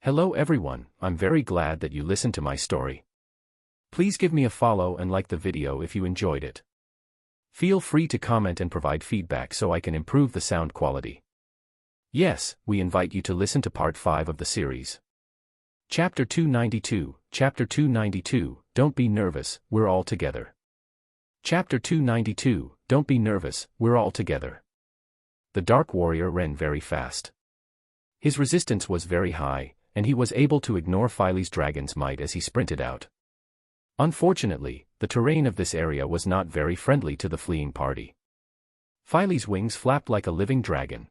Hello everyone, I'm very glad that you listened to my story. Please give me a follow and like the video if you enjoyed it. Feel free to comment and provide feedback so I can improve the sound quality. Yes, we invite you to listen to part 5 of the series. Chapter 292, Chapter 292, Don't be nervous, we're all together. Chapter 292, Don't be nervous, we're all together. The Dark Warrior ran very fast. His resistance was very high, and he was able to ignore Filey's dragon's might as he sprinted out. Unfortunately, the terrain of this area was not very friendly to the fleeing party. Filey's wings flapped like a living dragon.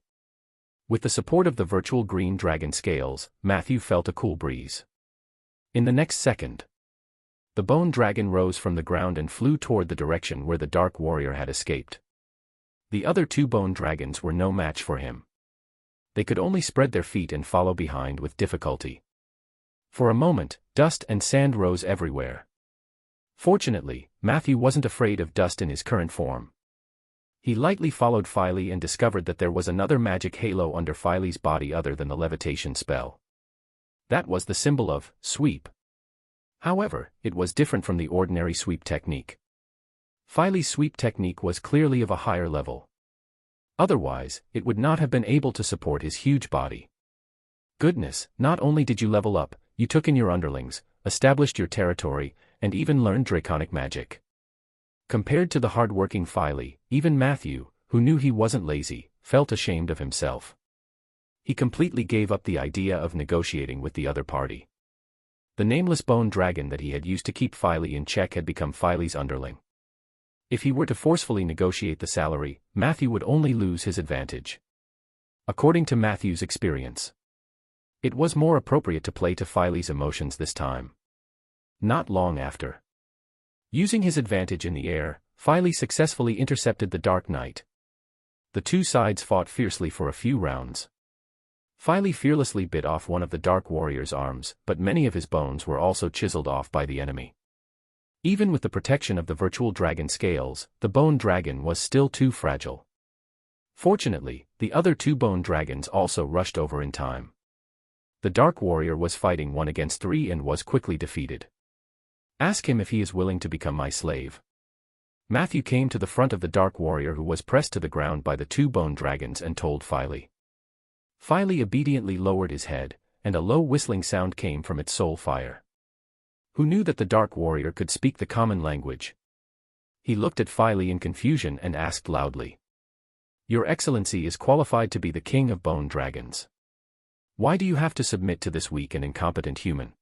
With the support of the virtual green dragon scales, Matthew felt a cool breeze. In the next second, the bone dragon rose from the ground and flew toward the direction where the Dark Warrior had escaped. The other two bone dragons were no match for him. They could only spread their feet and follow behind with difficulty. For a moment, dust and sand rose everywhere. Fortunately, Matthew wasn't afraid of dust in his current form. He lightly followed Filey and discovered that there was another magic halo under Filey's body other than the levitation spell. That was the symbol of sweep. However, it was different from the ordinary sweep technique. Filey's sweep technique was clearly of a higher level. Otherwise, it would not have been able to support his huge body. Goodness, not only did you level up, you took in your underlings, established your territory, and even learned draconic magic. Compared to the hard-working Filey, even Matthew, who knew he wasn't lazy, felt ashamed of himself. He completely gave up the idea of negotiating with the other party. The nameless bone dragon that he had used to keep Filey in check had become Filey's underling. If he were to forcefully negotiate the salary, Matthew would only lose his advantage. According to Matthew's experience, it was more appropriate to play to Filey's emotions this time. Not long after, using his advantage in the air, Filey successfully intercepted the Dark Knight. The two sides fought fiercely for a few rounds. Filey fearlessly bit off one of the Dark Warrior's arms, but many of his bones were also chiseled off by the enemy. Even with the protection of the virtual dragon scales, the bone dragon was still too fragile. Fortunately, the other two bone dragons also rushed over in time. The Dark Warrior was fighting 1 against 3 and was quickly defeated. Ask him if he is willing to become my slave. Matthew came to the front of the Dark Warrior, who was pressed to the ground by the two bone dragons, and told Filey. Filey obediently lowered his head, and a low whistling sound came from its soul fire. Who knew that the Dark Warrior could speak the common language? He looked at Filey in confusion and asked loudly. Your Excellency is qualified to be the king of bone dragons. Why do you have to submit to this weak and incompetent human?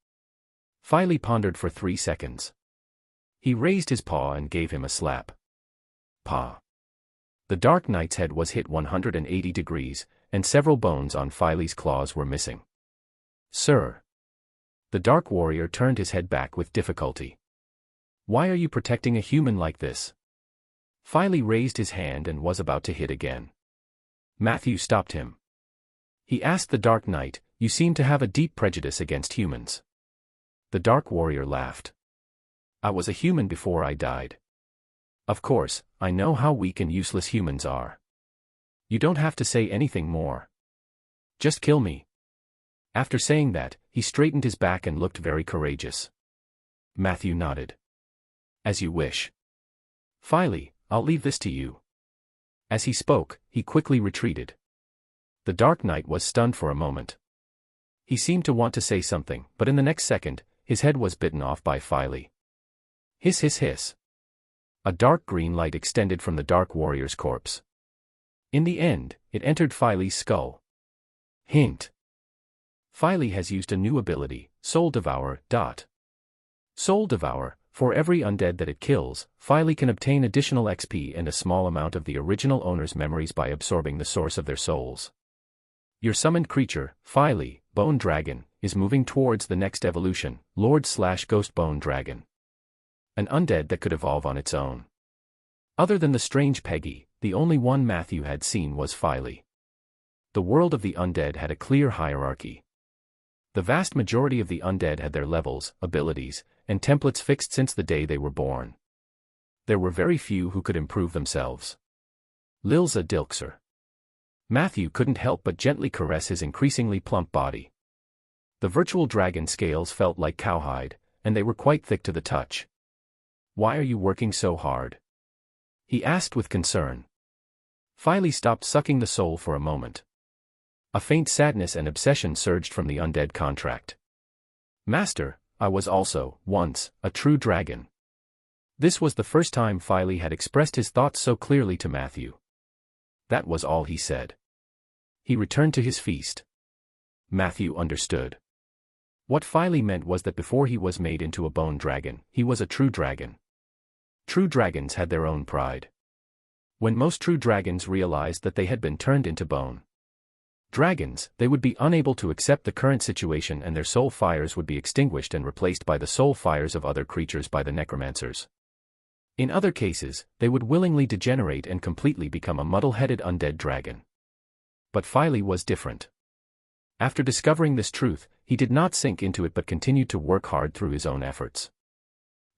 Filey pondered for 3 seconds. He raised his paw and gave him a slap. Paw. The Dark Knight's head was hit 180 degrees, and several bones on Filey's claws were missing. Sir. The Dark Warrior turned his head back with difficulty. Why are you protecting a human like this? Filey raised his hand and was about to hit again. Matthew stopped him. He asked the Dark Knight, you seem to have a deep prejudice against humans. The Dark Warrior laughed. I was a human before I died. Of course, I know how weak and useless humans are. You don't have to say anything more. Just kill me. After saying that, he straightened his back and looked very courageous. Matthew nodded. As you wish. Filey, I'll leave this to you. As he spoke, he quickly retreated. The Dark Knight was stunned for a moment. He seemed to want to say something, but in the next second, his head was bitten off by Filey. Hiss hiss hiss. A dark green light extended from the Dark Warrior's corpse. In the end, it entered Filey's skull. Hint. Filey has used a new ability, Soul Devour. Soul Devour, for every undead that it kills, Filey can obtain additional XP and a small amount of the original owner's memories by absorbing the source of their souls. Your summoned creature, Filey, Bone Dragon, is moving towards the next evolution, Lord/Ghost Bone Dragon. An undead that could evolve on its own. Other than the strange Peggy, the only one Matthew had seen was Filey. The world of the undead had a clear hierarchy. The vast majority of the undead had their levels, abilities, and templates fixed since the day they were born. There were very few who could improve themselves. Lilza Dilkser. Matthew couldn't help but gently caress his increasingly plump body. The virtual dragon scales felt like cowhide, and they were quite thick to the touch. "Why are you working so hard?" he asked with concern. Filey stopped sucking the soul for a moment. A faint sadness and obsession surged from the undead contract. "Master, I was also, once, a true dragon." This was the first time Filey had expressed his thoughts so clearly to Matthew. That was all he said. He returned to his feast. Matthew understood. What Filey meant was that before he was made into a bone dragon, he was a true dragon. True dragons had their own pride. When most true dragons realized that they had been turned into bone dragons, they would be unable to accept the current situation and their soul fires would be extinguished and replaced by the soul fires of other creatures by the necromancers. In other cases, they would willingly degenerate and completely become a muddle-headed undead dragon. But Filey was different. After discovering this truth, he did not sink into it but continued to work hard through his own efforts.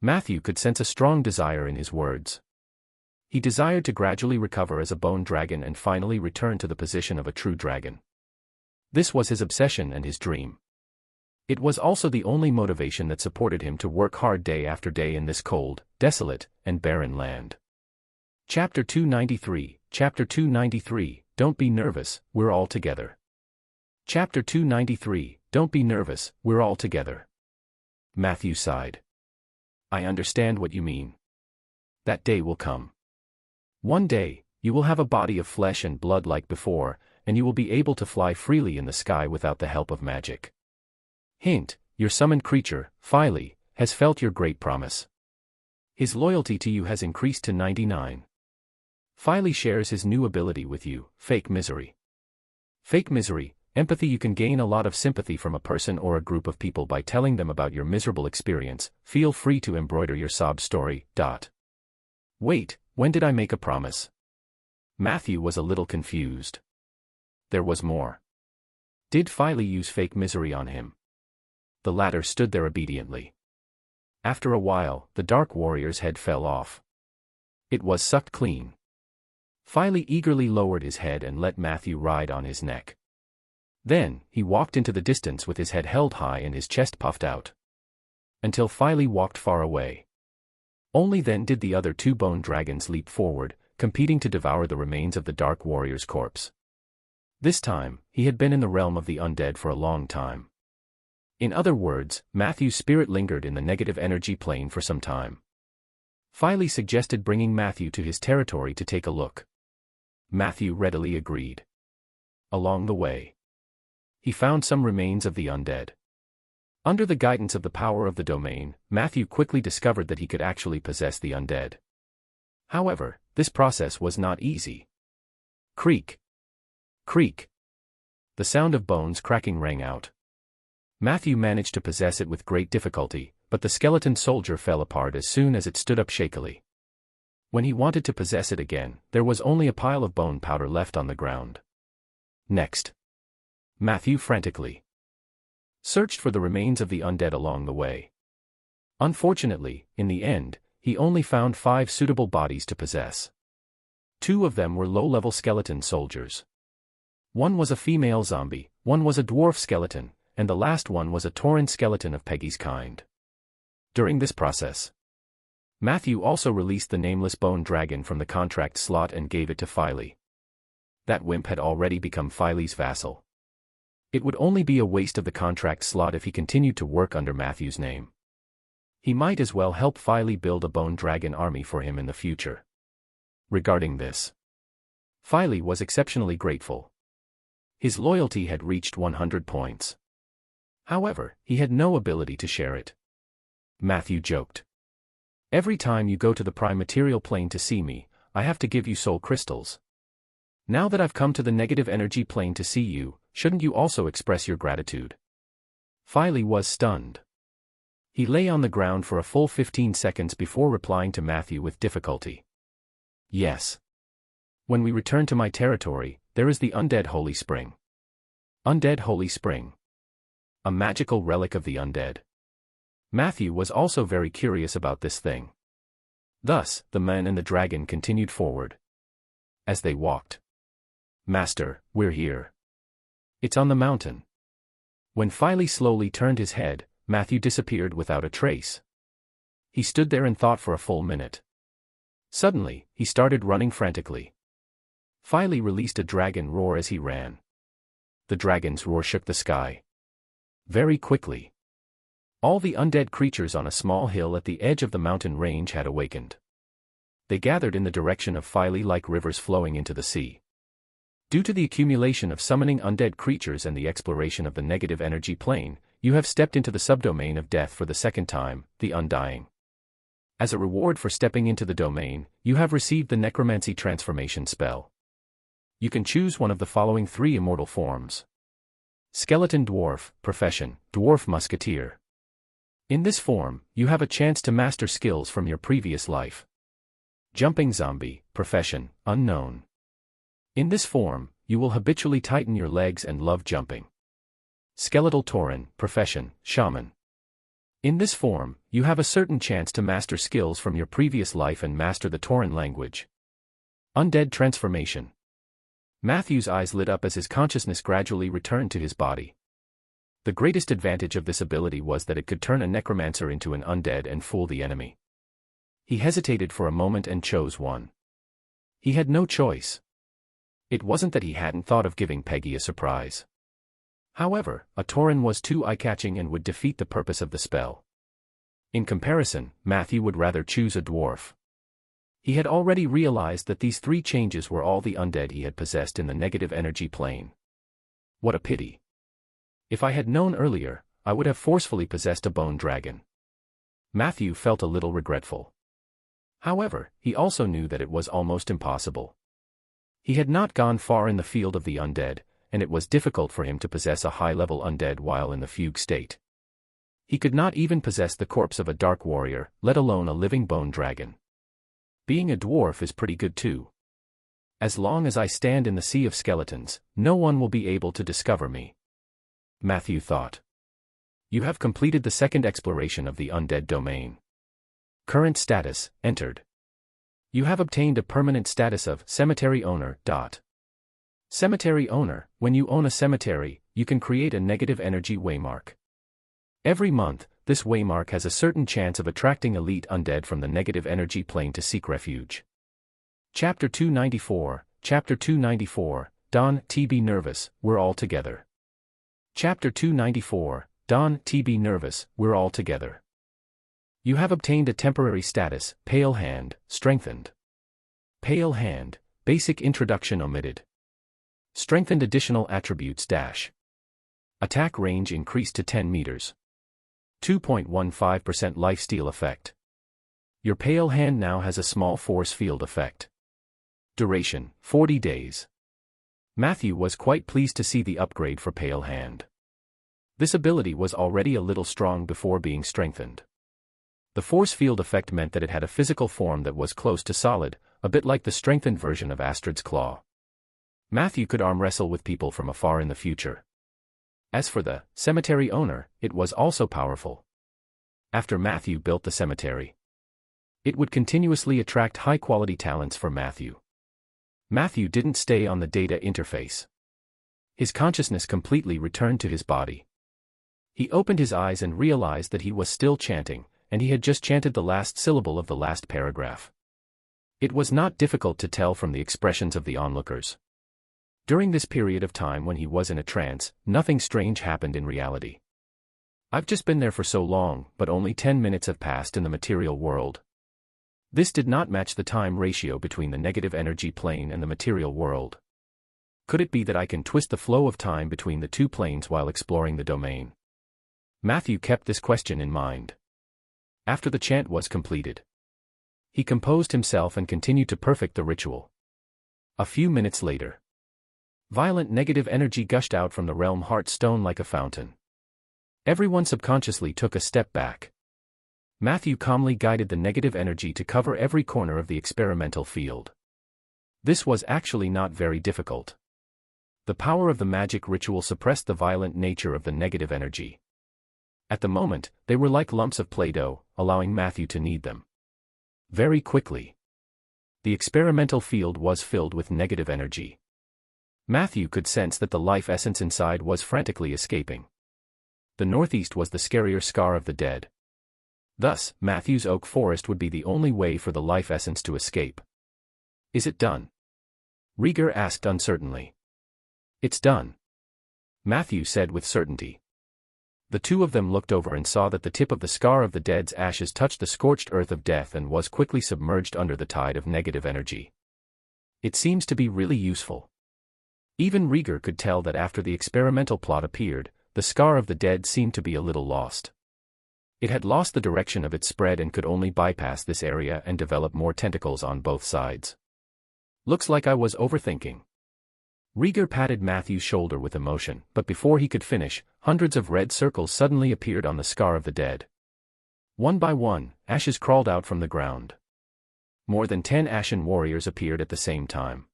Matthew could sense a strong desire in his words. He desired to gradually recover as a bone dragon and finally return to the position of a true dragon. This was his obsession and his dream. It was also the only motivation that supported him to work hard day after day in this cold, desolate, and barren land. Chapter 293, Chapter 293, Don't be nervous, we're all together. Chapter 293, Don't be nervous, we're all together. Matthew sighed. I understand what you mean. That day will come. One day, you will have a body of flesh and blood like before, and you will be able to fly freely in the sky without the help of magic. Hint, your summoned creature, Filey, has felt your great promise. His loyalty to you has increased to 99. Filey shares his new ability with you, Fake Misery. Fake Misery, empathy. You can gain a lot of sympathy from a person or a group of people by telling them about your miserable experience. Feel free to embroider your sob story. Wait, when did I make a promise? Matthew was a little confused. There was more. Did Filey use Fake Misery on him? The latter stood there obediently. After a while, the Dark Warrior's head fell off. It was sucked clean. Filey eagerly lowered his head and let Matthew ride on his neck. Then, he walked into the distance with his head held high and his chest puffed out. Until Filey walked far away. Only then did the other two bone dragons leap forward, competing to devour the remains of the Dark Warrior's corpse. This time, he had been in the realm of the undead for a long time. In other words, Matthew's spirit lingered in the negative energy plane for some time. Filey suggested bringing Matthew to his territory to take a look. Matthew readily agreed. Along the way, he found some remains of the undead. Under the guidance of the power of the domain, Matthew quickly discovered that he could actually possess the undead. However, this process was not easy. Creak. Creak. The sound of bones cracking rang out. Matthew managed to possess it with great difficulty, but the skeleton soldier fell apart as soon as it stood up shakily. When he wanted to possess it again, there was only a pile of bone powder left on the ground. Next. Matthew frantically searched for the remains of the undead along the way. Unfortunately, in the end, he only found 5 suitable bodies to possess. 2 of them were low-level skeleton soldiers. One was a female zombie, one was a dwarf skeleton, and the last one was a tauren skeleton of Peggy's kind. During this process, Matthew also released the nameless bone dragon from the contract slot and gave it to Filey. That wimp had already become Filey's vassal. It would only be a waste of the contract slot if he continued to work under Matthew's name. He might as well help Filey build a bone dragon army for him in the future. Regarding this, Filey was exceptionally grateful. His loyalty had reached 100 points. However, he had no ability to share it. Matthew joked. Every time you go to the prime material plane to see me, I have to give you soul crystals. Now that I've come to the negative energy plane to see you, shouldn't you also express your gratitude? Filey was stunned. He lay on the ground for a full 15 seconds before replying to Matthew with difficulty. Yes. When we return to my territory, there is the Undead Holy Spring. Undead Holy Spring. A magical relic of the undead. Matthew was also very curious about this thing. Thus, the man and the dragon continued forward. As they walked. Master, we're here. It's on the mountain. When Filey slowly turned his head, Matthew disappeared without a trace. He stood there and thought for a full minute. Suddenly, he started running frantically. Filey released a dragon roar as he ran. The dragon's roar shook the sky. Very quickly, all the undead creatures on a small hill at the edge of the mountain range had awakened. They gathered in the direction of Filey like rivers flowing into the sea. Due to the accumulation of summoning undead creatures and the exploration of the negative energy plane, you have stepped into the subdomain of death for the second time, the Undying. As a reward for stepping into the domain, you have received the Necromancy transformation spell. You can choose one of the following 3 immortal forms. Skeleton Dwarf, Profession, Dwarf Musketeer. In this form, you have a chance to master skills from your previous life. Jumping Zombie, Profession, Unknown. In this form, you will habitually tighten your legs and love jumping. Skeletal Tauren, Profession, Shaman. In this form, you have a certain chance to master skills from your previous life and master the Tauren language. Undead Transformation. Matthew's eyes lit up as his consciousness gradually returned to his body. The greatest advantage of this ability was that it could turn a necromancer into an undead and fool the enemy. He hesitated for a moment and chose one. He had no choice. It wasn't that he hadn't thought of giving Peggy a surprise. However, a Tauren was too eye-catching and would defeat the purpose of the spell. In comparison, Matthew would rather choose a dwarf. He had already realized that these 3 changes were all the undead he had possessed in the negative energy plane. What a pity. If I had known earlier, I would have forcefully possessed a bone dragon. Matthew felt a little regretful. However, he also knew that it was almost impossible. He had not gone far in the field of the undead, and it was difficult for him to possess a high-level undead while in the fugue state. He could not even possess the corpse of a dark warrior, let alone a living bone dragon. Being a dwarf is pretty good too. As long as I stand in the sea of skeletons, no one will be able to discover me. Matthew thought. You have completed the second exploration of the undead domain. Current status, entered. You have obtained a permanent status of Cemetery Owner. Cemetery Owner, when you own a cemetery, you can create a negative energy waymark. Every month, this waymark has a certain chance of attracting elite undead from the negative energy plane to seek refuge. Chapter 294, Chapter 294, Don T. Be Nervous, We're All Together. Chapter 294, Don T. Be Nervous, We're All Together. You have obtained a temporary status, Pale Hand, Strengthened. Pale Hand, Basic Introduction omitted. Strengthened additional attributes dash. Attack range increased to 10 meters. 2.15% lifesteal effect. Your Pale Hand now has a small force field effect. Duration, 40 days. Matthew was quite pleased to see the upgrade for Pale Hand. This ability was already a little strong before being strengthened. The force field effect meant that it had a physical form that was close to solid, a bit like the strengthened version of Astrid's Claw. Matthew could arm wrestle with people from afar in the future. As for the Cemetery Owner, it was also powerful. After Matthew built the cemetery, it would continuously attract high-quality talents for Matthew. Matthew didn't stay on the data interface. His consciousness completely returned to his body. He opened his eyes and realized that he was still chanting, and he had just chanted the last syllable of the last paragraph. It was not difficult to tell from the expressions of the onlookers. During this period of time when he was in a trance, nothing strange happened in reality. I've just been there for so long, but only 10 minutes have passed in the material world. This did not match the time ratio between the negative energy plane and the material world. Could it be that I can twist the flow of time between the 2 planes while exploring the domain? Matthew kept this question in mind. After the chant was completed, he composed himself and continued to perfect the ritual. A few minutes later, violent negative energy gushed out from the realm heart stone like a fountain. Everyone subconsciously took a step back. Matthew calmly guided the negative energy to cover every corner of the experimental field. This was actually not very difficult. The power of the magic ritual suppressed the violent nature of the negative energy. At the moment, they were like lumps of Play-Doh, allowing Matthew to knead them. Very quickly, the experimental field was filled with negative energy. Matthew could sense that the life essence inside was frantically escaping. the northeast was the scarier scar of the dead. Thus, Matthew's oak forest would be the only way for the life essence to escape. Is it done? Rieger asked uncertainly. It's done, Matthew said with certainty. The two of them looked over and saw that the tip of the scar of the dead's ashes touched the scorched earth of death and was quickly submerged under the tide of negative energy. It seems to be really useful. Even Rieger could tell that after the experimental plot appeared, the scar of the dead seemed to be a little lost. It had lost the direction of its spread and could only bypass this area and develop more tentacles on both sides. Looks like I was overthinking. Rieger patted Matthew's shoulder with emotion, but before he could finish, hundreds of red circles suddenly appeared on the scar of the dead. One by one, ashes crawled out from the ground. More than 10 ashen warriors appeared at the same time.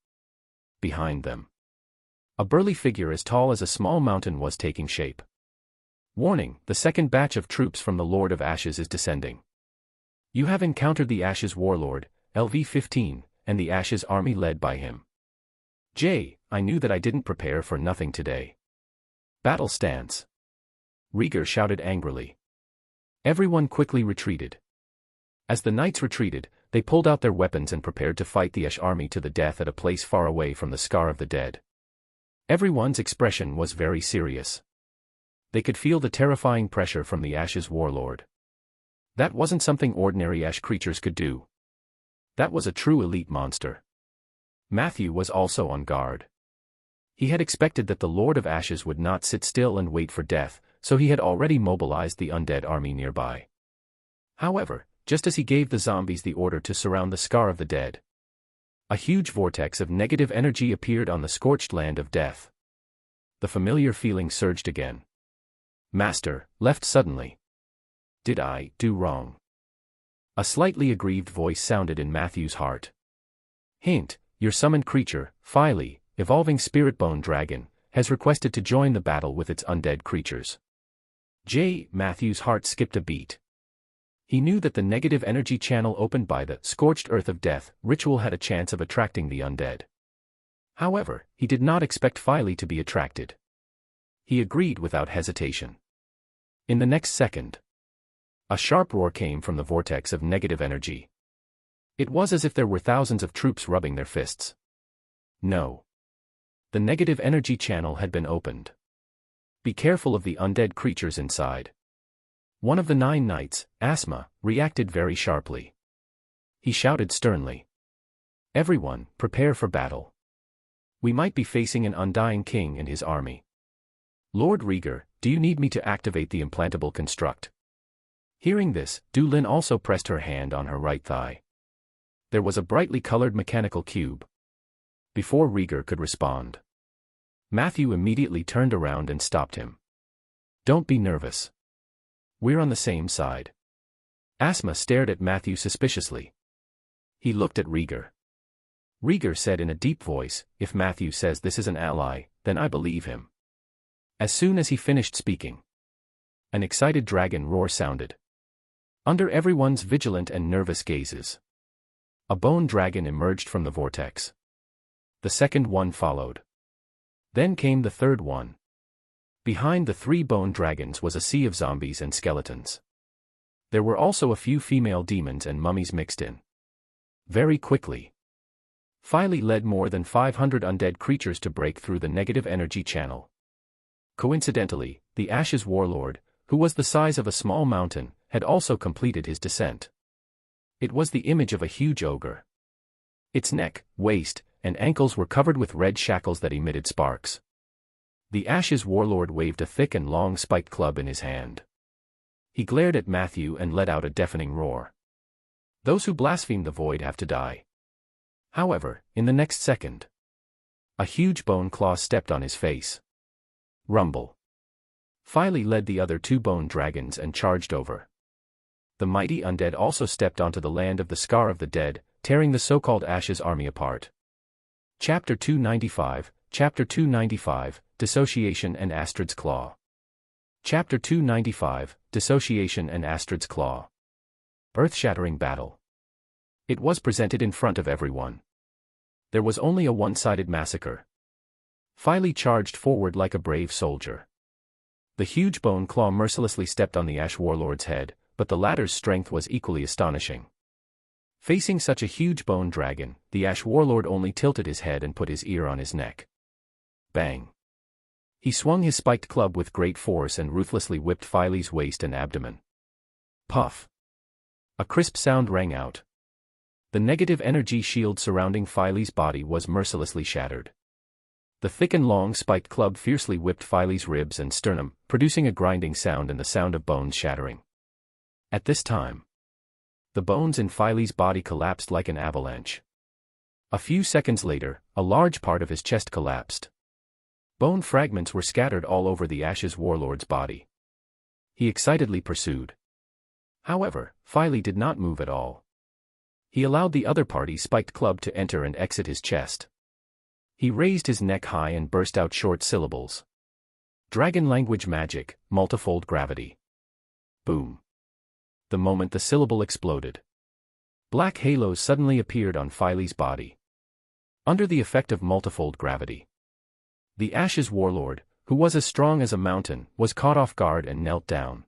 Behind them, a burly figure as tall as a small mountain was taking shape. Warning, the second batch of troops from the Lord of Ashes is descending. You have encountered the Ashes Warlord, LV-15, and the Ashes army led by him. I knew that I didn't prepare for nothing today. Battle stance. Rieger shouted angrily. Everyone quickly retreated. As the knights retreated, they pulled out their weapons and prepared to fight the Ash army to the death at a place far away from the scar of the dead. Everyone's expression was very serious. They could feel the terrifying pressure from the Ash's warlord. That wasn't something ordinary Ash creatures could do. That was a true elite monster. Matthew was also on guard. He had expected that the Lord of Ashes would not sit still and wait for death, so he had already mobilized the undead army nearby. However, just as he gave the zombies the order to surround the scar of the dead, a huge vortex of negative energy appeared on the scorched land of death. The familiar feeling surged again. Master, left suddenly. Did I do wrong? A slightly aggrieved voice sounded in Matthew's heart. Hint, your summoned creature, Phily, evolving spirit bone dragon, has requested to join the battle with its undead creatures. Matthew's heart skipped a beat. He knew that the negative energy channel opened by the scorched earth of death ritual had a chance of attracting the undead. However, he did not expect Phily to be attracted. He agreed without hesitation. In the next second, a sharp roar came from the vortex of negative energy. It was as if there were thousands of troops rubbing their fists. No. The negative energy channel had been opened. Be careful of the undead creatures inside. One of the 9 knights, Asma, reacted very sharply. He shouted sternly. Everyone, prepare for battle. We might be facing an undying king and his army. Lord Rieger, do you need me to activate the implantable construct? Hearing this, Du Lin also pressed her hand on her right thigh. There was a brightly colored mechanical cube. Before Rieger could respond, Matthew immediately turned around and stopped him. Don't be nervous. We're on the same side. Asma stared at Matthew suspiciously. He looked at Rieger. Rieger said in a deep voice, if Matthew says this is an ally, then I believe him. As soon as he finished speaking, an excited dragon roar sounded. Under everyone's vigilant and nervous gazes, a bone dragon emerged from the vortex. The second one followed. Then came the third one. Behind the 3 bone dragons was a sea of zombies and skeletons. There were also a few female demons and mummies mixed in. Very quickly, Phily led more than 500 undead creatures to break through the negative energy channel. Coincidentally, the Ashes warlord, who was the size of a small mountain, had also completed his descent. It was the image of a huge ogre. Its neck, waist, and ankles were covered with red shackles that emitted sparks. The Ashes warlord waved a thick and long spiked club in his hand. He glared at Matthew and let out a deafening roar. Those who blaspheme the void have to die. However, in the next second, a huge bone claw stepped on his face. Rumble. Phily led the other 2 bone dragons and charged over. The mighty undead also stepped onto the land of the scar of the dead, tearing the so-called Ashes army apart. Chapter 295, Chapter 295, Dissociation and Astrid's Claw. Chapter 295, Dissociation and Astrid's Claw. Earth-shattering battle. It was presented in front of everyone. There was only a one-sided massacre. Phily charged forward like a brave soldier. The huge bone claw mercilessly stepped on the Ash Warlord's head, but the latter's strength was equally astonishing. Facing such a huge bone dragon, the Ash Warlord only tilted his head and put his ear on his neck. Bang! He swung his spiked club with great force and ruthlessly whipped Filey's waist and abdomen. Puff! A crisp sound rang out. The negative energy shield surrounding Filey's body was mercilessly shattered. The thick and long spiked club fiercely whipped Filey's ribs and sternum, producing a grinding sound and the sound of bones shattering. At this time, the bones in Filey's body collapsed like an avalanche. A few seconds later, a large part of his chest collapsed. Bone fragments were scattered all over the Ash's Warlord's body. He excitedly pursued. However, Filey did not move at all. He allowed the other party's spiked club to enter and exit his chest. He raised his neck high and burst out short syllables. Dragon language magic, multifold gravity. Boom. The moment the syllable exploded, black halos suddenly appeared on Filey's body. Under the effect of multifold gravity, the Ash's Warlord, who was as strong as a mountain, was caught off guard and knelt down.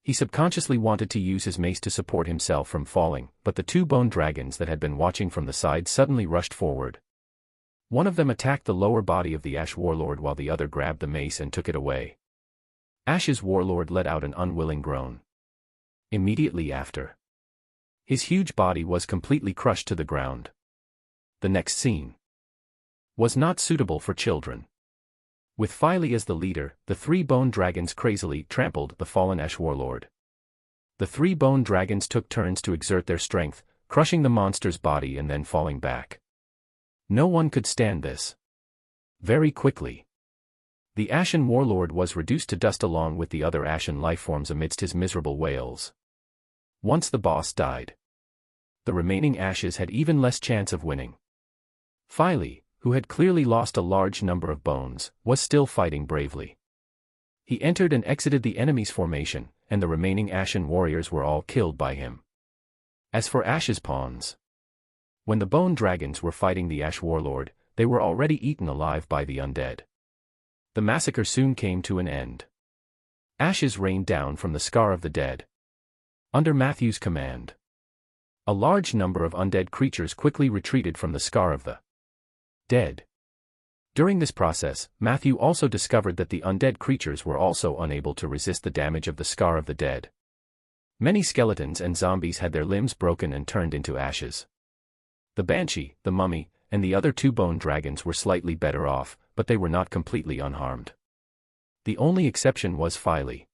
He subconsciously wanted to use his mace to support himself from falling, but the two bone dragons that had been watching from the side suddenly rushed forward. One of them attacked the lower body of the Ash Warlord while the other grabbed the mace and took it away. Ash's Warlord let out an unwilling groan. Immediately after, his huge body was completely crushed to the ground. The next scene was not suitable for children. With Filey as the leader, the three bone dragons crazily trampled the fallen Ash Warlord. The three bone dragons took turns to exert their strength, crushing the monster's body and then falling back. No one could stand this. Very quickly, the Ashen Warlord was reduced to dust along with the other Ashen lifeforms amidst his miserable wails. Once the boss died, the remaining Ashes had even less chance of winning. Filey, who had clearly lost a large number of bones, was still fighting bravely. He entered and exited the enemy's formation, and the remaining Ashen warriors were all killed by him. As for Ash's pawns, when the bone dragons were fighting the Ash Warlord, they were already eaten alive by the undead. The massacre soon came to an end. Ashes rained down from the Scar of the Dead. Under Matthew's command, a large number of undead creatures quickly retreated from the Scar of the Dead. During this process, Matthew also discovered that the undead creatures were also unable to resist the damage of the Scar of the Dead. Many skeletons and zombies had their limbs broken and turned into ashes. The Banshee, the Mummy, and the other two bone dragons were slightly better off, but they were not completely unharmed. The only exception was Filey.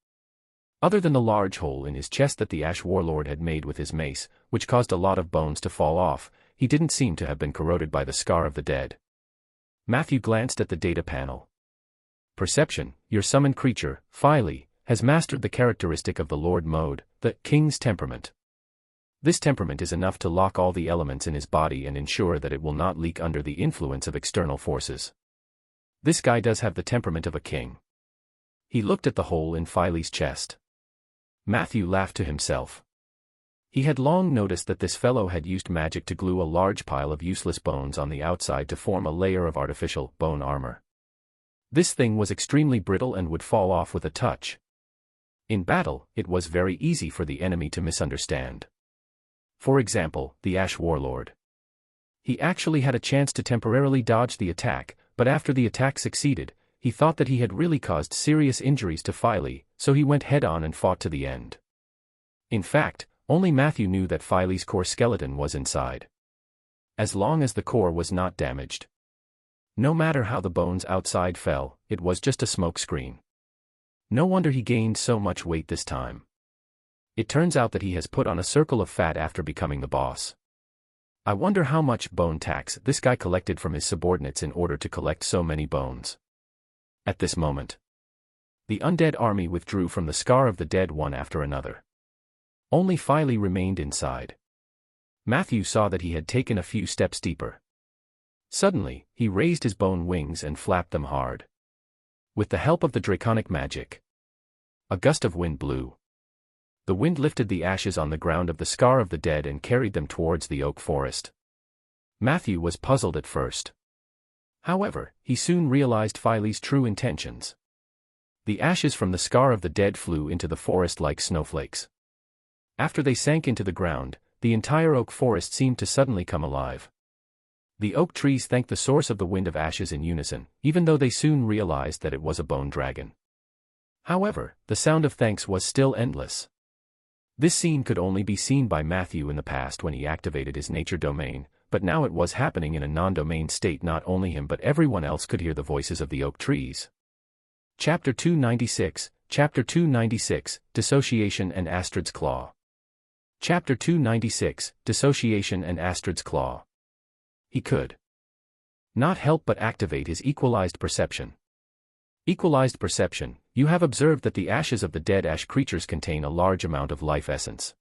Other than the large hole in his chest that the Ash Warlord had made with his mace, which caused a lot of bones to fall off, he didn't seem to have been corroded by the Scar of the Dead. Matthew glanced at the data panel. Perception, your summoned creature, Filey, has mastered the characteristic of the Lord mode, the King's temperament. This temperament is enough to lock all the elements in his body and ensure that it will not leak under the influence of external forces. This guy does have the temperament of a king. He looked at the hole in Filey's chest. Matthew laughed to himself. He had long noticed that this fellow had used magic to glue a large pile of useless bones on the outside to form a layer of artificial bone armor. This thing was extremely brittle and would fall off with a touch. In battle, it was very easy for the enemy to misunderstand. For example, the Ash Warlord. He actually had a chance to temporarily dodge the attack, but after the attack succeeded, he thought that he had really caused serious injuries to Filey, so he went head-on and fought to the end. In fact, only Matthew knew that Filey's core skeleton was inside. As long as the core was not damaged. No matter how the bones outside fell, it was just a smoke screen. No wonder he gained so much weight this time. It turns out that he has put on a circle of fat after becoming the boss. I wonder how much bone tax this guy collected from his subordinates in order to collect so many bones. At this moment, the undead army withdrew from the Scar of the Dead one after another. Only Filey remained inside. Matthew saw that he had taken a few steps deeper. Suddenly, he raised his bone wings and flapped them hard. With the help of the draconic magic, a gust of wind blew. The wind lifted the ashes on the ground of the Scar of the Dead and carried them towards the oak forest. Matthew was puzzled at first. However, he soon realized Filey's true intentions. The ashes from the scar of the dead flew into the forest like snowflakes. After they sank into the ground, the entire oak forest seemed to suddenly come alive. The oak trees thanked the source of the wind of ashes in unison, even though they soon realized that it was a bone dragon. However, the sound of thanks was still endless. This scene could only be seen by Matthew in the past when he activated his nature domain, but now it was happening in a non-domain state. Not only him but everyone else could hear the voices of the oak trees. Chapter 296, Chapter 296, Dissociation and Astrid's Claw. Chapter 296, Dissociation and Astrid's Claw. He could not help but activate his equalized perception. Equalized perception, you have observed that the ashes of the dead ash creatures contain a large amount of life essence.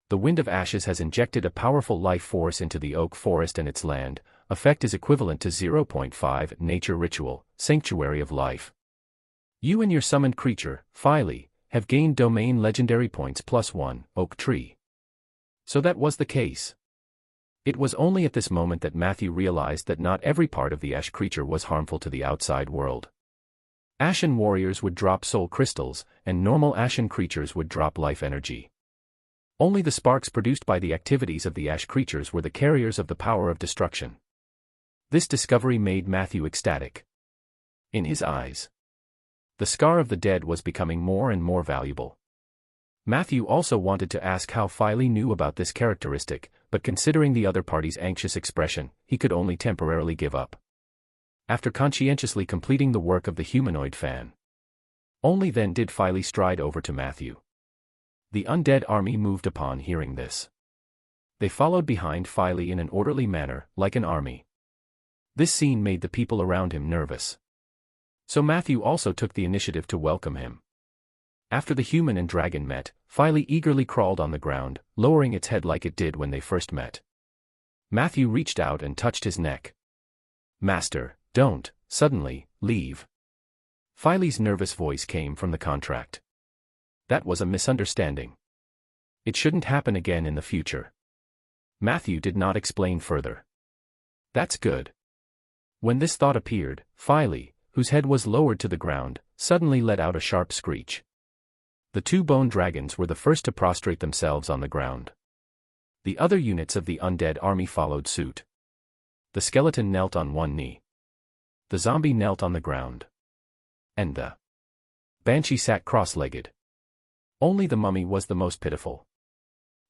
The wind of ashes has injected a powerful life force into the oak forest and its land. Effect is equivalent to 0.5 nature ritual, sanctuary of life. You and your summoned creature, Phily, have gained domain legendary points +1, oak tree. So that was the case. It was only at this moment that Matthew realized that not every part of the ash creature was harmful to the outside world. Ashen warriors would drop soul crystals, and normal ashen creatures would drop life energy. Only the sparks produced by the activities of the ash creatures were the carriers of the power of destruction. This discovery made Matthew ecstatic. In his eyes, the scar of the dead was becoming more and more valuable. Matthew also wanted to ask how Phily knew about this characteristic, but considering the other party's anxious expression, he could only temporarily give up. After conscientiously completing the work of the humanoid fan, only then did Phily stride over to Matthew. The undead army moved upon hearing this. They followed behind Phily in an orderly manner, like an army. This scene made the people around him nervous. So Matthew also took the initiative to welcome him. After the human and dragon met, Phily eagerly crawled on the ground, lowering its head like it did when they first met. Matthew reached out and touched his neck. "Master, don't, suddenly, leave." Phily's nervous voice came from the contract. That was a misunderstanding. It shouldn't happen again in the future. Matthew did not explain further. That's good. When this thought appeared, Phily, whose head was lowered to the ground, suddenly let out a sharp screech. The two bone dragons were the first to prostrate themselves on the ground. The other units of the undead army followed suit. The skeleton knelt on one knee. The zombie knelt on the ground. And the banshee sat cross-legged. Only the mummy was the most pitiful.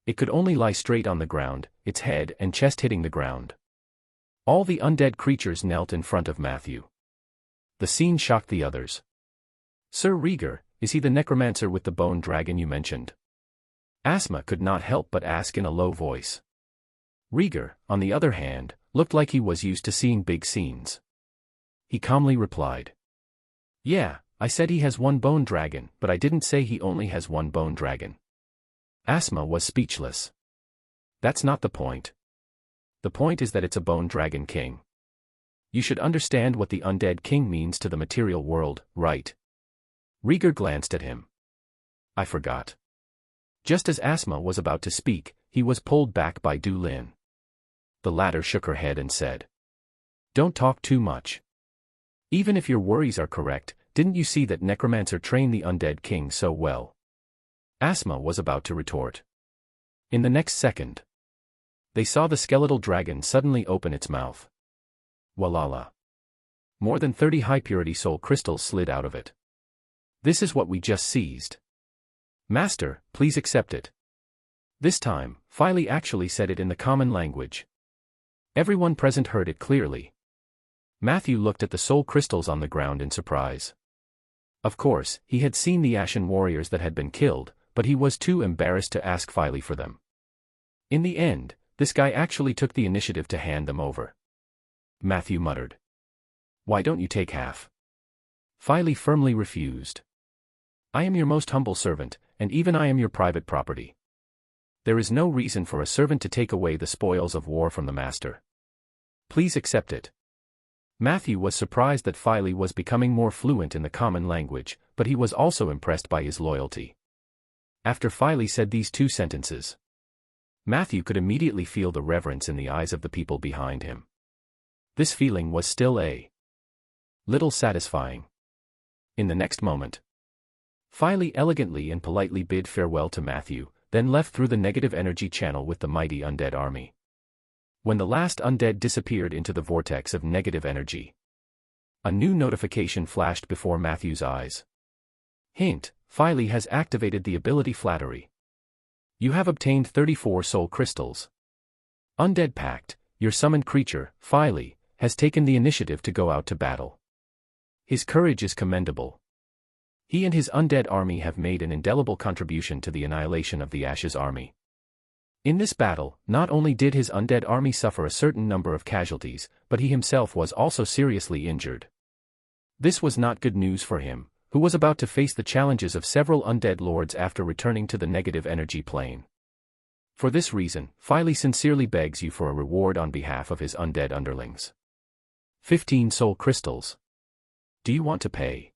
It could only lie straight on the ground, its head and chest hitting the ground. All the undead creatures knelt in front of Matthew. The scene shocked the others. "Sir Rieger, is he the necromancer with the bone dragon you mentioned?" Asma could not help but ask in a low voice. Rieger, on the other hand, looked like he was used to seeing big scenes. He calmly replied, "Yeah, I said he has one bone dragon, but I didn't say he only has one bone dragon." Asma was speechless. "That's not the point. The point is that it's a bone dragon king. You should understand what the undead king means to the material world, right?" Rieger glanced at him. "I forgot." Just as Asma was about to speak, he was pulled back by Du Lin. The latter shook her head and said, "Don't talk too much. Even if your worries are correct, didn't you see that Necromancer trained the undead king so well?" Asma was about to retort. In the next second, they saw the skeletal dragon suddenly open its mouth. Walala. More than 30 high-purity soul crystals slid out of it. "This is what we just seized. Master, please accept it." This time, Phily actually said it in the common language. Everyone present heard it clearly. Matthew looked at the soul crystals on the ground in surprise. Of course, he had seen the ashen warriors that had been killed, but he was too embarrassed to ask Phily for them. In the end, this guy actually took the initiative to hand them over. Matthew muttered, "Why don't you take half?" Phily firmly refused. "I am your most humble servant, and even I am your private property. There is no reason for a servant to take away the spoils of war from the master. Please accept it." Matthew was surprised that Phily was becoming more fluent in the common language, but he was also impressed by his loyalty. After Phily said these two sentences, Matthew could immediately feel the reverence in the eyes of the people behind him. This feeling was still a little satisfying. in the next moment. Filey elegantly and politely bid farewell to Matthew, then left through the negative energy channel with the mighty undead army. When the last undead disappeared into the vortex of negative energy, a new notification flashed before Matthew's eyes. Hint: Filey has activated the ability Flattery. You have obtained 34 soul crystals. Undead Pact, your summoned creature, Filey, has taken the initiative to go out to battle. His courage is commendable. He and his undead army have made an indelible contribution to the annihilation of the Ashes army. In this battle, not only did his undead army suffer a certain number of casualties, but he himself was also seriously injured. This was not good news for him, who was about to face the challenges of several undead lords after returning to the negative energy plane. For this reason, Filey sincerely begs you for a reward on behalf of his undead underlings. 15 soul crystals. Do you want to pay?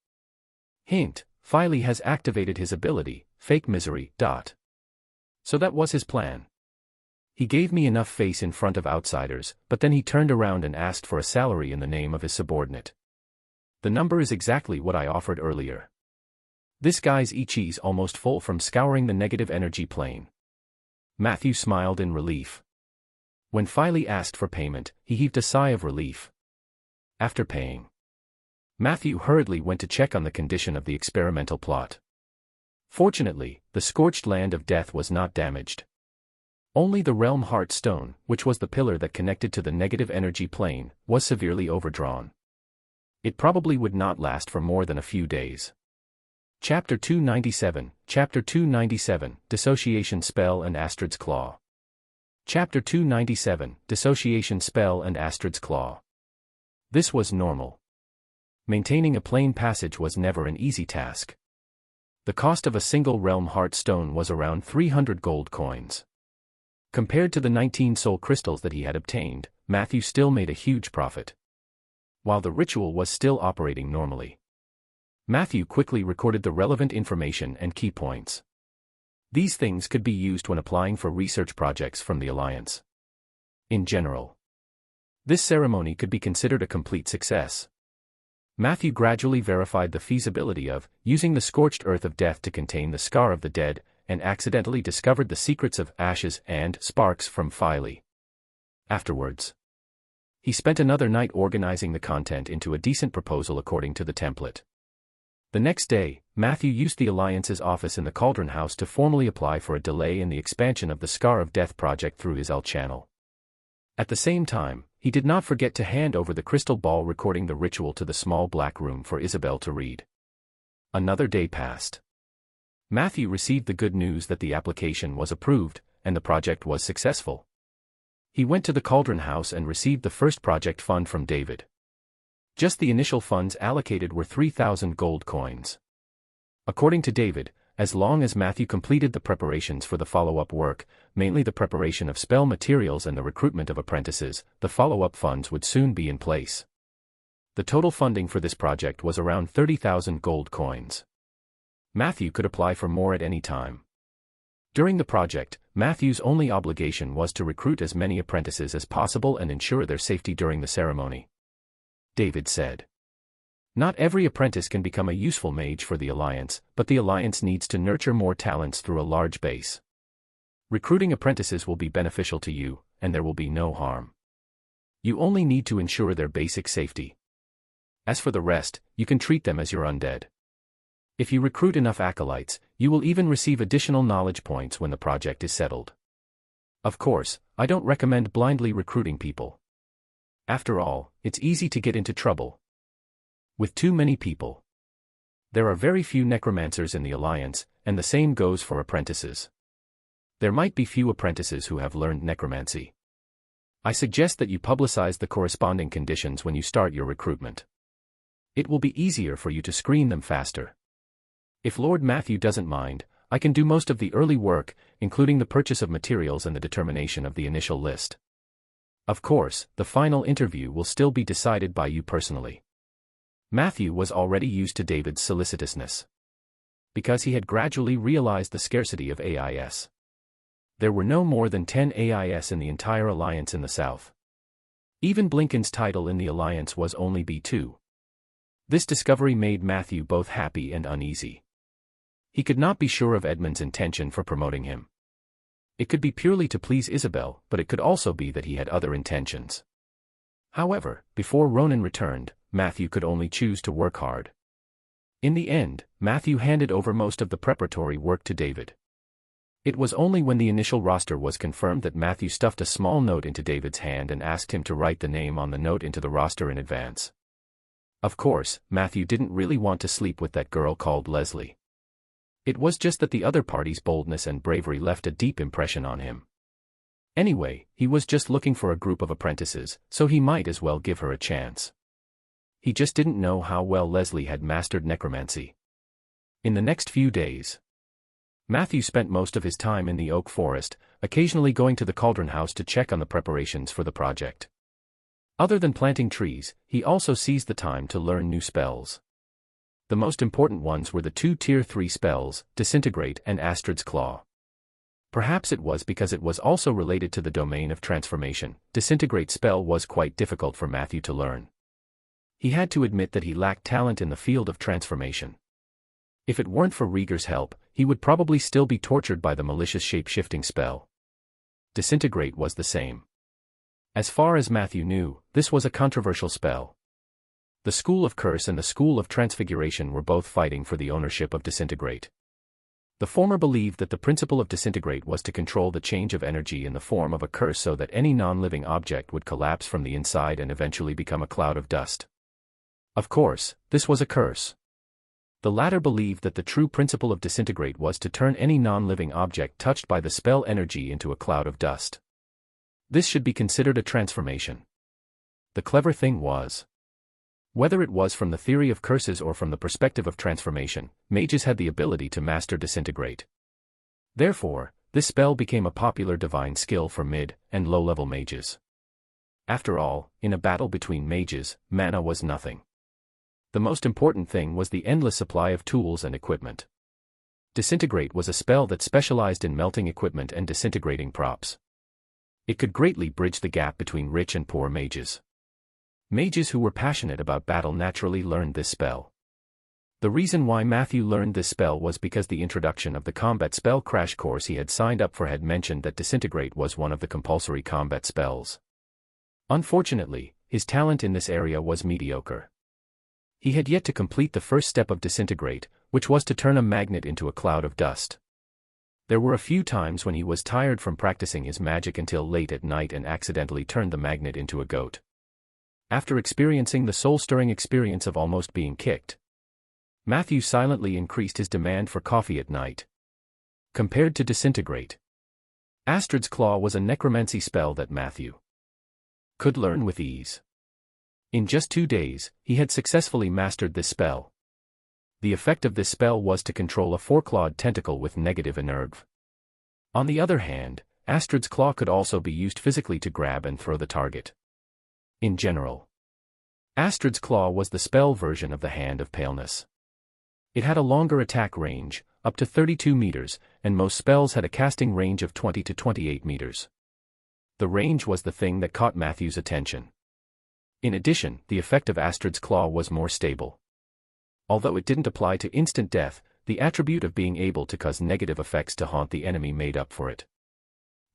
Hint: Filey has activated his ability, Fake Misery. So that was his plan. He gave me enough face in front of outsiders, but then he turned around and asked for a salary in the name of his subordinate. The number is exactly what I offered earlier. This guy's ichi's almost full from scouring the negative energy plane. Matthew smiled in relief. When Filey asked for payment, he heaved a sigh of relief. After paying, Matthew hurriedly went to check on the condition of the experimental plot. Fortunately, the scorched land of death was not damaged. Only the realm heart stone, which was the pillar that connected to the negative energy plane, was severely overdrawn. It probably would not last for more than a few days. Chapter 297, Chapter 297, Dissociation Spell and Astrid's Claw. Chapter 297, Dissociation Spell and Astrid's Claw. This was normal. Maintaining a plain passage was never an easy task. The cost of a single realm heart stone was around 300 gold coins. Compared to the 19 soul crystals that he had obtained, Matthew still made a huge profit. While the ritual was still operating normally, Matthew quickly recorded the relevant information and key points. These things could be used when applying for research projects from the Alliance. In general, this ceremony could be considered a complete success. Matthew gradually verified the feasibility of using the scorched earth of death to contain the scar of the dead, and accidentally discovered the secrets of ashes and sparks from Filey. Afterwards, he spent another night organizing the content into a decent proposal according to the template. The next day, Matthew used the Alliance's office in the Cauldron House to formally apply for a delay in the expansion of the Scar of Death project through his L channel. At the same time, he did not forget to hand over the crystal ball recording the ritual to the small black room for Isabel to read. Another day passed. Matthew received the good news that the application was approved, and the project was successful. He went to the Cauldron House and received the first project fund from David. Just the initial funds allocated were 3,000 gold coins. According to David, as long as Matthew completed the preparations for the follow-up work, mainly the preparation of spell materials and the recruitment of apprentices, the follow-up funds would soon be in place. The total funding for this project was around 30,000 gold coins. Matthew could apply for more at any time. During the project, Matthew's only obligation was to recruit as many apprentices as possible and ensure their safety during the ceremony. David said, "Not every apprentice can become a useful mage for the Alliance, but the Alliance needs to nurture more talents through a large base. Recruiting apprentices will be beneficial to you, and there will be no harm. You only need to ensure their basic safety. As for the rest, you can treat them as your undead. If you recruit enough acolytes, you will even receive additional knowledge points when the project is settled. Of course, I don't recommend blindly recruiting people. After all, it's easy to get into trouble with too many people. There are very few necromancers in the Alliance, and the same goes for apprentices. There might be few apprentices who have learned necromancy. I suggest that you publicize the corresponding conditions when you start your recruitment. It will be easier for you to screen them faster. If Lord Matthew doesn't mind, I can do most of the early work, including the purchase of materials and the determination of the initial list. Of course, the final interview will still be decided by you personally." Matthew was already used to David's solicitousness, because he had gradually realized the scarcity of AIS. There were no more than 10 AIS in the entire Alliance in the South. Even Blinken's title in the Alliance was only B2. This discovery made Matthew both happy and uneasy. He could not be sure of Edmund's intention for promoting him. It could be purely to please Isabel, but it could also be that he had other intentions. However, before Ronan returned, Matthew could only choose to work hard. In the end, Matthew handed over most of the preparatory work to David. It was only when the initial roster was confirmed that Matthew stuffed a small note into David's hand and asked him to write the name on the note into the roster in advance. Of course, Matthew didn't really want to sleep with that girl called Leslie. It was just that the other party's boldness and bravery left a deep impression on him. Anyway, he was just looking for a group of apprentices, so he might as well give her a chance. He just didn't know how well Leslie had mastered necromancy. In the next few days, Matthew spent most of his time in the oak forest, occasionally going to the cauldron house to check on the preparations for the project. Other than planting trees, he also seized the time to learn new spells. The most important ones were the two Tier 3 spells, Disintegrate and Astrid's Claw. Perhaps it was because it was also related to the domain of transformation. Disintegrate spell was quite difficult for Matthew to learn. He had to admit that he lacked talent in the field of transformation. If it weren't for Rieger's help, he would probably still be tortured by the malicious shape-shifting spell. Disintegrate was the same. As far as Matthew knew, this was a controversial spell. The School of Curse and the School of Transfiguration were both fighting for the ownership of Disintegrate. The former believed that the principle of Disintegrate was to control the change of energy in the form of a curse so that any non-living object would collapse from the inside and eventually become a cloud of dust. Of course, this was a curse. The latter believed that the true principle of Disintegrate was to turn any non-living object touched by the spell energy into a cloud of dust. This should be considered a transformation. The clever thing was, whether it was from the theory of curses or from the perspective of transformation, mages had the ability to master Disintegrate. Therefore, this spell became a popular divine skill for mid- and low-level mages. After all, in a battle between mages, mana was nothing. The most important thing was the endless supply of tools and equipment. Disintegrate was a spell that specialized in melting equipment and disintegrating props. It could greatly bridge the gap between rich and poor mages. Mages who were passionate about battle naturally learned this spell. The reason why Matthew learned this spell was because the introduction of the combat spell crash course he had signed up for had mentioned that Disintegrate was one of the compulsory combat spells. Unfortunately, his talent in this area was mediocre. He had yet to complete the first step of Disintegrate, which was to turn a magnet into a cloud of dust. There were a few times when he was tired from practicing his magic until late at night and accidentally turned the magnet into a goat. After experiencing the soul-stirring experience of almost being kicked, Matthew silently increased his demand for coffee at night. Compared to Disintegrate, Astrid's Claw was a necromancy spell that Matthew could learn with ease. In just 2 days, he had successfully mastered this spell. The effect of this spell was to control a 4-clawed tentacle with negative enerve. On the other hand, Astrid's Claw could also be used physically to grab and throw the target. In general, Astrid's Claw was the spell version of the Hand of Paleness. It had a longer attack range, up to 32 meters, and most spells had a casting range of 20 to 28 meters. The range was the thing that caught Matthew's attention. In addition, the effect of Astrid's Claw was more stable. Although it didn't apply to instant death, the attribute of being able to cause negative effects to haunt the enemy made up for it.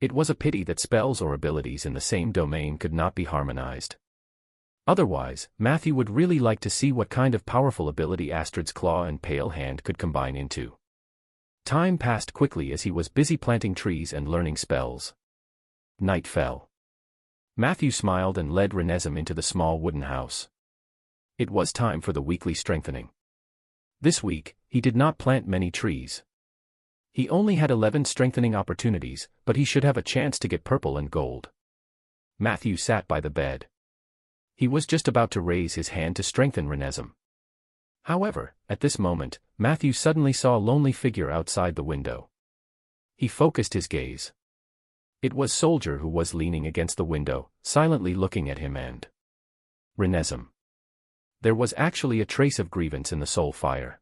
It was a pity that spells or abilities in the same domain could not be harmonized. Otherwise, Matthew would really like to see what kind of powerful ability Astrid's Claw and Pale Hand could combine into. Time passed quickly as he was busy planting trees and learning spells. Night fell. Matthew smiled and led Renesm into the small wooden house. It was time for the weekly strengthening. This week, he did not plant many trees. He only had 11 strengthening opportunities, but he should have a chance to get purple and gold. Matthew sat by the bed. He was just about to raise his hand to strengthen Renesm. However, at this moment, Matthew suddenly saw a lonely figure outside the window. He focused his gaze. It was Soldier who was leaning against the window, silently looking at him and Renesm. There was actually a trace of grievance in the soul fire.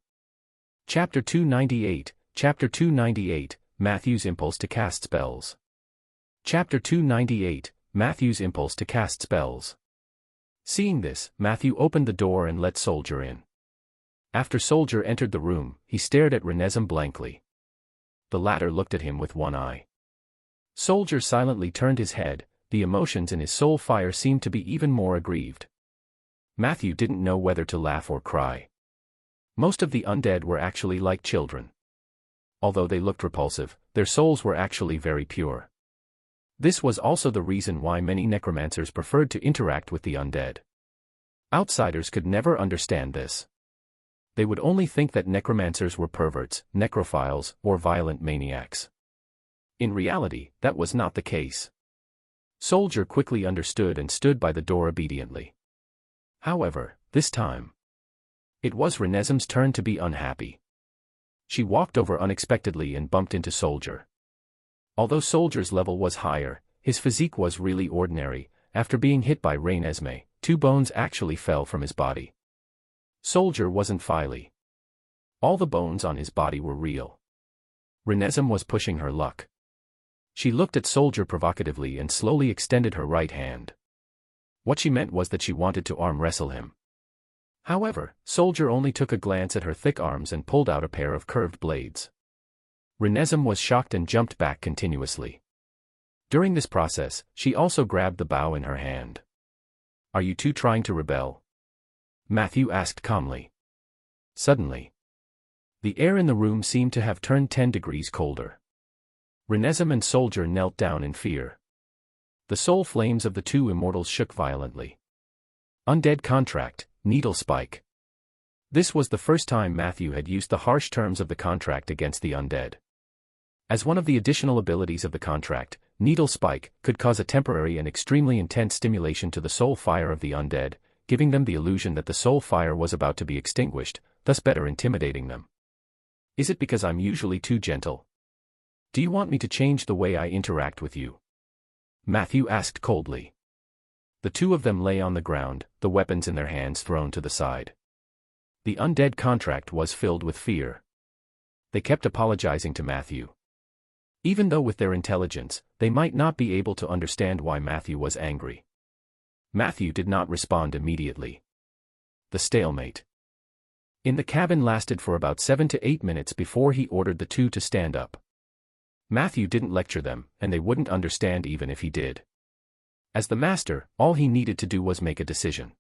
Chapter 298, Chapter 298, Matthew's Impulse to Cast Spells. Chapter 298, Matthew's Impulse to Cast Spells. Seeing this, Matthew opened the door and let Soldier in. After Soldier entered the room, he stared at Renesm blankly. The latter looked at him with one eye. Soldier silently turned his head, the emotions in his soul fire seemed to be even more aggrieved. Matthew didn't know whether to laugh or cry. Most of the undead were actually like children. Although they looked repulsive, their souls were actually very pure. This was also the reason why many necromancers preferred to interact with the undead. Outsiders could never understand this. They would only think that necromancers were perverts, necrophiles, or violent maniacs. In reality, that was not the case. Soldier quickly understood and stood by the door obediently. However, this time, it was Renesm's turn to be unhappy. She walked over unexpectedly and bumped into Soldier. Although Soldier's level was higher, his physique was really ordinary. After being hit by Renesme, 2 bones actually fell from his body. Soldier wasn't fily. All the bones on his body were real. Renesm was pushing her luck. She looked at Soldier provocatively and slowly extended her right hand. What she meant was that she wanted to arm wrestle him. However, Soldier only took a glance at her thick arms and pulled out a pair of curved blades. Renesm was shocked and jumped back continuously. During this process, she also grabbed the bow in her hand. "Are you two trying to rebel?" Matthew asked calmly. Suddenly, the air in the room seemed to have turned 10 degrees colder. Renesm and Soldier knelt down in fear. The soul flames of the 2 immortals shook violently. Undead contract, needle spike. This was the first time Matthew had used the harsh terms of the contract against the undead. As one of the additional abilities of the contract, needle spike could cause a temporary and extremely intense stimulation to the soul fire of the undead, giving them the illusion that the soul fire was about to be extinguished, thus better intimidating them. "Is it because I'm usually too gentle? Do you want me to change the way I interact with you?" Matthew asked coldly. The 2 of them lay on the ground, the weapons in their hands thrown to the side. The undead contract was filled with fear. They kept apologizing to Matthew. Even though with their intelligence, they might not be able to understand why Matthew was angry. Matthew did not respond immediately. The stalemate in the cabin lasted for about 7 to 8 minutes before he ordered the 2 to stand up. Matthew didn't lecture them, and they wouldn't understand even if he did. As the master, all he needed to do was make a decision.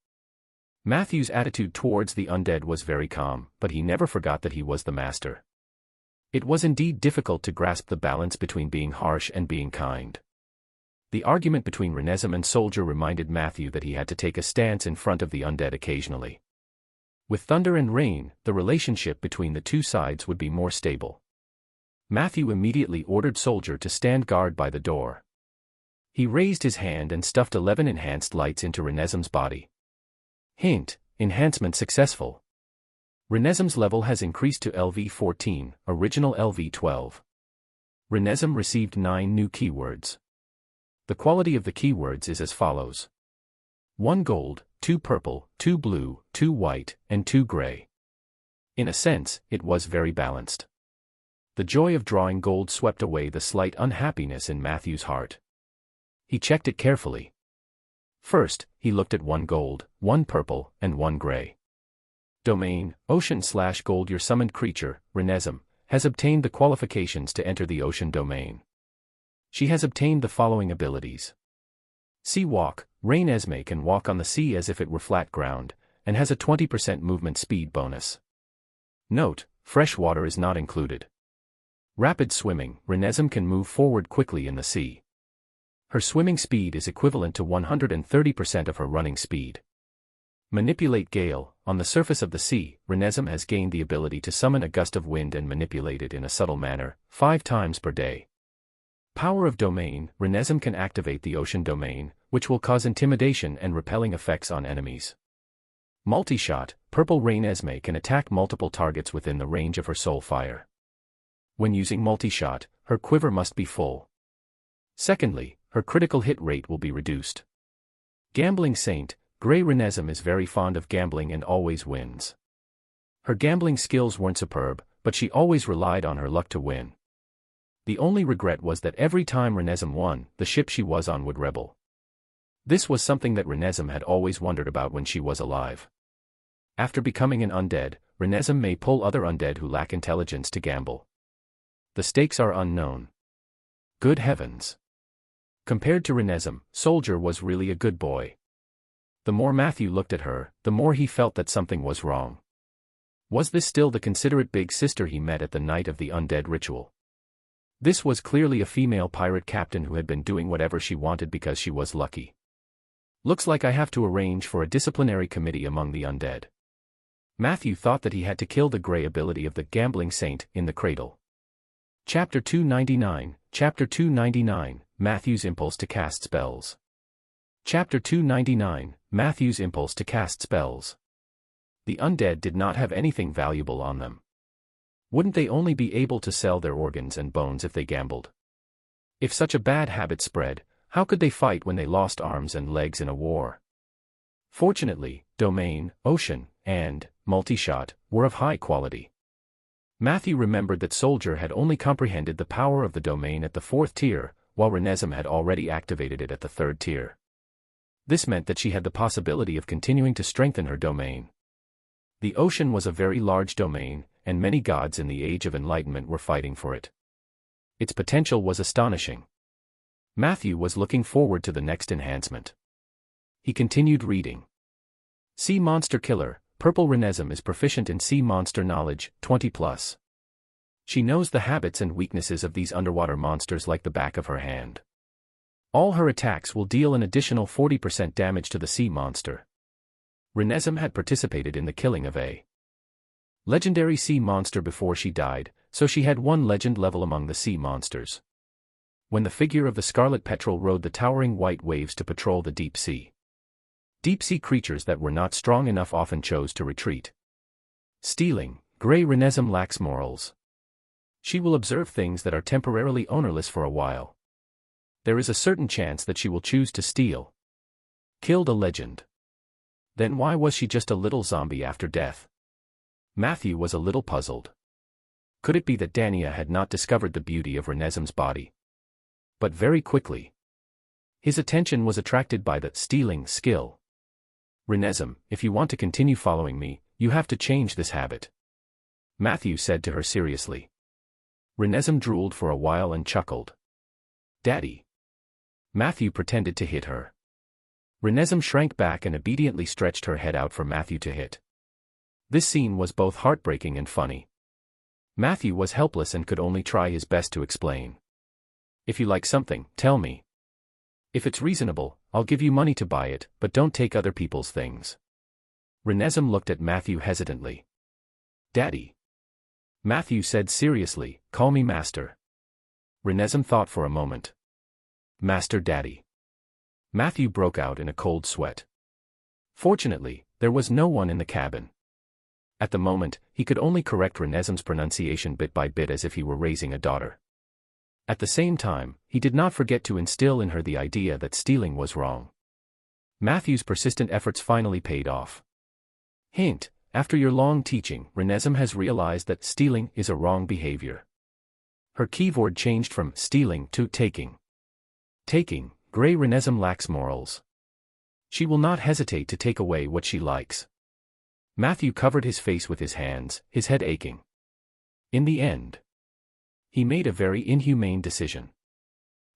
Matthew's attitude towards the undead was very calm, but he never forgot that he was the master. It was indeed difficult to grasp the balance between being harsh and being kind. The argument between Renesm and Soldier reminded Matthew that he had to take a stance in front of the undead occasionally. With thunder and rain, the relationship between the 2 sides would be more stable. Matthew immediately ordered Soldier to stand guard by the door. He raised his hand and stuffed 11 enhanced lights into Renesm's body. Hint: enhancement successful. Renesm's level has increased to LV14, original LV12. Renesm received 9 new keywords. The quality of the keywords is as follows: 1 gold, 2 purple, 2 blue, 2 white, and 2 gray. In a sense, it was very balanced. The joy of drawing gold swept away the slight unhappiness in Matthew's heart. He checked it carefully. First, he looked at 1 gold, 1 purple, and 1 gray. Domain: Ocean/Gold. Your summoned creature, Renesm, has obtained the qualifications to enter the ocean domain. She has obtained the following abilities. Sea Walk: Renesme can walk on the sea as if it were flat ground, and has a 20% movement speed bonus. Note: fresh water is not included. Rapid Swimming: Renesm can move forward quickly in the sea. Her swimming speed is equivalent to 130% of her running speed. Manipulate Gale: on the surface of the sea, Renesm has gained the ability to summon a gust of wind and manipulate it in a subtle manner, 5 times per day. Power of Domain: Renesm can activate the ocean domain, which will cause intimidation and repelling effects on enemies. Multi-Shot: Purple Renesme can attack multiple targets within the range of her soul fire. When using multi-shot, her quiver must be full. Secondly, her critical hit rate will be reduced. Gambling Saint: Grey Renesm is very fond of gambling and always wins. Her gambling skills weren't superb, but she always relied on her luck to win. The only regret was that every time Renesm won, the ship she was on would rebel. This was something that Renesmee had always wondered about when she was alive. After becoming an undead, Renesmee may pull other undead who lack intelligence to gamble. The stakes are unknown. Good heavens. Compared to Renesmee, Soldier was really a good boy. The more Matthew looked at her, the more he felt that something was wrong. Was this still the considerate big sister he met at the night of the undead ritual? This was clearly a female pirate captain who had been doing whatever she wanted because she was lucky. Looks like I have to arrange for a disciplinary committee among the undead. Matthew thought that he had to kill the grey ability of the gambling saint in the cradle. Chapter 299, Chapter 299, Matthew's Impulse to Cast Spells. Chapter 299, Matthew's Impulse to Cast Spells. The undead did not have anything valuable on them. Wouldn't they only be able to sell their organs and bones if they gambled? If such a bad habit spread, how could they fight when they lost arms and legs in a war? Fortunately, Domain, Ocean, and Multi-Shot were of high quality. Matthew remembered that Soldier had only comprehended the power of the Domain at the 4th tier, while Renesmee had already activated it at the 3rd tier. This meant that she had the possibility of continuing to strengthen her Domain. The Ocean was a very large domain, and many gods in the Age of Enlightenment were fighting for it. Its potential was astonishing. Matthew was looking forward to the next enhancement. He continued reading. Sea Monster Killer, Purple Renesmee is proficient in sea monster knowledge, 20+. She knows the habits and weaknesses of these underwater monsters like the back of her hand. All her attacks will deal an additional 40% damage to the sea monster. Renesmee had participated in the killing of a legendary sea monster before she died, so she had one legend level among the sea monsters. When the figure of the Scarlet Petrel rode the towering white waves to patrol the deep sea. Deep-sea creatures that were not strong enough often chose to retreat. Stealing, Grey Renesmee lacks morals. She will observe things that are temporarily ownerless for a while. There is a certain chance that she will choose to steal. Killed a legend. Then why was she just a little zombie after death? Matthew was a little puzzled. Could it be that Dania had not discovered the beauty of Renesmee's body? But very quickly, his attention was attracted by the stealing skill. Renesmee, if you want to continue following me, you have to change this habit. Matthew said to her seriously. Renesmee drooled for a while and chuckled. Daddy. Matthew pretended to hit her. Renesmee shrank back and obediently stretched her head out for Matthew to hit. This scene was both heartbreaking and funny. Matthew was helpless and could only try his best to explain. If you like something, tell me. If it's reasonable, I'll give you money to buy it, but don't take other people's things. Renesmee looked at Matthew hesitantly. Daddy. Matthew said seriously, call me Master. Renesmee thought for a moment. Master Daddy. Matthew broke out in a cold sweat. Fortunately, there was no one in the cabin. At the moment, he could only correct Renesmee's pronunciation bit by bit as if he were raising a daughter. At the same time, he did not forget to instill in her the idea that stealing was wrong. Matthew's persistent efforts finally paid off. Hint, after your long teaching, Renesmee has realized that stealing is a wrong behavior. Her keyword changed from stealing to taking. Taking, Grey Renesmee lacks morals. She will not hesitate to take away what she likes. Matthew covered his face with his hands, his head aching. In the end, he made a very inhumane decision.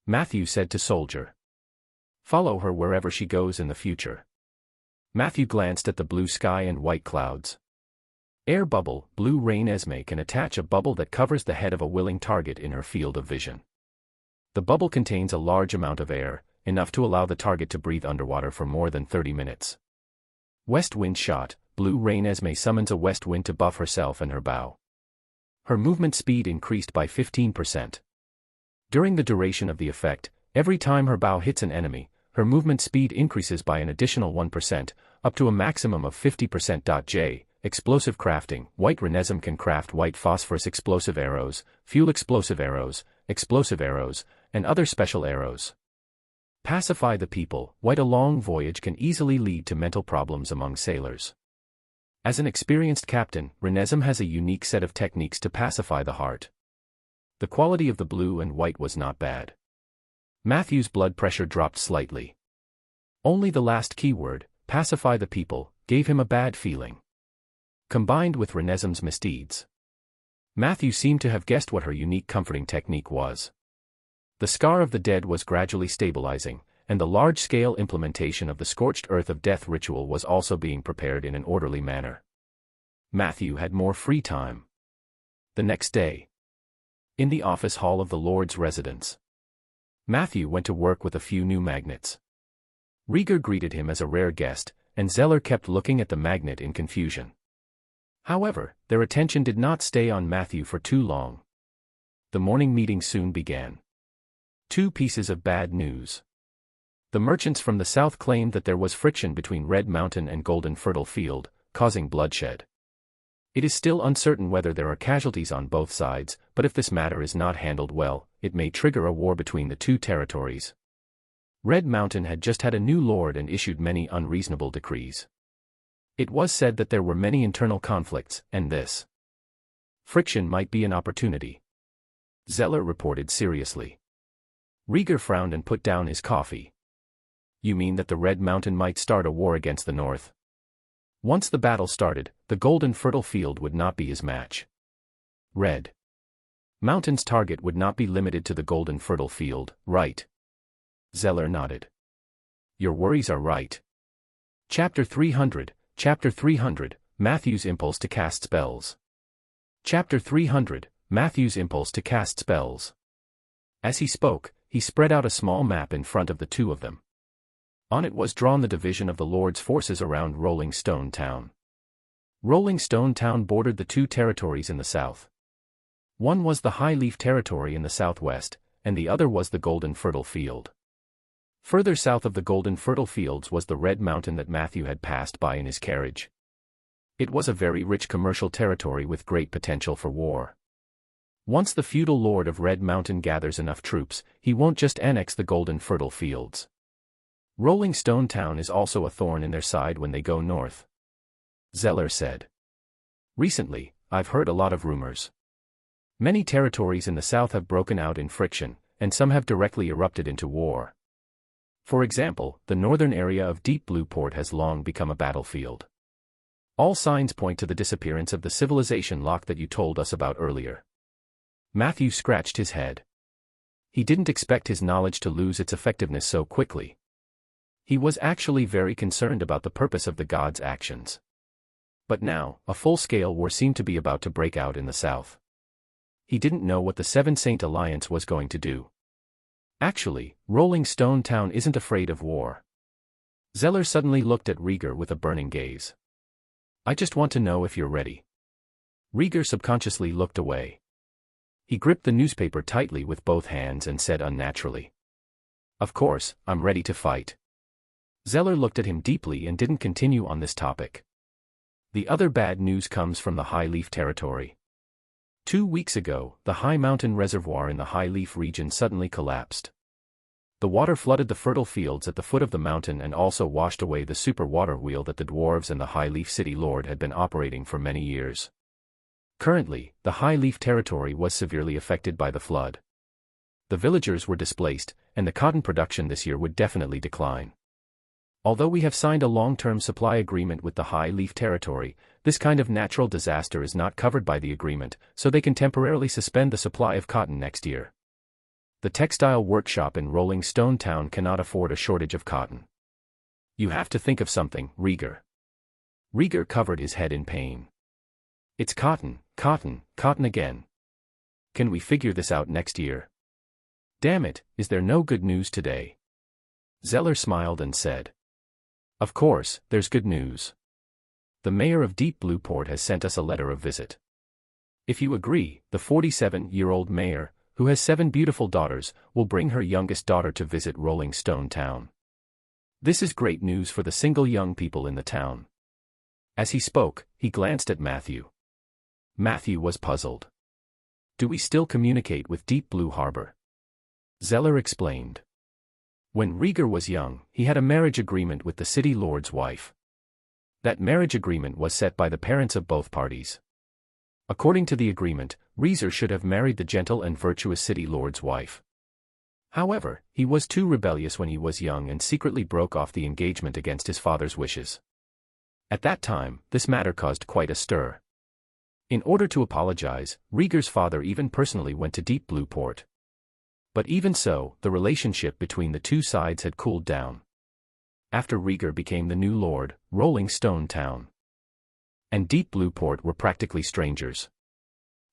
Matthew said to Soldier. Follow her wherever she goes in the future. Matthew glanced at the blue sky and white clouds. Air bubble, Blue Renesmee can attach a bubble that covers the head of a willing target in her field of vision. The bubble contains a large amount of air, enough to allow the target to breathe underwater for more than 30 minutes. West wind shot, Blue Renesmee summons a west wind to buff herself and her bow. Her movement speed increased by 15%. During the duration of the effect, every time her bow hits an enemy, her movement speed increases by an additional 1%, up to a maximum of 50%. J. Explosive crafting. White Renesmee can craft white phosphorus explosive arrows, fuel explosive arrows, and other special arrows. Pacify the people. White A long voyage can easily lead to mental problems among sailors. As an experienced captain, Renesmee has a unique set of techniques to pacify the heart. The quality of the blue and white was not bad. Matthew's blood pressure dropped slightly. Only the last keyword, pacify the people, gave him a bad feeling. Combined with Renesmee's misdeeds, Matthew seemed to have guessed what her unique comforting technique was. The scar of the dead was gradually stabilizing, and the large-scale implementation of the scorched earth of death ritual was also being prepared in an orderly manner. Matthew had more free time. The next day, in the office hall of the Lord's residence, Matthew went to work with a few new magnets. Rieger greeted him as a rare guest, and Zeller kept looking at the magnet in confusion. However, their attention did not stay on Matthew for too long. The morning meeting soon began. Two pieces of bad news. The merchants from the south claimed that there was friction between Red Mountain and Golden Fertile Field, causing bloodshed. It is still uncertain whether there are casualties on both sides, but if this matter is not handled well, it may trigger a war between the two territories. Red Mountain had just had a new lord and issued many unreasonable decrees. It was said that there were many internal conflicts, and this friction might be an opportunity. Zeller reported seriously. Rieger frowned and put down his coffee. You mean that the Red Mountain might start a war against the North? Once the battle started, the Golden Fertile Field would not be his match. Red Mountain's target would not be limited to the Golden Fertile Field, right? Zeller nodded. Your worries are right. Chapter 300, Matthew's impulse to cast spells. Chapter 300, Matthew's impulse to cast spells. As he spoke, he spread out a small map in front of the two of them. On it was drawn the division of the Lord's forces around Rolling Stone Town. Rolling Stone Town bordered the two territories in the south. One was the High Leaf Territory in the southwest, and the other was the Golden Fertile Field. Further south of the Golden Fertile Fields was the Red Mountain that Matthew had passed by in his carriage. It was a very rich commercial territory with great potential for war. Once the feudal lord of Red Mountain gathers enough troops, he won't just annex the Golden Fertile Fields. Rolling Stone Town is also a thorn in their side when they go north. Zeller said. Recently, I've heard a lot of rumors. Many territories in the south have broken out in friction, and some have directly erupted into war. For example, the northern area of Deep Blue Port has long become a battlefield. All signs point to the disappearance of the civilization lock that you told us about earlier. Matthew scratched his head. He didn't expect his knowledge to lose its effectiveness so quickly. He was actually very concerned about the purpose of the gods' actions. But now, a full-scale war seemed to be about to break out in the south. He didn't know what the Seven Saint Alliance was going to do. Actually, Rolling Stone Town isn't afraid of war. Zeller suddenly looked at Rieger with a burning gaze. I just want to know if you're ready. Rieger subconsciously looked away. He gripped the newspaper tightly with both hands and said unnaturally, Of course, I'm ready to fight. Zeller looked at him deeply and didn't continue on this topic. The other bad news comes from the High Leaf Territory. 2 weeks ago, the High Mountain Reservoir in the High Leaf region suddenly collapsed. The water flooded the fertile fields at the foot of the mountain and also washed away the super water wheel that the dwarves and the High Leaf City Lord had been operating for many years. Currently, the High Leaf Territory was severely affected by the flood. The villagers were displaced, and the cotton production this year would definitely decline. Although we have signed a long-term supply agreement with the High Leaf Territory, this kind of natural disaster is not covered by the agreement, so they can temporarily suspend the supply of cotton next year. The textile workshop in Rolling Stone Town cannot afford a shortage of cotton. You have to think of something, Rieger. Rieger covered his head in pain. It's cotton, cotton, cotton again. Can we figure this out next year? Damn it, is there no good news today? Zeller smiled and said. Of course, there's good news. The mayor of Deep Blue Port has sent us a letter of visit. If you agree, the 47-year-old mayor, who has 7 beautiful daughters, will bring her youngest daughter to visit Rolling Stone Town. This is great news for the single young people in the town. As he spoke, he glanced at Matthew. Matthew was puzzled. Do we still communicate with Deep Blue Harbor? Zeller explained. When Rieger was young, he had a marriage agreement with the city lord's wife. That marriage agreement was set by the parents of both parties. According to the agreement, Rieger should have married the gentle and virtuous city lord's wife. However, he was too rebellious when he was young and secretly broke off the engagement against his father's wishes. At that time, this matter caused quite a stir. In order to apologize, Rieger's father even personally went to Deep Blue Port. But even so, the relationship between the two sides had cooled down. After Rieger became the new lord, Rolling Stone Town and Deep Blue Port were practically strangers.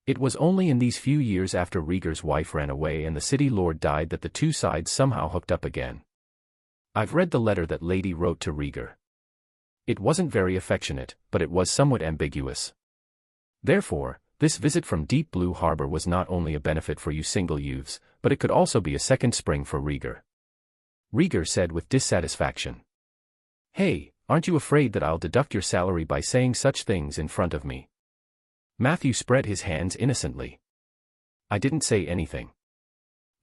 It was only in these few years after Rieger's wife ran away and the city lord died that the two sides somehow hooked up again. I've read the letter that Lady wrote to Rieger. It wasn't very affectionate, but it was somewhat ambiguous. Therefore, this visit from Deep Blue Harbor was not only a benefit for you single youths, but it could also be a second spring for Rieger. Rieger said with dissatisfaction. Hey, aren't you afraid that I'll deduct your salary by saying such things in front of me? Matthew spread his hands innocently. I didn't say anything.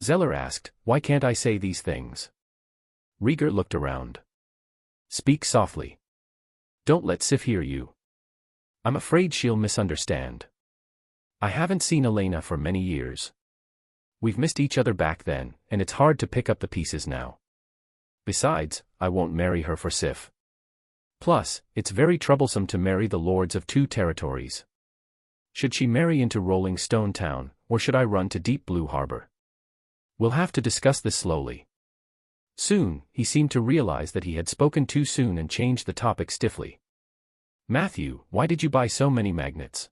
Zeller asked, why can't I say these things? Rieger looked around. Speak softly. Don't let Sif hear you. I'm afraid she'll misunderstand. I haven't seen Elena for many years. We've missed each other back then, and it's hard to pick up the pieces now. Besides, I won't marry her for Sif. Plus, it's very troublesome to marry the lords of two territories. Should she marry into Rolling Stone Town, or should I run to Deep Blue Harbor? We'll have to discuss this slowly. Soon, he seemed to realize that he had spoken too soon and changed the topic stiffly. Matthew, why did you buy so many magnets?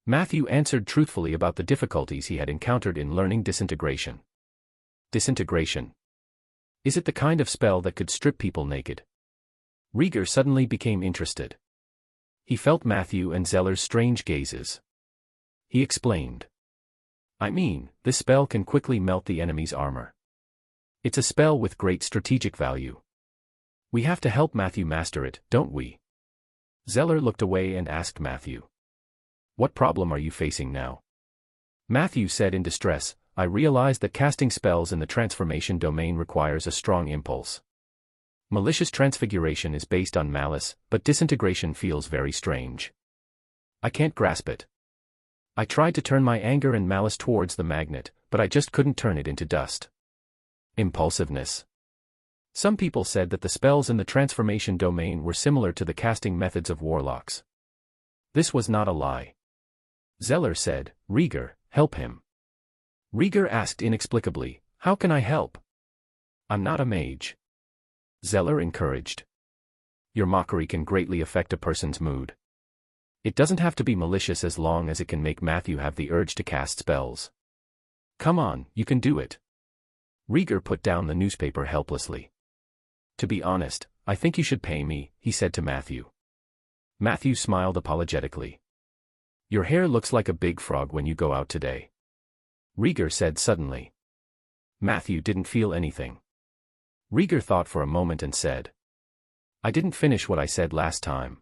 Matthew answered truthfully about the difficulties he had encountered in learning disintegration. Disintegration? Is it the kind of spell that could strip people naked? Rieger suddenly became interested. He felt Matthew and Zeller's strange gazes. He explained. I mean, this spell can quickly melt the enemy's armor. It's a spell with great strategic value. We have to help Matthew master it, don't we? Zeller looked away and asked Matthew. What problem are you facing now? Matthew said in distress, I realized that casting spells in the transformation domain requires a strong impulse. Malicious transfiguration is based on malice, but disintegration feels very strange. I can't grasp it. I tried to turn my anger and malice towards the magnet, but I just couldn't turn it into dust. Impulsiveness. Some people said that the spells in the transformation domain were similar to the casting methods of warlocks. This was not a lie. Zeller said, Rieger, help him. Rieger asked inexplicably, how can I help? I'm not a mage. Zeller encouraged. Your mockery can greatly affect a person's mood. It doesn't have to be malicious as long as it can make Matthew have the urge to cast spells. Come on, you can do it. Rieger put down the newspaper helplessly. To be honest, I think you should pay me, he said to Matthew. Matthew smiled apologetically. Your hair looks like a big frog when you go out today. Rieger said suddenly. Matthew didn't feel anything. Rieger thought for a moment and said. I didn't finish what I said last time.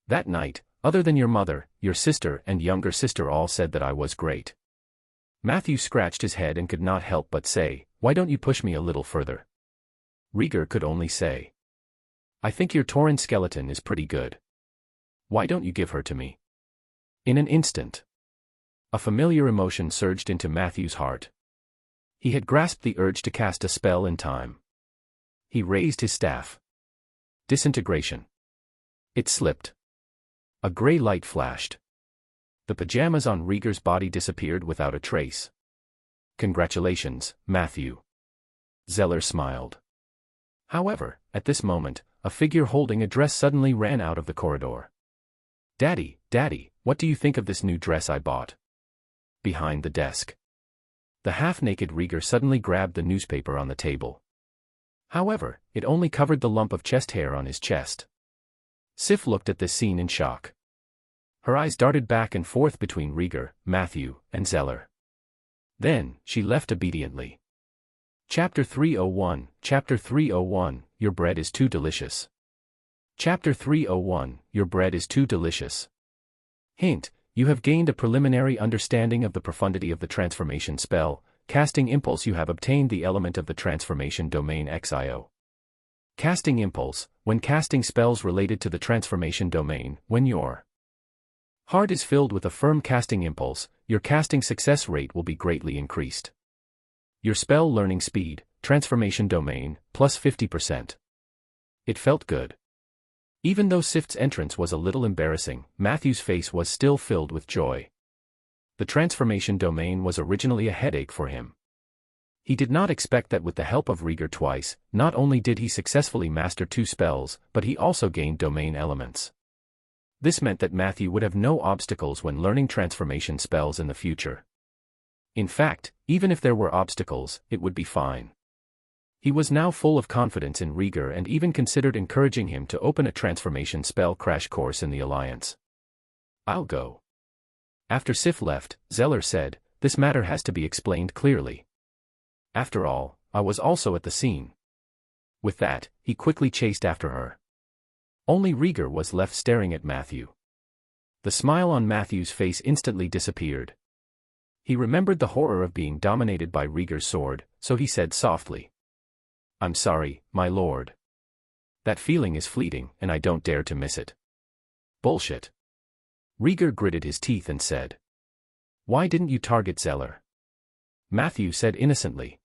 That night, other than your mother, your sister and younger sister all said that I was great. Matthew scratched his head and could not help but say, why don't you push me a little further? Rieger could only say. I think your Tauren skeleton is pretty good. Why don't you give her to me? In an instant, a familiar emotion surged into Matthew's heart. He had grasped the urge to cast a spell in time. He raised his staff. Disintegration. It slipped. A gray light flashed. The pajamas on Rieger's body disappeared without a trace. Congratulations, Matthew. Zeller smiled. However, at this moment, a figure holding a dress suddenly ran out of the corridor. Daddy, Daddy, what do you think of this new dress I bought? Behind the desk. The half-naked Rieger suddenly grabbed the newspaper on the table. However, it only covered the lump of chest hair on his chest. Sif looked at this scene in shock. Her eyes darted back and forth between Rieger, Matthew, and Zeller. Then, she left obediently. Chapter 301, Chapter 301, Your bread is too delicious. Chapter 301, Your bread is too delicious. Hint, you have gained a preliminary understanding of the profundity of the transformation spell. Casting impulse. You have obtained the element of the transformation domain XIO. Casting impulse, when casting spells related to the transformation domain, when your heart is filled with a firm casting impulse, your casting success rate will be greatly increased. Your spell learning speed, transformation domain, plus 50%. It felt good. Even though Sift's entrance was a little embarrassing, Matthew's face was still filled with joy. The transformation domain was originally a headache for him. He did not expect that with the help of Rieger twice, not only did he successfully master 2 spells, but he also gained domain elements. This meant that Matthew would have no obstacles when learning transformation spells in the future. In fact, even if there were obstacles, it would be fine. He was now full of confidence in Rieger and even considered encouraging him to open a transformation spell crash course in the Alliance. I'll go. After Sif left, Zeller said, "This matter has to be explained clearly. After all, I was also at the scene." With that, he quickly chased after her. Only Rieger was left staring at Matthew. The smile on Matthew's face instantly disappeared. He remembered the horror of being dominated by Rieger's sword, so he said softly, "I'm sorry, my lord. That feeling is fleeting, and I don't dare to miss it." Bullshit. Rieger gritted his teeth and said, "Why didn't you target Zeller?" Matthew said innocently,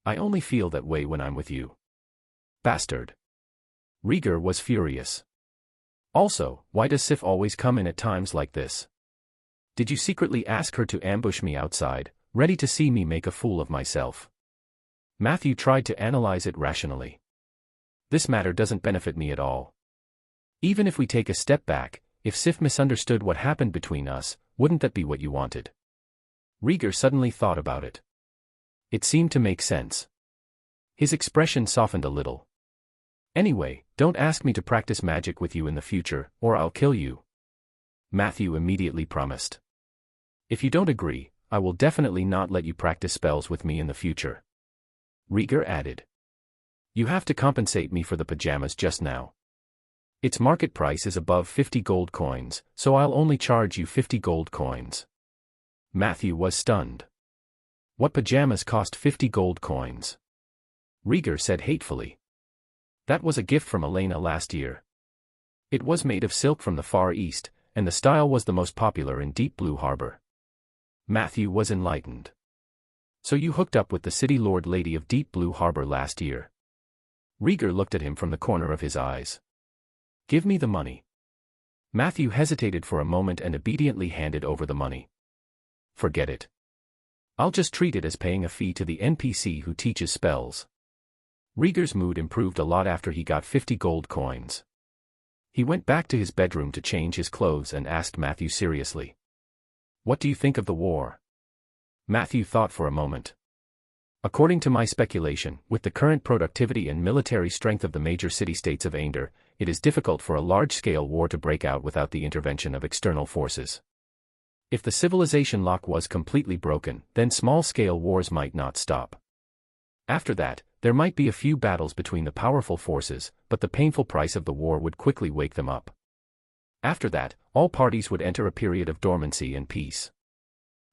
"I only feel that way when I'm with you." Bastard. Rieger was furious. Also, why does Sif always come in at times like this? Did you secretly ask her to ambush me outside, ready to see me make a fool of myself? Matthew tried to analyze it rationally. This matter doesn't benefit me at all. Even if we take a step back, if Sif misunderstood what happened between us, wouldn't that be what you wanted? Rieger suddenly thought about it. It seemed to make sense. His expression softened a little. "Anyway, don't ask me to practice magic with you in the future, or I'll kill you," Matthew immediately promised. "If you don't agree, I will definitely not let you practice spells with me in the future," Rieger added. "You have to compensate me for the pajamas just now. Its market price is above 50 gold coins, so I'll only charge you 50 gold coins." Matthew was stunned. What pajamas cost 50 gold coins? Rieger said hatefully. That was a gift from Elena last year. It was made of silk from the Far East, and the style was the most popular in Deep Blue Harbor. Matthew was enlightened. "So you hooked up with the city lord lady of Deep Blue Harbor last year?" Rieger looked at him from the corner of his eyes. "Give me the money." Matthew hesitated for a moment and obediently handed over the money. "Forget it. I'll just treat it as paying a fee to the NPC who teaches spells." Rieger's mood improved a lot after he got 50 gold coins. He went back to his bedroom to change his clothes and asked Matthew seriously, "What do you think of the war?" Matthew thought for a moment. "According to my speculation, with the current productivity and military strength of the major city-states of Ainder, it is difficult for a large-scale war to break out without the intervention of external forces. If the civilization lock was completely broken, then small-scale wars might not stop. After that, there might be a few battles between the powerful forces, but the painful price of the war would quickly wake them up. After that, all parties would enter a period of dormancy and peace.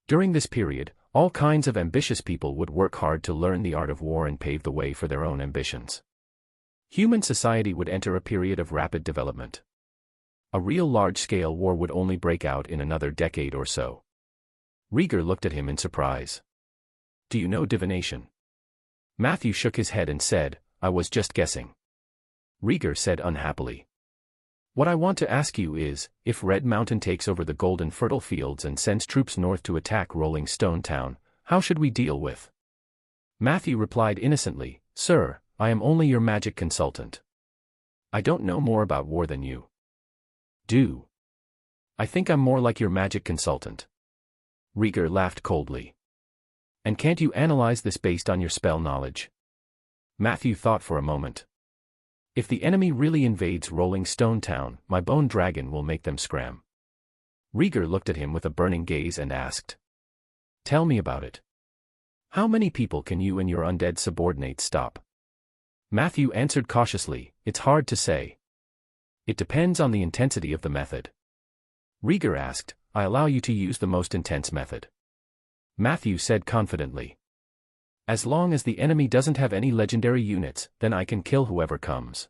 During this period, all kinds of ambitious people would work hard to learn the art of war and pave the way for their own ambitions. Human society would enter a period of rapid development. A real large-scale war would only break out in another decade or so." Rieger looked at him in surprise. "Do you know divination?" Matthew shook his head and said, "I was just guessing." Rieger said unhappily, "What I want to ask you is, if Red Mountain takes over the golden fertile fields and sends troops north to attack Rolling Stone Town, how should we deal with?" Matthew replied innocently, "Sir, I am only your magic consultant. I don't know more about war than you do. I think I'm more like your magic consultant." Rieger laughed coldly. "And can't you analyze this based on your spell knowledge?" Matthew thought for a moment. "If the enemy really invades Rolling Stone Town, my bone dragon will make them scram." Rieger looked at him with a burning gaze and asked, "Tell me about it. How many people can you and your undead subordinates stop?" Matthew answered cautiously, "It's hard to say. It depends on the intensity of the method." Rieger asked, "I allow you to use the most intense method." Matthew said confidently, "As long as the enemy doesn't have any legendary units, then I can kill whoever comes."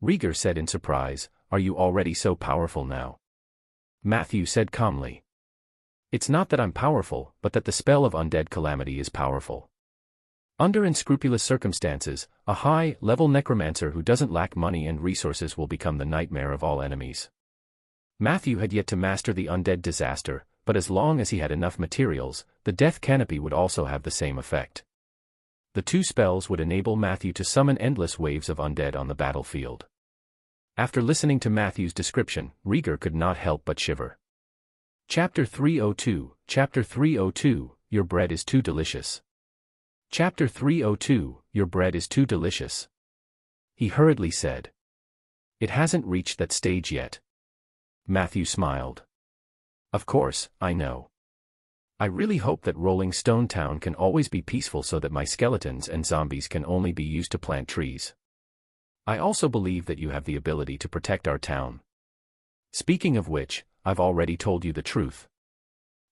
Rieger said in surprise, "Are you already so powerful now?" Matthew said calmly, "It's not that I'm powerful, but that the spell of undead calamity is powerful. Under unscrupulous circumstances, a high-level necromancer who doesn't lack money and resources will become the nightmare of all enemies. Matthew had yet to master the undead disaster, but as long as he had enough materials, the death canopy would also have the same effect. The two spells would enable Matthew to summon endless waves of undead on the battlefield. After listening to Matthew's description, Rieger could not help but shiver. Chapter 302, Chapter 302, Your bread is too delicious. Chapter 302, Your bread is too delicious. He hurriedly said. It hasn't reached that stage yet. Matthew smiled. Of course, I know. I really hope that Rolling Stone Town can always be peaceful so that my skeletons and zombies can only be used to plant trees. I also believe that you have the ability to protect our town. Speaking of which, I've already told you the truth.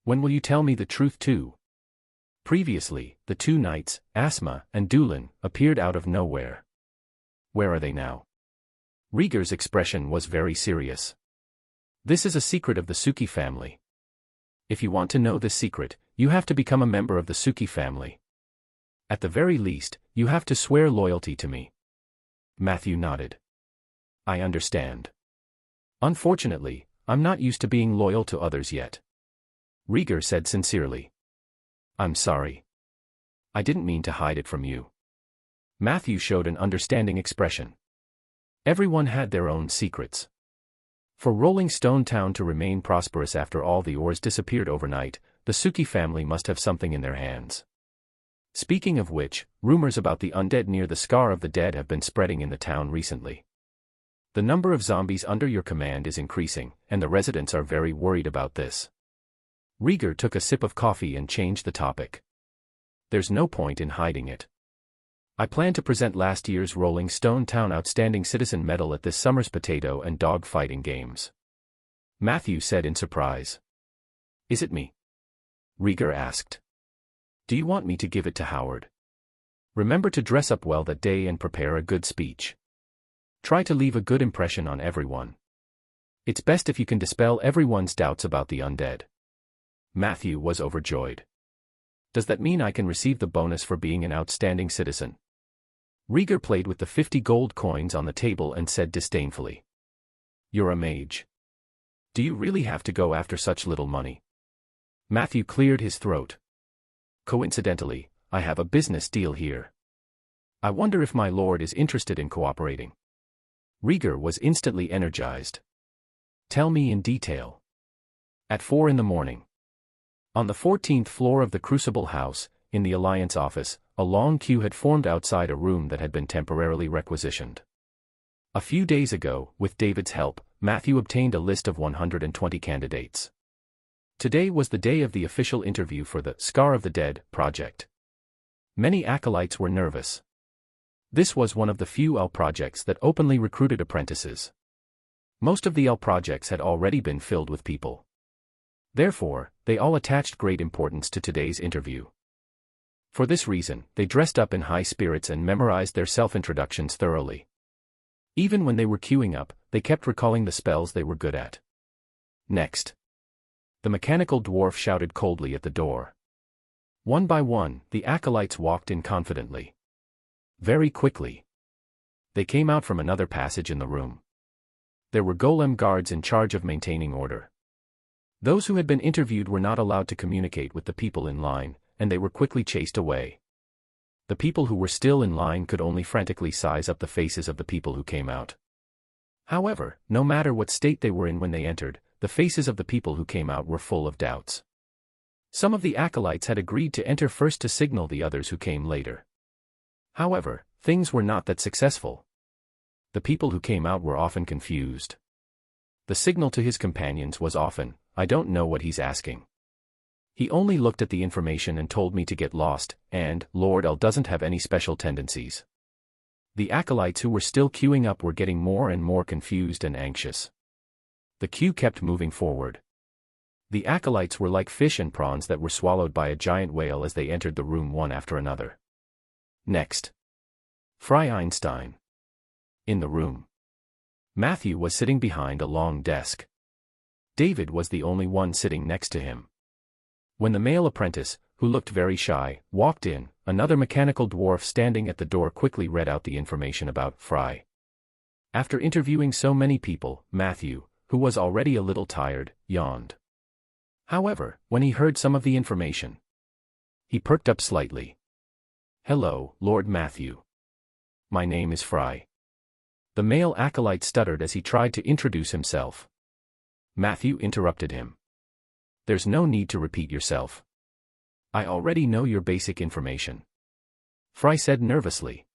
When will you tell me the truth too? Previously, the two knights, Asma and Dulin, appeared out of nowhere. Where are they now? Rieger's expression was very serious. This is a secret of the Suki family. If you want to know this secret, you have to become a member of the Suki family. At the very least, you have to swear loyalty to me. Matthew nodded. I understand. Unfortunately, I'm not used to being loyal to others yet. Rieger said sincerely. I'm sorry. I didn't mean to hide it from you. Matthew showed an understanding expression. Everyone had their own secrets. For Rolling Stone Town to remain prosperous after all the ores disappeared overnight, the Suki family must have something in their hands. Speaking of which, rumors about the undead near the Scar of the Dead have been spreading in the town recently. The number of zombies under your command is increasing, and the residents are very worried about this. Rieger took a sip of coffee and changed the topic. There's no point in hiding it. I plan to present last year's Rolling Stone Town Outstanding Citizen Medal at this summer's potato and dog fighting games. Matthew said in surprise. Is it me? Rieger asked. Do you want me to give it to Howard? Remember to dress up well that day and prepare a good speech. Try to leave a good impression on everyone. It's best if you can dispel everyone's doubts about the undead. Matthew was overjoyed. Does that mean I can receive the bonus for being an outstanding citizen? Rieger played with the 50 gold coins on the table and said disdainfully. You're a mage. Do you really have to go after such little money? Matthew cleared his throat. Coincidentally, I have a business deal here. I wonder if my lord is interested in cooperating. Rieger was instantly energized. Tell me in detail. At 4 a.m. On the 14th floor of the Crucible House, in the Alliance office, a long queue had formed outside a room that had been temporarily requisitioned. A few days ago, with David's help, Matthew obtained a list of 120 candidates. Today was the day of the official interview for the Scar of the Dead project. Many acolytes were nervous. This was one of the few L projects that openly recruited apprentices. Most of the L projects had already been filled with people. Therefore, they all attached great importance to today's interview. For this reason, they dressed up in high spirits and memorized their self-introductions thoroughly. Even when they were queuing up, they kept recalling the spells they were good at. Next. The mechanical dwarf shouted coldly at the door. One by one, the acolytes walked in confidently. Very quickly. They came out from another passage in the room. There were golem guards in charge of maintaining order. Those who had been interviewed were not allowed to communicate with the people in line, and they were quickly chased away. The people who were still in line could only frantically size up the faces of the people who came out. However, no matter what state they were in when they entered, the faces of the people who came out were full of doubts. Some of the acolytes had agreed to enter first to signal the others who came later. However, things were not that successful. The people who came out were often confused. The signal to his companions was often, I don't know what he's asking. He only looked at the information and told me to get lost, and, Lord L doesn't have any special tendencies. The acolytes who were still queuing up were getting more and more confused and anxious. The queue kept moving forward. The acolytes were like fish and prawns that were swallowed by a giant whale as they entered the room one after another. Next. Fry Einstein. In the room. Matthew was sitting behind a long desk. David was the only one sitting next to him. When the male apprentice, who looked very shy, walked in, another mechanical dwarf standing at the door quickly read out the information about Fry. After interviewing so many people, Matthew, who was already a little tired, yawned. However, when he heard some of the information, he perked up slightly. "Hello, Lord Matthew. My name is Fry." The male acolyte stuttered as he tried to introduce himself. Matthew interrupted him. "There's no need to repeat yourself. I already know your basic information." Fry said nervously.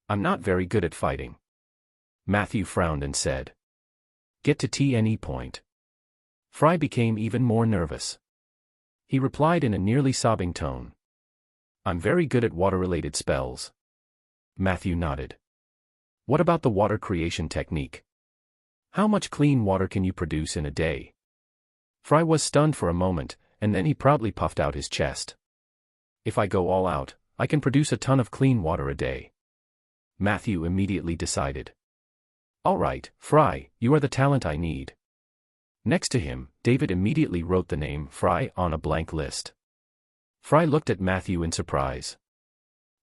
"I'm not very good at fighting." Matthew frowned and said, "Get to TNE point." Fry became even more nervous. He replied in a nearly sobbing tone, "I'm very good at water-related spells." Matthew nodded. "What about the water creation technique? How much clean water can you produce in a day?" Fry was stunned for a moment, and then he proudly puffed out his chest. "If I go all out, I can produce a ton of clean water a day." Matthew immediately decided. "All right, Fry, you are the talent I need." Next to him, David immediately wrote the name Fry on a blank list. Fry looked at Matthew in surprise.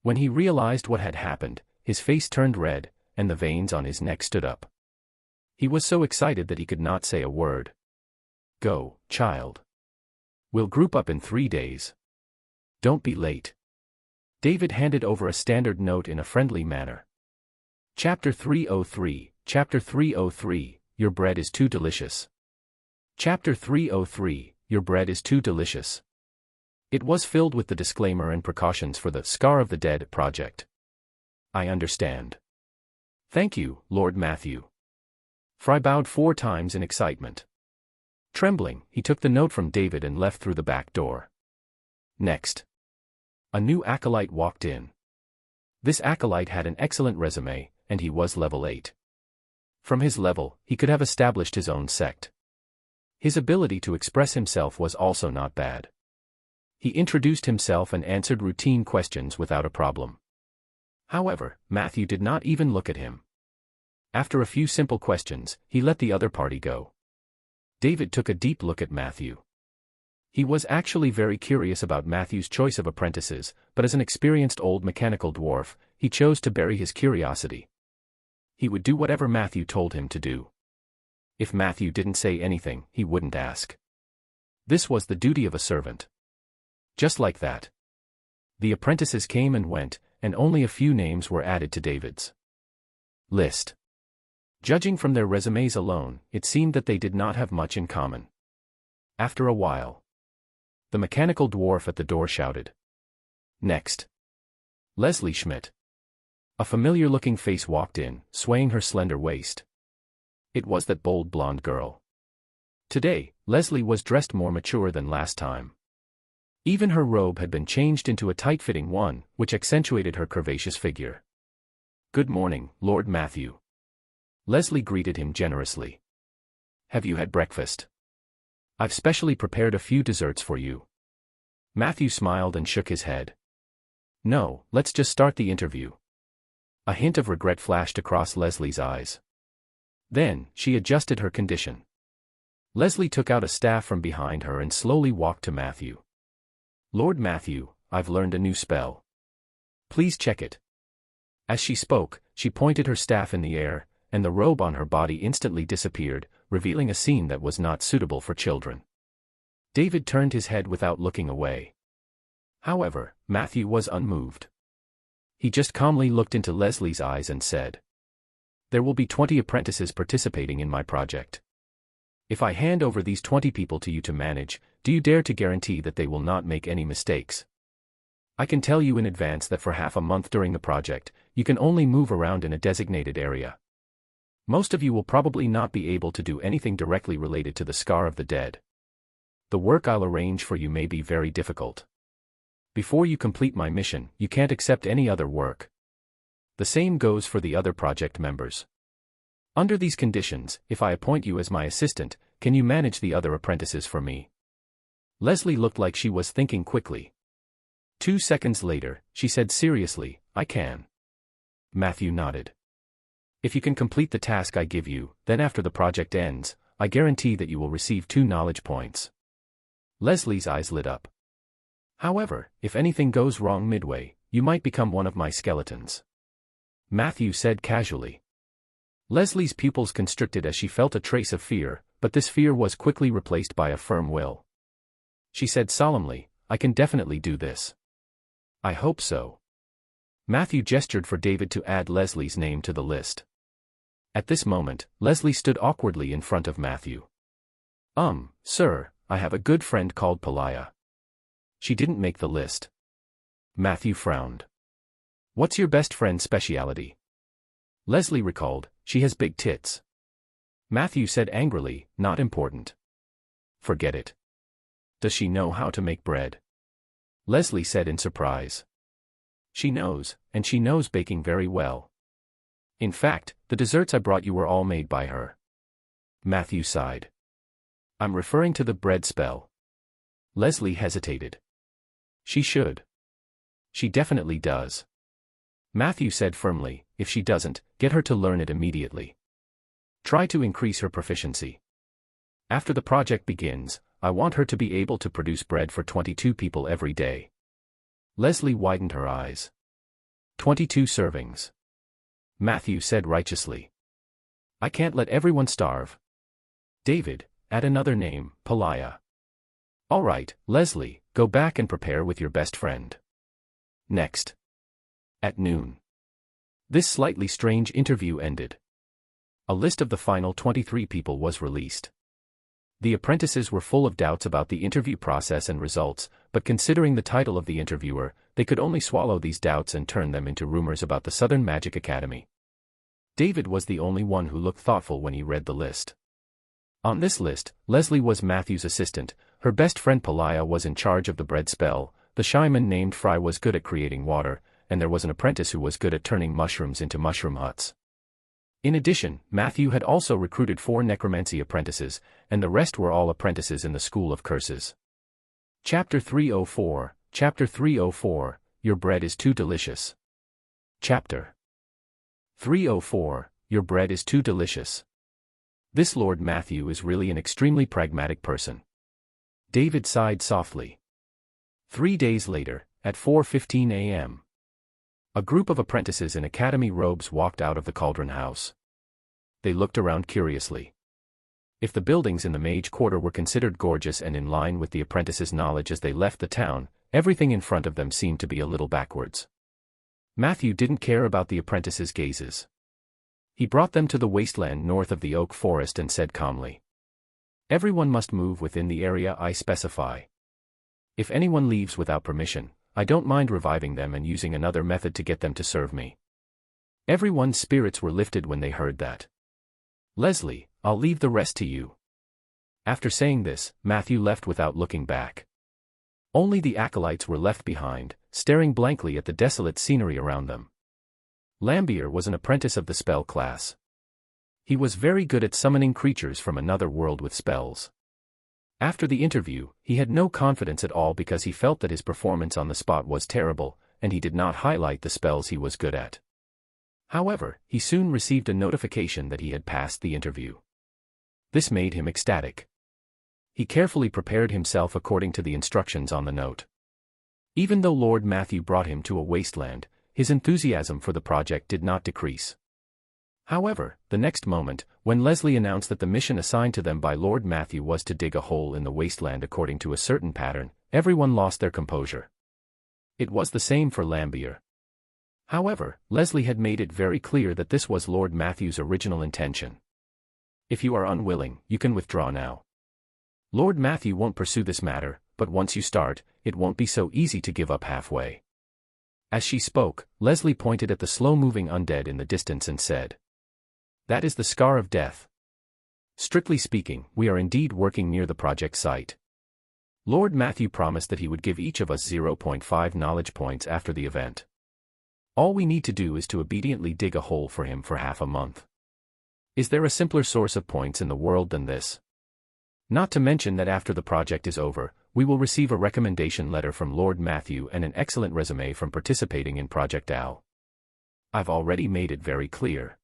When he realized what had happened, his face turned red, and the veins on his neck stood up. He was so excited that he could not say a word. "Go, child. We'll group up in 3 days. Don't be late." David handed over a standard note in a friendly manner. Chapter 303, Chapter 303, Your bread is too delicious. Chapter 303, Your bread is too delicious. It was filled with the disclaimer and precautions for the Scar of the Dead project. "I understand. Thank you, Lord Matthew." Fry bowed 4 times in excitement. Trembling, he took the note from David and left through the back door. Next, a new acolyte walked in. This acolyte had an excellent resume, and he was level 8. From his level, he could have established his own sect. His ability to express himself was also not bad. He introduced himself and answered routine questions without a problem. However, Matthew did not even look at him. After a few simple questions, he let the other party go. David took a deep look at Matthew. He was actually very curious about Matthew's choice of apprentices, but as an experienced old mechanical dwarf, he chose to bury his curiosity. He would do whatever Matthew told him to do. If Matthew didn't say anything, he wouldn't ask. This was the duty of a servant. Just like that, the apprentices came and went, and only a few names were added to David's list. Judging from their resumes alone, it seemed that they did not have much in common. After a while, the mechanical dwarf at the door shouted, "Next." Leslie Schmidt. A familiar-looking face walked in, swaying her slender waist. It was that bold blonde girl. Today, Leslie was dressed more mature than last time. Even her robe had been changed into a tight-fitting one, which accentuated her curvaceous figure. "Good morning, Lord Matthew." Leslie greeted him generously. "Have you had breakfast? I've specially prepared a few desserts for you." Matthew smiled and shook his head. "No, let's just start the interview." A hint of regret flashed across Leslie's eyes. Then, she adjusted her condition. Leslie took out a staff from behind her and slowly walked to Matthew. "Lord Matthew, I've learned a new spell. Please check it." As she spoke, she pointed her staff in the air, and the robe on her body instantly disappeared, revealing a scene that was not suitable for children. David turned his head without looking away. However, Matthew was unmoved. He just calmly looked into Leslie's eyes and said, "There will be 20 apprentices participating in my project. If I hand over these 20 people to you to manage, do you dare to guarantee that they will not make any mistakes? I can tell you in advance that for half a month during the project, you can only move around in a designated area. Most of you will probably not be able to do anything directly related to the Scar of the Dead. The work I'll arrange for you may be very difficult. Before you complete my mission, you can't accept any other work. The same goes for the other project members. Under these conditions, if I appoint you as my assistant, can you manage the other apprentices for me?" Leslie looked like she was thinking quickly. 2 seconds later, she said seriously, "I can." Matthew nodded. "If you can complete the task I give you, then after the project ends, I guarantee that you will receive 2 knowledge points." Leslie's eyes lit up. However, if anything goes wrong midway, you might become one of my skeletons. Matthew said casually. Leslie's pupils constricted as she felt a trace of fear, but this fear was quickly replaced by a firm will. She said solemnly, I can definitely do this. I hope so. Matthew gestured for David to add Leslie's name to the list. At this moment, Leslie stood awkwardly in front of Matthew. Sir, I have a good friend called Pelagia. She didn't make the list. Matthew frowned. What's your best friend's speciality? Leslie recalled, she has big tits. Matthew said angrily, not important. Forget it. Does she know how to make bread? Leslie said in surprise. She knows, and she knows baking very well. In fact, the desserts I brought you were all made by her. Matthew sighed. I'm referring to the bread spell. Leslie hesitated. She should. She definitely does. Matthew said firmly, if she doesn't, get her to learn it immediately. Try to increase her proficiency. After the project begins, I want her to be able to produce bread for 22 people every day. Leslie widened her eyes. 22 servings. Matthew said righteously. I can't let everyone starve. David, add another name, Pelagia. All right, Leslie, go back and prepare with your best friend. Next. At noon. This slightly strange interview ended. A list of the final 23 people was released. The apprentices were full of doubts about the interview process and results, but considering the title of the interviewer, they could only swallow these doubts and turn them into rumors about the Southern Magic Academy. David was the only one who looked thoughtful when he read the list. On this list, Leslie was Matthew's assistant, her best friend Pelagia was in charge of the bread spell, the shyman named Fry was good at creating water, and there was an apprentice who was good at turning mushrooms into mushroom huts. In addition, Matthew had also recruited 4 necromancy apprentices, and the rest were all apprentices in the School of Curses. Chapter 304, Chapter 304, Your bread is too delicious. Chapter 304, Your bread is too delicious. This Lord Matthew is really an extremely pragmatic person. David sighed softly. 3 days later, at 4:15 a.m. A group of apprentices in academy robes walked out of the Cauldron House. They looked around curiously. If the buildings in the Mage Quarter were considered gorgeous and in line with the apprentices' knowledge as they left the town, everything in front of them seemed to be a little backwards. Matthew didn't care about the apprentices' gazes. He brought them to the wasteland north of the oak forest and said calmly, everyone must move within the area I specify. If anyone leaves without permission, I don't mind reviving them and using another method to get them to serve me. Everyone's spirits were lifted when they heard that. Leslie, I'll leave the rest to you. After saying this, Matthew left without looking back. Only the acolytes were left behind, staring blankly at the desolate scenery around them. Lambier was an apprentice of the spell class. He was very good at summoning creatures from another world with spells. After the interview, he had no confidence at all because he felt that his performance on the spot was terrible, and he did not highlight the spells he was good at. However, he soon received a notification that he had passed the interview. This made him ecstatic. He carefully prepared himself according to the instructions on the note. Even though Lord Matthew brought him to a wasteland, his enthusiasm for the project did not decrease. However, the next moment, when Leslie announced that the mission assigned to them by Lord Matthew was to dig a hole in the wasteland according to a certain pattern, everyone lost their composure. It was the same for Lambier. However, Leslie had made it very clear that this was Lord Matthew's original intention. If you are unwilling, you can withdraw now. Lord Matthew won't pursue this matter, but once you start, it won't be so easy to give up halfway. As she spoke, Leslie pointed at the slow-moving undead in the distance and said, that is the scar of death. Strictly speaking, we are indeed working near the project site. Lord Matthew promised that he would give each of us 0.5 knowledge points after the event. All we need to do is to obediently dig a hole for him for half a month. Is there a simpler source of points in the world than this? Not to mention that after the project is over, we will receive a recommendation letter from Lord Matthew and an excellent resume from participating in Project Owl. I've already made it very clear.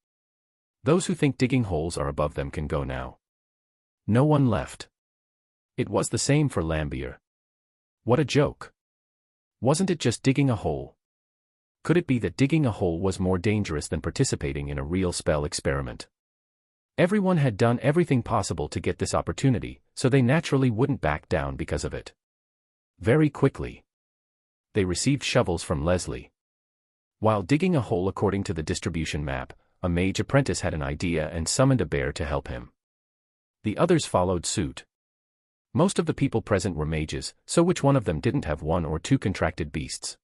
Those who think digging holes are above them can go now. No one left. It was the same for Lambier. What a joke. Wasn't it just digging a hole? Could it be that digging a hole was more dangerous than participating in a real spell experiment? Everyone had done everything possible to get this opportunity, so they naturally wouldn't back down because of it. Very quickly, they received shovels from Leslie. While digging a hole according to the distribution map, a mage apprentice had an idea and summoned a bear to help him. The others followed suit. Most of the people present were mages, so which one of them didn't have one or two contracted beasts?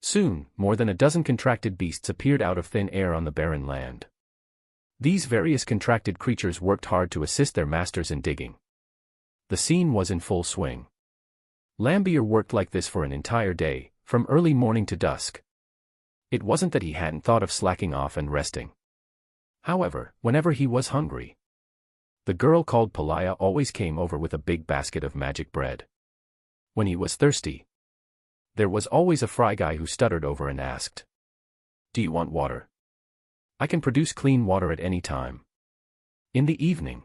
Soon, more than a dozen contracted beasts appeared out of thin air on the barren land. These various contracted creatures worked hard to assist their masters in digging. The scene was in full swing. Lambier worked like this for an entire day, from early morning to dusk. It wasn't that he hadn't thought of slacking off and resting. However, whenever he was hungry, the girl called Palaya always came over with a big basket of magic bread. When he was thirsty, there was always a fry guy who stuttered over and asked, "Do you want water? I can produce clean water at any time." In the evening,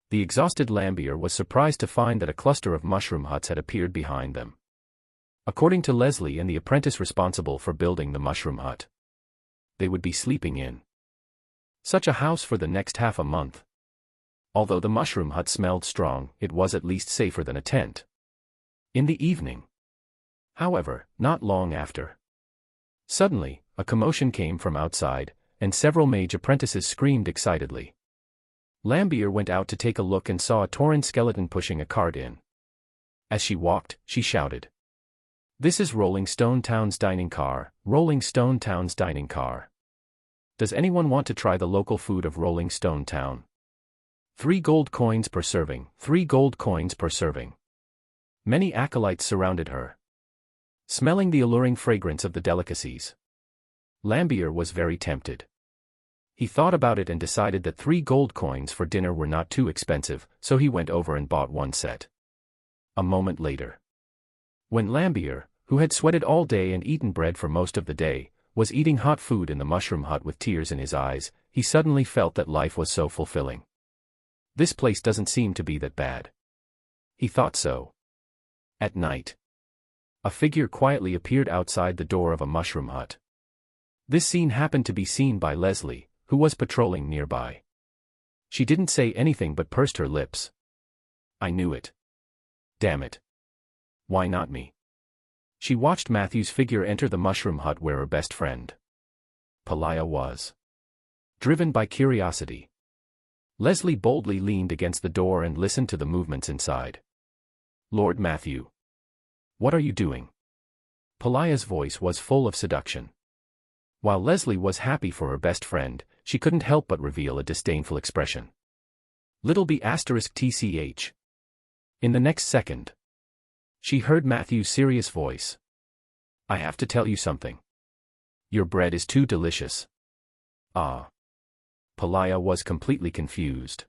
the exhausted Lambier was surprised to find that a cluster of mushroom huts had appeared behind them. According to Leslie and the apprentice responsible for building the mushroom hut, they would be sleeping in such a house for the next half a month. Although the mushroom hut smelled strong, it was at least safer than a tent. In the evening, however, not long after, suddenly, a commotion came from outside, and several mage apprentices screamed excitedly. Lambier went out to take a look and saw a Tauren skeleton pushing a cart in. As she walked, she shouted, "This is Rolling Stone Town's dining car, Rolling Stone Town's dining car. Does anyone want to try the local food of Rolling Stone Town? 3 gold coins per serving, 3 gold coins per serving." Many acolytes surrounded her, smelling the alluring fragrance of the delicacies. Lambier was very tempted. He thought about it and decided that 3 gold coins for dinner were not too expensive, so he went over and bought one set. A moment later, when Lambier, who had sweated all day and eaten bread for most of the day, was eating hot food in the mushroom hut with tears in his eyes, he suddenly felt that life was so fulfilling. This place doesn't seem to be that bad. He thought so. At night, a figure quietly appeared outside the door of a mushroom hut. This scene happened to be seen by Leslie, who was patrolling nearby. She didn't say anything but pursed her lips. "I knew it. Damn it. Why not me?" She watched Matthew's figure enter the mushroom hut where her best friend, Palaya, was. Driven by curiosity, Leslie boldly leaned against the door and listened to the movements inside. "Lord Matthew. What are you doing?" Palaya's voice was full of seduction. While Leslie was happy for her best friend, she couldn't help but reveal a disdainful expression. Little b******. In the next second, she heard Matthew's serious voice. "I have to tell you something. Your bread is too delicious." "Ah." Palaya was completely confused.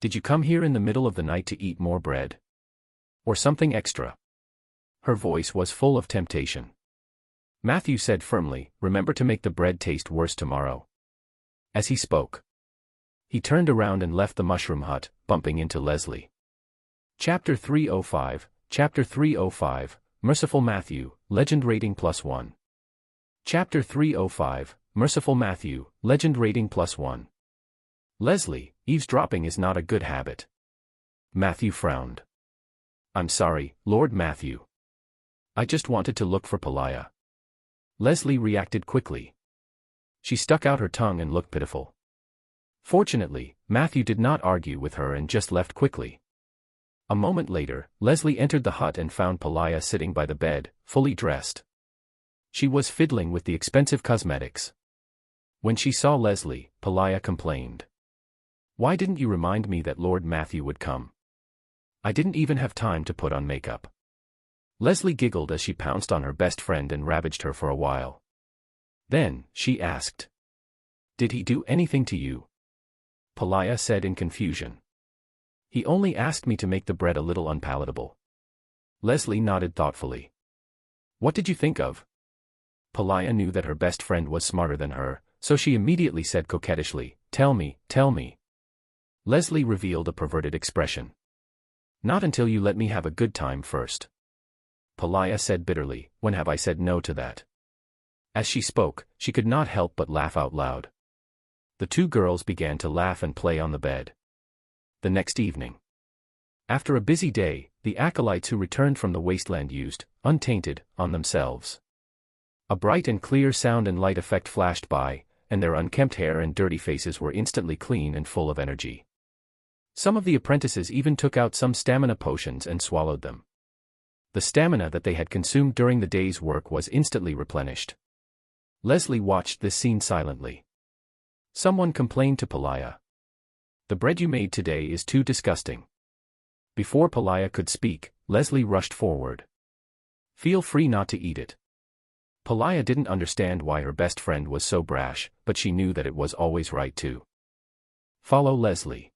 "Did you come here in the middle of the night to eat more bread? Or something extra?" Her voice was full of temptation. Matthew said firmly, "Remember to make the bread taste worse tomorrow." As he spoke, he turned around and left the mushroom hut, bumping into Leslie. Chapter 305, Chapter 305, Merciful Matthew, Legend Rating +1. Chapter 305, Merciful Matthew, Legend Rating +1. "Leslie, eavesdropping is not a good habit." Matthew frowned. "I'm sorry, Lord Matthew. I just wanted to look for Palaya." Leslie reacted quickly. She stuck out her tongue and looked pitiful. Fortunately, Matthew did not argue with her and just left quickly. A moment later, Leslie entered the hut and found Palaya sitting by the bed, fully dressed. She was fiddling with the expensive cosmetics. When she saw Leslie, Palaya complained. "Why didn't you remind me that Lord Matthew would come? I didn't even have time to put on makeup." Leslie giggled as she pounced on her best friend and ravaged her for a while. Then, she asked, "Did he do anything to you?" Palaya said in confusion. "He only asked me to make the bread a little unpalatable." Leslie nodded thoughtfully. "What did you think of?" Palaya knew that her best friend was smarter than her, so she immediately said coquettishly, "Tell me, tell me." Leslie revealed a perverted expression. "Not until you let me have a good time first." Pelaya said bitterly, when have I said no to that? As she spoke, she could not help but laugh out loud. The two girls began to laugh and play on the bed. The next evening. After a busy day, the acolytes who returned from the wasteland used, untainted, on themselves. A bright and clear sound and light effect flashed by, and their unkempt hair and dirty faces were instantly clean and full of energy. Some of the apprentices even took out some stamina potions and swallowed them. The stamina that they had consumed during the day's work was instantly replenished. Leslie watched this scene silently. Someone complained to Pelaya. The bread you made today is too disgusting. Before Pelaya could speak, Leslie rushed forward. Feel free not to eat it. Pelaya didn't understand why her best friend was so brash, but she knew that it was always right to follow Leslie.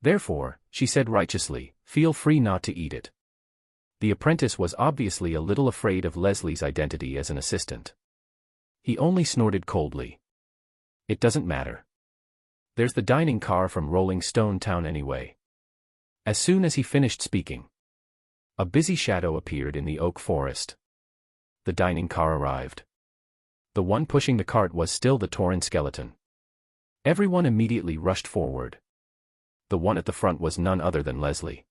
Therefore, she said righteously, feel free not to eat it. The apprentice was obviously a little afraid of Leslie's identity as an assistant. He only snorted coldly. It doesn't matter. There's the dining car from Rolling Stone Town anyway. As soon as he finished speaking, a busy shadow appeared in the oak forest. The dining car arrived. The one pushing the cart was still the Tauren skeleton. Everyone immediately rushed forward. The one at the front was none other than Leslie.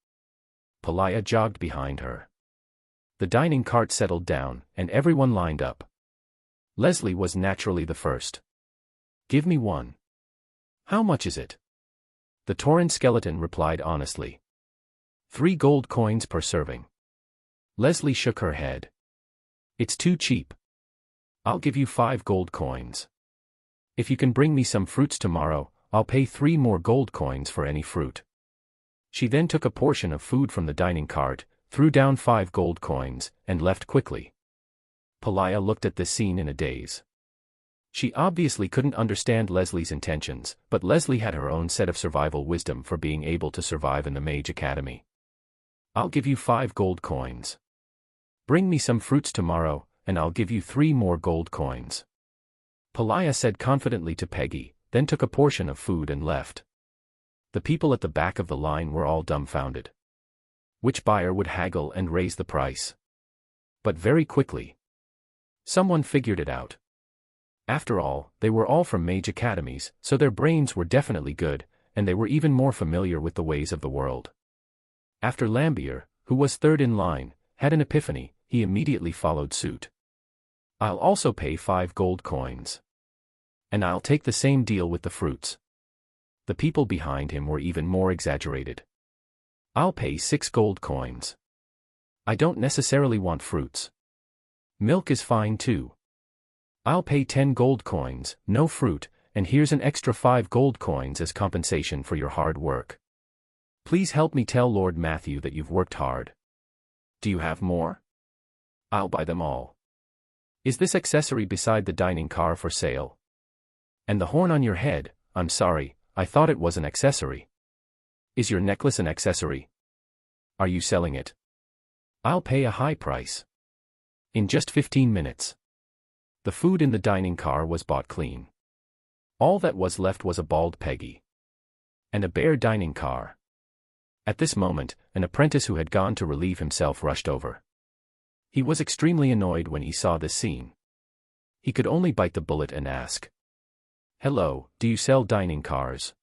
Pelaya jogged behind her. The dining cart settled down, and everyone lined up. Leslie was naturally the first. Give me one. How much is it? The Tauren skeleton replied honestly. 3 gold coins per serving. Leslie shook her head. It's too cheap. I'll give you 5 gold coins. If you can bring me some fruits tomorrow, I'll pay 3 more gold coins for any fruit. She then took a portion of food from the dining cart, threw down 5 gold coins, and left quickly. Pelaya looked at this scene in a daze. She obviously couldn't understand Leslie's intentions, but Leslie had her own set of survival wisdom for being able to survive in the Mage Academy. I'll give you 5 gold coins. Bring me some fruits tomorrow, and I'll give you 3 more gold coins. Pelaya said confidently to Peggy, then took a portion of food and left. The people at the back of the line were all dumbfounded. Which buyer would haggle and raise the price? But very quickly, someone figured it out. After all, they were all from mage academies, so their brains were definitely good, and they were even more familiar with the ways of the world. After Lambier, who was third in line, had an epiphany, he immediately followed suit. I'll also pay 5 gold coins. And I'll take the same deal with the fruits. The people behind him were even more exaggerated. I'll pay 6 gold coins. I don't necessarily want fruits. Milk is fine too. I'll pay 10 gold coins, no fruit, and here's an extra 5 gold coins as compensation for your hard work. Please help me tell Lord Matthew that you've worked hard. Do you have more? I'll buy them all. Is this accessory beside the dining car for sale? And the horn on your head, I'm sorry, I thought it was an accessory. Is your necklace an accessory? Are you selling it? I'll pay a high price. In just 15 minutes. The food in the dining car was bought clean. All that was left was a bald Peggy. And a bare dining car. At this moment, an apprentice who had gone to relieve himself rushed over. He was extremely annoyed when he saw this scene. He could only bite the bullet and ask, "Hello, do you sell dining cars?"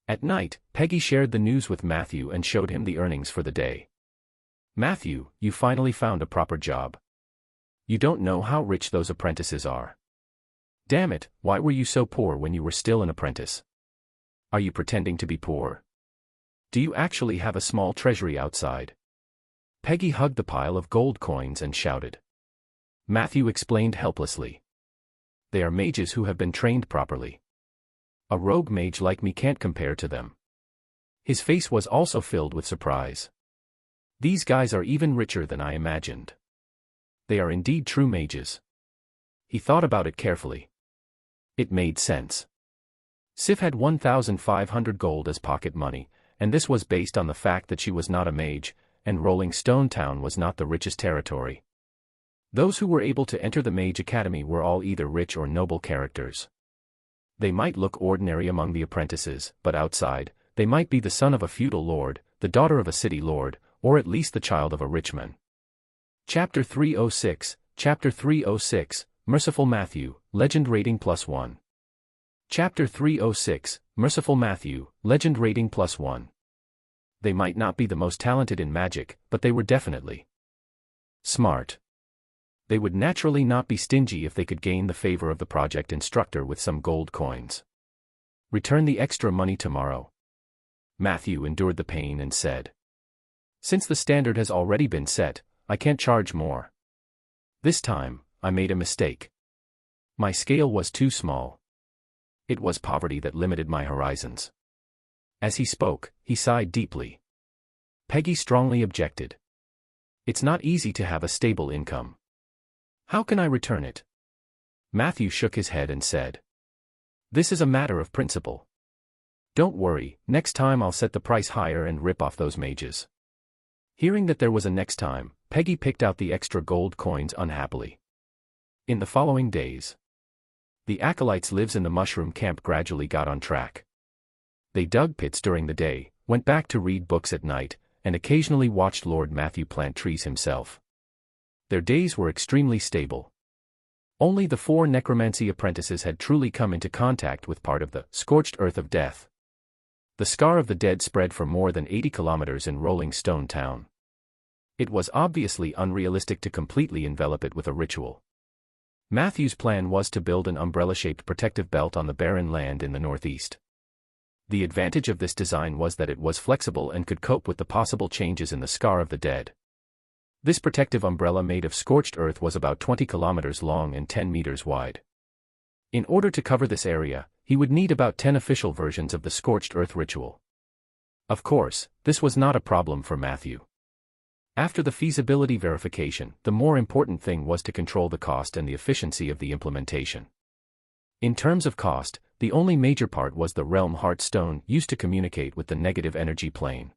At night, Peggy shared the news with Matthew and showed him the earnings for the day. "Matthew, you finally found a proper job. You don't know how rich those apprentices are. Damn it, why were you so poor when you were still an apprentice? Are you pretending to be poor? Do you actually have a small treasury outside?" Peggy hugged the pile of gold coins and shouted. Matthew explained helplessly. "They are mages who have been trained properly. A rogue mage like me can't compare to them." His face was also filled with surprise. "These guys are even richer than I imagined. They are indeed true mages." He thought about it carefully. It made sense. Sif had 1,500 gold as pocket money, and this was based on the fact that she was not a mage, and Rolling Stone Town was not the richest territory. Those who were able to enter the Mage Academy were all either rich or noble characters. They might look ordinary among the apprentices, but outside, they might be the son of a feudal lord, the daughter of a city lord, or at least the child of a rich man. Chapter 306, Chapter 306, Merciful Matthew, Legend Rating +1. Chapter 306, Merciful Matthew, Legend Rating +1. They might not be the most talented in magic, but they were definitely smart. They would naturally not be stingy if they could gain the favor of the project instructor with some gold coins. Return the extra money tomorrow. Matthew endured the pain and said, "Since the standard has already been set, I can't charge more. This time, I made a mistake. My scale was too small. It was poverty that limited my horizons." As he spoke, he sighed deeply. Peggy strongly objected. "It's not easy to have a stable income. How can I return it?" Matthew shook his head and said, "This is a matter of principle. Don't worry, next time I'll set the price higher and rip off those mages." Hearing that there was a next time, Peggy picked out the extra gold coins unhappily. In the following days, the acolytes lives in the mushroom camp gradually got on track. They dug pits during the day, went back to read books at night, and occasionally watched Lord Matthew plant trees himself. Their days were extremely stable. Only the 4 necromancy apprentices had truly come into contact with part of the scorched earth of death. The scar of the dead spread for more than 80 kilometers in Rolling Stone Town. It was obviously unrealistic to completely envelop it with a ritual. Matthew's plan was to build an umbrella-shaped protective belt on the barren land in the northeast. The advantage of this design was that it was flexible and could cope with the possible changes in the scar of the dead. This protective umbrella made of scorched earth was about 20 kilometers long and 10 meters wide. In order to cover this area, he would need about 10 official versions of the scorched earth ritual. Of course, this was not a problem for Matthew. After the feasibility verification, the more important thing was to control the cost and the efficiency of the implementation. In terms of cost, the only major part was the realm heart stone used to communicate with the negative energy plane.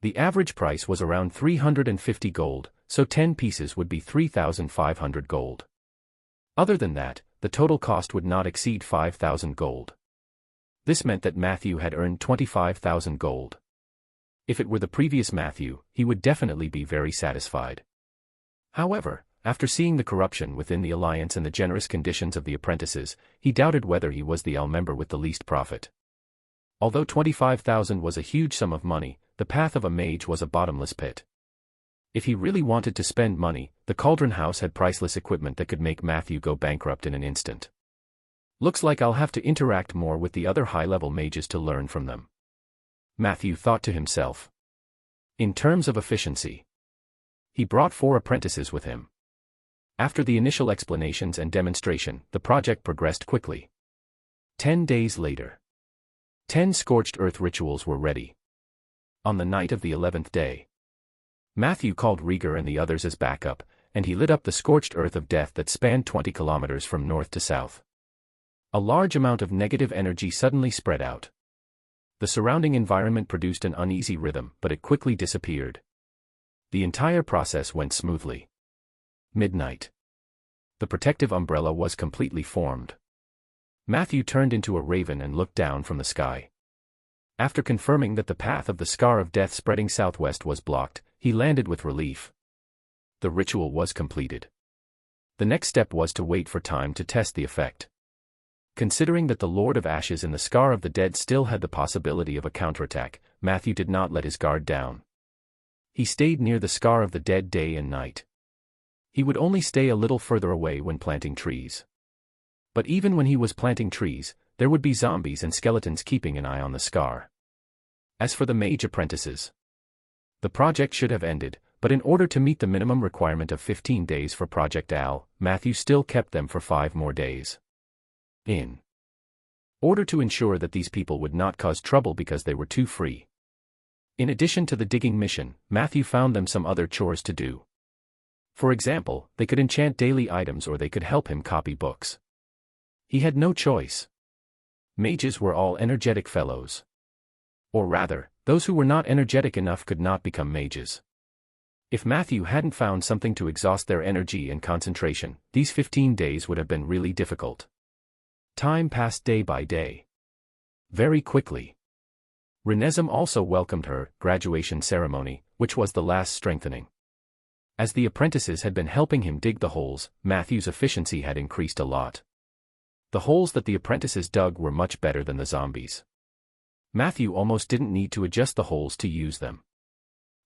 The average price was around 350 gold, so 10 pieces would be 3,500 gold. Other than that, the total cost would not exceed 5,000 gold. This meant that Matthew had earned 25,000 gold. If it were the previous Matthew, he would definitely be very satisfied. However, after seeing the corruption within the alliance and the generous conditions of the apprentices, he doubted whether he was the member with the least profit. Although 25,000 was a huge sum of money, the path of a mage was a bottomless pit. If he really wanted to spend money, the Cauldron House had priceless equipment that could make Matthew go bankrupt in an instant. Looks like I'll have to interact more with the other high-level mages to learn from them, Matthew thought to himself. In terms of efficiency, he brought 4 apprentices with him. After the initial explanations and demonstration, the project progressed quickly. 10 days later, 10 scorched earth rituals were ready. On the night of the 11th day, Matthew called Rieger and the others as backup, and he lit up the scorched earth of death that spanned 20 kilometers from north to south. A large amount of negative energy suddenly spread out. The surrounding environment produced an uneasy rhythm, but it quickly disappeared. The entire process went smoothly. Midnight. The protective umbrella was completely formed. Matthew turned into a raven and looked down from the sky. After confirming that the path of the scar of death spreading southwest was blocked, he landed with relief. The ritual was completed. The next step was to wait for time to test the effect. Considering that the Lord of Ashes in the Scar of the Dead still had the possibility of a counterattack, Matthew did not let his guard down. He stayed near the Scar of the Dead day and night. He would only stay a little further away when planting trees. But even when he was planting trees, there would be zombies and skeletons keeping an eye on the scar. As for the mage apprentices, the project should have ended, but in order to meet the minimum requirement of 15 days for Project Al, Matthew still kept them for 5 more days. In order to ensure that these people would not cause trouble because they were too free. In addition to the digging mission, Matthew found them some other chores to do. For example, they could enchant daily items or they could help him copy books. He had no choice. Mages were all energetic fellows. Or rather, those who were not energetic enough could not become mages. If Matthew hadn't found something to exhaust their energy and concentration, these 15 days would have been really difficult. Time passed day by day. Very quickly. Renesm also welcomed her graduation ceremony, which was the last strengthening. As the apprentices had been helping him dig the holes, Matthew's efficiency had increased a lot. The holes that the apprentices dug were much better than the zombies. Matthew almost didn't need to adjust the holes to use them.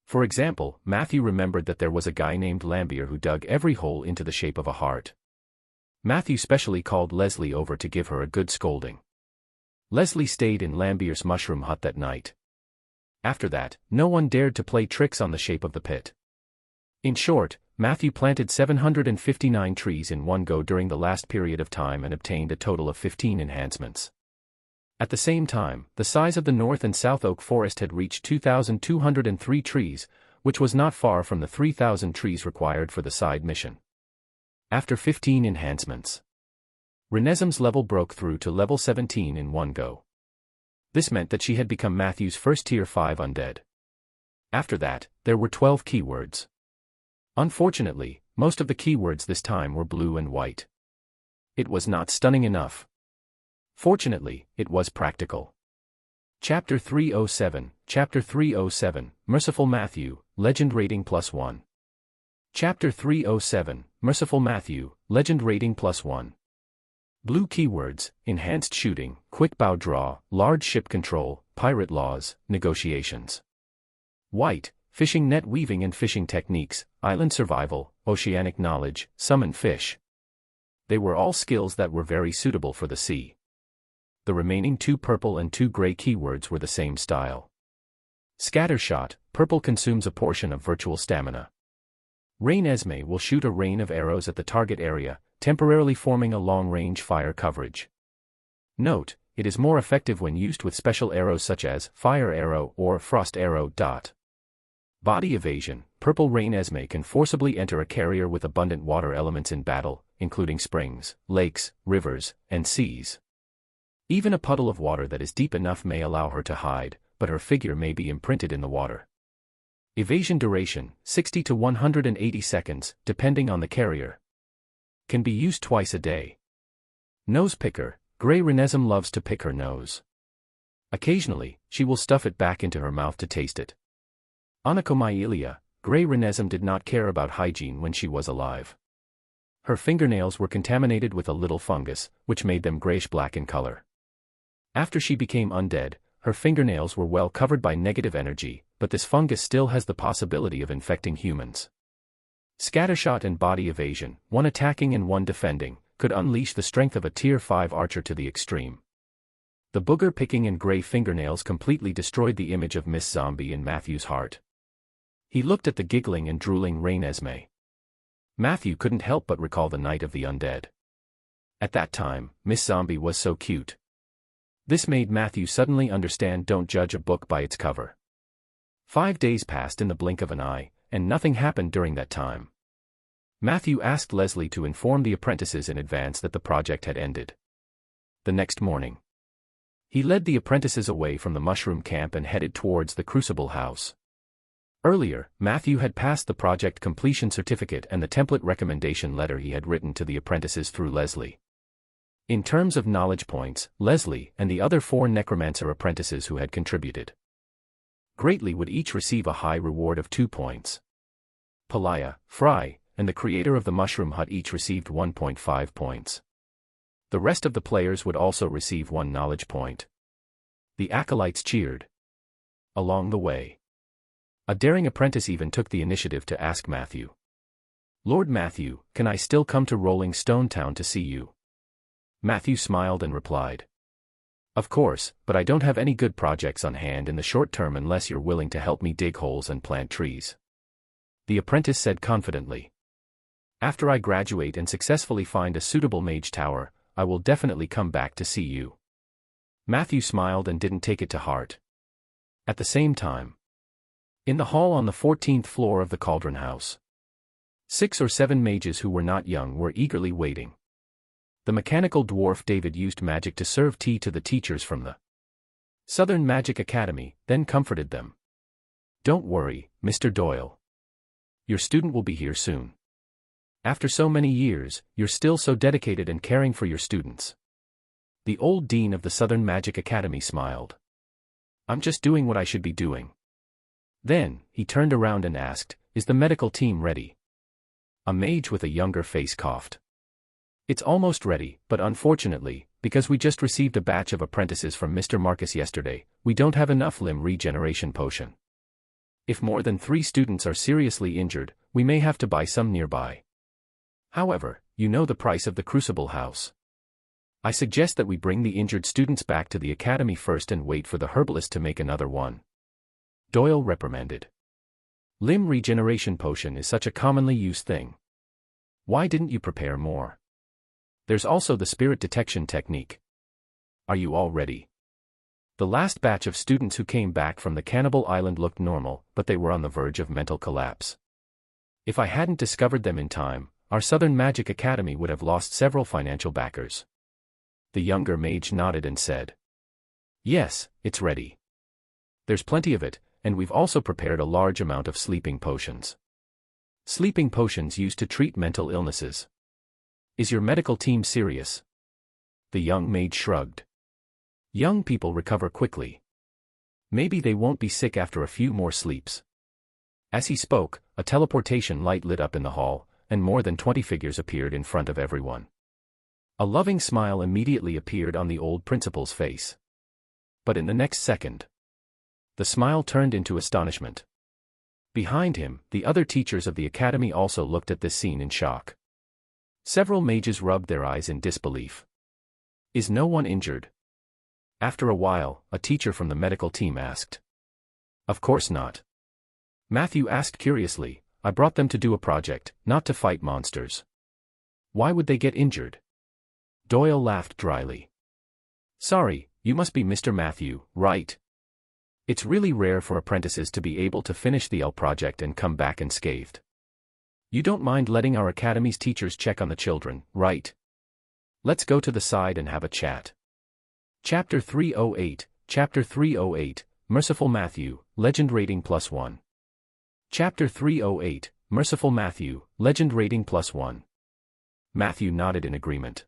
For example, Matthew remembered that there was a guy named Lambier who dug every hole into the shape of a heart. Matthew specially called Leslie over to give her a good scolding. Leslie stayed in Lambier's mushroom hut that night. After that, no one dared to play tricks on the shape of the pit. In short, Matthew planted 759 trees in one go during the last period of time and obtained a total of 15 enhancements. At the same time, the size of the North and South Oak Forest had reached 2,203 trees, which was not far from the 3,000 trees required for the side mission. After 15 enhancements, Renesim's level broke through to level 17 in one go. This meant that she had become Matthew's first Tier 5 undead. After that, there were 12 keywords. Unfortunately, most of the keywords this time were blue and white. It was not stunning enough. Fortunately, it was practical. Chapter 307, Chapter 307, Merciful Matthew, Legend Rating +1. Chapter 307, Merciful Matthew, Legend Rating +1. Blue keywords: enhanced shooting, quick bow draw, large ship control, pirate laws, negotiations. White: fishing net weaving and fishing techniques, island survival, oceanic knowledge, summon fish. They were all skills that were very suitable for the sea. The remaining 2 purple and 2 gray keywords were the same style. Scattershot: purple consumes a portion of virtual stamina. Rain Esme will shoot a rain of arrows at the target area, temporarily forming a long-range fire coverage. Note: it is more effective when used with special arrows such as Fire Arrow or Frost Arrow. Body evasion: purple Rain Esme can forcibly enter a carrier with abundant water elements in battle, including springs, lakes, rivers, and seas. Even a puddle of water that is deep enough may allow her to hide, but her figure may be imprinted in the water. Evasion duration: 60 to 180 seconds, depending on the carrier. Can be used twice a day. Nose picker: Grey Renesim loves to pick her nose. Occasionally, she will stuff it back into her mouth to taste it. Onychomyelia: Grey Renesim did not care about hygiene when she was alive. Her fingernails were contaminated with a little fungus, which made them grayish-black in color. After she became undead, her fingernails were well covered by negative energy, but this fungus still has the possibility of infecting humans. Scattershot and body evasion, one attacking and one defending, could unleash the strength of a Tier 5 archer to the extreme. The booger picking and gray fingernails completely destroyed the image of Miss Zombie in Matthew's heart. He looked at the giggling and drooling Rain Esme. Matthew couldn't help but recall the Night of the Undead. At that time, Miss Zombie was so cute. This made Matthew suddenly understand don't judge a book by its cover. 5 days passed in the blink of an eye, and nothing happened during that time. Matthew asked Leslie to inform the apprentices in advance that the project had ended. The next morning, he led the apprentices away from the mushroom camp and headed towards the Crucible house. Earlier, Matthew had passed the project completion certificate and the template recommendation letter he had written to the apprentices through Leslie. In terms of knowledge points, Leslie and the other 4 Necromancer apprentices who had contributed greatly would each receive a high reward of 2 points. Palaya, Fry, and the creator of the Mushroom Hut each received 1.5 points. The rest of the players would also receive 1 knowledge point. The acolytes cheered. Along the way, a daring apprentice even took the initiative to ask Matthew, "Lord Matthew, can I still come to Rolling Stone Town to see you?" Matthew smiled and replied, "Of course, but I don't have any good projects on hand in the short term unless you're willing to help me dig holes and plant trees," the apprentice said confidently. "After I graduate and successfully find a suitable mage tower, I will definitely come back to see you." Matthew smiled and didn't take it to heart. At the same time, in the hall on the 14th floor of the Cauldron House, 6 or 7 mages who were not young were eagerly waiting. The mechanical dwarf David used magic to serve tea to the teachers from the Southern Magic Academy, then comforted them. "Don't worry, Mr. Doyle. Your student will be here soon. After so many years, you're still so dedicated and caring for your students." The old dean of the Southern Magic Academy smiled. "I'm just doing what I should be doing." Then, he turned around and asked, "Is the medical team ready?" A mage with a younger face coughed. It's almost ready, but unfortunately, because we just received a batch of apprentices from Mr. Marcus yesterday, we don't have enough limb regeneration potion. If more than 3 students are seriously injured, we may have to buy some nearby. However, you know the price of the Crucible House. I suggest that we bring the injured students back to the academy first and wait for the herbalist to make another one. Doyle reprimanded. Limb regeneration potion is such a commonly used thing. Why didn't you prepare more? There's also the spirit detection technique. Are you all ready? The last batch of students who came back from the cannibal island looked normal, but they were on the verge of mental collapse. If I hadn't discovered them in time, our Southern Magic Academy would have lost several financial backers. The younger mage nodded and said, "Yes, it's ready. There's plenty of it, and we've also prepared a large amount of sleeping potions. Sleeping potions used to treat mental illnesses. Is your medical team serious?" The young mage shrugged. Young people recover quickly. Maybe they won't be sick after a few more sleeps. As he spoke, a teleportation light lit up in the hall, and more than 20 figures appeared in front of everyone. A loving smile immediately appeared on the old principal's face. But in the next second, the smile turned into astonishment. Behind him, the other teachers of the academy also looked at this scene in shock. Several mages rubbed their eyes in disbelief. "Is no one injured?" After a while, a teacher from the medical team asked. "Of course not." Matthew asked curiously, "I brought them to do a project, not to fight monsters. Why would they get injured?" Doyle laughed dryly. "Sorry, you must be Mr. Matthew, right? It's really rare for apprentices to be able to finish the L project and come back unscathed. You don't mind letting our academy's teachers check on the children, right? Let's go to the side and have a chat." Chapter 308, Merciful Matthew, Legend Rating +1. Chapter 308, Merciful Matthew, Legend Rating +1. Matthew nodded in agreement.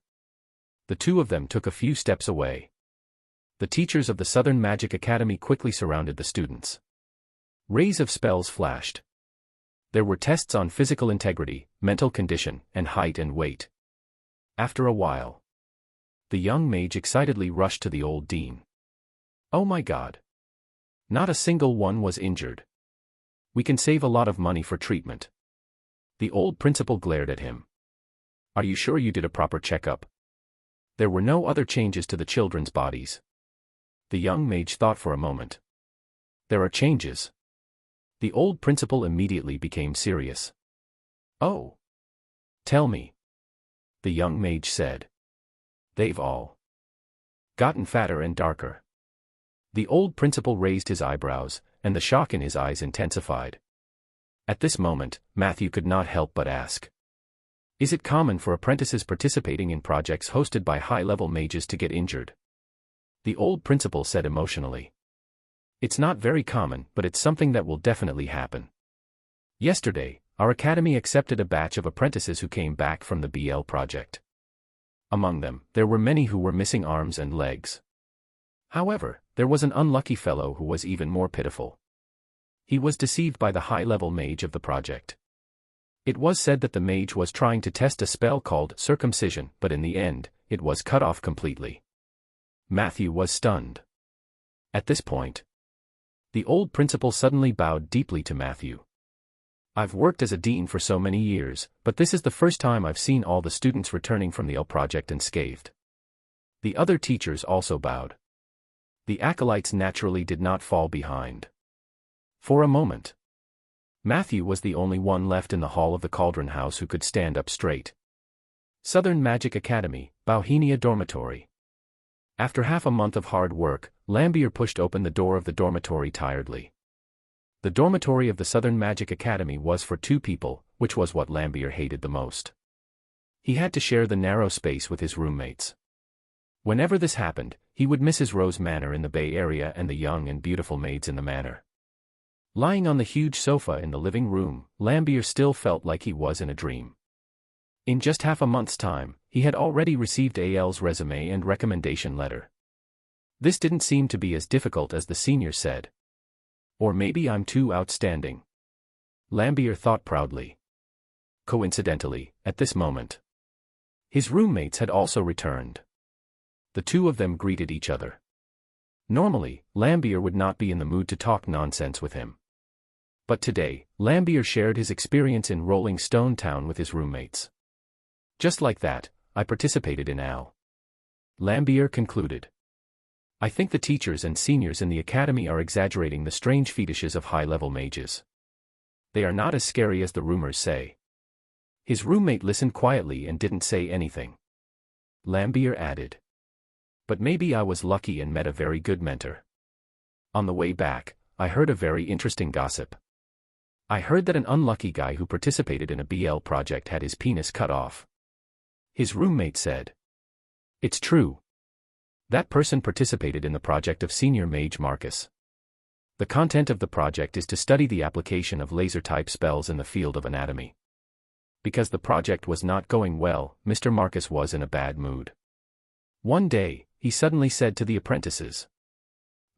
The two of them took a few steps away. The teachers of the Southern Magic Academy quickly surrounded the students. Rays of spells flashed. There were tests on physical integrity, mental condition, and height and weight. After a while, the young mage excitedly rushed to the old dean. "Oh my God! Not a single one was injured. We can save a lot of money for treatment." The old principal glared at him. "Are you sure you did a proper checkup? There were no other changes to the children's bodies." The young mage thought for a moment. "There are changes." The old principal immediately became serious. "Oh. Tell me." The young mage said. "They've all gotten fatter and darker." The old principal raised his eyebrows, and the shock in his eyes intensified. At this moment, Matthew could not help but ask, "Is it common for apprentices participating in projects hosted by high-level mages to get injured?" The old principal said emotionally. "It's not very common, but it's something that will definitely happen. Yesterday, our academy accepted a batch of apprentices who came back from the BL project. Among them, there were many who were missing arms and legs. However, there was an unlucky fellow who was even more pitiful. He was deceived by the high-level mage of the project. It was said that the mage was trying to test a spell called circumcision, but in the end, it was cut off completely." Matthew was stunned. At this point, the old principal suddenly bowed deeply to Matthew. "I've worked as a dean for so many years, but this is the first time I've seen all the students returning from the L project unscathed." The other teachers also bowed. The acolytes naturally did not fall behind. For a moment, Matthew was the only one left in the hall of the Cauldron House who could stand up straight. Southern Magic Academy, Bauhinia Dormitory. After half a month of hard work, Lambier pushed open the door of the dormitory tiredly. The dormitory of the Southern Magic Academy was for 2 people, which was what Lambier hated the most. He had to share the narrow space with his roommates. Whenever this happened, he would miss his Rose Manor in the Bay Area and the young and beautiful maids in the manor. Lying on the huge sofa in the living room, Lambier still felt like he was in a dream. In just half a month's time, he had already received AL's resume and recommendation letter. This didn't seem to be as difficult as the senior said. Or maybe I'm too outstanding. Lambier thought proudly. coincidentally, at this moment. His roommates had also returned. The two of them greeted each other. Normally, Lambier would not be in the mood to talk nonsense with him. But today, Lambier shared his experience in Rolling Stone Town with his roommates. Just like that, I participated in Al. Lambier concluded. I think the teachers and seniors in the academy are exaggerating the strange fetishes of high-level mages. They are not as scary as the rumors say. His roommate listened quietly and didn't say anything. Lambier added. But maybe I was lucky and met a very good mentor. On the way back, I heard a very interesting gossip. I heard that an unlucky guy who participated in a BL project had his penis cut off. His roommate said. It's true. That person participated in the project of Senior Mage Marcus. The content of the project is to study the application of laser-type spells in the field of anatomy. Because the project was not going well, Mr. Marcus was in a bad mood. One day, he suddenly said to the apprentices,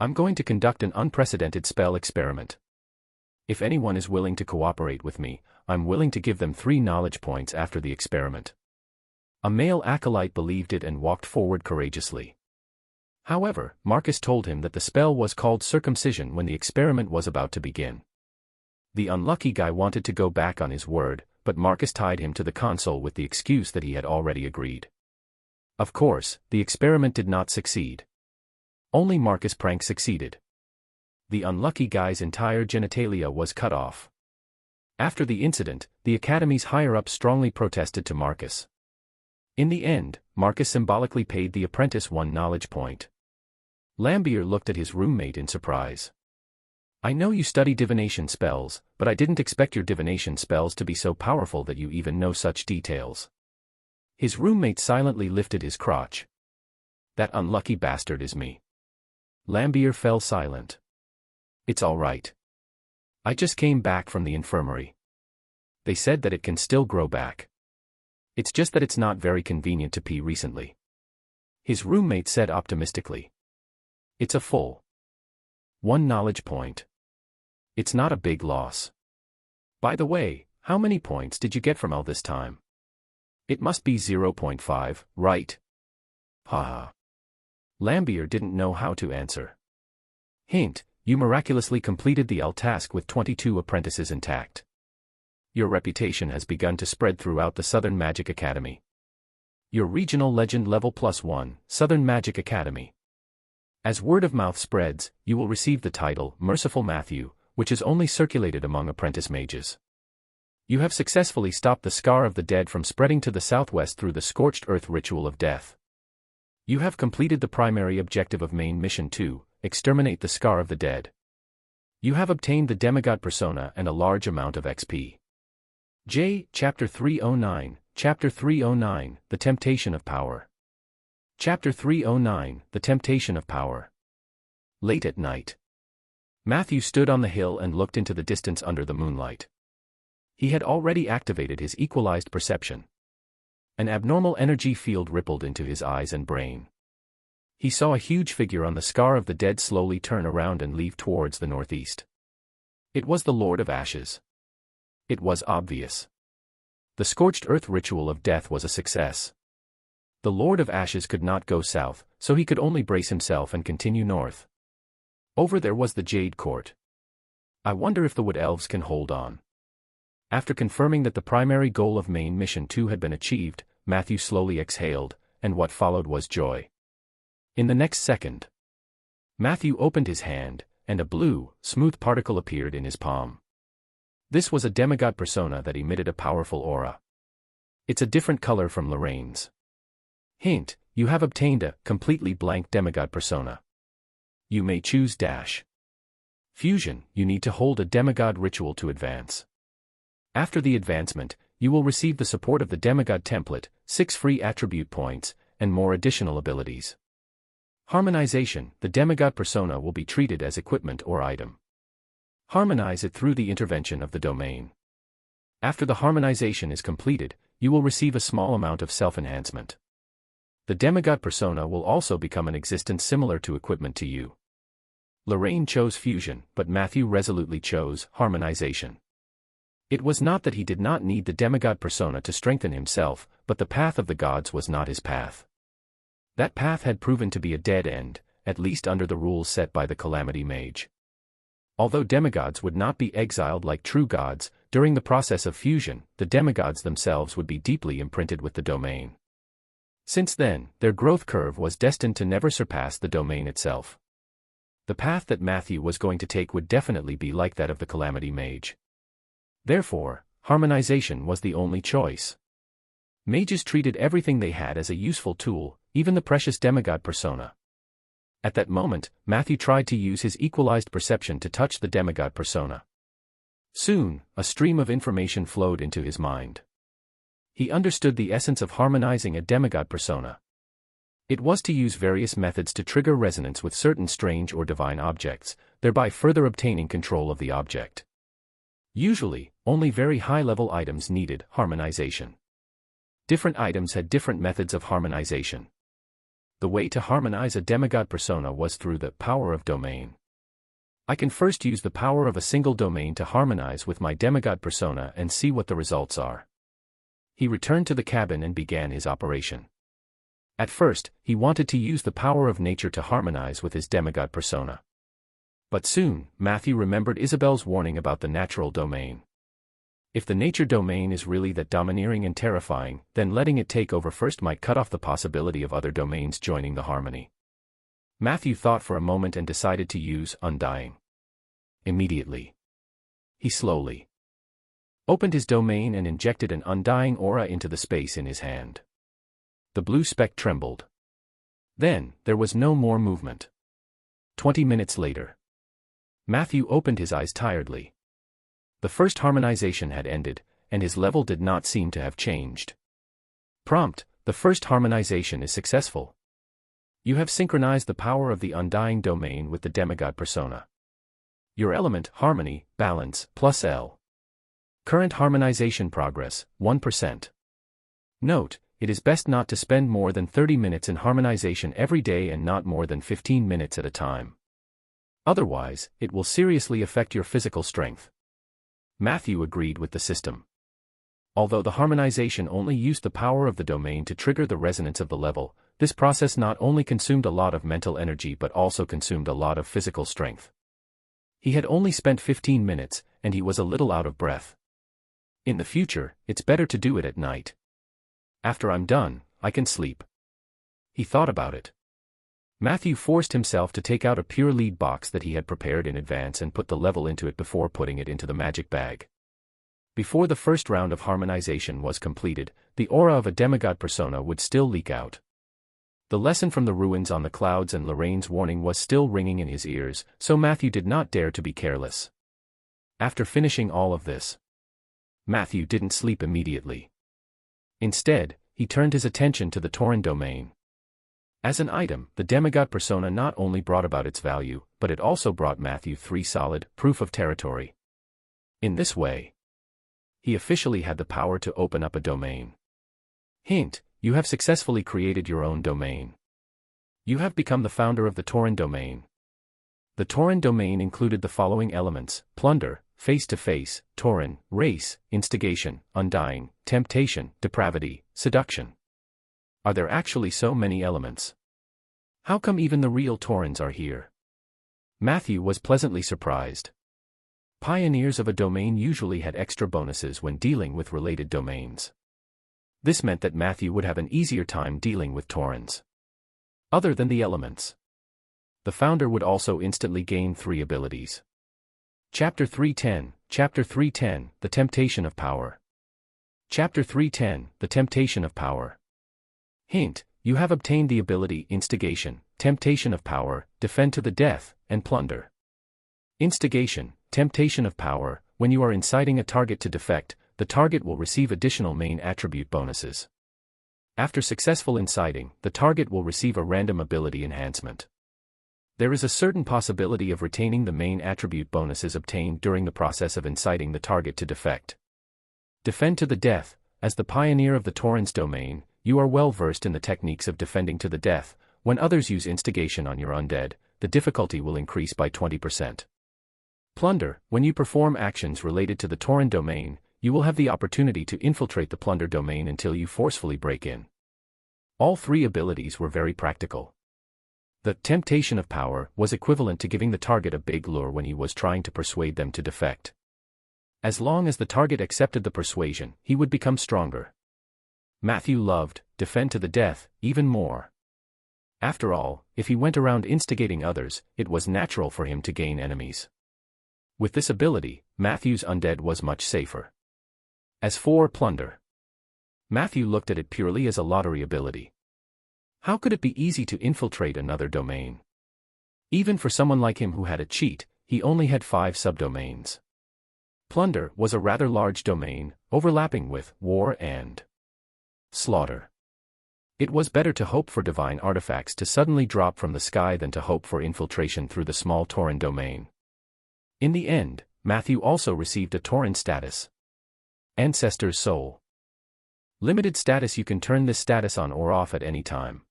I'm going to conduct an unprecedented spell experiment. If anyone is willing to cooperate with me, I'm willing to give them 3 knowledge points after the experiment. A male acolyte believed it and walked forward courageously. However, Marcus told him that the spell was called circumcision when the experiment was about to begin. The unlucky guy wanted to go back on his word, but Marcus tied him to the console with the excuse that he had already agreed. Of course, the experiment did not succeed. Only Marcus' prank succeeded. The unlucky guy's entire genitalia was cut off. After the incident, the academy's higher-ups strongly protested to Marcus. In the end, Marcus symbolically paid the apprentice 1 knowledge point. Lambier looked at his roommate in surprise. I know you study divination spells, but I didn't expect your divination spells to be so powerful that you even know such details. His roommate silently lifted his crotch. That unlucky bastard is me. Lambier fell silent. It's all right. I just came back from the infirmary. They said that it can still grow back. It's just that it's not very convenient to pee recently. His roommate said optimistically. It's a full 1 knowledge point. It's not a big loss. By the way, how many points did you get from all this time? It must be 0.5, right? Haha. Lambier didn't know how to answer. Hint, you miraculously completed the L task with 22 apprentices intact. Your reputation has begun to spread throughout the Southern Magic Academy. Your regional legend level +1, Southern Magic Academy. As word of mouth spreads, you will receive the title, Merciful Matthew, which is only circulated among apprentice mages. You have successfully stopped the Scar of the Dead from spreading to the southwest through the Scorched Earth Ritual of Death. You have completed the primary objective of Main Mission 2, Exterminate the Scar of the Dead. You have obtained the Demigod Persona and a large amount of XP. Chapter 309, Chapter 309, The Temptation of Power. Chapter 309, The Temptation of Power. Late at night. Matthew stood on the hill and looked into the distance under the moonlight. He had already activated his equalized perception. An abnormal energy field rippled into his eyes and brain. He saw a huge figure on the Scar of the Dead slowly turn around and leave towards the northeast. It was the Lord of Ashes. It was obvious. The Scorched Earth Ritual of Death was a success. The Lord of Ashes could not go south, so he could only brace himself and continue north. Over there was the Jade Court. I wonder if the Wood Elves can hold on. After confirming that the primary goal of Main Mission 2 had been achieved, Matthew slowly exhaled, and what followed was joy. In the next second, Matthew opened his hand, and a blue, smooth particle appeared in his palm. This was a demigod persona that emitted a powerful aura. It's a different color from Lorraine's. Hint, you have obtained a completely blank demigod persona. You may choose Fusion, you need to hold a demigod ritual to advance. After the advancement, you will receive the support of the demigod template, 6 free attribute points, and more additional abilities. Harmonization, the demigod persona will be treated as equipment or item. Harmonize it through the intervention of the domain. After the harmonization is completed, you will receive a small amount of self-enhancement. The demigod persona will also become an existence similar to equipment to you. Lorraine chose fusion, but Matthew resolutely chose harmonization. It was not that he did not need the demigod persona to strengthen himself, but the path of the gods was not his path. That path had proven to be a dead end, at least under the rules set by the Calamity Mage. Although demigods would not be exiled like true gods, during the process of fusion, the demigods themselves would be deeply imprinted with the domain. Since then, their growth curve was destined to never surpass the domain itself. The path that Matthew was going to take would definitely be like that of the Calamity Mage. Therefore, harmonization was the only choice. Mages treated everything they had as a useful tool, even the precious demigod persona. At that moment, Matthew tried to use his equalized perception to touch the demigod persona. Soon, a stream of information flowed into his mind. He understood the essence of harmonizing a demigod persona. It was to use various methods to trigger resonance with certain strange or divine objects, thereby further obtaining control of the object. Usually, only very high-level items needed harmonization. Different items had different methods of harmonization. The way to harmonize a demigod persona was through the power of domain. I can first use the power of a single domain to harmonize with my demigod persona and see what the results are. He returned to the cabin and began his operation. At first, he wanted to use the power of nature to harmonize with his demigod persona. But soon, Matthew remembered Isabel's warning about the natural domain. If the nature domain is really that domineering and terrifying, then letting it take over first might cut off the possibility of other domains joining the harmony. Matthew thought for a moment and decided to use undying. Immediately, he slowly opened his domain and injected an undying aura into the space in his hand. The blue speck trembled. Then, there was no more movement. 20 minutes later, Matthew opened his eyes tiredly. The first harmonization had ended, and his level did not seem to have changed. Prompt: the first harmonization is successful. You have synchronized the power of the undying domain with the demigod persona. Your element, harmony, balance, +L. Current harmonization progress, 1%. Note: it is best not to spend more than 30 minutes in harmonization every day and not more than 15 minutes at a time. Otherwise, it will seriously affect your physical strength. Matthew agreed with the system. Although the harmonization only used the power of the domain to trigger the resonance of the level, this process not only consumed a lot of mental energy but also consumed a lot of physical strength. He had only spent 15 minutes, and he was a little out of breath. In the future, it's better to do it at night. After I'm done, I can sleep. He thought about it. Matthew forced himself to take out a pure lead box that he had prepared in advance and put the level into it before putting it into the magic bag. Before the first round of harmonization was completed, the aura of a demigod persona would still leak out. The lesson from the ruins on the clouds and Lorraine's warning was still ringing in his ears, so Matthew did not dare to be careless. After finishing all of this, Matthew didn't sleep immediately. Instead, he turned his attention to the Tauren domain. As an item, the demigod persona not only brought about its value, but it also brought Matthew 3 solid proof of territory. In this way, he officially had the power to open up a domain. Hint: you have successfully created your own domain. You have become the founder of the Tauren domain. The Tauren domain included the following elements: plunder, face-to-face, Tauren, race, instigation, undying, temptation, depravity, seduction. Are there actually so many elements? How come even the real Taurens are here? Matthew was pleasantly surprised. Pioneers of a domain usually had extra bonuses when dealing with related domains. This meant that Matthew would have an easier time dealing with Taurens. Other than the elements, the founder would also instantly gain 3 abilities. Chapter 310, Chapter 310, The Temptation of Power. Chapter 310, The Temptation of Power. Hint: you have obtained the ability Instigation, Temptation of Power, Defend to the Death, and Plunder. Instigation, Temptation of Power: when you are inciting a target to defect, the target will receive additional main attribute bonuses. After successful inciting, the target will receive a random ability enhancement. There is a certain possibility of retaining the main attribute bonuses obtained during the process of inciting the target to defect. Defend to the Death: as the pioneer of the Tauren's domain, you are well versed in the techniques of defending to the death. When others use instigation on your undead, the difficulty will increase by 20%. Plunder: when you perform actions related to the Tauren domain, you will have the opportunity to infiltrate the plunder domain until you forcefully break in. All three abilities were very practical. The temptation of power was equivalent to giving the target a big lure when he was trying to persuade them to defect. As long as the target accepted the persuasion, he would become stronger. Matthew loved defend to the death even more. After all, if he went around instigating others, it was natural for him to gain enemies. With this ability, Matthew's undead was much safer. As for plunder, Matthew looked at it purely as a lottery ability. How could it be easy to infiltrate another domain? Even for someone like him who had a cheat, he only had 5 subdomains. Plunder was a rather large domain, overlapping with war and slaughter. It was better to hope for divine artifacts to suddenly drop from the sky than to hope for infiltration through the small Tauren domain. In the end, Matthew also received a Tauren status. Ancestor's Soul. Limited status. You can turn this status on or off at any time.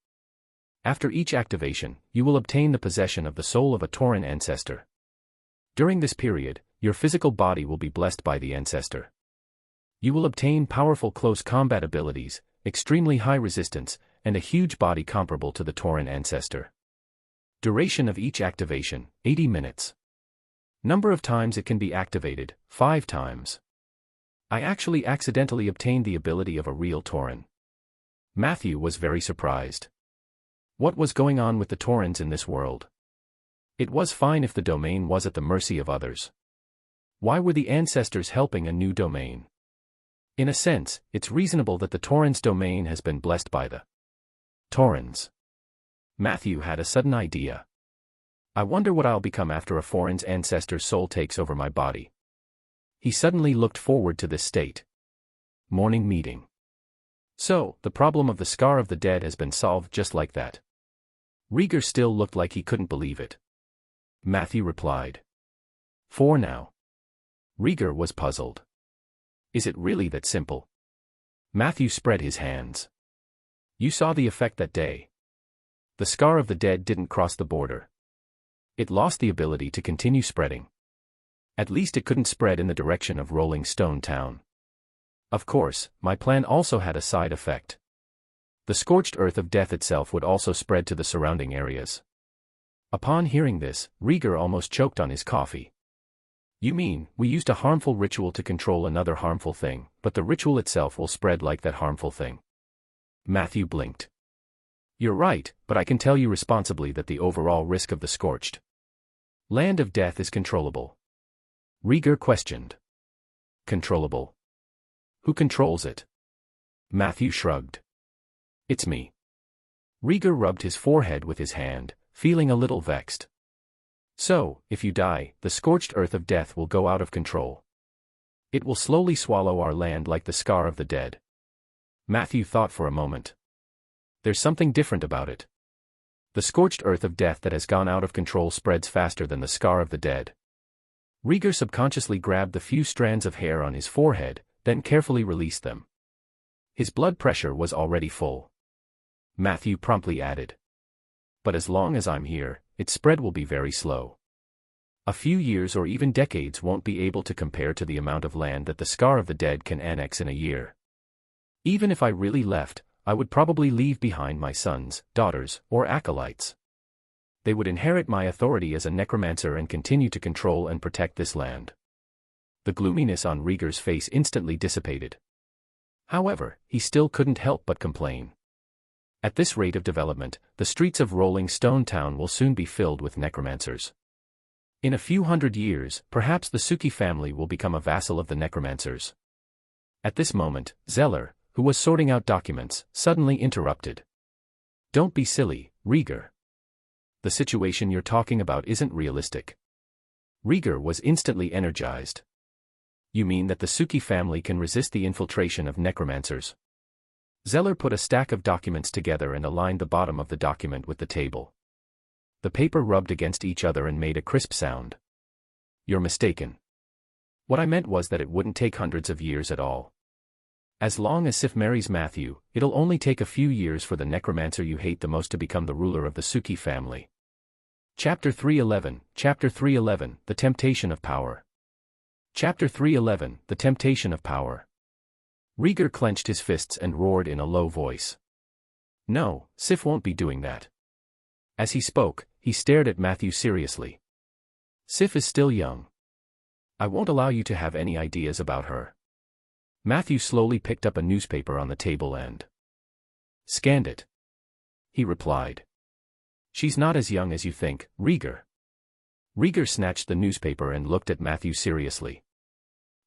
After each activation, you will obtain the possession of the soul of a Tauren ancestor. During this period, your physical body will be blessed by the ancestor. You will obtain powerful close combat abilities, extremely high resistance, and a huge body comparable to the Tauren ancestor. Duration of each activation, 80 minutes. Number of times it can be activated, 5 times. I actually accidentally obtained the ability of a real Tauren. Matthew was very surprised. What was going on with the Taurens in this world? It was fine if the domain was at the mercy of others. Why were the ancestors helping a new domain? In a sense, it's reasonable that the Tauren's domain has been blessed by the Taurens. Matthew had a sudden idea. I wonder what I'll become after a foreign's ancestor's soul takes over my body. He suddenly looked forward to this state. Morning meeting. So, the problem of the scar of the dead has been solved just like that. Rieger still looked like he couldn't believe it. Matthew replied. For now. Rieger was puzzled. Is it really that simple? Matthew spread his hands. You saw the effect that day. The scar of the dead didn't cross the border. It lost the ability to continue spreading. At least it couldn't spread in the direction of Rolling Stone Town. Of course, my plan also had a side effect. The scorched earth of death itself would also spread to the surrounding areas. Upon hearing this, Rieger almost choked on his coffee. You mean, we used a harmful ritual to control another harmful thing, but the ritual itself will spread like that harmful thing? Matthew blinked. You're right, but I can tell you responsibly that the overall risk of the scorched land of death is controllable. Rieger questioned. Controllable? Who controls it? Matthew shrugged. It's me. Rieger rubbed his forehead with his hand, feeling a little vexed. So, if you die, the scorched earth of death will go out of control. It will slowly swallow our land like the scar of the dead. Matthew thought for a moment. There's something different about it. The scorched earth of death that has gone out of control spreads faster than the scar of the dead. Rieger subconsciously grabbed the few strands of hair on his forehead, then carefully released them. His blood pressure was already full. Matthew promptly added. But as long as I'm here, its spread will be very slow. A few years or even decades won't be able to compare to the amount of land that the scar of the dead can annex in a year. Even if I really left, I would probably leave behind my sons, daughters, or acolytes. They would inherit my authority as a necromancer and continue to control and protect this land. The gloominess on Rieger's face instantly dissipated. However, he still couldn't help but complain. At this rate of development, the streets of Rolling Stone Town will soon be filled with necromancers. In a few hundred years, perhaps the Suki family will become a vassal of the necromancers. At this moment, Zeller, who was sorting out documents, suddenly interrupted. Don't be silly, Rieger. The situation you're talking about isn't realistic. Rieger was instantly energized. You mean that the Suki family can resist the infiltration of necromancers? Zeller put a stack of documents together and aligned the bottom of the document with the table. The paper rubbed against each other and made a crisp sound. You're mistaken. What I meant was that it wouldn't take hundreds of years at all. As long as Sif marries Matthew, it'll only take a few years for the necromancer you hate the most to become the ruler of the Suki family. Chapter 311, The Temptation of Power. Chapter 311, The Temptation of Power. Rieger clenched his fists and roared in a low voice. No, Sif won't be doing that. As he spoke, he stared at Matthew seriously. Sif is still young. I won't allow you to have any ideas about her. Matthew slowly picked up a newspaper on the table and scanned it. He replied. She's not as young as you think, Rieger. Rieger snatched the newspaper and looked at Matthew seriously.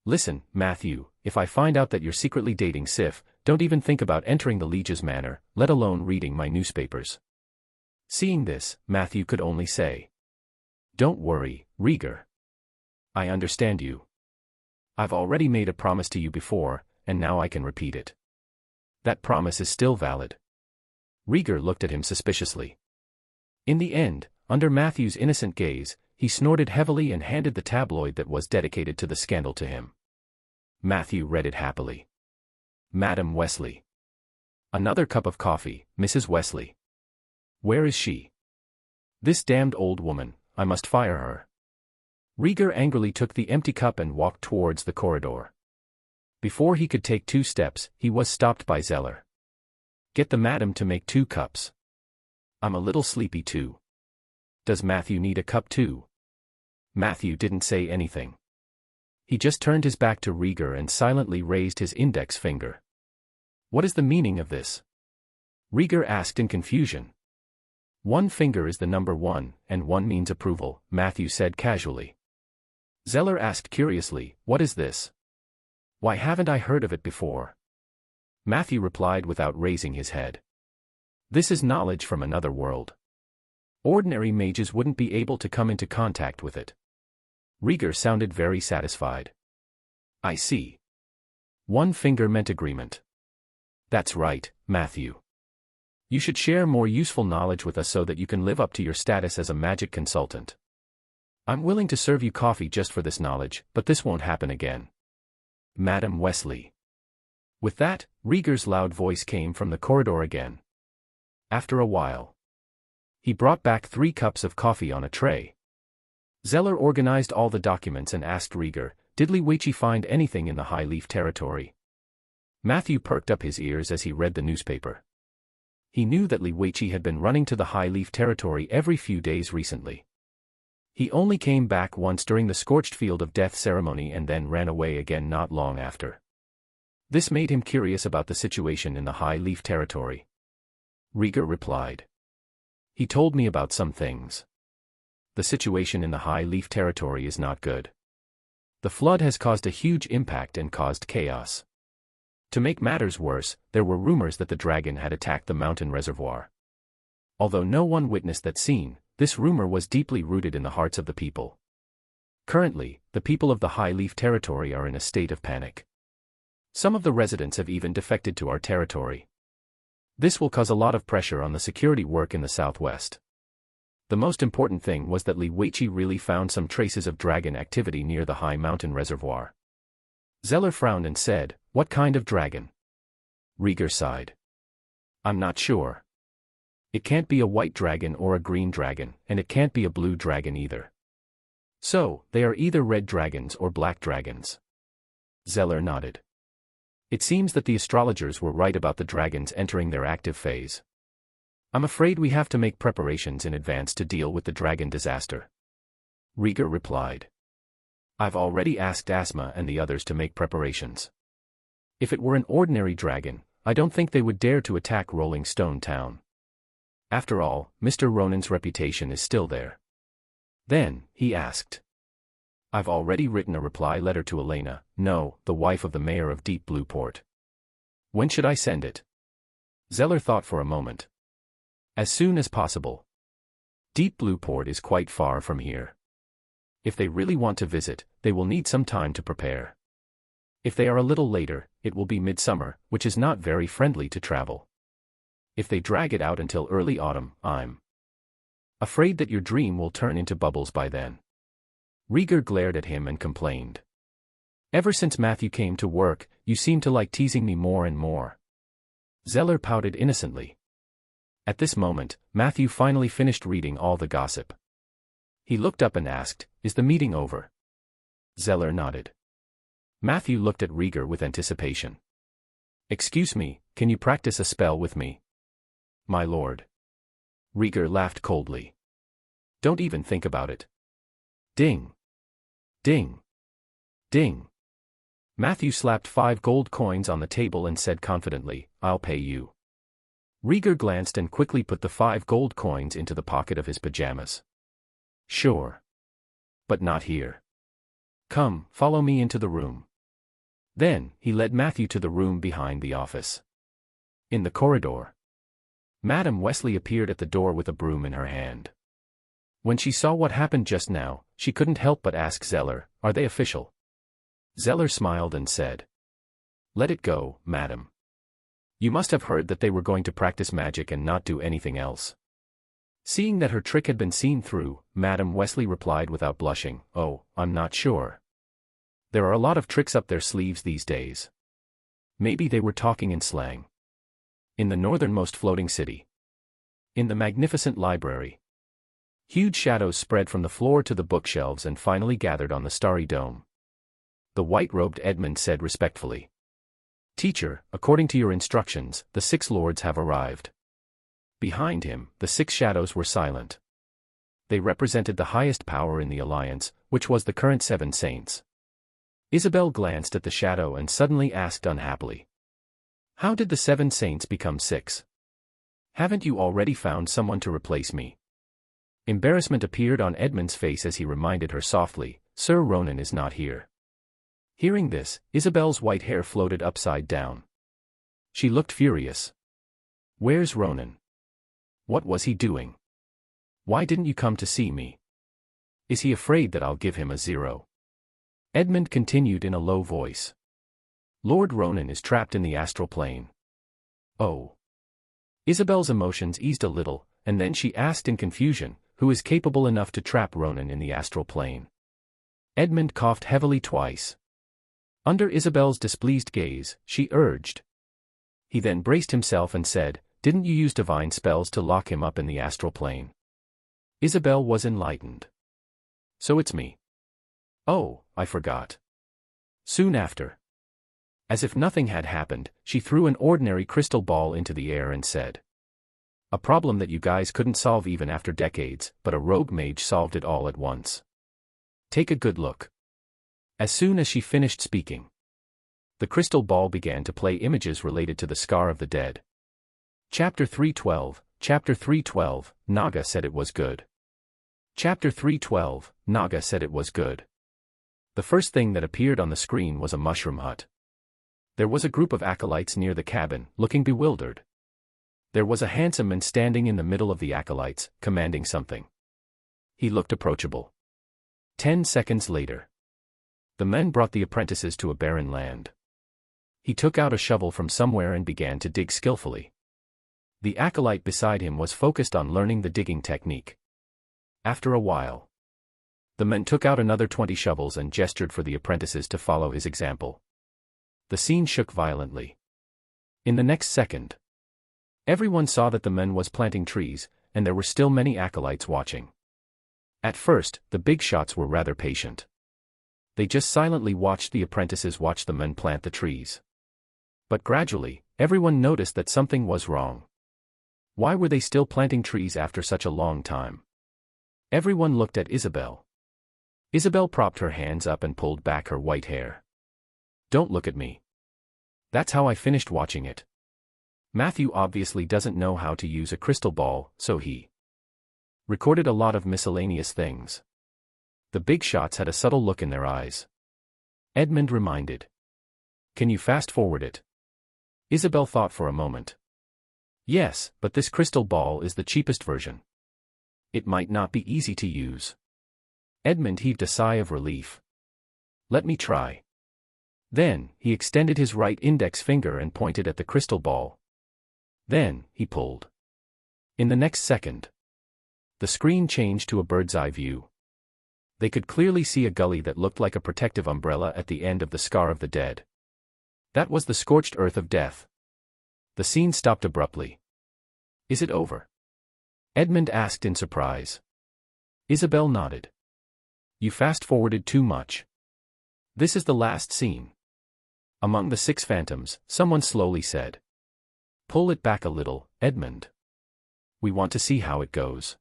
Listen, Matthew, if I find out that you're secretly dating Sif, don't even think about entering the Liege's manor, let alone reading my newspapers. Seeing this, Matthew could only say, Don't worry, Rieger. I understand you. I've already made a promise to you before, and now I can repeat it. That promise is still valid. Rieger looked at him suspiciously. In the end, under Matthew's innocent gaze, he snorted heavily and handed the tabloid that was dedicated to the scandal to him. Matthew read it happily. Madam Wesley. Another cup of coffee, Mrs. Wesley. Where is she? This damned old woman, I must fire her. Rieger angrily took the empty cup and walked towards the corridor. Before he could take 2 steps, he was stopped by Zeller. Get the madam to make 2 cups. I'm a little sleepy too. Does Matthew need a cup too? Matthew didn't say anything. He just turned his back to Rieger and silently raised his index finger. What is the meaning of this? Rieger asked in confusion. 1 finger is the number 1, and 1 means approval, Matthew said casually. Zeller asked curiously, what is this? Why haven't I heard of it before? Matthew replied without raising his head. This is knowledge from another world. Ordinary mages wouldn't be able to come into contact with it. Rieger sounded very satisfied. I see. 1 finger meant agreement. That's right, Matthew. You should share more useful knowledge with us so that you can live up to your status as a magic consultant. I'm willing to serve you coffee just for this knowledge, but this won't happen again. Madam Wesley. With that, Rieger's loud voice came from the corridor again. After a while, he brought back 3 cups of coffee on a tray. Zeller organized all the documents and asked Rieger, did Liege's find anything in the High Leaf territory? Matthew perked up his ears as he read the newspaper. He knew that Liege had been running to the High Leaf territory every few days recently. He only came back once during the Scorched Field of Death ceremony and then ran away again not long after. This made him curious about the situation in the High Leaf territory. Rieger replied. He told me about some things. The situation in the High Leaf territory is not good. The flood has caused a huge impact and caused chaos. To make matters worse, there were rumors that the dragon had attacked the mountain reservoir. Although no one witnessed that scene, this rumor was deeply rooted in the hearts of the people. Currently, the people of the High Leaf territory are in a state of panic. Some of the residents have even defected to our territory. This will cause a lot of pressure on the security work in the southwest. The most important thing was that Liege really found some traces of dragon activity near the high mountain reservoir. Zeller frowned and said, what kind of dragon? Rieger sighed. I'm not sure. It can't be a white dragon or a green dragon, and it can't be a blue dragon either. So, they are either red dragons or black dragons. Zeller nodded. It seems that the astrologers were right about the dragons entering their active phase. I'm afraid we have to make preparations in advance to deal with the dragon disaster. Rieger replied. I've already asked Asma and the others to make preparations. If it were an ordinary dragon, I don't think they would dare to attack Rolling Stone Town. After all, Mr. Ronan's reputation is still there. Then, he asked. I've already written a reply letter to Elena, no, the wife of the mayor of Deep Blue Port. When should I send it? Zeller thought for a moment. As soon as possible. Deep Blue Port is quite far from here. If they really want to visit, they will need some time to prepare. If they are a little later, it will be midsummer, which is not very friendly to travel. If they drag it out until early autumn, I'm afraid that your dream will turn into bubbles by then. Rieger glared at him and complained. Ever since Matthew came to work, you seem to like teasing me more and more. Zeller pouted innocently. At this moment, Matthew finally finished reading all the gossip. He looked up and asked, is the meeting over? Zeller nodded. Matthew looked at Rieger with anticipation. "Excuse me, can you practice a spell with me?" "My lord." Rieger laughed coldly. "Don't even think about it." Ding. Ding. Ding. Matthew slapped 5 gold coins on the table and said confidently, "I'll pay you." Rieger glanced and quickly put the 5 gold coins into the pocket of his pajamas. "Sure. But not here. Come, follow me into the room." Then, he led Matthew to the room behind the office. In the corridor, Madam Wesley appeared at the door with a broom in her hand. When she saw what happened just now, she couldn't help but ask Zeller, "Are they official?" Zeller smiled and said, "Let it go, madam. You must have heard that they were going to practice magic and not do anything else." Seeing that her trick had been seen through, Madam Wesley replied without blushing, "Oh, I'm not sure. There are a lot of tricks up their sleeves these days." Maybe they were talking in slang. In the northernmost floating city. In the magnificent library. Huge shadows spread from the floor to the bookshelves and finally gathered on the starry dome. The white-robed Edmund said respectfully, "Teacher, according to your instructions, the 6 lords have arrived." Behind him, the 6 shadows were silent. They represented the highest power in the alliance, which was the current 7 saints. Isabel glanced at the shadow and suddenly asked unhappily, "How did the 7 saints become 6? Haven't you already found someone to replace me?" Embarrassment appeared on Edmund's face as he reminded her softly, "Sir Ronan is not here." Hearing this, Isabel's white hair floated upside down. She looked furious. "Where's Ronan? What was he doing? Why didn't you come to see me? Is he afraid that I'll give him a 0? Edmund continued in a low voice. "Lord Ronan is trapped in the astral plane." "Oh." Isabel's emotions eased a little, and then she asked in confusion, "Who is capable enough to trap Ronan in the astral plane?" Edmund coughed heavily twice. Under Isabel's displeased gaze, she urged. He then braced himself and said, "Didn't you use divine spells to lock him up in the astral plane?" Isabel was enlightened. "So it's me. Oh, I forgot." Soon after, as if nothing had happened, she threw an ordinary crystal ball into the air and said, "A problem that you guys couldn't solve even after decades, but a rogue mage solved it all at once. Take a good look." As soon as she finished speaking, the crystal ball began to play images related to the Scar of the Dead. Chapter 312, Chapter 312, Naga said it was good. Chapter 312, Naga said it was good. The first thing that appeared on the screen was a mushroom hut. There was a group of acolytes near the cabin, looking bewildered. There was a handsome man standing in the middle of the acolytes, commanding something. He looked approachable. 10 seconds later, the men brought the apprentices to a barren land. He took out a shovel from somewhere and began to dig skillfully. The acolyte beside him was focused on learning the digging technique. After a while, the men took out another 20 shovels and gestured for the apprentices to follow his example. The scene shook violently. In the next second, everyone saw that the man was planting trees, and there were still many acolytes watching. At first, the big shots were rather patient. They just silently watched the apprentices watch the men plant the trees. But gradually, everyone noticed that something was wrong. Why were they still planting trees after such a long time? Everyone looked at Isabel. Isabel propped her hands up and pulled back her white hair. "Don't look at me. That's how I finished watching it." Matthew obviously doesn't know how to use a crystal ball, so he recorded a lot of miscellaneous things. The big shots had a subtle look in their eyes. Edmund reminded. "Can you fast forward it?" Isabel thought for a moment. "Yes, but this crystal ball is the cheapest version. It might not be easy to use." Edmund heaved a sigh of relief. "Let me try." Then, he extended his right index finger and pointed at the crystal ball. Then, he pulled. In the next second, the screen changed to a bird's-eye view. They could clearly see a gully that looked like a protective umbrella at the end of the Scar of the Dead. That was the scorched earth of death. The scene stopped abruptly. "Is it over?" Edmund asked in surprise. Isabel nodded. "You fast-forwarded too much." This is the last scene. Among the 6 phantoms, someone slowly said. Pull it back a little, Edmund. We want to see how it goes.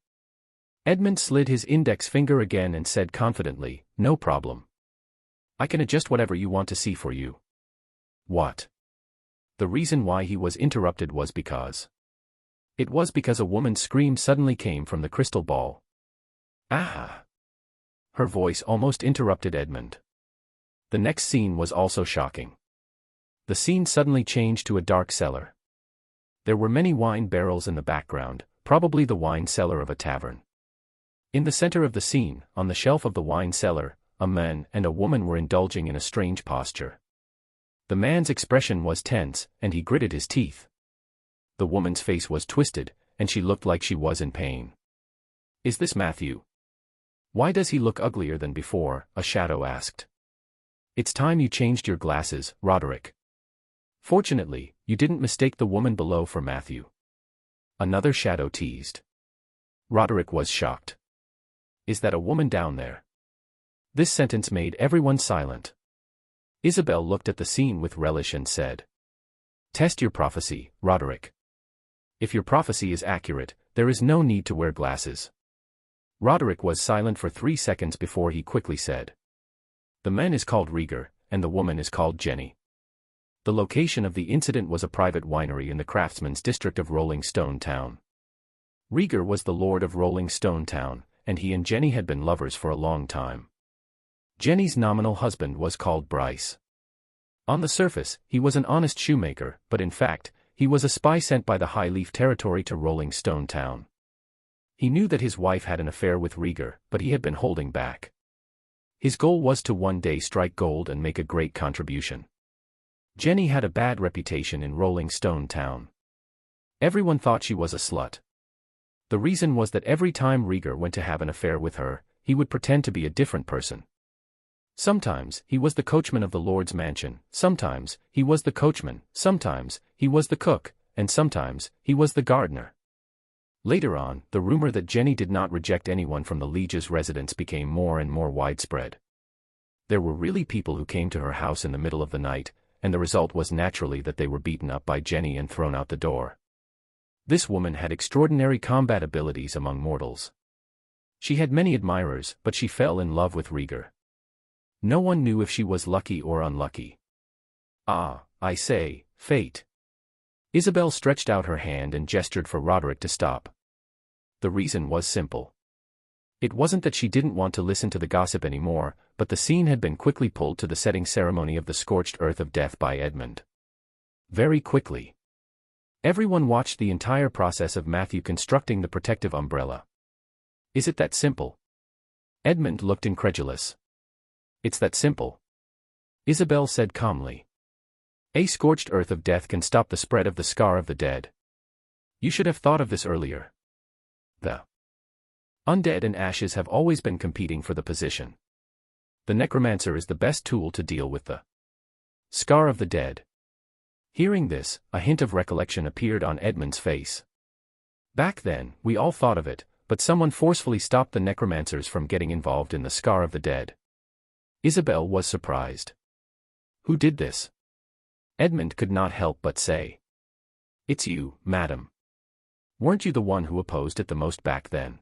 Edmund slid his index finger again and said confidently, no problem. I can adjust whatever you want to see for you. What? The reason why he was interrupted was because. It was because a woman's scream suddenly came from the crystal ball. Ah! Her voice almost interrupted Edmund. The next scene was also shocking. The scene suddenly changed to a dark cellar. There were many wine barrels in the background, probably the wine cellar of a tavern. In the center of the scene, on the shelf of the wine cellar, a man and a woman were indulging in a strange posture. The man's expression was tense, and he gritted his teeth. The woman's face was twisted, and she looked like she was in pain. Is this Matthew? Why does he look uglier than before? A shadow asked. It's time you changed your glasses, Roderick. Fortunately, you didn't mistake the woman below for Matthew. Another shadow teased. Roderick was shocked. Is that a woman down there? This sentence made everyone silent. Isabel looked at the scene with relish and said. Test your prophecy, Roderick. If your prophecy is accurate, there is no need to wear glasses. Roderick was silent for 3 seconds before he quickly said. The man is called Rieger, and the woman is called Jenny. The location of the incident was a private winery in the craftsman's district of Rolling Stone Town. Rieger was the lord of Rolling Stone Town, and he and Jenny had been lovers for a long time. Jenny's nominal husband was called Bryce. On the surface, he was an honest shoemaker, but in fact, he was a spy sent by the High Leaf territory to Rolling Stone Town. He knew that his wife had an affair with Rieger, but he had been holding back. His goal was to one day strike gold and make a great contribution. Jenny had a bad reputation in Rolling Stone Town. Everyone thought she was a slut. The reason was that every time Rieger went to have an affair with her, he would pretend to be a different person. Sometimes, he was the coachman of the Lord's mansion, sometimes, he was the coachman, sometimes, he was the cook, and sometimes, he was the gardener. Later on, the rumor that Jenny did not reject anyone from the liege's residence became more and more widespread. There were really people who came to her house in the middle of the night, and the result was naturally that they were beaten up by Jenny and thrown out the door. This woman had extraordinary combat abilities among mortals. She had many admirers, but she fell in love with Rieger. No one knew if she was lucky or unlucky. Ah, I say, fate. Isabel stretched out her hand and gestured for Roderick to stop. The reason was simple. It wasn't that she didn't want to listen to the gossip anymore, but the scene had been quickly pulled to the setting ceremony of the scorched earth of death by Edmund. Very quickly. Everyone watched the entire process of Matthew constructing the protective umbrella. Is it that simple? Edmund looked incredulous. It's that simple. Isabel said calmly. A scorched earth of death can stop the spread of the scar of the dead. You should have thought of this earlier. The undead and ashes have always been competing for the position. The necromancer is the best tool to deal with the scar of the dead. Hearing this, a hint of recollection appeared on Edmund's face. Back then, we all thought of it, but someone forcefully stopped the necromancers from getting involved in the scar of the dead. Isabel was surprised. Who did this? Edmund could not help but say. It's you, madam. Weren't you the one who opposed it the most back then?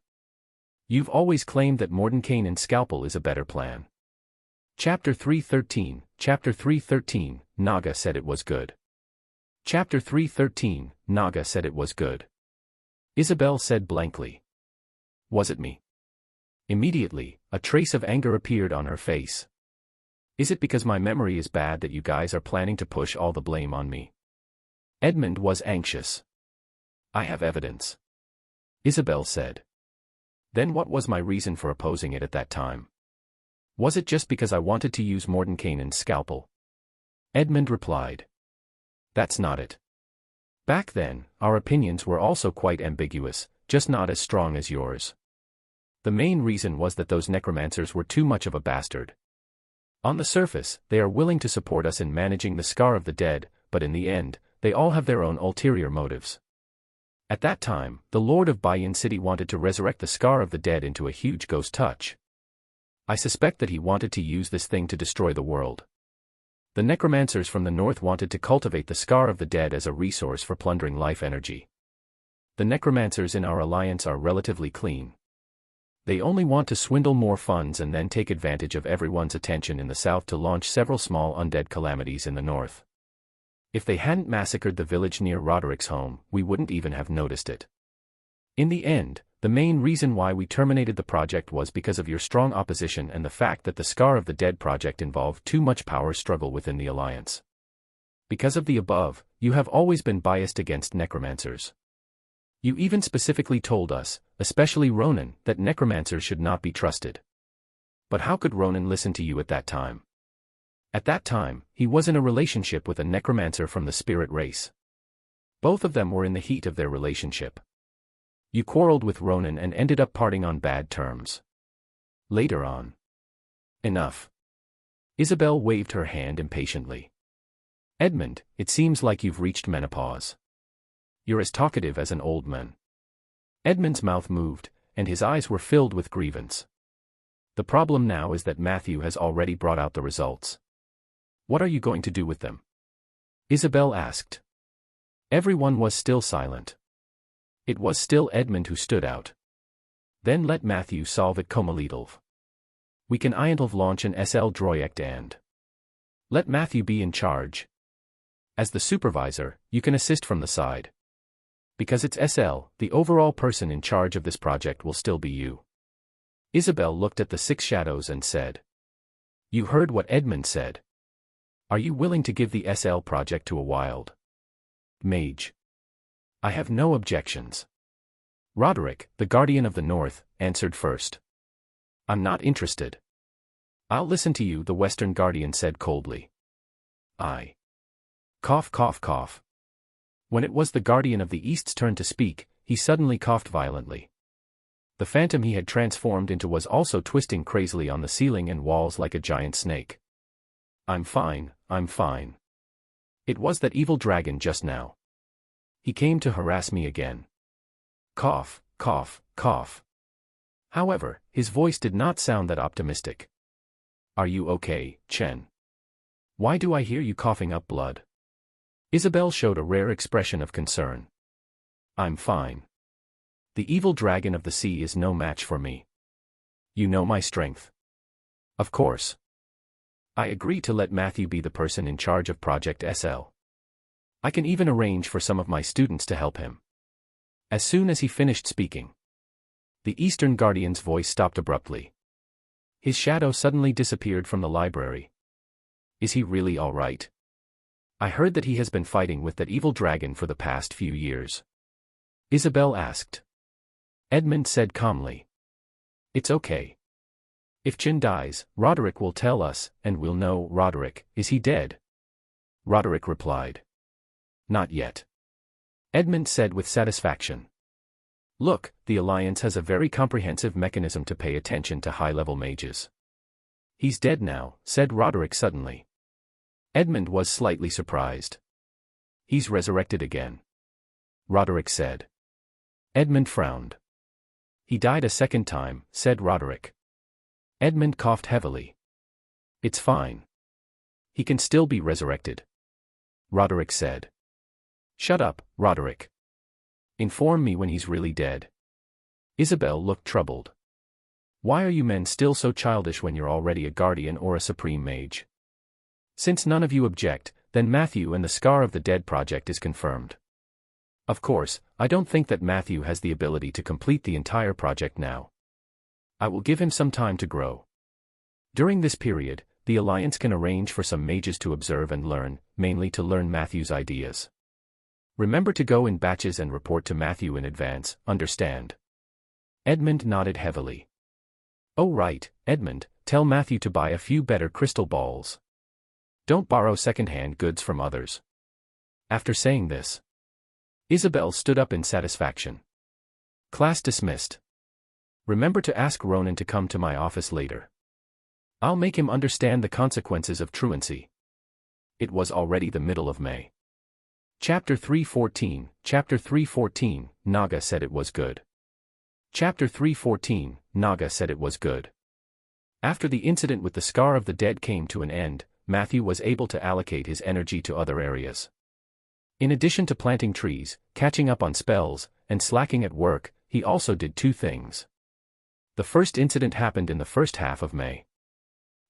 You've always claimed that Mordenkainen and Scalpel is a better plan. Chapter 313, Chapter 313, Naga said it was good. Chapter 313, Naga said it was good. Isabel said blankly. Was it me? Immediately, a trace of anger appeared on her face. Is it because my memory is bad that you guys are planning to push all the blame on me? Edmund was anxious. I have evidence. Isabel said. Then what was my reason for opposing it at that time? Was it just because I wanted to use Mordenkainen's scalpel? Edmund replied. That's not it. Back then, our opinions were also quite ambiguous, just not as strong as yours. The main reason was that those necromancers were too much of a bastard. On the surface, they are willing to support us in managing the scar of the dead, but in the end, they all have their own ulterior motives. At that time, the Lord of Bayan City wanted to resurrect the scar of the dead into a huge ghost touch. I suspect that he wanted to use this thing to destroy the world. The necromancers from the north wanted to cultivate the scar of the dead as a resource for plundering life energy. The necromancers in our alliance are relatively clean. They only want to swindle more funds and then take advantage of everyone's attention in the south to launch several small undead calamities in the north. If they hadn't massacred the village near Roderick's home, we wouldn't even have noticed it. In the end, the main reason why we terminated the project was because of your strong opposition and the fact that the Scar of the Dead project involved too much power struggle within the alliance. Because of the above, you have always been biased against necromancers. You even specifically told us, especially Ronan, that necromancers should not be trusted. But how could Ronan listen to you at that time? At that time, he was in a relationship with a necromancer from the spirit race. Both of them were in the heat of their relationship. You quarreled with Ronan and ended up parting on bad terms. Later on. Enough. Isabel waved her hand impatiently. Edmund, it seems like you've reached menopause. You're as talkative as an old man. Edmund's mouth moved, and his eyes were filled with grievance. The problem now is that Matthew has already brought out the results. What are you going to do with them? Isabel asked. Everyone was still silent. It was still Edmund who stood out. Then let Matthew solve it Komalidov. We can Eindlv launch an SL Droyect and let Matthew be in charge. As the supervisor, you can assist from the side. Because it's SL, the overall person in charge of this project will still be you. Isabel looked at the 6 shadows and said. You heard what Edmund said. Are you willing to give the SL project to a wild mage? I have no objections. Roderick, the Guardian of the North, answered first. I'm not interested. I'll listen to you, the Western Guardian said coldly. I. Cough, cough, cough. When it was the Guardian of the East's turn to speak, he suddenly coughed violently. The phantom he had transformed into was also twisting crazily on the ceiling and walls like a giant snake. I'm fine, I'm fine. It was that evil dragon just now. He came to harass me again. Cough, cough, cough. However, his voice did not sound that optimistic. Are you okay, Chen? Why do I hear you coughing up blood? Isabel showed a rare expression of concern. I'm fine. The evil dragon of the sea is no match for me. You know my strength. Of course. I agree to let Matthew be the person in charge of Project SL. I can even arrange for some of my students to help him. As soon as he finished speaking, the Eastern Guardian's voice stopped abruptly. His shadow suddenly disappeared from the library. Is he really all right? I heard that he has been fighting with that evil dragon for the past few years. Isabel asked. Edmund said calmly. It's okay. If Chin dies, Roderick will tell us, and we'll know. Roderick, is he dead? Roderick replied. Not yet. Edmund said with satisfaction. Look, the Alliance has a very comprehensive mechanism to pay attention to high-level mages. He's dead now, said Roderick suddenly. Edmund was slightly surprised. He's resurrected again. Roderick said. Edmund frowned. He died a second time, said Roderick. Edmund coughed heavily. It's fine. He can still be resurrected. Roderick said. Shut up, Roderick. Inform me when he's really dead. Isabel looked troubled. Why are you men still so childish when you're already a guardian or a supreme mage? Since none of you object, then Matthew and the Scar of the Dead project is confirmed. Of course, I don't think that Matthew has the ability to complete the entire project now. I will give him some time to grow. During this period, the Alliance can arrange for some mages to observe and learn, mainly to learn Matthew's ideas. Remember to go in batches and report to Matthew in advance, understand? Edmund nodded heavily. Oh right, Edmund, tell Matthew to buy a few better crystal balls. Don't borrow second-hand goods from others. After saying this, Isabel stood up in satisfaction. Class dismissed. Remember to ask Ronan to come to my office later. I'll make him understand the consequences of truancy. It was already the middle of May. Chapter 314, Chapter 314, Naga said it was good. Chapter 314, Naga said it was good. After the incident with the Scar of the Dead came to an end, Matthew was able to allocate his energy to other areas. In addition to planting trees, catching up on spells, and slacking at work, he also did two things. The first incident happened in the first half of May.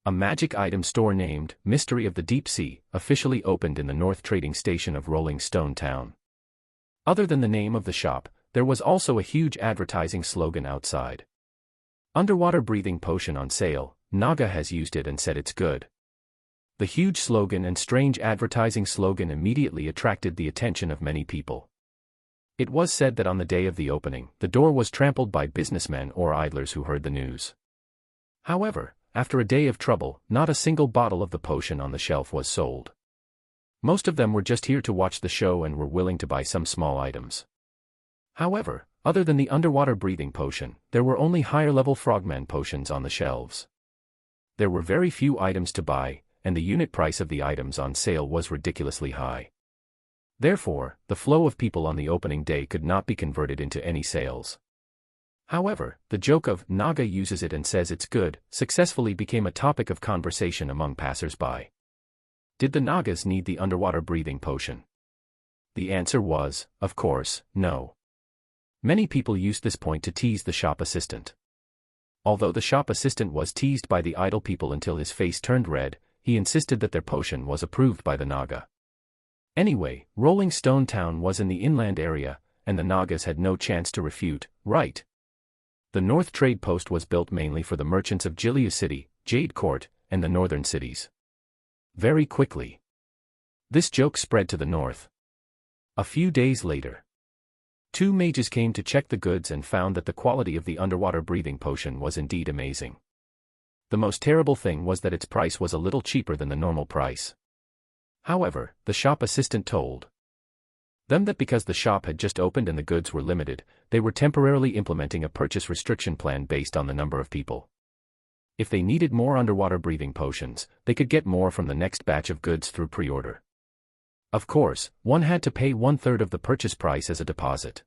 A magic item store named Mystery of the Deep Sea officially opened in the North Trading Station of Rolling Stone Town. Other than the name of the shop, there was also a huge advertising slogan outside. Underwater breathing potion on sale, Naga has used it and said it's good. The huge slogan and strange advertising slogan immediately attracted the attention of many people. It was said that on the day of the opening, the door was trampled by businessmen or idlers who heard the news. However, after a day of trouble, not a single bottle of the potion on the shelf was sold. Most of them were just here to watch the show and were willing to buy some small items. However, other than the underwater breathing potion, there were only higher-level frogman potions on the shelves. There were very few items to buy, and the unit price of the items on sale was ridiculously high. Therefore, the flow of people on the opening day could not be converted into any sales. However, the joke of Naga uses it and says it's good successfully became a topic of conversation among passers-by. Did the Nagas need the underwater breathing potion? The answer was, of course, no. Many people used this point to tease the shop assistant. Although the shop assistant was teased by the idle people until his face turned red, he insisted that their potion was approved by the Naga. Anyway, Rolling Stone Town was in the inland area, and the Nagas had no chance to refute, right? The North Trade Post was built mainly for the merchants of Gilead City, Jade Court, and the northern cities. Very quickly, this joke spread to the north. A few days later, two mages came to check the goods and found that the quality of the underwater breathing potion was indeed amazing. The most terrible thing was that its price was a little cheaper than the normal price. However, the shop assistant told them that because the shop had just opened and the goods were limited, they were temporarily implementing a purchase restriction plan based on the number of people. If they needed more underwater breathing potions, they could get more from the next batch of goods through pre-order. Of course, one had to pay 1/3 of the purchase price as a deposit.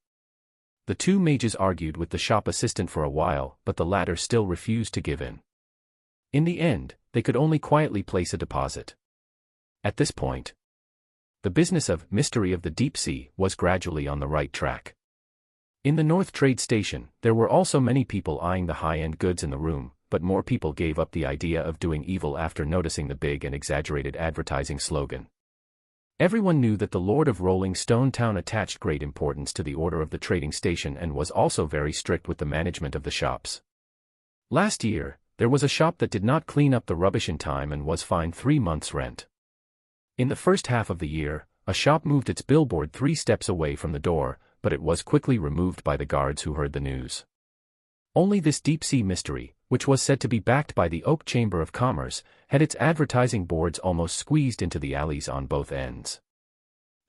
The two mages argued with the shop assistant for a while, but the latter still refused to give in. In the end, they could only quietly place a deposit. At this point, the business of Mystery of the Deep Sea was gradually on the right track. In the North Trade Station, there were also many people eyeing the high-end goods in the room, but more people gave up the idea of doing evil after noticing the big and exaggerated advertising slogan. Everyone knew that the Lord of Rolling Stone Town attached great importance to the order of the trading station and was also very strict with the management of the shops. Last year, there was a shop that did not clean up the rubbish in time and was fined 3 months' rent. In the first half of the year, a shop moved its billboard 3 steps away from the door, but it was quickly removed by the guards who heard the news. Only this deep-sea mystery, which was said to be backed by the Oak Chamber of Commerce, had its advertising boards almost squeezed into the alleys on both ends.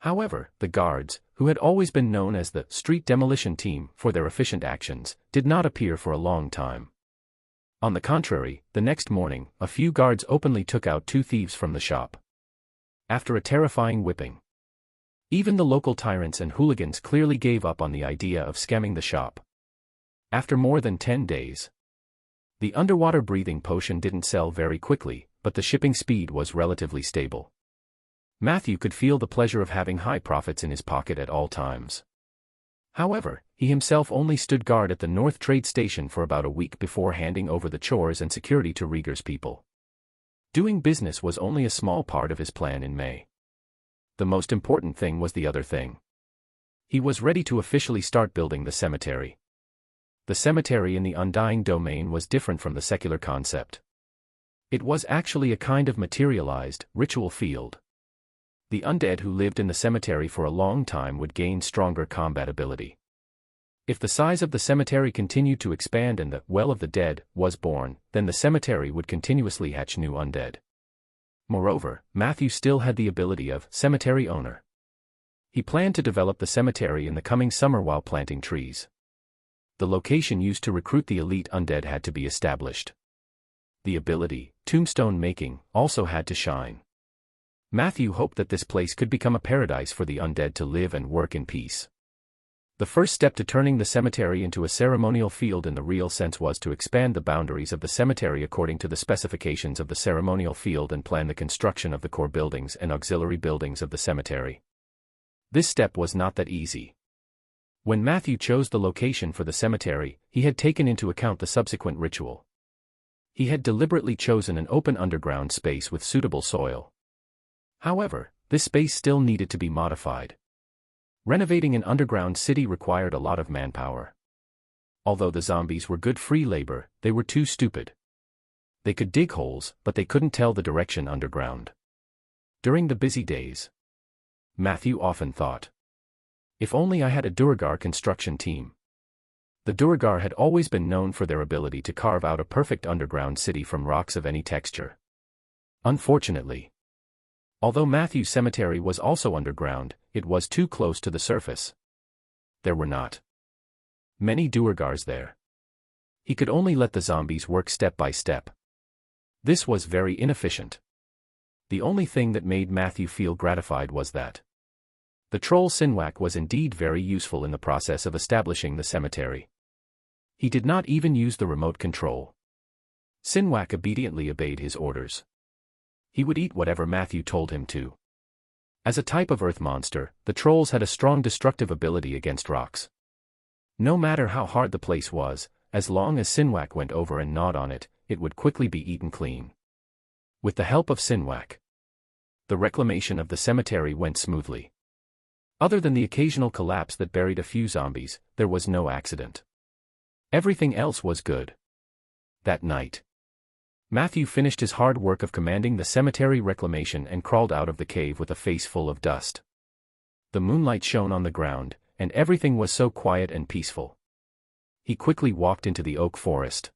However, the guards, who had always been known as the street demolition team for their efficient actions, did not appear for a long time. On the contrary, the next morning, a few guards openly took out 2 thieves from the shop. After a terrifying whipping, even the local tyrants and hooligans clearly gave up on the idea of scamming the shop. After more than 10 days, the underwater breathing potion didn't sell very quickly, but the shipping speed was relatively stable. Matthew could feel the pleasure of having high profits in his pocket at all times. However, he himself only stood guard at the North Trade Station for about a week before handing over the chores and security to Rieger's people. Doing business was only a small part of his plan in May. The most important thing was the other thing. He was ready to officially start building the cemetery. The cemetery in the Undying Domain was different from the secular concept. It was actually a kind of materialized, ritual field. The undead who lived in the cemetery for a long time would gain stronger combat ability. If the size of the cemetery continued to expand and the Well of the Dead was born, then the cemetery would continuously hatch new undead. Moreover, Matthew still had the ability of cemetery owner. He planned to develop the cemetery in the coming summer while planting trees. The location used to recruit the elite undead had to be established. The ability, tombstone making, also had to shine. Matthew hoped that this place could become a paradise for the undead to live and work in peace. The first step to turning the cemetery into a ceremonial field in the real sense was to expand the boundaries of the cemetery according to the specifications of the ceremonial field and plan the construction of the core buildings and auxiliary buildings of the cemetery. This step was not that easy. When Matthew chose the location for the cemetery, he had taken into account the subsequent ritual. He had deliberately chosen an open underground space with suitable soil. However, this space still needed to be modified. Renovating an underground city required a lot of manpower. Although the zombies were good free labor, they were too stupid. They could dig holes, but they couldn't tell the direction underground. During the busy days, Matthew often thought, if only I had a Duergar construction team. The Duergar had always been known for their ability to carve out a perfect underground city from rocks of any texture. Unfortunately, although Matthew's cemetery was also underground, it was too close to the surface. There were not many Duergars there. He could only let the zombies work step by step. This was very inefficient. The only thing that made Matthew feel gratified was that the troll Sinwak was indeed very useful in the process of establishing the cemetery. He did not even use the remote control. Sinwak obediently obeyed his orders. He would eat whatever Matthew told him to. As a type of earth monster, the trolls had a strong destructive ability against rocks. No matter how hard the place was, as long as Sinwak went over and gnawed on it, it would quickly be eaten clean. With the help of Sinwak, the reclamation of the cemetery went smoothly. Other than the occasional collapse that buried a few zombies, there was no accident. Everything else was good. That night, Matthew finished his hard work of commanding the cemetery reclamation and crawled out of the cave with a face full of dust. The moonlight shone on the ground, and everything was so quiet and peaceful. He quickly walked into the oak forest.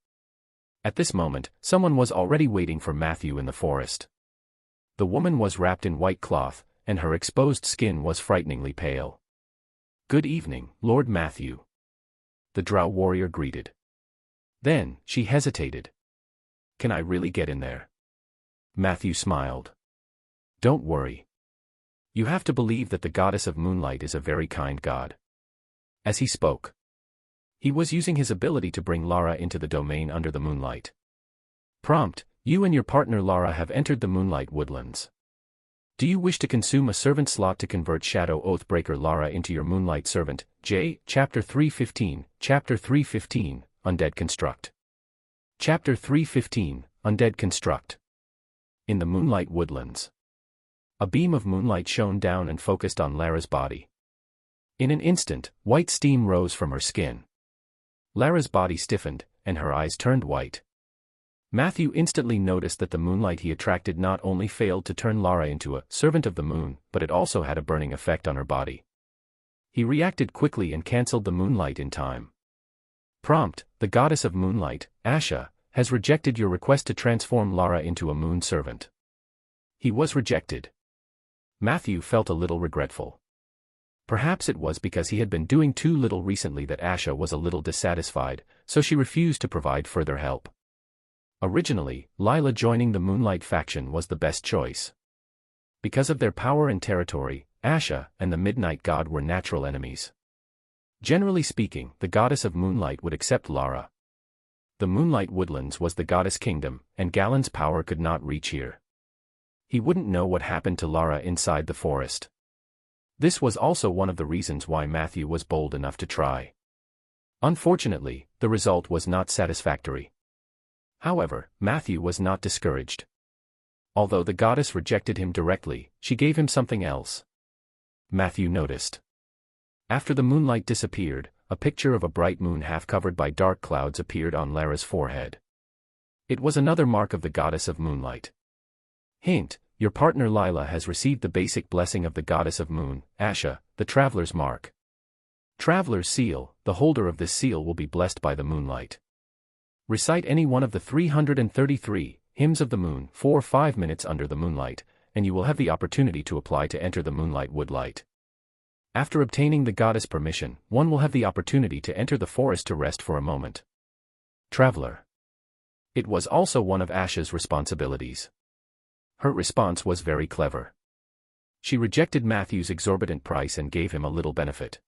At this moment, someone was already waiting for Matthew in the forest. The woman was wrapped in white cloth, and her exposed skin was frighteningly pale. "Good evening, Lord Matthew," the drow warrior greeted. Then, she hesitated. "Can I really get in there?" Matthew smiled. "Don't worry. You have to believe that the goddess of moonlight is a very kind god." As he spoke, he was using his ability to bring Lara into the domain under the moonlight. Prompt: you and your partner Lara have entered the moonlight woodlands. Do you wish to consume a servant slot to convert Shadow Oathbreaker Lara into your moonlight servant? Chapter 315, Chapter 315, Undead Construct. Chapter 315, Undead Construct. In the moonlight woodlands, a beam of moonlight shone down and focused on Lara's body. In an instant, white steam rose from her skin. Lara's body stiffened, and her eyes turned white. Matthew instantly noticed that the moonlight he attracted not only failed to turn Lara into a servant of the moon, but it also had a burning effect on her body. He reacted quickly and cancelled the moonlight in time. Prompt: the goddess of moonlight, Asha, has rejected your request to transform Lara into a moon servant. He was rejected. Matthew felt a little regretful. Perhaps it was because he had been doing too little recently that Asha was a little dissatisfied, so she refused to provide further help. Originally, Lila joining the Moonlight faction was the best choice. Because of their power and territory, Asha and the Midnight God were natural enemies. Generally speaking, the goddess of moonlight would accept Lara. The Moonlight Woodlands was the goddess kingdom, and Galen's power could not reach here. He wouldn't know what happened to Lara inside the forest. This was also one of the reasons why Matthew was bold enough to try. Unfortunately, the result was not satisfactory. However, Matthew was not discouraged. Although the goddess rejected him directly, she gave him something else. Matthew noticed. After the moonlight disappeared, a picture of a bright moon half covered by dark clouds appeared on Lara's forehead. It was another mark of the goddess of moonlight. Hint: your partner Lila has received the basic blessing of the goddess of moon, Asha, the traveler's mark. Traveler's seal: the holder of this seal will be blessed by the moonlight. Recite any one of the 333 hymns of the moon for 5 minutes under the moonlight, and you will have the opportunity to apply to enter the moonlight woodlight. After obtaining the goddess' permission, one will have the opportunity to enter the forest to rest for a moment. Traveler. It was also one of Asha's responsibilities. Her response was very clever. She rejected Matthew's exorbitant price and gave him a little benefit.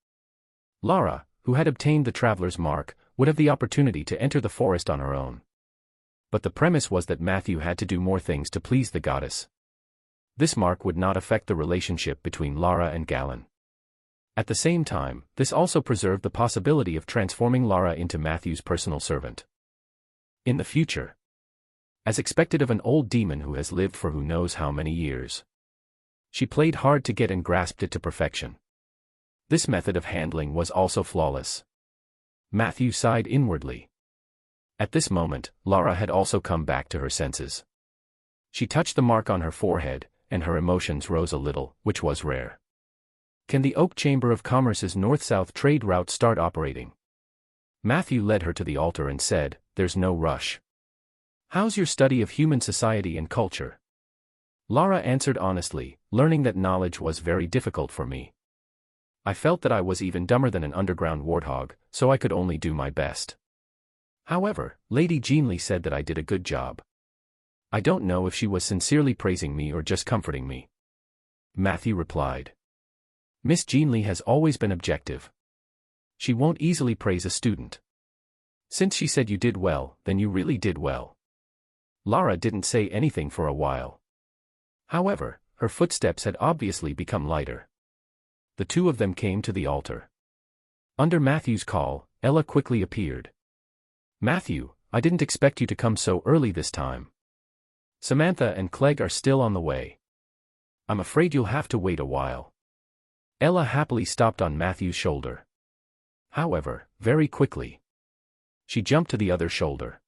Lara, who had obtained the traveler's mark, would have the opportunity to enter the forest on her own. But the premise was that Matthew had to do more things to please the goddess. This mark would not affect the relationship between Lara and Galen. At the same time, this also preserved the possibility of transforming Lara into Matthew's personal servant. In the future. As expected of an old demon who has lived for who knows how many years. She played hard to get and grasped it to perfection. This method of handling was also flawless. Matthew sighed inwardly. At this moment, Lara had also come back to her senses. She touched the mark on her forehead, and her emotions rose a little, which was rare. Can the Oak Chamber of Commerce's north-south trade route start operating? Matthew led her to the altar and said, "There's no rush. How's your study of human society and culture?" Lara answered honestly, learning that knowledge was very difficult for me. I felt that I was even dumber than an underground warthog, so I could only do my best. However, Lady Jeanley said that I did a good job. I don't know if she was sincerely praising me or just comforting me. Matthew replied. Miss Jeanley has always been objective. She won't easily praise a student. Since she said you did well, then you really did well. Lara didn't say anything for a while. However, her footsteps had obviously become lighter. The two of them came to the altar. Under Matthew's call, Ella quickly appeared. Matthew, I didn't expect you to come so early this time. Samantha and Clegg are still on the way. I'm afraid you'll have to wait a while. Ella happily stopped on Matthew's shoulder. However, very quickly. She jumped to the other shoulder.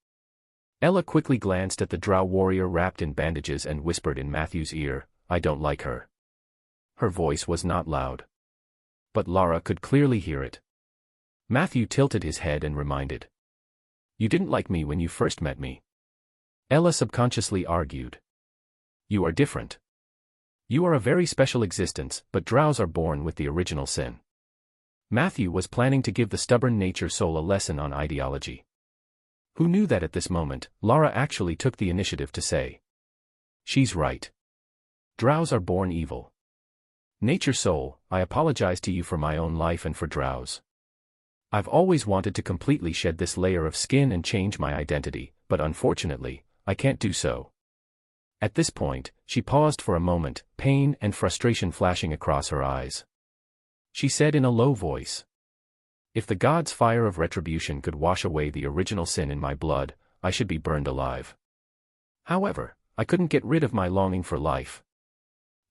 Ella quickly glanced at the drow warrior wrapped in bandages and whispered in Matthew's ear, I don't like her. Her voice was not loud. But Lara could clearly hear it. Matthew tilted his head and reminded. You didn't like me when you first met me. Ella subconsciously argued. You are different. You are a very special existence, but drows are born with the original sin. Matthew was planning to give the stubborn nature soul a lesson on ideology. Who knew that at this moment, Lara actually took the initiative to say. She's right. Drows are born evil. Nature soul, I apologize to you for my own life and for drows. I've always wanted to completely shed this layer of skin and change my identity, but unfortunately, I can't do so. At this point, she paused for a moment, pain and frustration flashing across her eyes. She said in a low voice. If the god's fire of retribution could wash away the original sin in my blood, I should be burned alive. However, I couldn't get rid of my longing for life.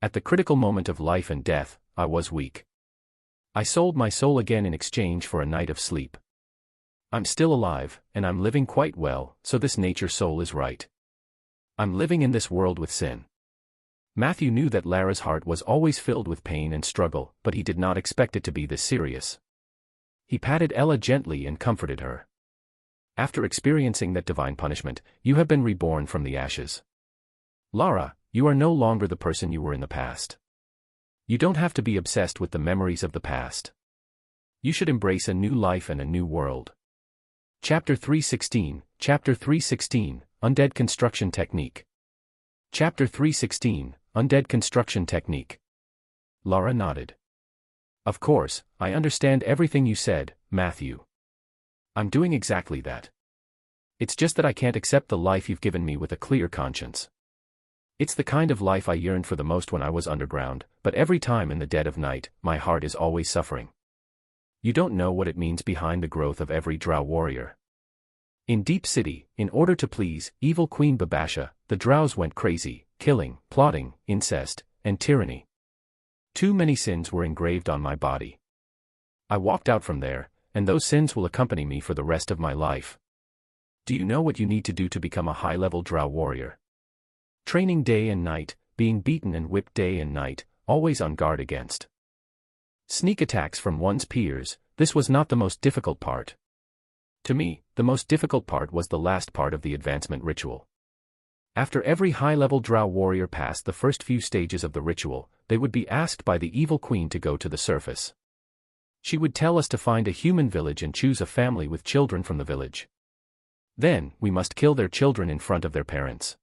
At the critical moment of life and death, I was weak. I sold my soul again in exchange for a night of sleep. I'm still alive, and I'm living quite well, so this nature soul is right. I'm living in this world with sin. Matthew knew that Lara's heart was always filled with pain and struggle, but he did not expect it to be this serious. He patted Ella gently and comforted her. After experiencing that divine punishment, you have been reborn from the ashes. Lara, you are no longer the person you were in the past. You don't have to be obsessed with the memories of the past. You should embrace a new life and a new world. Chapter 316, Chapter 316, Undead Construction Technique. Chapter 316, Undead Construction Technique. Lara nodded. Of course, I understand everything you said, Matthew. I'm doing exactly that. It's just that I can't accept the life you've given me with a clear conscience. It's the kind of life I yearned for the most when I was underground, but every time in the dead of night, my heart is always suffering. You don't know what it means behind the growth of every drow warrior. In Deep City, in order to please evil Queen Babasha, the drows went crazy, killing, plotting, incest, and tyranny. Too many sins were engraved on my body. I walked out from there, and those sins will accompany me for the rest of my life. Do you know what you need to do to become a high-level drow warrior? Training day and night, being beaten and whipped day and night, always on guard against sneak attacks from one's peers. This was not the most difficult part. To me, the most difficult part was the last part of the advancement ritual. After every high-level drow warrior passed the first few stages of the ritual, they would be asked by the evil queen to go to the surface. She would tell us to find a human village and choose a family with children from the village. Then, we must kill their children in front of their parents.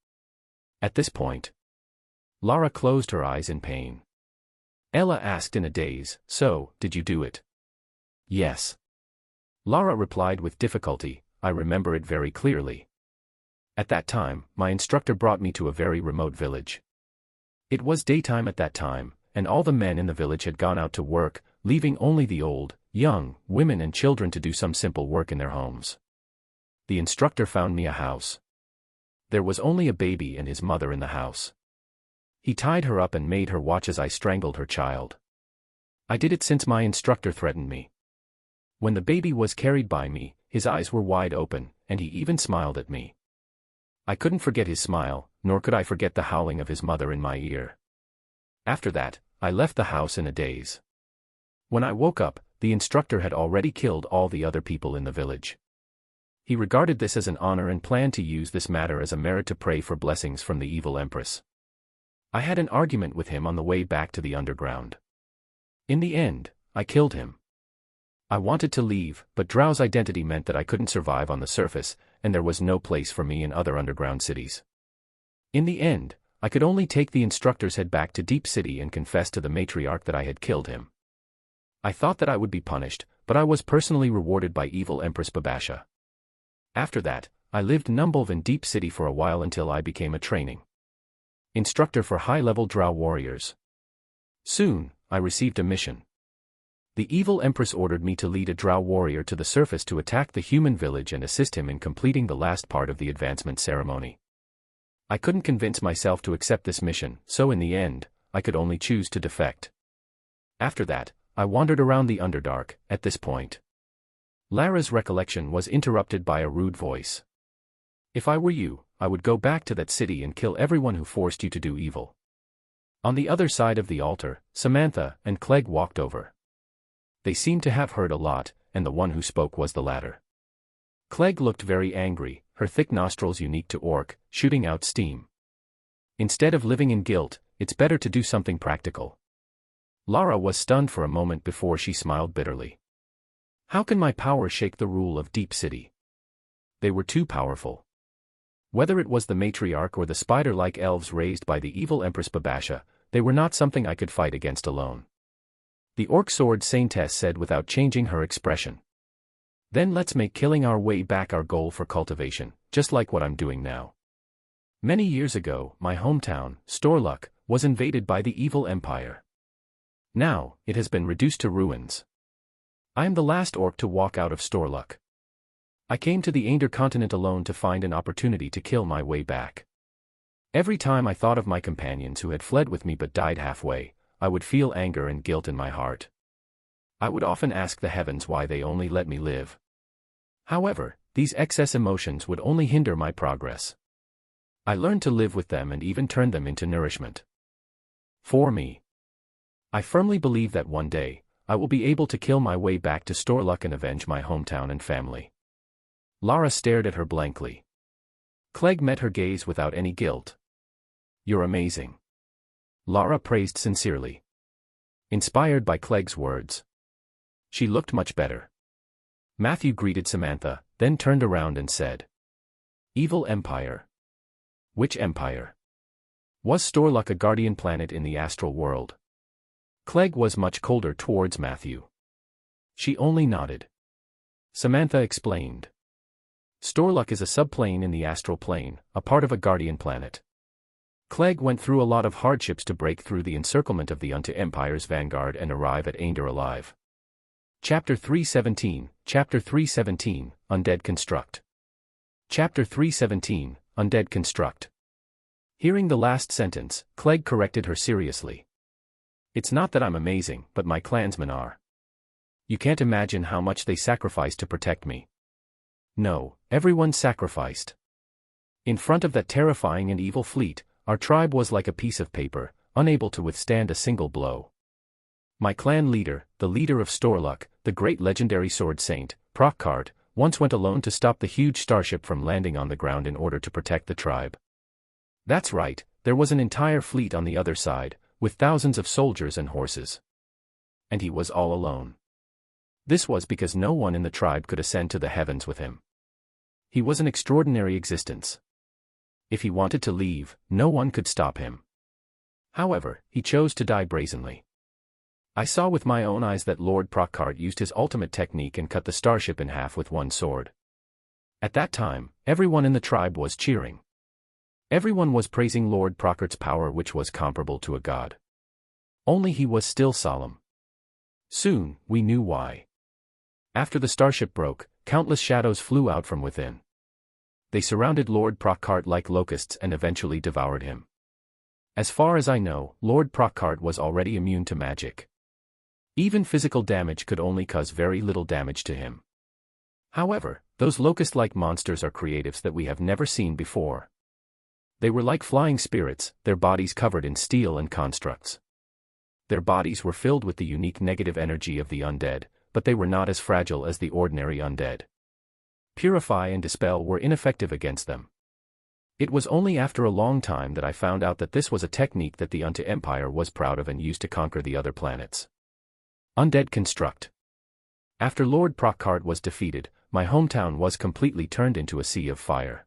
At this point, Lara closed her eyes in pain. Ella asked in a daze, So, did you do it? Yes. Lara replied with difficulty, I remember it very clearly. At that time, my instructor brought me to a very remote village. It was daytime at that time, and all the men in the village had gone out to work, leaving only the old, young, women and children to do some simple work in their homes. The instructor found me a house. There was only a baby and his mother in the house. He tied her up and made her watch as I strangled her child. I did it since my instructor threatened me. When the baby was carried by me, his eyes were wide open, and he even smiled at me. I couldn't forget his smile, nor could I forget the howling of his mother in my ear. After that, I left the house in a daze. When I woke up, the instructor had already killed all the other people in the village. He regarded this as an honor and planned to use this matter as a merit to pray for blessings from the evil empress. I had an argument with him on the way back to the underground. In the end, I killed him. I wanted to leave, but Drow's identity meant that I couldn't survive on the surface, and there was no place for me in other underground cities. In the end, I could only take the instructor's head back to Deep City and confess to the matriarch that I had killed him. I thought that I would be punished, but I was personally rewarded by evil Empress Babasha. After that, I lived Numbulv in Deep City for a while until I became a training instructor for high-level Drow warriors. Soon, I received a mission. The evil Empress ordered me to lead a Drow warrior to the surface to attack the human village and assist him in completing the last part of the advancement ceremony. I couldn't convince myself to accept this mission, so in the end, I could only choose to defect. After that, I wandered around the Underdark. At this point, Lara's recollection was interrupted by a rude voice. If I were you, I would go back to that city and kill everyone who forced you to do evil. On the other side of the altar, Samantha and Clegg walked over. They seemed to have heard a lot, and the one who spoke was the latter. Clegg looked very angry, her thick nostrils unique to orc, shooting out steam. Instead of living in guilt, it's better to do something practical. Lara was stunned for a moment before she smiled bitterly. How can my power shake the rule of Deep City? They were too powerful. Whether it was the matriarch or the spider-like elves raised by the evil Empress Babasha, they were not something I could fight against alone. The orc sword saintess said without changing her expression. Then let's make killing our way back our goal for cultivation, just like what I'm doing now. Many years ago, my hometown, Storluck, was invaded by the evil empire. Now, it has been reduced to ruins. I am the last orc to walk out of Storluck. I came to the Aender continent alone to find an opportunity to kill my way back. Every time I thought of my companions who had fled with me but died halfway, I would feel anger and guilt in my heart. I would often ask the heavens why they only let me live. However, these excess emotions would only hinder my progress. I learned to live with them and even turn them into nourishment. For me, I firmly believe that one day, I will be able to kill my way back to Storluck and avenge my hometown and family. Lara stared at her blankly. Clegg met her gaze without any guilt. You're amazing. Lara praised sincerely. Inspired by Clegg's words, she looked much better. Matthew greeted Samantha, then turned around and said, Evil Empire. Which empire? Was Storluck a guardian planet in the astral world? Clegg was much colder towards Matthew. She only nodded. Samantha explained. Storluck is a subplane in the astral plane, a part of a guardian planet. Clegg went through a lot of hardships to break through the encirclement of the Unto Empire's vanguard and arrive at Aender alive. Chapter 317, Undead Construct. Chapter 317, Undead Construct. Hearing the last sentence, Clegg corrected her seriously. It's not that I'm amazing, but my clansmen are. You can't imagine how much they sacrificed to protect me. No, everyone sacrificed. In front of that terrifying and evil fleet, our tribe was like a piece of paper, unable to withstand a single blow. My clan leader, the leader of Storluck, the great legendary sword saint, Prockard, once went alone to stop the huge starship from landing on the ground in order to protect the tribe. That's right, there was an entire fleet on the other side, with thousands of soldiers and horses. And he was all alone. This was because no one in the tribe could ascend to the heavens with him. He was an extraordinary existence. If he wanted to leave, no one could stop him. However, he chose to die brazenly. I saw with my own eyes that Lord Prockhart used his ultimate technique and cut the starship in half with one sword. At that time, everyone in the tribe was cheering. Everyone was praising Lord Prockhart's power, which was comparable to a god. Only he was still solemn. Soon, we knew why. After the starship broke, countless shadows flew out from within. They surrounded Lord Prockhart like locusts and eventually devoured him. As far as I know, Lord Prockhart was already immune to magic. Even physical damage could only cause very little damage to him. However, those locust-like monsters are creatives that we have never seen before. They were like flying spirits, their bodies covered in steel and constructs. Their bodies were filled with the unique negative energy of the undead, but they were not as fragile as the ordinary undead. Purify and dispel were ineffective against them. It was only after a long time that I found out that this was a technique that the Unto Empire was proud of and used to conquer the other planets. Undead construct. After Lord Prockhart was defeated, my hometown was completely turned into a sea of fire.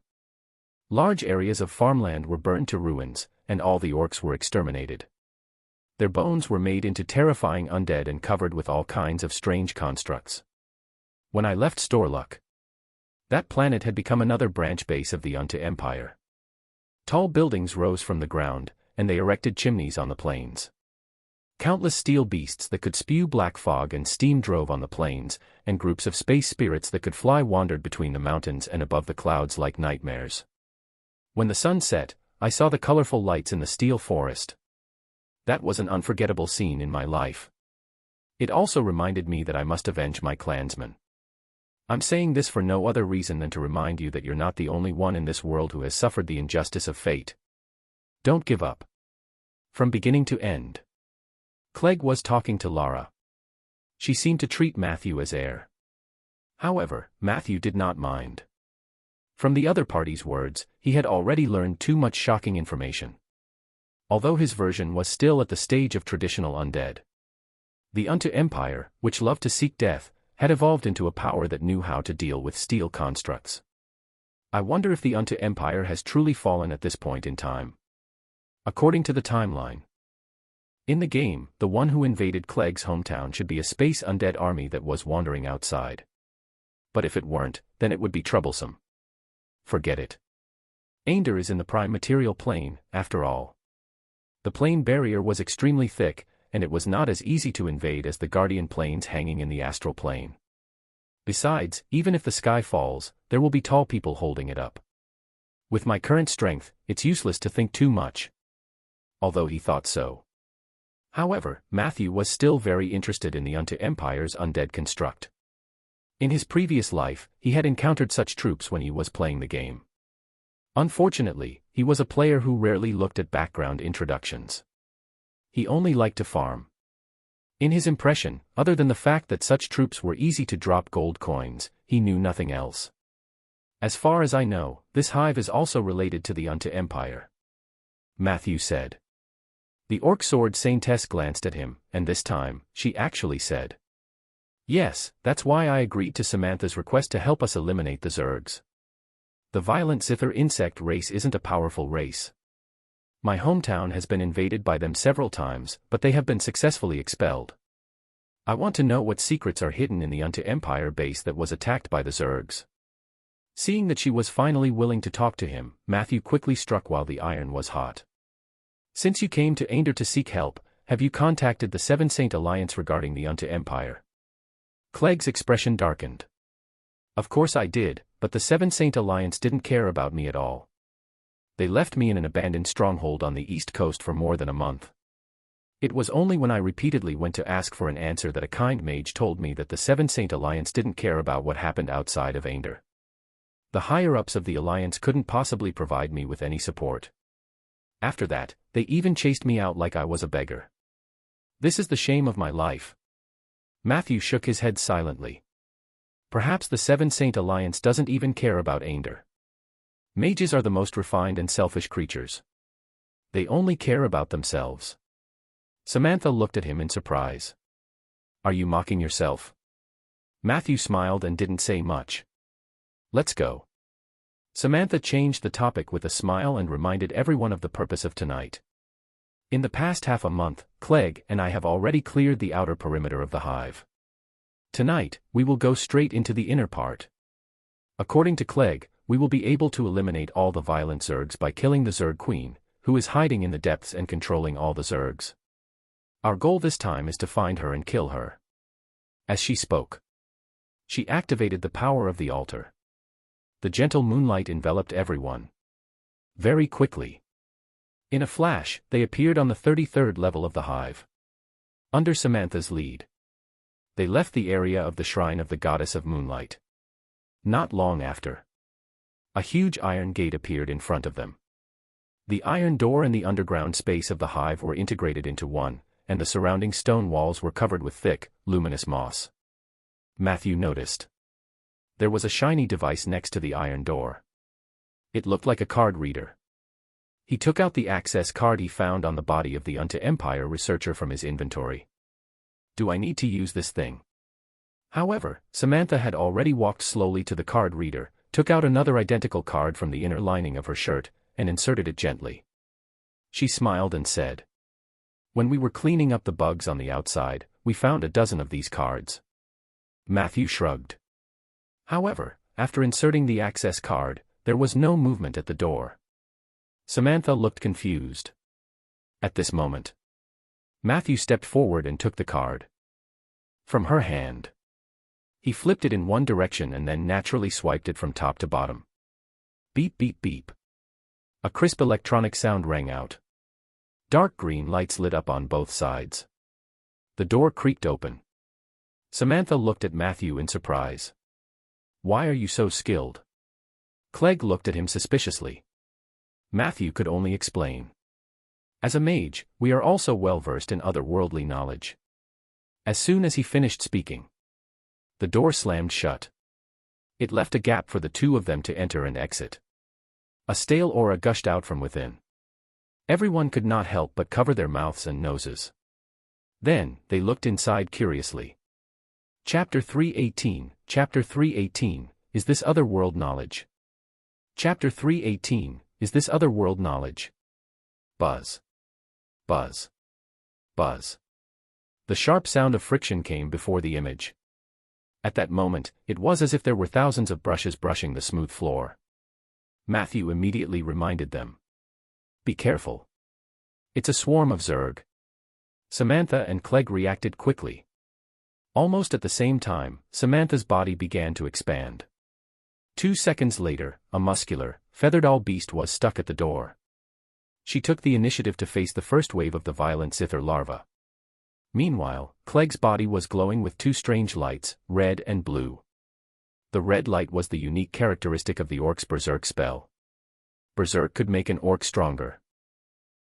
Large areas of farmland were burned to ruins, and all the orcs were exterminated. Their bones were made into terrifying undead and covered with all kinds of strange constructs. When I left Storluck, that planet had become another branch base of the Unto Empire. Tall buildings rose from the ground, and they erected chimneys on the plains. Countless steel beasts that could spew black fog and steam drove on the plains, and groups of space spirits that could fly wandered between the mountains and above the clouds like nightmares. When the sun set, I saw the colorful lights in the steel forest. That was an unforgettable scene in my life. It also reminded me that I must avenge my clansmen. I'm saying this for no other reason than to remind you that you're not the only one in this world who has suffered the injustice of fate. Don't give up. From beginning to end. Clegg was talking to Lara. She seemed to treat Matthew as heir. However, Matthew did not mind. From the other party's words, he had already learned too much shocking information. Although his version was still at the stage of traditional undead. The Unto Empire, which loved to seek death, had evolved into a power that knew how to deal with steel constructs. I wonder if the Unto Empire has truly fallen at this point in time. According to the timeline. In the game, the one who invaded Clegg's hometown should be a space undead army that was wandering outside. But if it weren't, then it would be troublesome. Forget it. Ainder is in the prime material plane, after all. The plane barrier was extremely thick, and it was not as easy to invade as the guardian planes hanging in the astral plane. Besides, even if the sky falls, there will be tall people holding it up. With my current strength, it's useless to think too much. Although he thought so. However, Matthew was still very interested in the Unto Empire's undead construct. In his previous life, he had encountered such troops when he was playing the game. Unfortunately, he was a player who rarely looked at background introductions. He only liked to farm. In his impression, other than the fact that such troops were easy to drop gold coins, he knew nothing else. As far as I know, this hive is also related to the Unto Empire. Matthew said. The orc sword saintess glanced at him, and this time, she actually said. Yes, that's why I agreed to Samantha's request to help us eliminate the Zergs. The violent Zither insect race isn't a powerful race. My hometown has been invaded by them several times, but they have been successfully expelled. I want to know what secrets are hidden in the Unto Empire base that was attacked by the Zergs. Seeing that she was finally willing to talk to him, Matthew quickly struck while the iron was hot. Since you came to Ainder to seek help, have you contacted the Seven Saint Alliance regarding the Unto Empire? Clegg's expression darkened. Of course I did, but the Seven Saint Alliance didn't care about me at all. They left me in an abandoned stronghold on the east coast for more than a month. It was only when I repeatedly went to ask for an answer that a kind mage told me that the Seven Saint Alliance didn't care about what happened outside of Ainder. The higher-ups of the Alliance couldn't possibly provide me with any support. After that, they even chased me out like I was a beggar. This is the shame of my life. Matthew shook his head silently. Perhaps the Seven Saint Alliance doesn't even care about Ainder. Mages are the most refined and selfish creatures. They only care about themselves. Samantha looked at him in surprise. Are you mocking yourself? Matthew smiled and didn't say much. Let's go. Samantha changed the topic with a smile and reminded everyone of the purpose of tonight. In the past half a month, Clegg and I have already cleared the outer perimeter of the hive. Tonight, we will go straight into the inner part. According to Clegg, we will be able to eliminate all the violent Zergs by killing the Zerg Queen, who is hiding in the depths and controlling all the Zergs. Our goal this time is to find her and kill her. As she spoke, she activated the power of the altar. The gentle moonlight enveloped everyone. Very quickly. In a flash, they appeared on the 33rd level of the hive. Under Samantha's lead, they left the area of the shrine of the goddess of moonlight. Not long after, a huge iron gate appeared in front of them. The iron door and the underground space of the hive were integrated into one, and the surrounding stone walls were covered with thick, luminous moss. Matthew noticed. There was a shiny device next to the iron door. It looked like a card reader. He took out the access card he found on the body of the Unto Empire researcher from his inventory. Do I need to use this thing? However, Samantha had already walked slowly to the card reader, took out another identical card from the inner lining of her shirt, and inserted it gently. She smiled and said, "When we were cleaning up the bugs on the outside, we found a dozen of these cards." Matthew shrugged. However, after inserting the access card, there was no movement at the door. Samantha looked confused. At this moment, Matthew stepped forward and took the card from her hand. He flipped it in one direction and then naturally swiped it from top to bottom. Beep beep beep. A crisp electronic sound rang out. Dark green lights lit up on both sides. The door creaked open. Samantha looked at Matthew in surprise. "Why are you so skilled?" Clegg looked at him suspiciously. Matthew could only explain. "As a mage, we are also well versed in otherworldly knowledge." As soon as he finished speaking, the door slammed shut. It left a gap for the two of them to enter and exit. A stale aura gushed out from within. Everyone could not help but cover their mouths and noses. Then, they looked inside curiously. Chapter 318, Chapter 318, Is this otherworld knowledge? Chapter 318, Is this otherworld knowledge? Buzz. Buzz. Buzz. The sharp sound of friction came before the image. At that moment, it was as if there were thousands of brushes brushing the smooth floor. Matthew immediately reminded them. "Be careful. It's a swarm of Zerg." Samantha and Clegg reacted quickly. Almost at the same time, Samantha's body began to expand. 2 seconds later, a muscular, feathered owl beast was stuck at the door. She took the initiative to face the first wave of the violent Sither larva. Meanwhile, Clegg's body was glowing with two strange lights, red and blue. The red light was the unique characteristic of the orc's Berserk spell. Berserk could make an orc stronger.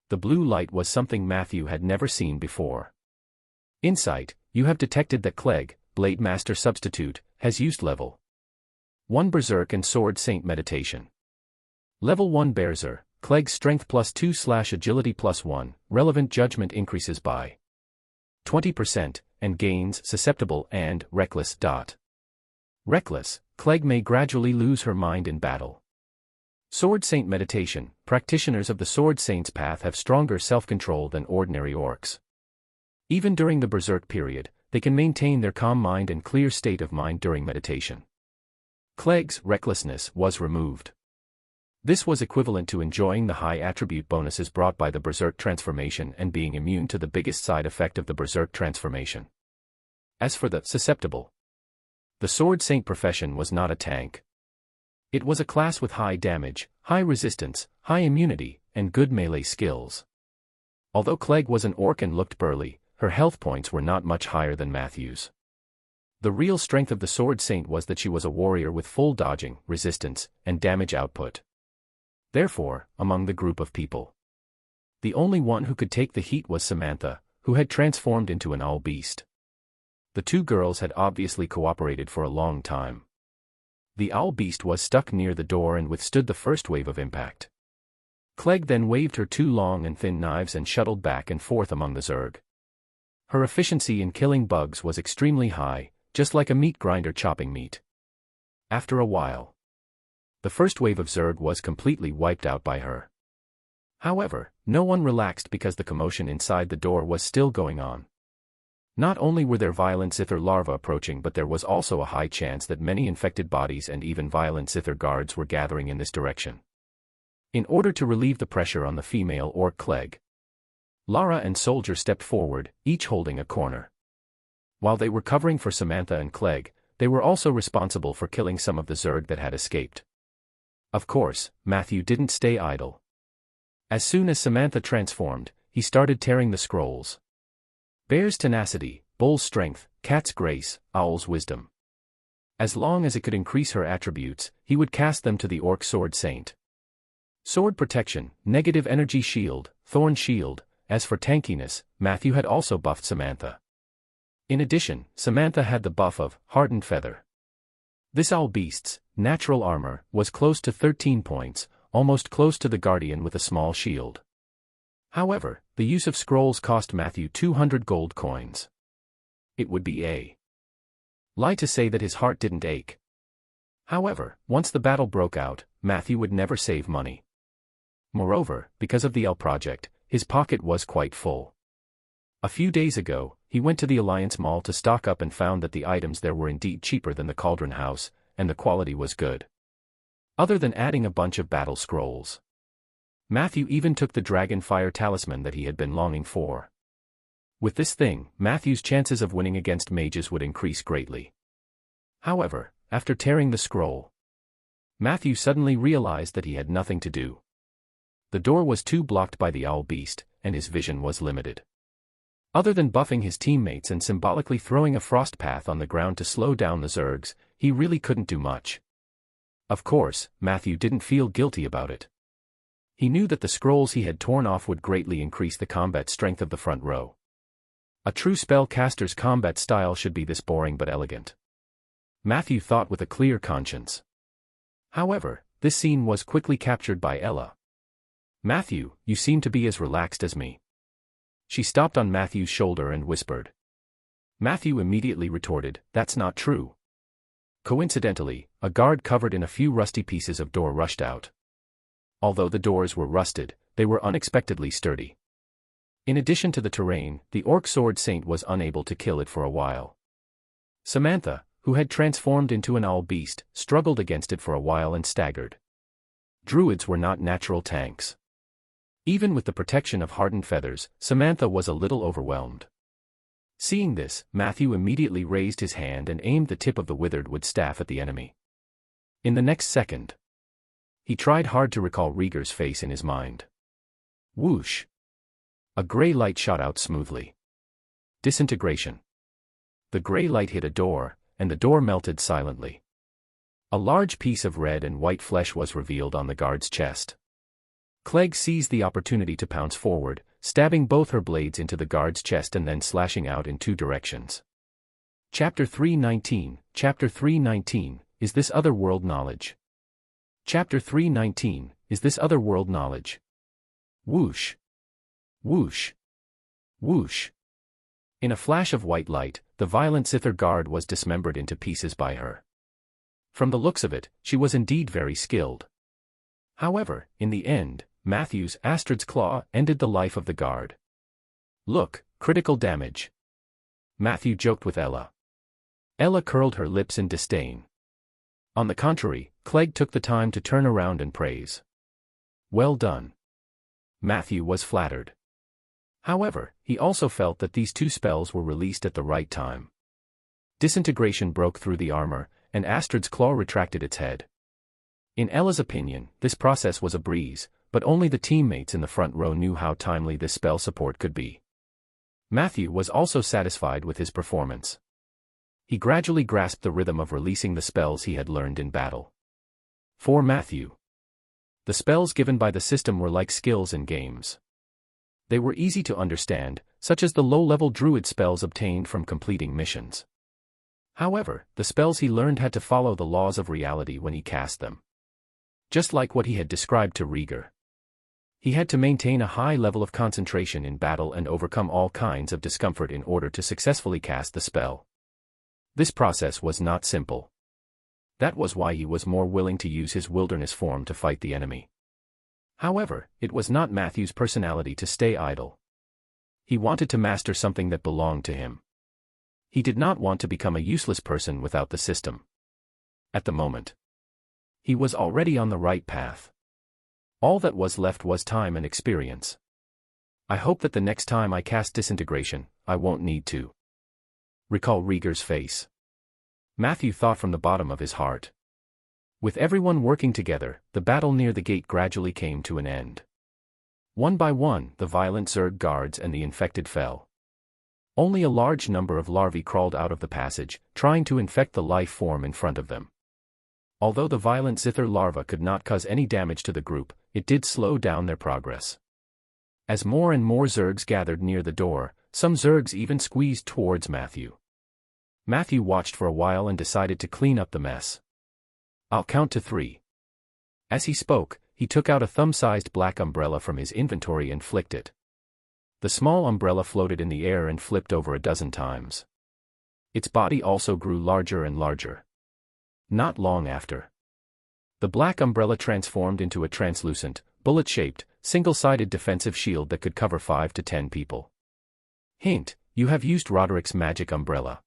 The blue light was something Matthew had never seen before. Insight, you have detected that Clegg, Blade Master Substitute, has used level 1 Berserk and Sword Saint Meditation. Level 1 Berserk, Clegg's Strength +2/Agility +1, relevant judgment increases by 20%, and gains Susceptible and Reckless. Reckless, Clegg may gradually lose her mind in battle. Sword Saint Meditation, practitioners of the Sword Saint's path have stronger self-control than ordinary orcs. Even during the Berserk period, they can maintain their calm mind and clear state of mind during meditation. Clegg's recklessness was removed. This was equivalent to enjoying the high attribute bonuses brought by the Berserk transformation and being immune to the biggest side effect of the Berserk transformation. As for the susceptible, the Sword Saint profession was not a tank. It was a class with high damage, high resistance, high immunity, and good melee skills. Although Clegg was an orc and looked burly, her health points were not much higher than Matthew's. The real strength of the Sword Saint was that she was a warrior with full dodging, resistance, and damage output. Therefore, among the group of people, the only one who could take the heat was Samantha, who had transformed into an owl beast. The two girls had obviously cooperated for a long time. The owl beast was stuck near the door and withstood the first wave of impact. Clegg then waved her two long and thin knives and shuttled back and forth among the Zerg. Her efficiency in killing bugs was extremely high, just like a meat grinder chopping meat. After a while, the first wave of Zerg was completely wiped out by her. However, no one relaxed because the commotion inside the door was still going on. Not only were there violent Zither larvae approaching, but there was also a high chance that many infected bodies and even violent Zither guards were gathering in this direction. In order to relieve the pressure on the female orc Clegg, Lara and Soldier stepped forward, each holding a corner. While they were covering for Samantha and Clegg, they were also responsible for killing some of the Zerg that had escaped. Of course, Matthew didn't stay idle. As soon as Samantha transformed, he started tearing the scrolls. Bear's tenacity, bull's strength, cat's grace, owl's wisdom. As long as it could increase her attributes, he would cast them to the orc sword saint. Sword protection, negative energy shield, thorn shield. As for tankiness, Matthew had also buffed Samantha. In addition, Samantha had the buff of hardened feather. This owl beast's natural armor was close to 13 points, almost close to the guardian with a small shield. However, the use of scrolls cost Matthew 200 gold coins. It would be a lie to say that his heart didn't ache. However, once the battle broke out, Matthew would never save money. Moreover, because of the L project, his pocket was quite full. A few days ago, he went to the Alliance Mall to stock up and found that the items there were indeed cheaper than the Cauldron House, and the quality was good. Other than adding a bunch of battle scrolls, Matthew even took the Dragon Fire Talisman that he had been longing for. With this thing, Matthew's chances of winning against mages would increase greatly. However, after tearing the scroll, Matthew suddenly realized that he had nothing to do. The door was too blocked by the owl beast, and his vision was limited. Other than buffing his teammates and symbolically throwing a frost path on the ground to slow down the Zergs, he really couldn't do much. Of course, Matthew didn't feel guilty about it. He knew that the scrolls he had torn off would greatly increase the combat strength of the front row. A true spellcaster's combat style should be this boring but elegant. Matthew thought with a clear conscience. However, this scene was quickly captured by Ella. "Matthew, you seem to be as relaxed as me." She stopped on Matthew's shoulder and whispered. Matthew immediately retorted, "That's not true." Coincidentally, a guard covered in a few rusty pieces of door rushed out. Although the doors were rusted, they were unexpectedly sturdy. In addition to the terrain, the Orc Sword Saint was unable to kill it for a while. Samantha, who had transformed into an owl beast, struggled against it for a while and staggered. Druids were not natural tanks. Even with the protection of hardened feathers, Samantha was a little overwhelmed. Seeing this, Matthew immediately raised his hand and aimed the tip of the withered wood staff at the enemy. In the next second, he tried hard to recall Rieger's face in his mind. Whoosh! A gray light shot out smoothly. Disintegration. The gray light hit a door, and the door melted silently. A large piece of red and white flesh was revealed on the guard's chest. Clegg seized the opportunity to pounce forward, stabbing both her blades into the guard's chest and then slashing out in two directions. Chapter 319, Chapter 319, Is This Other World Knowledge? Chapter 319, Is This Other World Knowledge? Whoosh! Whoosh! Whoosh! In a flash of white light, the violent Zither guard was dismembered into pieces by her. From the looks of it, she was indeed very skilled. However, in the end, Matthew's Astrid's Claw ended the life of the guard. Look, critical damage. Matthew joked with Ella. Ella curled her lips in disdain. On the contrary, Clegg took the time to turn around and praise. Well done. Matthew was flattered. However, he also felt that these two spells were released at the right time. Disintegration broke through the armor, and Astrid's Claw retracted its head. In Ella's opinion, this process was a breeze, but only the teammates in the front row knew how timely this spell support could be. Matthew was also satisfied with his performance. He gradually grasped the rhythm of releasing the spells he had learned in battle. For Matthew, the spells given by the system were like skills in games. They were easy to understand, such as the low-level druid spells obtained from completing missions. However, the spells he learned had to follow the laws of reality when he cast them. Just like what he had described to Rieger. He had to maintain a high level of concentration in battle and overcome all kinds of discomfort in order to successfully cast the spell. This process was not simple. That was why he was more willing to use his wilderness form to fight the enemy. However, it was not Matthew's personality to stay idle. He wanted to master something that belonged to him. He did not want to become a useless person without the system. At the moment, he was already on the right path. All that was left was time and experience. I hope that the next time I cast disintegration, I won't need to recall Rieger's face. Matthew thought from the bottom of his heart. With everyone working together, the battle near the gate gradually came to an end. One by one, the violent Zerg guards and the infected fell. Only a large number of larvae crawled out of the passage, trying to infect the life form in front of them. Although the violent Zither larva could not cause any damage to the group, it did slow down their progress. As more and more Zergs gathered near the door, some Zergs even squeezed towards Matthew. Matthew watched for a while and decided to clean up the mess. "I'll count to 3. As he spoke, he took out a thumb-sized black umbrella from his inventory and flicked it. The small umbrella floated in the air and flipped over a dozen times. Its body also grew larger and larger. Not long after, the black umbrella transformed into a translucent, bullet-shaped, single-sided defensive shield that could cover 5 to 10 people. Hint: you have used Roderick's magic umbrella.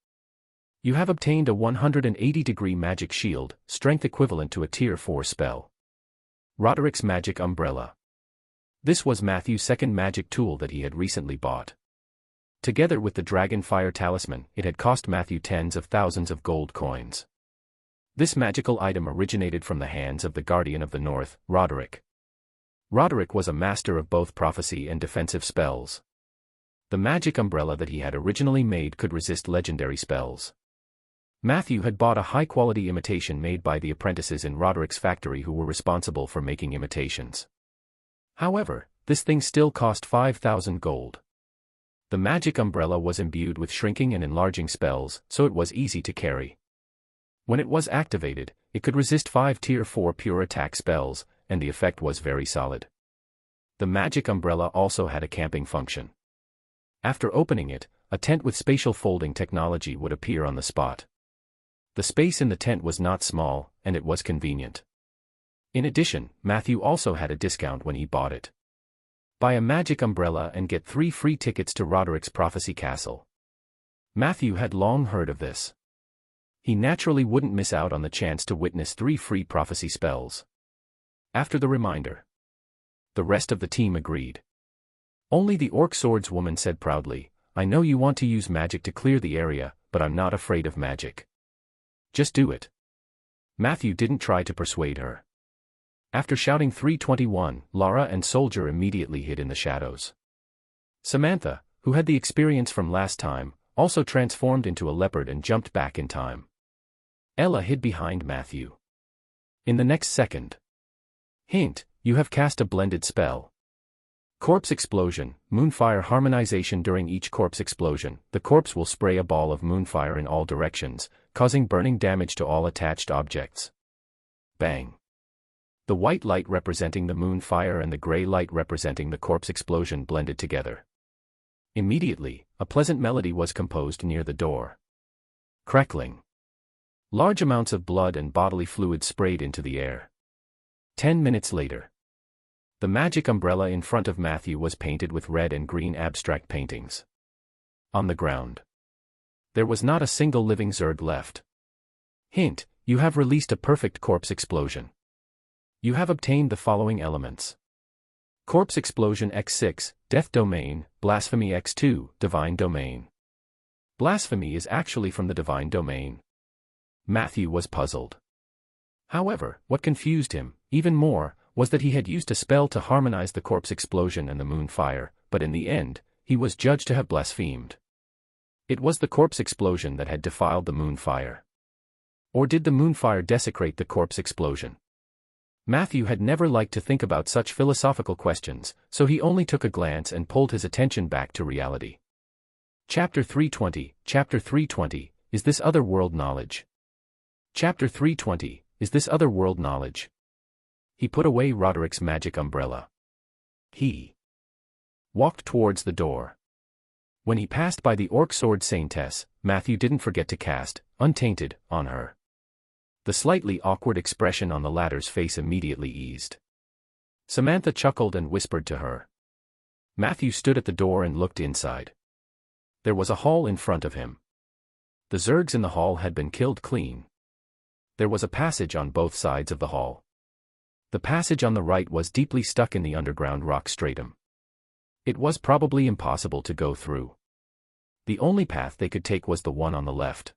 You have obtained a 180-degree magic shield, strength equivalent to a Tier 4 spell. Roderick's magic umbrella. This was Matthew's second magic tool that he had recently bought. Together with the Dragon Fire Talisman, it had cost Matthew tens of thousands of gold coins. This magical item originated from the hands of the Guardian of the North, Roderick. Roderick was a master of both prophecy and defensive spells. The magic umbrella that he had originally made could resist legendary spells. Matthew had bought a high-quality imitation made by the apprentices in Roderick's factory who were responsible for making imitations. However, this thing still cost 5,000 gold. The magic umbrella was imbued with shrinking and enlarging spells, so it was easy to carry. When it was activated, it could resist 5 Tier 4 pure attack spells, and the effect was very solid. The magic umbrella also had a camping function. After opening it, a tent with spatial folding technology would appear on the spot. The space in the tent was not small, and it was convenient. In addition, Matthew also had a discount when he bought it. Buy a magic umbrella and get 3 free tickets to Roderick's Prophecy Castle. Matthew had long heard of this. He naturally wouldn't miss out on the chance to witness 3 free prophecy spells. After the reminder, the rest of the team agreed. Only the Orc Swordswoman said proudly, "I know you want to use magic to clear the area, but I'm not afraid of magic. Just do it." Matthew didn't try to persuade her. After shouting 321, Lara and Soldier immediately hid in the shadows. Samantha, who had the experience from last time, also transformed into a leopard and jumped back in time. Ella hid behind Matthew. In the next second. Hint: you have cast a blended spell. Corpse explosion, moonfire harmonization. During each corpse explosion, the corpse will spray a ball of moonfire in all directions, causing burning damage to all attached objects. Bang. The white light representing the moonfire and the gray light representing the corpse explosion blended together. Immediately, a pleasant melody was composed near the door. Crackling. Large amounts of blood and bodily fluid sprayed into the air. 10 minutes later, the magic umbrella in front of Matthew was painted with red and green abstract paintings. On the ground, there was not a single living Zerg left. Hint: you have released a perfect corpse explosion. You have obtained the following elements: Corpse Explosion X6, Death Domain, Blasphemy X2, Divine Domain. Blasphemy is actually from the Divine Domain. Matthew was puzzled. However, what confused him, even more, was that he had used a spell to harmonize the corpse explosion and the moonfire, but in the end, he was judged to have blasphemed. It was the corpse explosion that had defiled the moonfire. Or did the moonfire desecrate the corpse explosion? Matthew had never liked to think about such philosophical questions, so he only took a glance and pulled his attention back to reality. Chapter 320, Is this other world knowledge? Chapter 320, Is this other world knowledge? He put away Roderick's magic umbrella. He walked towards the door. When he passed by the Orc Sword Saintess, Matthew didn't forget to cast Untainted on her. The slightly awkward expression on the latter's face immediately eased. Samantha chuckled and whispered to her. Matthew stood at the door and looked inside. There was a hall in front of him. The zergs in the hall had been killed clean. There was a passage on both sides of the hall. The passage on the right was deeply stuck in the underground rock stratum. It was probably impossible to go through. The only path they could take was the one on the left.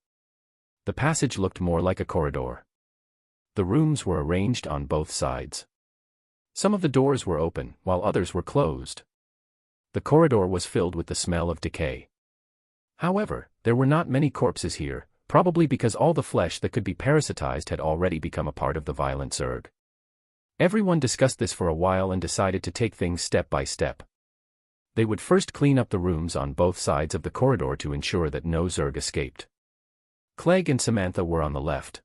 The passage looked more like a corridor. The rooms were arranged on both sides. Some of the doors were open, while others were closed. The corridor was filled with the smell of decay. However, there were not many corpses here, probably because all the flesh that could be parasitized had already become a part of the violent zerg. Everyone discussed this for a while and decided to take things step by step. They would first clean up the rooms on both sides of the corridor to ensure that no zerg escaped. Clegg and Samantha were on the left.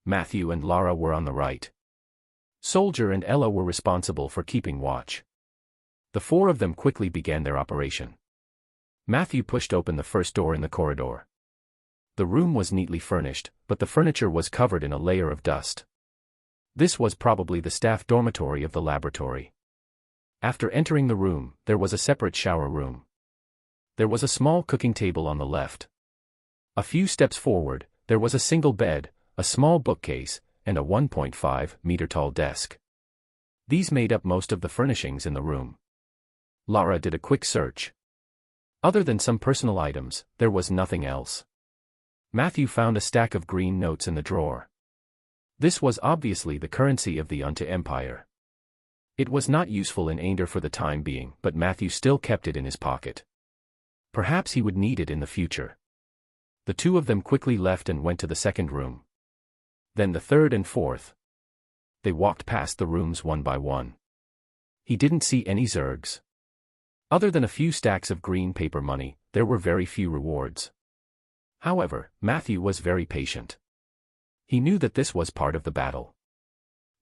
Matthew and Lara were on the right. Soldier and Ella were responsible for keeping watch. The four of them quickly began their operation. Matthew pushed open the first door in the corridor. The room was neatly furnished, but the furniture was covered in a layer of dust. This was probably the staff dormitory of the laboratory. After entering the room, there was a separate shower room. There was a small cooking table on the left. A few steps forward, there was a single bed, a small bookcase, and a 1.5-meter-tall desk. These made up most of the furnishings in the room. Lara did a quick search. Other than some personal items, there was nothing else. Matthew found a stack of green notes in the drawer. This was obviously the currency of the Unta Empire. It was not useful in Ander for the time being, but Matthew still kept it in his pocket. Perhaps he would need it in the future. The two of them quickly left and went to the second room. Then the third and fourth. They walked past the rooms one by one. He didn't see any zergs. Other than a few stacks of green paper money, there were very few rewards. However, Matthew was very patient. He knew that this was part of the battle.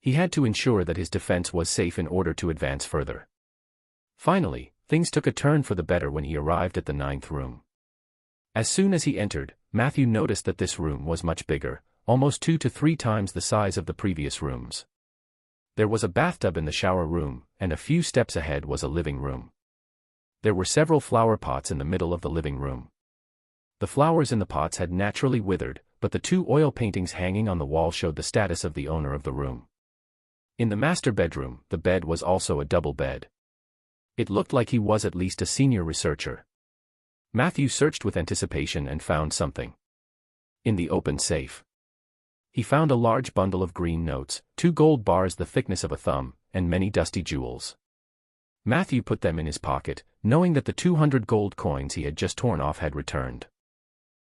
He had to ensure that his defense was safe in order to advance further. Finally, things took a turn for the better when he arrived at the ninth room. As soon as he entered, Matthew noticed that this room was much bigger, almost 2 to 3 times the size of the previous rooms. There was a bathtub in the shower room, and a few steps ahead was a living room. There were several flower pots in the middle of the living room. The flowers in the pots had naturally withered, but the 2 oil paintings hanging on the wall showed the status of the owner of the room. In the master bedroom, the bed was also a double bed. It looked like he was at least a senior researcher. Matthew searched with anticipation and found something. In the open safe. He found a large bundle of green notes, 2 gold bars the thickness of a thumb, and many dusty jewels. Matthew put them in his pocket, knowing that the 200 gold coins he had just torn off had returned.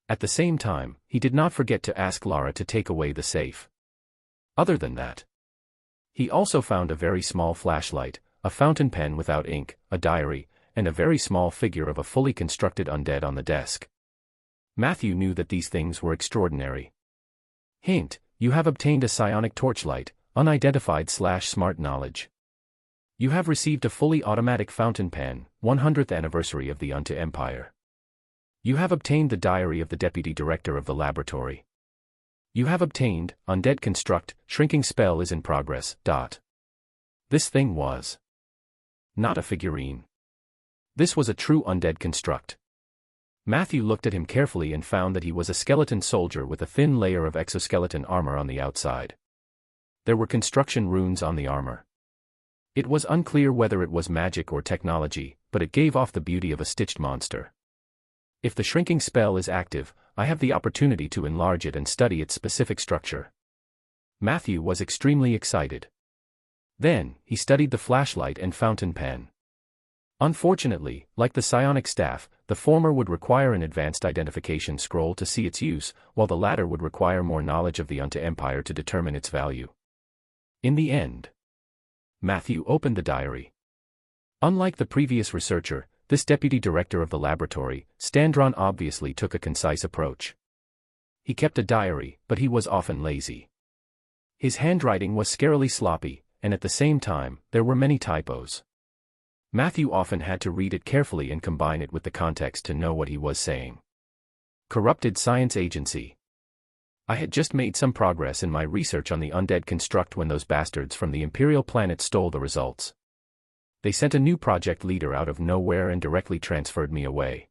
At the same time, he did not forget to ask Lara to take away the safe. Other than that, he also found a very small flashlight, a fountain pen without ink, a diary, and a very small figure of a fully constructed undead on the desk. Matthew knew that these things were extraordinary. Hint: you have obtained a psionic torchlight, unidentified/smart knowledge. You have received a fully automatic fountain pen, 100th anniversary of the Unta Empire. You have obtained the diary of the deputy director of the laboratory. You have obtained, undead construct, shrinking spell is in progress. This thing was not a figurine. This was a true undead construct. Matthew looked at him carefully and found that he was a skeleton soldier with a thin layer of exoskeleton armor on the outside. There were construction runes on the armor. It was unclear whether it was magic or technology, but it gave off the beauty of a stitched monster. If the shrinking spell is active, I have the opportunity to enlarge it and study its specific structure. Matthew was extremely excited. Then, he studied the flashlight and fountain pen. Unfortunately, like the psionic staff, the former would require an advanced identification scroll to see its use, while the latter would require more knowledge of the Unta Empire to determine its value. In the end, Matthew opened the diary. Unlike the previous researcher, this deputy director of the laboratory, Standron obviously took a concise approach. He kept a diary, but he was often lazy. His handwriting was scarily sloppy, and at the same time, there were many typos. Matthew often had to read it carefully and combine it with the context to know what he was saying. Corrupted Science Agency. I had just made some progress in my research on the undead construct when those bastards from the Imperial planet stole the results. They sent a new project leader out of nowhere and directly transferred me away.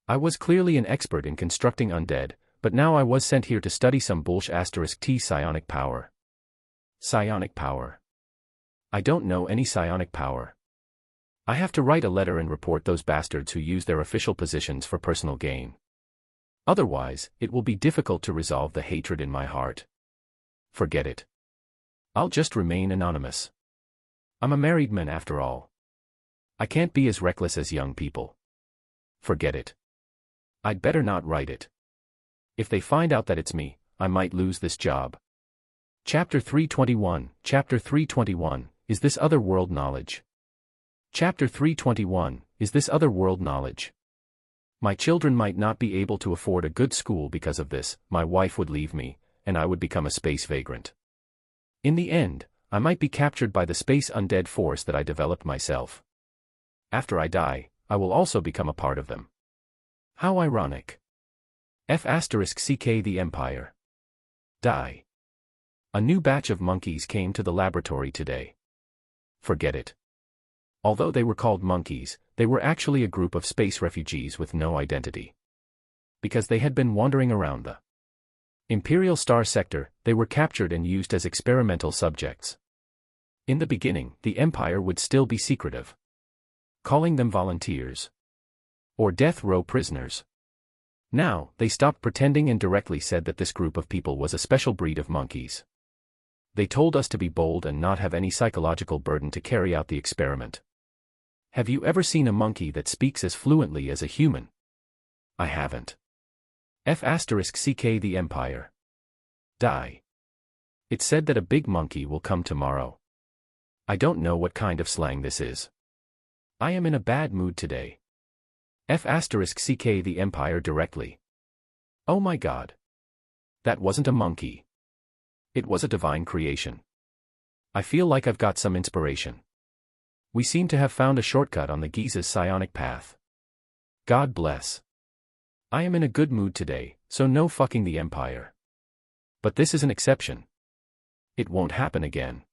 I was clearly an expert in constructing undead, but now I was sent here to study some *T psionic power. Psionic power. I don't know any psionic power. I have to write a letter and report those bastards who use their official positions for personal gain. Otherwise, it will be difficult to resolve the hatred in my heart. Forget it. I'll just remain anonymous. I'm a married man after all. I can't be as reckless as young people. Forget it. I'd better not write it. If they find out that it's me, I might lose this job. Chapter 321. Chapter 321, Is this other world knowledge? Chapter 321, Is this other world knowledge? My children might not be able to afford a good school because of this, my wife would leave me, and I would become a space vagrant. In the end, I might be captured by the space undead force that I developed myself. After I die, I will also become a part of them. How ironic. *CK the Empire. Die. A new batch of monkeys came to the laboratory today. Forget it. Although they were called monkeys, they were actually a group of space refugees with no identity. Because they had been wandering around the Imperial Star Sector, they were captured and used as experimental subjects. In the beginning, the Empire would still be secretive, calling them volunteers or death row prisoners. Now, they stopped pretending and directly said that this group of people was a special breed of monkeys. They told us to be bold and not have any psychological burden to carry out the experiment. Have you ever seen a monkey that speaks as fluently as a human? I haven't. *CK the Empire. Die. It said that a big monkey will come tomorrow. I don't know what kind of slang this is. I am in a bad mood today. *CK the Empire directly. Oh my God. That wasn't a monkey. It was a divine creation. I feel like I've got some inspiration. We seem to have found a shortcut on the Giza's psionic path. God bless. I am in a good mood today, so no fucking the Empire. But this is an exception. It won't happen again.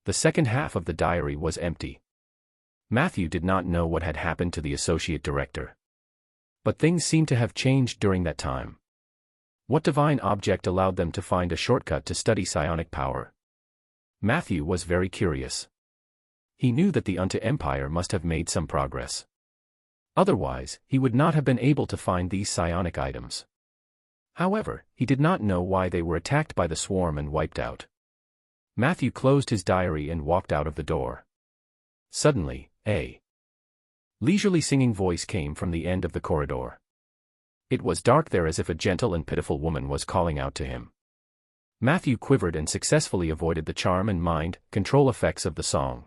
The second half of the diary was empty. Matthew did not know what had happened to the associate director. But things seemed to have changed during that time. What divine object allowed them to find a shortcut to study psionic power? Matthew was very curious. He knew that the Empire must have made some progress. Otherwise, he would not have been able to find these psionic items. However, he did not know why they were attacked by the swarm and wiped out. Matthew closed his diary and walked out of the door. Suddenly, a leisurely singing voice came from the end of the corridor. It was dark there as if a gentle and pitiful woman was calling out to him. Matthew quivered and successfully avoided the charm and mind control effects of the song.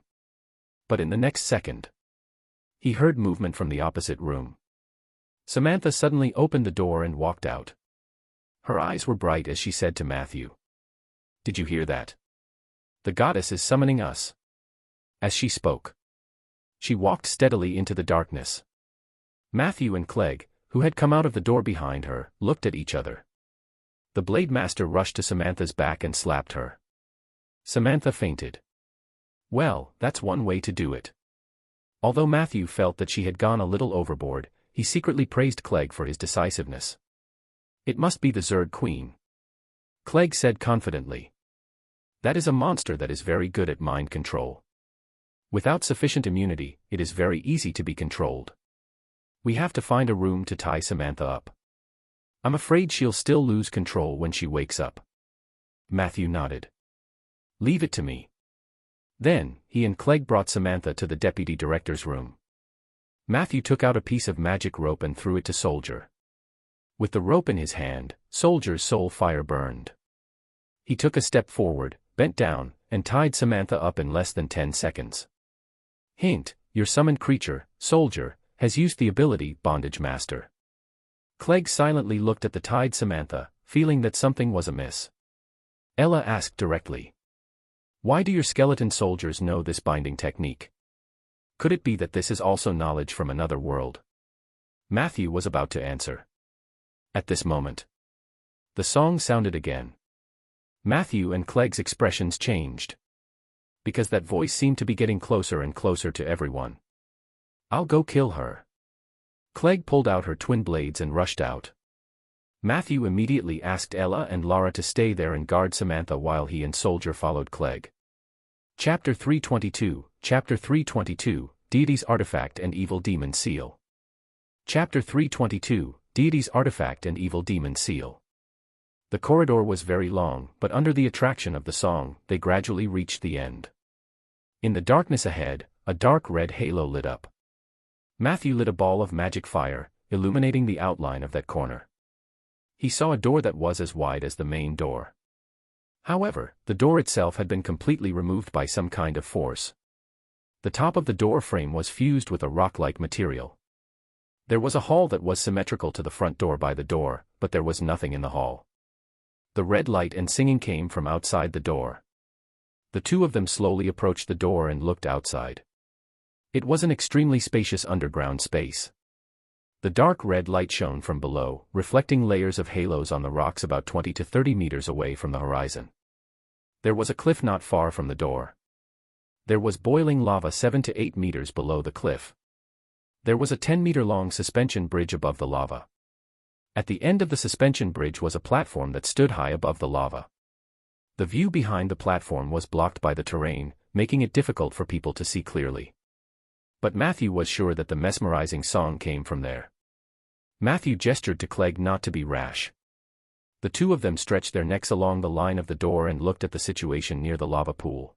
But in the next second, he heard movement from the opposite room. Samantha suddenly opened the door and walked out. Her eyes were bright as she said to Matthew, "Did you hear that? The goddess is summoning us." As she spoke, she walked steadily into the darkness. Matthew and Clegg, who had come out of the door behind her, looked at each other. The Blade Master rushed to Samantha's back and slapped her. Samantha fainted. Well, that's one way to do it. Although Matthew felt that she had gone a little overboard, he secretly praised Clegg for his decisiveness. "It must be the Zerg Queen," Clegg said confidently. "That is a monster that is very good at mind control. Without sufficient immunity, it is very easy to be controlled. We have to find a room to tie Samantha up. I'm afraid she'll still lose control when she wakes up." Matthew nodded. "Leave it to me." Then, he and Clegg brought Samantha to the deputy director's room. Matthew took out a piece of magic rope and threw it to Soldier. With the rope in his hand, Soldier's soul fire burned. He took a step forward, bent down, and tied Samantha up in less than 10 seconds. Hint, your summoned creature, Soldier, has used the ability Bondage Master. Clegg silently looked at the tied Samantha, feeling that something was amiss. Ella asked directly, "Why do your skeleton soldiers know this binding technique? Could it be that this is also knowledge from another world?" Matthew was about to answer. At this moment, The song sounded again. Matthew and Clegg's expressions changed. Because that voice seemed to be getting closer and closer to everyone. "I'll go kill her." Clegg pulled out her twin blades and rushed out. Matthew immediately asked Ella and Lara to stay there and guard Samantha while he and Soldier followed Clegg. Chapter 322, Deity's Artifact and Evil Demon Seal. Chapter 322, Deity's Artifact and Evil Demon Seal. The corridor was very long, but under the attraction of the song, they gradually reached the end. In the darkness ahead, a dark red halo lit up. Matthew lit a ball of magic fire, illuminating the outline of that corner. He saw a door that was as wide as the main door. However, the door itself had been completely removed by some kind of force. The top of the door frame was fused with a rock-like material. There was a hall that was symmetrical to the front door by the door, but there was nothing in the hall. The red light and singing came from outside the door. The two of them slowly approached the door and looked outside. It was an extremely spacious underground space. The dark red light shone from below, reflecting layers of halos on the rocks about 20 to 30 meters away from the horizon. There was a cliff not far from the door. There was boiling lava 7 to 8 meters below the cliff. There was a 10-meter-long suspension bridge above the lava. At the end of the suspension bridge was a platform that stood high above the lava. The view behind the platform was blocked by the terrain, making it difficult for people to see clearly. But Matthew was sure that the mesmerizing song came from there. Matthew gestured to Clegg not to be rash. The two of them stretched their necks along the line of the door and looked at the situation near the lava pool.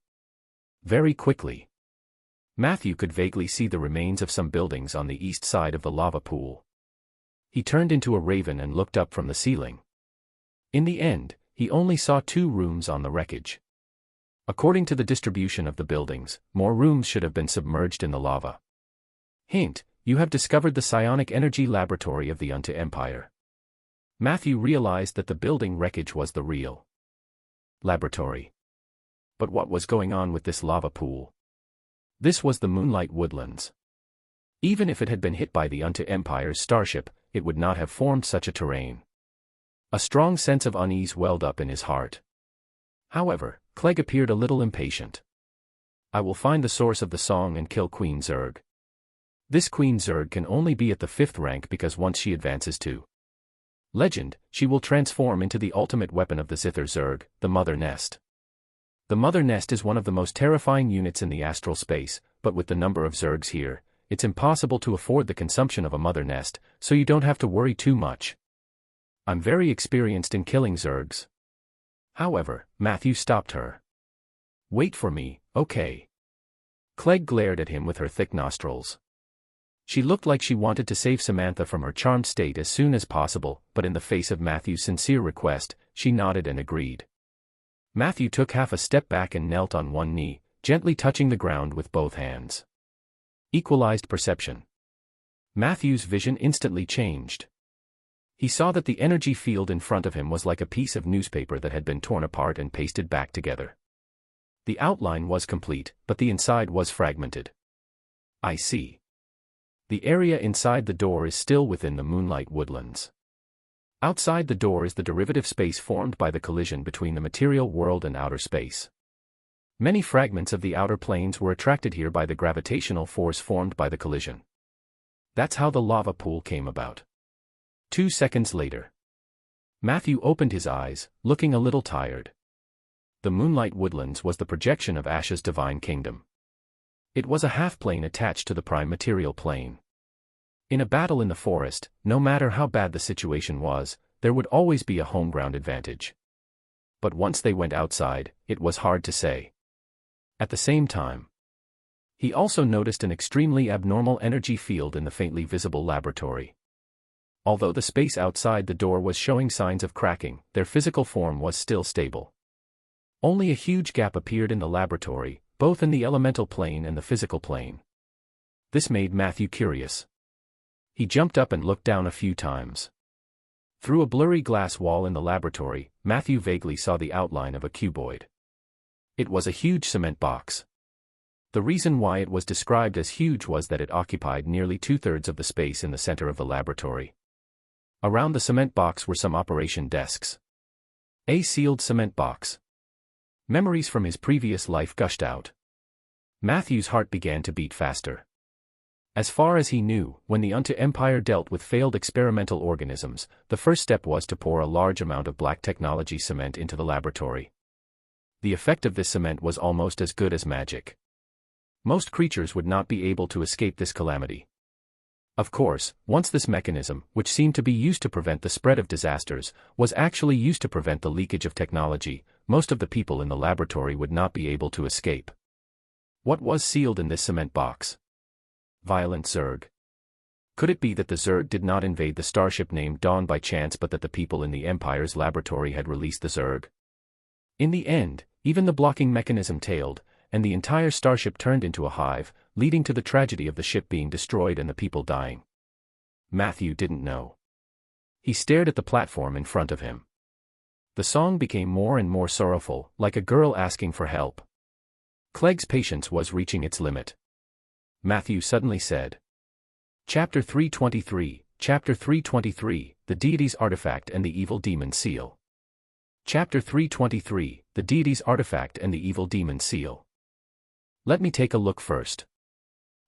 Very quickly, Matthew could vaguely see the remains of some buildings on the east side of the lava pool. He turned into a raven and looked up from the ceiling. In the end, he only saw 2 rooms on the wreckage. According to the distribution of the buildings, more rooms should have been submerged in the lava. Hint: you have discovered the psionic energy laboratory of the Unto Empire. Matthew realized that the building wreckage was the real laboratory. But what was going on with this lava pool? This was the Moonlight Woodlands. Even if it had been hit by the Unto Empire's starship, it would not have formed such a terrain. A strong sense of unease welled up in his heart. However, Clegg appeared a little impatient. "I will find the source of the song and kill Queen Zurg. This Queen Zurg can only be at the 5th rank because once she advances to legend, she will transform into the ultimate weapon of the Zither Zurg, the Mother Nest. The Mother Nest is one of the most terrifying units in the astral space, but with the number of Zurgs here, it's impossible to afford the consumption of a Mother Nest, so you don't have to worry too much. I'm very experienced in killing Zurgs." However, Matthew stopped her. "Wait for me, okay?" Clegg glared at him with her thick nostrils. She looked like she wanted to save Samantha from her charmed state as soon as possible, but in the face of Matthew's sincere request, she nodded and agreed. Matthew took half a step back and knelt on one knee, gently touching the ground with both hands. Equalized perception. Matthew's vision instantly changed. He saw that the energy field in front of him was like a piece of newspaper that had been torn apart and pasted back together. The outline was complete, but the inside was fragmented. "I see. The area inside the door is still within the Moonlight Woodlands. Outside the door is the derivative space formed by the collision between the material world and outer space. Many fragments of the outer planes were attracted here by the gravitational force formed by the collision. That's how the lava pool came about." 2 seconds later, Matthew opened his eyes, looking a little tired. The Moonlight Woodlands was the projection of Asha's divine kingdom. It was a half-plane attached to the prime material plane. In a battle in the forest, no matter how bad the situation was, there would always be a home ground advantage. But once they went outside, it was hard to say. At the same time, he also noticed an extremely abnormal energy field in the faintly visible laboratory. Although the space outside the door was showing signs of cracking, their physical form was still stable. Only a huge gap appeared in the laboratory, both in the elemental plane and the physical plane. This made Matthew curious. He jumped up and looked down a few times. Through a blurry glass wall in the laboratory, Matthew vaguely saw the outline of a cuboid. It was a huge cement box. The reason why it was described as huge was that it occupied nearly 2/3 of the space in the center of the laboratory. Around the cement box were some operation desks. A sealed cement box. Memories from his previous life gushed out. Matthew's heart began to beat faster. As far as he knew, when the Unto Empire dealt with failed experimental organisms, the first step was to pour a large amount of black technology cement into the laboratory. The effect of this cement was almost as good as magic. Most creatures would not be able to escape this calamity. Of course, once this mechanism, which seemed to be used to prevent the spread of disasters, was actually used to prevent the leakage of technology, most of the people in the laboratory would not be able to escape. What was sealed in this cement box? Violent Zerg. Could it be that the Zerg did not invade the starship named Dawn by chance, but that the people in the Empire's laboratory had released the Zerg? In the end, even the blocking mechanism tailed, and the entire starship turned into a hive, leading to the tragedy of the ship being destroyed and the people dying. Matthew didn't know. He stared at the platform in front of him. The song became more and more sorrowful, like a girl asking for help. Clegg's patience was reaching its limit. Matthew suddenly said. Chapter 323, Chapter 323, The Deity's Artifact and the Evil Demon Seal. Chapter 323, The Deity's Artifact and the Evil Demon Seal. Let me take a look first.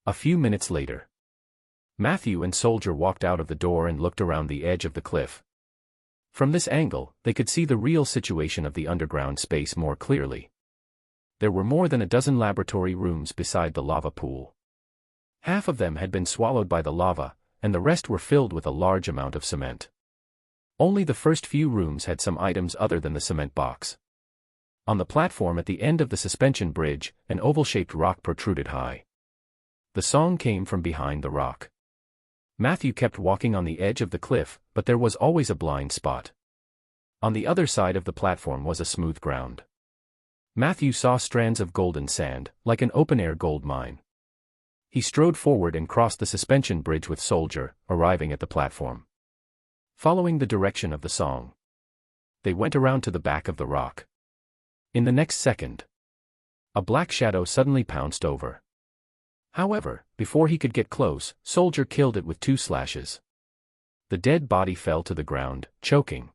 A few minutes later. Matthew and Soldier walked out of the door and looked around the edge of the cliff. From this angle, they could see the real situation of the underground space more clearly. There were more than a dozen laboratory rooms beside the lava pool. Half of them had been swallowed by the lava, and the rest were filled with a large amount of cement. Only the first few rooms had some items other than the cement box. On the platform at the end of the suspension bridge, an oval-shaped rock protruded high. The song came from behind the rock. Matthew kept walking on the edge of the cliff, but there was always a blind spot. On the other side of the platform was a smooth ground. Matthew saw strands of golden sand, like an open-air gold mine. He strode forward and crossed the suspension bridge with Soldier, arriving at the platform. Following the direction of the song, they went around to the back of the rock. In the next second, a black shadow suddenly pounced over. However, before he could get close, Soldier killed it with 2 slashes. The dead body fell to the ground, choking.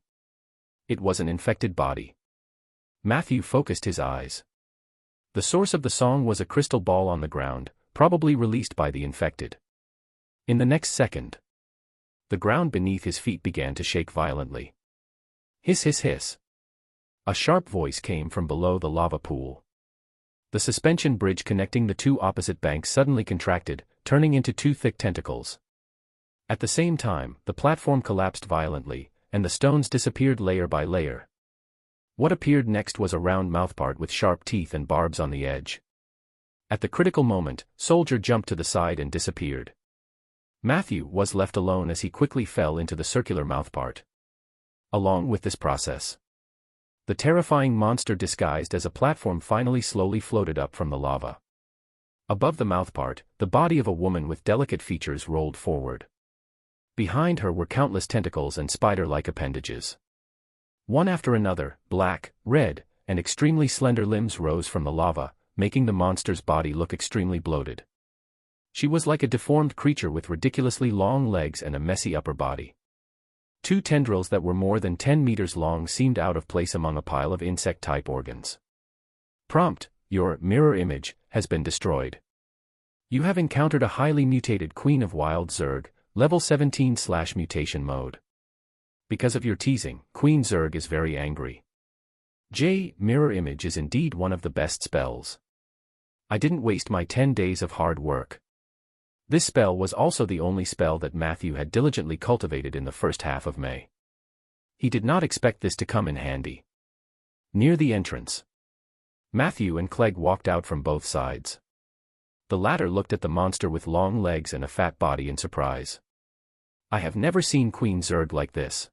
It was an infected body. Matthew focused his eyes. The source of the song was a crystal ball on the ground, probably released by the infected. In the next second, the ground beneath his feet began to shake violently. Hiss hiss hiss. A sharp voice came from below the lava pool. The suspension bridge connecting the 2 opposite banks suddenly contracted, turning into 2 thick tentacles. At the same time, the platform collapsed violently, and the stones disappeared layer by layer. What appeared next was a round mouthpart with sharp teeth and barbs on the edge. At the critical moment, Soldier jumped to the side and disappeared. Matthew was left alone as he quickly fell into the circular mouthpart. Along with this process, the terrifying monster disguised as a platform finally slowly floated up from the lava. Above the mouthpart, the body of a woman with delicate features rolled forward. Behind her were countless tentacles and spider-like appendages. One after another, black, red, and extremely slender limbs rose from the lava, making the monster's body look extremely bloated. She was like a deformed creature with ridiculously long legs and a messy upper body. 2 tendrils that were more than 10 meters long seemed out of place among a pile of insect-type organs. Prompt: Your mirror image has been destroyed. You have encountered a highly mutated Queen of Wild Zerg, level 17/mutation mode. Because of your teasing, Queen Zerg is very angry. Mirror image is indeed one of the best spells. I didn't waste my 10 days of hard work. This spell was also the only spell that Matthew had diligently cultivated in the first half of May. He did not expect this to come in handy. Near the entrance, Matthew and Clegg walked out from both sides. The latter looked at the monster with long legs and a fat body in surprise. I have never seen Queen Zerg like this.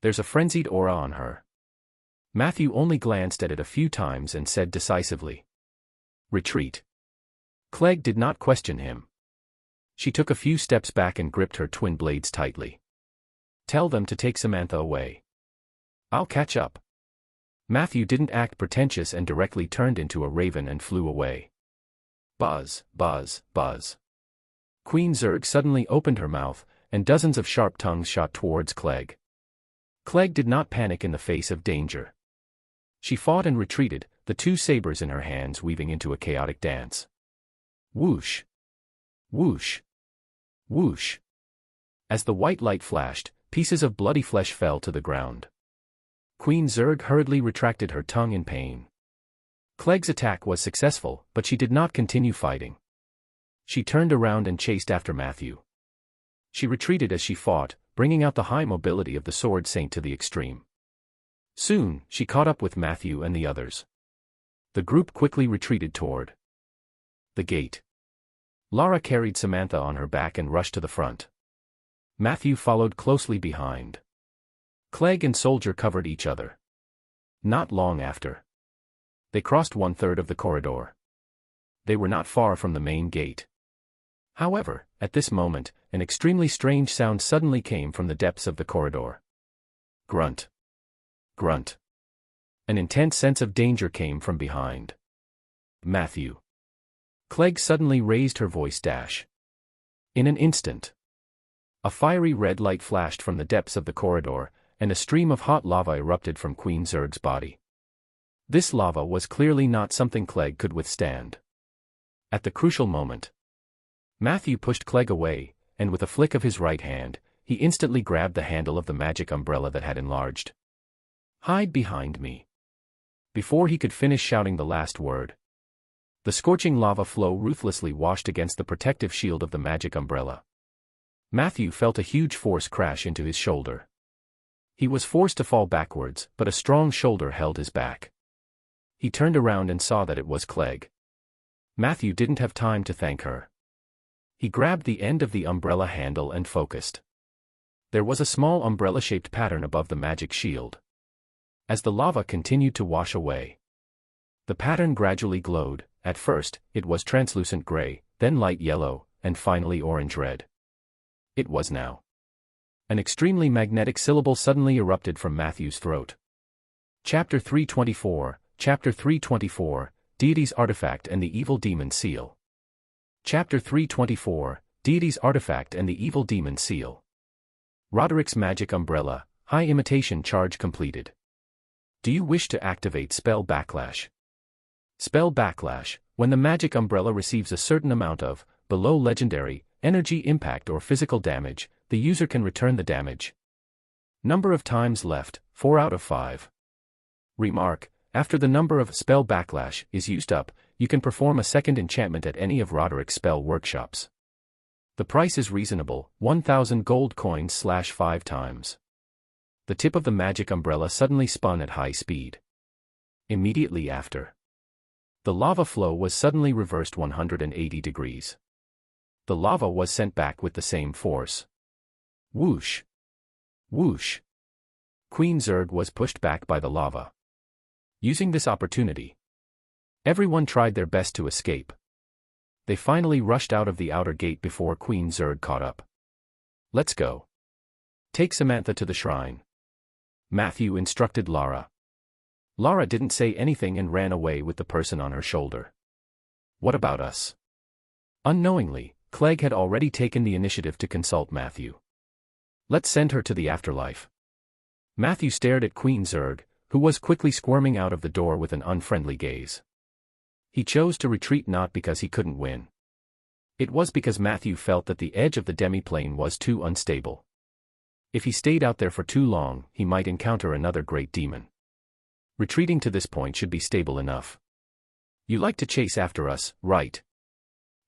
There's a frenzied aura on her. Matthew only glanced at it a few times and said decisively, "Retreat." Clegg did not question him. She took a few steps back and gripped her twin blades tightly. "Tell them to take Samantha away. I'll catch up." Matthew didn't act pretentious and directly turned into a raven and flew away. Buzz, buzz, buzz. Queen Zerg suddenly opened her mouth, and dozens of sharp tongues shot towards Clegg. Clegg did not panic in the face of danger. She fought and retreated, the two sabers in her hands weaving into a chaotic dance. Whoosh! Whoosh! Whoosh! As the white light flashed, pieces of bloody flesh fell to the ground. Queen Zurg hurriedly retracted her tongue in pain. Clegg's attack was successful, but she did not continue fighting. She turned around and chased after Matthew. She retreated as she fought, bringing out the high mobility of the Sword Saint to the extreme. Soon, she caught up with Matthew and the others. The group quickly retreated toward the gate. Lara carried Samantha on her back and rushed to the front. Matthew followed closely behind. Clegg and Soldier covered each other. Not long after, they crossed 1/3 of the corridor. They were not far from the main gate. However, at this moment, an extremely strange sound suddenly came from the depths of the corridor. Grunt. Grunt. An intense sense of danger came from behind. Matthew. Clegg suddenly raised her voice. In an instant, a fiery red light flashed from the depths of the corridor, and a stream of hot lava erupted from Queen Zurg's body. This lava was clearly not something Clegg could withstand. At the crucial moment, Matthew pushed Clegg away, and with a flick of his right hand, he instantly grabbed the handle of the magic umbrella that had enlarged. "Hide behind me." Before he could finish shouting the last word, the scorching lava flow ruthlessly washed against the protective shield of the magic umbrella. Matthew felt a huge force crash into his shoulder. He was forced to fall backwards, but a strong shoulder held his back. He turned around and saw that it was Clegg. Matthew didn't have time to thank her. He grabbed the end of the umbrella handle and focused. There was a small umbrella-shaped pattern above the magic shield. As the lava continued to wash away, the pattern gradually glowed. At first, it was translucent gray, then light yellow, and finally orange-red. It was now. An extremely magnetic syllable suddenly erupted from Matthew's throat. Chapter 324, Chapter 324, Deity's Artifact and the Evil Demon Seal. Chapter 324, Deity's Artifact and the Evil Demon Seal. Roderick's Magic Umbrella, High Imitation Charge completed. Do you wish to activate Spell Backlash? Spell Backlash, when the magic umbrella receives a certain amount of, below legendary, energy impact or physical damage, the user can return the damage. Number of times left, 4 out of 5. Remark, after the number of Spell Backlash is used up, you can perform a second enchantment at any of Roderick's spell workshops. The price is reasonable, 1,000 gold coins / 5 times. The tip of the magic umbrella suddenly spun at high speed. Immediately after, the lava flow was suddenly reversed 180 degrees. The lava was sent back with the same force. Whoosh! Whoosh! Queen Zurg was pushed back by the lava. Using this opportunity, everyone tried their best to escape. They finally rushed out of the outer gate before Queen Zurg caught up. Let's go. Take Samantha to the shrine, Matthew instructed Lara. Lara didn't say anything and ran away with the person on her shoulder. What about us? Unknowingly, Clegg had already taken the initiative to consult Matthew. Let's send her to the afterlife. Matthew stared at Queen Zurg, who was quickly squirming out of the door with an unfriendly gaze. He chose to retreat not because he couldn't win. It was because Matthew felt that the edge of the demiplane was too unstable. If he stayed out there for too long, he might encounter another great demon. Retreating to this point should be stable enough. You like to chase after us, right?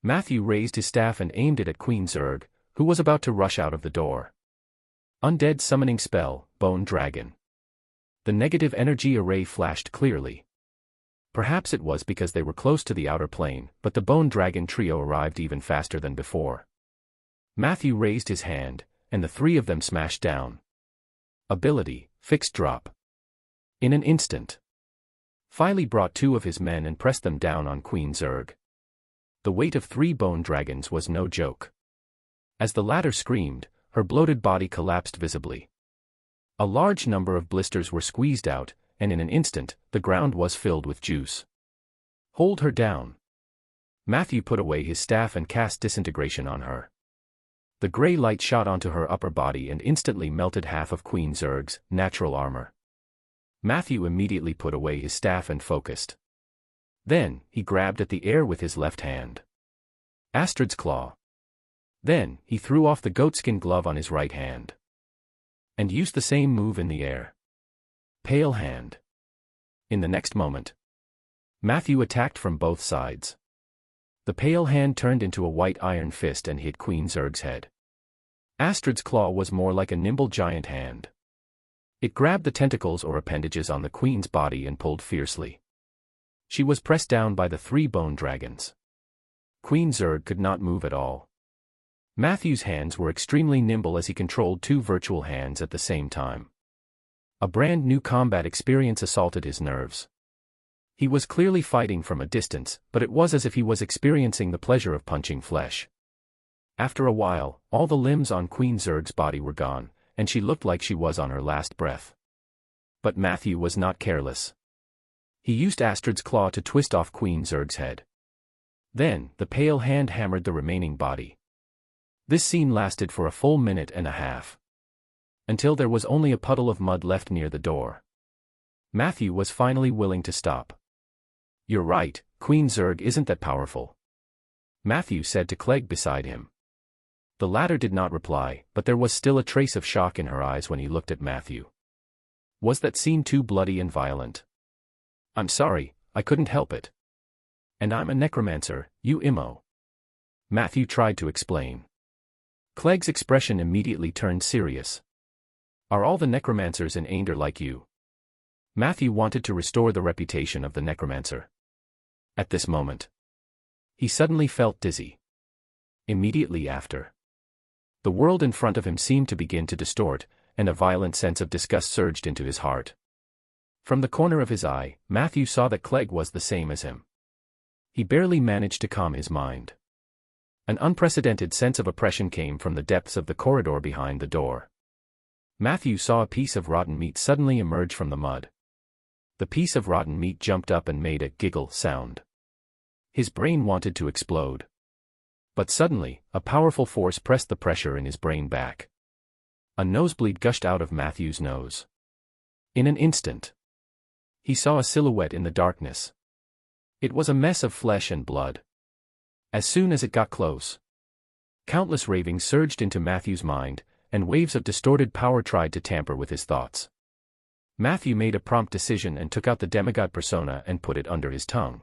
Matthew raised his staff and aimed it at Queen Zurg, who was about to rush out of the door. Undead summoning spell, Bone Dragon. The negative energy array flashed clearly. Perhaps it was because they were close to the outer plane, but the Bone Dragon trio arrived even faster than before. Matthew raised his hand, and the three of them smashed down. Ability, Fixed Drop. In an instant, Filey brought 2 of his men and pressed them down on Queen Zurg. The weight of 3 bone dragons was no joke. As the latter screamed, her bloated body collapsed visibly. A large number of blisters were squeezed out, and in an instant, the ground was filled with juice. Hold her down. Matthew put away his staff and cast disintegration on her. The gray light shot onto her upper body and instantly melted half of Queen Zerg's natural armor. Matthew immediately put away his staff and focused. Then, he grabbed at the air with his left hand. Astrid's claw. Then, he threw off the goatskin glove on his right hand. And used the same move in the air. Pale hand. In the next moment, Matthew attacked from both sides. The pale hand turned into a white iron fist and hit Queen Zerg's head. Astrid's claw was more like a nimble giant hand. It grabbed the tentacles or appendages on the queen's body and pulled fiercely. She was pressed down by the 3 bone dragons. Queen Zerg could not move at all. Matthew's hands were extremely nimble as he controlled 2 virtual hands at the same time. A brand new combat experience assaulted his nerves. He was clearly fighting from a distance, but it was as if he was experiencing the pleasure of punching flesh. After a while, all the limbs on Queen Zerg's body were gone, and she looked like she was on her last breath. But Matthew was not careless. He used Astrid's claw to twist off Queen Zerg's head. Then, the pale hand hammered the remaining body. This scene lasted for a full minute and a half. Until there was only a puddle of mud left near the door. Matthew was finally willing to stop. "You're right, Queen Zerg isn't that powerful," Matthew said to Clegg beside him. The latter did not reply, but there was still a trace of shock in her eyes when he looked at Matthew. Was that scene too bloody and violent? "I'm sorry, I couldn't help it. And I'm a necromancer, you immo," Matthew tried to explain. Clegg's expression immediately turned serious. "Are all the necromancers in Aender like you?" Matthew wanted to restore the reputation of the necromancer. At this moment, he suddenly felt dizzy. Immediately after, the world in front of him seemed to begin to distort, and a violent sense of disgust surged into his heart. From the corner of his eye, Matthew saw that Clegg was the same as him. He barely managed to calm his mind. An unprecedented sense of oppression came from the depths of the corridor behind the door. Matthew saw a piece of rotten meat suddenly emerge from the mud. The piece of rotten meat jumped up and made a giggle sound. His brain wanted to explode. But suddenly, a powerful force pressed the pressure in his brain back. A nosebleed gushed out of Matthew's nose. In an instant, he saw a silhouette in the darkness. It was a mess of flesh and blood. As soon as it got close, countless ravings surged into Matthew's mind, and waves of distorted power tried to tamper with his thoughts. Matthew made a prompt decision and took out the demigod persona and put it under his tongue.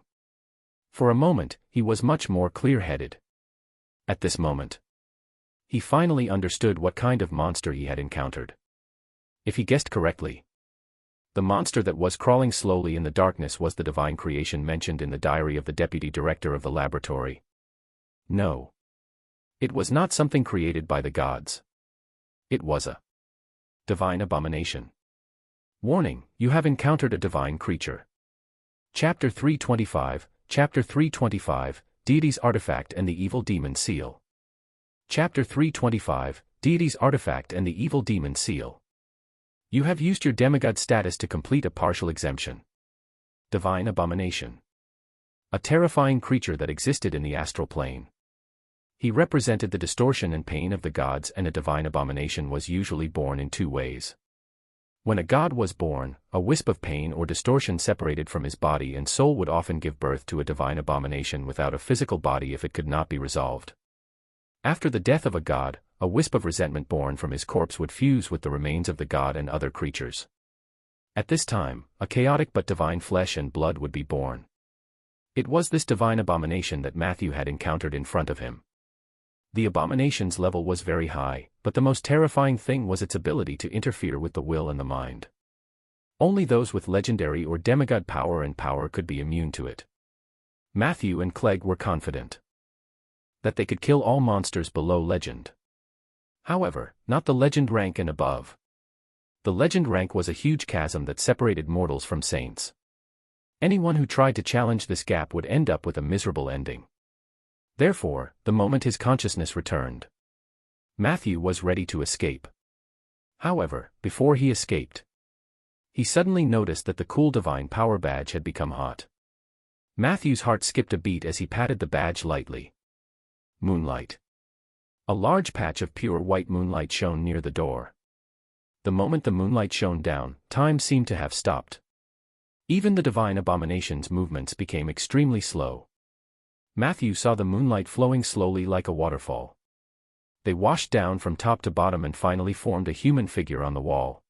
For a moment, he was much more clear-headed. At this moment, he finally understood what kind of monster he had encountered. If he guessed correctly, the monster that was crawling slowly in the darkness was the divine creation mentioned in the diary of the deputy director of the laboratory. No. It was not something created by the gods. It was a divine abomination. Warning, you have encountered a divine creature. Chapter 325, Chapter 325, Deity's Artifact and the Evil Demon Seal. Chapter 325, Deity's Artifact and the Evil Demon Seal. You have used your demigod status to complete a partial exemption. Divine Abomination. A terrifying creature that existed in the astral plane. He represented the distortion and pain of the gods, and a divine abomination was usually born in 2 ways. When a god was born, a wisp of pain or distortion separated from his body and soul would often give birth to a divine abomination without a physical body if it could not be resolved. After the death of a god, a wisp of resentment born from his corpse would fuse with the remains of the god and other creatures. At this time, a chaotic but divine flesh and blood would be born. It was this divine abomination that Matthew had encountered in front of him. The abomination's level was very high, but the most terrifying thing was its ability to interfere with the will and the mind. Only those with legendary or demigod power could be immune to it. Matthew and Clegg were confident that they could kill all monsters below legend. However, not the legend rank and above. The legend rank was a huge chasm that separated mortals from saints. Anyone who tried to challenge this gap would end up with a miserable ending. Therefore, the moment his consciousness returned, Matthew was ready to escape. However, before he escaped, he suddenly noticed that the cool divine power badge had become hot. Matthew's heart skipped a beat as he patted the badge lightly. Moonlight. A large patch of pure white moonlight shone near the door. The moment the moonlight shone down, time seemed to have stopped. Even the divine abomination's movements became extremely slow. Matthew saw the moonlight flowing slowly like a waterfall. They washed down from top to bottom and finally formed a human figure on the wall.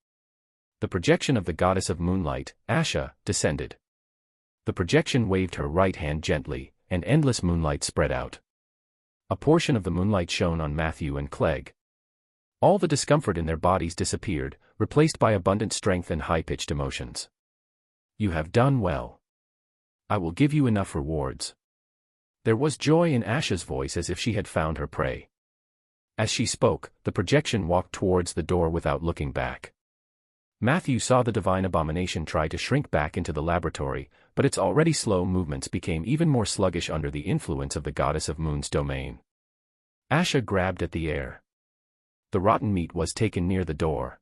The projection of the goddess of moonlight, Asha, descended. The projection waved her right hand gently, and endless moonlight spread out. A portion of the moonlight shone on Matthew and Clegg. All the discomfort in their bodies disappeared, replaced by abundant strength and high-pitched emotions. You have done well. I will give you enough rewards. There was joy in Asha's voice as if she had found her prey. As she spoke, the projection walked towards the door without looking back. Matthew saw the divine abomination try to shrink back into the laboratory, but its already slow movements became even more sluggish under the influence of the goddess of moon's domain. Asha grabbed at the air. The rotten meat was taken near the door.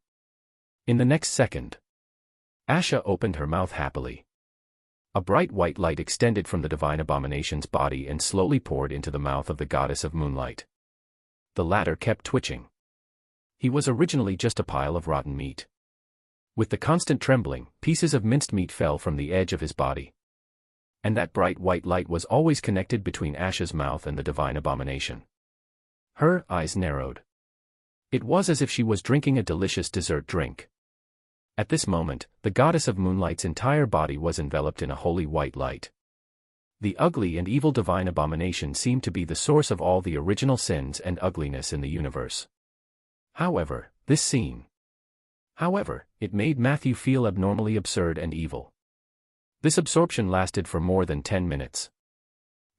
In the next second, Asha opened her mouth happily. A bright white light extended from the divine abomination's body and slowly poured into the mouth of the goddess of moonlight. The latter kept twitching. He was originally just a pile of rotten meat. With the constant trembling, pieces of minced meat fell from the edge of his body. And that bright white light was always connected between Asha's mouth and the divine abomination. Her eyes narrowed. It was as if she was drinking a delicious dessert drink. At this moment, the goddess of moonlight's entire body was enveloped in a holy white light. The ugly and evil divine abomination seemed to be the source of all the original sins and ugliness in the universe. However, it made Matthew feel abnormally absurd and evil. This absorption lasted for more than 10 minutes.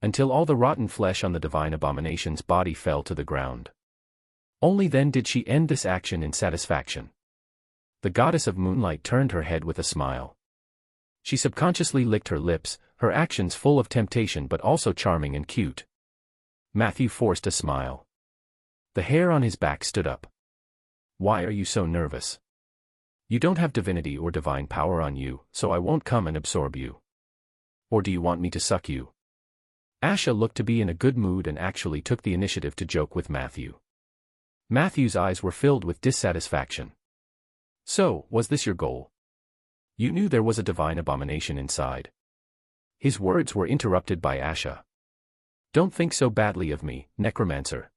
Until all the rotten flesh on the divine abomination's body fell to the ground. Only then did she end this action in satisfaction. The goddess of moonlight turned her head with a smile. She subconsciously licked her lips, her actions full of temptation but also charming and cute. Matthew forced a smile. The hair on his back stood up. Why are you so nervous? You don't have divinity or divine power on you, so I won't come and absorb you. Or do you want me to suck you? Asha looked to be in a good mood and actually took the initiative to joke with Matthew. Matthew's eyes were filled with dissatisfaction. So, was this your goal? You knew there was a divine abomination inside. His words were interrupted by Asha. Don't think so badly of me, Necromancer.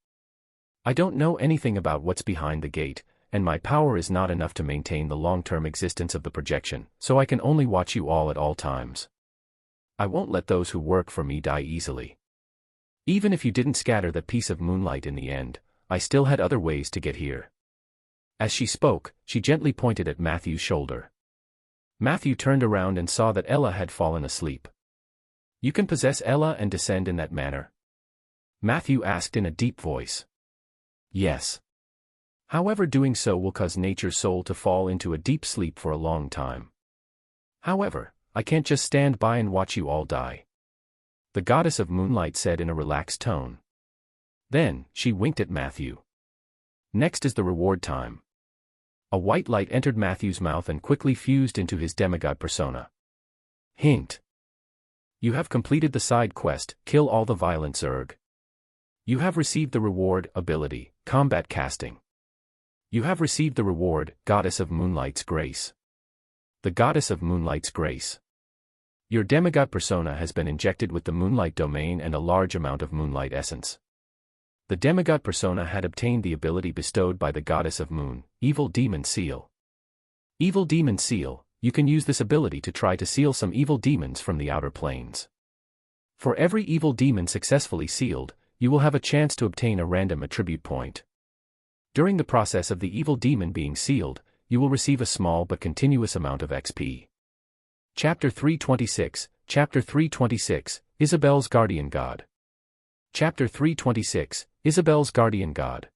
I don't know anything about what's behind the gate, and my power is not enough to maintain the long-term existence of the projection, so I can only watch you all at all times. I won't let those who work for me die easily. Even if you didn't scatter that piece of moonlight in the end, I still had other ways to get here. As she spoke, she gently pointed at Matthew's shoulder. Matthew turned around and saw that Ella had fallen asleep. You can possess Ella and descend in that manner? Matthew asked in a deep voice. Yes. However, doing so will cause nature's soul to fall into a deep sleep for a long time. However, I can't just stand by and watch you all die. The goddess of moonlight said in a relaxed tone. Then, she winked at Matthew. Next is the reward time. A white light entered Matthew's mouth and quickly fused into his demigod persona. Hint. You have completed the side quest, Kill All the Violent Zerg. You have received the reward, ability, Combat Casting. You have received the reward, Goddess of Moonlight's Grace. The Goddess of Moonlight's Grace. Your demigod persona has been injected with the Moonlight domain and a large amount of Moonlight essence. The demigod persona had obtained the ability bestowed by the Goddess of Moon, Evil Demon Seal. Evil Demon Seal, you can use this ability to try to seal some evil demons from the outer planes. For every evil demon successfully sealed, you will have a chance to obtain a random attribute point. During the process of the evil demon being sealed, you will receive a small but continuous amount of XP. Chapter 326, Chapter 326, Isabel's Guardian God. Chapter 326, Isabel's Guardian God.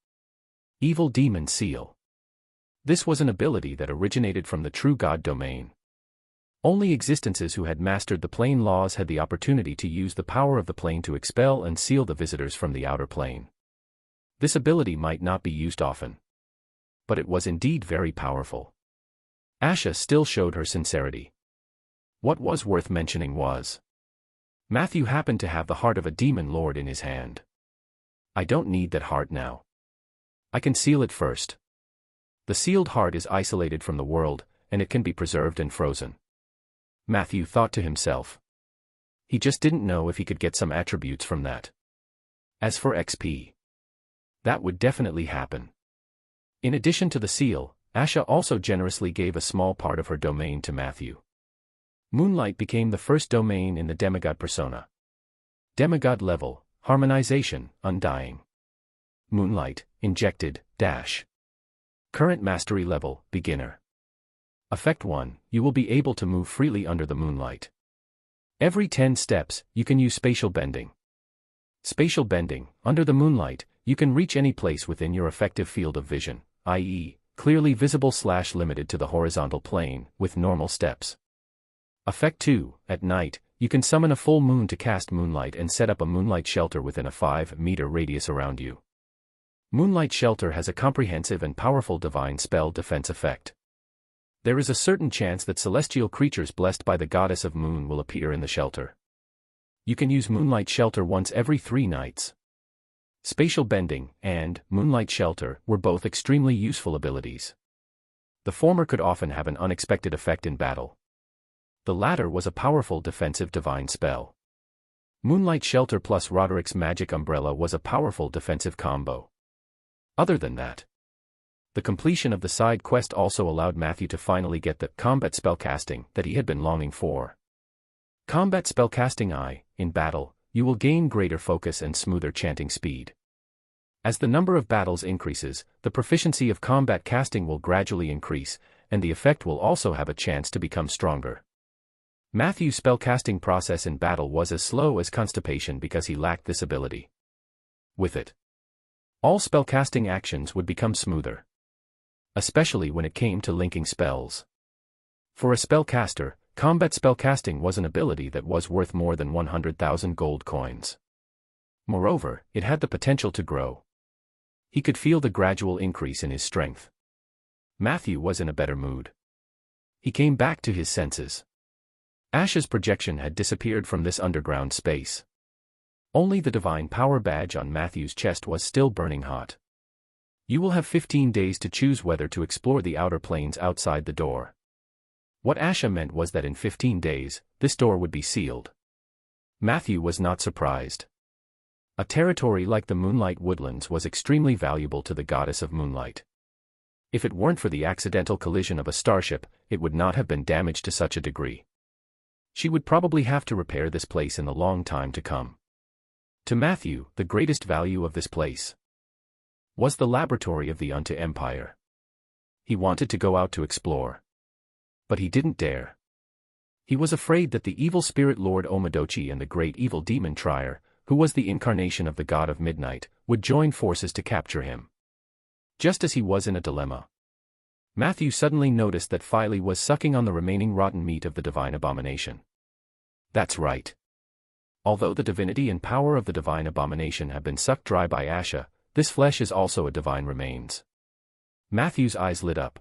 Evil Demon Seal. This was an ability that originated from the true God domain. Only existences who had mastered the plane laws had the opportunity to use the power of the plane to expel and seal the visitors from the outer plane. This ability might not be used often. But it was indeed very powerful. Asha still showed her sincerity. What was worth mentioning was, Matthew happened to have the heart of a demon lord in his hand. I don't need that heart now. I can seal it first. The sealed heart is isolated from the world, and it can be preserved and frozen. Matthew thought to himself. He just didn't know if he could get some attributes from that. As for XP, that would definitely happen. In addition to the seal, Asha also generously gave a small part of her domain to Matthew. Moonlight became the first domain in the demigod persona. Demigod level, harmonization, undying. Moonlight, injected, dash. Current mastery level, beginner. Effect 1, you will be able to move freely under the moonlight. Every 10 steps, you can use spatial bending. Spatial bending, under the moonlight, you can reach any place within your effective field of vision, i.e., clearly visible/limited to the horizontal plane, with normal steps. Effect 2, at night, you can summon a full moon to cast moonlight and set up a moonlight shelter within a 5-meter radius around you. Moonlight Shelter has a comprehensive and powerful divine spell defense effect. There is a certain chance that celestial creatures blessed by the goddess of moon will appear in the shelter. You can use Moonlight Shelter once every 3 nights. Spatial Bending and Moonlight Shelter were both extremely useful abilities. The former could often have an unexpected effect in battle. The latter was a powerful defensive divine spell. Moonlight Shelter plus Roderick's Magic Umbrella was a powerful defensive combo. Other than that, the completion of the side quest also allowed Matthew to finally get the combat spellcasting that he had been longing for. Combat spellcasting I, in battle, you will gain greater focus and smoother chanting speed. As the number of battles increases, the proficiency of combat casting will gradually increase, and the effect will also have a chance to become stronger. Matthew's spellcasting process in battle was as slow as constipation because he lacked this ability. With it, all spellcasting actions would become smoother. Especially when it came to linking spells. For a spellcaster, combat spellcasting was an ability that was worth more than 100,000 gold coins. Moreover, it had the potential to grow. He could feel the gradual increase in his strength. Matthew was in a better mood. He came back to his senses. Asha's projection had disappeared from this underground space. Only the divine power badge on Matthew's chest was still burning hot. You will have 15 days to choose whether to explore the outer planes outside the door. What Asha meant was that in 15 days, this door would be sealed. Matthew was not surprised. A territory like the Moonlight Woodlands was extremely valuable to the goddess of moonlight. If it weren't for the accidental collision of a starship, it would not have been damaged to such a degree. She would probably have to repair this place in the long time to come. To Matthew, the greatest value of this place was the laboratory of the Unto Empire. He wanted to go out to explore. But he didn't dare. He was afraid that the evil spirit Lord Omadochi and the great evil demon Trier, who was the incarnation of the god of midnight, would join forces to capture him. Just as he was in a dilemma, Matthew suddenly noticed that Filey was sucking on the remaining rotten meat of the divine abomination. That's right. Although the divinity and power of the divine abomination have been sucked dry by Asha, this flesh is also a divine remains. Matthew's eyes lit up.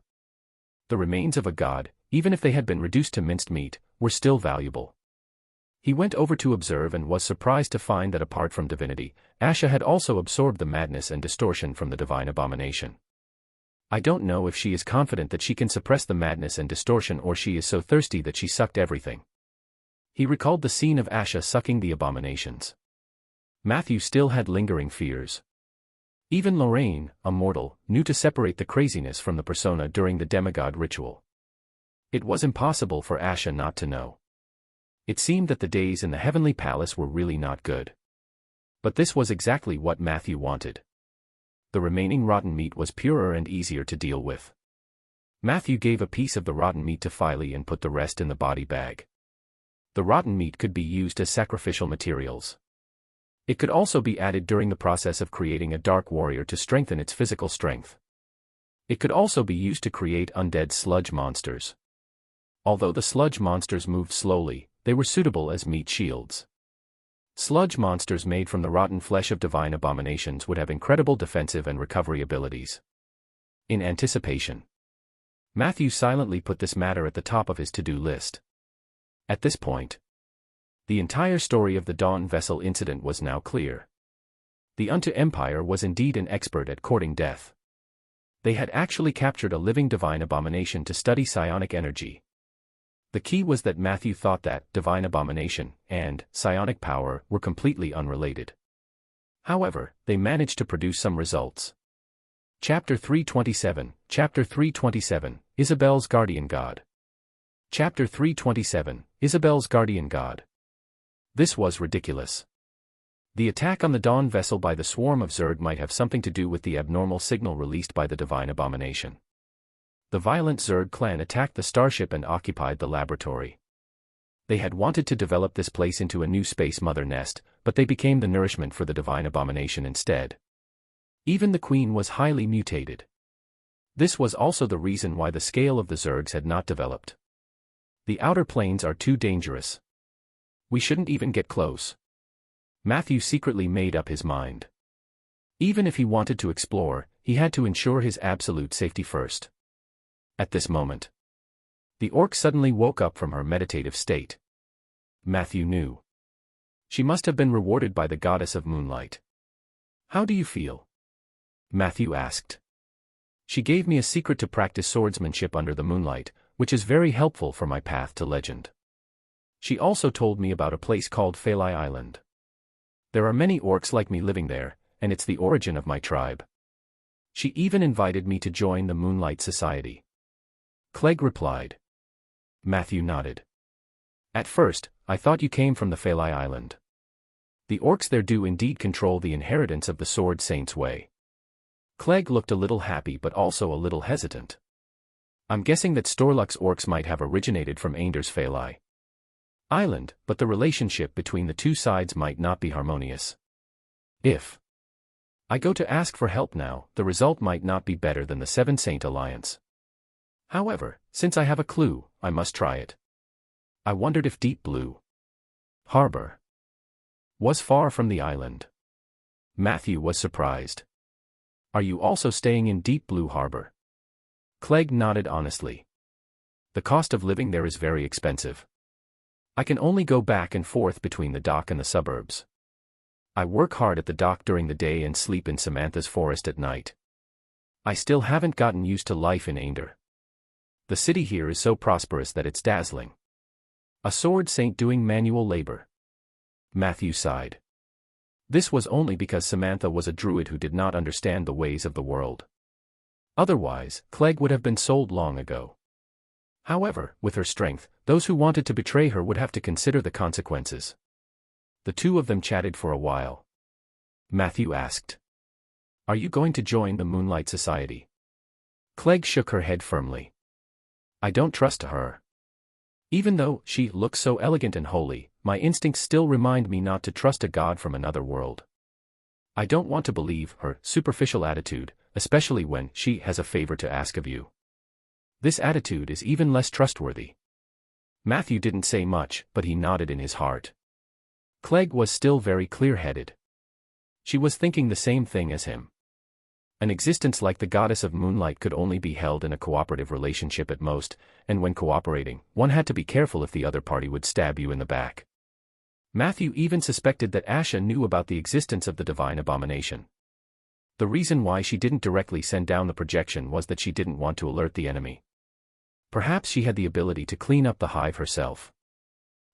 The remains of a god, even if they had been reduced to minced meat, were still valuable. He went over to observe and was surprised to find that apart from divinity, Asha had also absorbed the madness and distortion from the divine abomination. I don't know if she is confident that she can suppress the madness and distortion or she is so thirsty that she sucked everything. He recalled the scene of Asha sucking the abominations. Matthew still had lingering fears. Even Lorraine, a mortal, knew to separate the craziness from the persona during the demigod ritual. It was impossible for Asha not to know. It seemed that the days in the heavenly palace were really not good. But this was exactly what Matthew wanted. The remaining rotten meat was purer and easier to deal with. Matthew gave a piece of the rotten meat to Filey and put the rest in the body bag. The rotten meat could be used as sacrificial materials. It could also be added during the process of creating a dark warrior to strengthen its physical strength. It could also be used to create undead sludge monsters. Although the sludge monsters moved slowly, they were suitable as meat shields. Sludge monsters made from the rotten flesh of divine abominations would have incredible defensive and recovery abilities. In anticipation, Matthew silently put this matter at the top of his to-do list. At this point, the entire story of the Dawn Vessel incident was now clear. The Unto Empire was indeed an expert at courting death. They had actually captured a living divine abomination to study psionic energy. The key was that Matthew thought that divine abomination and psionic power were completely unrelated. However, they managed to produce some results. Chapter 327, Isabel's Guardian God. Chapter 327, Isabel's Guardian God. This was ridiculous. The attack on the Dawn vessel by the swarm of Zerg might have something to do with the abnormal signal released by the divine abomination. The violent Zerg clan attacked the starship and occupied the laboratory. They had wanted to develop this place into a new space mother nest, but they became the nourishment for the divine abomination instead. Even the queen was highly mutated. This was also the reason why the scale of the Zergs had not developed. The outer planes are too dangerous. We shouldn't even get close. Matthew secretly made up his mind. Even if he wanted to explore, he had to ensure his absolute safety first. At this moment, the orc suddenly woke up from her meditative state. Matthew knew. She must have been rewarded by the goddess of moonlight. "How do you feel?" Matthew asked. "She gave me a secret to practice swordsmanship under the moonlight, which is very helpful for my path to legend. She also told me about a place called Phalai Island. There are many orcs like me living there, and it's the origin of my tribe. She even invited me to join the Moonlight Society." Clegg replied. Matthew nodded. "At first, I thought you came from the Phalai Island. The orcs there do indeed control the inheritance of the Sword Saint's way." Clegg looked a little happy but also a little hesitant. "I'm guessing that Storluck's orcs might have originated from Ainder's Phalai Island, but the relationship between the two sides might not be harmonious. If I go to ask for help now, the result might not be better than the Seven Saint Alliance. However, since I have a clue, I must try it." I wondered if Deep Blue Harbor was far from the island. Matthew was surprised. "Are you also staying in Deep Blue Harbor?" Clegg nodded honestly. "The cost of living there is very expensive. I can only go back and forth between the dock and the suburbs. I work hard at the dock during the day and sleep in Samantha's forest at night. I still haven't gotten used to life in Ainder. The city here is so prosperous that it's dazzling. A sword saint doing manual labor." Matthew sighed. This was only because Samantha was a druid who did not understand the ways of the world. Otherwise, Clegg would have been sold long ago. However, with her strength, those who wanted to betray her would have to consider the consequences. The two of them chatted for a while. Matthew asked, "Are you going to join the Moonlight Society?" Clegg shook her head firmly. "I don't trust her. Even though she looks so elegant and holy, my instincts still remind me not to trust a god from another world. I don't want to believe her superficial attitude, especially when she has a favor to ask of you. This attitude is even less trustworthy." Matthew didn't say much, but he nodded in his heart. Clegg was still very clear-headed. She was thinking the same thing as him. An existence like the goddess of moonlight could only be held in a cooperative relationship at most, and when cooperating, one had to be careful if the other party would stab you in the back. Matthew even suspected that Asha knew about the existence of the divine abomination. The reason why she didn't directly send down the projection was that she didn't want to alert the enemy. Perhaps she had the ability to clean up the hive herself.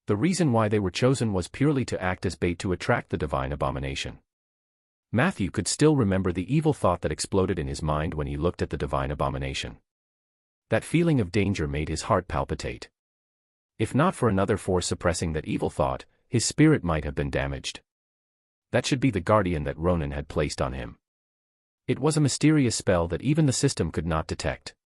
The reason why they were chosen was purely to act as bait to attract the divine abomination. Matthew could still remember the evil thought that exploded in his mind when he looked at the divine abomination. That feeling of danger made his heart palpitate. If not for another force suppressing that evil thought, his spirit might have been damaged. That should be the guardian that Ronan had placed on him. It was a mysterious spell that even the system could not detect.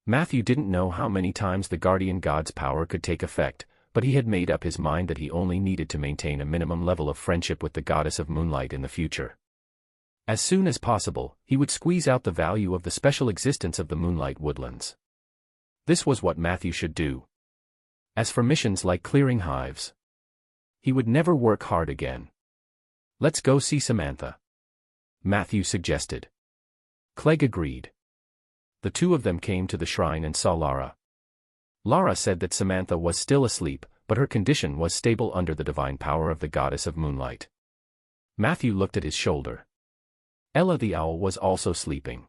Matthew didn't know how many times the guardian god's power could take effect, but he had made up his mind that he only needed to maintain a minimum level of friendship with the goddess of moonlight in the future. As soon as possible, he would squeeze out the value of the special existence of the moonlight woodlands. This was what Matthew should do. As for missions like clearing hives, he would never work hard again. "Let's go see Samantha," Matthew suggested. Clegg agreed. The two of them came to the shrine and saw Lara. Lara said that Samantha was still asleep, but her condition was stable under the divine power of the goddess of moonlight. Matthew looked at his shoulder. Ella the owl was also sleeping.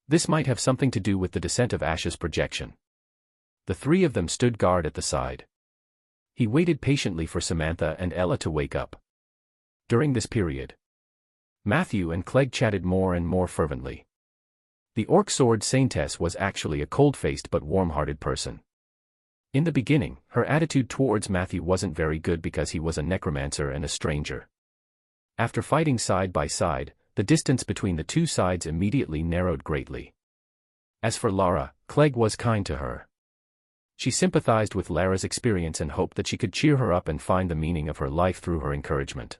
This might have something to do with the descent of Ash's projection. The three of them stood guard at the side. He waited patiently for Samantha and Ella to wake up. During this period, Matthew and Clegg chatted more and more fervently. The orc sword saintess was actually a cold-faced but warm-hearted person. In the beginning, her attitude towards Matthew wasn't very good because he was a necromancer and a stranger. After fighting side by side, the distance between the two sides immediately narrowed greatly. As for Lara, Clegg was kind to her. She sympathized with Lara's experience and hoped that she could cheer her up and find the meaning of her life through her encouragement.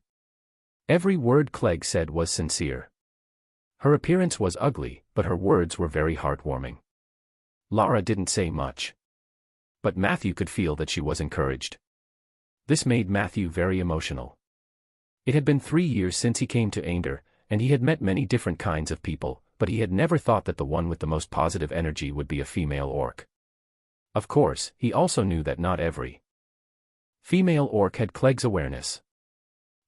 Every word Clegg said was sincere. Her appearance was ugly, but her words were very heartwarming. Lara didn't say much, but Matthew could feel that she was encouraged. This made Matthew very emotional. It had been 3 years since he came to Anger, and he had met many different kinds of people, but he had never thought that the one with the most positive energy would be a female orc. Of course, he also knew that not every female orc had Clegg's awareness.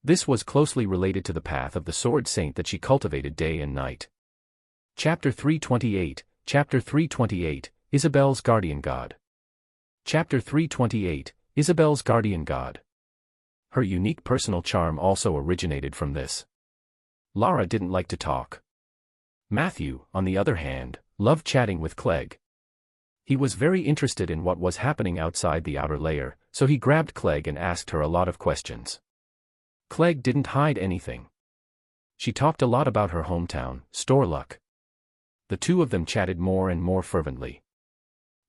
This was closely related to the path of the Sword Saint that she cultivated day and night. Chapter 328, Chapter 328, Isabel's Guardian God. Chapter 328, Isabel's Guardian God. Her unique personal charm also originated from this. Lara didn't like to talk. Matthew, on the other hand, loved chatting with Clegg. He was very interested in what was happening outside the outer layer, so he grabbed Clegg and asked her a lot of questions. Clegg didn't hide anything. She talked a lot about her hometown, Storluck. The two of them chatted more and more fervently.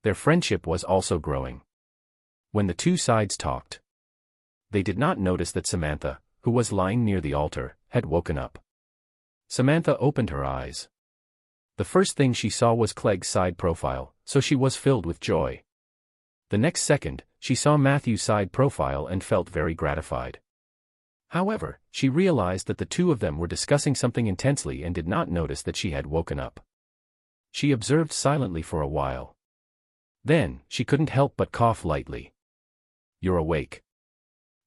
Their friendship was also growing. When the two sides talked, they did not notice that Samantha, who was lying near the altar, had woken up. Samantha opened her eyes. The first thing she saw was Clegg's side profile, so she was filled with joy. The next second, she saw Matthew's side profile and felt very gratified. However, she realized that the two of them were discussing something intensely and did not notice that she had woken up. She observed silently for a while. Then, she couldn't help but cough lightly. "You're awake."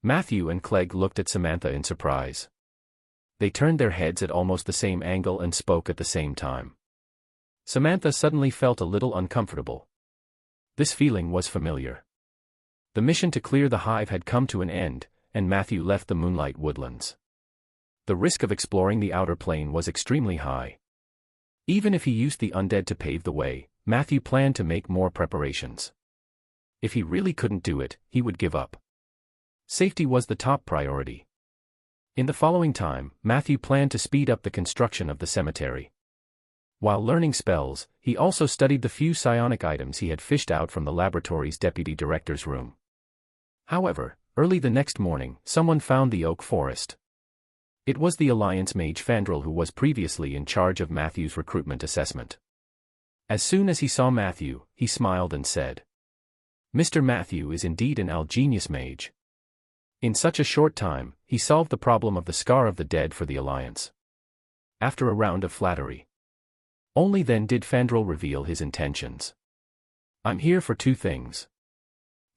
Matthew and Clegg looked at Samantha in surprise. They turned their heads at almost the same angle and spoke at the same time. Samantha suddenly felt a little uncomfortable. This feeling was familiar. The mission to clear the hive had come to an end, and Matthew left the Moonlight Woodlands. The risk of exploring the outer plane was extremely high. Even if he used the undead to pave the way, Matthew planned to make more preparations. If he really couldn't do it, he would give up. Safety was the top priority. In the following time, Matthew planned to speed up the construction of the cemetery. While learning spells, he also studied the few psionic items he had fished out from the laboratory's deputy director's room. However, early the next morning, someone found the oak forest. It was the Alliance mage Fandral, who was previously in charge of Matthew's recruitment assessment. As soon as he saw Matthew, he smiled and said, "Mr. Matthew is indeed an Algenius mage." In such a short time, he solved the problem of the Scar of the Dead for the Alliance. After a round of flattery, only then did Fandral reveal his intentions. "I'm here for two things.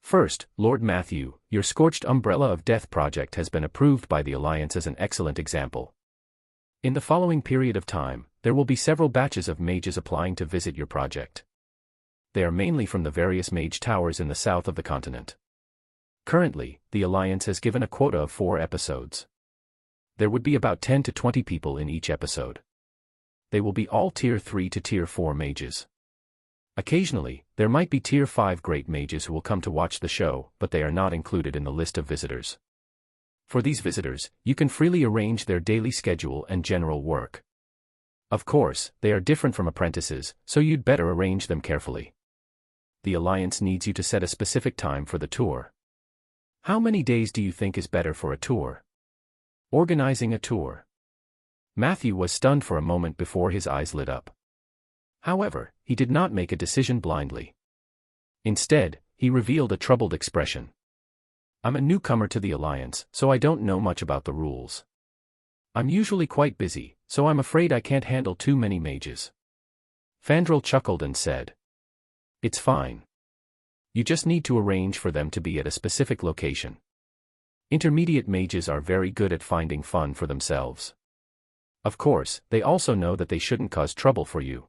First, Lord Matthew, your Scorched Umbrella of Death project has been approved by the Alliance as an excellent example. In the following period of time, there will be several batches of mages applying to visit your project. They are mainly from the various mage towers in the south of the continent. Currently, the Alliance has given a quota of 4 episodes. There would be about 10 to 20 people in each episode. They will be all Tier 3 to Tier 4 mages. Occasionally, there might be Tier 5 great mages who will come to watch the show, but they are not included in the list of visitors. For these visitors, you can freely arrange their daily schedule and general work. Of course, they are different from apprentices, so you'd better arrange them carefully. The Alliance needs you to set a specific time for the tour. How many days do you think is better for a tour? Organizing a tour." Matthew was stunned for a moment before his eyes lit up. However, he did not make a decision blindly. Instead, he revealed a troubled expression. "I'm a newcomer to the Alliance, so I don't know much about the rules. I'm usually quite busy, so I'm afraid I can't handle too many mages." Fandral chuckled and said, "It's fine. You just need to arrange for them to be at a specific location. Intermediate mages are very good at finding fun for themselves. Of course, they also know that they shouldn't cause trouble for you.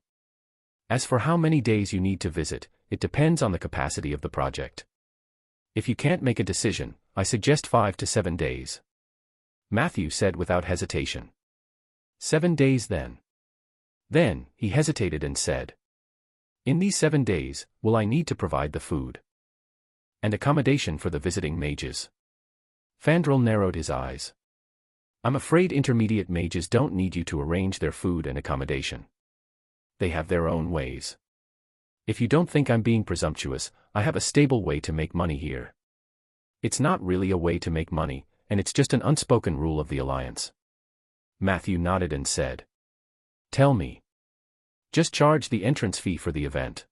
As for how many days you need to visit, it depends on the capacity of the project. If you can't make a decision, I suggest 5 to 7 days. Matthew said without hesitation. 7 days then. Then, he hesitated and said. In these 7 days, will I need to provide the food and accommodation for the visiting mages? Fandral narrowed his eyes. I'm afraid intermediate mages don't need you to arrange their food and accommodation. They have their own ways. If you don't think I'm being presumptuous, I have a stable way to make money here. It's not really a way to make money, and it's just an unspoken rule of the Alliance. Matthew nodded and said. Tell me. Just charge the entrance fee for the event.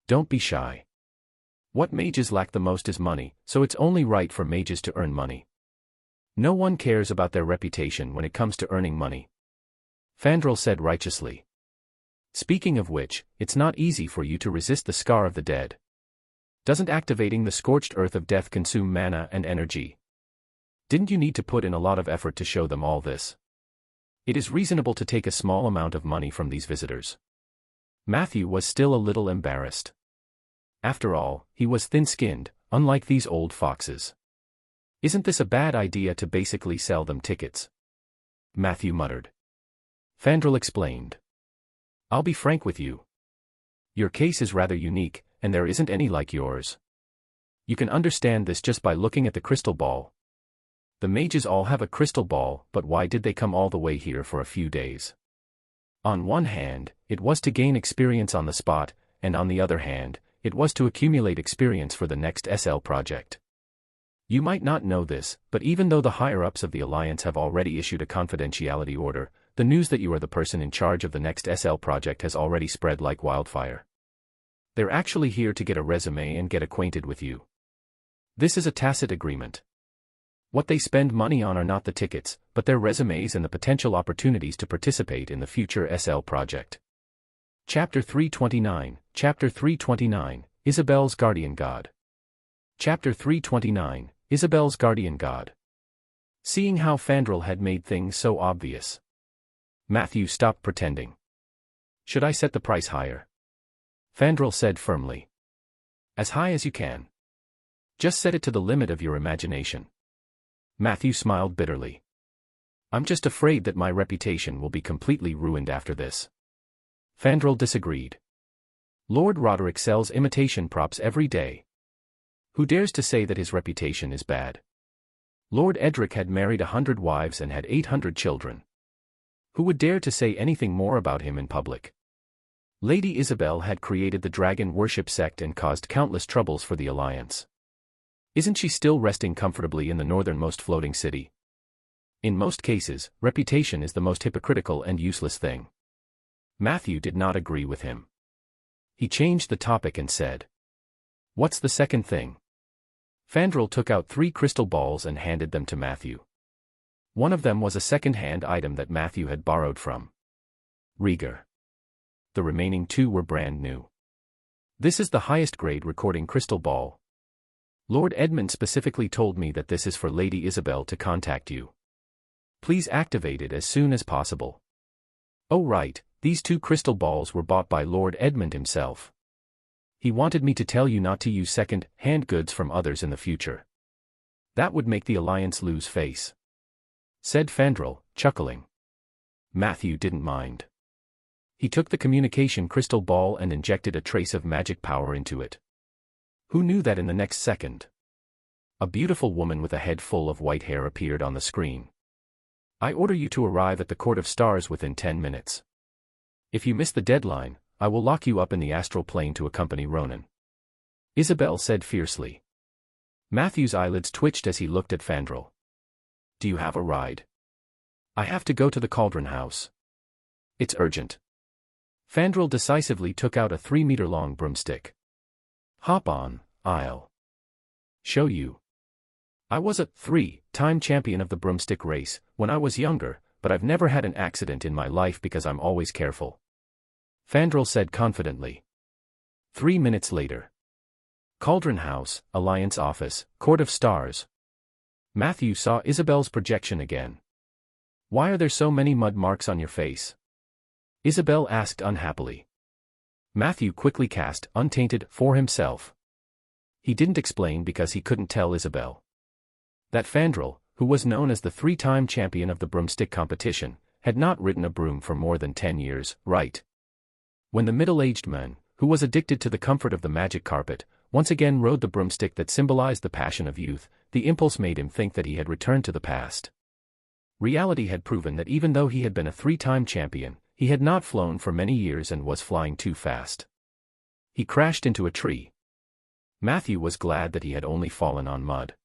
Don't be shy. What mages lack the most is money, so it's only right for mages to earn money. No one cares about their reputation when it comes to earning money. Fandral said righteously. Speaking of which, it's not easy for you to resist the scar of the dead. Doesn't activating the scorched earth of death consume mana and energy? Didn't you need to put in a lot of effort to show them all this? It is reasonable to take a small amount of money from these visitors. Matthew was still a little embarrassed. After all, he was thin-skinned, unlike these old foxes. Isn't this a bad idea to basically sell them tickets? Matthew muttered. Fandral explained. I'll be frank with you. Your case is rather unique, and there isn't any like yours. You can understand this just by looking at the crystal ball. The mages all have a crystal ball, but why did they come all the way here for a few days? On one hand, it was to gain experience on the spot, and on the other hand, it was to accumulate experience for the next SL project. You might not know this, but even though the higher-ups of the Alliance have already issued a confidentiality order, the news that you are the person in charge of the next SL project has already spread like wildfire. They're actually here to get a resume and get acquainted with you. This is a tacit agreement. What they spend money on are not the tickets, but their resumes and the potential opportunities to participate in the future SL project. Chapter 329, Chapter 329, Isabel's Guardian God. Chapter 329, Isabel's Guardian God. Seeing how Fandral had made things so obvious, Matthew stopped pretending. Should I set the price higher? Fandral said firmly. As high as you can. Just set it to the limit of your imagination. Matthew smiled bitterly. I'm just afraid that my reputation will be completely ruined after this. Fandral disagreed. Lord Roderick sells imitation props every day. Who dares to say that his reputation is bad? Lord Edric had married 100 wives and had 800 children. Who would dare to say anything more about him in public? Lady Isabel had created the dragon worship sect and caused countless troubles for the Alliance. Isn't she still resting comfortably in the northernmost floating city? In most cases, reputation is the most hypocritical and useless thing. Matthew did not agree with him. He changed the topic and said, What's the second thing? Fandral took out 3 crystal balls and handed them to Matthew. One of them was a second-hand item that Matthew had borrowed from Rieger. The remaining 2 were brand new. This is the highest grade recording crystal ball. Lord Edmund specifically told me that this is for Lady Isabel to contact you. Please activate it as soon as possible. Oh right, these 2 crystal balls were bought by Lord Edmund himself. He wanted me to tell you not to use second-hand goods from others in the future. That would make the Alliance lose face, said Fandral, chuckling. Matthew didn't mind. He took the communication crystal ball and injected a trace of magic power into it. Who knew that in the next second? A beautiful woman with a head full of white hair appeared on the screen. I order you to arrive at the Court of Stars within 10 minutes. If you miss the deadline, I will lock you up in the astral plane to accompany Ronan. Isabel said fiercely. Matthew's eyelids twitched as he looked at Fandral. Do you have a ride? I have to go to the Cauldron House. It's urgent. Fandral decisively took out a 3-meter-long broomstick. Hop on, I'll show you. I was a 3-time champion of the broomstick race when I was younger, but I've never had an accident in my life because I'm always careful. Fandral said confidently. 3 minutes later. Cauldron House, Alliance Office, Court of Stars. Matthew saw Isabel's projection again. Why are there so many mud marks on your face? Isabel asked unhappily. Matthew quickly cast untainted for himself. He didn't explain because he couldn't tell Isabel that Fandral, who was known as the 3-time champion of the broomstick competition, had not ridden a broom for more than 10 years, right? When the middle-aged man, who was addicted to the comfort of the magic carpet, once again rode the broomstick that symbolized the passion of youth, the impulse made him think that he had returned to the past. Reality had proven that even though he had been a 3-time champion, he had not flown for many years and was flying too fast. He crashed into a tree. Matthew was glad that he had only fallen on mud.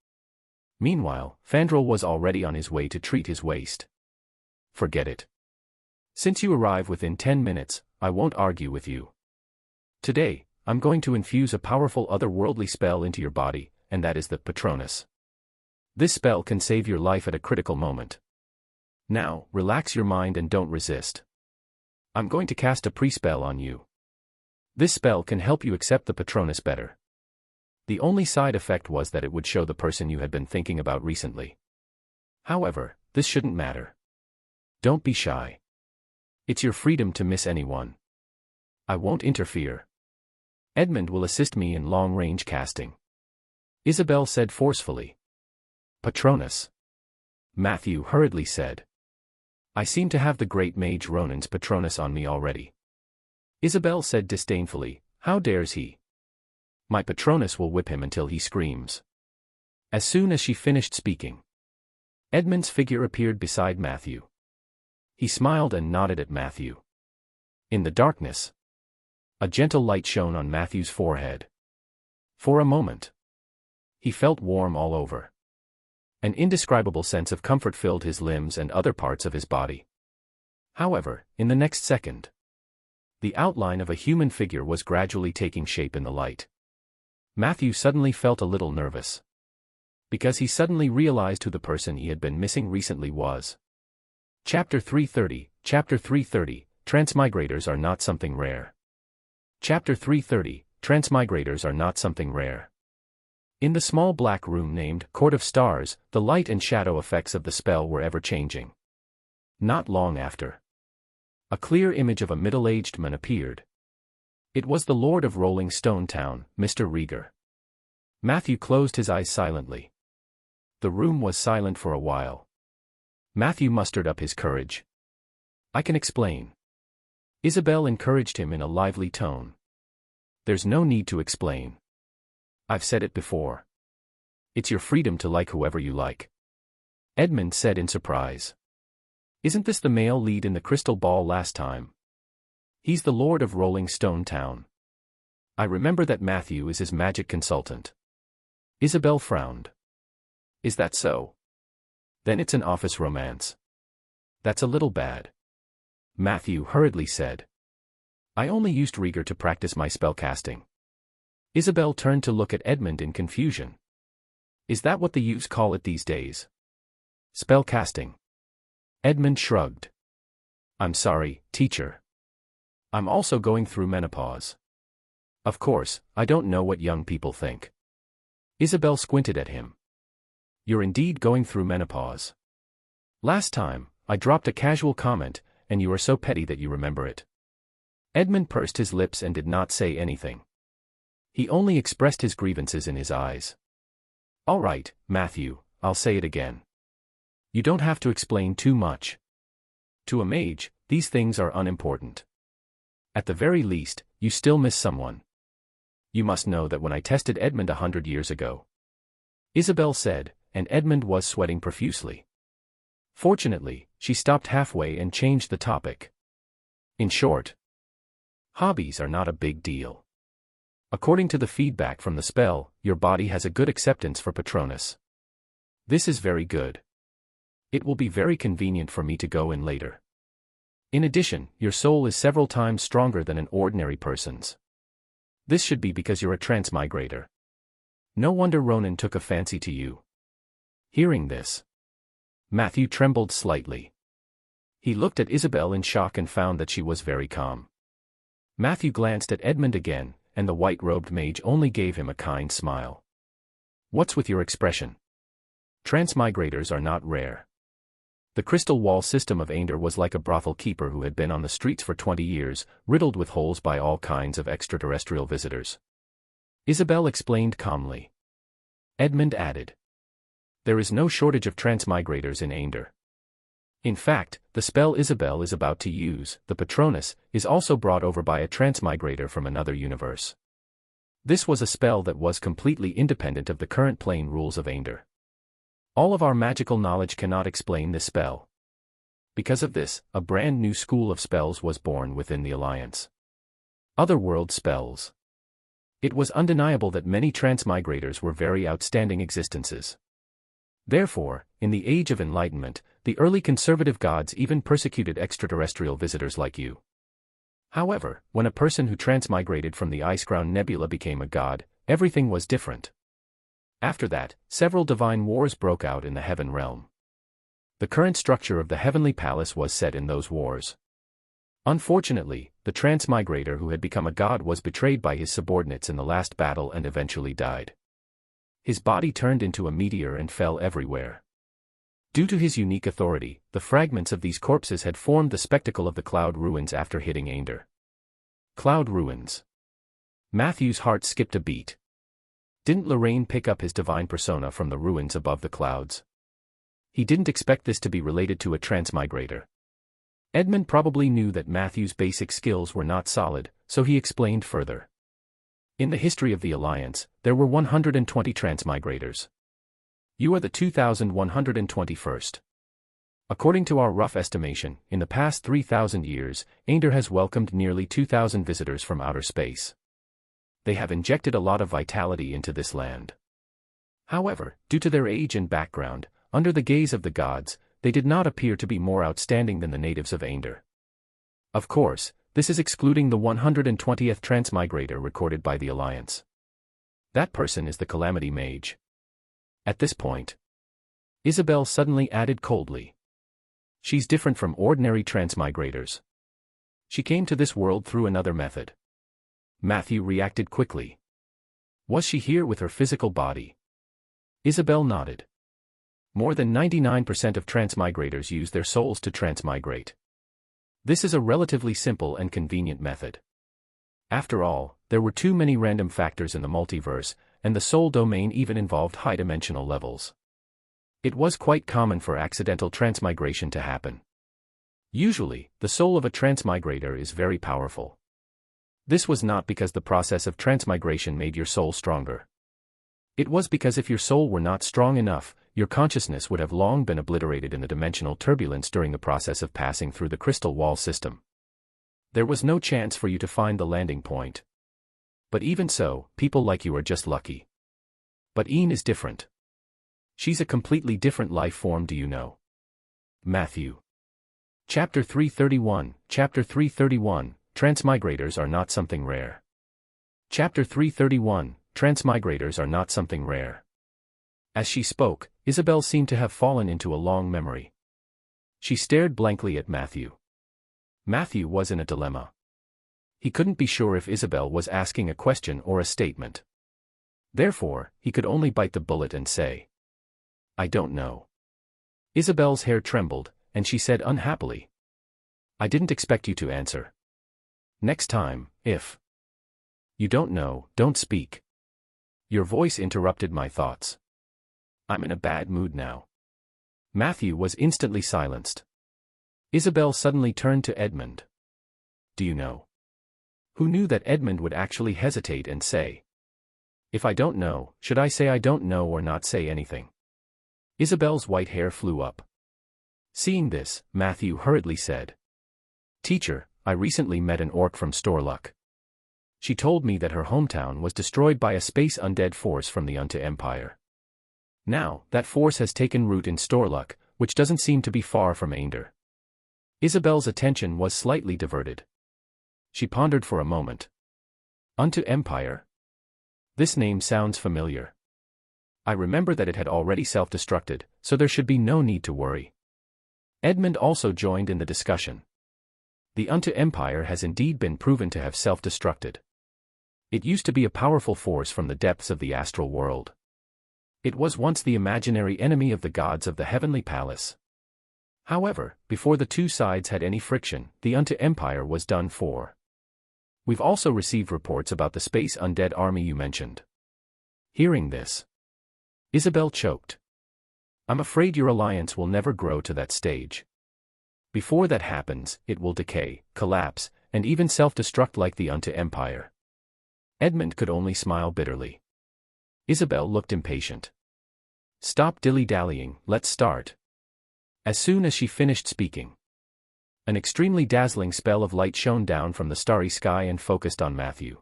Meanwhile, Fandral was already on his way to treat his waist. Forget it. Since you arrive within 10 minutes, I won't argue with you. Today, I'm going to infuse a powerful otherworldly spell into your body, and that is the Patronus. This spell can save your life at a critical moment. Now, relax your mind and don't resist. I'm going to cast a pre-spell on you. This spell can help you accept the Patronus better. The only side effect was that it would show the person you had been thinking about recently. However, this shouldn't matter. Don't be shy. It's your freedom to miss anyone. I won't interfere. Edmund will assist me in long-range casting. Isabel said forcefully. Patronus. Matthew hurriedly said. I seem to have the great mage Ronan's Patronus on me already. Isabel said disdainfully, how dares he? My Patronus will whip him until he screams. As soon as she finished speaking, Edmund's figure appeared beside Matthew. He smiled and nodded at Matthew. In the darkness, a gentle light shone on Matthew's forehead. For a moment, he felt warm all over. An indescribable sense of comfort filled his limbs and other parts of his body. However, in the next second, the outline of a human figure was gradually taking shape in the light. Matthew suddenly felt a little nervous, because he suddenly realized who the person he had been missing recently was. Chapter 330, Transmigrators are not something rare. Chapter 330, Transmigrators are not something rare. In the small black room named Court of Stars, the light and shadow effects of the spell were ever-changing. Not long after, a clear image of a middle-aged man appeared. It was the Lord of Rolling Stone Town, Mr. Rieger. Matthew closed his eyes silently. The room was silent for a while. Matthew mustered up his courage. I can explain. Isabel encouraged him in a lively tone. There's no need to explain. I've said it before. It's your freedom to like whoever you like. Edmund said in surprise. Isn't this the male lead in the crystal ball last time? He's the Lord of Rolling Stone Town. I remember that Matthew is his magic consultant. Isabel frowned. Is that so? Then it's an office romance. That's a little bad. Matthew hurriedly said. I only used Rieger to practice my spellcasting. Isabel turned to look at Edmund in confusion. Is that what the youths call it these days? Spellcasting. Edmund shrugged. I'm sorry, teacher. I'm also going through menopause. Of course, I don't know what young people think. Isabel squinted at him. You're indeed going through menopause. Last time, I dropped a casual comment, and you are so petty that you remember it. Edmund pursed his lips and did not say anything. He only expressed his grievances in his eyes. All right, Matthew, I'll say it again. You don't have to explain too much. To a mage, these things are unimportant. At the very least, you still miss someone. You must know that when I tested Edmund 100 years ago, Isabel said, and Edmund was sweating profusely. Fortunately, she stopped halfway and changed the topic. In short, hobbies are not a big deal. According to the feedback from the spell, your body has a good acceptance for Patronus. This is very good. It will be very convenient for me to go in later. In addition, your soul is several times stronger than an ordinary person's. This should be because you're a transmigrator. No wonder Ronan took a fancy to you. Hearing this, Matthew trembled slightly. He looked at Isabel in shock and found that she was very calm. Matthew glanced at Edmund again, and the white-robed mage only gave him a kind smile. What's with your expression? Transmigrators are not rare. The crystal wall system of Ainder was like a brothel keeper who had been on the streets for 20 years, riddled with holes by all kinds of extraterrestrial visitors. Isabel explained calmly. Edmund added. There is no shortage of transmigrators in Ainder. In fact, the spell Isabel is about to use, the Patronus, is also brought over by a transmigrator from another universe. This was a spell that was completely independent of the current plane rules of Ainder. All of our magical knowledge cannot explain this spell. Because of this, a brand new school of spells was born within the Alliance. Otherworld spells. It was undeniable that many transmigrators were very outstanding existences. Therefore, in the Age of Enlightenment, the early conservative gods even persecuted extraterrestrial visitors like you. However, when a person who transmigrated from the Icecrown Nebula became a god, everything was different. After that, several divine wars broke out in the Heaven realm. The current structure of the Heavenly Palace was set in those wars. Unfortunately, the transmigrator who had become a god was betrayed by his subordinates in the last battle and eventually died. His body turned into a meteor and fell everywhere. Due to his unique authority, the fragments of these corpses had formed the spectacle of the Cloud Ruins after hitting Ainder. Cloud Ruins. Matthew's heart skipped a beat. Didn't Lorraine pick up his divine persona from the ruins above the clouds? He didn't expect this to be related to a transmigrator. Edmund probably knew that Matthew's basic skills were not solid, so he explained further. In the history of the Alliance, there were 120 transmigrators. You are the 2121st. According to our rough estimation, in the past 3,000 years, Ainder has welcomed nearly 2,000 visitors from outer space. They have injected a lot of vitality into this land. However, due to their age and background, under the gaze of the gods, they did not appear to be more outstanding than the natives of Ainder. Of course, this is excluding the 120th transmigrator recorded by the Alliance. That person is the Calamity Mage. At this point, Isabel suddenly added coldly. She's different from ordinary transmigrators. She came to this world through another method. Matthew reacted quickly. Was she here with her physical body? Isabel nodded. More than 99% of transmigrators use their souls to transmigrate. This is a relatively simple and convenient method. After all, there were too many random factors in the multiverse, and the soul domain even involved high-dimensional levels. It was quite common for accidental transmigration to happen. Usually, the soul of a transmigrator is very powerful. This was not because the process of transmigration made your soul stronger. It was because if your soul were not strong enough, your consciousness would have long been obliterated in the dimensional turbulence during the process of passing through the crystal wall system. There was no chance for you to find the landing point. But even so, people like you are just lucky. But Ian is different. She's a completely different life form, do you know? Matthew. Chapter 331, Chapter 331, Transmigrators are not something rare. Chapter 331, Transmigrators are not something rare. As she spoke, Isabel seemed to have fallen into a long memory. She stared blankly at Matthew. Matthew was in a dilemma. He couldn't be sure if Isabel was asking a question or a statement. Therefore, he could only bite the bullet and say, I don't know. Isabel's hair trembled, and she said unhappily, I didn't expect you to answer. Next time, if you don't know, don't speak. Your voice interrupted my thoughts. I'm in a bad mood now. Matthew was instantly silenced. Isabel suddenly turned to Edmund. Do you know? Who knew that Edmund would actually hesitate and say, if I don't know, should I say I don't know or not say anything? Isabel's white hair flew up. Seeing this, Matthew hurriedly said, Teacher, I recently met an orc from Storluck. She told me that her hometown was destroyed by a space undead force from the Unto Empire. Now, that force has taken root in Storluck, which doesn't seem to be far from Ainder. Isabel's attention was slightly diverted. She pondered for a moment. Unto Empire? This name sounds familiar. I remember that it had already self-destructed, so there should be no need to worry. Edmund also joined in the discussion. The Unto Empire has indeed been proven to have self-destructed. It used to be a powerful force from the depths of the astral world. It was once the imaginary enemy of the gods of the Heavenly Palace. However, before the two sides had any friction, the Empire was done for. We've also received reports about the space undead army you mentioned. Hearing this, Isabel choked. I'm afraid your alliance will never grow to that stage. Before that happens, it will decay, collapse, and even self-destruct like the Empire. Edmund could only smile bitterly. Isabel looked impatient. Stop dilly-dallying, let's start. As soon as she finished speaking, an extremely dazzling spell of light shone down from the starry sky and focused on Matthew.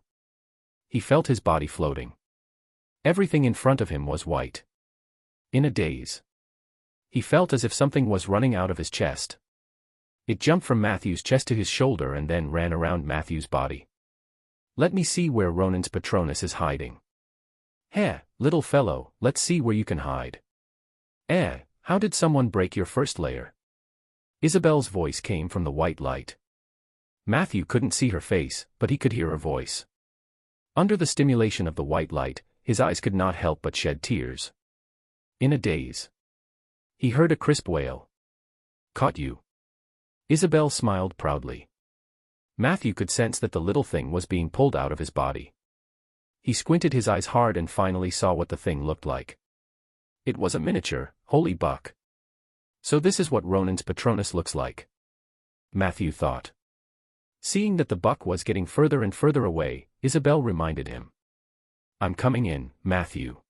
He felt his body floating. Everything in front of him was white. In a daze, he felt as if something was running out of his chest. It jumped from Matthew's chest to his shoulder and then ran around Matthew's body. Let me see where Ronan's Patronus is hiding. Heh, little fellow, let's see where you can hide. How did someone break your first layer? Isabel's voice came from the white light. Matthew couldn't see her face, but he could hear her voice. Under the stimulation of the white light, his eyes could not help but shed tears. In a daze, he heard a crisp wail. Caught you. Isabel smiled proudly. Matthew could sense that the little thing was being pulled out of his body. He squinted his eyes hard and finally saw what the thing looked like. It was a miniature, holy buck. So this is what Ronan's Patronus looks like, Matthew thought. Seeing that the buck was getting further and further away, Isabel reminded him. I'm coming in, Matthew.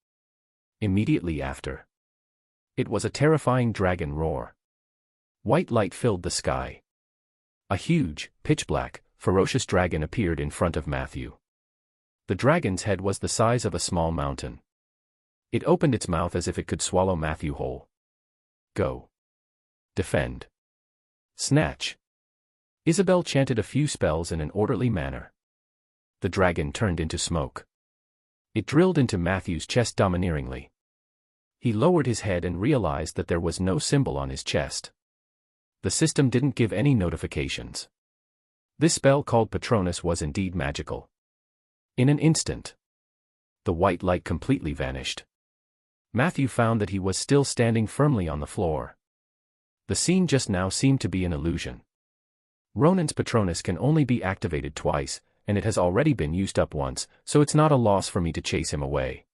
Immediately after, it was a terrifying dragon roar. White light filled the sky. A huge, pitch-black, ferocious dragon appeared in front of Matthew. The dragon's head was the size of a small mountain. It opened its mouth as if it could swallow Matthew whole. Go. Defend. Snatch. Isabel chanted a few spells in an orderly manner. The dragon turned into smoke. It drilled into Matthew's chest domineeringly. He lowered his head and realized that there was no symbol on his chest. The system didn't give any notifications. This spell called Patronus was indeed magical. In an instant, the white light completely vanished. Matthew found that he was still standing firmly on the floor. The scene just now seemed to be an illusion. Ronan's Patronus can only be activated twice, and it has already been used up once, so it's not a loss for me to chase him away.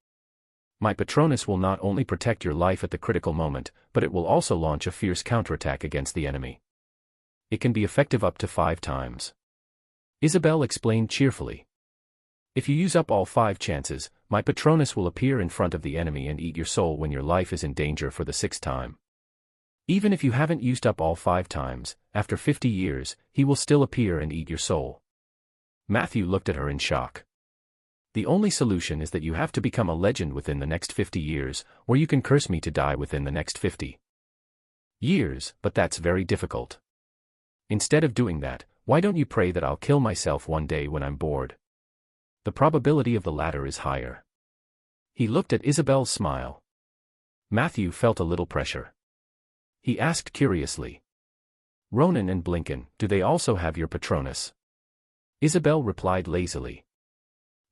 My Patronus will not only protect your life at the critical moment, but it will also launch a fierce counterattack against the enemy. It can be effective up to 5 times. Isabel explained cheerfully. If you use up all 5 chances, my Patronus will appear in front of the enemy and eat your soul when your life is in danger for the 6th time. Even if you haven't used up all 5 times, after 50 years, he will still appear and eat your soul. Matthew looked at her in shock. The only solution is that you have to become a legend within the next 50 years, or you can curse me to die within the next 50 years, but that's very difficult. Instead of doing that, why don't you pray that I'll kill myself one day when I'm bored? The probability of the latter is higher. He looked at Isabel's smile. Matthew felt a little pressure. He asked curiously. Ronan and Blinken, do they also have your Patronus? Isabel replied lazily.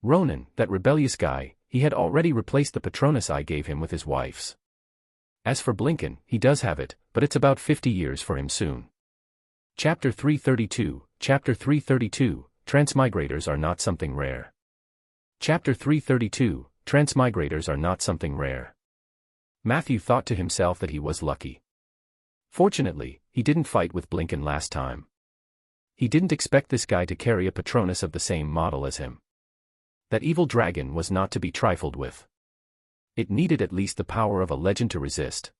Ronan, that rebellious guy, he had already replaced the Patronus I gave him with his wife's. As for Blinken, he does have it, but it's about 50 years for him soon. Chapter 332, Chapter 332, Transmigrators are not something rare. Chapter 332, Transmigrators are not something rare. Matthew thought to himself that he was lucky. Fortunately, he didn't fight with Blinken last time. He didn't expect this guy to carry a Patronus of the same model as him. That evil dragon was not to be trifled with. It needed at least the power of a legend to resist.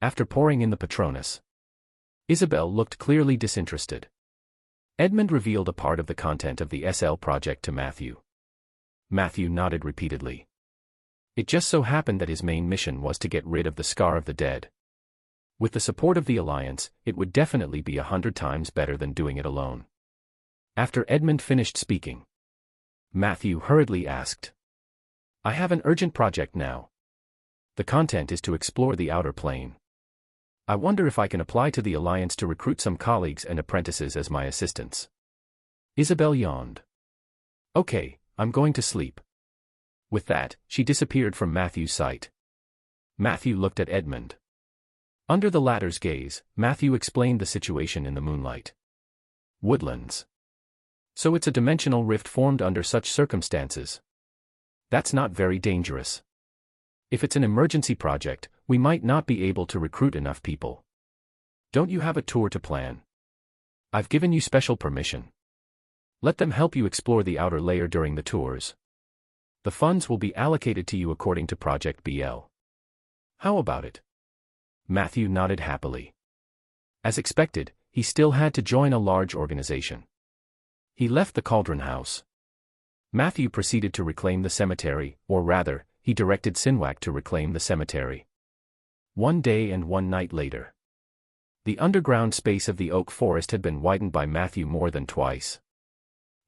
After pouring in the Patronus, Isabel looked clearly disinterested. Edmund revealed a part of the content of the SL project to Matthew. Matthew nodded repeatedly. It just so happened that his main mission was to get rid of the Scar of the Dead. With the support of the Alliance, it would definitely be 100 times better than doing it alone. After Edmund finished speaking, Matthew hurriedly asked. I have an urgent project now. The content is to explore the outer plane. I wonder if I can apply to the Alliance to recruit some colleagues and apprentices as my assistants. Isabel yawned. Okay, I'm going to sleep. With that, she disappeared from Matthew's sight. Matthew looked at Edmund. Under the latter's gaze, Matthew explained the situation in the moonlight. Woodlands. So it's a dimensional rift formed under such circumstances. That's not very dangerous. If it's an emergency project, we might not be able to recruit enough people. Don't you have a tour to plan? I've given you special permission. Let them help you explore the outer layer during the tours. The funds will be allocated to you according to Project BL. How about it? Matthew nodded happily. As expected, he still had to join a large organization. He left the Cauldron House. Matthew proceeded to reclaim the cemetery, or rather, he directed Sinwak to reclaim the cemetery. One day and one night later. The underground space of the oak forest had been widened by Matthew more than twice.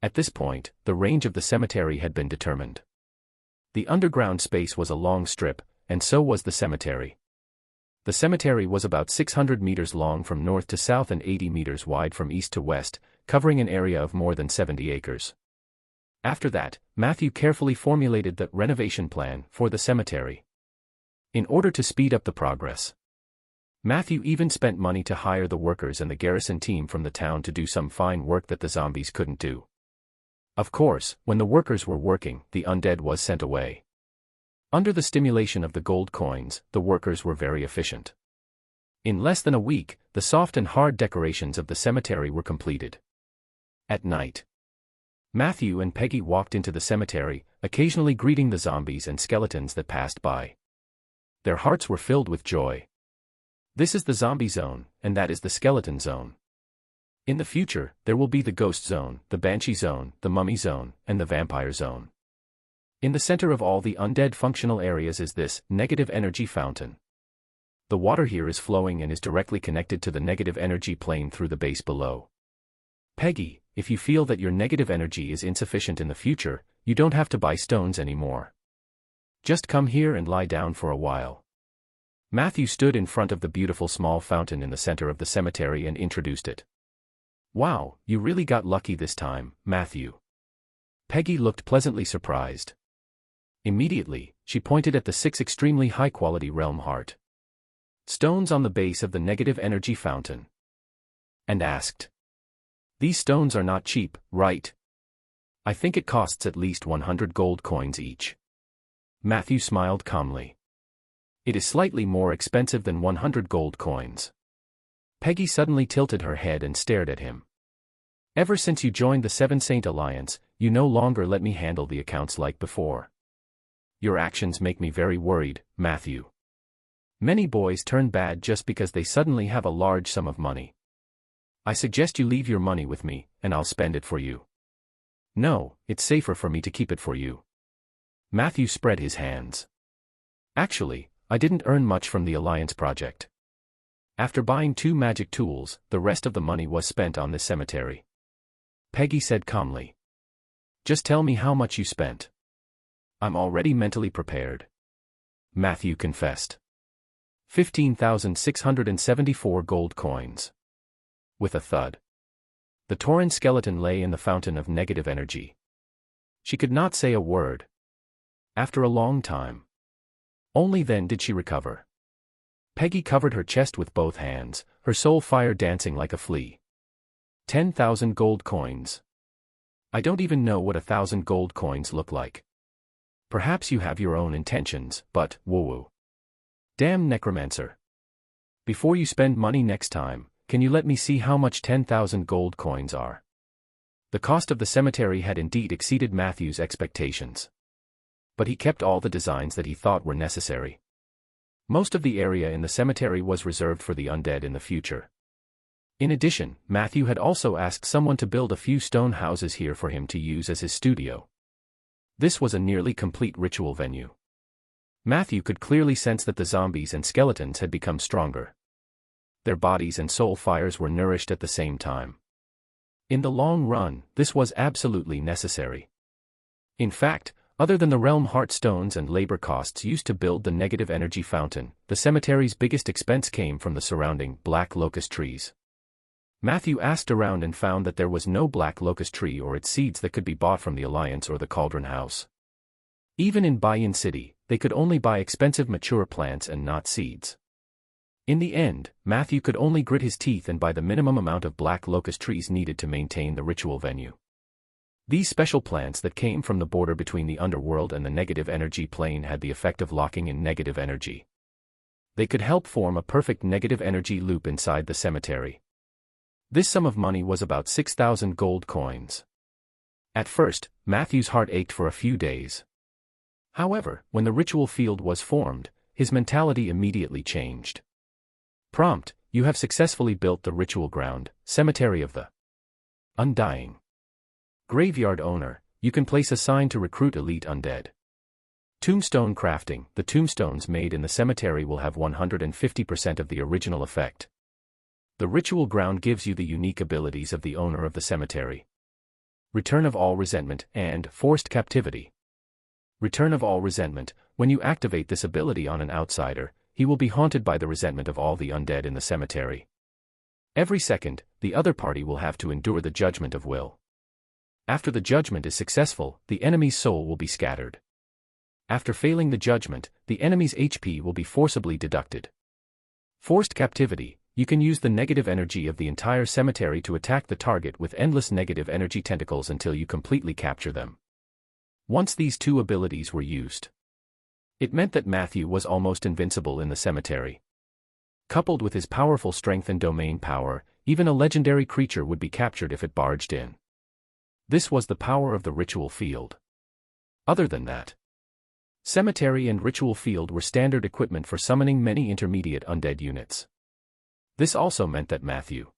At this point, the range of the cemetery had been determined. The underground space was a long strip, and so was the cemetery. The cemetery was about 600 meters long from north to south and 80 meters wide from east to west, covering an area of more than 70 acres. After that, Matthew carefully formulated the renovation plan for the cemetery. In order to speed up the progress, Matthew even spent money to hire the workers and the garrison team from the town to do some fine work that the zombies couldn't do. Of course, when the workers were working, the undead was sent away. Under the stimulation of the gold coins, the workers were very efficient. In less than a week, the soft and hard decorations of the cemetery were completed. At night, Matthew and Peggy walked into the cemetery, occasionally greeting the zombies and skeletons that passed by. Their hearts were filled with joy. This is the zombie zone, and that is the skeleton zone. In the future, there will be the ghost zone, the banshee zone, the mummy zone, and the vampire zone. In the center of all the undead functional areas is this negative energy fountain. The water here is flowing and is directly connected to the negative energy plane through the base below. Peggy, if you feel that your negative energy is insufficient in the future, you don't have to buy stones anymore. Just come here and lie down for a while. Matthew stood in front of the beautiful small fountain in the center of the cemetery and introduced it. Wow, you really got lucky this time, Matthew. Peggy looked pleasantly surprised. Immediately, she pointed at the 6 extremely high-quality realm heart stones on the base of the negative energy fountain, and asked, "These stones are not cheap, right? I think it costs at least 100 gold coins each." Matthew smiled calmly. "It is slightly more expensive than 100 gold coins." Peggy suddenly tilted her head and stared at him. "Ever since you joined the Seven Saint Alliance, you no longer let me handle the accounts like before. Your actions make me very worried, Matthew. Many boys turn bad just because they suddenly have a large sum of money. I suggest you leave your money with me, and I'll spend it for you." "No, it's safer for me to keep it for you." Matthew spread his hands. "Actually, I didn't earn much from the Alliance project. After buying 2 magic tools, the rest of the money was spent on this cemetery." Peggy said calmly. "Just tell me how much you spent. I'm already mentally prepared." Matthew confessed. 15,674 gold coins. With a thud, the Tauren skeleton lay in the fountain of negative energy. She could not say a word. After a long time, only then did she recover. Peggy covered her chest with both hands, her soul fire dancing like a flea. 10,000 gold coins. I don't even know what 1,000 gold coins look like. Perhaps you have your own intentions, but, woo-woo. Damn Necromancer. Before you spend money next time, can you let me see how much 10,000 gold coins are? The cost of the cemetery had indeed exceeded Matthew's expectations. But he kept all the designs that he thought were necessary. Most of the area in the cemetery was reserved for the undead in the future. In addition, Matthew had also asked someone to build a few stone houses here for him to use as his studio. This was a nearly complete ritual venue. Matthew could clearly sense that the zombies and skeletons had become stronger. Their bodies and soul fires were nourished at the same time. In the long run, this was absolutely necessary. In fact, other than the realm heart stones and labor costs used to build the negative energy fountain, the cemetery's biggest expense came from the surrounding black locust trees. Matthew asked around and found that there was no black locust tree or its seeds that could be bought from the Alliance or the Cauldron House. Even in Bayan City, they could only buy expensive mature plants and not seeds. In the end, Matthew could only grit his teeth and buy the minimum amount of black locust trees needed to maintain the ritual venue. These special plants that came from the border between the underworld and the negative energy plane had the effect of locking in negative energy. They could help form a perfect negative energy loop inside the cemetery. This sum of money was about 6,000 gold coins. At first, Matthew's heart ached for a few days. However, when the ritual field was formed, his mentality immediately changed. Prompt: you have successfully built the ritual ground, cemetery of the undying. Graveyard owner: you can place a sign to recruit elite undead. Tombstone crafting: the tombstones made in the cemetery will have 150% of the original effect. The ritual ground gives you the unique abilities of the owner of the cemetery. Return of all resentment, and forced captivity. Return of all resentment: when you activate this ability on an outsider, he will be haunted by the resentment of all the undead in the cemetery. Every second, the other party will have to endure the judgment of will. After the judgment is successful, the enemy's soul will be scattered. After failing the judgment, the enemy's HP will be forcibly deducted. Forced captivity: you can use the negative energy of the entire cemetery to attack the target with endless negative energy tentacles until you completely capture them. Once these two abilities were used, it meant that Matthew was almost invincible in the cemetery. Coupled with his powerful strength and domain power, even a legendary creature would be captured if it barged in. This was the power of the ritual field. Other than that, cemetery and ritual field were standard equipment for summoning many intermediate undead units. This also meant that Matthew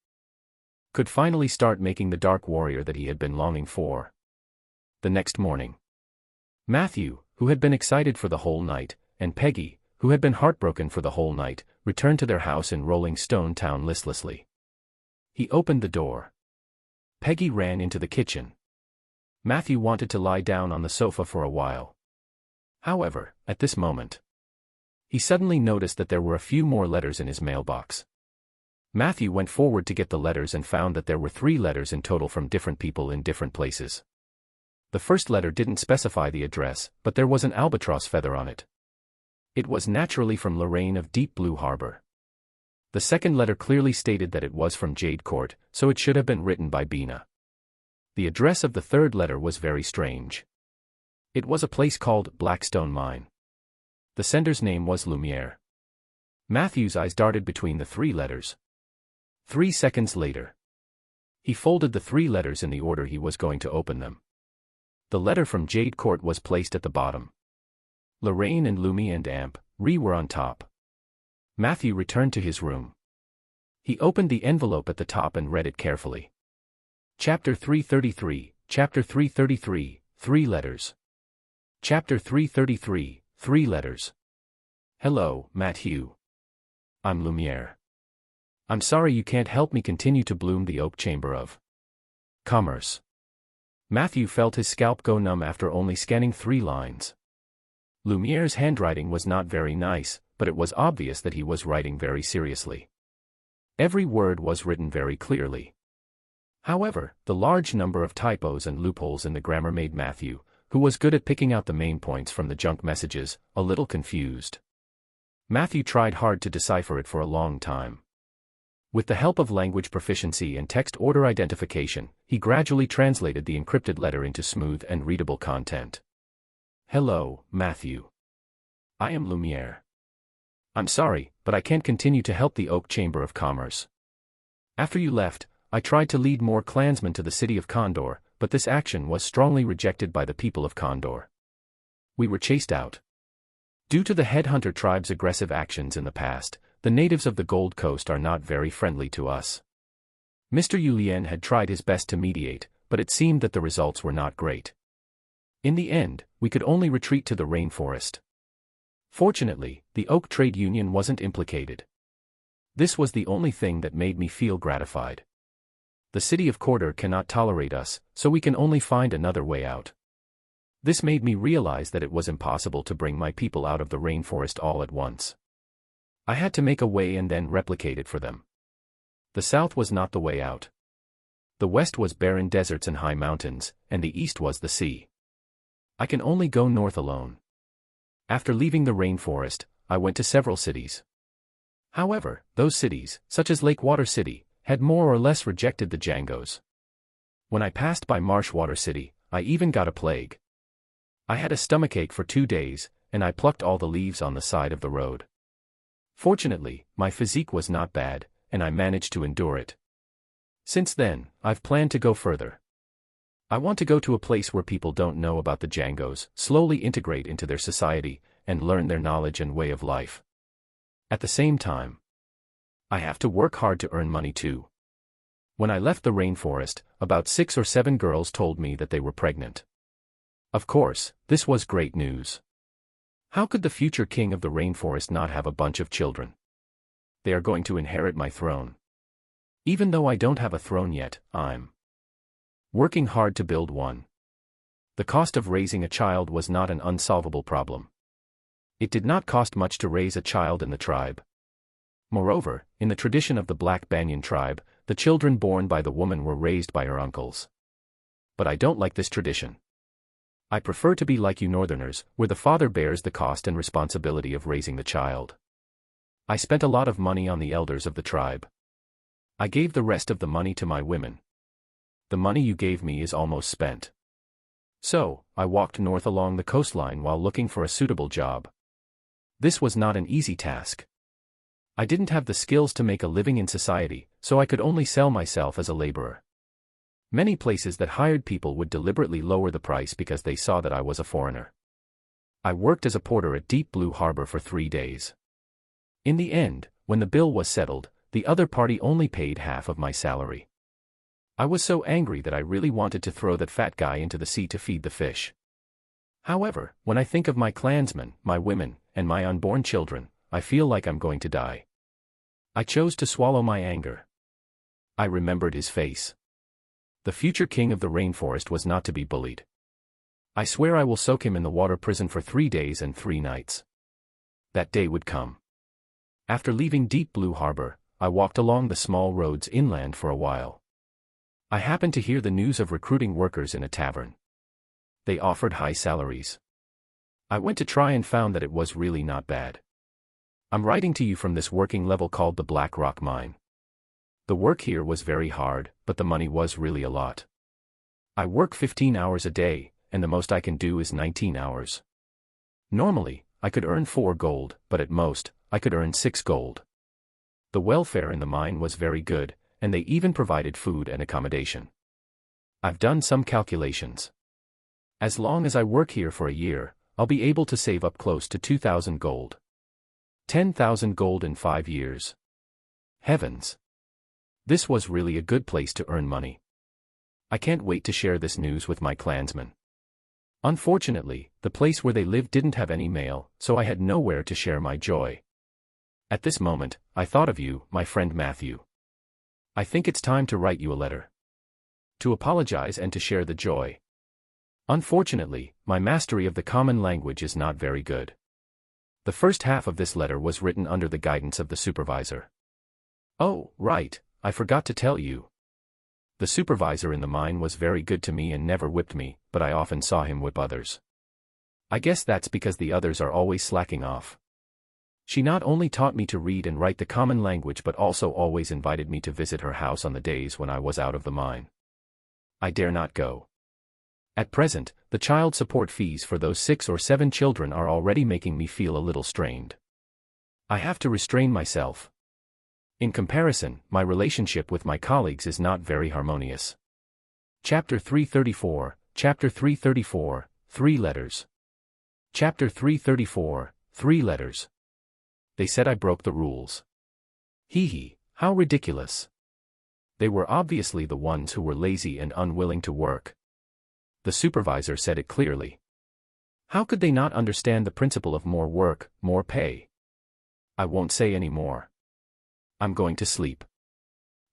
could finally start making the dark warrior that he had been longing for. The next morning, Matthew, who had been excited for the whole night, and Peggy, who had been heartbroken for the whole night, returned to their house in Rolling Stone Town listlessly. He opened the door. Peggy ran into the kitchen. Matthew wanted to lie down on the sofa for a while. However, at this moment, he suddenly noticed that there were a few more letters in his mailbox. Matthew went forward to get the letters and found that there were 3 letters in total from different people in different places. The first letter didn't specify the address, but there was an albatross feather on it. It was naturally from Lorraine of Deep Blue Harbor. The second letter clearly stated that it was from Jade Court, so it should have been written by Bina. The address of the third letter was very strange. It was a place called Blackstone Mine. The sender's name was Lumiere. Matthew's eyes darted between the 3 letters. 3 seconds later, he folded the 3 letters in the order he was going to open them. The letter from Jade Court was placed at the bottom. Lorraine and Lumi and Amp, Re were on top. Matthew returned to his room. He opened the envelope at the top and read it carefully. Chapter 333, Chapter 333, 3 letters. Chapter 333, 3 letters. Hello, Matthew. I'm Lumiere. I'm sorry you can't help me continue to bloom the oak chamber of commerce. Matthew felt his scalp go numb after only scanning 3 lines. Lumiere's handwriting was not very nice, but it was obvious that he was writing very seriously. Every word was written very clearly. However, the large number of typos and loopholes in the grammar made Matthew, who was good at picking out the main points from the junk messages, a little confused. Matthew tried hard to decipher it for a long time. With the help of language proficiency and text order identification, he gradually translated the encrypted letter into smooth and readable content. Hello, Matthew. I am Lumiere. I'm sorry, but I can't continue to help the Oak Chamber of Commerce. After you left, I tried to lead more clansmen to the city of Condor, but this action was strongly rejected by the people of Condor. We were chased out. Due to the headhunter tribe's aggressive actions in the past, the natives of the Gold Coast are not very friendly to us. Mr. Yulien had tried his best to mediate, but it seemed that the results were not great. In the end, we could only retreat to the rainforest. Fortunately, the Oak Trade Union wasn't implicated. This was the only thing that made me feel gratified. The city of Corder cannot tolerate us, so we can only find another way out. This made me realize that it was impossible to bring my people out of the rainforest all at once. I had to make a way and then replicate it for them. The south was not the way out. The west was barren deserts and high mountains, and the east was the sea. I can only go north alone. After leaving the rainforest, I went to several cities. However, those cities, such as Lakewater City, had more or less rejected the Jangos. When I passed by Marshwater City, I even got a plague. I had a stomachache for 2 days, and I plucked all the leaves on the side of the road. Fortunately, my physique was not bad, and I managed to endure it. Since then, I've planned to go further. I want to go to a place where people don't know about the Jangos, slowly integrate into their society, and learn their knowledge and way of life. At the same time, I have to work hard to earn money too. When I left the rainforest, about 6 or 7 girls told me that they were pregnant. Of course, this was great news. How could the future king of the rainforest not have a bunch of children? They are going to inherit my throne. Even though I don't have a throne yet, I'm working hard to build one. The cost of raising a child was not an unsolvable problem. It did not cost much to raise a child in the tribe. Moreover, in the tradition of the Black Banyan tribe, the children born by the woman were raised by her uncles. But I don't like this tradition. I prefer to be like you Northerners, where the father bears the cost and responsibility of raising the child. I spent a lot of money on the elders of the tribe. I gave the rest of the money to my women. The money you gave me is almost spent. So, I walked north along the coastline while looking for a suitable job. This was not an easy task. I didn't have the skills to make a living in society, so I could only sell myself as a laborer. Many places that hired people would deliberately lower the price because they saw that I was a foreigner. I worked as a porter at Deep Blue Harbor for 3 days. In the end, when the bill was settled, the other party only paid half of my salary. I was so angry that I really wanted to throw that fat guy into the sea to feed the fish. However, when I think of my clansmen, my women, and my unborn children, I feel like I'm going to die. I chose to swallow my anger. I remembered his face. The future king of the rainforest was not to be bullied. I swear I will soak him in the water prison for 3 days and 3 nights. That day would come. After leaving Deep Blue Harbor, I walked along the small roads inland for a while. I happened to hear the news of recruiting workers in a tavern. They offered high salaries. I went to try and found that it was really not bad. I'm writing to you from this working level called the Black Rock Mine. The work here was very hard, but the money was really a lot. I work 15 hours a day, and the most I can do is 19 hours. Normally, I could earn 4 gold, but at most, I could earn 6 gold. The welfare in the mine was very good, and they even provided food and accommodation. I've done some calculations. As long as I work here for a year, I'll be able to save up close to 2,000 gold. 10,000 gold in 5 years. Heavens! This was really a good place to earn money. I can't wait to share this news with my clansmen. Unfortunately, the place where they lived didn't have any mail, so I had nowhere to share my joy. At this moment, I thought of you, my friend Matthew. I think it's time to write you a letter. To apologize and to share the joy. Unfortunately, my mastery of the common language is not very good. The first half of this letter was written under the guidance of the supervisor. Oh, right, I forgot to tell you. The supervisor in the mine was very good to me and never whipped me, but I often saw him whip others. I guess that's because the others are always slacking off. She not only taught me to read and write the common language but also always invited me to visit her house on the days when I was out of the mine. I dare not go. At present, the child support fees for those 6 or 7 children are already making me feel a little strained. I have to restrain myself. In comparison, my relationship with my colleagues is not very harmonious. Chapter 334, 3 letters. Chapter 334, 3 letters. They said I broke the rules. Hee, how ridiculous. They were obviously the ones who were lazy and unwilling to work. The supervisor said it clearly. How could they not understand the principle of more work, more pay? I won't say any more. I'm going to sleep.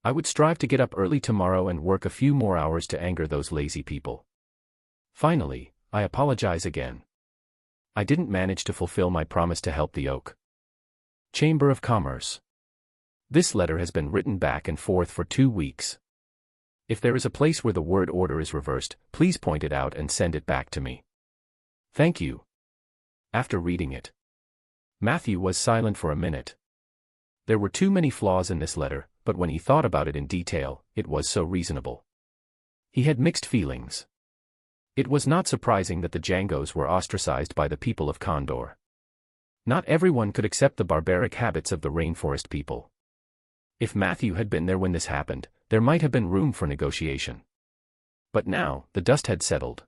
I would strive to get up early tomorrow and work a few more hours to anger those lazy people. Finally, I apologize again. I didn't manage to fulfill my promise to help the Oak Chamber of Commerce. This letter has been written back and forth for 2 weeks. If there is a place where the word order is reversed, please point it out and send it back to me. Thank you. After reading it, Matthew was silent for a minute. There were too many flaws in this letter, but when he thought about it in detail, it was so reasonable. He had mixed feelings. It was not surprising that the Jangos were ostracized by the people of Condor. Not everyone could accept the barbaric habits of the rainforest people. If Matthew had been there when this happened, there might have been room for negotiation. But now, the dust had settled.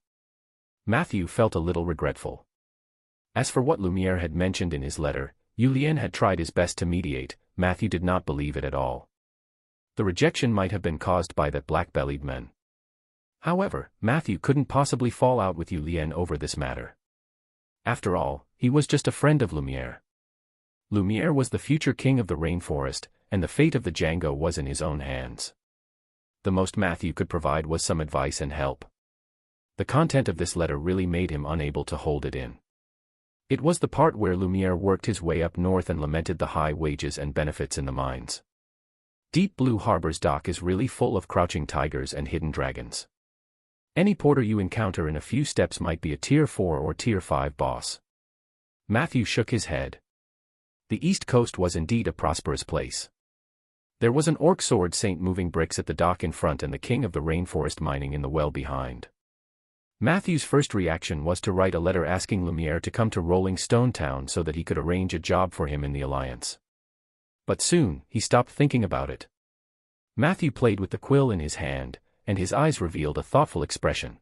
Matthew felt a little regretful. As for what Lumiere had mentioned in his letter, Julien had tried his best to mediate. Matthew did not believe it at all. The rejection might have been caused by that black-bellied men. However, Matthew couldn't possibly fall out with Julien over this matter. After all, he was just a friend of Lumiere. Lumiere was the future king of the rainforest, and the fate of the Django was in his own hands. The most Matthew could provide was some advice and help. The content of this letter really made him unable to hold it in. It was the part where Lumiere worked his way up north and lamented the high wages and benefits in the mines. Deep Blue Harbor's dock is really full of crouching tigers and hidden dragons. Any porter you encounter in a few steps might be a Tier 4 or Tier 5 boss. Matthew shook his head. The East Coast was indeed a prosperous place. There was an orc sword saint moving bricks at the dock in front and the king of the rainforest mining in the well behind. Matthew's first reaction was to write a letter asking Lumiere to come to Rolling Stone Town so that he could arrange a job for him in the Alliance. But soon, he stopped thinking about it. Matthew played with the quill in his hand, and his eyes revealed a thoughtful expression.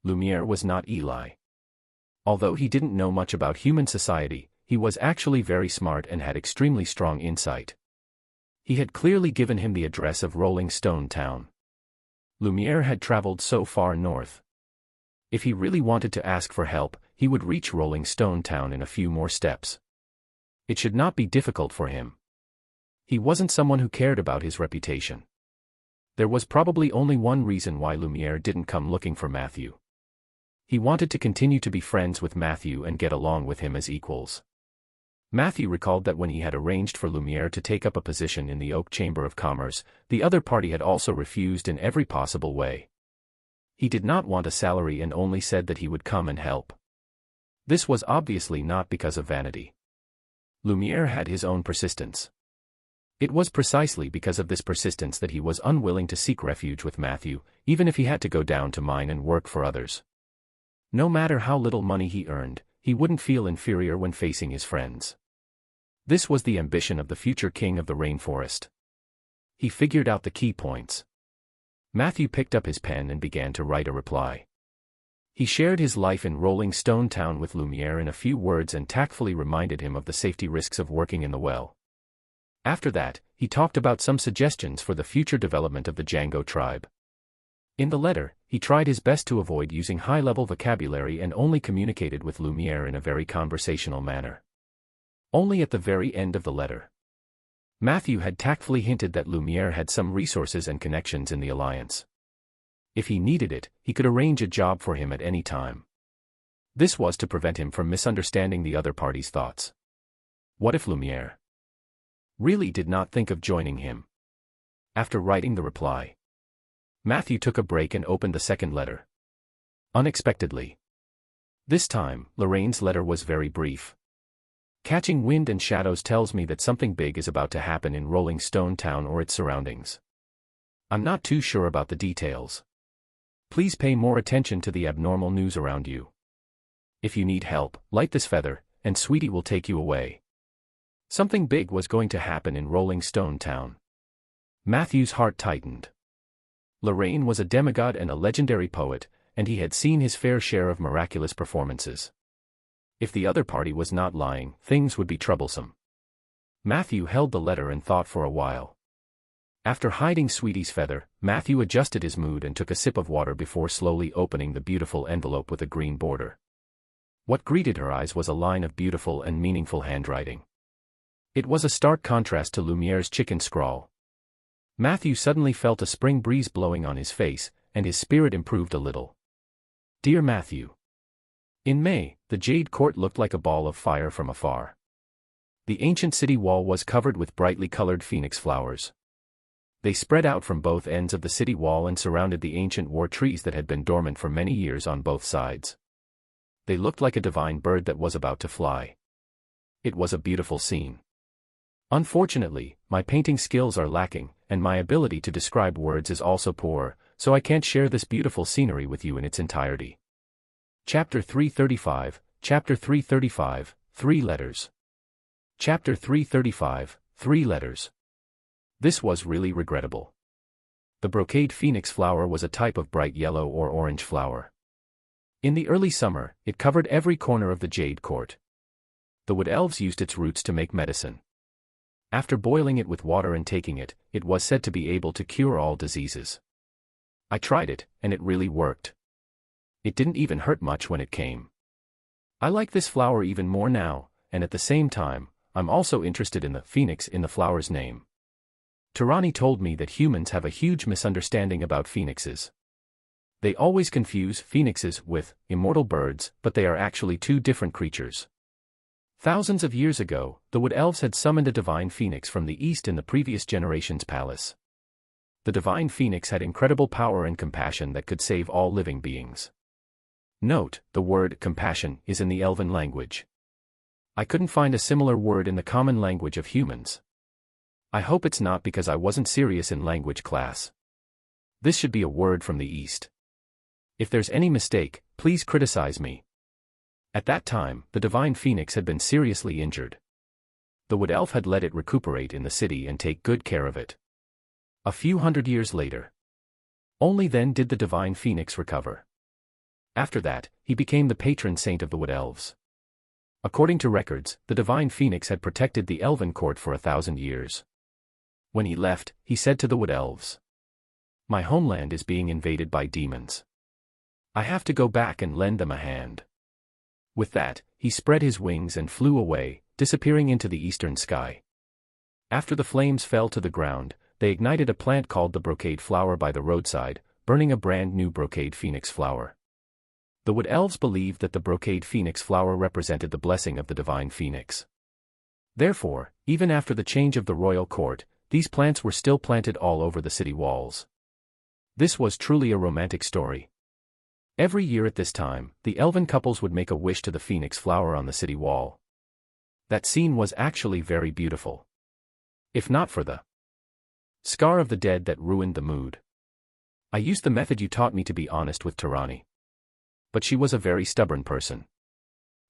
Lumiere was not Eli. Although he didn't know much about human society, he was actually very smart and had extremely strong insight. He had clearly given him the address of Rolling Stone Town. Lumiere had traveled so far north. If he really wanted to ask for help, he would reach Rolling Stone Town in a few more steps. It should not be difficult for him. He wasn't someone who cared about his reputation. There was probably only one reason why Lumiere didn't come looking for Matthew. He wanted to continue to be friends with Matthew and get along with him as equals. Matthew recalled that when he had arranged for Lumiere to take up a position in the Oak Chamber of Commerce, the other party had also refused in every possible way. He did not want a salary and only said that he would come and help. This was obviously not because of vanity. Lumiere had his own persistence. It was precisely because of this persistence that he was unwilling to seek refuge with Matthew, even if he had to go down to mine and work for others. No matter how little money he earned, he wouldn't feel inferior when facing his friends. This was the ambition of the future king of the rainforest. He figured out the key points. Matthew picked up his pen and began to write a reply. He shared his life in Rolling Stone Town with Lumiere in a few words and tactfully reminded him of the safety risks of working in the well. After that, he talked about some suggestions for the future development of the Django tribe. In the letter, he tried his best to avoid using high-level vocabulary and only communicated with Lumiere in a very conversational manner. Only at the very end of the letter, Matthew had tactfully hinted that Lumiere had some resources and connections in the Alliance. If he needed it, he could arrange a job for him at any time. This was to prevent him from misunderstanding the other party's thoughts. What if Lumiere really did not think of joining him? After writing the reply, Matthew took a break and opened the second letter. Unexpectedly. This time, Lorraine's letter was very brief. Catching wind and shadows tells me that something big is about to happen in Rolling Stone Town or its surroundings. I'm not too sure about the details. Please pay more attention to the abnormal news around you. If you need help, light this feather, and Sweetie will take you away. Something big was going to happen in Rolling Stone Town. Matthew's heart tightened. Lorraine was a demigod and a legendary poet, and he had seen his fair share of miraculous performances. If the other party was not lying, things would be troublesome. Matthew held the letter and thought for a while. After hiding Sweetie's feather, Matthew adjusted his mood and took a sip of water before slowly opening the beautiful envelope with a green border. What greeted her eyes was a line of beautiful and meaningful handwriting. It was a stark contrast to Lumiere's chicken scrawl. Matthew suddenly felt a spring breeze blowing on his face, and his spirit improved a little. Dear Matthew. In May, the Jade Court looked like a ball of fire from afar. The ancient city wall was covered with brightly colored phoenix flowers. They spread out from both ends of the city wall and surrounded the ancient war trees that had been dormant for many years on both sides. They looked like a divine bird that was about to fly. It was a beautiful scene. Unfortunately, my painting skills are lacking, and my ability to describe words is also poor, so I can't share this beautiful scenery with you in its entirety. Chapter 335, Chapter 335, 3 Letters. Chapter 335, 3 Letters. This was really regrettable. The brocade phoenix flower was a type of bright yellow or orange flower. In the early summer, it covered every corner of the jade court. The wood elves used its roots to make medicine. After boiling it with water and taking it, it was said to be able to cure all diseases. I tried it, and it really worked. It didn't even hurt much when it came. I like this flower even more now, and at the same time, I'm also interested in the phoenix in the flower's name. Tirani told me that humans have a huge misunderstanding about phoenixes. They always confuse phoenixes with immortal birds, but they are actually two different creatures. Thousands of years ago, the wood elves had summoned a divine phoenix from the east in the previous generation's palace. The divine phoenix had incredible power and compassion that could save all living beings. Note, the word compassion is in the elven language. I couldn't find a similar word in the common language of humans. I hope it's not because I wasn't serious in language class. This should be a word from the east. If there's any mistake, please criticize me. At that time, the divine phoenix had been seriously injured. The wood elf had let it recuperate in the city and take good care of it. A few hundred years later. Only then did the divine phoenix recover. After that, he became the patron saint of the wood elves. According to records, the divine phoenix had protected the elven court for 1,000 years. When he left, he said to the wood elves, "My homeland is being invaded by demons. I have to go back and lend them a hand." With that, he spread his wings and flew away, disappearing into the eastern sky. After the flames fell to the ground, they ignited a plant called the brocade flower by the roadside, burning a brand new brocade phoenix flower. The wood elves believed that the brocade phoenix flower represented the blessing of the divine phoenix. Therefore, even after the change of the royal court, these plants were still planted all over the city walls. This was truly a romantic story. Every year at this time, the elven couples would make a wish to the phoenix flower on the city wall. That scene was actually very beautiful. If not for the scar of the dead that ruined the mood. I used the method you taught me to be honest with Tirani. But she was a very stubborn person.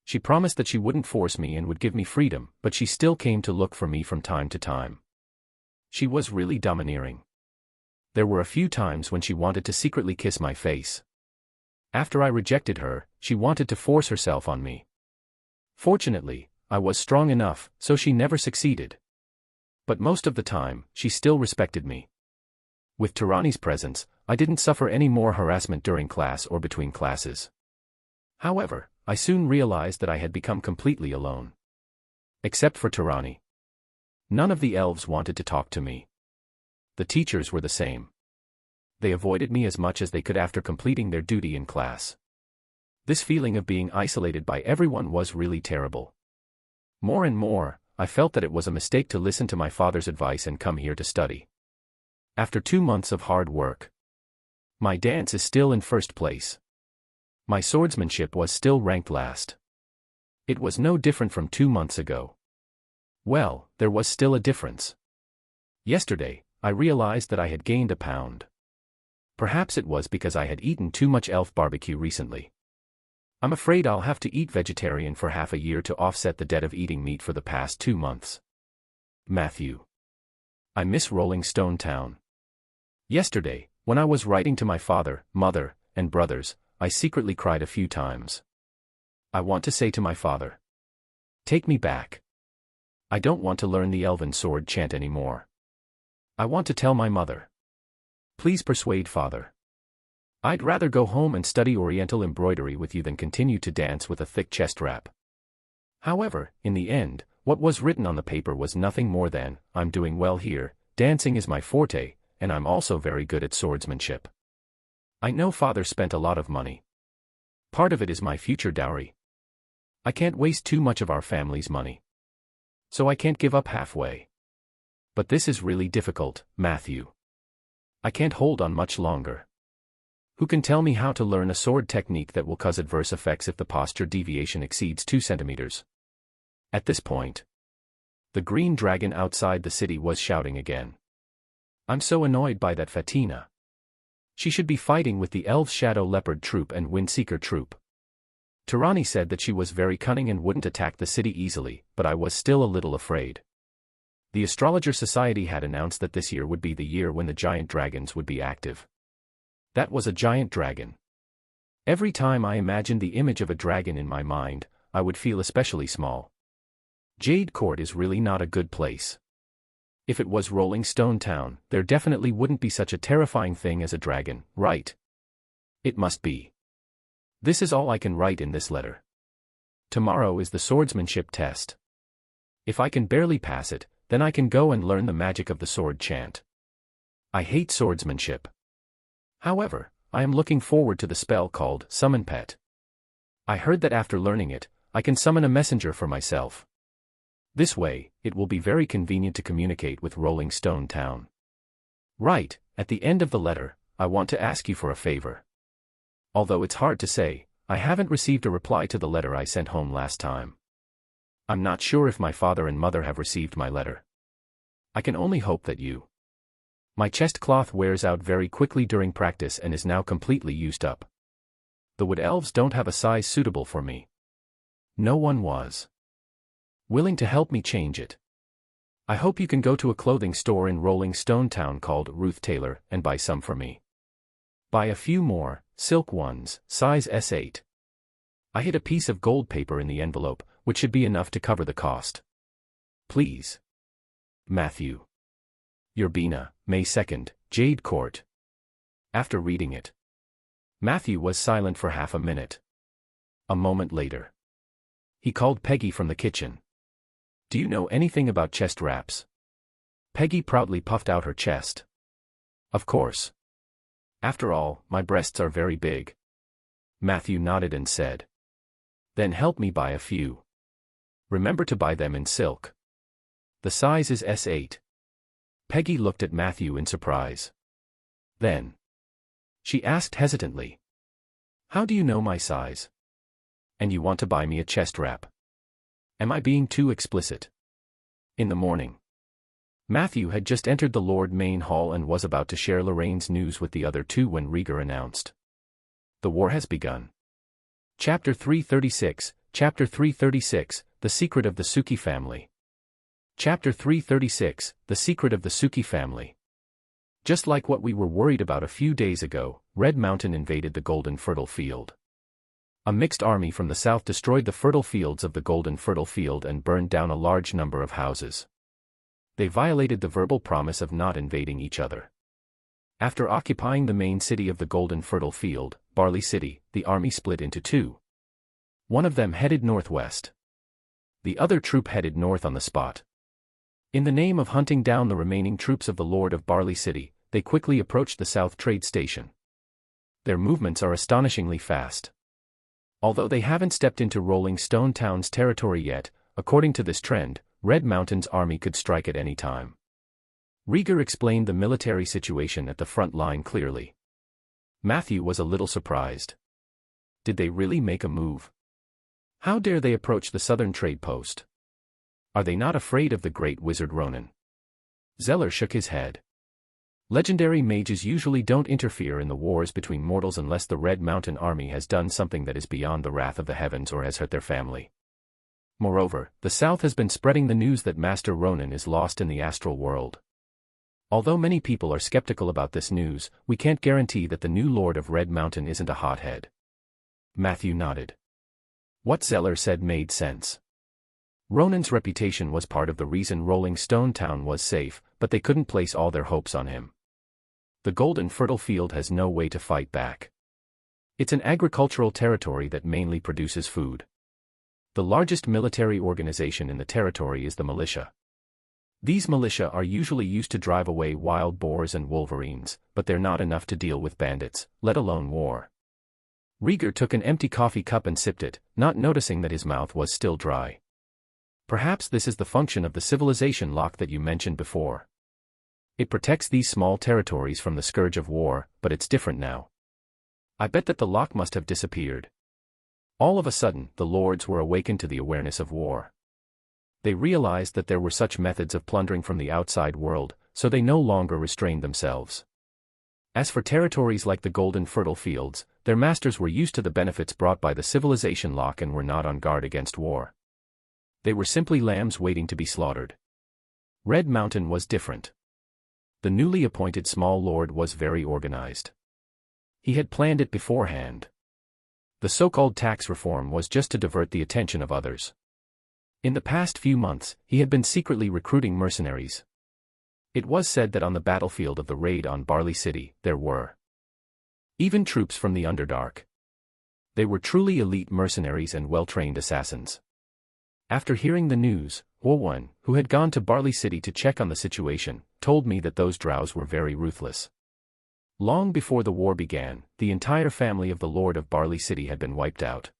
She promised that she wouldn't force me and would give me freedom, but she still came to look for me from time to time. She was really domineering. There were a few times when she wanted to secretly kiss my face. After I rejected her, she wanted to force herself on me. Fortunately, I was strong enough, so she never succeeded. But most of the time, she still respected me. With Tirani's presence, I didn't suffer any more harassment during class or between classes. However, I soon realized that I had become completely alone. Except for Tirani. None of the elves wanted to talk to me. The teachers were the same. They avoided me as much as they could after completing their duty in class. This feeling of being isolated by everyone was really terrible. More and more, I felt that it was a mistake to listen to my father's advice and come here to study. After 2 months of hard work, my dance is still in first place. My swordsmanship was still ranked last. It was no different from 2 months ago. Well, there was still a difference. Yesterday, I realized that I had gained a pound. Perhaps it was because I had eaten too much elf barbecue recently. I'm afraid I'll have to eat vegetarian for half a year to offset the debt of eating meat for the past 2 months. Matthew. I miss Rolling Stone Town. Yesterday, when I was writing to my father, mother, and brothers, I secretly cried a few times. I want to say to my father, "Take me back. I don't want to learn the elven sword chant anymore." I want to tell my mother, "Please persuade father. I'd rather go home and study Oriental embroidery with you than continue to dance with a thick chest wrap." However, in the end, what was written on the paper was nothing more than, "I'm doing well here, dancing is my forte, and I'm also very good at swordsmanship." I know father spent a lot of money. Part of it is my future dowry. I can't waste too much of our family's money. So I can't give up halfway. But this is really difficult, Matthew. I can't hold on much longer. Who can tell me how to learn a sword technique that will cause adverse effects if the posture deviation exceeds 2 centimeters? At this point, The green dragon outside the city was shouting again. I'm so annoyed by that Fatina. She should be fighting with the elves Shadow Leopard troop and Windseeker troop. Tirani said that she was very cunning and wouldn't attack the city easily, but I was still a little afraid. The Astrologer Society had announced that this year would be the year when the giant dragons would be active. That was a giant dragon. Every time I imagined the image of a dragon in my mind, I would feel especially small. Jade Court is really not a good place. If it was Rolling Stone Town, there definitely wouldn't be such a terrifying thing as a dragon, right? It must be. This is all I can write in this letter. Tomorrow is the swordsmanship test. If I can barely pass it, then I can go and learn the magic of the sword chant. I hate swordsmanship. However, I am looking forward to the spell called Summon Pet. I heard that after learning it, I can summon a messenger for myself. This way, it will be very convenient to communicate with Rolling Stone Town. Right, at the end of the letter, I want to ask you for a favor. Although it's hard to say, I haven't received a reply to the letter I sent home last time. I'm not sure if my father and mother have received my letter. I can only hope that you. My chest cloth wears out very quickly during practice and is now completely used up. The wood elves don't have a size suitable for me. No one was willing to help me change it. I hope you can go to a clothing store in Rolling Stone Town called Ruth Taylor and buy some for me. Buy a few more, silk ones, size S8. I hid a piece of gold paper in the envelope, which should be enough to cover the cost. Please. Matthew. Yerbina, May 2nd, Jade Court. After reading it, Matthew was silent for half a minute. A moment later, he called Peggy from the kitchen. Do you know anything about chest wraps? Peggy proudly puffed out her chest. Of course. After all, my breasts are very big. Matthew nodded and said. Then help me buy a few. Remember to buy them in silk. The size is S8. Peggy looked at Matthew in surprise. Then she asked hesitantly. How do you know my size? And you want to buy me a chest wrap? Am I being too explicit? In the morning, Matthew had just entered the Lord Main Hall and was about to share Lorraine's news with the other two when Rieger announced. The war has begun. Chapter 336, Chapter 336, The Secret of the Suki Family. Chapter 336, The Secret of the Suki Family. Just like what we were worried about a few days ago, Red Mountain invaded the Golden Fertile Field. A mixed army from the south destroyed the fertile fields of the Golden Fertile Field and burned down a large number of houses. They violated the verbal promise of not invading each other. After occupying the main city of the Golden Fertile Field, Barley City, the army split into two. One of them headed northwest. The other troop headed north on the spot. In the name of hunting down the remaining troops of the Lord of Barley City, they quickly approached the South Trade Station. Their movements are astonishingly fast. Although they haven't stepped into Rolling Stone Town's territory yet, according to this trend, Red Mountain's army could strike at any time. Rieger explained the military situation at the front line clearly. Matthew was a little surprised. Did they really make a move? How dare they approach the southern trade post? Are they not afraid of the great wizard Ronan? Zeller shook his head. Legendary mages usually don't interfere in the wars between mortals unless the Red Mountain army has done something that is beyond the wrath of the heavens or has hurt their family. Moreover, the South has been spreading the news that Master Ronan is lost in the astral world. Although many people are skeptical about this news, we can't guarantee that the new Lord of Red Mountain isn't a hothead. Matthew nodded. What Zeller said made sense. Ronan's reputation was part of the reason Rolling Stone Town was safe, but they couldn't place all their hopes on him. The Golden Fertile Field has no way to fight back. It's an agricultural territory that mainly produces food. The largest military organization in the territory is the militia. These militia are usually used to drive away wild boars and wolverines, but they're not enough to deal with bandits, let alone war. Rieger took an empty coffee cup and sipped it, not noticing that his mouth was still dry. Perhaps this is the function of the civilization lock that you mentioned before. It protects these small territories from the scourge of war, but it's different now. I bet that the lock must have disappeared. All of a sudden, the lords were awakened to the awareness of war. They realized that there were such methods of plundering from the outside world, so they no longer restrained themselves. As for territories like the golden fertile fields, their masters were used to the benefits brought by the civilization lock and were not on guard against war. They were simply lambs waiting to be slaughtered. Red Mountain was different. The newly appointed small lord was very organized. He had planned it beforehand. The so-called tax reform was just to divert the attention of others. In the past few months, he had been secretly recruiting mercenaries. It was said that on the battlefield of the raid on Barley City, there were even troops from the Underdark. They were truly elite mercenaries and well-trained assassins. After hearing the news, Wowan, who had gone to Barley City to check on the situation, told me that those drows were very ruthless. Long before the war began, the entire family of the Lord of Barley City had been wiped out.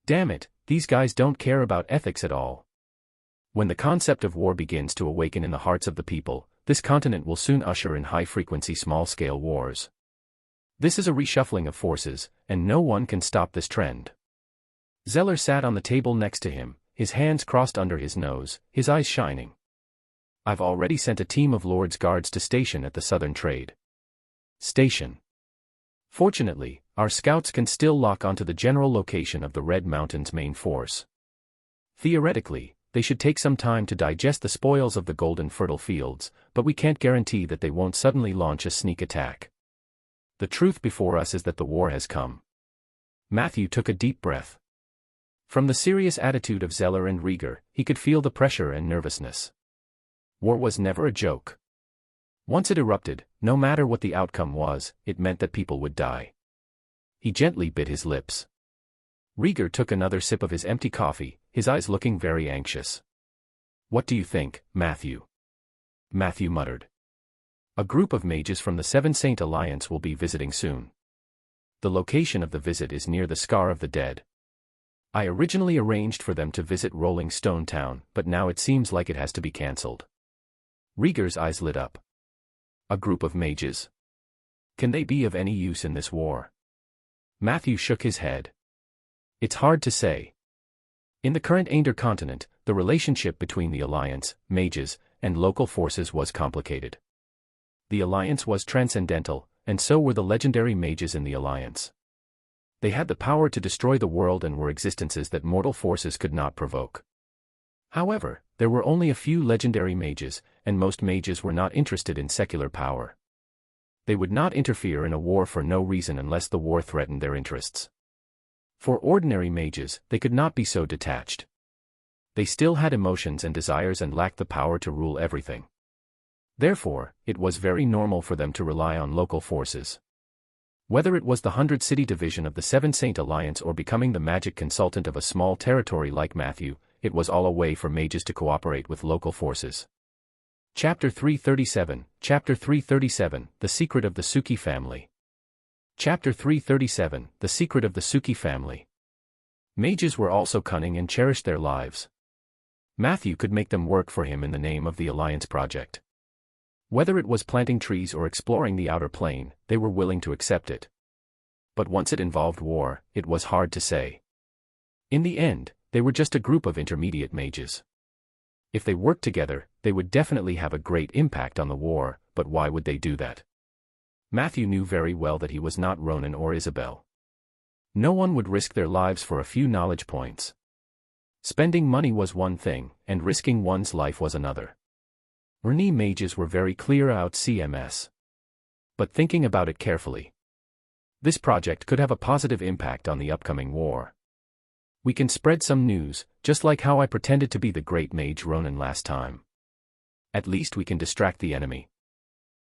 Damn it, these guys don't care about ethics at all. When the concept of war begins to awaken in the hearts of the people, this continent will soon usher in high-frequency small-scale wars. This is a reshuffling of forces, and no one can stop this trend. Zeller sat on the table next to him, his hands crossed under his nose, his eyes shining. I've already sent a team of Lord's Guards to station at the Southern Trade Station. Fortunately, our scouts can still lock onto the general location of the Red Mountain's main force. Theoretically, they should take some time to digest the spoils of the golden fertile fields, but we can't guarantee that they won't suddenly launch a sneak attack. The truth before us is that the war has come. Matthew took a deep breath. From the serious attitude of Zeller and Rieger, he could feel the pressure and nervousness. War was never a joke. Once it erupted, no matter what the outcome was, it meant that people would die. He gently bit his lips. Rieger took another sip of his empty coffee, his eyes looking very anxious. What do you think, Matthew? Matthew muttered. A group of mages from the Seven Saint Alliance will be visiting soon. The location of the visit is near the Scar of the Dead. I originally arranged for them to visit Rolling Stone Town, but now it seems like it has to be cancelled. Rieger's eyes lit up. A group of mages? Can they be of any use in this war? Matthew shook his head. It's hard to say. In the current Ander continent, the relationship between the Alliance, mages, and local forces was complicated. The Alliance was transcendental, and so were the legendary mages in the Alliance. They had the power to destroy the world and were existences that mortal forces could not provoke. However, there were only a few legendary mages, and most mages were not interested in secular power. They would not interfere in a war for no reason unless the war threatened their interests. For ordinary mages, they could not be so detached. They still had emotions and desires and lacked the power to rule everything. Therefore, it was very normal for them to rely on local forces. Whether it was the 100-city division of the Seven Saint Alliance or becoming the magic consultant of a small territory like Matthew, it was all a way for mages to cooperate with local forces. Chapter 337, Chapter 337, The Secret of the Suki Family. Chapter 337, The Secret of the Suki Family. Mages were also cunning and cherished their lives. Matthew could make them work for him in the name of the Alliance project. Whether it was planting trees or exploring the outer plane, they were willing to accept it. But once it involved war, it was hard to say. In the end, they were just a group of intermediate mages. If they worked together, they would definitely have a great impact on the war, but why would they do that? Matthew knew very well that he was not Ronan or Isabel. No one would risk their lives for a few knowledge points. Spending money was one thing, and risking one's life was another. Rene mages were very clear out CMS. But thinking about it carefully, this project could have a positive impact on the upcoming war. We can spread some news, just like how I pretended to be the great mage Ronan last time. At least we can distract the enemy.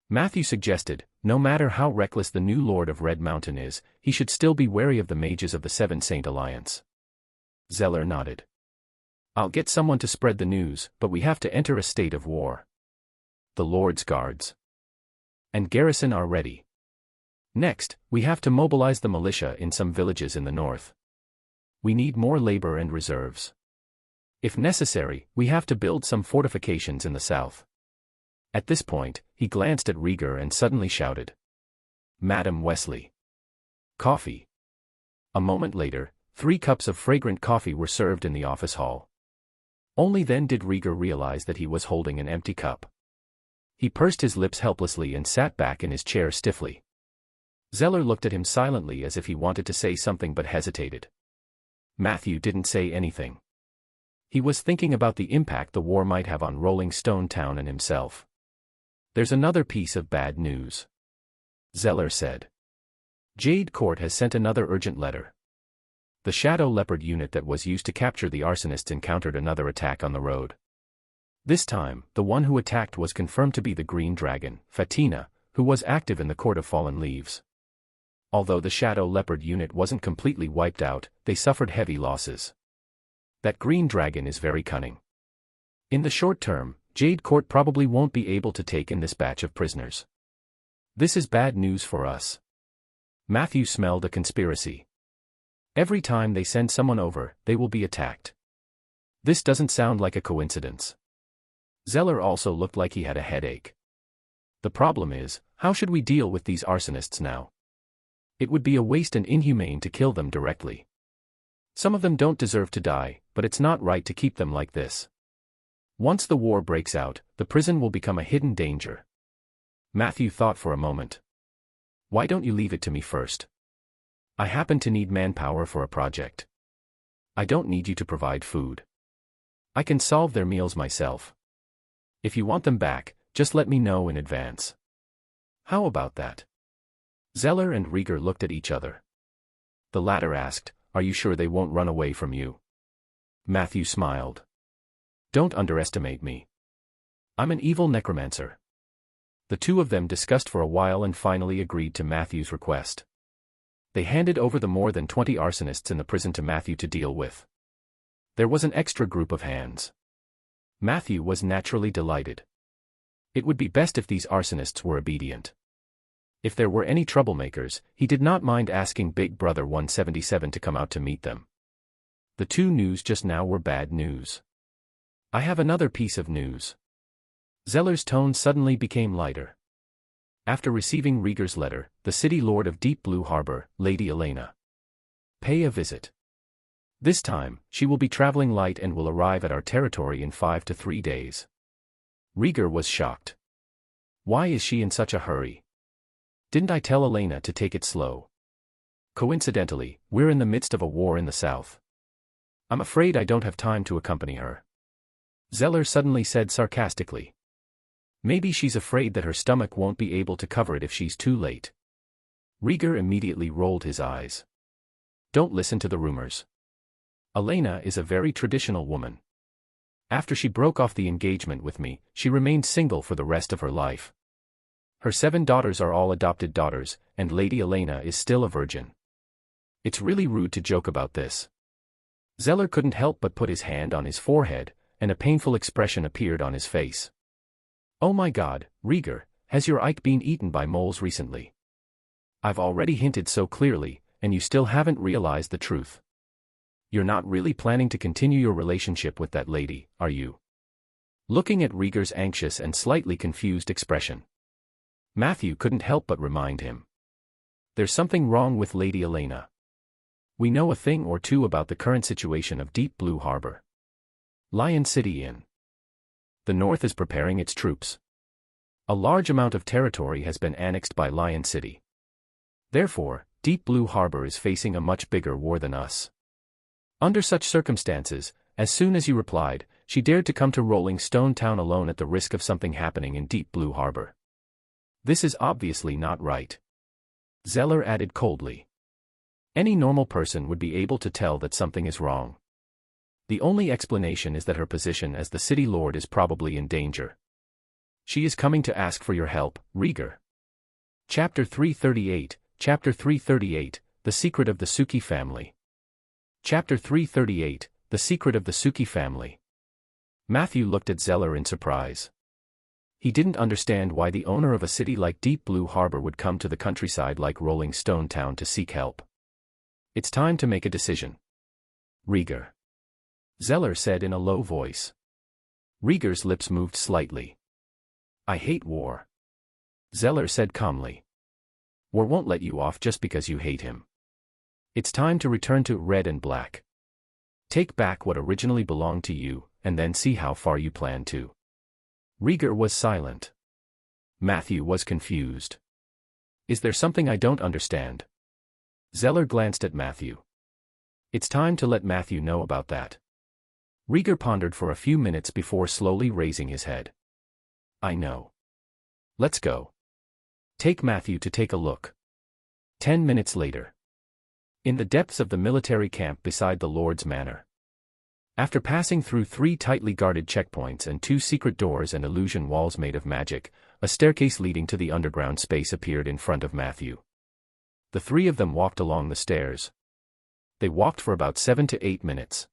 Matthew suggested, no matter how reckless the new Lord of Red Mountain is, he should still be wary of the mages of the Seven Saint Alliance. Zeller nodded. I'll get someone to spread the news, but we have to enter a state of war. The Lord's Guards and garrison are ready. Next, we have to mobilize the militia in some villages in the north. We need more labor and reserves. If necessary, we have to build some fortifications in the south. At this point, he glanced at Rieger and suddenly shouted, Madam Wesley. Coffee. A moment later, 3 cups of fragrant coffee were served in the office hall. Only then did Rieger realize that he was holding an empty cup. He pursed his lips helplessly and sat back in his chair stiffly. Zeller looked at him silently as if he wanted to say something but hesitated. Matthew didn't say anything. He was thinking about the impact the war might have on Rolling Stone Town and himself. "There's another piece of bad news," Zeller said. "Jade Court has sent another urgent letter. The Shadow Leopard unit that was used to capture the arsonists encountered another attack on the road. This time, the one who attacked was confirmed to be the Green Dragon, Fatina, who was active in the Court of Fallen Leaves. Although the Shadow Leopard unit wasn't completely wiped out, they suffered heavy losses. That Green Dragon is very cunning. In the short term, Jade Court probably won't be able to take in this batch of prisoners. This is bad news for us." Matthew smelled a conspiracy. Every time they send someone over, they will be attacked. This doesn't sound like a coincidence. Zeller also looked like he had a headache. "The problem is, how should we deal with these arsonists now? It would be a waste and inhumane to kill them directly. Some of them don't deserve to die, but it's not right to keep them like this. Once the war breaks out, the prison will become a hidden danger." Matthew thought for a moment. "Why don't you leave it to me first? I happen to need manpower for a project. I don't need you to provide food. I can solve their meals myself. If you want them back, just let me know in advance." "How about that?" Zeller and Rieger looked at each other. The latter asked, "Are you sure they won't run away from you?" Matthew smiled. "Don't underestimate me. I'm an evil necromancer." The two of them discussed for a while and finally agreed to Matthew's request. They handed over the more than 20 arsonists in the prison to Matthew to deal with. There was an extra group of hands. Matthew was naturally delighted. It would be best if these arsonists were obedient. If there were any troublemakers, he did not mind asking Big Brother 177 to come out to meet them. The two news just now were bad news. "I have another piece of news." Zeller's tone suddenly became lighter. After receiving Rieger's letter, the City Lord of Deep Blue Harbor, Lady Elena, pay a visit. This time, she will be traveling light and will arrive at our territory in 5 to 3 days. Rieger was shocked. Why is she in such a hurry? Didn't I tell Elena to take it slow? Coincidentally, we're in the midst of a war in the south. I'm afraid I don't have time to accompany her. Zeller suddenly said sarcastically. Maybe she's afraid that her stomach won't be able to cover it if she's too late. Rieger immediately rolled his eyes. Don't listen to the rumors. Elena is a very traditional woman. After she broke off the engagement with me, she remained single for the rest of her life. Her 7 daughters are all adopted daughters, and Lady Elena is still a virgin. It's really rude to joke about this. Zeller couldn't help but put his hand on his forehead, and a painful expression appeared on his face. Oh my God, Rieger, has your Ike been eaten by moles recently? I've already hinted so clearly, and you still haven't realized the truth. You're not really planning to continue your relationship with that lady, are you? Looking at Rieger's anxious and slightly confused expression, Matthew couldn't help but remind him. There's something wrong with Lady Elena. We know a thing or two about the current situation of Deep Blue Harbor. Lion City Inn. The North is preparing its troops. A large amount of territory has been annexed by Lion City. Therefore, Deep Blue Harbor is facing a much bigger war than us. Under such circumstances, as soon as you replied, she dared to come to Rolling Stone Town alone at the risk of something happening in Deep Blue Harbor. This is obviously not right. Zeller added coldly. Any normal person would be able to tell that something is wrong. The only explanation is that her position as the city lord is probably in danger. She is coming to ask for your help, Rieger. Chapter 338, Chapter 338, The Secret of the Suki Family. Chapter 338, The Secret of the Suki Family. Matthew looked at Zeller in surprise. He didn't understand why the owner of a city like Deep Blue Harbor would come to the countryside like Rolling Stone Town to seek help. It's time to make a decision. Rieger. Zeller said in a low voice. Rieger's lips moved slightly. I hate war. Zeller said calmly. War won't let you off just because you hate him. It's time to return to red and black. Take back what originally belonged to you, and then see how far you plan to. Rieger was silent. Matthew was confused. Is there something I don't understand? Zeller glanced at Matthew. It's time to let Matthew know about that. Rieger pondered for a few minutes before slowly raising his head. I know. Let's go. Take Matthew to take a look. 10 minutes later. In the depths of the military camp beside the Lord's Manor. After passing through 3 tightly guarded checkpoints and 2 secret doors and illusion walls made of magic, a staircase leading to the underground space appeared in front of Matthew. The 3 of them walked along the stairs. They walked for about 7 to 8 minutes.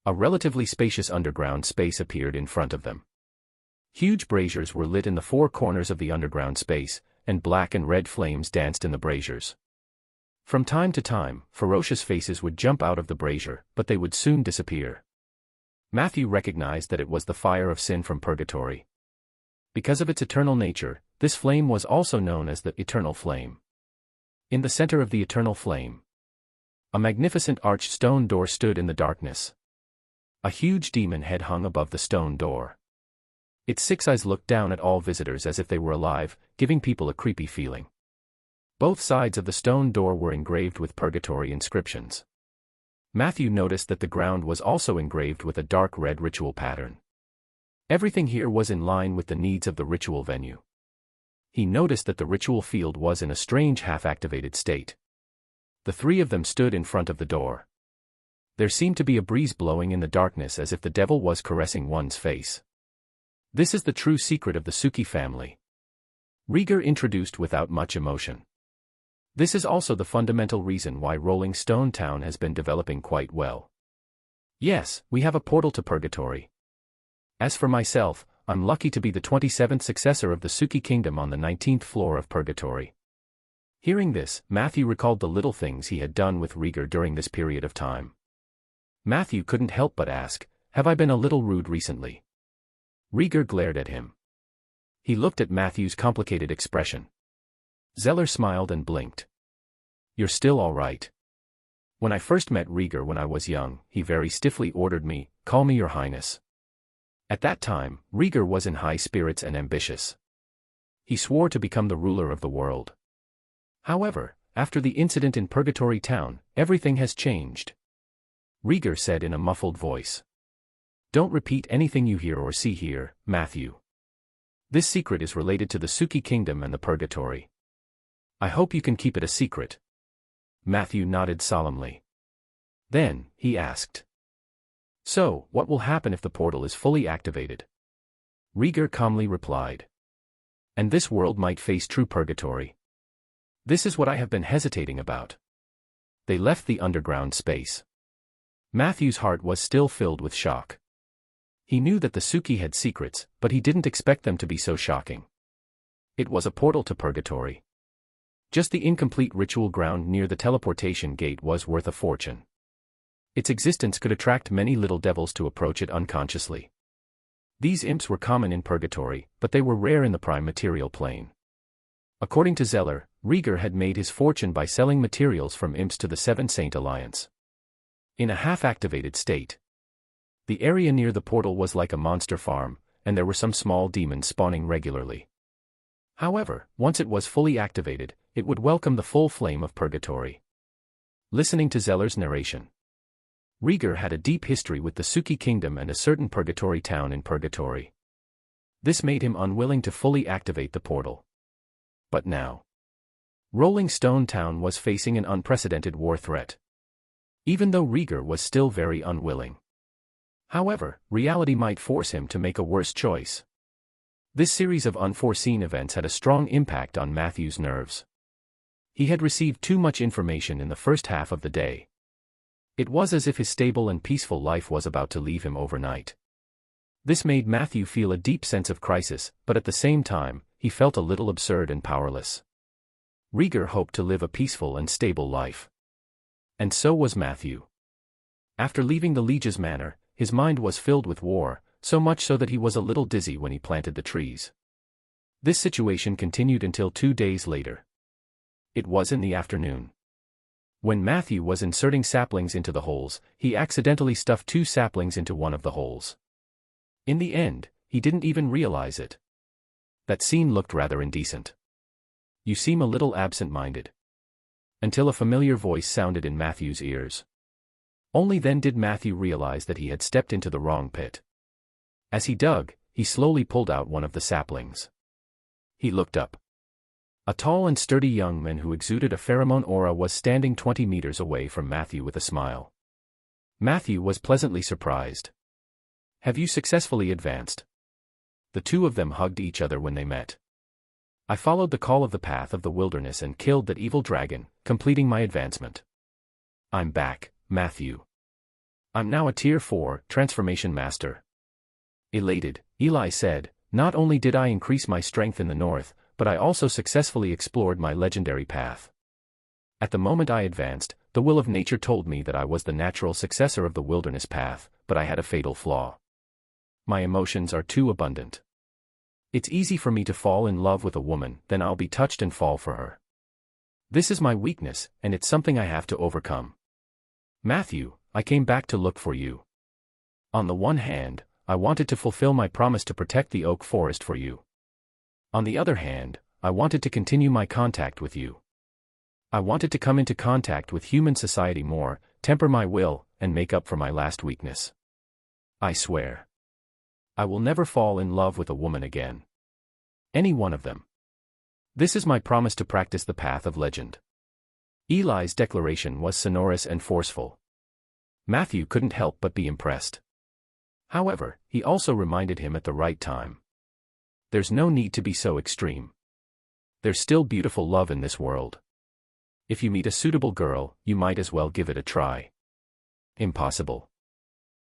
A relatively spacious underground space appeared in front of them. Huge braziers were lit in the 4 corners of the underground space, and black and red flames danced in the braziers. From time to time, ferocious faces would jump out of the brazier, but they would soon disappear. Matthew recognized that it was the fire of sin from purgatory. Because of its eternal nature, this flame was also known as the eternal flame. In the center of the eternal flame, a magnificent arched stone door stood in the darkness. A huge demon head hung above the stone door. Its 6 eyes looked down at all visitors as if they were alive, giving people a creepy feeling. Both sides of the stone door were engraved with purgatory inscriptions. Matthew noticed that the ground was also engraved with a dark red ritual pattern. Everything here was in line with the needs of the ritual venue. He noticed that the ritual field was in a strange half-activated state. The 3 of them stood in front of the door. There seemed to be a breeze blowing in the darkness as if the devil was caressing one's face. This is the true secret of the Suki family. Rieger introduced without much emotion. This is also the fundamental reason why Rolling Stone Town has been developing quite well. Yes, we have a portal to purgatory. As for myself, I'm lucky to be the 27th successor of the Suki kingdom on the 19th floor of purgatory. Hearing this, Matthew recalled the little things he had done with Rieger during this period of time. Matthew couldn't help but ask, have I been a little rude recently? Rieger glared at him. He looked at Matthew's complicated expression. Zeller smiled and blinked. You're still all right. When I first met Rieger when I was young, he very stiffly ordered me, call me your highness. At that time, Rieger was in high spirits and ambitious. He swore to become the ruler of the world. However, after the incident in Purgatory Town, everything has changed. Rieger said in a muffled voice. Don't repeat anything you hear or see here, Matthew. This secret is related to the Suki kingdom and the Purgatory. I hope you can keep it a secret. Matthew nodded solemnly. Then, he asked. So, what will happen if the portal is fully activated? Rieger calmly replied. And this world might face true purgatory. This is what I have been hesitating about. They left the underground space. Matthew's heart was still filled with shock. He knew that the Suki had secrets, but he didn't expect them to be so shocking. It was a portal to purgatory. Just the incomplete ritual ground near the teleportation gate was worth a fortune. Its existence could attract many little devils to approach it unconsciously. These imps were common in purgatory, but they were rare in the prime material plane. According to Zeller, Rieger had made his fortune by selling materials from imps to the Seven Saint Alliance. In a half-activated state, the area near the portal was like a monster farm, and there were some small demons spawning regularly. However, once it was fully activated, it would welcome the full flame of purgatory. Listening to Zeller's narration, Rieger had a deep history with the Suki kingdom and a certain purgatory town in purgatory. This made him unwilling to fully activate the portal. But now, Rolling Stone Town was facing an unprecedented war threat. Even though Rieger was still very unwilling. However, reality might force him to make a worse choice. This series of unforeseen events had a strong impact on Matthew's nerves. He had received too much information in the first half of the day. It was as if his stable and peaceful life was about to leave him overnight. This made Matthew feel a deep sense of crisis, but at the same time, he felt a little absurd and powerless. Rieger hoped to live a peaceful and stable life. And so was Matthew. After leaving the Liege's manor, his mind was filled with war, so much so that he was a little dizzy when he planted the trees. This situation continued until 2 days later. It was in the afternoon. When Matthew was inserting saplings into the holes, he accidentally stuffed 2 saplings into one of the holes. In the end, he didn't even realize it. That scene looked rather indecent. You seem a little absent-minded. Until a familiar voice sounded in Matthew's ears. Only then did Matthew realize that he had stepped into the wrong pit. As he dug, he slowly pulled out one of the saplings. He looked up. A tall and sturdy young man who exuded a pheromone aura was standing 20 meters away from Matthew with a smile. Matthew was pleasantly surprised. Have you successfully advanced? The two of them hugged each other when they met. I followed the call of the path of the wilderness and killed that evil dragon, completing my advancement. I'm back, Matthew. I'm now a Tier 4 Transformation Master. Elated, Eli said, not only did I increase my strength in the north, but I also successfully explored my legendary path. At the moment I advanced, the will of nature told me that I was the natural successor of the wilderness path, but I had a fatal flaw. My emotions are too abundant. It's easy for me to fall in love with a woman, then I'll be touched and fall for her. This is my weakness, and it's something I have to overcome. Matthew, I came back to look for you. On the one hand, I wanted to fulfill my promise to protect the oak forest for you. On the other hand, I wanted to continue my contact with you. I wanted to come into contact with human society more, temper my will, and make up for my last weakness. I swear. I will never fall in love with a woman again. Any one of them. This is my promise to practice the path of legend. Eli's declaration was sonorous and forceful. Matthew couldn't help but be impressed. However, he also reminded him at the right time. There's no need to be so extreme. There's still beautiful love in this world. If you meet a suitable girl, you might as well give it a try. Impossible.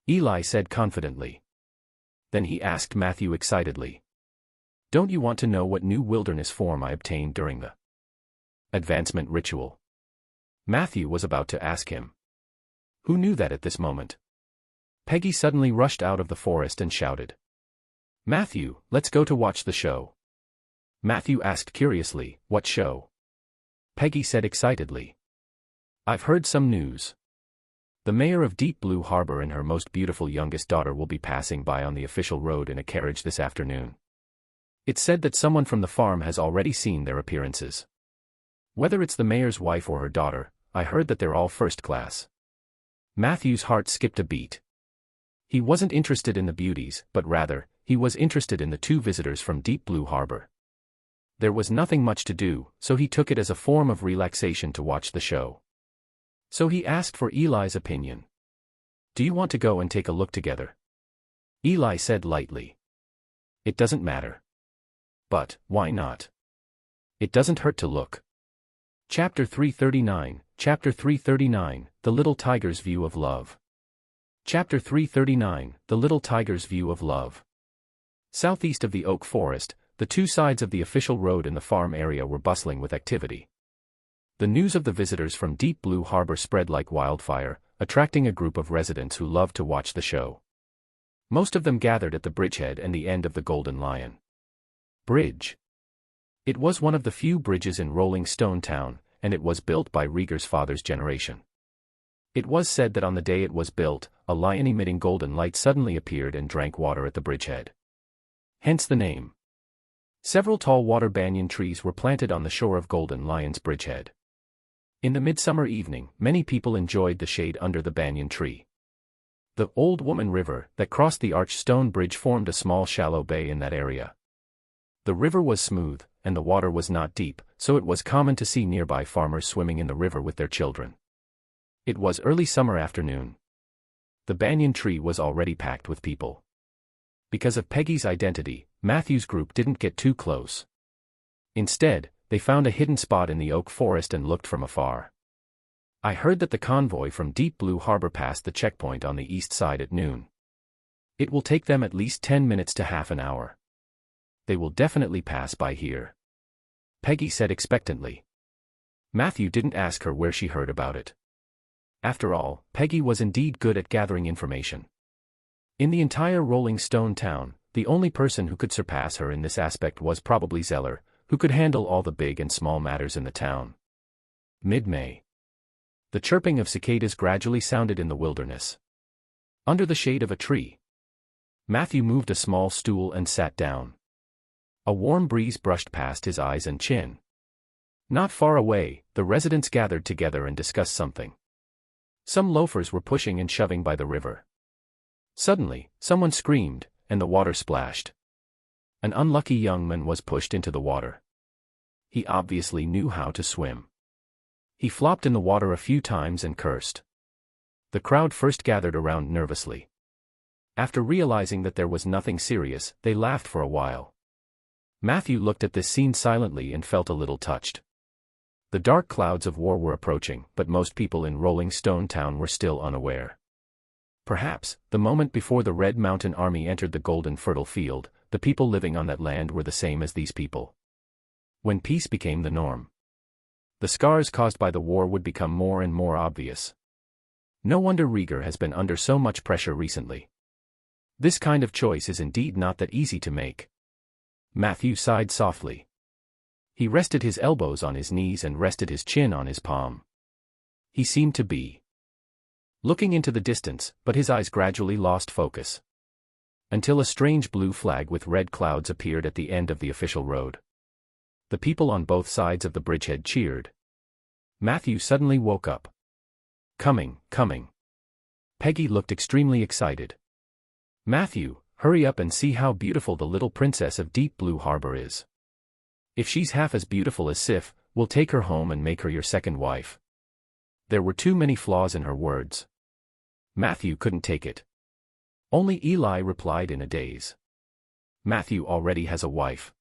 Eli said confidently. Then he asked Matthew excitedly. Don't you want to know what new wilderness form I obtained during the advancement ritual? Matthew was about to ask him. Who knew that at this moment? Peggy suddenly rushed out of the forest and shouted. Matthew, let's go to watch the show. Matthew asked curiously, what show? Peggy said excitedly. I've heard some news. The mayor of Deep Blue Harbor and her most beautiful youngest daughter will be passing by on the official road in a carriage this afternoon. It's said that someone from the farm has already seen their appearances. Whether it's the mayor's wife or her daughter, I heard that they're all first class. Matthew's heart skipped a beat. He wasn't interested in the beauties, but rather, he was interested in the two visitors from Deep Blue Harbor. There was nothing much to do, so he took it as a form of relaxation to watch the show. So he asked for Eli's opinion. Do you want to go and take a look together? Eli said lightly. It doesn't matter. But, why not? It doesn't hurt to look. Chapter 339, Chapter 339, The Little Tiger's View of Love. Chapter 339, The Little Tiger's View of Love. Southeast of the oak forest, the two sides of the official road in the farm area were bustling with activity. The news of the visitors from Deep Blue Harbor spread like wildfire, attracting a group of residents who loved to watch the show. Most of them gathered at the bridgehead and the end of the Golden Lion Bridge. It was one of the few bridges in Rolling Stone Town, and it was built by Rieger's father's generation. It was said that on the day it was built, a lion emitting golden light suddenly appeared and drank water at the bridgehead. Hence the name. Several tall water banyan trees were planted on the shore of Golden Lion's bridgehead. In the midsummer evening, many people enjoyed the shade under the banyan tree. The Old Woman River that crossed the arched stone bridge formed a small shallow bay in that area. The river was smooth, and the water was not deep, so it was common to see nearby farmers swimming in the river with their children. It was early summer afternoon. The banyan tree was already packed with people. Because of Peggy's identity, Matthew's group didn't get too close. Instead, they found a hidden spot in the oak forest and looked from afar. I heard that the convoy from Deep Blue Harbor passed the checkpoint on the east side at noon. It will take them at least 10 minutes to half an hour. They will definitely pass by here. Peggy said expectantly. Matthew didn't ask her where she heard about it. After all, Peggy was indeed good at gathering information. In the entire Rolling Stone town, the only person who could surpass her in this aspect was probably Zeller, who could handle all the big and small matters in the town. Mid-May. The chirping of cicadas gradually sounded in the wilderness. Under the shade of a tree. Matthew moved a small stool and sat down. A warm breeze brushed past his eyes and chin. Not far away, the residents gathered together and discussed something. Some loafers were pushing and shoving by the river. Suddenly, someone screamed, and the water splashed. An unlucky young man was pushed into the water. He obviously knew how to swim. He flopped in the water a few times and cursed. The crowd first gathered around nervously. After realizing that there was nothing serious, they laughed for a while. Matthew looked at this scene silently and felt a little touched. The dark clouds of war were approaching, but most people in Rolling Stone Town were still unaware. Perhaps, the moment before the Red Mountain Army entered the golden fertile field, the people living on that land were the same as these people. When peace became the norm, the scars caused by the war would become more and more obvious. No wonder Rieger has been under so much pressure recently. This kind of choice is indeed not that easy to make. Matthew sighed softly. He rested his elbows on his knees and rested his chin on his palm. He seemed to be looking into the distance, but his eyes gradually lost focus. Until a strange blue flag with red clouds appeared at the end of the official road. The people on both sides of the bridgehead cheered. Matthew suddenly woke up. Coming. Peggy looked extremely excited. Matthew, hurry up and see how beautiful the little princess of Deep Blue Harbor is. If she's half as beautiful as Sif, we'll take her home and make her your second wife. There were too many flaws in her words. Matthew couldn't take it. Only Eli replied in a daze. Matthew already has a wife.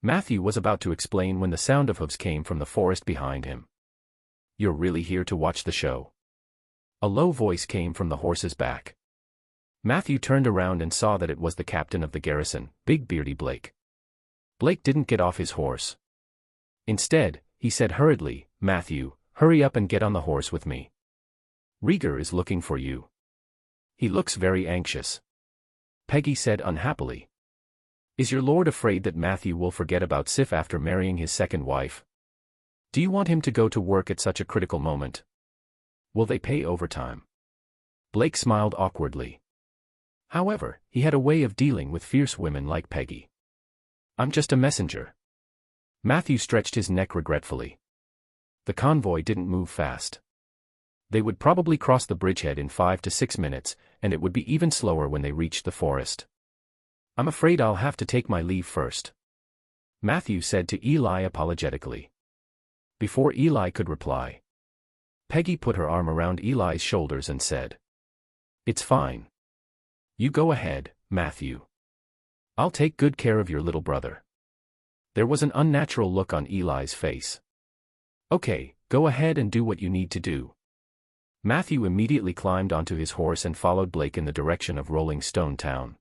Matthew was about to explain when the sound of hooves came from the forest behind him. You're really here to watch the show? A low voice came from the horse's back. Matthew turned around and saw that it was the captain of the garrison, Big Beardy Blake. Blake didn't get off his horse. Instead, he said hurriedly, Matthew, hurry up and get on the horse with me. Rieger is looking for you. He looks very anxious. Peggy said unhappily. Is your lord afraid that Matthew will forget about Sif after marrying his second wife? Do you want him to go to work at such a critical moment? Will they pay overtime? Blake smiled awkwardly. However, he had a way of dealing with fierce women like Peggy. I'm just a messenger. Matthew stretched his neck regretfully. The convoy didn't move fast. They would probably cross the bridgehead in 5 to 6 minutes, and it would be even slower when they reached the forest. I'm afraid I'll have to take my leave first, Matthew said to Eli apologetically. Before Eli could reply, Peggy put her arm around Eli's shoulders and said, It's fine. You go ahead, Matthew. I'll take good care of your little brother. There was an unnatural look on Eli's face. Okay, go ahead and do what you need to do. Matthew immediately climbed onto his horse and followed Blake in the direction of Rolling Stone Town.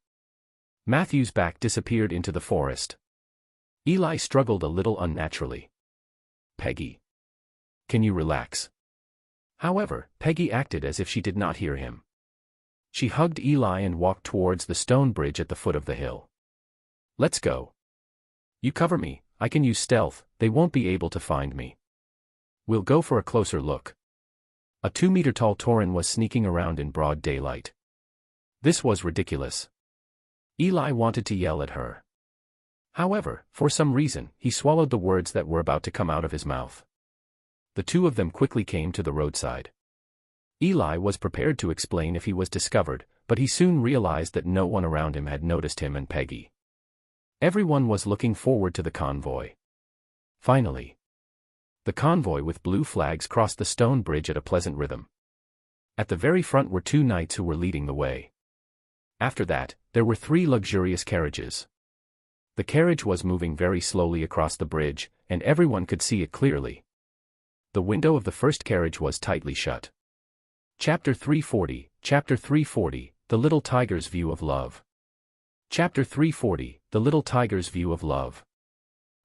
Matthew's back disappeared into the forest. Eli struggled a little unnaturally. Peggy. Can you relax? However, Peggy acted as if she did not hear him. She hugged Eli and walked towards the stone bridge at the foot of the hill. Let's go. You cover me, I can use stealth, they won't be able to find me. We'll go for a closer look. A 2-meter-tall tauren was sneaking around in broad daylight. This was ridiculous. Eli wanted to yell at her. However, for some reason, he swallowed the words that were about to come out of his mouth. The two of them quickly came to the roadside. Eli was prepared to explain if he was discovered, but he soon realized that no one around him had noticed him and Peggy. Everyone was looking forward to the convoy. Finally, the convoy with blue flags crossed the stone bridge at a pleasant rhythm. At the very front were 2 knights who were leading the way. After that, there were 3 luxurious carriages. The carriage was moving very slowly across the bridge, and everyone could see it clearly. The window of the first carriage was tightly shut. Chapter 340, The Little Tiger's View of Love. Chapter 340, The Little Tiger's View of Love.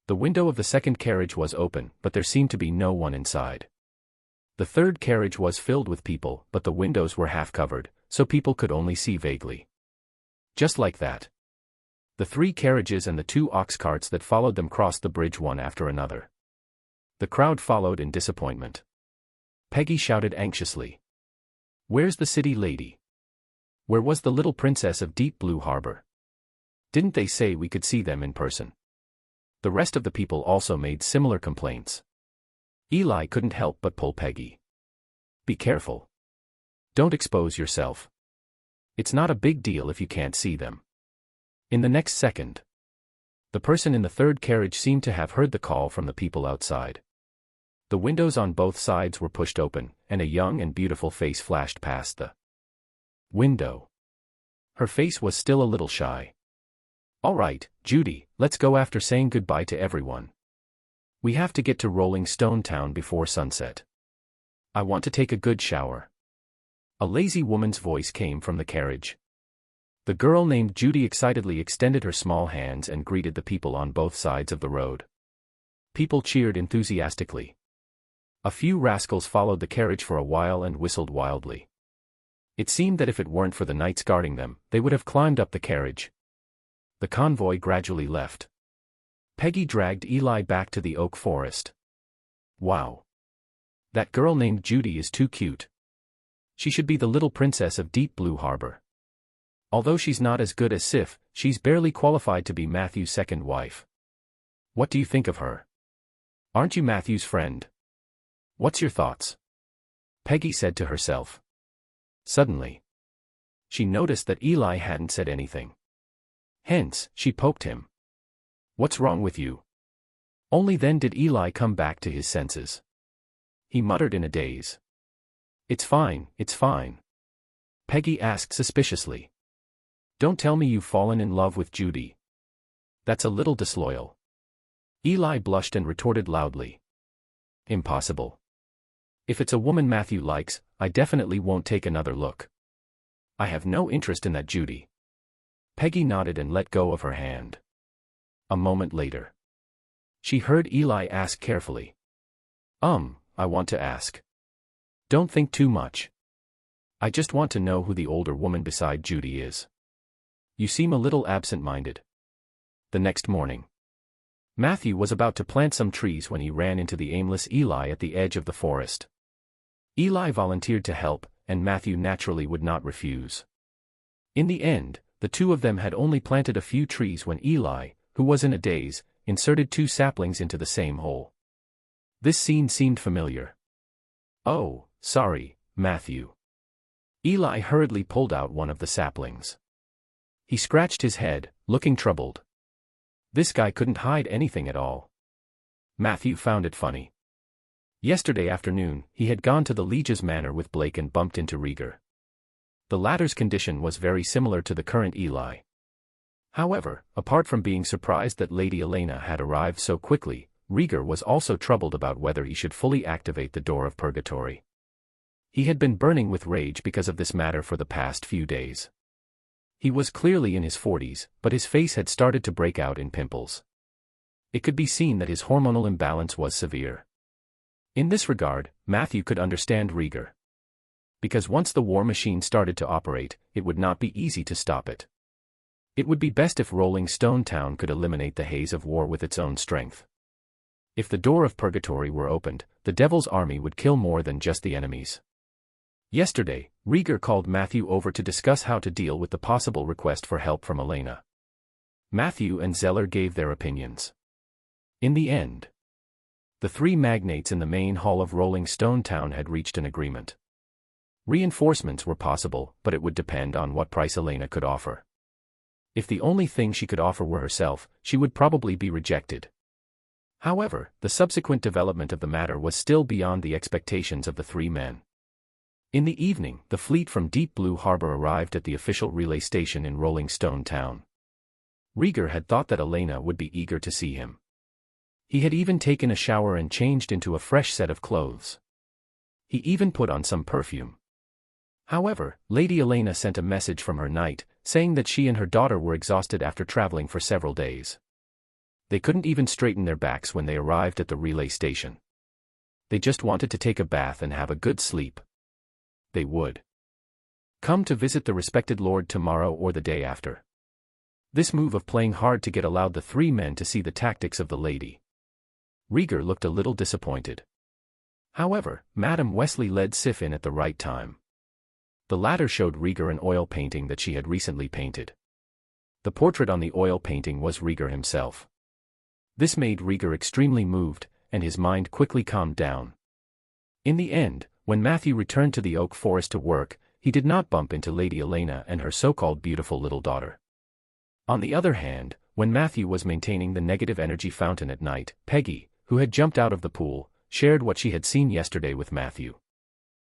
The window of the second carriage was open, but there seemed to be no one inside. The third carriage was filled with people, but the windows were half covered, so people could only see vaguely. Just like that, the 3 carriages and the 2 ox carts that followed them crossed the bridge one after another. The crowd followed in disappointment. Peggy shouted anxiously, "Where's the city lady? Where was the little princess of Deep Blue Harbor? Didn't they say we could see them in person? The rest of the people also made similar complaints. Eli couldn't help but pull Peggy. Be careful. Don't expose yourself. It's not a big deal if you can't see them. In the next second, the person in the third carriage seemed to have heard the call from the people outside. The windows on both sides were pushed open, and a young and beautiful face flashed past the window. Her face was still a little shy. All right, Judy, let's go after saying goodbye to everyone. We have to get to Rolling Stone Town before sunset. I want to take a good shower. A lazy woman's voice came from the carriage. The girl named Judy excitedly extended her small hands and greeted the people on both sides of the road. People cheered enthusiastically. A few rascals followed the carriage for a while and whistled wildly. It seemed that if it weren't for the knights guarding them, they would have climbed up the carriage. The convoy gradually left. Peggy dragged Eli back to the oak forest. Wow. That girl named Judy is too cute. She should be the little princess of Deep Blue Harbor. Although she's not as good as Sif, she's barely qualified to be Matthew's second wife. What do you think of her? Aren't you Matthew's friend? What's your thoughts? Peggy said to herself. Suddenly, she noticed that Eli hadn't said anything. Hence, she poked him. What's wrong with you? Only then did Eli come back to his senses. He muttered in a daze. It's fine, it's fine. Peggy asked suspiciously. Don't tell me you've fallen in love with Judy. That's a little disloyal. Eli blushed and retorted loudly. Impossible. If it's a woman Matthew likes, I definitely won't take another look. I have no interest in that Judy. Peggy nodded and let go of her hand. A moment later, she heard Eli ask carefully. I want to ask. Don't think too much. I just want to know who the older woman beside Judy is. You seem a little absent-minded. The next morning, Matthew was about to plant some trees when he ran into the aimless Eli at the edge of the forest. Eli volunteered to help, and Matthew naturally would not refuse. In the end, the two of them had only planted a few trees when Eli, who was in a daze, inserted 2 saplings into the same hole. This scene seemed familiar. Oh, sorry, Matthew. Eli hurriedly pulled out one of the saplings. He scratched his head, looking troubled. This guy couldn't hide anything at all. Matthew found it funny. Yesterday afternoon, he had gone to the Liege's manor with Blake and bumped into Rieger. The latter's condition was very similar to the current Eli. However, apart from being surprised that Lady Elena had arrived so quickly, Rieger was also troubled about whether he should fully activate the door of purgatory. He had been burning with rage because of this matter for the past few days. He was clearly in his 40s, but his face had started to break out in pimples. It could be seen that his hormonal imbalance was severe. In this regard, Matthew could understand Rieger. Because once the war machine started to operate, it would not be easy to stop it. It would be best if Rolling Stone Town could eliminate the haze of war with its own strength. If the door of purgatory were opened, the devil's army would kill more than just the enemies. Yesterday, Rieger called Matthew over to discuss how to deal with the possible request for help from Elena. Matthew and Zeller gave their opinions. In the end, the 3 magnates in the main hall of Rolling Stone Town had reached an agreement. Reinforcements were possible, but it would depend on what price Elena could offer. If the only thing she could offer were herself, she would probably be rejected. However, the subsequent development of the matter was still beyond the expectations of the 3 men. In the evening, the fleet from Deep Blue Harbor arrived at the official relay station in Rolling Stone Town. Rieger had thought that Elena would be eager to see him. He had even taken a shower and changed into a fresh set of clothes. He even put on some perfume. However, Lady Elena sent a message from her knight, saying that she and her daughter were exhausted after traveling for several days. They couldn't even straighten their backs when they arrived at the relay station. They just wanted to take a bath and have a good sleep. They would come to visit the respected lord tomorrow or the day after. This move of playing hard to get allowed the 3 men to see the tactics of the lady. Rieger looked a little disappointed. However, Madame Wesley led Sif in at the right time. The latter showed Rieger an oil painting that she had recently painted. The portrait on the oil painting was Rieger himself. This made Rieger extremely moved, and his mind quickly calmed down. In the end, when Matthew returned to the oak forest to work, he did not bump into Lady Elena and her so-called beautiful little daughter. On the other hand, when Matthew was maintaining the negative energy fountain at night, Peggy, who had jumped out of the pool, shared what she had seen yesterday with Matthew.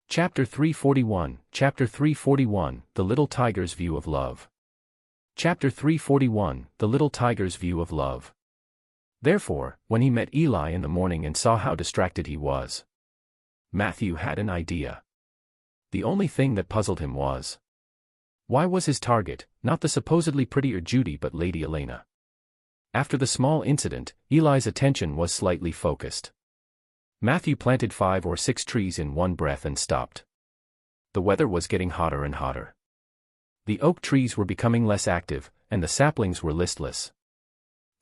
Chapter 341, The Little Tiger's View of Love. Chapter 341, The Little Tiger's View of Love. Therefore, when he met Eli in the morning and saw how distracted he was, Matthew had an idea. The only thing that puzzled him was, why was his target not the supposedly prettier Judy but Lady Elena? After the small incident, Eli's attention was slightly focused. Matthew planted 5 or 6 trees in one breath and stopped. The weather was getting hotter and hotter. The oak trees were becoming less active, and the saplings were listless.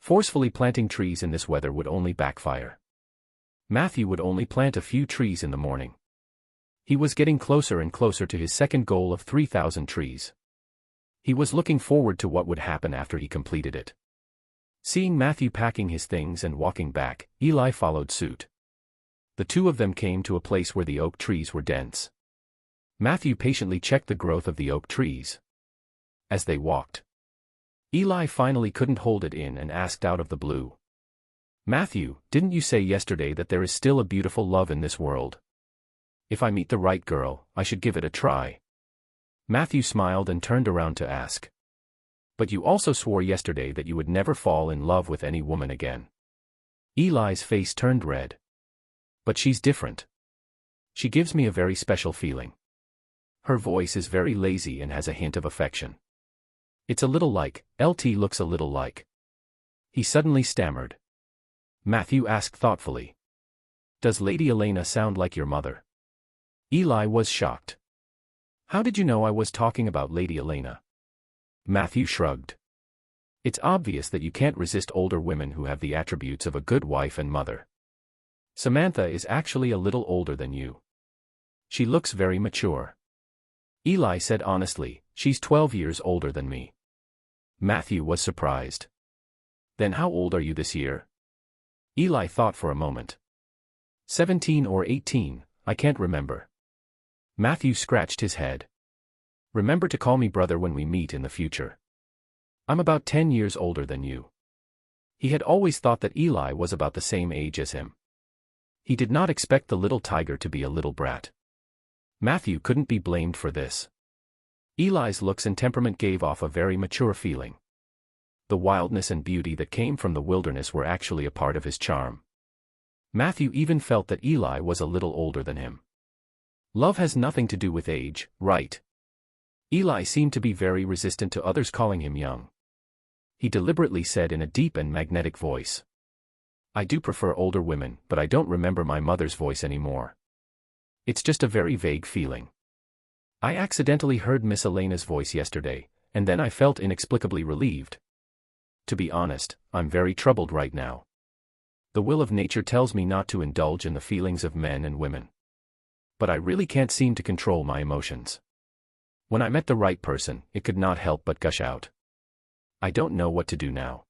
Forcefully planting trees in this weather would only backfire. Matthew would only plant a few trees in the morning. He was getting closer and closer to his second goal of 3,000 trees. He was looking forward to what would happen after he completed it. Seeing Matthew packing his things and walking back, Eli followed suit. The two of them came to a place where the oak trees were dense. Matthew patiently checked the growth of the oak trees. As they walked, Eli finally couldn't hold it in and asked out of the blue, "Matthew, didn't you say yesterday that there is still a beautiful love in this world? If I meet the right girl, I should give it a try." Matthew smiled and turned around to ask, "But you also swore yesterday that you would never fall in love with any woman again." Eli's face turned red. "But she's different. She gives me a very special feeling. Her voice is very lazy and has a hint of affection. It's a little like, LT looks a little like." He suddenly stammered. Matthew asked thoughtfully, "Does Lady Elena sound like your mother?" Eli was shocked. "How did you know I was talking about Lady Elena?" Matthew shrugged. "It's obvious that you can't resist older women who have the attributes of a good wife and mother. Samantha is actually a little older than you. She looks very mature." Eli said honestly, "She's 12 years older than me." Matthew was surprised. "Then how old are you this year?" Eli thought for a moment. 17 or 18, I can't remember." Matthew scratched his head. "Remember to call me brother when we meet in the future. I'm about 10 years older than you." He had always thought that Eli was about the same age as him. He did not expect the little tiger to be a little brat. Matthew couldn't be blamed for this. Eli's looks and temperament gave off a very mature feeling. The wildness and beauty that came from the wilderness were actually a part of his charm. Matthew even felt that Eli was a little older than him. Love has nothing to do with age, right? Eli seemed to be very resistant to others calling him young. He deliberately said in a deep and magnetic voice, "I do prefer older women, but I don't remember my mother's voice anymore. It's just a very vague feeling. I accidentally heard Miss Elena's voice yesterday, and then I felt inexplicably relieved. To be honest, I'm very troubled right now. The will of nature tells me not to indulge in the feelings of men and women. But I really can't seem to control my emotions. When I met the right person, it could not help but gush out. I don't know what to do now."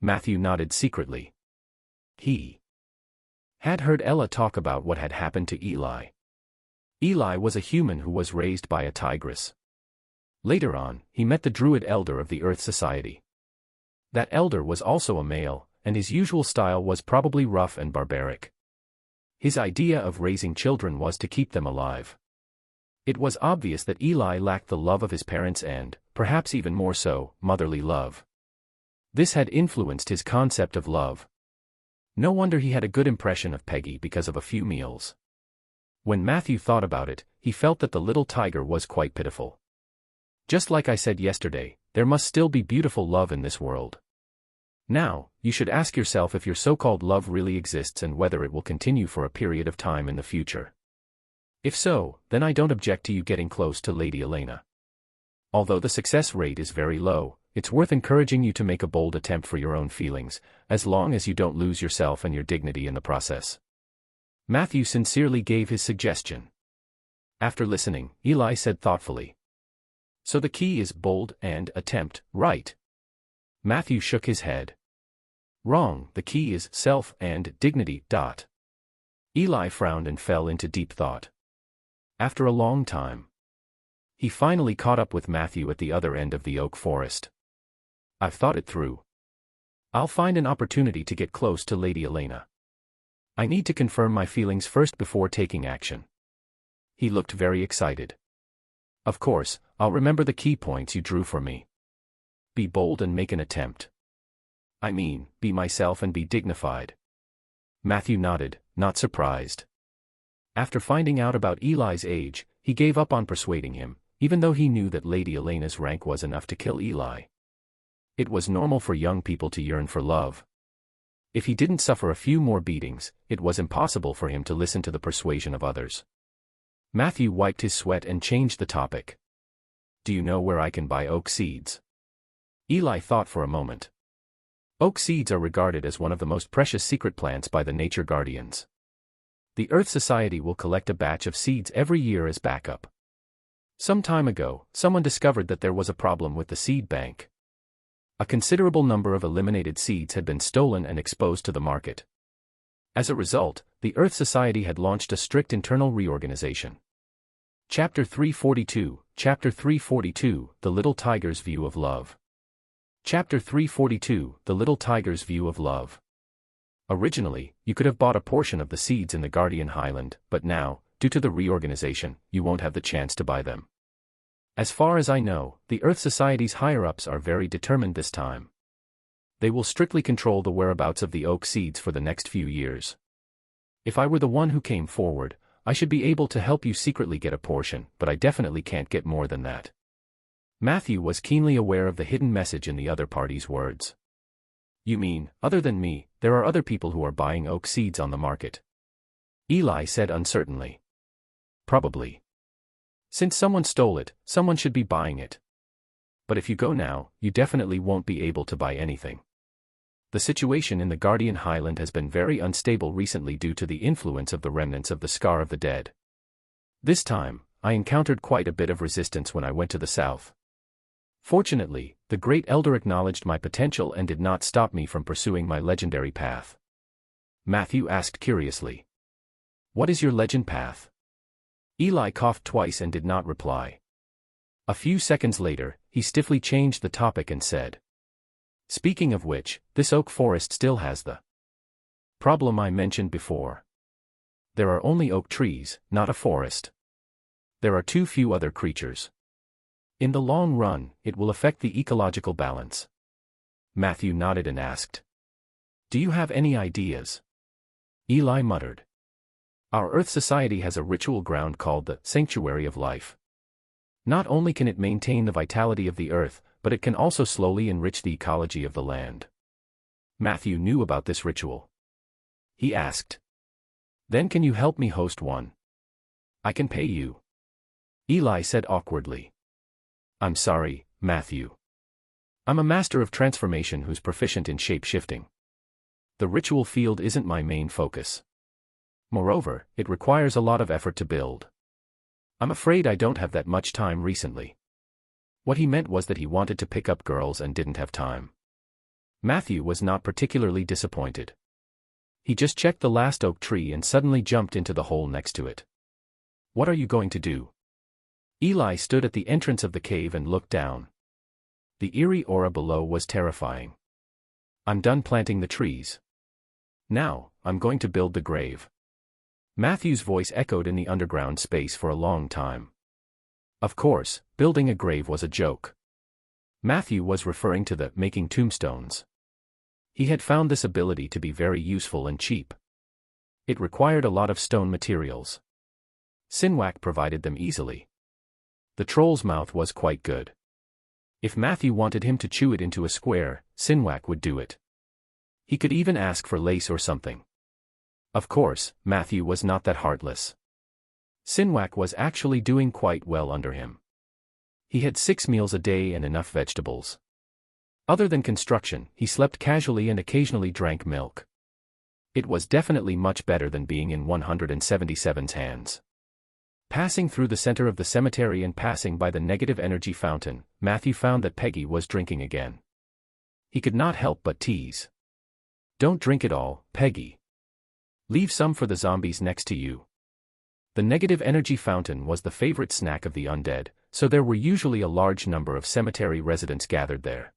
Matthew nodded secretly. He had heard Ella talk about what had happened to Eli. Eli was a human who was raised by a tigress. Later on, he met the Druid elder of the Earth Society. That elder was also a male, and his usual style was probably rough and barbaric. His idea of raising children was to keep them alive. It was obvious that Eli lacked the love of his parents and, perhaps even more so, motherly love. This had influenced his concept of love. No wonder he had a good impression of Peggy because of a few meals. When Matthew thought about it, he felt that the little tiger was quite pitiful. Just like I said yesterday, there must still be beautiful love in this world. Now, you should ask yourself if your so-called love really exists and whether it will continue for a period of time in the future. If so, then I don't object to you getting close to Lady Elena. Although the success rate is very low, it's worth encouraging you to make a bold attempt for your own feelings, as long as you don't lose yourself and your dignity in the process." Matthew sincerely gave his suggestion. After listening, Eli said thoughtfully. So the key is bold and attempt, right? Matthew shook his head. Wrong, the key is self and dignity. Eli frowned and fell into deep thought. After a long time, he finally caught up with Matthew at the other end of the oak forest. I've thought it through. I'll find an opportunity to get close to Lady Elena. I need to confirm my feelings first before taking action. He looked very excited. Of course, I'll remember the key points you drew for me. Be bold and make an attempt. I mean, be myself and be dignified. Matthew nodded, not surprised. After finding out about Eli's age, he gave up on persuading him, even though he knew that Lady Elena's rank was enough to kill Eli. It was normal for young people to yearn for love. If he didn't suffer a few more beatings, it was impossible for him to listen to the persuasion of others. Matthew wiped his sweat and changed the topic. Do you know where I can buy oak seeds? Eli thought for a moment. Oak seeds are regarded as one of the most precious secret plants by the nature guardians. The Earth Society will collect a batch of seeds every year as backup. Some time ago, someone discovered that there was a problem with the seed bank. A considerable number of eliminated seeds had been stolen and exposed to the market. As a result, the Earth Society had launched a strict internal reorganization. Chapter 342, Chapter 342, The Little Tiger's View of Love. Chapter 342, The Little Tiger's View of Love. Originally, you could have bought a portion of the seeds in the Guardian Highland, but now, due to the reorganization, you won't have the chance to buy them. As far as I know, the Earth Society's higher-ups are very determined this time. They will strictly control the whereabouts of the oak seeds for the next few years. If I were the one who came forward, I should be able to help you secretly get a portion, but I definitely can't get more than that. Matthew was keenly aware of the hidden message in the other party's words. You mean, other than me, there are other people who are buying oak seeds on the market? Eli said uncertainly. Probably. Since someone stole it, someone should be buying it. But if you go now, you definitely won't be able to buy anything. The situation in the Guardian Highland has been very unstable recently due to the influence of the remnants of the Scar of the Dead. This time, I encountered quite a bit of resistance when I went to the south. Fortunately, the Great Elder acknowledged my potential and did not stop me from pursuing my legendary path. Matthew asked curiously. What is your legend path? Eli coughed twice and did not reply. A few seconds later, he stiffly changed the topic and said. Speaking of which, this oak forest still has the problem I mentioned before. There are only oak trees, not a forest. There are too few other creatures. In the long run, it will affect the ecological balance. Matthew nodded and asked. Do you have any ideas? Eli muttered. Our Earth Society has a ritual ground called the Sanctuary of Life. Not only can it maintain the vitality of the earth, but it can also slowly enrich the ecology of the land. Matthew knew about this ritual. He asked. Then can you help me host one? I can pay you. Eli said awkwardly. I'm sorry, Matthew. I'm a master of transformation who's proficient in shape-shifting. The ritual field isn't my main focus. Moreover, it requires a lot of effort to build. I'm afraid I don't have that much time recently. What he meant was that he wanted to pick up girls and didn't have time. Matthew was not particularly disappointed. He just checked the last oak tree and suddenly jumped into the hole next to it. What are you going to do? Eli stood at the entrance of the cave and looked down. The eerie aura below was terrifying. I'm done planting the trees. Now, I'm going to build the grave. Matthew's voice echoed in the underground space for a long time. Of course, building a grave was a joke. Matthew was referring to the making tombstones. He had found this ability to be very useful and cheap. It required a lot of stone materials. Sinwak provided them easily. The troll's mouth was quite good. If Matthew wanted him to chew it into a square, Sinwak would do it. He could even ask for lace or something. Of course, Matthew was not that heartless. Sinwak was actually doing quite well under him. He had 6 meals a day and enough vegetables. Other than construction, he slept casually and occasionally drank milk. It was definitely much better than being in 177's hands. Passing through the center of the cemetery and passing by the negative energy fountain, Matthew found that Peggy was drinking again. He could not help but tease. "Don't drink it all, Peggy. Leave some for the zombies next to you." The negative energy fountain was the favorite snack of the undead, so there were usually a large number of cemetery residents gathered there.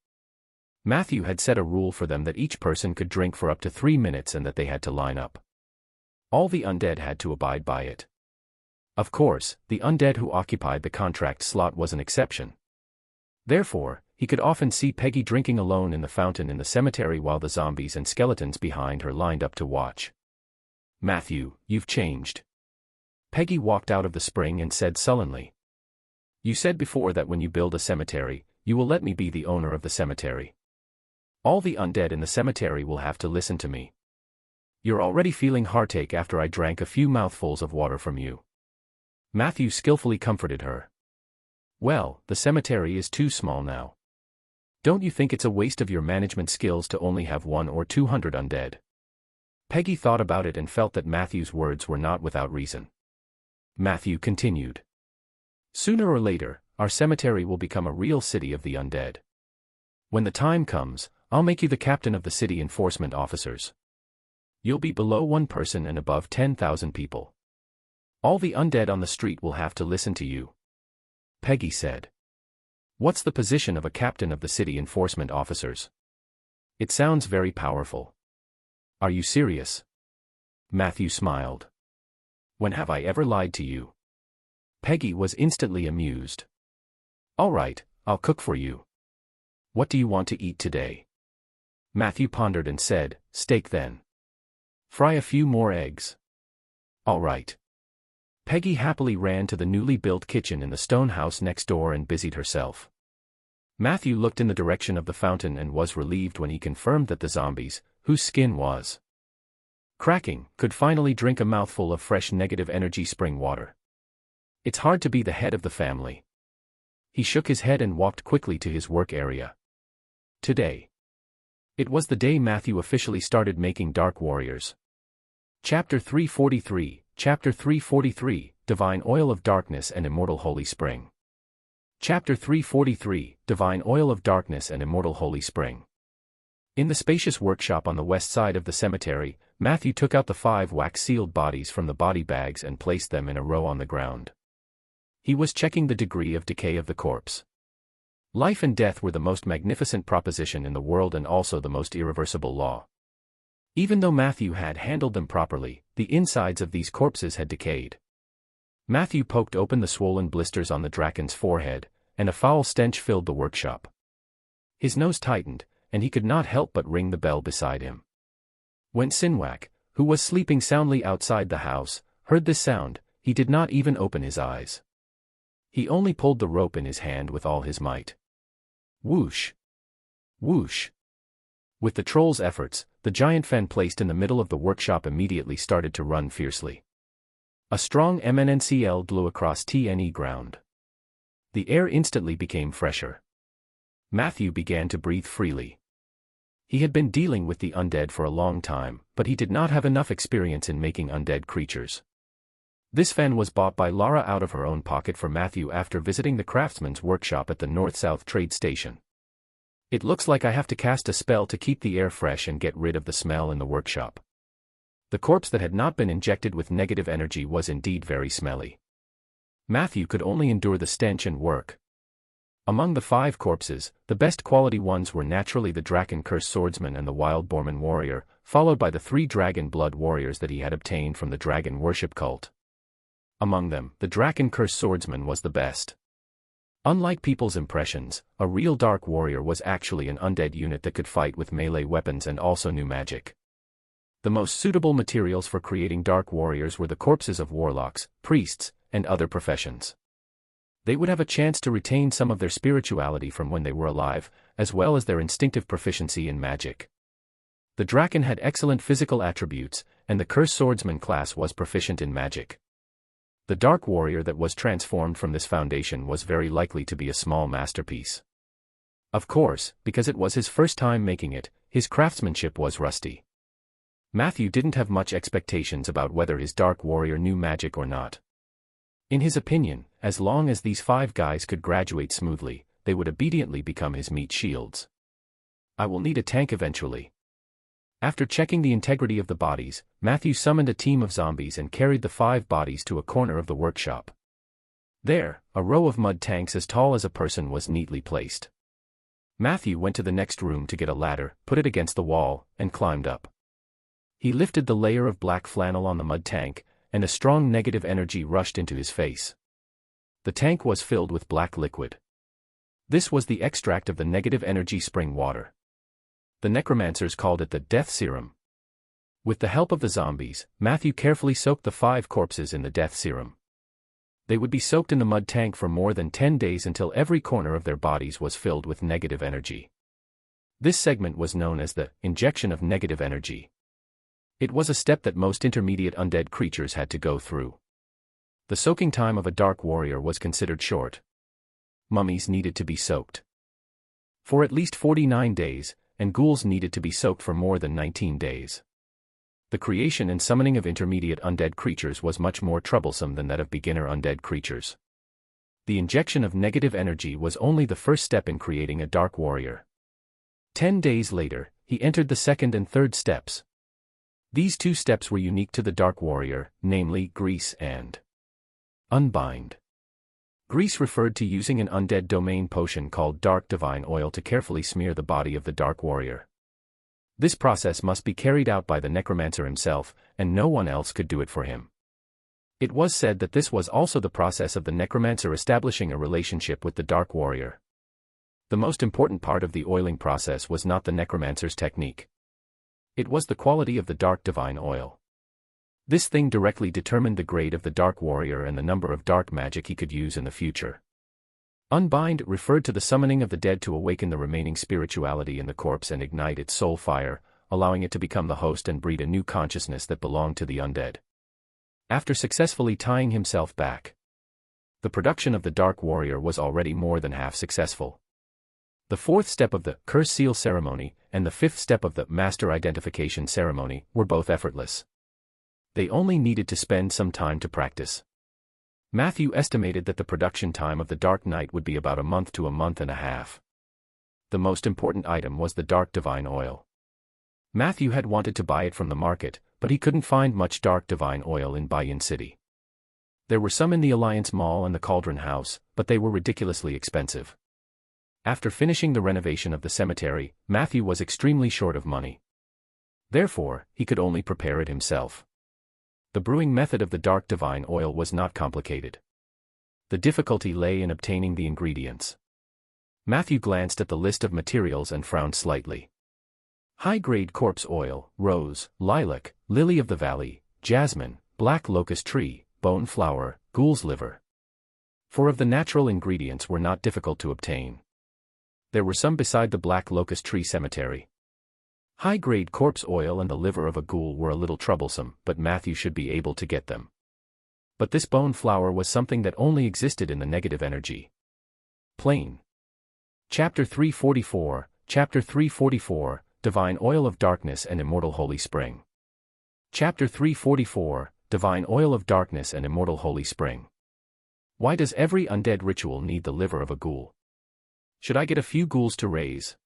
Matthew had set a rule for them that each person could drink for up to 3 minutes and that they had to line up. All the undead had to abide by it. Of course, the undead who occupied the contract slot was an exception. Therefore, he could often see Peggy drinking alone in the fountain in the cemetery while the zombies and skeletons behind her lined up to watch. "Matthew, you've changed." Peggy walked out of the spring and said sullenly. "You said before that when you build a cemetery, you will let me be the owner of the cemetery. All the undead in the cemetery will have to listen to me. You're already feeling heartache after I drank a few mouthfuls of water from you." Matthew skillfully comforted her. "Well, the cemetery is too small now. Don't you think it's a waste of your management skills to only have 100 or 200 undead?" Peggy thought about it and felt that Matthew's words were not without reason. Matthew continued. "Sooner or later, our cemetery will become a real city of the undead. When the time comes, I'll make you the captain of the city enforcement officers. You'll be below 1 person and above 10,000 people. All the undead on the street will have to listen to you." Peggy said. "What's the position of a captain of the city enforcement officers? It sounds very powerful. Are you serious?" Matthew smiled. "When have I ever lied to you?" Peggy was instantly amused. "All right, I'll cook for you. What do you want to eat today?" Matthew pondered and said, "Steak then. Fry a few more eggs." "All right." Peggy happily ran to the newly built kitchen in the stone house next door and busied herself. Matthew looked in the direction of the fountain and was relieved when he confirmed that the zombies, whose skin was cracking, could finally drink a mouthful of fresh negative energy spring water. It's hard to be the head of the family. He shook his head and walked quickly to his work area. Today. It was the day Matthew officially started making Dark Warriors. Chapter 343, Chapter 343, Divine Oil of Darkness and Immortal Holy Spring. Chapter 343, Divine Oil of Darkness and Immortal Holy Spring. In the spacious workshop on the west side of the cemetery, Matthew took out the 5 wax-sealed bodies from the body bags and placed them in a row on the ground. He was checking the degree of decay of the corpse. Life and death were the most magnificent proposition in the world and also the most irreversible law. Even though Matthew had handled them properly, the insides of these corpses had decayed. Matthew poked open the swollen blisters on the Draken's forehead, and a foul stench filled the workshop. His nose tightened, and he could not help but ring the bell beside him. When Sinwak, who was sleeping soundly outside the house, heard this sound, he did not even open his eyes. He only pulled the rope in his hand with all his might. Whoosh! Whoosh! With the troll's efforts, the giant fen placed in the middle of the workshop immediately started to run fiercely. A strong MNCL blew across TNE ground. The air instantly became fresher. Matthew began to breathe freely. He had been dealing with the undead for a long time, but he did not have enough experience in making undead creatures. This fen was bought by Lara out of her own pocket for Matthew after visiting the craftsman's workshop at the North-South Trade Station. "It looks like I have to cast a spell to keep the air fresh and get rid of the smell in the workshop." The corpse that had not been injected with negative energy was indeed very smelly. Matthew could only endure the stench and work. Among the 5 corpses, the best quality ones were naturally the Draken Curse Swordsman and the Wild Boarman Warrior, followed by the 3 Dragon Blood Warriors that he had obtained from the Dragon Worship Cult. Among them, the Draken Curse Swordsman was the best. Unlike people's impressions, a real Dark Warrior was actually an undead unit that could fight with melee weapons and also knew magic. The most suitable materials for creating Dark Warriors were the corpses of warlocks, priests, and other professions. They would have a chance to retain some of their spirituality from when they were alive, as well as their instinctive proficiency in magic. The Draken had excellent physical attributes, and the Curse Swordsman class was proficient in magic. The Dark Warrior that was transformed from this foundation was very likely to be a small masterpiece. Of course, because it was his first time making it, his craftsmanship was rusty. Matthew didn't have much expectations about whether his Dark Warrior knew magic or not. In his opinion, as long as these 5 guys could graduate smoothly, they would obediently become his meat shields. I will need a tank eventually. After checking the integrity of the bodies, Matthew summoned a team of zombies and carried the 5 bodies to a corner of the workshop. There, a row of mud tanks as tall as a person was neatly placed. Matthew went to the next room to get a ladder, put it against the wall, and climbed up. He lifted the layer of black flannel on the mud tank, and a strong negative energy rushed into his face. The tank was filled with black liquid. This was the extract of the negative energy spring water. The necromancers called it the death serum. With the help of the zombies, Matthew carefully soaked the 5 corpses in the death serum. They would be soaked in the mud tank for more than 10 days until every corner of their bodies was filled with negative energy. This segment was known as the injection of negative energy. It was a step that most intermediate undead creatures had to go through. The soaking time of a dark warrior was considered short. Mummies needed to be soaked for at least 49 days, and ghouls needed to be soaked for more than 19 days. The creation and summoning of intermediate undead creatures was much more troublesome than that of beginner undead creatures. The injection of negative energy was only the first step in creating a dark warrior. 10 days later, he entered the second and third steps. These 2 steps were unique to the dark warrior, namely grease and unbind. Grease referred to using an undead domain potion called dark divine oil to carefully smear the body of the dark warrior. This process must be carried out by the necromancer himself, and no one else could do it for him. It was said that this was also the process of the necromancer establishing a relationship with the dark warrior. The most important part of the oiling process was not the necromancer's technique. It was the quality of the dark divine oil. This thing directly determined the grade of the dark warrior and the number of dark magic he could use in the future. Unbind referred to the summoning of the dead to awaken the remaining spirituality in the corpse and ignite its soul fire, allowing it to become the host and breed a new consciousness that belonged to the undead. After successfully tying himself back, the production of the dark warrior was already more than half successful. The 4th step of the curse seal ceremony and the 5th step of the master identification ceremony were both effortless. They only needed to spend some time to practice. Matthew estimated that the production time of the Dark Knight would be about a month to a month and a half. The most important item was the dark divine oil. Matthew had wanted to buy it from the market, but he couldn't find much dark divine oil in Bayan City. There were some in the Alliance Mall and the Cauldron House, but they were ridiculously expensive. After finishing the renovation of the cemetery, Matthew was extremely short of money. Therefore, he could only prepare it himself. The brewing method of the dark divine oil was not complicated. The difficulty lay in obtaining the ingredients. Matthew glanced at the list of materials and frowned slightly. High-grade corpse oil, rose, lilac, lily of the valley, jasmine, black locust tree, bone flower, ghoul's liver. 4 of the natural ingredients were not difficult to obtain. There were some beside the black locust tree cemetery. High-grade corpse oil and the liver of a ghoul were a little troublesome, but Matthew should be able to get them. But this bone flower was something that only existed in the negative energy plane. Chapter 344, Chapter 344, Divine Oil of Darkness and Immortal Holy Spring. Chapter 344, Divine Oil of Darkness and Immortal Holy Spring. Why does every undead ritual need the liver of a ghoul? Should I get a few ghouls to raise?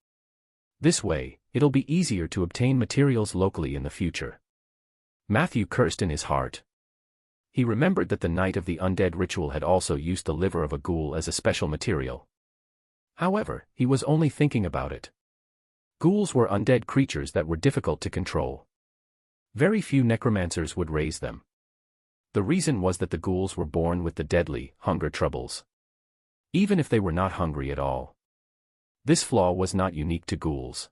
This way, it'll be easier to obtain materials locally in the future. Matthew cursed in his heart. He remembered that the Night of the Undead ritual had also used the liver of a ghoul as a special material. However, he was only thinking about it. Ghouls were undead creatures that were difficult to control. Very few necromancers would raise them. The reason was that the ghouls were born with the deadly hunger troubles. Even if they were not hungry at all. This flaw was not unique to ghouls.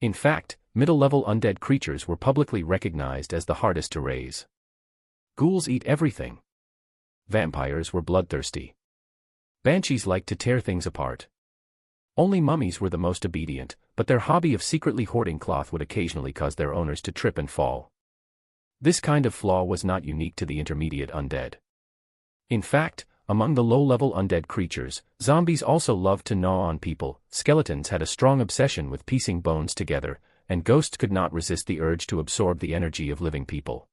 In fact, middle-level undead creatures were publicly recognized as the hardest to raise. Ghouls eat everything. Vampires were bloodthirsty. Banshees liked to tear things apart. Only mummies were the most obedient, but their hobby of secretly hoarding cloth would occasionally cause their owners to trip and fall. This kind of flaw was not unique to the intermediate undead. In fact, among the low-level undead creatures, zombies also loved to gnaw on people, skeletons had a strong obsession with piecing bones together, and ghosts could not resist the urge to absorb the energy of living people.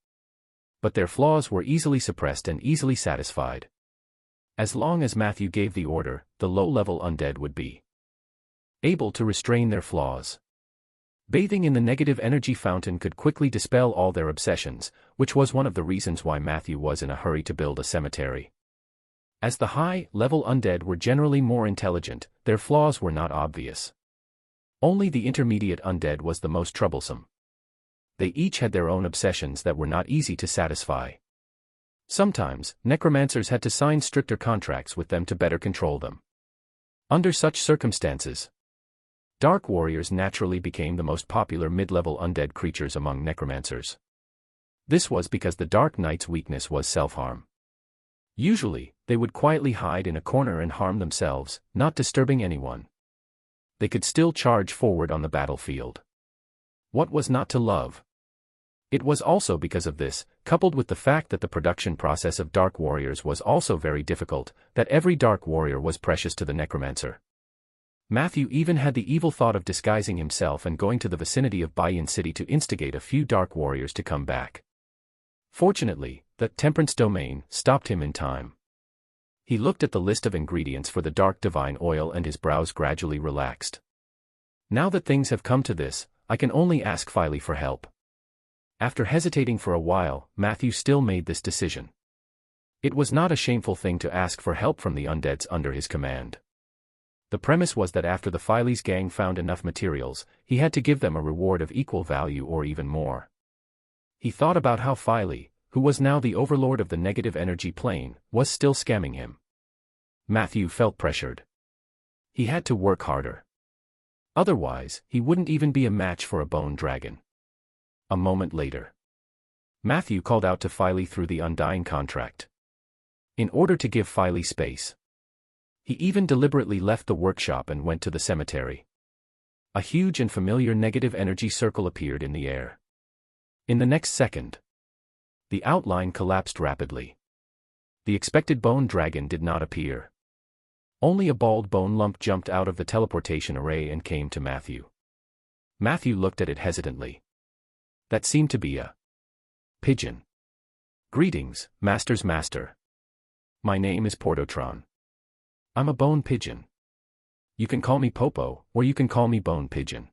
But their flaws were easily suppressed and easily satisfied. As long as Matthew gave the order, the low-level undead would be able to restrain their flaws. Bathing in the negative energy fountain could quickly dispel all their obsessions, which was one of the reasons why Matthew was in a hurry to build a cemetery. As the high-level undead were generally more intelligent, their flaws were not obvious. Only the intermediate undead was the most troublesome. They each had their own obsessions that were not easy to satisfy. Sometimes, necromancers had to sign stricter contracts with them to better control them. Under such circumstances, dark warriors naturally became the most popular mid-level undead creatures among necromancers. This was because the Dark Knight's weakness was self-harm. Usually, they would quietly hide in a corner and harm themselves, not disturbing anyone. They could still charge forward on the battlefield. What was not to love? It was also because of this, coupled with the fact that the production process of dark warriors was also very difficult, that every dark warrior was precious to the necromancer. Matthew even had the evil thought of disguising himself and going to the vicinity of Bayan City to instigate a few dark warriors to come back. Fortunately, the Temperance Domain stopped him in time. He looked at the list of ingredients for the dark divine oil and his brows gradually relaxed. Now that things have come to this, I can only ask Philey for help. After hesitating for a while, Matthew still made this decision. It was not a shameful thing to ask for help from the undeads under his command. The premise was that after the Philey's gang found enough materials, he had to give them a reward of equal value or even more. He thought about how Philey, who was now the overlord of the negative energy plane, was still scamming him. Matthew felt pressured. He had to work harder. Otherwise, he wouldn't even be a match for a bone dragon. A moment later, Matthew called out to Philey through the undying contract. In order to give Philey space, he even deliberately left the workshop and went to the cemetery. A huge and familiar negative energy circle appeared in the air. In the next second, the outline collapsed rapidly. The expected bone dragon did not appear. Only a bald bone lump jumped out of the teleportation array and came to Matthew. Matthew looked at it hesitantly. That seemed to be a pigeon. Greetings, Master's Master. My name is Portotron. I'm a bone pigeon. You can call me Popo, or you can call me Bone Pigeon.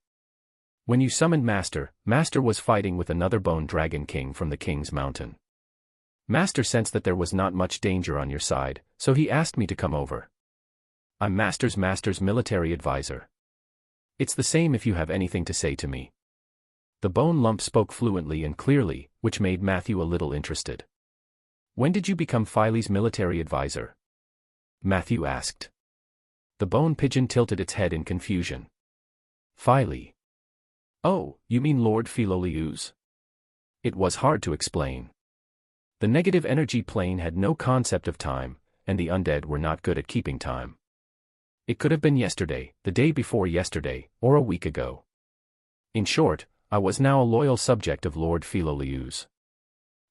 When you summoned Master, Master was fighting with another bone dragon king from the King's Mountain. Master sensed that there was not much danger on your side, so he asked me to come over. I'm Master's military advisor. It's the same if you have anything to say to me. The bone lump spoke fluently and clearly, which made Matthew a little interested. When did you become Philey's military advisor? Matthew asked. The bone pigeon tilted its head in confusion. Philey. Oh, you mean Lord Philolius? It was hard to explain. The negative energy plane had no concept of time, and the undead were not good at keeping time. It could have been yesterday, the day before yesterday, or a week ago. In short, I was now a loyal subject of Lord Philolius.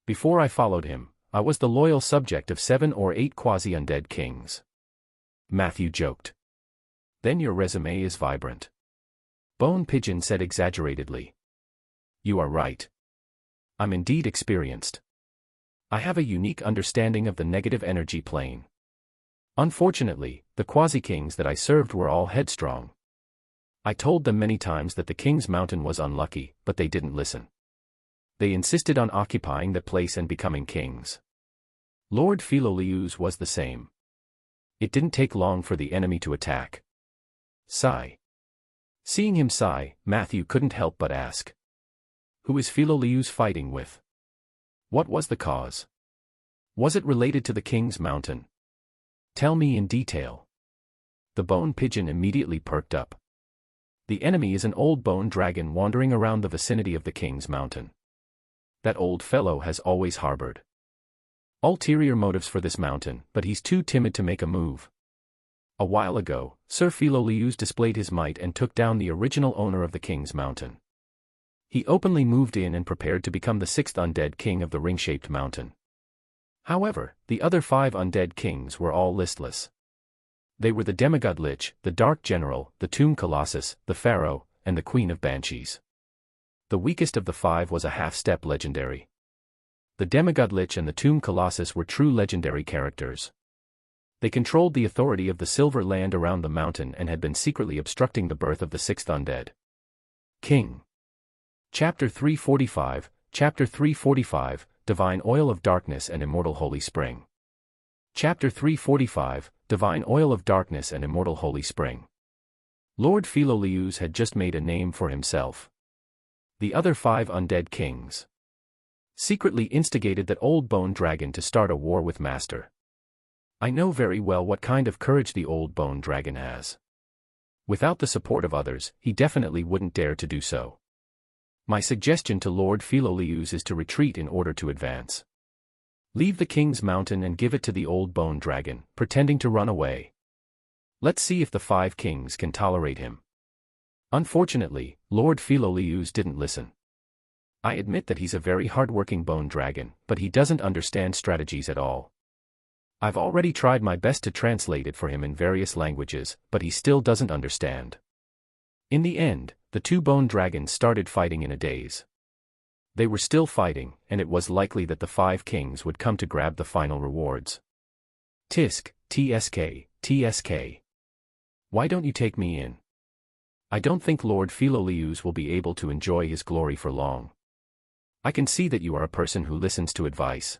Before I followed him, I was the loyal subject of 7 or 8 quasi-undead kings. Matthew joked. Then your resume is vibrant. Bone Pigeon said exaggeratedly. You are right. I'm indeed experienced. I have a unique understanding of the negative energy plane. Unfortunately, the quasi-kings that I served were all headstrong. I told them many times that the King's Mountain was unlucky, but they didn't listen. They insisted on occupying the place and becoming kings. Lord Philolius was the same. It didn't take long for the enemy to attack. Sigh. Seeing him sigh, Matthew couldn't help but ask. Who is Philolius fighting with? What was the cause? Was it related to the King's Mountain? Tell me in detail. The bone pigeon immediately perked up. The enemy is an old bone dragon wandering around the vicinity of the King's Mountain. That old fellow has always harbored ulterior motives for this mountain, but he's too timid to make a move. A while ago, Sir Philolius displayed his might and took down the original owner of the King's Mountain. He openly moved in and prepared to become the 6th undead king of the ring-shaped mountain. However, the other 5 undead kings were all listless. They were the demigod Lich, the Dark General, the Tomb Colossus, the Pharaoh, and the Queen of Banshees. The weakest of the 5 was a half-step legendary. The demigod Lich and the Tomb Colossus were true legendary characters. They controlled the authority of the Silver Land around the mountain and had been secretly obstructing the birth of the sixth undead king. Chapter 345, Chapter 345, Divine Oil of Darkness and Immortal Holy Spring. Chapter 345, Divine Oil of Darkness and Immortal Holy Spring. Lord Philolius had just made a name for himself. The other 5 undead kings secretly instigated that old bone dragon to start a war with Master. I know very well what kind of courage the old bone dragon has. Without the support of others, he definitely wouldn't dare to do so. My suggestion to Lord Philolius is to retreat in order to advance. Leave the King's Mountain and give it to the old bone dragon, pretending to run away. Let's see if the 5 kings can tolerate him. Unfortunately, Lord Philolius didn't listen. I admit that he's a very hard-working bone dragon, but he doesn't understand strategies at all. I've already tried my best to translate it for him in various languages, but he still doesn't understand. In the end, the 2 bone dragons started fighting in a daze. They were still fighting, and it was likely that the 5 kings would come to grab the final rewards. Tisk, TSK, TSK. Why don't you take me in? I don't think Lord Philolius will be able to enjoy his glory for long. I can see that you are a person who listens to advice.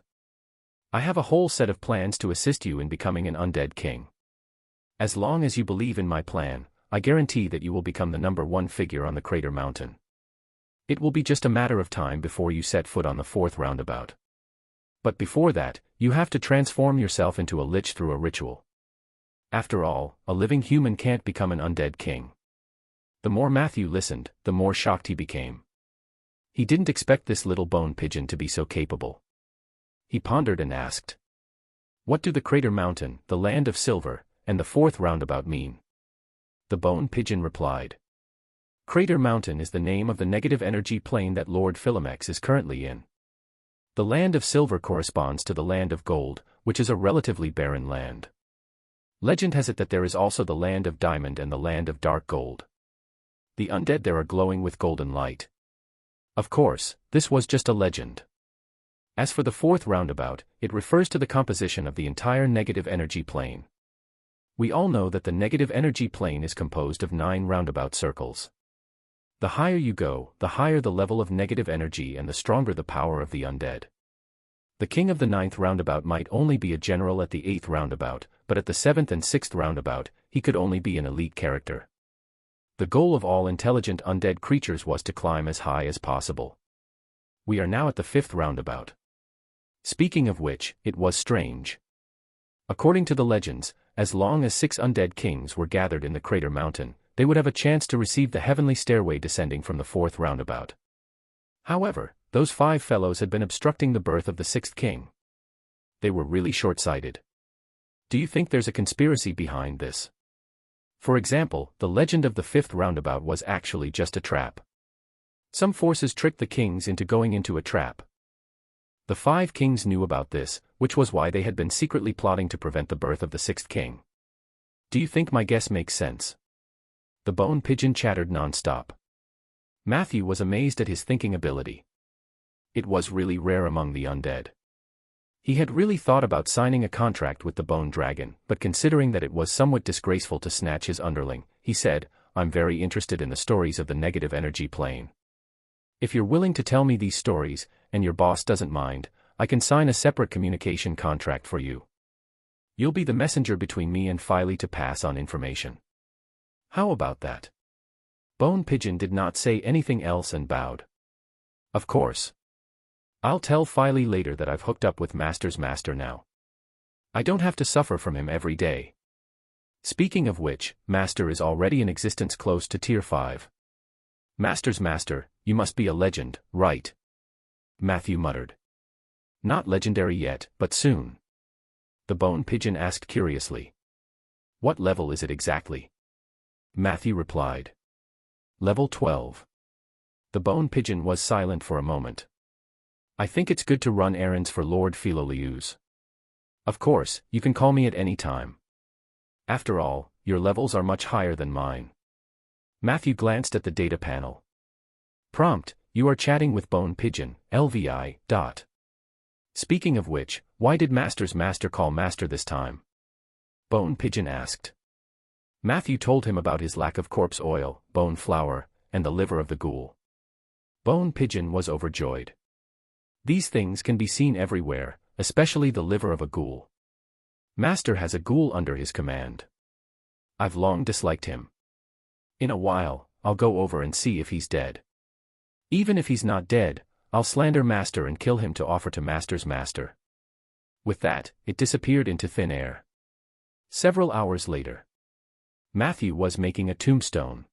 I have a whole set of plans to assist you in becoming an undead king. As long as you believe in my plan, I guarantee that you will become the #1 figure on the Crater Mountain. It will be just a matter of time before you set foot on the 4th roundabout. But before that, you have to transform yourself into a lich through a ritual. After all, a living human can't become an undead king. The more Matthew listened, the more shocked he became. He didn't expect this little bone pigeon to be so capable. He pondered and asked, "What do the Crater Mountain, the Land of Silver, and the 4th roundabout mean?" The bone pigeon replied, "Crater Mountain is the name of the negative energy plane that Lord Philomex is currently in. The Land of Silver corresponds to the Land of Gold, which is a relatively barren land. Legend has it that there is also the Land of Diamond and the Land of Dark Gold. The undead there are glowing with golden light. Of course, this was just a legend. As for the 4th roundabout, it refers to the composition of the entire negative energy plane. We all know that the negative energy plane is composed of 9 roundabout circles. The higher you go, the higher the level of negative energy and the stronger the power of the undead. The king of the 9th roundabout might only be a general at the 8th roundabout, but at the 7th and 6th roundabout, he could only be an elite character. The goal of all intelligent undead creatures was to climb as high as possible. We are now at the 5th roundabout. Speaking of which, it was strange. According to the legends, as long as 6 undead kings were gathered in the Crater Mountain, they would have a chance to receive the heavenly stairway descending from the 4th roundabout. However, those 5 fellows had been obstructing the birth of the 6th king. They were really short-sighted. Do you think there's a conspiracy behind this? For example, the legend of the 5th roundabout was actually just a trap. Some forces tricked the kings into going into a trap. The 5 kings knew about this, which was why they had been secretly plotting to prevent the birth of the 6th king. Do you think my guess makes sense? The bone pigeon chattered non-stop. Matthew was amazed at his thinking ability. It was really rare among the undead. He had really thought about signing a contract with the bone dragon, but considering that it was somewhat disgraceful to snatch his underling, he said, "I'm very interested in the stories of the negative energy plane. If you're willing to tell me these stories, and your boss doesn't mind, I can sign a separate communication contract for you. You'll be the messenger between me and Philey to pass on information. How about that?" Bone Pigeon did not say anything else and bowed. "Of course. I'll tell Philey later that I've hooked up with Master's master now. I don't have to suffer from him every day. Speaking of which, Master is already in existence close to Tier 5. Master's master, you must be a legend, right?" Matthew muttered. "Not legendary yet, but soon." The bone pigeon asked curiously. "What level is it exactly?" Matthew replied. "Level 12. The bone pigeon was silent for a moment. "I think it's good to run errands for Lord Philolius. Of course, you can call me at any time. After all, your levels are much higher than mine." Matthew glanced at the data panel. Prompt, "You are chatting with Bone Pigeon, LVI. Speaking of which, why did Master's master call Master this time? Bone Pigeon asked. Matthew told him about his lack of corpse oil, bone flour, and the liver of the ghoul. Bone Pigeon was overjoyed. These things can be seen everywhere, especially the liver of a ghoul. Master has a ghoul under his command. I've long disliked him. In a while, I'll go over and see if he's dead. Even if he's not dead, I'll slander Master and kill him to offer to Master's master. With that, it disappeared into thin air. Several hours later, Matthew was making a tombstone.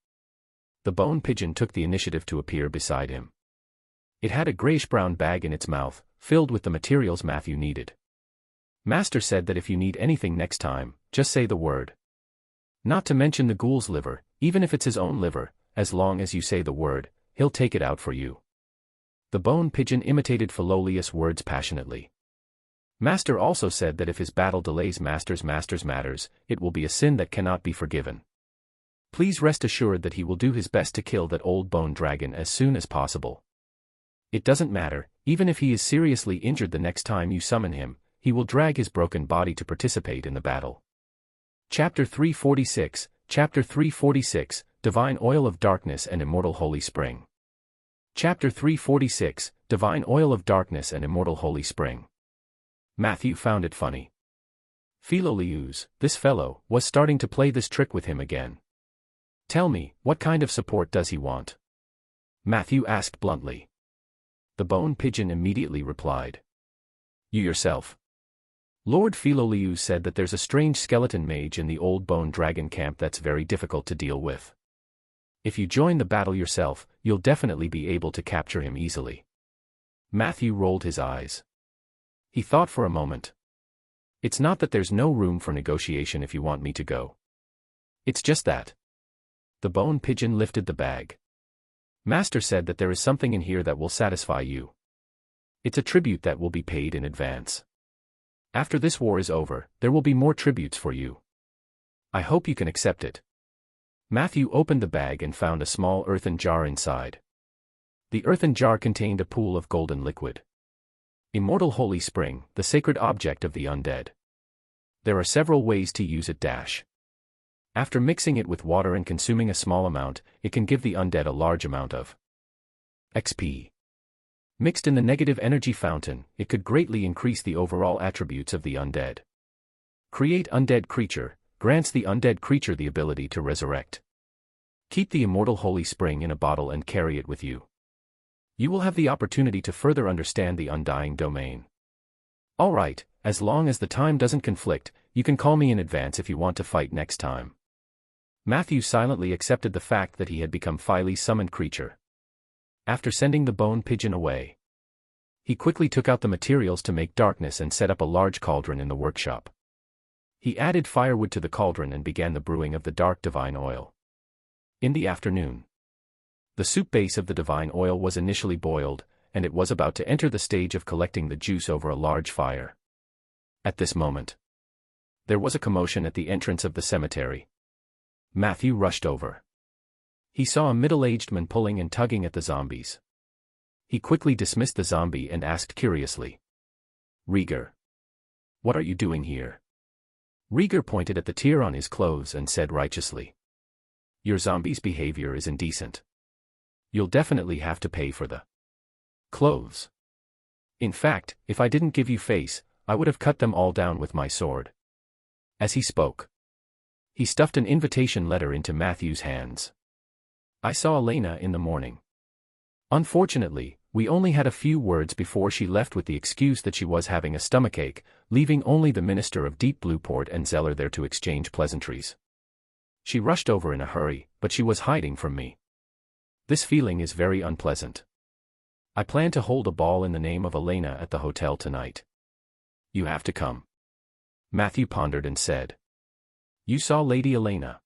The Bone Pigeon took the initiative to appear beside him. It had a grayish-brown bag in its mouth, filled with the materials Matthew needed. Master said that if you need anything next time, just say the word. Not to mention the ghoul's liver, even if it's his own liver, as long as you say the word, he'll take it out for you. The Bone Pigeon imitated Philolius' words passionately. Master also said that if his battle delays Master's matters, it will be a sin that cannot be forgiven. Please rest assured that he will do his best to kill that old bone dragon as soon as possible. It doesn't matter, even if he is seriously injured the next time you summon him, he will drag his broken body to participate in the battle. Chapter 346, Chapter 346, Divine Oil of Darkness and Immortal Holy Spring. Chapter 346, Divine Oil of Darkness and Immortal Holy Spring. Matthew found it funny. Philolius, this fellow, was starting to play this trick with him again. Tell me, what kind of support does he want? Matthew asked bluntly. The Bone Pigeon immediately replied. You yourself. Lord Philolius said that there's a strange skeleton mage in the old bone dragon camp that's very difficult to deal with. If you join the battle yourself, you'll definitely be able to capture him easily. Matthew rolled his eyes. He thought for a moment. It's not that there's no room for negotiation if you want me to go. It's just that. The Bone Pigeon lifted the bag. Master said that there is something in here that will satisfy you. It's a tribute that will be paid in advance. After this war is over, there will be more tributes for you. I hope you can accept it. Matthew opened the bag and found a small earthen jar inside. The earthen jar contained a pool of golden liquid. Immortal Holy Spring, the sacred object of the undead. There are several ways to use it. After mixing it with water and consuming a small amount, it can give the undead a large amount of XP. Mixed in the negative energy fountain, it could greatly increase the overall attributes of the undead. Create Undead Creature, grants the undead creature the ability to resurrect. Keep the Immortal Holy Spring in a bottle and carry it with you. You will have the opportunity to further understand the undying domain. Alright, as long as the time doesn't conflict, you can call me in advance if you want to fight next time. Matthew silently accepted the fact that he had become Phile's summoned creature. After sending the Bone Pigeon away, he quickly took out the materials to make darkness and set up a large cauldron in the workshop. He added firewood to the cauldron and began the brewing of the dark divine oil. In the afternoon, the soup base of the divine oil was initially boiled, and it was about to enter the stage of collecting the juice over a large fire. At this moment, there was a commotion at the entrance of the cemetery. Matthew rushed over. He saw a middle-aged man pulling and tugging at the zombies. He quickly dismissed the zombie and asked curiously, Rieger, what are you doing here? Rieger pointed at the tear on his clothes and said righteously, your zombie's behavior is indecent. You'll definitely have to pay for the clothes. In fact, if I didn't give you face, I would have cut them all down with my sword. As he spoke, he stuffed an invitation letter into Matthew's hands. I saw Elena in the morning. Unfortunately, we only had a few words before she left with the excuse that she was having a stomachache, leaving only the Minister of Deep Blueport and Zeller there to exchange pleasantries. She rushed over in a hurry, but she was hiding from me. This feeling is very unpleasant. I plan to hold a ball in the name of Elena at the hotel tonight. You have to come. Matthew pondered and said. You saw Lady Elena.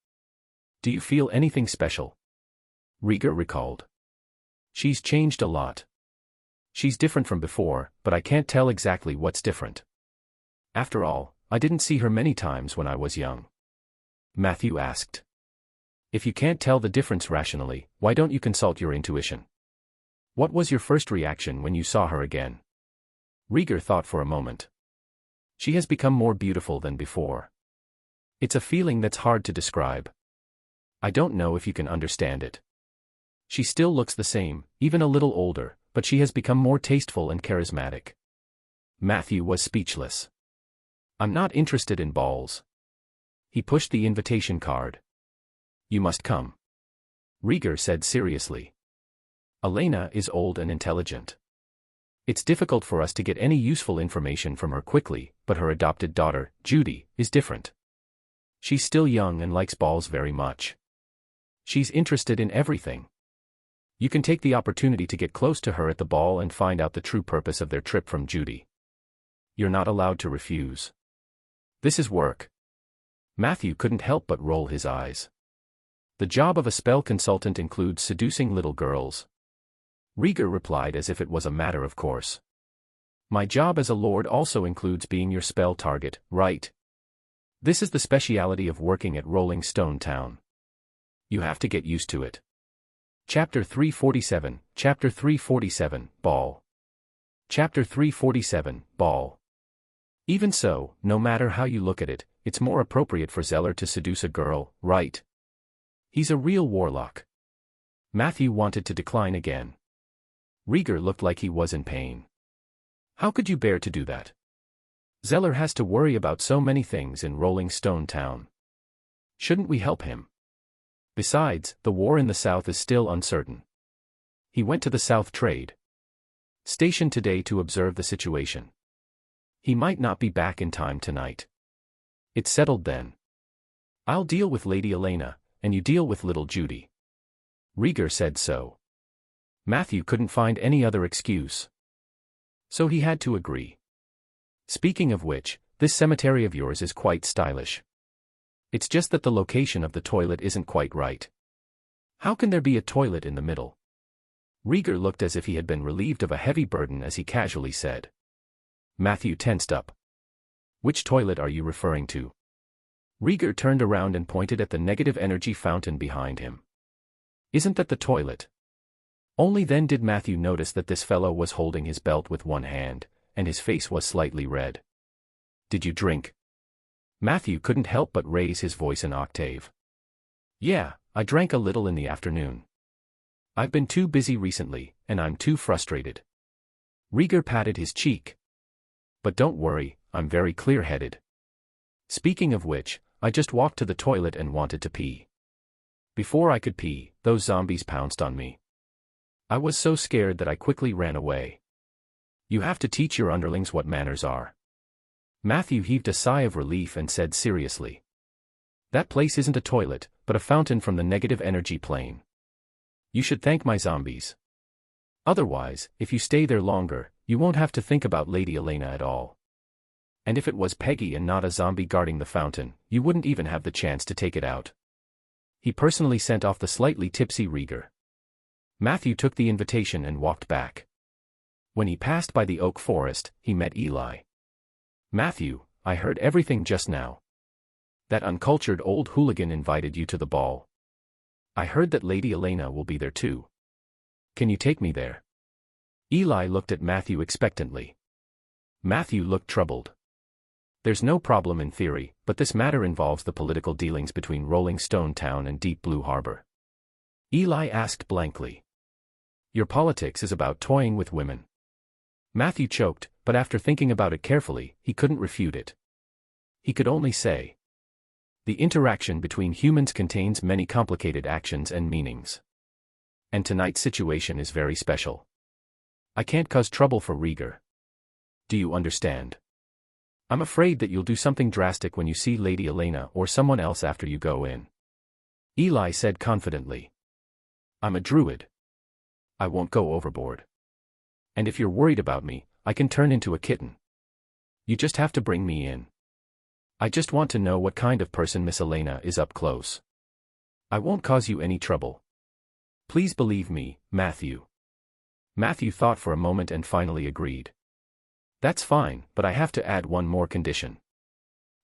Do you feel anything special? Rieger recalled. She's changed a lot. She's different from before, but I can't tell exactly what's different. After all, I didn't see her many times when I was young. Matthew asked. If you can't tell the difference rationally, why don't you consult your intuition? What was your first reaction when you saw her again? Rieger thought for a moment. She has become more beautiful than before. It's a feeling that's hard to describe. I don't know if you can understand it. She still looks the same, even a little older, but she has become more tasteful and charismatic. Matthew was speechless. I'm not interested in balls. He pushed the invitation card. You must come. Rieger said seriously. Elena is old and intelligent. It's difficult for us to get any useful information from her quickly, but her adopted daughter, Judy, is different. She's still young and likes balls very much. She's interested in everything. You can take the opportunity to get close to her at the ball and find out the true purpose of their trip from Judy. You're not allowed to refuse. This is work. Matthew couldn't help but roll his eyes. The job of a spell consultant includes seducing little girls. Rieger replied as if it was a matter of course. My job as a lord also includes being your spell target, right? This is the speciality of working at Rolling Stone Town. You have to get used to it. Chapter 347, Chapter 347, Ball. Chapter 347, Ball. Even so, no matter how you look at it, it's more appropriate for Zeller to seduce a girl, right? He's a real warlock. Matthew wanted to decline again. Rieger looked like he was in pain. How could you bear to do that? Zeller has to worry about so many things in Rolling Stone Town. Shouldn't we help him? Besides, the war in the south is still uncertain. He went to the South Trade Station today to observe the situation. He might not be back in time tonight. It's settled then. I'll deal with Lady Elena, and you deal with little Judy. Rieger said so. Matthew couldn't find any other excuse. So he had to agree. Speaking of which, this cemetery of yours is quite stylish. It's just that the location of the toilet isn't quite right. How can there be a toilet in the middle? Rieger looked as if he had been relieved of a heavy burden as he casually said. Matthew tensed up. Which toilet are you referring to? Rieger turned around and pointed at the negative energy fountain behind him. Isn't that the toilet? Only then did Matthew notice that this fellow was holding his belt with one hand, and his face was slightly red. Did you drink? Matthew couldn't help but raise his voice an octave. Yeah, I drank a little in the afternoon. I've been too busy recently, and I'm too frustrated. Rieger patted his cheek. But don't worry, I'm very clear-headed. Speaking of which, I just walked to the toilet and wanted to pee. Before I could pee, those zombies pounced on me. I was so scared that I quickly ran away. You have to teach your underlings what manners are. Matthew heaved a sigh of relief and said seriously. That place isn't a toilet, but a fountain from the negative energy plane. You should thank my zombies. Otherwise, if you stay there longer, you won't have to think about Lady Elena at all. And if it was Peggy and not a zombie guarding the fountain, you wouldn't even have the chance to take it out. He personally sent off the slightly tipsy Rieger. Matthew took the invitation and walked back. When he passed by the oak forest, he met Eli. Matthew, I heard everything just now. That uncultured old hooligan invited you to the ball. I heard that Lady Elena will be there too. Can you take me there? Eli looked at Matthew expectantly. Matthew looked troubled. There's no problem in theory, but this matter involves the political dealings between Rolling Stone Town and Deep Blue Harbor. Eli asked blankly. Your politics is about toying with women. Matthew choked, but after thinking about it carefully, he couldn't refute it. He could only say. The interaction between humans contains many complicated actions and meanings. And tonight's situation is very special. I can't cause trouble for Rieger. Do you understand? I'm afraid that you'll do something drastic when you see Lady Elena or someone else after you go in. Eli said confidently. I'm a druid. I won't go overboard. And if you're worried about me, I can turn into a kitten. You just have to bring me in. I just want to know what kind of person Miss Elena is up close. I won't cause you any trouble. Please believe me, Matthew. Matthew thought for a moment and finally agreed. That's fine, but I have to add one more condition.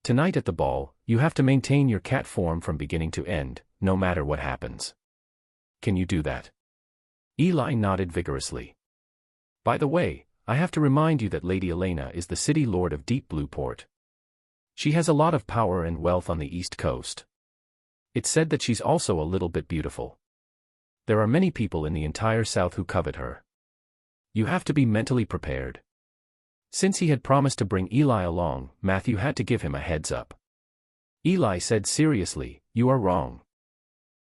Tonight at the ball, you have to maintain your cat form from beginning to end, no matter what happens. Can you do that? Eli nodded vigorously. By the way, I have to remind you that Lady Elena is the city lord of Deep Blue Port. She has a lot of power and wealth on the East Coast. It's said that she's also a little bit beautiful. There are many people in the entire South who covet her. You have to be mentally prepared. Since he had promised to bring Eli along, Matthew had to give him a heads up. Eli said seriously, "You are wrong."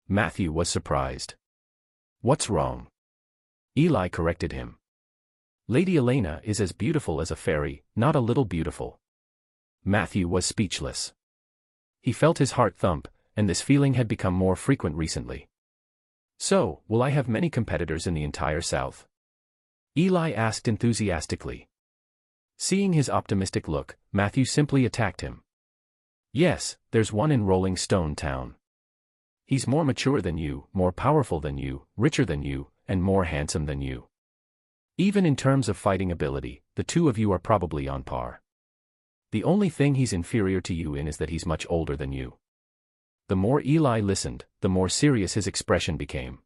Matthew was surprised. "What's wrong?" Eli corrected him. "Lady Elena is as beautiful as a fairy, not a little beautiful." Matthew was speechless. He felt his heart thump, and this feeling had become more frequent recently. "So, will I have many competitors in the entire South?" Eli asked enthusiastically. Seeing his optimistic look, Matthew simply attacked him. "Yes, there's one in Rolling Stone Town. He's more mature than you, more powerful than you, richer than you, and more handsome than you. Even in terms of fighting ability, the two of you are probably on par. The only thing he's inferior to you in is that he's much older than you." The more Eli listened, the more serious his expression became.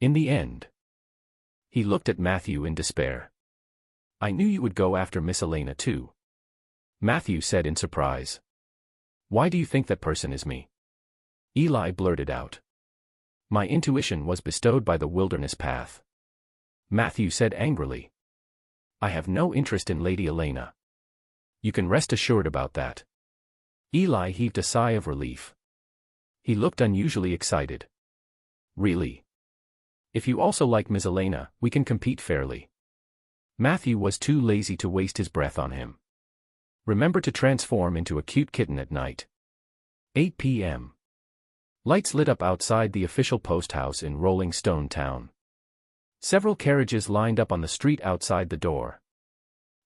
In the end, he looked at Matthew in despair. "I knew you would go after Miss Elena too," Matthew said in surprise. "Why do you think that person is me?" Eli blurted out. "My intuition was bestowed by the wilderness path," Matthew said angrily. "I have no interest in Lady Elena. You can rest assured about that." Eli heaved a sigh of relief. He looked unusually excited. "Really? If you also like Miss Elena, we can compete fairly." Matthew was too lazy to waste his breath on him. "Remember to transform into a cute kitten at night." 8 p.m. Lights lit up outside the official post house in Rolling Stone Town. Several carriages lined up on the street outside the door.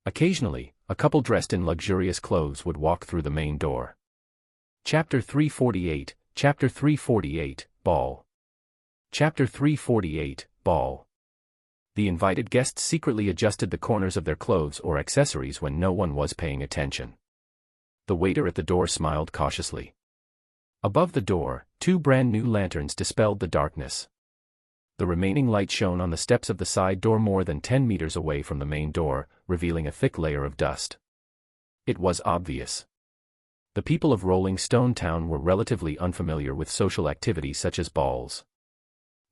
Occasionally, a couple dressed in luxurious clothes would walk through the main door. Chapter 348, Chapter 348, Ball. Chapter 348, Ball. The invited guests secretly adjusted the corners of their clothes or accessories when no one was paying attention. The waiter at the door smiled cautiously. Above the door, two brand new lanterns dispelled the darkness. The remaining light shone on the steps of the side door more than 10 meters away from the main door, revealing a thick layer of dust. It was obvious. The people of Rolling Stone Town were relatively unfamiliar with social activities such as balls.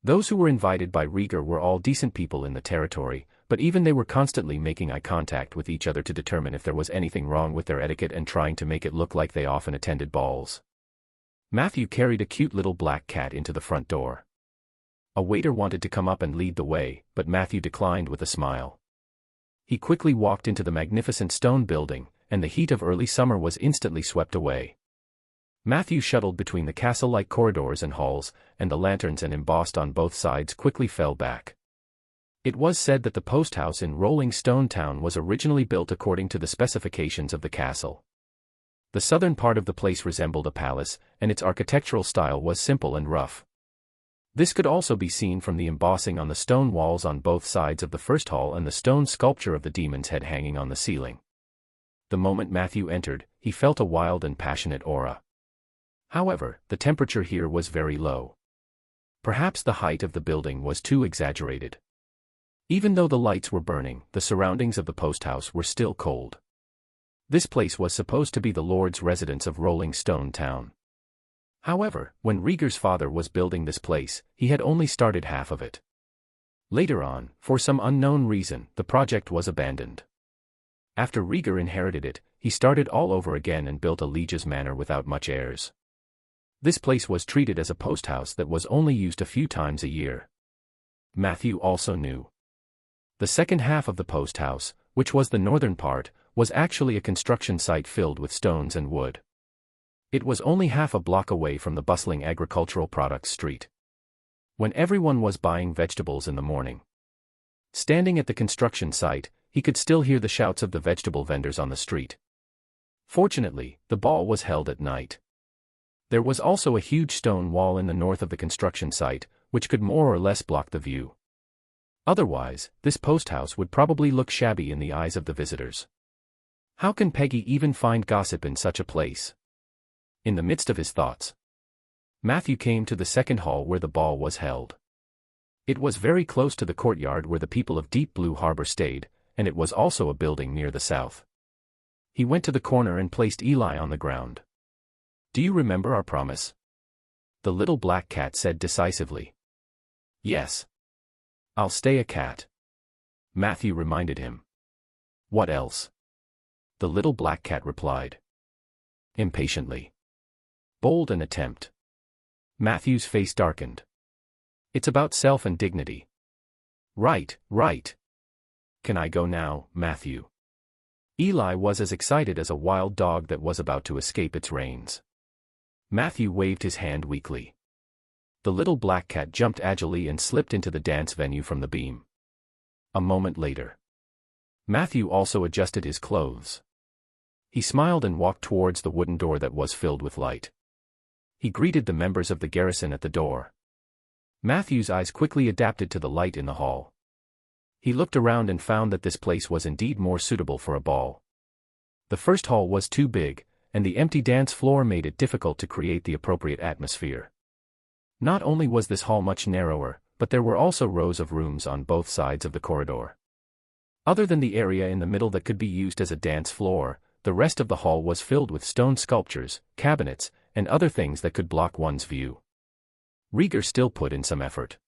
Those who were invited by Rieger were all decent people in the territory, but even they were constantly making eye contact with each other to determine if there was anything wrong with their etiquette and trying to make it look like they often attended balls. Matthew carried a cute little black cat into the front door. A waiter wanted to come up and lead the way, but Matthew declined with a smile. He quickly walked into the magnificent stone building, and the heat of early summer was instantly swept away. Matthew shuttled between the castle-like corridors and halls, and the lanterns and embossed on both sides quickly fell back. It was said that the post house in Rolling Stone Town was originally built according to the specifications of the castle. The southern part of the place resembled a palace, and its architectural style was simple and rough. This could also be seen from the embossing on the stone walls on both sides of the first hall and the stone sculpture of the demon's head hanging on the ceiling. The moment Matthew entered, he felt a wild and passionate aura. However, the temperature here was very low. Perhaps the height of the building was too exaggerated. Even though the lights were burning, the surroundings of the post house were still cold. This place was supposed to be the Lord's residence of Rolling Stone Town. However, when Rieger's father was building this place, he had only started half of it. Later on, for some unknown reason, the project was abandoned. After Rieger inherited it, he started all over again and built a liege's manor without much heirs. This place was treated as a post house that was only used a few times a year. Matthew also knew. The second half of the post house, which was the northern part, was actually a construction site filled with stones and wood. It was only half a block away from the bustling agricultural products street. When everyone was buying vegetables in the morning, standing at the construction site, he could still hear the shouts of the vegetable vendors on the street. Fortunately, the ball was held at night. There was also a huge stone wall in the north of the construction site, which could more or less block the view. Otherwise, this post house would probably look shabby in the eyes of the visitors. How can Peggy even find gossip in such a place? In the midst of his thoughts, Matthew came to the second hall where the ball was held. It was very close to the courtyard where the people of Deep Blue Harbor stayed, and it was also a building near the south. He went to the corner and placed Eli on the ground. "Do you remember our promise?" The little black cat said decisively. "Yes. I'll stay a cat." Matthew reminded him. "What else?" The little black cat replied impatiently. "Bold an attempt." Matthew's face darkened. "It's about self and dignity." Right. Can I go now, Matthew?" Eli was as excited as a wild dog that was about to escape its reins. Matthew waved his hand weakly. The little black cat jumped agilely and slipped into the dance venue from the beam. A moment later, Matthew also adjusted his clothes. He smiled and walked towards the wooden door that was filled with light. He greeted the members of the garrison at the door. Matthew's eyes quickly adapted to the light in the hall. He looked around and found that this place was indeed more suitable for a ball. The first hall was too big, and the empty dance floor made it difficult to create the appropriate atmosphere. Not only was this hall much narrower, but there were also rows of rooms on both sides of the corridor. Other than the area in the middle that could be used as a dance floor, the rest of the hall was filled with stone sculptures, cabinets, and other things that could block one's view. Rieger still put in some effort.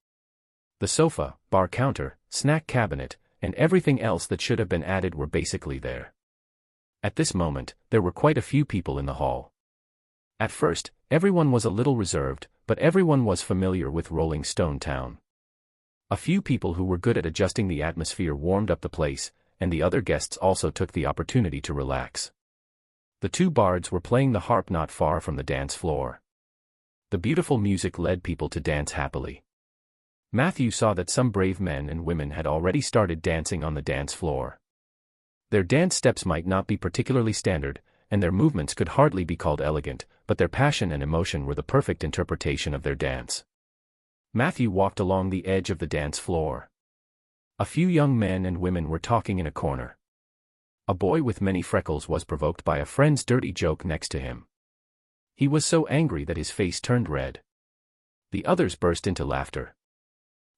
The sofa, bar counter, snack cabinet, and everything else that should have been added were basically there. At this moment, there were quite a few people in the hall. At first, everyone was a little reserved, but everyone was familiar with Rolling Stone Town. A few people who were good at adjusting the atmosphere warmed up the place, and the other guests also took the opportunity to relax. The two bards were playing the harp not far from the dance floor. The beautiful music led people to dance happily. Matthew saw that some brave men and women had already started dancing on the dance floor. Their dance steps might not be particularly standard, and their movements could hardly be called elegant, but their passion and emotion were the perfect interpretation of their dance. Matthew walked along the edge of the dance floor. A few young men and women were talking in a corner. A boy with many freckles was provoked by a friend's dirty joke next to him. He was so angry that his face turned red. The others burst into laughter.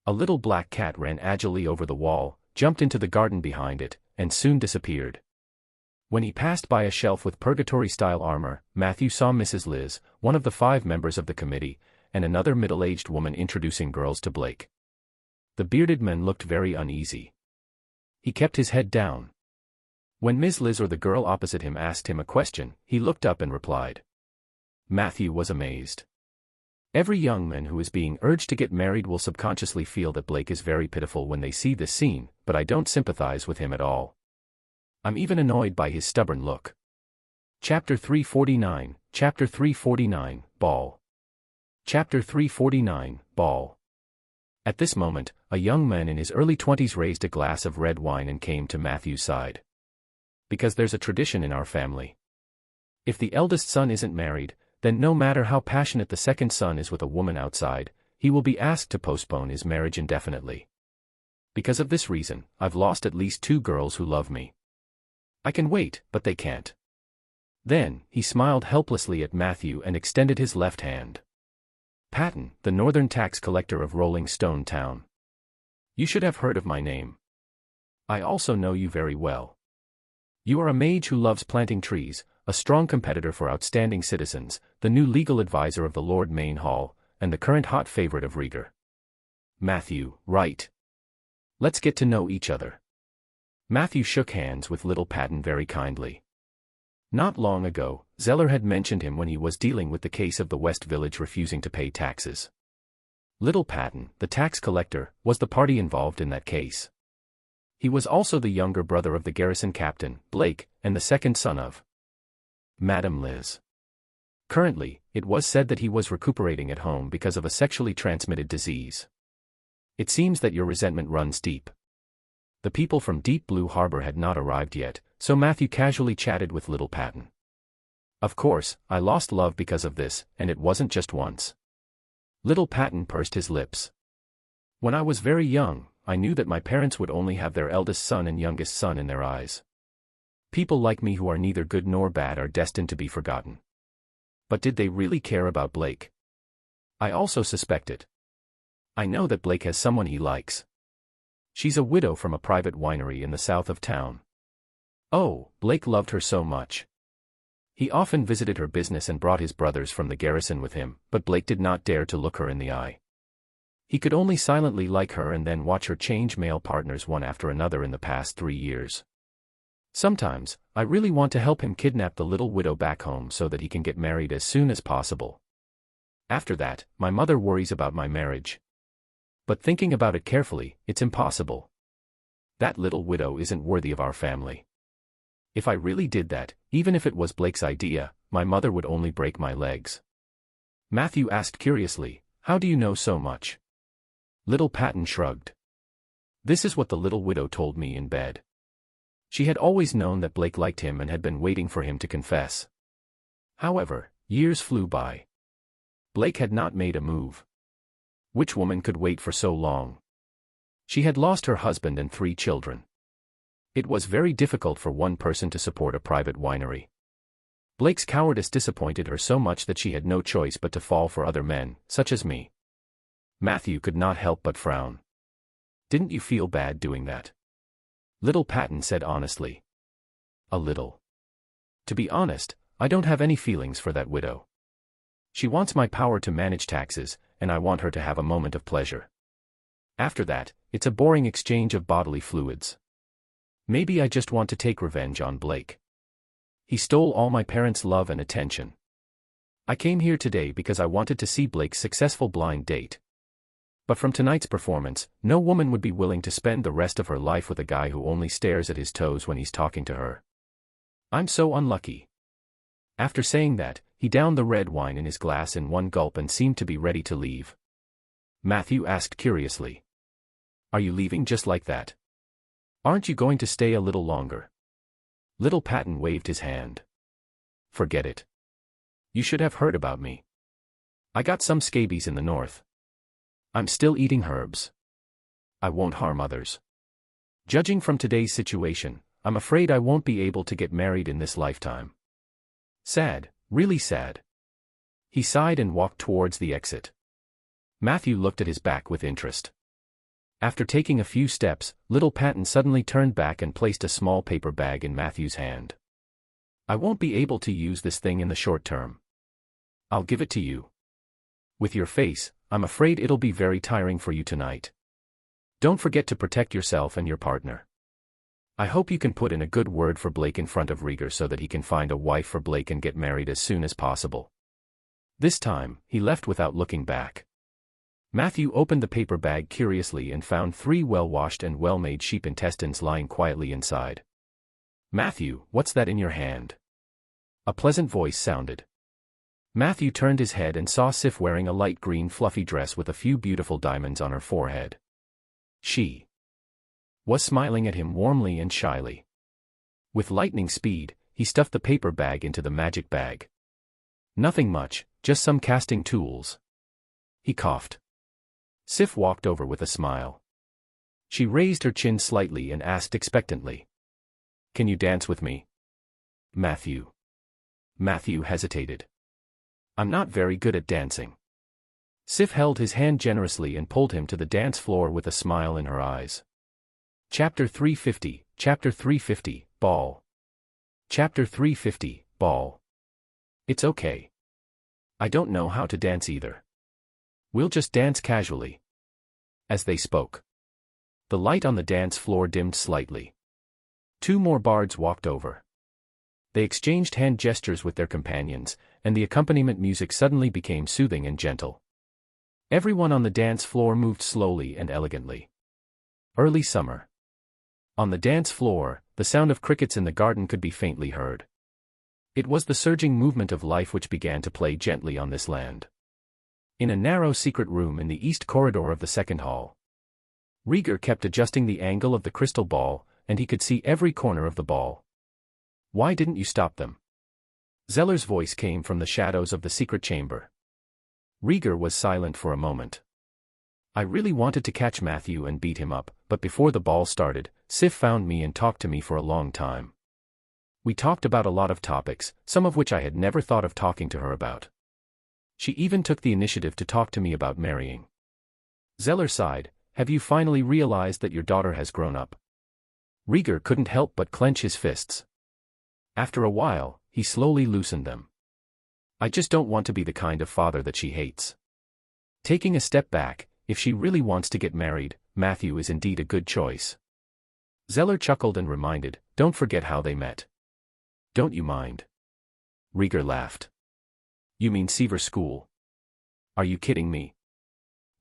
A little black cat ran agilely over the wall, jumped into the garden behind it, and soon disappeared. When he passed by a shelf with purgatory-style armor, Matthew saw Mrs. Liz, one of the 5 members of the committee, and another middle-aged woman introducing girls to Blake. The bearded man looked very uneasy. He kept his head down. When Ms. Liz or the girl opposite him asked him a question, he looked up and replied. Matthew was amazed. Every young man who is being urged to get married will subconsciously feel that Blake is very pitiful when they see this scene, but I don't sympathize with him at all. I'm even annoyed by his stubborn look. Chapter 349, Ball. Chapter 349, Ball. At this moment, a young man in his early 20s raised a glass of red wine and came to Matthew's side. Because there's a tradition in our family. If the eldest son isn't married, then no matter how passionate the second son is with a woman outside, he will be asked to postpone his marriage indefinitely. Because of this reason, I've lost at least 2 girls who love me. I can wait, but they can't. Then, he smiled helplessly at Matthew and extended his left hand. Patton, the northern tax collector of Rolling Stone Town. You should have heard of my name. I also know you very well. You are a mage who loves planting trees, a strong competitor for outstanding citizens, the new legal advisor of the Lord Main Hall, and the current hot favorite of Rieger. Matthew, right. Let's get to know each other. Matthew shook hands with little Patton very kindly. Not long ago, Zeller had mentioned him when he was dealing with the case of the West Village refusing to pay taxes. Little Patton, the tax collector, was the party involved in that case. He was also the younger brother of the garrison captain, Blake, and the second son of Madame Liz. Currently, it was said that he was recuperating at home because of a sexually transmitted disease. It seems that your resentment runs deep. The people from Deep Blue Harbor had not arrived yet, so Matthew casually chatted with little Patton. Of course, I lost love because of this, and it wasn't just once. Little Patton pursed his lips. When I was very young, I knew that my parents would only have their eldest son and youngest son in their eyes. People like me who are neither good nor bad are destined to be forgotten. But did they really care about Blake? I also suspect it. I know that Blake has someone he likes. She's a widow from a private winery in the south of town. Oh, Blake loved her so much. He often visited her business and brought his brothers from the garrison with him, but Blake did not dare to look her in the eye. He could only silently like her and then watch her change male partners one after another in the past 3 years. Sometimes, I really want to help him kidnap the little widow back home so that he can get married as soon as possible. After that, my mother worries about my marriage. But thinking about it carefully, it's impossible. That little widow isn't worthy of our family. If I really did that, even if it was Blake's idea, my mother would only break my legs. Matthew asked curiously, "How do you know so much?" Little Patton shrugged. This is what the little widow told me in bed. She had always known that Blake liked him and had been waiting for him to confess. However, years flew by. Blake had not made a move. Which woman could wait for so long? She had lost her husband and 3 children. It was very difficult for one person to support a private winery. Blake's cowardice disappointed her so much that she had no choice but to fall for other men, such as me. Matthew could not help but frown. "Didn't you feel bad doing that?" Little Patton said honestly. "A little. To be honest, I don't have any feelings for that widow. She wants my power to manage taxes, and I want her to have a moment of pleasure. After that, it's a boring exchange of bodily fluids. Maybe I just want to take revenge on Blake. He stole all my parents' love and attention. I came here today because I wanted to see Blake's successful blind date. But from tonight's performance, no woman would be willing to spend the rest of her life with a guy who only stares at his toes when he's talking to her. I'm so unlucky." After saying that, he downed the red wine in his glass in one gulp and seemed to be ready to leave. Matthew asked curiously, "Are you leaving just like that? Aren't you going to stay a little longer?" Little Patton waved his hand. "Forget it. You should have heard about me. I got some scabies in the north. I'm still eating herbs. I won't harm others. Judging from today's situation, I'm afraid I won't be able to get married in this lifetime. Sad, really sad." He sighed and walked towards the exit. Matthew looked at his back with interest. After taking a few steps, Little Patton suddenly turned back and placed a small paper bag in Matthew's hand. "I won't be able to use this thing in the short term. I'll give it to you. With your face, I'm afraid it'll be very tiring for you tonight. Don't forget to protect yourself and your partner. I hope you can put in a good word for Blake in front of Rieger so that he can find a wife for Blake and get married as soon as possible." This time, he left without looking back. Matthew opened the paper bag curiously and found 3 well-washed and well-made sheep intestines lying quietly inside. "Matthew, what's that in your hand?" A pleasant voice sounded. Matthew turned his head and saw Sif wearing a light green fluffy dress with a few beautiful diamonds on her forehead. She was smiling at him warmly and shyly. With lightning speed, he stuffed the paper bag into the magic bag. "Nothing much, just some casting tools." He coughed. Sif walked over with a smile. She raised her chin slightly and asked expectantly, "Can you dance with me?" Matthew hesitated. "I'm not very good at dancing." Sif held his hand generously and pulled him to the dance floor with a smile in her eyes. Chapter 350, Ball. Chapter 350, Ball. "It's okay. I don't know how to dance either. We'll just dance casually." As they spoke, the light on the dance floor dimmed slightly. 2 more bards walked over. They exchanged hand gestures with their companions, and the accompaniment music suddenly became soothing and gentle. Everyone on the dance floor moved slowly and elegantly. Early summer. On the dance floor, the sound of crickets in the garden could be faintly heard. It was the surging movement of life which began to play gently on this land. In a narrow secret room in the east corridor of the second hall, Rieger kept adjusting the angle of the crystal ball, and he could see every corner of the ball. "Why didn't you stop them?" Zeller's voice came from the shadows of the secret chamber. Rieger was silent for a moment. "I really wanted to catch Matthew and beat him up, but before the ball started, Sif found me and talked to me for a long time. We talked about a lot of topics, some of which I had never thought of talking to her about. She even took the initiative to talk to me about marrying." Zeller sighed, have you finally realized that your daughter has grown up? Rieger couldn't help but clench his fists. After a while, he slowly loosened them. I just don't want to be the kind of father that she hates. Taking a step back, if she really wants to get married, Matthew is indeed a good choice. Zeller chuckled and reminded, don't forget how they met. Don't you mind? Rieger laughed. You mean Seaver School? Are you kidding me?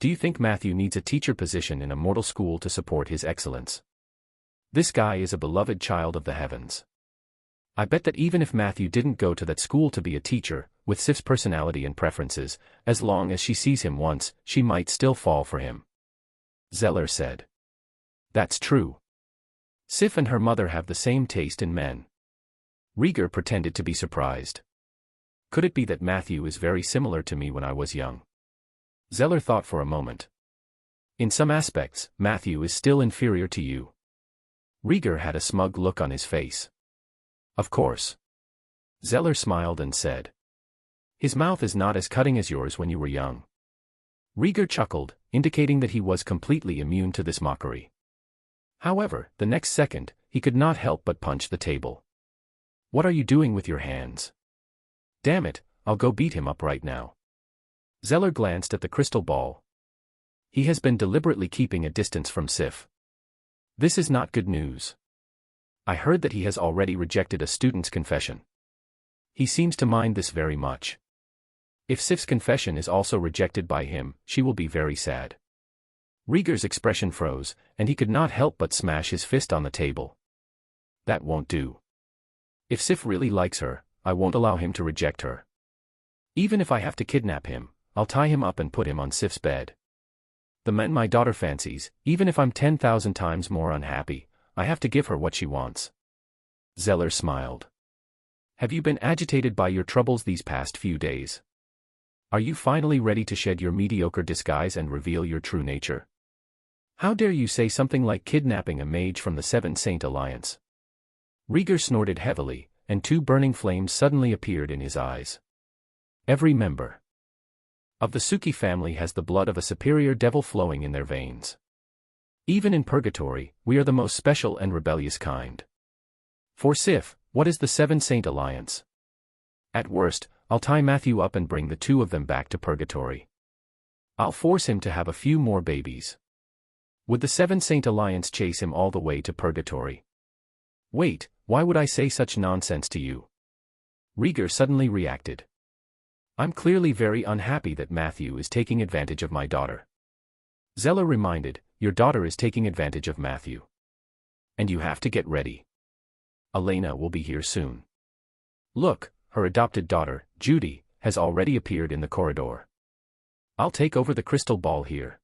Do you think Matthew needs a teacher position in a mortal school to support his excellence? This guy is a beloved child of the heavens. I bet that even if Matthew didn't go to that school to be a teacher, with Sif's personality and preferences, as long as she sees him once, she might still fall for him. Zeller said. That's true. Sif and her mother have the same taste in men. Rieger pretended to be surprised. Could it be that Matthew is very similar to me when I was young? Zeller thought for a moment. In some aspects, Matthew is still inferior to you. Rieger had a smug look on his face. Of course. Zeller smiled and said. His mouth is not as cutting as yours when you were young. Rieger chuckled, indicating that he was completely immune to this mockery. However, the next second, he could not help but punch the table. What are you doing with your hands? Damn it, I'll go beat him up right now. Zeller glanced at the crystal ball. He has been deliberately keeping a distance from Sif. This is not good news. I heard that he has already rejected a student's confession. He seems to mind this very much. If Sif's confession is also rejected by him, she will be very sad. Rieger's expression froze, and he could not help but smash his fist on the table. That won't do. If Sif really likes her, I won't allow him to reject her. Even if I have to kidnap him, I'll tie him up and put him on Sif's bed. The man my daughter fancies, even if I'm 10,000 times more unhappy, I have to give her what she wants. Zeller smiled. Have you been agitated by your troubles these past few days? Are you finally ready to shed your mediocre disguise and reveal your true nature? How dare you say something like kidnapping a mage from the Seven Saint Alliance? Rieger snorted heavily, and two burning flames suddenly appeared in his eyes. Every member of the Suki family has the blood of a superior devil flowing in their veins. Even in purgatory, we are the most special and rebellious kind. For Sif, what is the Seven Saint Alliance? At worst, I'll tie Matthew up and bring the two of them back to purgatory. I'll force him to have a few more babies. Would the Seven Saint Alliance chase him all the way to purgatory? Wait, why would I say such nonsense to you? Rieger suddenly reacted. I'm clearly very unhappy that Matthew is taking advantage of my daughter. Zeller reminded, your daughter is taking advantage of Matthew. And you have to get ready. Elena will be here soon. Look, her adopted daughter, Judy, has already appeared in the corridor. I'll take over the crystal ball here.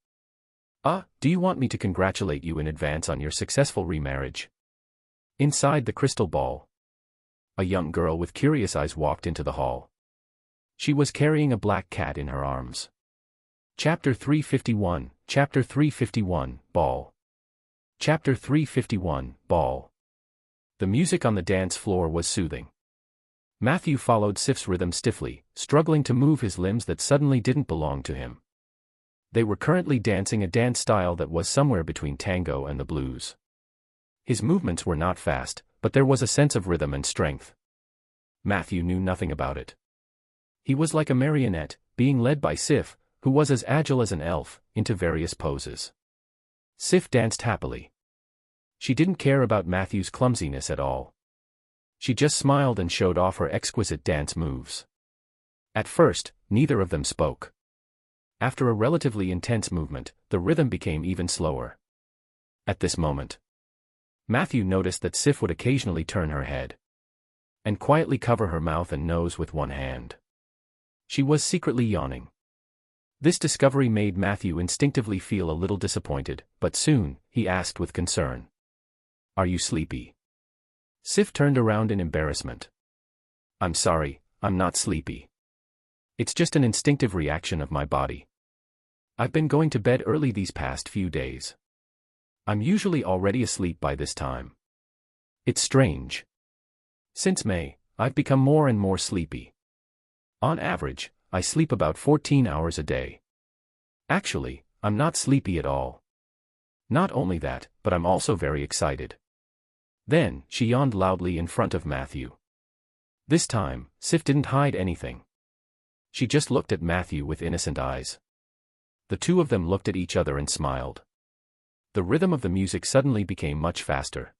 Do you want me to congratulate you in advance on your successful remarriage? Inside the crystal ball, a young girl with curious eyes walked into the hall. She was carrying a black cat in her arms. Chapter 351, Chapter 351, Ball. Chapter 351, Ball. The music on the dance floor was soothing. Matthew followed Sif's rhythm stiffly, struggling to move his limbs that suddenly didn't belong to him. They were currently dancing a dance style that was somewhere between tango and the blues. His movements were not fast, but there was a sense of rhythm and strength. Matthew knew nothing about it. He was like a marionette, being led by Sif, who was as agile as an elf, into various poses. Sif danced happily. She didn't care about Matthew's clumsiness at all. She just smiled and showed off her exquisite dance moves. At first, neither of them spoke. After a relatively intense movement, the rhythm became even slower. At this moment, Matthew noticed that Sif would occasionally turn her head and quietly cover her mouth and nose with one hand. She was secretly yawning. This discovery made Matthew instinctively feel a little disappointed, but soon, he asked with concern. Are you sleepy? Sif turned around in embarrassment. I'm sorry, I'm not sleepy. It's just an instinctive reaction of my body. I've been going to bed early these past few days. I'm usually already asleep by this time. It's strange. Since May, I've become more and more sleepy. On average, I sleep about 14 hours a day. Actually, I'm not sleepy at all. Not only that, but I'm also very excited." Then, she yawned loudly in front of Matthew. This time, Sif didn't hide anything. She just looked at Matthew with innocent eyes. The two of them looked at each other and smiled. The rhythm of the music suddenly became much faster.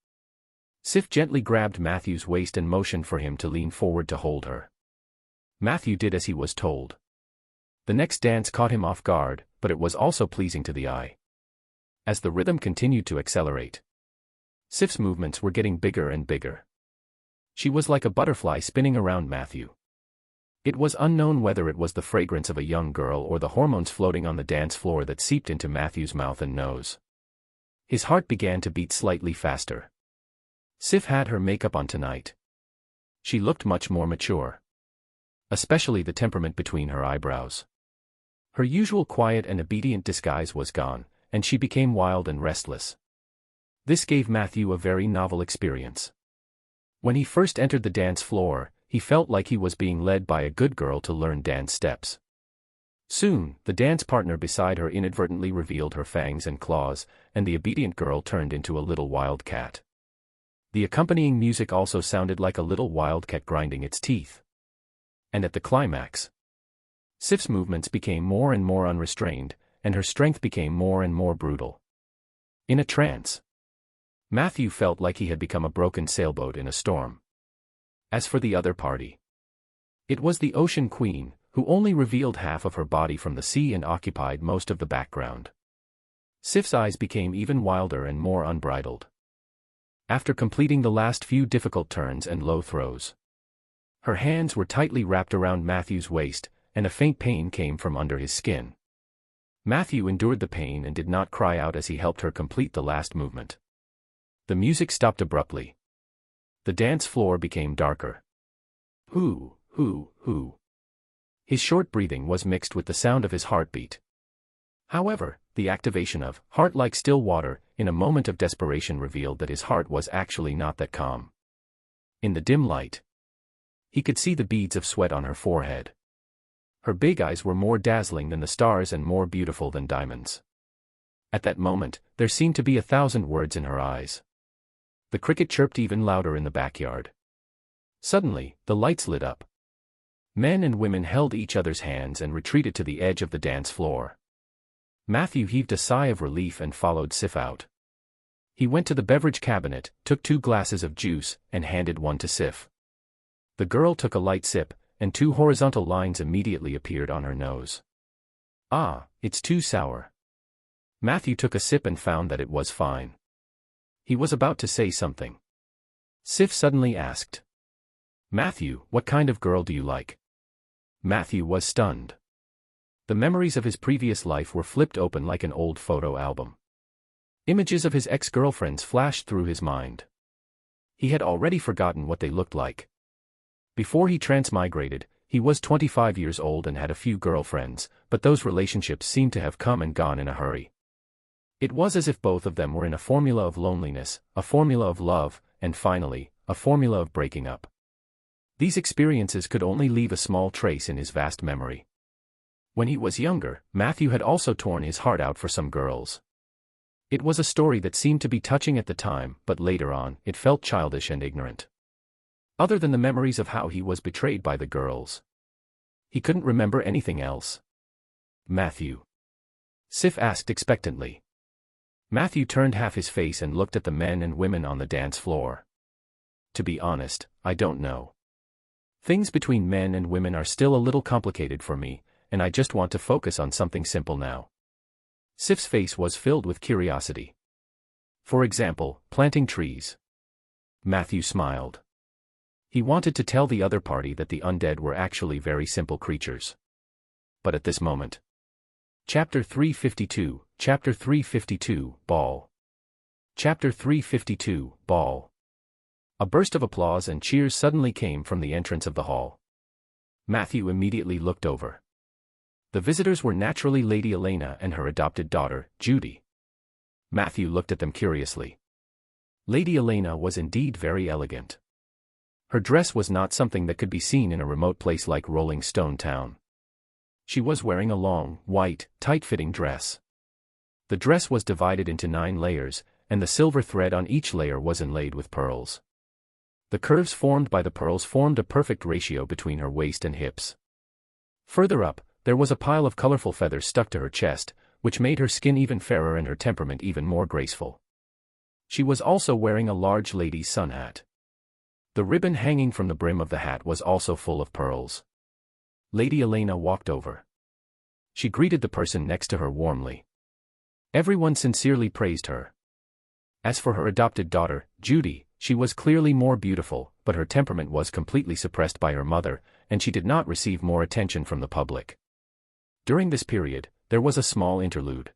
Sif gently grabbed Matthew's waist and motioned for him to lean forward to hold her. Matthew did as he was told. The next dance caught him off guard, but it was also pleasing to the eye. As the rhythm continued to accelerate, Sif's movements were getting bigger and bigger. She was like a butterfly spinning around Matthew. It was unknown whether it was the fragrance of a young girl or the hormones floating on the dance floor that seeped into Matthew's mouth and nose. His heart began to beat slightly faster. Sif had her makeup on tonight. She looked much more mature. Especially the temperament between her eyebrows. Her usual quiet and obedient disguise was gone, and she became wild and restless. This gave Matthew a very novel experience. When he first entered the dance floor, he felt like he was being led by a good girl to learn dance steps. Soon, the dance partner beside her inadvertently revealed her fangs and claws, and the obedient girl turned into a little wildcat. The accompanying music also sounded like a little wildcat grinding its teeth. And at the climax, Sif's movements became more and more unrestrained, and her strength became more and more brutal. In a trance, Matthew felt like he had become a broken sailboat in a storm. As for the other party, it was the Ocean Queen, who only revealed half of her body from the sea and occupied most of the background. Sif's eyes became even wilder and more unbridled. After completing the last few difficult turns and low throws, her hands were tightly wrapped around Matthew's waist, and a faint pain came from under his skin. Matthew endured the pain and did not cry out as he helped her complete the last movement. The music stopped abruptly. The dance floor became darker. Hoo, hoo, hoo. His short breathing was mixed with the sound of his heartbeat. However, the activation of heart like still water in a moment of desperation revealed that his heart was actually not that calm. In the dim light, he could see the beads of sweat on her forehead. Her big eyes were more dazzling than the stars and more beautiful than diamonds. At that moment, there seemed to be 1,000 words in her eyes. The cricket chirped even louder in the backyard. Suddenly, the lights lit up. Men and women held each other's hands and retreated to the edge of the dance floor. Matthew heaved a sigh of relief and followed Sif out. He went to the beverage cabinet, took 2 glasses of juice, and handed one to Sif. The girl took a light sip, and 2 horizontal lines immediately appeared on her nose. "Ah, it's too sour." Matthew took a sip and found that it was fine. He was about to say something. Sif suddenly asked, "Matthew, what kind of girl do you like?" Matthew was stunned. The memories of his previous life were flipped open like an old photo album. Images of his ex-girlfriends flashed through his mind. He had already forgotten what they looked like. Before he transmigrated, he was 25 years old and had a few girlfriends, but those relationships seemed to have come and gone in a hurry. It was as if both of them were in a formula of loneliness, a formula of love, and finally, a formula of breaking up. These experiences could only leave a small trace in his vast memory. When he was younger, Matthew had also torn his heart out for some girls. It was a story that seemed to be touching at the time, but later on, it felt childish and ignorant. Other than the memories of how he was betrayed by the girls, he couldn't remember anything else. "Matthew?" Sif asked expectantly. Matthew turned half his face and looked at the men and women on the dance floor. "To be honest, I don't know. Things between men and women are still a little complicated for me, and I just want to focus on something simple now." Sif's face was filled with curiosity. "For example, planting trees." Matthew smiled. He wanted to tell the other party that the undead were actually very simple creatures. But at this moment. Chapter 352, Chapter 352, Ball. Chapter 352, Ball. A burst of applause and cheers suddenly came from the entrance of the hall. Matthew immediately looked over. The visitors were naturally Lady Elena and her adopted daughter, Judy. Matthew looked at them curiously. Lady Elena was indeed very elegant. Her dress was not something that could be seen in a remote place like Rolling Stone Town. She was wearing a long, white, tight-fitting dress. The dress was divided into 9 layers, and the silver thread on each layer was inlaid with pearls. The curves formed by the pearls formed a perfect ratio between her waist and hips. Further up, there was a pile of colorful feathers stuck to her chest, which made her skin even fairer and her temperament even more graceful. She was also wearing a large lady's sun hat. The ribbon hanging from the brim of the hat was also full of pearls. Lady Elena walked over. She greeted the person next to her warmly. Everyone sincerely praised her. As for her adopted daughter, Judy, she was clearly more beautiful, but her temperament was completely suppressed by her mother, and she did not receive more attention from the public. During this period, there was a small interlude.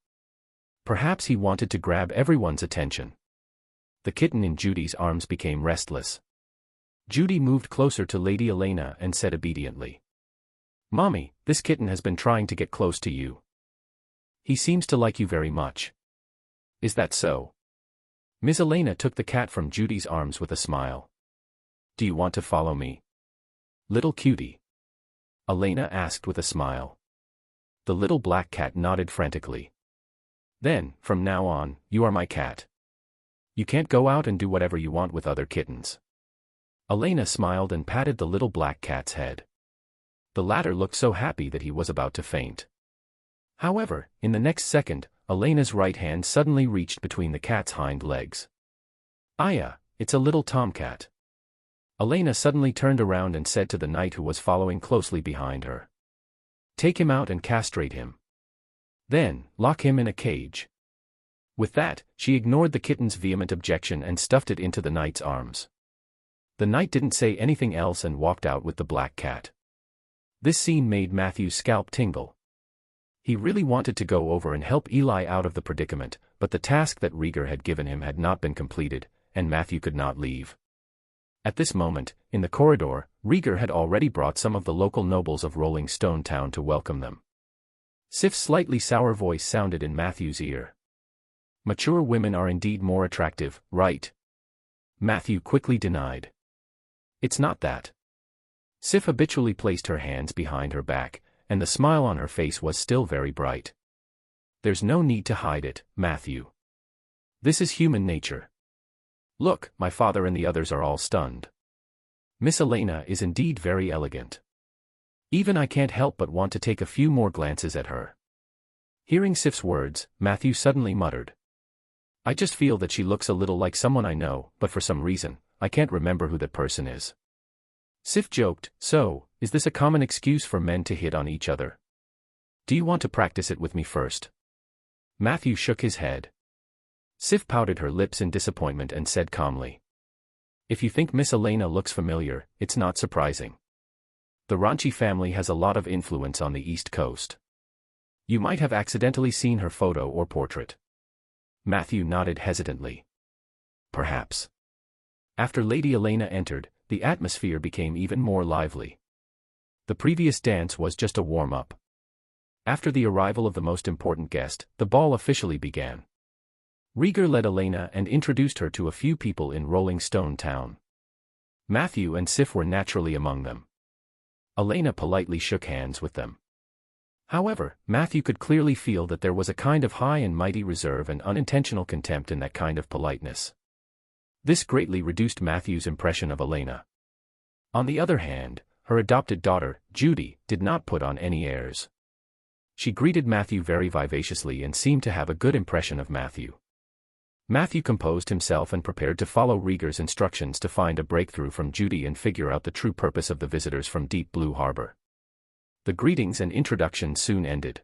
Perhaps he wanted to grab everyone's attention. The kitten in Judy's arms became restless. Judy moved closer to Lady Elena and said obediently, "Mommy, this kitten has been trying to get close to you. He seems to like you very much. Is that so?" Miss Elena took the cat from Judy's arms with a smile. "Do you want to follow me, little cutie?" Elena asked with a smile. The little black cat nodded frantically. "Then, from now on, you are my cat. You can't go out and do whatever you want with other kittens." Elena smiled and patted the little black cat's head. The latter looked so happy that he was about to faint. However, in the next second, Elena's right hand suddenly reached between the cat's hind legs. "Aya, it's a little tomcat." Elena suddenly turned around and said to the knight who was following closely behind her, "Take him out and castrate him. Then, lock him in a cage." With that, she ignored the kitten's vehement objection and stuffed it into the knight's arms. The knight didn't say anything else and walked out with the black cat. This scene made Matthew's scalp tingle. He really wanted to go over and help Eli out of the predicament, but the task that Rieger had given him had not been completed, and Matthew could not leave. At this moment, in the corridor, Rieger had already brought some of the local nobles of Rolling Stone Town to welcome them. Sif's slightly sour voice sounded in Matthew's ear. "Mature women are indeed more attractive, right?" Matthew quickly denied. "It's not that." Sif habitually placed her hands behind her back, and the smile on her face was still very bright. "There's no need to hide it, Matthew. This is human nature. Look, my father and the others are all stunned. Miss Elena is indeed very elegant. Even I can't help but want to take a few more glances at her." Hearing Sif's words, Matthew suddenly muttered, "I just feel that she looks a little like someone I know, but for some reason, I can't remember who that person is." Sif joked, "So, is this a common excuse for men to hit on each other? Do you want to practice it with me first?" Matthew shook his head. Sif pouted her lips in disappointment and said calmly, "If you think Miss Elena looks familiar, it's not surprising. The Ranchi family has a lot of influence on the East Coast. You might have accidentally seen her photo or portrait." Matthew nodded hesitantly. "Perhaps." After Lady Elena entered, the atmosphere became even more lively. The previous dance was just a warm-up. After the arrival of the most important guest, the ball officially began. Rieger led Elena and introduced her to a few people in Rolling Stone Town. Matthew and Sif were naturally among them. Elena politely shook hands with them. However, Matthew could clearly feel that there was a kind of high and mighty reserve and unintentional contempt in that kind of politeness. This greatly reduced Matthew's impression of Elena. On the other hand, her adopted daughter, Judy, did not put on any airs. She greeted Matthew very vivaciously and seemed to have a good impression of Matthew. Matthew composed himself and prepared to follow Rieger's instructions to find a breakthrough from Judy and figure out the true purpose of the visitors from Deep Blue Harbor. The greetings and introductions soon ended.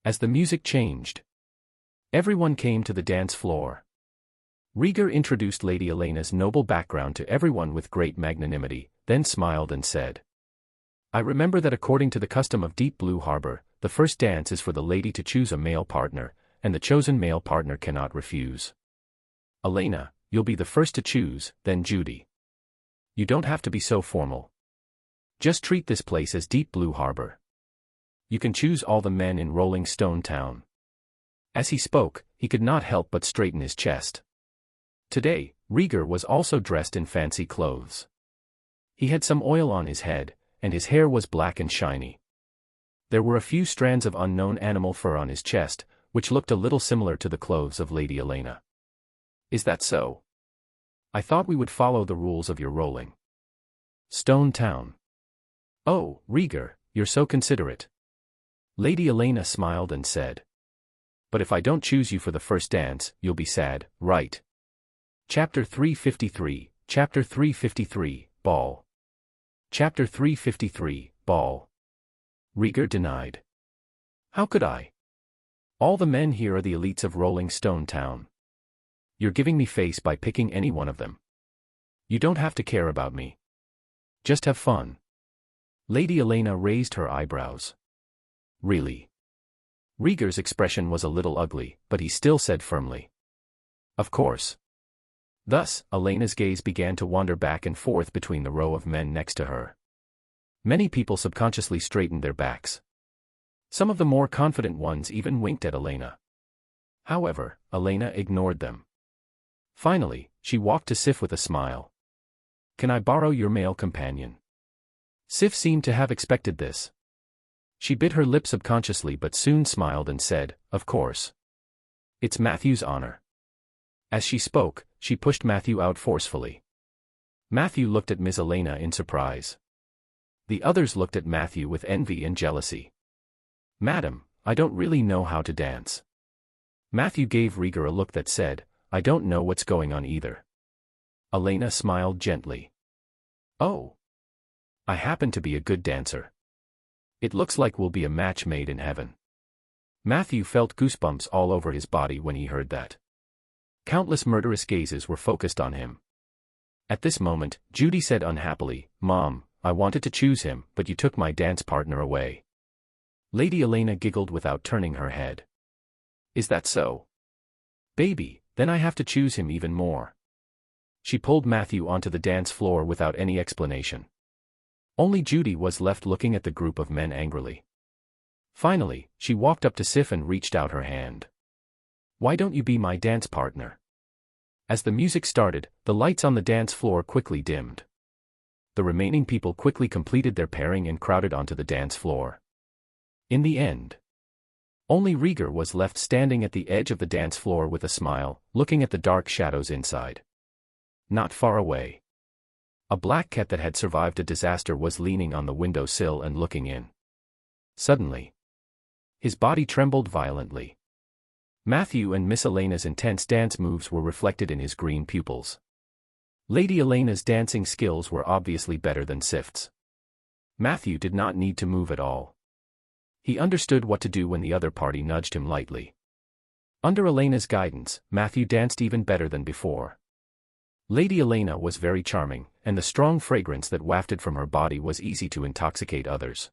As the music changed, everyone came to the dance floor. Rieger introduced Lady Elena's noble background to everyone with great magnanimity, then smiled and said, "I remember that according to the custom of Deep Blue Harbor, the first dance is for the lady to choose a male partner, and the chosen male partner cannot refuse. Elena, you'll be the first to choose, then Judy. You don't have to be so formal. Just treat this place as Deep Blue Harbor. You can choose all the men in Rolling Stone Town." As he spoke, he could not help but straighten his chest. Today, Rieger was also dressed in fancy clothes. He had some oil on his head, and his hair was black and shiny. There were a few strands of unknown animal fur on his chest, which looked a little similar to the clothes of Lady Elena. Is that so? I thought we would follow the rules of your rolling stone town. Oh, Rieger, you're so considerate. Lady Elena smiled and said. But if I don't choose you for the first dance, you'll be sad, right? Chapter 353, Chapter 353, Ball. Chapter 353, Ball. Rieger denied. How could I? All the men here are the elites of Rolling Stone Town. You're giving me face by picking any one of them. You don't have to care about me. Just have fun. Lady Elena raised her eyebrows. Really? Rieger's expression was a little ugly, but he still said firmly. Of course. Thus, Elena's gaze began to wander back and forth between the row of men next to her. Many people subconsciously straightened their backs. Some of the more confident ones even winked at Elena. However, Elena ignored them. Finally, she walked to Sif with a smile. Can I borrow your male companion? Sif seemed to have expected this. She bit her lip subconsciously but soon smiled and said, of course. It's Matthew's honor. As she spoke, she pushed Matthew out forcefully. Matthew looked at Miss Elena in surprise. The others looked at Matthew with envy and jealousy. Madam, I don't really know how to dance. Matthew gave Rieger a look that said, I don't know what's going on either. Elena smiled gently. Oh. I happen to be a good dancer. It looks like we'll be a match made in heaven. Matthew felt goosebumps all over his body when he heard that. Countless murderous gazes were focused on him. At this moment, Judy said unhappily, Mom, I wanted to choose him, but you took my dance partner away. Lady Elena giggled without turning her head. Is that so? Baby, then I have to choose him even more. She pulled Matthew onto the dance floor without any explanation. Only Judy was left looking at the group of men angrily. Finally, she walked up to Sif and reached out her hand. Why don't you be my dance partner? As the music started, the lights on the dance floor quickly dimmed. The remaining people quickly completed their pairing and crowded onto the dance floor. In the end, only Rieger was left standing at the edge of the dance floor with a smile, looking at the dark shadows inside. Not far away, a black cat that had survived a disaster was leaning on the windowsill and looking in. Suddenly, his body trembled violently. Matthew and Miss Elena's intense dance moves were reflected in his green pupils. Lady Elena's dancing skills were obviously better than Sif's. Matthew did not need to move at all. He understood what to do when the other party nudged him lightly. Under Elena's guidance, Matthew danced even better than before. Lady Elena was very charming, and the strong fragrance that wafted from her body was easy to intoxicate others.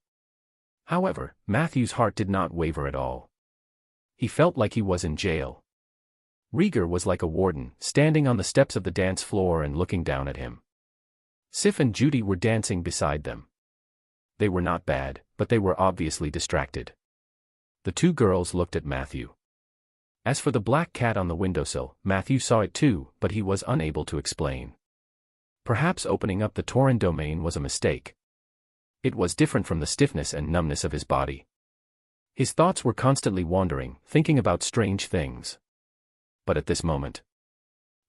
However, Matthew's heart did not waver at all. He felt like he was in jail. Rieger was like a warden, standing on the steps of the dance floor and looking down at him. Sif and Judy were dancing beside them. They were not bad, but they were obviously distracted. The two girls looked at Matthew. As for the black cat on the windowsill, Matthew saw it too, but he was unable to explain. Perhaps opening up the Tauran domain was a mistake. It was different from the stiffness and numbness of his body. His thoughts were constantly wandering, thinking about strange things. But at this moment,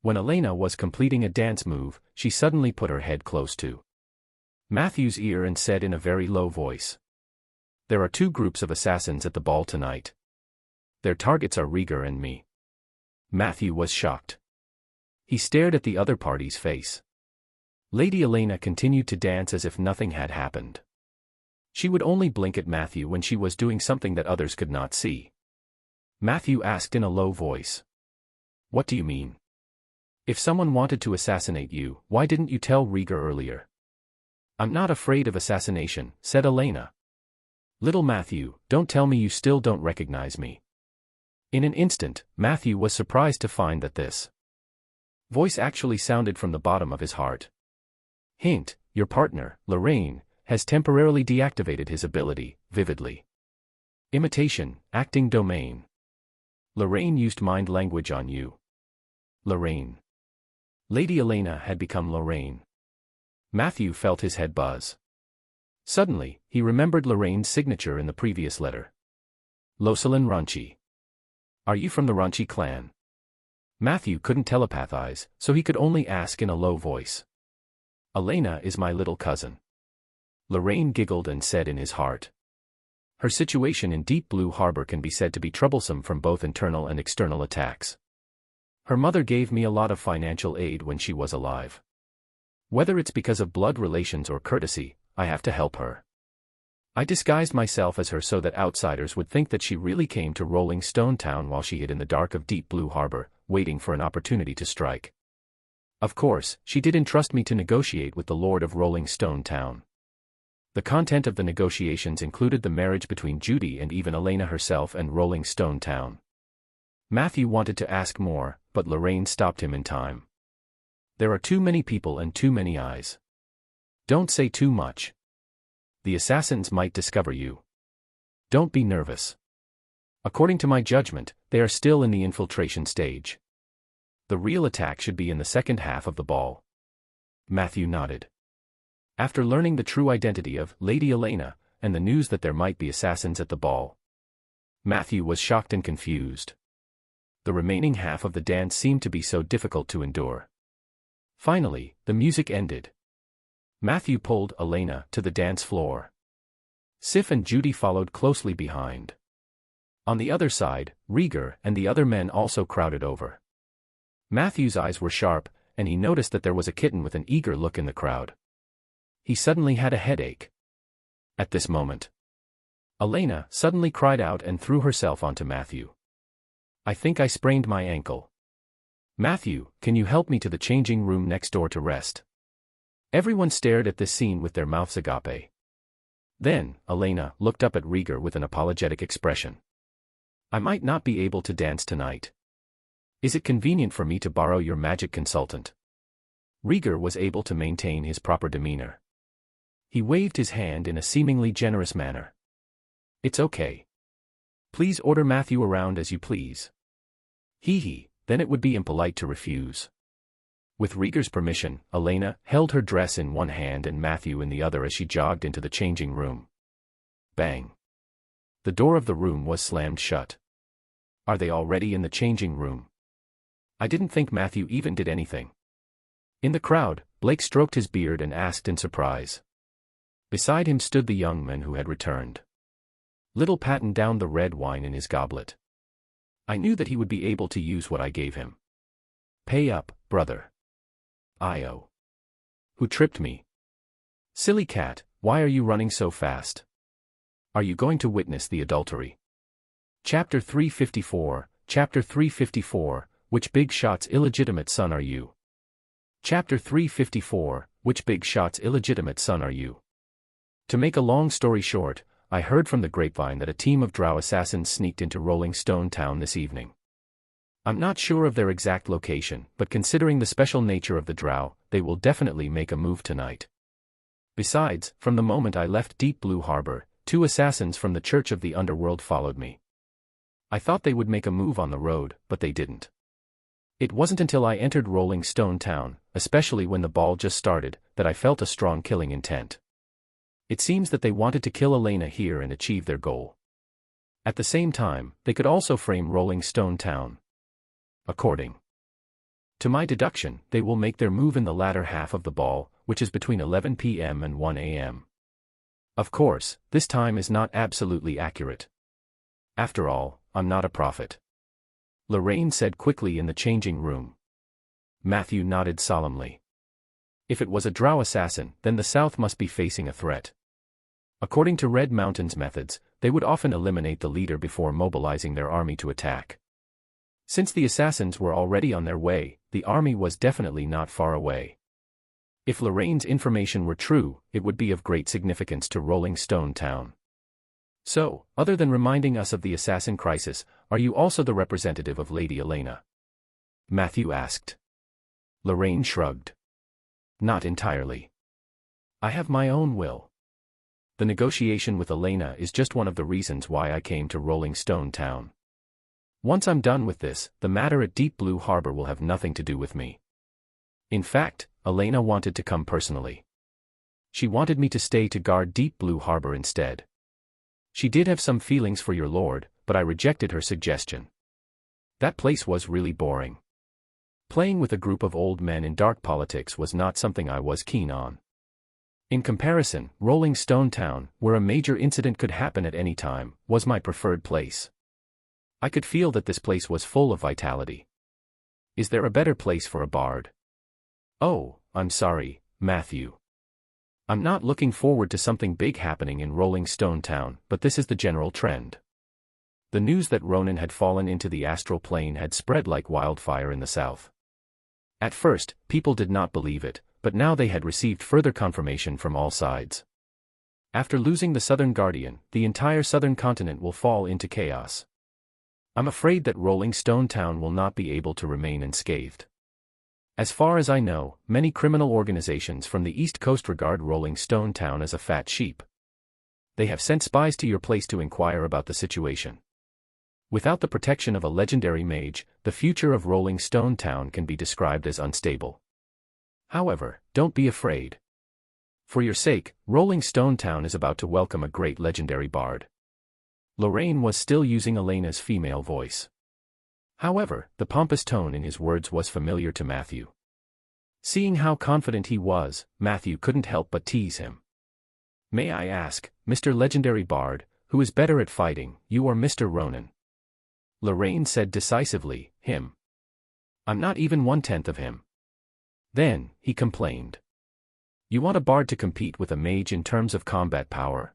when Elena was completing a dance move, she suddenly put her head close to Matthew's ear and said in a very low voice, There are two groups of assassins at the ball tonight. Their targets are Rieger and me. Matthew was shocked. He stared at the other party's face. Lady Elena continued to dance as if nothing had happened. She would only blink at Matthew when she was doing something that others could not see. Matthew asked in a low voice. What do you mean? If someone wanted to assassinate you, why didn't you tell Rieger earlier? I'm not afraid of assassination, said Elena. Little Matthew, don't tell me you still don't recognize me. In an instant, Matthew was surprised to find that this voice actually sounded from the bottom of his heart. Hint, your partner, Lorraine, has temporarily deactivated his ability, vividly. Imitation, acting domain. Lorraine used mind language on you. Lorraine. Lady Elena had become Lorraine. Matthew felt his head buzz. Suddenly, he remembered Lorraine's signature in the previous letter. Losalin Ranchi. Are you from the Ranchi clan? Matthew couldn't telepathize, so he could only ask in a low voice. Elena is my little cousin. Lorraine giggled and said in his heart. Her situation in Deep Blue Harbor can be said to be troublesome from both internal and external attacks. Her mother gave me a lot of financial aid when she was alive. Whether it's because of blood relations or courtesy, I have to help her. I disguised myself as her so that outsiders would think that she really came to Rolling Stone Town while she hid in the dark of Deep Blue Harbor, waiting for an opportunity to strike. Of course, she did entrust me to negotiate with the Lord of Rolling Stone Town. The content of the negotiations included the marriage between Judy and even Elena herself and Rolling Stone Town. Matthew wanted to ask more, but Lorraine stopped him in time. There are too many people and too many eyes. Don't say too much. The assassins might discover you. Don't be nervous. According to my judgment, they are still in the infiltration stage. The real attack should be in the second half of the ball. Matthew nodded. After learning the true identity of Lady Elena, and the news that there might be assassins at the ball, Matthew was shocked and confused. The remaining half of the dance seemed to be so difficult to endure. Finally, the music ended. Matthew pulled Elena to the dance floor. Sif and Judy followed closely behind. On the other side, Rieger and the other men also crowded over. Matthew's eyes were sharp, and he noticed that there was a kitten with an eager look in the crowd. He suddenly had a headache. At this moment, Elena suddenly cried out and threw herself onto Matthew. I think I sprained my ankle. Matthew, can you help me to the changing room next door to rest? Everyone stared at this scene with their mouths agape. Then, Elena looked up at Rieger with an apologetic expression. I might not be able to dance tonight. Is it convenient for me to borrow your magic consultant? Rieger was able to maintain his proper demeanor. He waved his hand in a seemingly generous manner. It's okay. Please order Matthew around as you please. Hee, then it would be impolite to refuse. With Rieger's permission, Elena held her dress in one hand and Matthew in the other as she jogged into the changing room. Bang. The door of the room was slammed shut. Are they already in the changing room? I didn't think Matthew even did anything. In the crowd, Blake stroked his beard and asked in surprise. Beside him stood the young man who had returned. Little Patton downed the red wine in his goblet. I knew that he would be able to use what I gave him. Pay up, brother. Io. Who tripped me? Silly cat, why are you running so fast? Are you going to witness the adultery? Chapter 354, Chapter 354, Which big shot's illegitimate son are you? Chapter 354, Which big shot's illegitimate son are you? To make a long story short, I heard from the grapevine that a team of drow assassins sneaked into Rolling Stone Town this evening. I'm not sure of their exact location, but considering the special nature of the drow, they will definitely make a move tonight. Besides, from the moment I left Deep Blue Harbor, 2 assassins from the Church of the Underworld followed me. I thought they would make a move on the road, but they didn't. It wasn't until I entered Rolling Stone Town, especially when the ball just started, that I felt a strong killing intent. It seems that they wanted to kill Elena here and achieve their goal. At the same time, they could also frame Rolling Stone Town. According to my deduction, they will make their move in the latter half of the ball, which is between 11 p.m. and 1 a.m. Of course, this time is not absolutely accurate. After all, I'm not a prophet. Lorraine said quickly in the changing room. Matthew nodded solemnly. If it was a drow assassin, then the South must be facing a threat. According to Red Mountain's methods, they would often eliminate the leader before mobilizing their army to attack. Since the assassins were already on their way, the army was definitely not far away. If Lorraine's information were true, it would be of great significance to Rolling Stone Town. So, other than reminding us of the assassin crisis, are you also the representative of Lady Elena? Matthew asked. Lorraine shrugged. Not entirely. I have my own will. The negotiation with Elena is just one of the reasons why I came to Rolling Stone Town. Once I'm done with this, the matter at Deep Blue Harbor will have nothing to do with me. In fact, Elena wanted to come personally. She wanted me to stay to guard Deep Blue Harbor instead. She did have some feelings for your lord, but I rejected her suggestion. That place was really boring. Playing with a group of old men in dark politics was not something I was keen on. In comparison, Rolling Stone Town, where a major incident could happen at any time, was my preferred place. I could feel that this place was full of vitality. Is there a better place for a bard? Oh, I'm sorry, Matthew. I'm not looking forward to something big happening in Rolling Stone Town, but this is the general trend. The news that Ronan had fallen into the astral plane had spread like wildfire in the south. At first, people did not believe it, but now they had received further confirmation from all sides. After losing the Southern Guardian, the entire southern continent will fall into chaos. I'm afraid that Rolling Stone Town will not be able to remain unscathed. As far as I know, many criminal organizations from the East Coast regard Rolling Stone Town as a fat sheep. They have sent spies to your place to inquire about the situation. Without the protection of a legendary mage, the future of Rolling Stone Town can be described as unstable. However, don't be afraid. For your sake, Rolling Stone Town is about to welcome a great legendary bard. Lorraine was still using Elena's female voice. However, the pompous tone in his words was familiar to Matthew. Seeing how confident he was, Matthew couldn't help but tease him. May I ask, Mr. Legendary Bard, who is better at fighting, you or Mr. Ronan? Lorraine said decisively, him. I'm not even 1/10 of him. Then, he complained. You want a bard to compete with a mage in terms of combat power?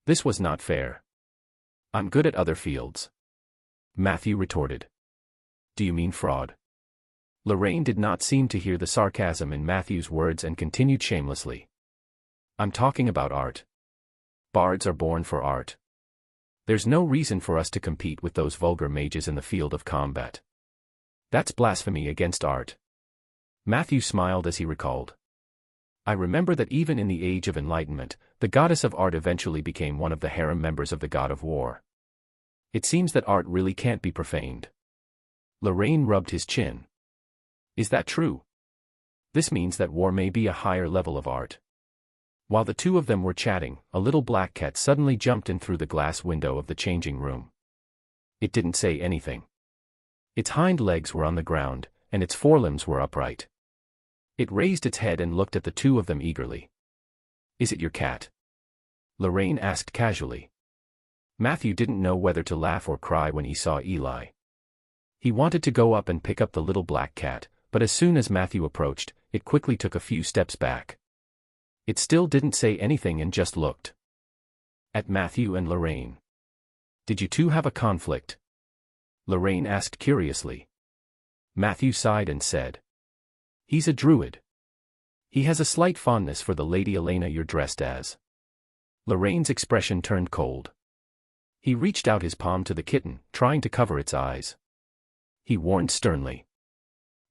This was not fair. I'm good at other fields. Matthew retorted. Do you mean fraud? Lorraine did not seem to hear the sarcasm in Matthew's words and continued shamelessly. I'm talking about art. Bards are born for art. There's no reason for us to compete with those vulgar mages in the field of combat. That's blasphemy against art. Matthew smiled as he recalled. I remember that even in the Age of Enlightenment, the goddess of art eventually became one of the harem members of the god of war. It seems that art really can't be profaned. Lorraine rubbed his chin. Is that true? This means that war may be a higher level of art. While the two of them were chatting, a little black cat suddenly jumped in through the glass window of the changing room. It didn't say anything. Its hind legs were on the ground, and its forelimbs were upright. It raised its head and looked at the two of them eagerly. Is it your cat? Lorraine asked casually. Matthew didn't know whether to laugh or cry when he saw Eli. He wanted to go up and pick up the little black cat, but as soon as Matthew approached, it quickly took a few steps back. It still didn't say anything and just looked at Matthew and Lorraine. Did you two have a conflict? Lorraine asked curiously. Matthew sighed and said. He's a druid. He has a slight fondness for the Lady Elena you're dressed as. Lorraine's expression turned cold. He reached out his palm to the kitten, trying to cover its eyes. He warned sternly.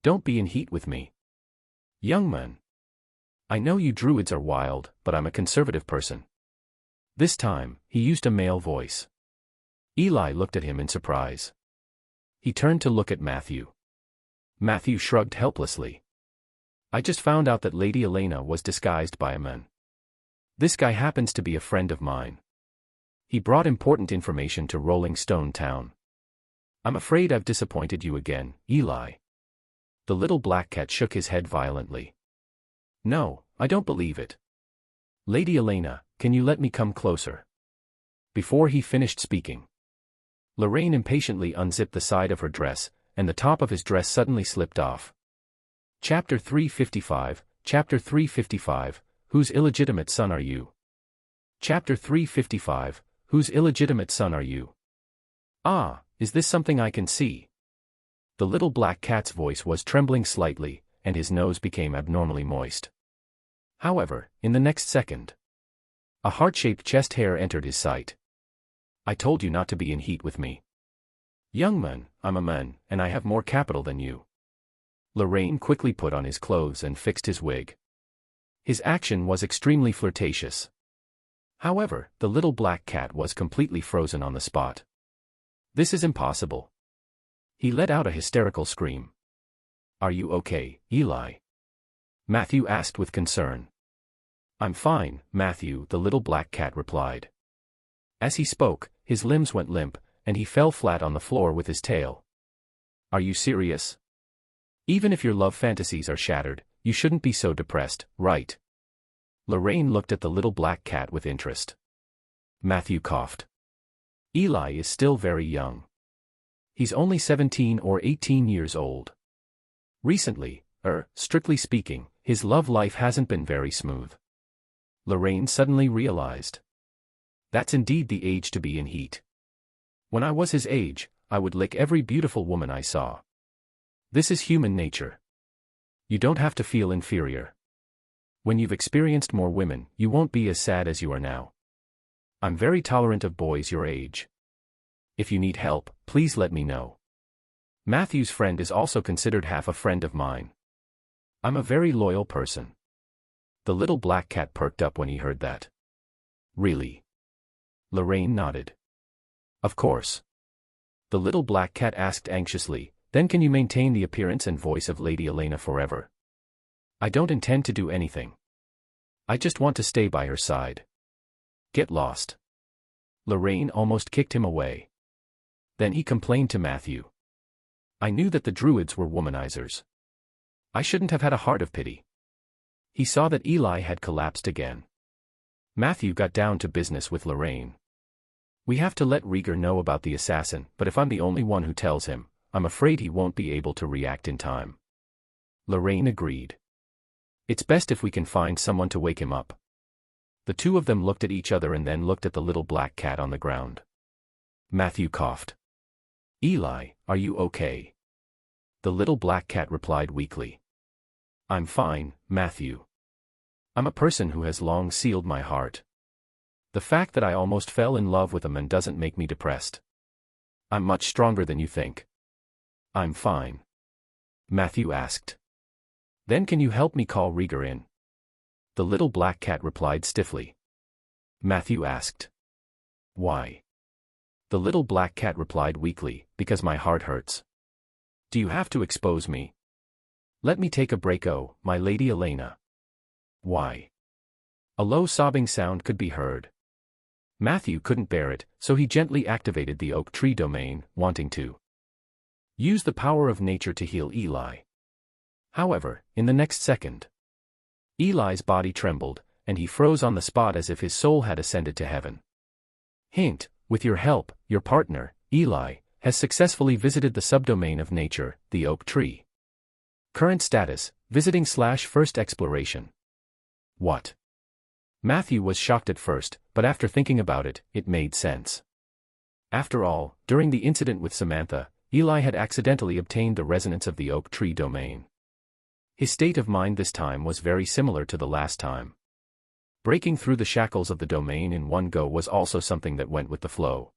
Don't be in heat with me. Young man. I know you druids are wild, but I'm a conservative person. This time, he used a male voice. Eli looked at him in surprise. He turned to look at Matthew. Matthew shrugged helplessly. I just found out that Lady Elena was disguised by a man. This guy happens to be a friend of mine. He brought important information to Rolling Stone Town. I'm afraid I've disappointed you again, Eli. The little black cat shook his head violently. No, I don't believe it. Lady Elena, can you let me come closer? Before he finished speaking, Lorraine impatiently unzipped the side of her dress, and the top of his dress suddenly slipped off. Chapter 355, Chapter 355, Whose illegitimate son are you? Chapter 355, Whose illegitimate son are you? Ah, is this something I can see? The little black cat's voice was trembling slightly, and his nose became abnormally moist. However, in the next second, a heart-shaped chest hair entered his sight. I told you not to be in heat with me. Young man, I'm a man, and I have more capital than you. Lorraine quickly put on his clothes and fixed his wig. His action was extremely flirtatious. However, the little black cat was completely frozen on the spot. This is impossible. He let out a hysterical scream. Are you okay, Eli? Matthew asked with concern. I'm fine, Matthew, the little black cat replied. As he spoke, his limbs went limp, and he fell flat on the floor with his tail. Are you serious? Even if your love fantasies are shattered, you shouldn't be so depressed, right? Lorraine looked at the little black cat with interest. Matthew coughed. Eli is still very young. He's only 17 or 18 years old. Recently, strictly speaking, his love life hasn't been very smooth. Lorraine suddenly realized. That's indeed the age to be in heat. When I was his age, I would lick every beautiful woman I saw. This is human nature. You don't have to feel inferior. When you've experienced more women, you won't be as sad as you are now. I'm very tolerant of boys your age. If you need help, please let me know. Matthew's friend is also considered half a friend of mine. I'm a very loyal person. The little black cat perked up when he heard that. Really? Lorraine nodded. Of course. The little black cat asked anxiously, then can you maintain the appearance and voice of Lady Elena forever? I don't intend to do anything. I just want to stay by her side. Get lost. Lorraine almost kicked him away. Then he complained to Matthew. I knew that the druids were womanizers. I shouldn't have had a heart of pity. He saw that Eli had collapsed again. Matthew got down to business with Lorraine. We have to let Rieger know about the assassin, but if I'm the only one who tells him, I'm afraid he won't be able to react in time. Lorraine agreed. It's best if we can find someone to wake him up. The two of them looked at each other and then looked at the little black cat on the ground. Matthew coughed. Eli, are you okay? The little black cat replied weakly. I'm fine, Matthew. I'm a person who has long sealed my heart. The fact that I almost fell in love with a man doesn't make me depressed. I'm much stronger than you think. I'm fine. Matthew asked. Then can you help me call Rieger in? The little black cat replied stiffly. Matthew asked. Why? The little black cat replied weakly, because my heart hurts. Do you have to expose me? Let me take a break, oh, my Lady Elena. Why? A low sobbing sound could be heard. Matthew couldn't bear it, so he gently activated the oak tree domain, wanting to use the power of nature to heal Eli. However, in the next second, Eli's body trembled, and he froze on the spot as if his soul had ascended to heaven. Hint, with your help, your partner, Eli, has successfully visited the subdomain of nature, the oak tree. Current status, visiting/first exploration. What? Matthew was shocked at first, but after thinking about it, it made sense. After all, during the incident with Samantha, Eli had accidentally obtained the resonance of the oak tree domain. His state of mind this time was very similar to the last time. Breaking through the shackles of the domain in one go was also something that went with the flow.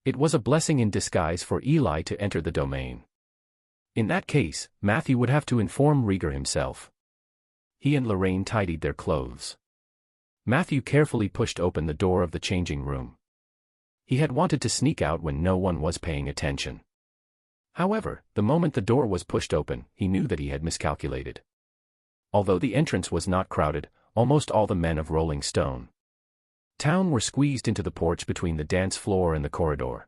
It was a blessing in disguise for Eli to enter the domain. In that case, Matthew would have to inform Rieger himself. He and Lorraine tidied their clothes. Matthew carefully pushed open the door of the changing room. He had wanted to sneak out when no one was paying attention. However, the moment the door was pushed open, he knew that he had miscalculated. Although the entrance was not crowded, almost all the men of Rolling Stone Town were squeezed into the porch between the dance floor and the corridor.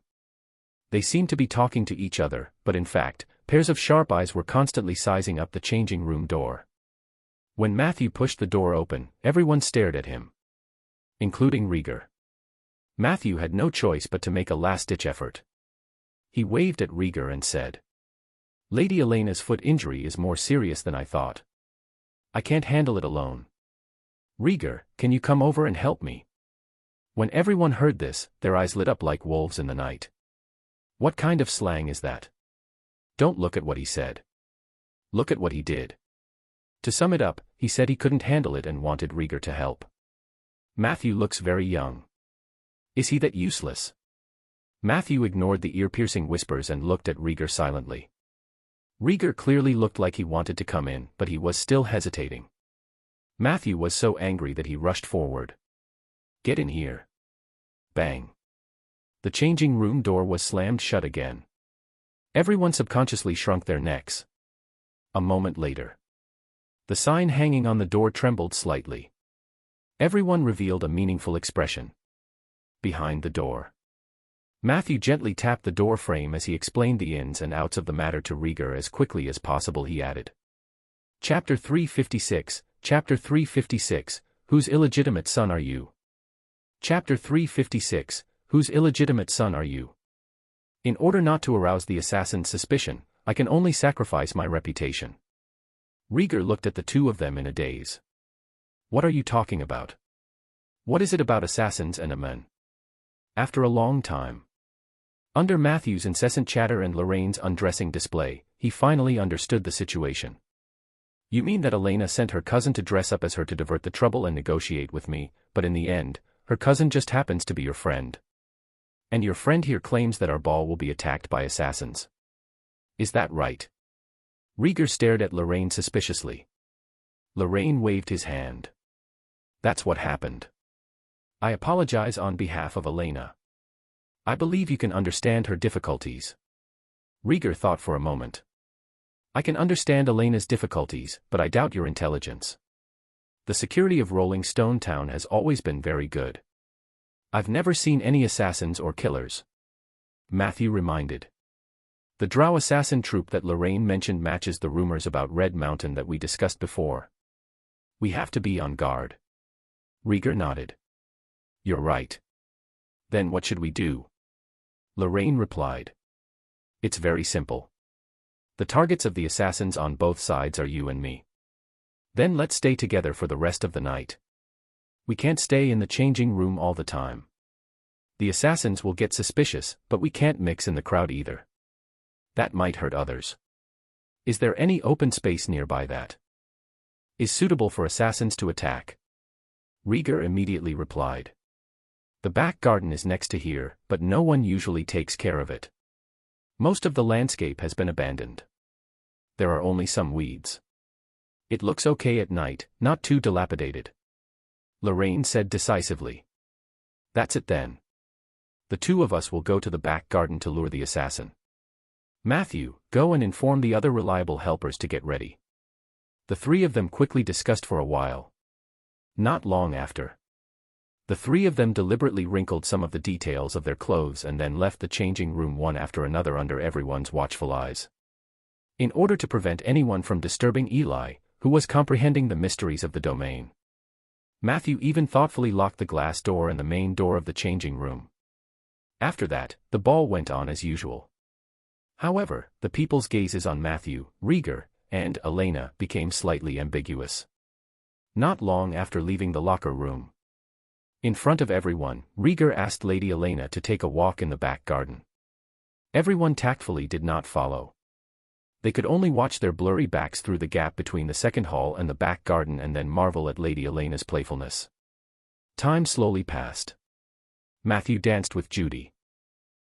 They seemed to be talking to each other, but in fact, pairs of sharp eyes were constantly sizing up the changing room door. When Matthew pushed the door open, everyone stared at him, including Rieger. Matthew had no choice but to make a last-ditch effort. He waved at Rieger and said, Lady Elena's foot injury is more serious than I thought. I can't handle it alone. Rieger, can you come over and help me? When everyone heard this, their eyes lit up like wolves in the night. What kind of slang is that? Don't look at what he said. Look at what he did. To sum it up, he said he couldn't handle it and wanted Rieger to help. Matthew looks very young. Is he that useless? Matthew ignored the ear-piercing whispers and looked at Rieger silently. Rieger clearly looked like he wanted to come in, but he was still hesitating. Matthew was so angry that he rushed forward. Get in here. Bang. The changing room door was slammed shut again. Everyone subconsciously shrunk their necks. A moment later, the sign hanging on the door trembled slightly. Everyone revealed a meaningful expression. Behind the door, Matthew gently tapped the door frame as he explained the ins and outs of the matter to Rieger. As quickly as possible he added. Chapter 356, Chapter 356, Whose illegitimate son are you? Chapter 356, Whose illegitimate son are you? In order not to arouse the assassin's suspicion, I can only sacrifice my reputation. Rieger looked at the two of them in a daze. What are you talking about? What is it about assassins and a man? After a long time. Under Matthew's incessant chatter and Lorraine's undressing display, he finally understood the situation. You mean that Elena sent her cousin to dress up as her to divert the trouble and negotiate with me, but in the end, her cousin just happens to be your friend. And your friend here claims that our ball will be attacked by assassins. Is that right? Rieger stared at Lorraine suspiciously. Lorraine waved his hand. That's what happened. I apologize on behalf of Elena. I believe you can understand her difficulties. Rieger thought for a moment. I can understand Elena's difficulties, but I doubt your intelligence. The security of Rolling Stone Town has always been very good. I've never seen any assassins or killers. Matthew reminded. The Drow assassin troop that Lorraine mentioned matches the rumors about Red Mountain that we discussed before. We have to be on guard. Rieger nodded. You're right. Then what should we do? Lorraine replied. It's very simple. The targets of the assassins on both sides are you and me. Then let's stay together for the rest of the night. We can't stay in the changing room all the time. The assassins will get suspicious, but we can't mix in the crowd either. That might hurt others. Is there any open space nearby that is suitable for assassins to attack? Rieger immediately replied. The back garden is next to here, but no one usually takes care of it. Most of the landscape has been abandoned. There are only some weeds. It looks okay at night, not too dilapidated. Lorraine said decisively. That's it then. The two of us will go to the back garden to lure the assassin. Matthew, go and inform the other reliable helpers to get ready. The three of them quickly discussed for a while. Not long after. The three of them deliberately wrinkled some of the details of their clothes and then left the changing room one after another under everyone's watchful eyes. In order to prevent anyone from disturbing Eli, who was comprehending the mysteries of the domain. Matthew even thoughtfully locked the glass door and the main door of the changing room. After that, the ball went on as usual. However, the people's gazes on Matthew, Rieger, and Elena became slightly ambiguous. Not long after leaving the locker room. In front of everyone, Rieger asked Lady Elena to take a walk in the back garden. Everyone tactfully did not follow. They could only watch their blurry backs through the gap between the second hall and the back garden and then marvel at Lady Elena's playfulness. Time slowly passed. Matthew danced with Judy.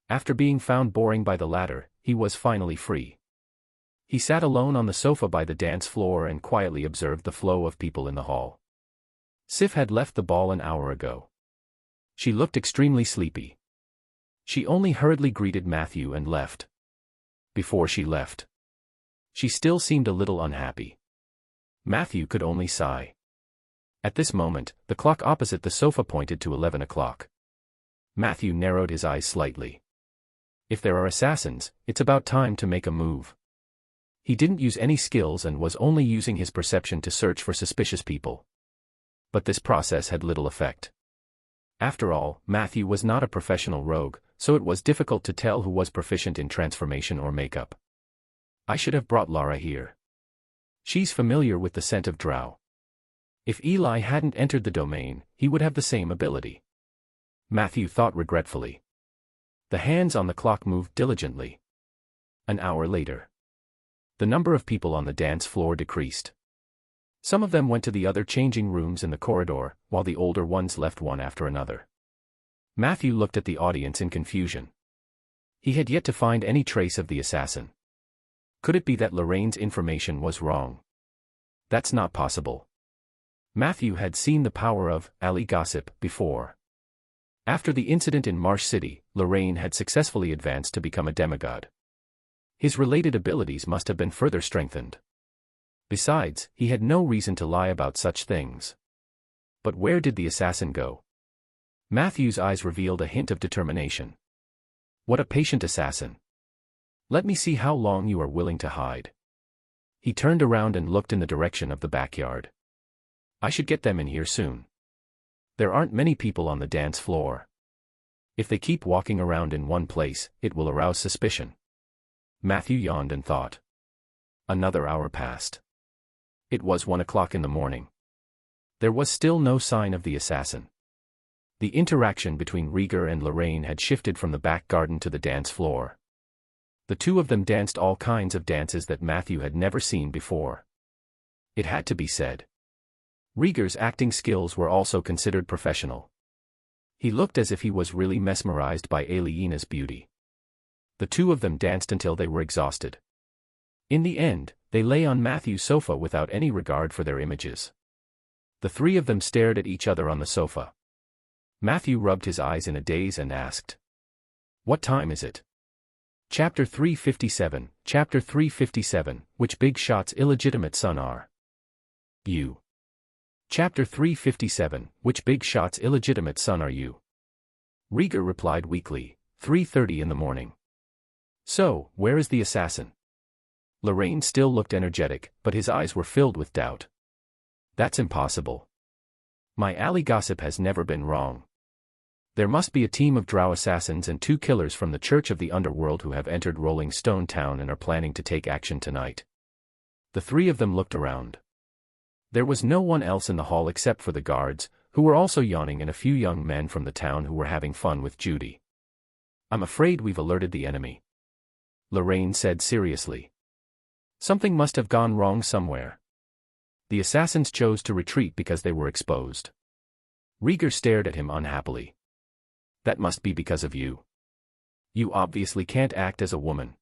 After being found boring by the latter, he was finally free. He sat alone on the sofa by the dance floor and quietly observed the flow of people in the hall. Sif had left the ball an hour ago. She looked extremely sleepy. She only hurriedly greeted Matthew and left. Before she left, she still seemed a little unhappy. Matthew could only sigh. At this moment, the clock opposite the sofa pointed to 11 o'clock. Matthew narrowed his eyes slightly. If there are assassins, it's about time to make a move. He didn't use any skills and was only using his perception to search for suspicious people. But this process had little effect. After all, Matthew was not a professional rogue, so it was difficult to tell who was proficient in transformation or makeup. I should have brought Lara here. She's familiar with the scent of drow. If Eli hadn't entered the domain, he would have the same ability. Matthew thought regretfully. The hands on the clock moved diligently. An hour later. The number of people on the dance floor decreased. Some of them went to the other changing rooms in the corridor, while the older ones left one after another. Matthew looked at the audience in confusion. He had yet to find any trace of the assassin. Could it be that Lorraine's information was wrong? That's not possible. Matthew had seen the power of alley gossip before. After the incident in Marsh City, Lorraine had successfully advanced to become a demigod. His related abilities must have been further strengthened. Besides, he had no reason to lie about such things. But where did the assassin go? Matthew's eyes revealed a hint of determination. What a patient assassin. Let me see how long you are willing to hide. He turned around and looked in the direction of the backyard. I should get them in here soon. There aren't many people on the dance floor. If they keep walking around in one place, it will arouse suspicion. Matthew yawned and thought. Another hour passed. It was 1 o'clock in the morning. There was still no sign of the assassin. The interaction between Rieger and Lorraine had shifted from the back garden to the dance floor. The two of them danced all kinds of dances that Matthew had never seen before. It had to be said. Rieger's acting skills were also considered professional. He looked as if he was really mesmerized by Aliena's beauty. The two of them danced until they were exhausted. In the end, they lay on Matthew's sofa without any regard for their images. The three of them stared at each other on the sofa. Matthew rubbed his eyes in a daze and asked, "What time is it?" Chapter 357, Chapter 357, Which Big Shot's Illegitimate Son Are You? Chapter 357, Which Big Shot's Illegitimate Son Are You? Rieger replied weakly, 3:30 in the morning. So, where is the assassin? Lorraine still looked energetic, but his eyes were filled with doubt. That's impossible. My alley gossip has never been wrong. There must be a team of drow assassins and 2 killers from the Church of the Underworld who have entered Rolling Stone Town and are planning to take action tonight. The three of them looked around. There was no one else in the hall except for the guards, who were also yawning, and a few young men from the town who were having fun with Judy. I'm afraid we've alerted the enemy, Lorraine said seriously. Something must have gone wrong somewhere. The assassins chose to retreat because they were exposed. Rieger stared at him unhappily. That must be because of you. You obviously can't act as a woman.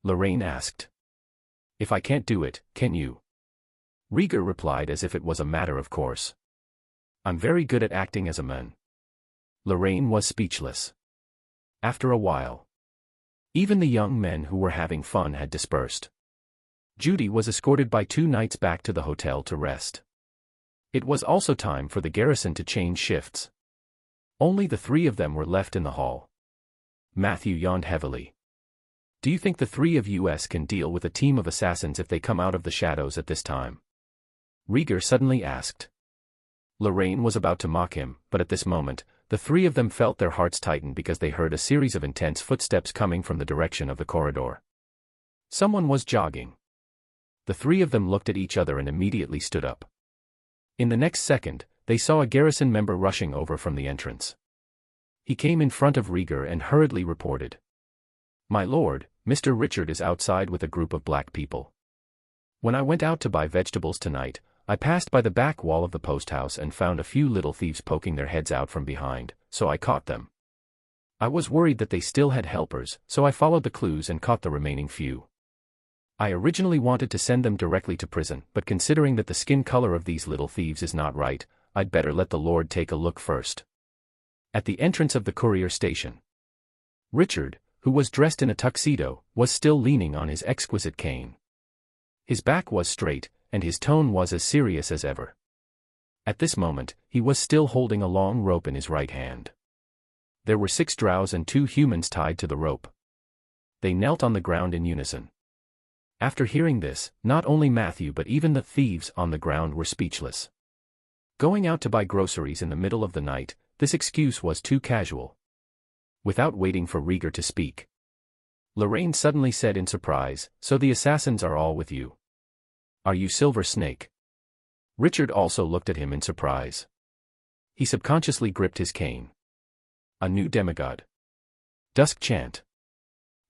Lorraine asked. If I can't do it, can you? Rieger replied as if it was a matter of course. I'm very good at acting as a man. Lorraine was speechless. After a while, even the young men who were having fun had dispersed. Judy was escorted by 2 knights back to the hotel to rest. It was also time for the garrison to change shifts. Only the 3 of them were left in the hall. Matthew yawned heavily. Do you think the 3 of us can deal with a team of assassins if they come out of the shadows at this time? Rieger suddenly asked. Lorraine was about to mock him, but at this moment, the 3 of them felt their hearts tighten because they heard a series of intense footsteps coming from the direction of the corridor. Someone was jogging. The 3 of them looked at each other and immediately stood up. In the next second, they saw a garrison member rushing over from the entrance. He came in front of Rieger and hurriedly reported. My lord, Mr. Richard is outside with a group of black people. When I went out to buy vegetables tonight, I passed by the back wall of the post house and found a few little thieves poking their heads out from behind, so I caught them. I was worried that they still had helpers, so I followed the clues and caught the remaining few. I originally wanted to send them directly to prison, but considering that the skin color of these little thieves is not right, I'd better let the Lord take a look first. At the entrance of the courier station, Richard, who was dressed in a tuxedo, was still leaning on his exquisite cane. His back was straight, and his tone was as serious as ever. At this moment, he was still holding a long rope in his right hand. There were 6 drows and 2 humans tied to the rope. They knelt on the ground in unison. After hearing this, not only Matthew but even the thieves on the ground were speechless. Going out to buy groceries in the middle of the night, this excuse was too casual. Without waiting for Rieger to speak, Lorraine suddenly said in surprise, so the assassins are all with you. Are you Silver Snake? Richard also looked at him in surprise. He subconsciously gripped his cane. A new demigod. Dusk chant.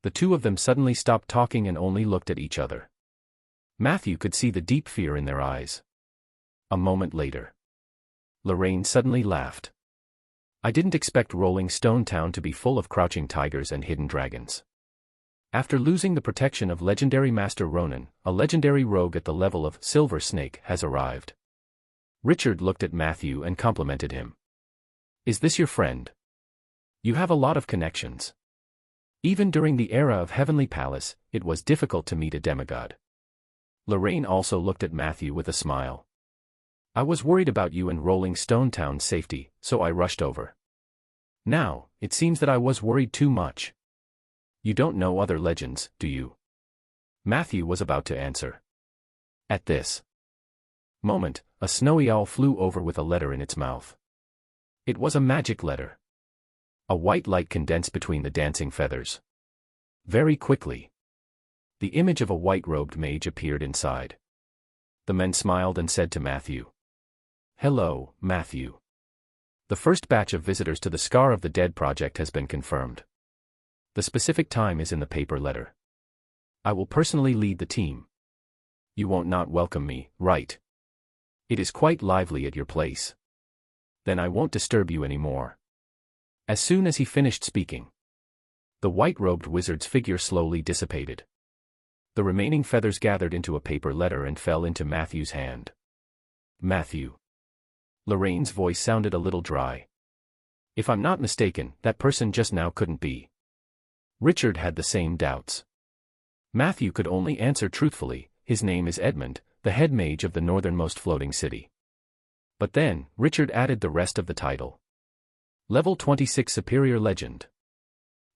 The 2 of them suddenly stopped talking and only looked at each other. Matthew could see the deep fear in their eyes. A moment later, Lorraine suddenly laughed. I didn't expect Rolling Stone Town to be full of crouching tigers and hidden dragons. After losing the protection of legendary Master Ronan, a legendary rogue at the level of Silver Snake has arrived. Richard looked at Matthew and complimented him. Is this your friend? You have a lot of connections. Even during the era of Heavenly Palace, it was difficult to meet a demigod. Lorraine also looked at Matthew with a smile. I was worried about you and Rolling Stone Town's safety, so I rushed over. Now, it seems that I was worried too much. You don't know other legends, do you? Matthew was about to answer. At this moment, a snowy owl flew over with a letter in its mouth. It was a magic letter. A white light condensed between the dancing feathers. Very quickly, the image of a white-robed mage appeared inside. The men smiled and said to Matthew, "Hello, Matthew. The first batch of visitors to the Scar of the Dead project has been confirmed. The specific time is in the paper letter. I will personally lead the team. You won't not welcome me, right? It is quite lively at your place. Then I won't disturb you anymore." As soon as he finished speaking, the white-robed wizard's figure slowly dissipated. The remaining feathers gathered into a paper letter and fell into Matthew's hand. Matthew. Lorraine's voice sounded a little dry. If I'm not mistaken, that person just now couldn't be. Richard had the same doubts. Matthew could only answer truthfully, his name is Edmund, the head mage of the northernmost floating city. But then, Richard added the rest of the title. Level 26 Superior Legend.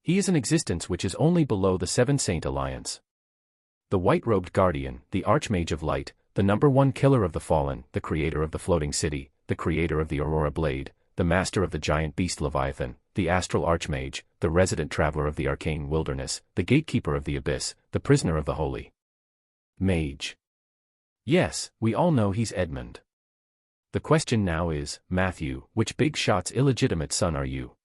He is an existence which is only below the Seven Saint Alliance. The white-robed guardian, the Archmage of Light, the #1 killer of the fallen, the creator of the floating city, the creator of the Aurora Blade, the master of the giant beast Leviathan, the astral archmage, the resident traveler of the arcane wilderness, the gatekeeper of the abyss, the prisoner of the holy mage. Yes, we all know he's Edmund. The question now is, Matthew, which big shot's illegitimate son are you?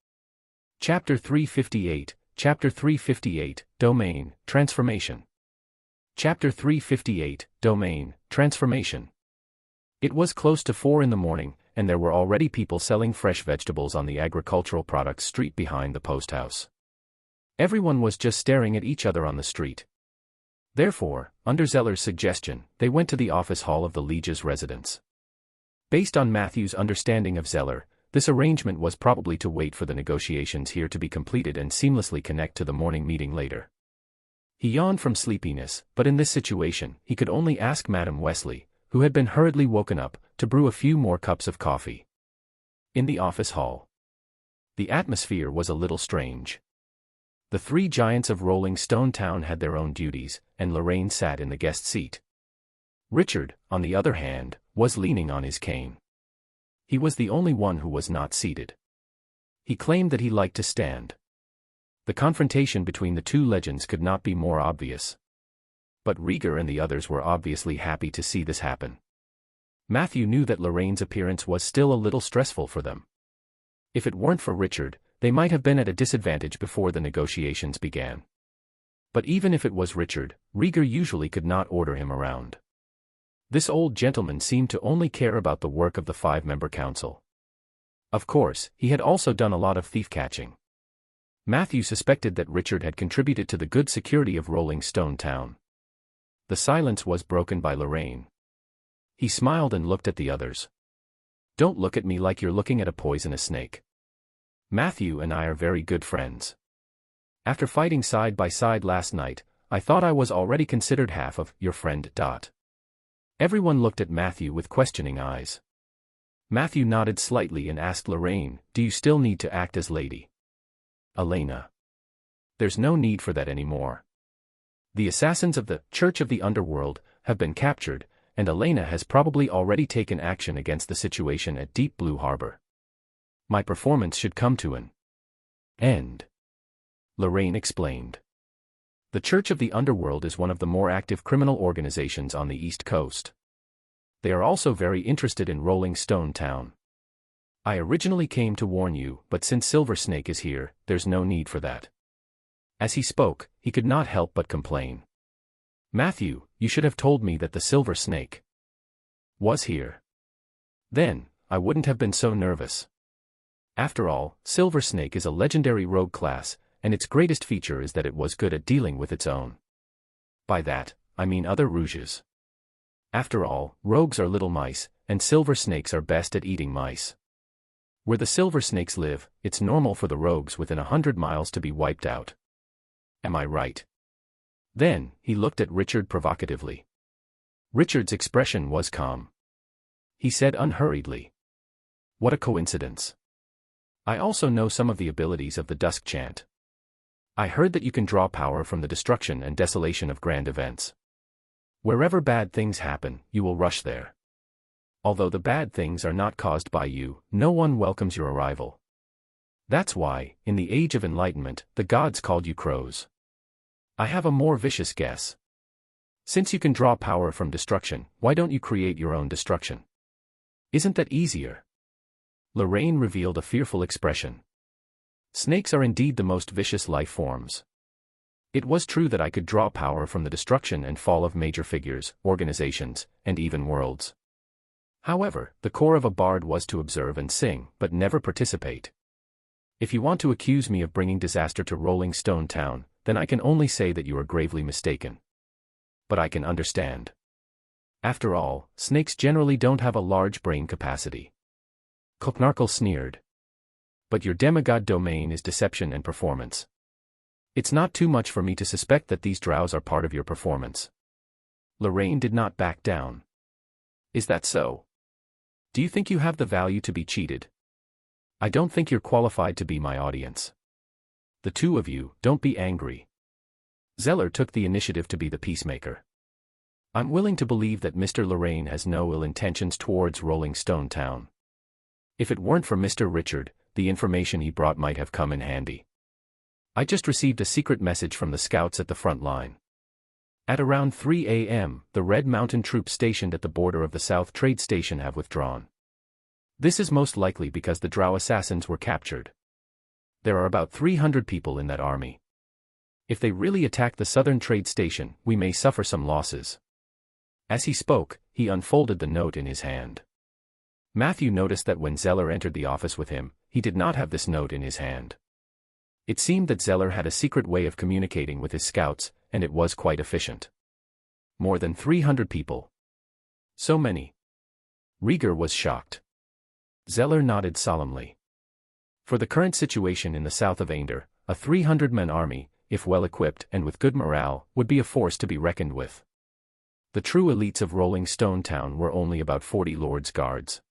Chapter 358, Chapter 358, Domain, Transformation. Chapter 358, Domain, Transformation. It was close to 4 in the morning, and there were already people selling fresh vegetables on the agricultural products street behind the post house. Everyone was just staring at each other on the street. Therefore, under Zeller's suggestion, they went to the office hall of the Liege's residence. Based on Matthew's understanding of Zeller, this arrangement was probably to wait for the negotiations here to be completed and seamlessly connect to the morning meeting later. He yawned from sleepiness, but in this situation, he could only ask Madam Wesley, who had been hurriedly woken up, to brew a few more cups of coffee. In the office hall, the atmosphere was a little strange. The 3 giants of Rolling Stone Town had their own duties, and Lorraine sat in the guest seat. Richard, on the other hand, was leaning on his cane. He was the only one who was not seated. He claimed that he liked to stand. The confrontation between the two legends could not be more obvious. But Rieger and the others were obviously happy to see this happen. Matthew knew that Lorraine's appearance was still a little stressful for them. If it weren't for Richard, they might have been at a disadvantage before the negotiations began. But even if it was Richard, Rieger usually could not order him around. This old gentleman seemed to only care about the work of the 5-member council. Of course, he had also done a lot of thief-catching. Matthew suspected that Richard had contributed to the good security of Rolling Stone Town. The silence was broken by Lorraine. He smiled and looked at the others. "Don't look at me like you're looking at a poisonous snake. Matthew and I are very good friends. After fighting side by side last night, I thought I was already considered half of your friend. Everyone looked at Matthew with questioning eyes. Matthew nodded slightly and asked Lorraine, "Do you still need to act as Lady Elena?" "There's no need for that anymore. The assassins of the Church of the Underworld have been captured, and Elena has probably already taken action against the situation at Deep Blue Harbor. My performance should come to an end," Lorraine explained. The Church of the Underworld is one of the more active criminal organizations on the East Coast. They are also very interested in Rolling Stone Town. I originally came to warn you, but since Silver Snake is here, there's no need for that. As he spoke, he could not help but complain. Matthew, you should have told me that the Silver Snake was here. Then, I wouldn't have been so nervous. After all, Silver Snake is a legendary rogue class, and its greatest feature is that it was good at dealing with its own. By that, I mean other rouges. After all, rogues are little mice, and silver snakes are best at eating mice. Where the silver snakes live, it's normal for the rogues within 100 miles to be wiped out. Am I right? Then, he looked at Richard provocatively. Richard's expression was calm. He said unhurriedly, "What a coincidence. I also know some of the abilities of the Dusk Chant. I heard that you can draw power from the destruction and desolation of grand events. Wherever bad things happen, you will rush there. Although the bad things are not caused by you, no one welcomes your arrival. That's why, in the Age of Enlightenment, the gods called you crows. I have a more vicious guess. Since you can draw power from destruction, why don't you create your own destruction? Isn't that easier? Lorraine revealed a fearful expression. Snakes are indeed the most vicious life forms. It was true that I could draw power from the destruction and fall of major figures, organizations, and even worlds. However, the core of a bard was to observe and sing, but never participate. If you want to accuse me of bringing disaster to Rolling Stone Town, then I can only say that you are gravely mistaken. But I can understand. After all, snakes generally don't have a large brain capacity. Kulknarkle sneered. But your demigod domain is deception and performance. It's not too much for me to suspect that these drows are part of your performance. Lorraine did not back down. Is that so? Do you think you have the value to be cheated? I don't think you're qualified to be my audience. The two of you, don't be angry. Zeller took the initiative to be the peacemaker. I'm willing to believe that Mr. Lorraine has no ill intentions towards Rolling Stone Town. If it weren't for Mr. Richard, the information he brought might have come in handy. I just received a secret message from the scouts at the front line. At around 3 a.m., the Red Mountain troops stationed at the border of the South Trade Station have withdrawn. This is most likely because the Drow assassins were captured. There are about 300 people in that army. If they really attack the Southern Trade Station, we may suffer some losses. As he spoke, he unfolded the note in his hand. Matthew noticed that when Zeller entered the office with him, he did not have this note in his hand. It seemed that Zeller had a secret way of communicating with his scouts, and it was quite efficient. More than 300 people. So many. Rieger was shocked. Zeller nodded solemnly. For the current situation in the south of Ainder, a 300-man army, if well-equipped and with good morale, would be a force to be reckoned with. The true elites of Rolling Stone Town were only about 40 Lord's Guards.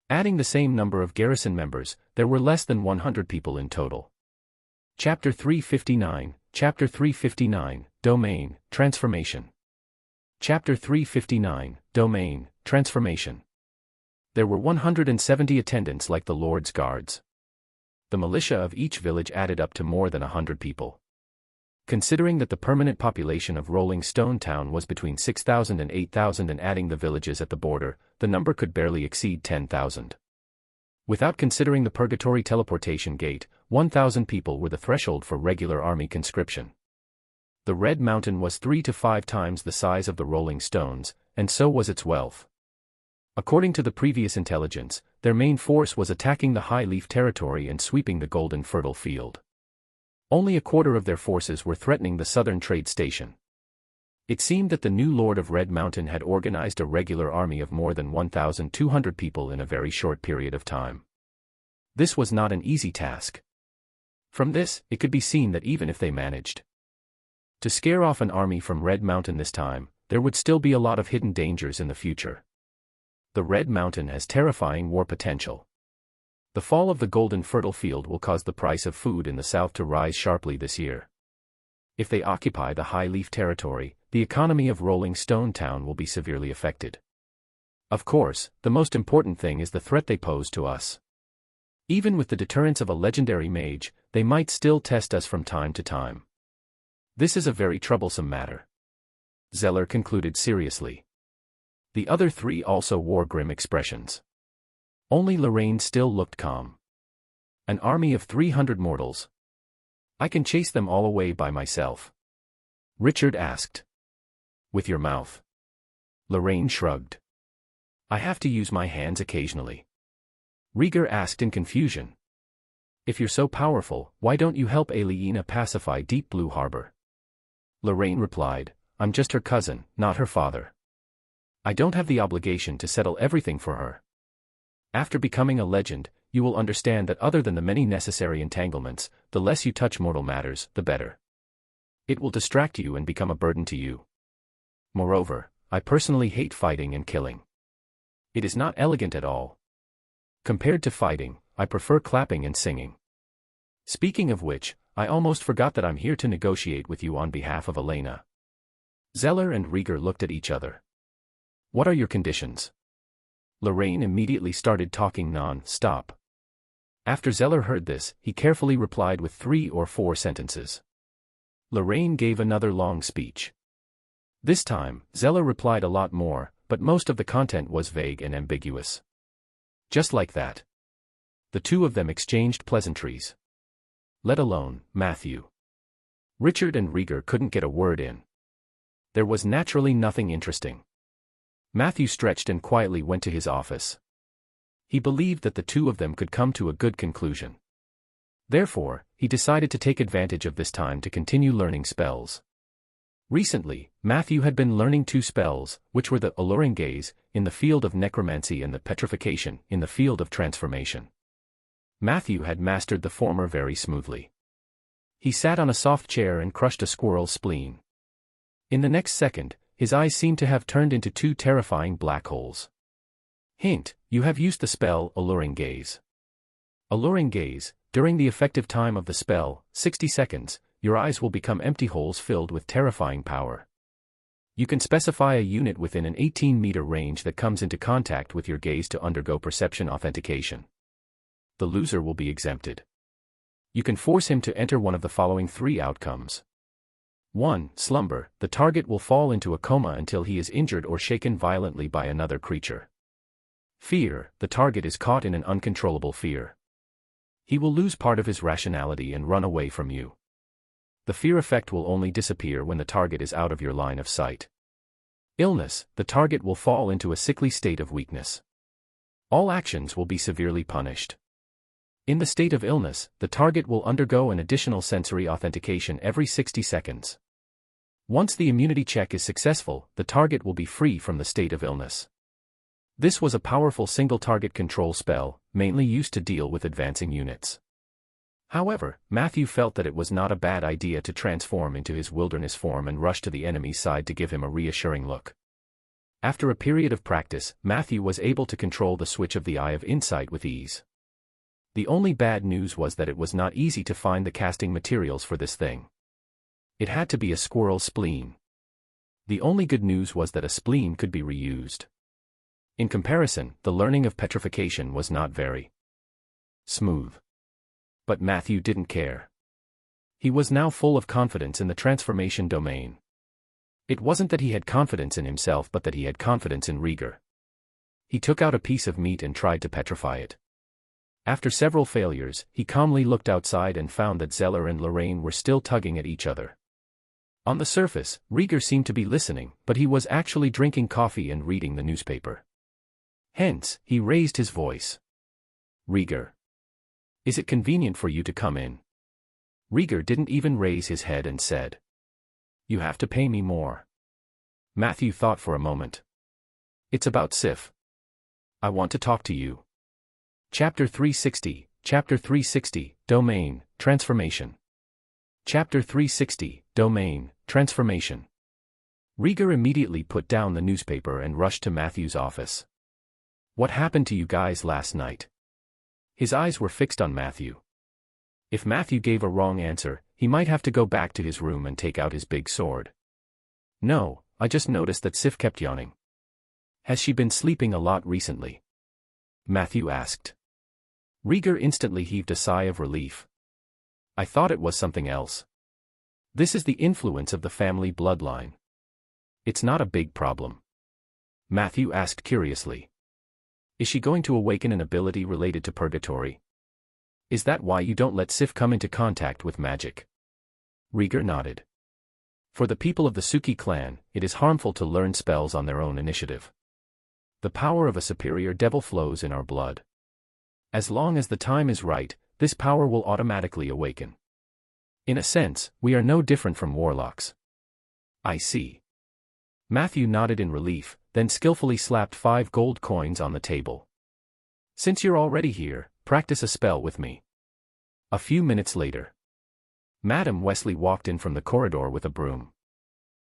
Adding the same number of garrison members, there were less than 100 people in total. Chapter 359, Chapter 359, Domain, Transformation. Chapter 359, Domain, Transformation. There were 170 attendants like the Lord's Guards. The militia of each village added up to more than 100 people. Considering that the permanent population of Rolling Stone Town was between 6,000 and 8,000 and adding the villages at the border, the number could barely exceed 10,000. Without considering the Purgatory Teleportation Gate, 1,000 people were the threshold for regular army conscription. The Red Mountain was 3 to 5 times the size of the Rolling Stones, and so was its wealth. According to the previous intelligence, their main force was attacking the High Leaf territory and sweeping the Golden Fertile Field. Only a quarter of their forces were threatening the Southern Trade Station. It seemed that the new Lord of Red Mountain had organized a regular army of more than 1,200 people in a very short period of time. This was not an easy task. From this, it could be seen that even if they managed to scare off an army from Red Mountain this time, there would still be a lot of hidden dangers in the future. The Red Mountain has terrifying war potential. The fall of the Golden Fertile Field will cause the price of food in the south to rise sharply this year. If they occupy the High Leaf territory, the economy of Rolling Stone Town will be severely affected. Of course, the most important thing is the threat they pose to us. Even with the deterrence of a legendary mage, they might still test us from time to time. This is a very troublesome matter. Zeller concluded seriously. The other three also wore grim expressions. Only Lorraine still looked calm. An army of 300 mortals. I can chase them all away by myself. Richard asked. With your mouth. Lorraine shrugged. I have to use my hands occasionally. Rieger asked in confusion. If you're so powerful, why don't you help Aliena pacify Deep Blue Harbor? Lorraine replied, I'm just her cousin, not her father. I don't have the obligation to settle everything for her. After becoming a legend, you will understand that other than the many necessary entanglements, the less you touch mortal matters, the better. It will distract you and become a burden to you. Moreover, I personally hate fighting and killing. It is not elegant at all. Compared to fighting, I prefer clapping and singing. Speaking of which, I almost forgot that I'm here to negotiate with you on behalf of Elena. Zeller and Rieger looked at each other. What are your conditions? Lorraine immediately started talking non-stop. After Zeller heard this, he carefully replied with 3 or 4 sentences. Lorraine gave another long speech. This time, Zeller replied a lot more, but most of the content was vague and ambiguous. Just like that. The two of them exchanged pleasantries. Let alone Matthew. Richard and Rieger couldn't get a word in. There was naturally nothing interesting. Matthew stretched and quietly went to his office. He believed that the two of them could come to a good conclusion. Therefore, he decided to take advantage of this time to continue learning spells. Recently, Matthew had been learning 2 spells, which were the alluring gaze, in the field of necromancy, and the petrification, in the field of transformation. Matthew had mastered the former very smoothly. He sat on a soft chair and crushed a squirrel's spleen. In the next second, his eyes seemed to have turned into 2 terrifying black holes. Hint: you have used the spell Alluring Gaze. Alluring Gaze, during the effective time of the spell, 60 seconds, your eyes will become empty holes filled with terrifying power. You can specify a unit within an 18-meter range that comes into contact with your gaze to undergo perception authentication. The loser will be exempted. You can force him to enter one of the following 3 outcomes. 1. Slumber: the target will fall into a coma until he is injured or shaken violently by another creature. Fear: the target is caught in an uncontrollable fear. He will lose part of his rationality and run away from you. The fear effect will only disappear when the target is out of your line of sight. Illness: the target will fall into a sickly state of weakness. All actions will be severely punished. In the state of illness, the target will undergo an additional sensory authentication every 60 seconds. Once the immunity check is successful, the target will be free from the state of illness. This was a powerful single-target control spell, mainly used to deal with advancing units. However, Matthew felt that it was not a bad idea to transform into his wilderness form and rush to the enemy's side to give him a reassuring look. After a period of practice, Matthew was able to control the switch of the Eye of Insight with ease. The only bad news was that it was not easy to find the casting materials for this thing. It had to be a squirrel spleen. The only good news was that a spleen could be reused. In comparison, the learning of petrification was not very smooth. But Matthew didn't care. He was now full of confidence in the transformation domain. It wasn't that he had confidence in himself, but that he had confidence in Rieger. He took out a piece of meat and tried to petrify it. After several failures, he calmly looked outside and found that Zeller and Lorraine were still tugging at each other. On the surface, Rieger seemed to be listening, but he was actually drinking coffee and reading the newspaper. Hence, he raised his voice. Rieger. Is it convenient for you to come in? Rieger didn't even raise his head and said. You have to pay me more. Matthew thought for a moment. It's about Sif. I want to talk to you. Chapter 360, Chapter 360, Domain, Transformation. Chapter 360, Domain, Transformation. Rieger immediately put down the newspaper and rushed to Matthew's office. What happened to you guys last night? His eyes were fixed on Matthew. If Matthew gave a wrong answer, he might have to go back to his room and take out his big sword. No, I just noticed that Sif kept yawning. Has she been sleeping a lot recently? Matthew asked. Rieger instantly heaved a sigh of relief. I thought it was something else. This is the influence of the family bloodline. It's not a big problem. Matthew asked curiously. Is she going to awaken an ability related to purgatory? Is that why you don't let Sif come into contact with magic? Rieger nodded. For the people of the Suki clan, it is harmful to learn spells on their own initiative. The power of a superior devil flows in our blood. As long as the time is right, this power will automatically awaken. In a sense, we are no different from warlocks. I see. Matthew nodded in relief, then skillfully slapped 5 gold coins on the table. Since you're already here, practice a spell with me. A few minutes later, Madame Wesley walked in from the corridor with a broom.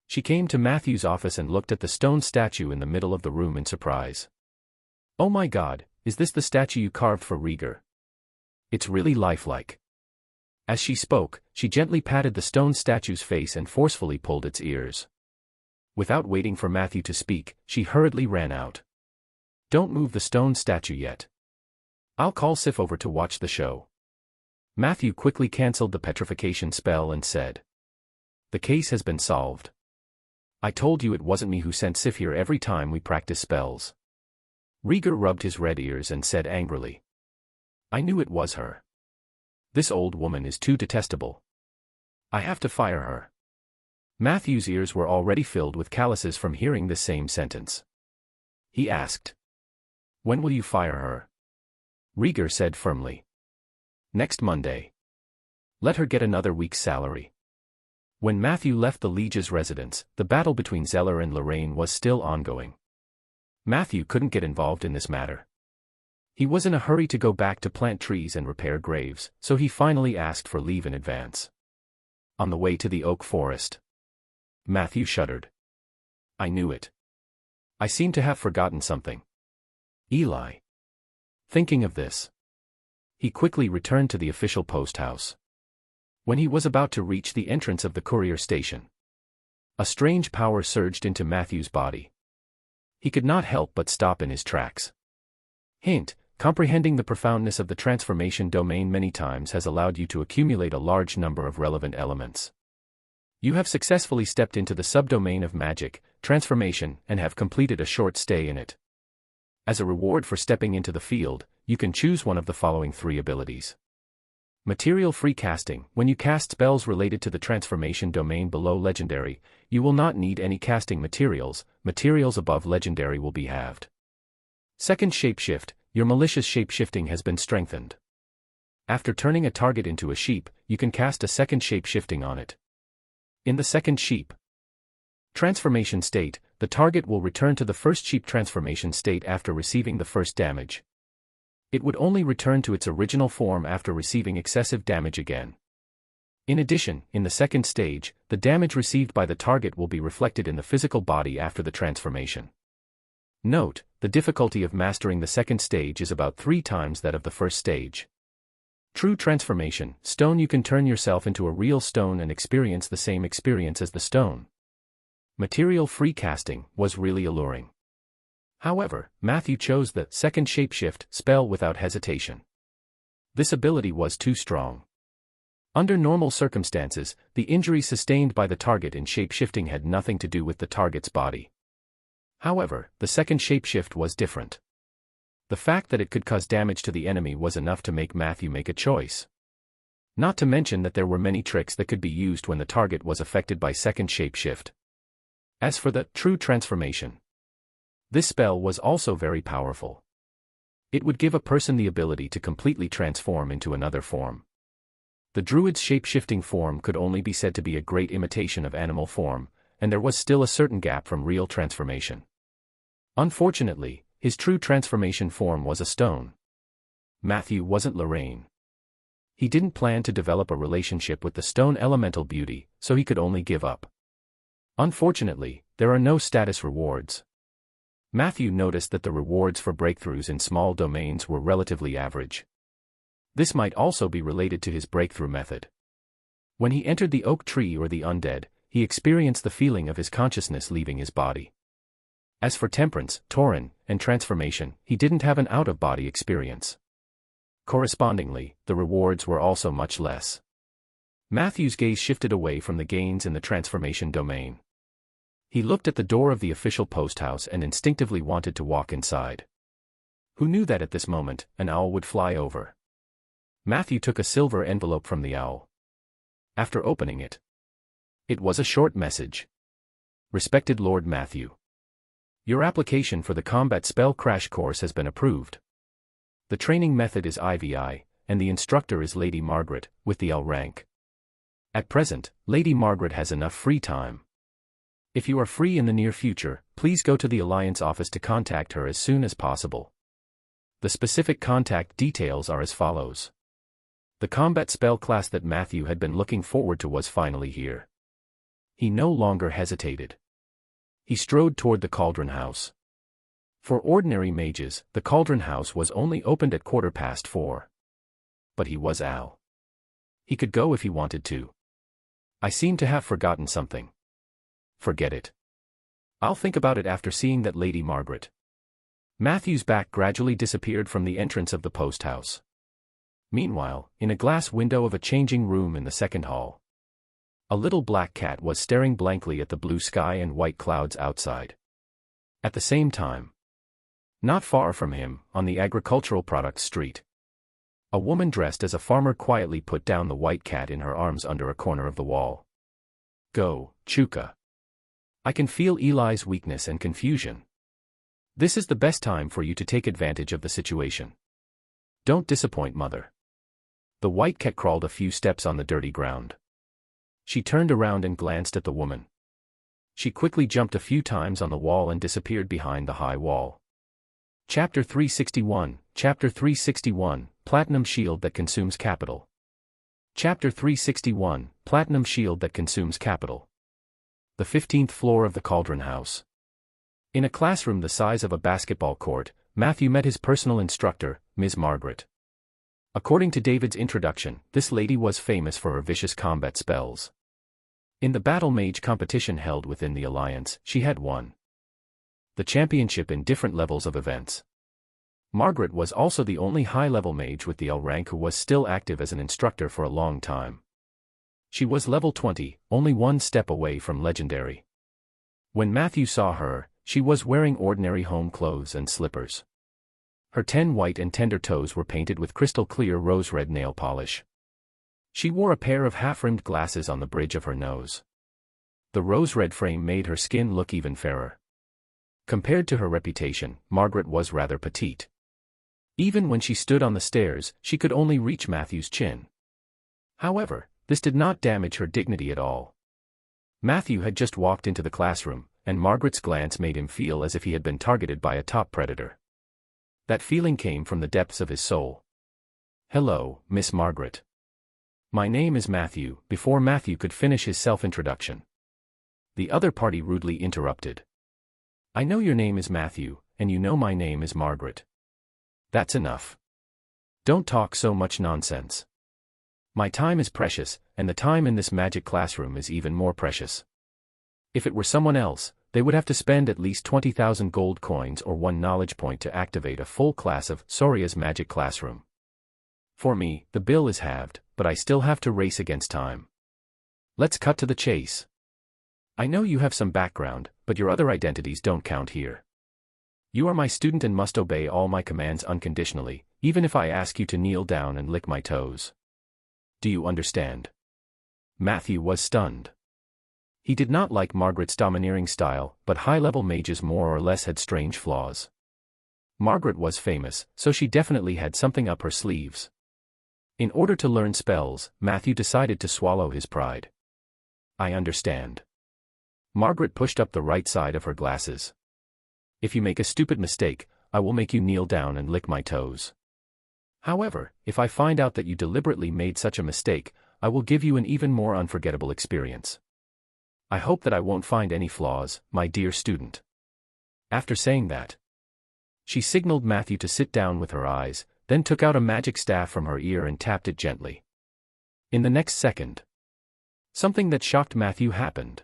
She came to Matthew's office and looked at the stone statue in the middle of the room in surprise. Oh my God, is this the statue you carved for Rieger? It's really lifelike. As she spoke, she gently patted the stone statue's face and forcefully pulled its ears. Without waiting for Matthew to speak, she hurriedly ran out. "Don't move the stone statue yet. I'll call Sif over to watch the show." Matthew quickly cancelled the petrification spell and said, "The case has been solved. I told you it wasn't me who sent Sif here every time we practice spells." Rieger rubbed his red ears and said angrily, "I knew it was her. This old woman is too detestable. I have to fire her." Matthew's ears were already filled with calluses from hearing the same sentence. He asked, "When will you fire her?" Rieger said firmly, "Next Monday. Let her get another week's salary." When Matthew left the Liege's residence, the battle between Zeller and Lorraine was still ongoing. Matthew couldn't get involved in this matter. He was in a hurry to go back to plant trees and repair graves, so he finally asked for leave in advance. On the way to the oak forest, Matthew shuddered. "I knew it. I seem to have forgotten something. Eli." Thinking of this, he quickly returned to the official post house. When he was about to reach the entrance of the courier station, a strange power surged into Matthew's body. He could not help but stop in his tracks. Hint: comprehending the profoundness of the transformation domain many times has allowed you to accumulate a large number of relevant elements. You have successfully stepped into the subdomain of magic, transformation, and have completed a short stay in it. As a reward for stepping into the field, you can choose one of the following 3 abilities. Material-free casting: when you cast spells related to the transformation domain below legendary, you will not need any casting materials. Materials above legendary will be halved. Second shapeshift: your malicious shapeshifting has been strengthened. After turning a target into a sheep, you can cast a second shapeshifting on it. In the second sheep transformation state, the target will return to the first sheep transformation state after receiving the first damage. It would only return to its original form after receiving excessive damage again. In addition, in the second stage, the damage received by the target will be reflected in the physical body after the transformation. Note: the difficulty of mastering the second stage is about 3 times that of the first stage. True transformation: stone: you can turn yourself into a real stone and experience the same experience as the stone. Material-free casting was really alluring. However, Matthew chose the second shapeshift spell without hesitation. This ability was too strong. Under normal circumstances, the injury sustained by the target in shapeshifting had nothing to do with the target's body. However, the second shapeshift was different. The fact that it could cause damage to the enemy was enough to make Matthew make a choice. Not to mention that there were many tricks that could be used when the target was affected by second shapeshift. As for the true transformation, this spell was also very powerful. It would give a person the ability to completely transform into another form. The druid's shape-shifting form could only be said to be a great imitation of animal form, and there was still a certain gap from real transformation. Unfortunately, his true transformation form was a stone. Matthew wasn't Lorraine. He didn't plan to develop a relationship with the stone elemental beauty, so he could only give up. Unfortunately, there are no status rewards. Matthew noticed that the rewards for breakthroughs in small domains were relatively average. This might also be related to his breakthrough method. When he entered the oak tree or the undead, he experienced the feeling of his consciousness leaving his body. As for temperance, Tauren, and transformation, he didn't have an out-of-body experience. Correspondingly, the rewards were also much less. Matthew's gaze shifted away from the gains in the transformation domain. He looked at the door of the official post house and instinctively wanted to walk inside. Who knew that at this moment, an owl would fly over? Matthew took a silver envelope from the owl. After opening it, it was a short message. Respected Lord Matthew, your application for the combat spell crash course has been approved. The training method is IVI, and the instructor is Lady Margaret, with the L rank. At present, Lady Margaret has enough free time. If you are free in the near future, please go to the Alliance office to contact her as soon as possible. The specific contact details are as follows. The combat spell class that Matthew had been looking forward to was finally here. He no longer hesitated. He strode toward the Cauldron House. For ordinary mages, the Cauldron House was only opened at 4:15. But he was Al. He could go if he wanted to. I seem to have forgotten something. Forget it. I'll think about it after seeing that Lady Margaret. Matthew's back gradually disappeared from the entrance of the post house. Meanwhile, in a glass window of a changing room in the second hall, a little black cat was staring blankly at the blue sky and white clouds outside. At the same time, not far from him, on the agricultural products street, a woman dressed as a farmer quietly put down the white cat in her arms under a corner of the wall. Go, Chuka. I can feel Eli's weakness and confusion. This is the best time for you to take advantage of the situation. Don't disappoint Mother. The white cat crawled a few steps on the dirty ground. She turned around and glanced at the woman. She quickly jumped a few times on the wall and disappeared behind the high wall. Chapter 361, Chapter 361, Platinum Shield that Consumes Capital. Chapter 361, Platinum Shield that Consumes Capital. The 15th floor of the Cauldron House. In a classroom the size of a basketball court, Matthew met his personal instructor, Ms. Margaret. According to David's introduction, this lady was famous for her vicious combat spells. In the Battle Mage competition held within the Alliance, she had won the championship in different levels of events. Margaret was also the only high-level mage with the L rank who was still active as an instructor for a long time. She was level 20, only one step away from legendary. When Matthew saw her, she was wearing ordinary home clothes and slippers. Her 10 white and tender toes were painted with crystal-clear rose-red nail polish. She wore a pair of half-rimmed glasses on the bridge of her nose. The rose-red frame made her skin look even fairer. Compared to her reputation, Margaret was rather petite. Even when she stood on the stairs, she could only reach Matthew's chin. However, this did not damage her dignity at all. Matthew had just walked into the classroom, and Margaret's glance made him feel as if he had been targeted by a top predator. That feeling came from the depths of his soul. Hello, Miss Margaret. My name is Matthew. Before Matthew could finish his self-introduction, the other party rudely interrupted. I know your name is Matthew, and you know my name is Margaret. That's enough. Don't talk so much nonsense. My time is precious, and the time in this magic classroom is even more precious. If it were someone else, they would have to spend at least 20,000 gold coins or 1 knowledge point to activate a full class of Soria's magic classroom. For me, the bill is halved, but I still have to race against time. Let's cut to the chase. I know you have some background, but your other identities don't count here. You are my student and must obey all my commands unconditionally, even if I ask you to kneel down and lick my toes. Do you understand? Matthew was stunned. He did not like Margaret's domineering style, but high-level mages more or less had strange flaws. Margaret was famous, so she definitely had something up her sleeves. In order to learn spells, Matthew decided to swallow his pride. I understand. Margaret pushed up the right side of her glasses. If you make a stupid mistake, I will make you kneel down and lick my toes. However, if I find out that you deliberately made such a mistake, I will give you an even more unforgettable experience. I hope that I won't find any flaws, my dear student. After saying that, she signaled Matthew to sit down with her eyes, then took out a magic staff from her ear and tapped it gently. In the next second, something that shocked Matthew happened.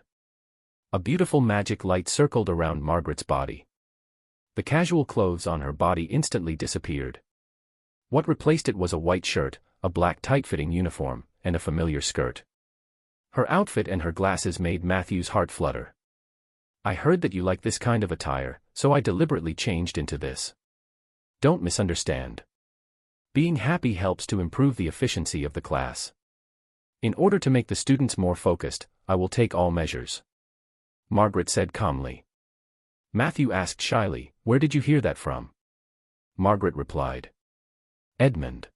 A beautiful magic light circled around Margaret's body. The casual clothes on her body instantly disappeared. What replaced it was a white shirt, a black tight-fitting uniform, and a familiar skirt. Her outfit and her glasses made Matthew's heart flutter. I heard that you like this kind of attire, so I deliberately changed into this. Don't misunderstand. Being happy helps to improve the efficiency of the class. In order to make the students more focused, I will take all measures. Margaret said calmly. Matthew asked shyly, where did you hear that from? Margaret replied. Edmund.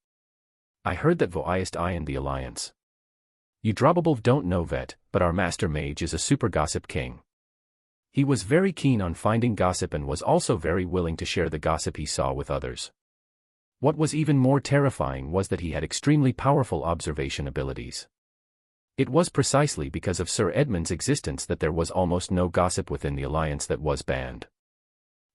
I heard that voiced in the Alliance. You probably don't know vet, but our master mage is a super gossip king. He was very keen on finding gossip and was also very willing to share the gossip he saw with others. What was even more terrifying was that he had extremely powerful observation abilities. It was precisely because of Sir Edmund's existence that there was almost no gossip within the Alliance that was banned.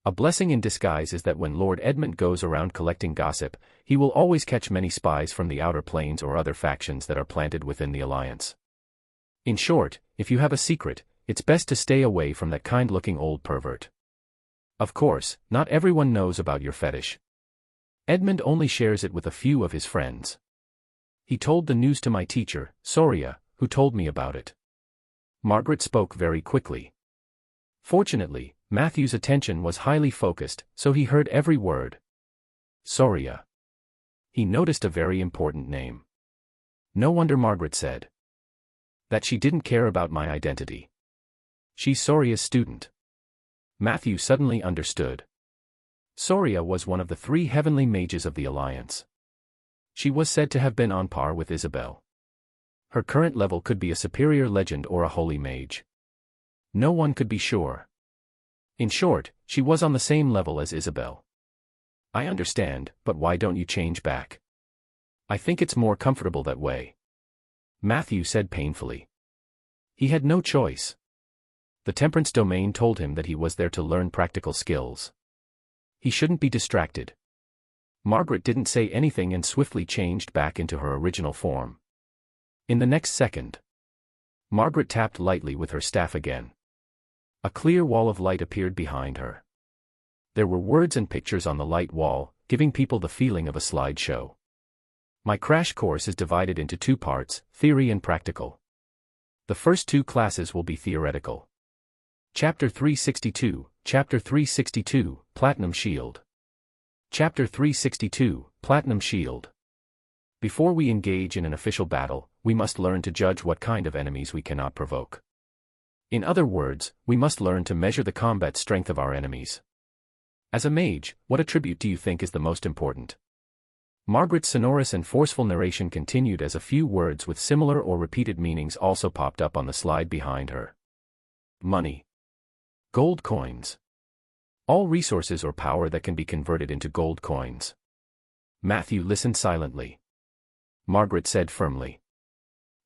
A blessing in disguise is that when Lord Edmund goes around collecting gossip, he will always catch many spies from the outer planes or other factions that are planted within the alliance. In short, if you have a secret, it's best to stay away from that kind-looking old pervert. Of course, not everyone knows about your fetish. Edmund only shares it with a few of his friends. He told the news to my teacher, Soria, who told me about it. Margaret spoke very quickly. Fortunately, Matthew's attention was highly focused, so he heard every word. Soria. He noticed a very important name. No wonder, Margaret said. That she didn't care about my identity. She's Soria's student. Matthew suddenly understood. Soria was one of the 3 heavenly mages of the Alliance. She was said to have been on par with Isabel. Her current level could be a superior legend or a holy mage. No one could be sure. In short, she was on the same level as Isabel. I understand, but why don't you change back? I think it's more comfortable that way. Matthew said painfully. He had no choice. The temperance domain told him that he was there to learn practical skills. He shouldn't be distracted. Margaret didn't say anything and swiftly changed back into her original form. In the next second, Margaret tapped lightly with her staff again. A clear wall of light appeared behind her. There were words and pictures on the light wall, giving people the feeling of a slideshow. My crash course is divided into 2 parts, theory and practical. The first 2 classes will be theoretical. Chapter 362, Chapter 362, Platinum Shield. Chapter 362, Platinum Shield. Before we engage in an official battle, we must learn to judge what kind of enemies we cannot provoke. In other words, we must learn to measure the combat strength of our enemies. As a mage, what attribute do you think is the most important? Margaret's sonorous and forceful narration continued as a few words with similar or repeated meanings also popped up on the slide behind her. Money. Gold coins. All resources or power that can be converted into gold coins. Matthew listened silently. Margaret said firmly.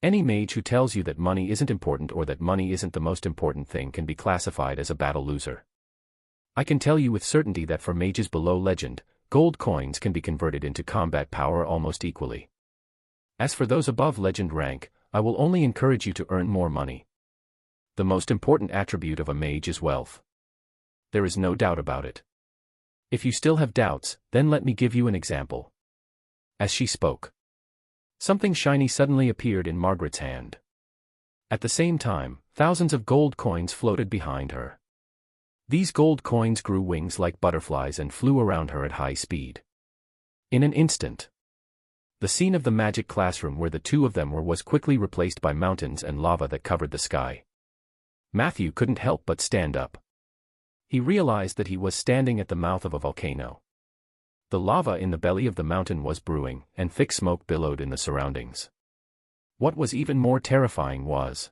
Any mage who tells you that money isn't important or that money isn't the most important thing can be classified as a battle loser. I can tell you with certainty that for mages below legend, gold coins can be converted into combat power almost equally. As for those above legend rank, I will only encourage you to earn more money. The most important attribute of a mage is wealth. There is no doubt about it. If you still have doubts, then let me give you an example. As she spoke, something shiny suddenly appeared in Margaret's hand. At the same time, thousands of gold coins floated behind her. These gold coins grew wings like butterflies and flew around her at high speed. In an instant, the scene of the magic classroom where the 2 of them were was quickly replaced by mountains and lava that covered the sky. Matthew couldn't help but stand up. He realized that he was standing at the mouth of a volcano. The lava in the belly of the mountain was brewing, and thick smoke billowed in the surroundings. What was even more terrifying was,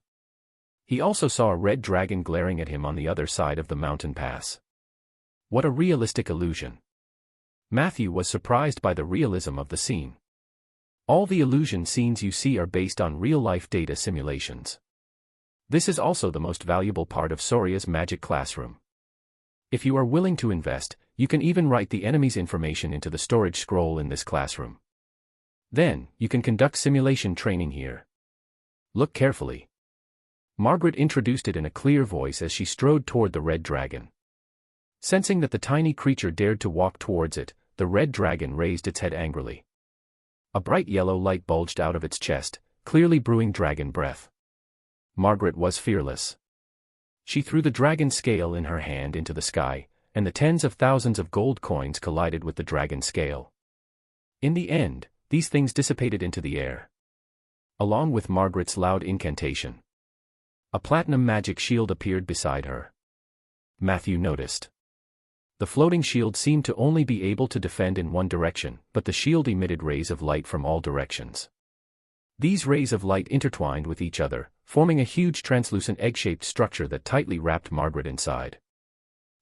he also saw a red dragon glaring at him on the other side of the mountain pass. What a realistic illusion. Matthew was surprised by the realism of the scene. All the illusion scenes you see are based on real-life data simulations. This is also the most valuable part of Soria's magic classroom. If you are willing to invest, you can even write the enemy's information into the storage scroll in this classroom. Then, you can conduct simulation training here. Look carefully. Margaret introduced it in a clear voice as she strode toward the red dragon. Sensing that the tiny creature dared to walk towards it, the red dragon raised its head angrily. A bright yellow light bulged out of its chest, clearly brewing dragon breath. Margaret was fearless. She threw the dragon scale in her hand into the sky, and the tens of thousands of gold coins collided with the dragon scale. In the end, these things dissipated into the air, along with Margaret's loud incantation. A platinum magic shield appeared beside her. Matthew noticed. The floating shield seemed to only be able to defend in one direction, but the shield emitted rays of light from all directions. These rays of light intertwined with each other, forming a huge translucent egg-shaped structure that tightly wrapped Margaret inside.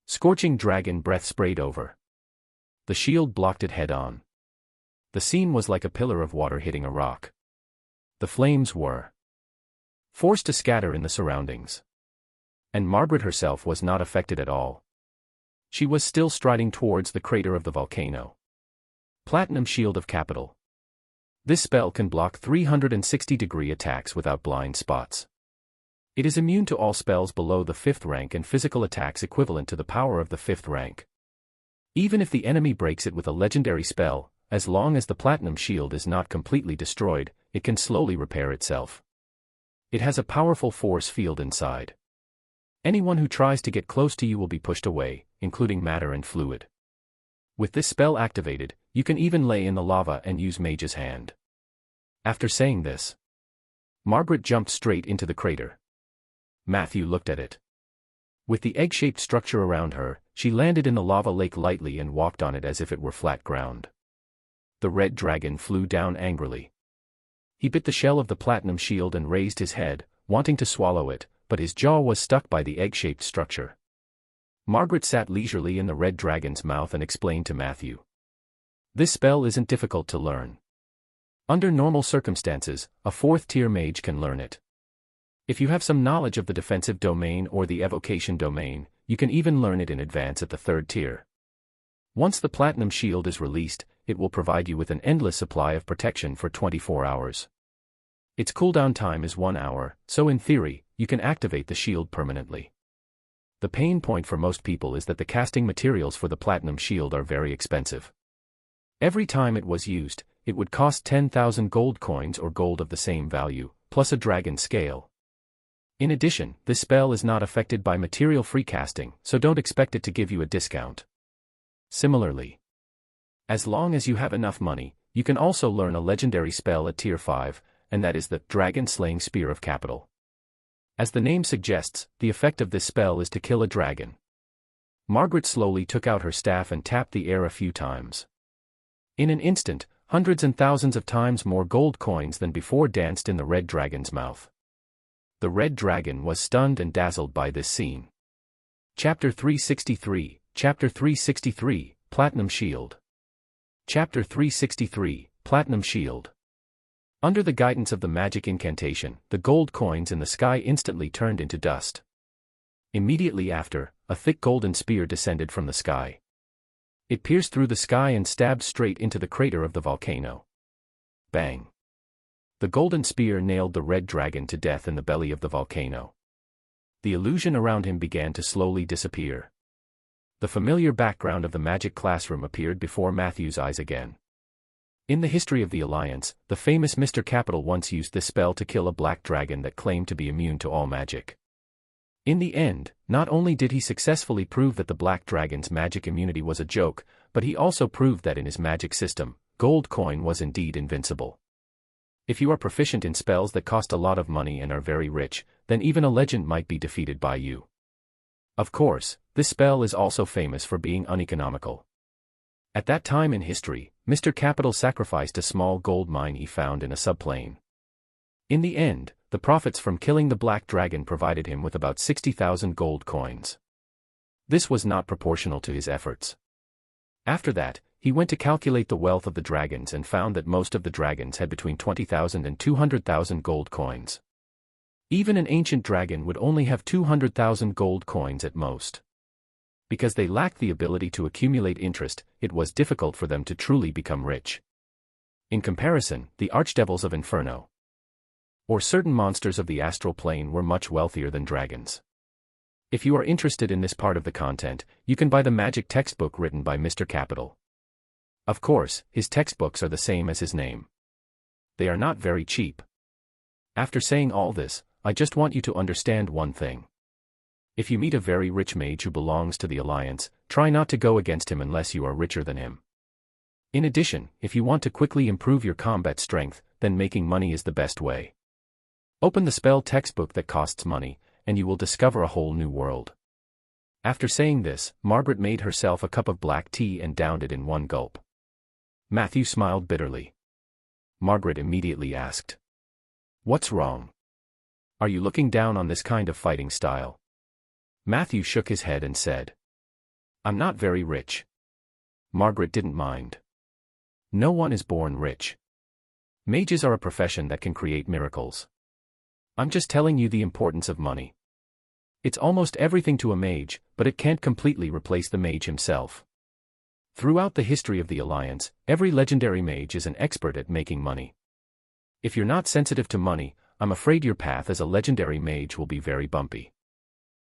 Scorching dragon breath sprayed over. The shield blocked it head-on. The scene was like a pillar of water hitting a rock. The flames were forced to scatter in the surroundings. And Margaret herself was not affected at all. She was still striding towards the crater of the volcano. Platinum Shield of Capital. This spell can block 360-degree attacks without blind spots. It is immune to all spells below the 5th rank and physical attacks equivalent to the power of the 5th rank. Even if the enemy breaks it with a legendary spell, as long as the Platinum Shield is not completely destroyed, it can slowly repair itself. It has a powerful force field inside. Anyone who tries to get close to you will be pushed away, including matter and fluid. With this spell activated, you can even lay in the lava and use Mage's Hand. After saying this, Margaret jumped straight into the crater. Matthew looked at it. With the egg-shaped structure around her, she landed in the lava lake lightly and walked on it as if it were flat ground. The red dragon flew down angrily. He bit the shell of the Platinum Shield and raised his head, wanting to swallow it, but his jaw was stuck by the egg-shaped structure. Margaret sat leisurely in the red dragon's mouth and explained to Matthew. This spell isn't difficult to learn. Under normal circumstances, a 4th-tier mage can learn it. If you have some knowledge of the defensive domain or the evocation domain, you can even learn it in advance at the 3rd tier. Once the Platinum Shield is released, it will provide you with an endless supply of protection for 24 hours. Its cooldown time is 1 hour, so in theory, you can activate the shield permanently. The pain point for most people is that the casting materials for the Platinum Shield are very expensive. Every time it was used, it would cost 10,000 gold coins or gold of the same value, plus a dragon scale. In addition, this spell is not affected by material-free casting, so don't expect it to give you a discount. Similarly, as long as you have enough money, you can also learn a legendary spell at Tier 5, and that is the Dragon-Slaying Spear of Capital. As the name suggests, the effect of this spell is to kill a dragon. Margaret slowly took out her staff and tapped the air a few times. In an instant, hundreds and thousands of times more gold coins than before danced in the red dragon's mouth. The red dragon was stunned and dazzled by this scene. Chapter 363, Chapter 363, Platinum Shield. Chapter 363, Platinum Shield. Under the guidance of the magic incantation, the gold coins in the sky instantly turned into dust. Immediately after, a thick golden spear descended from the sky. It pierced through the sky and stabbed straight into the crater of the volcano. Bang! The golden spear nailed the red dragon to death in the belly of the volcano. The illusion around him began to slowly disappear. The familiar background of the magic classroom appeared before Matthew's eyes again. In the history of the Alliance, the famous Mr. Capital once used this spell to kill a black dragon that claimed to be immune to all magic. In the end, not only did he successfully prove that the black dragon's magic immunity was a joke, but he also proved that in his magic system, gold coin was indeed invincible. If you are proficient in spells that cost a lot of money and are very rich, then even a legend might be defeated by you. Of course, this spell is also famous for being uneconomical. At that time in history, Mr. Capital sacrificed a small gold mine he found in a subplane. In the end, the profits from killing the black dragon provided him with about 60,000 gold coins. This was not proportional to his efforts. After that, he went to calculate the wealth of the dragons and found that most of the dragons had between 20,000 and 200,000 gold coins. Even an ancient dragon would only have 200,000 gold coins at most. Because they lacked the ability to accumulate interest, it was difficult for them to truly become rich. In comparison, the archdevils of Inferno, or certain monsters of the astral plane, were much wealthier than dragons. If you are interested in this part of the content, you can buy the magic textbook written by Mr. Capital. Of course, his textbooks are the same as his name. They are not very cheap. After saying all this, I just want you to understand one thing. If you meet a very rich mage who belongs to the Alliance, try not to go against him unless you are richer than him. In addition, if you want to quickly improve your combat strength, then making money is the best way. Open the spell textbook that costs money, and you will discover a whole new world. After saying this, Margaret made herself a cup of black tea and downed it in one gulp. Matthew smiled bitterly. Margaret immediately asked, "What's wrong? Are you looking down on this kind of fighting style?" Matthew shook his head and said, "I'm not very rich." Margaret didn't mind. No one is born rich. Mages are a profession that can create miracles. I'm just telling you the importance of money. It's almost everything to a mage, but it can't completely replace the mage himself. Throughout the history of the Alliance, every legendary mage is an expert at making money. If you're not sensitive to money, I'm afraid your path as a legendary mage will be very bumpy.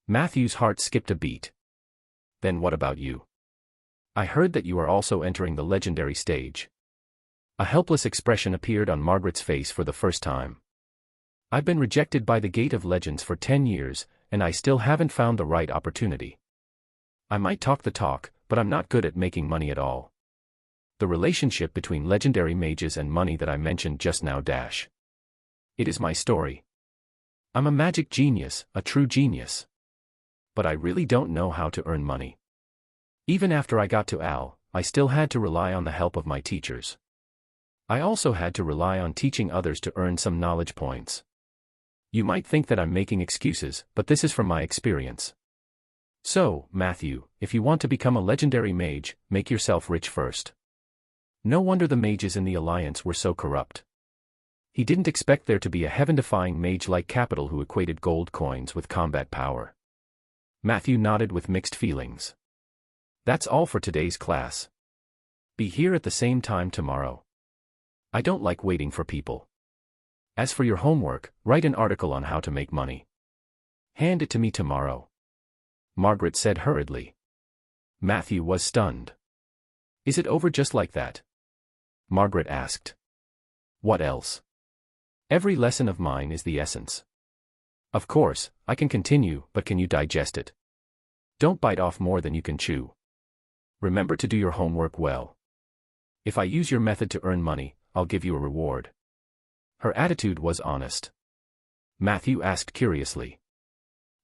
Matthew's heart skipped a beat. Then what about you? I heard that you are also entering the legendary stage. A helpless expression appeared on Margaret's face for the first time. I've been rejected by the Gate of Legends for 10 years, and I still haven't found the right opportunity. I might talk the talk, but I'm not good at making money at all. The relationship between legendary mages and money that I mentioned just now dash. It is my story. I'm a magic genius, a true genius. But I really don't know how to earn money. Even after I got to Al, I still had to rely on the help of my teachers. I also had to rely on teaching others to earn some knowledge points. You might think that I'm making excuses, but this is from my experience. So, Matthew, if you want to become a legendary mage, make yourself rich first. No wonder the mages in the Alliance were so corrupt. He didn't expect there to be a heaven-defying mage like Capital who equated gold coins with combat power. Matthew nodded with mixed feelings. That's all for today's class. Be here at the same time tomorrow. I don't like waiting for people. As for your homework, write an article on how to make money. Hand it to me tomorrow. Margaret said hurriedly. Matthew was stunned. Is it over just like that? Margaret asked. What else? Every lesson of mine is the essence. Of course, I can continue, but can you digest it? Don't bite off more than you can chew. Remember to do your homework well. If I use your method to earn money, I'll give you a reward. Her attitude was honest. Matthew asked curiously.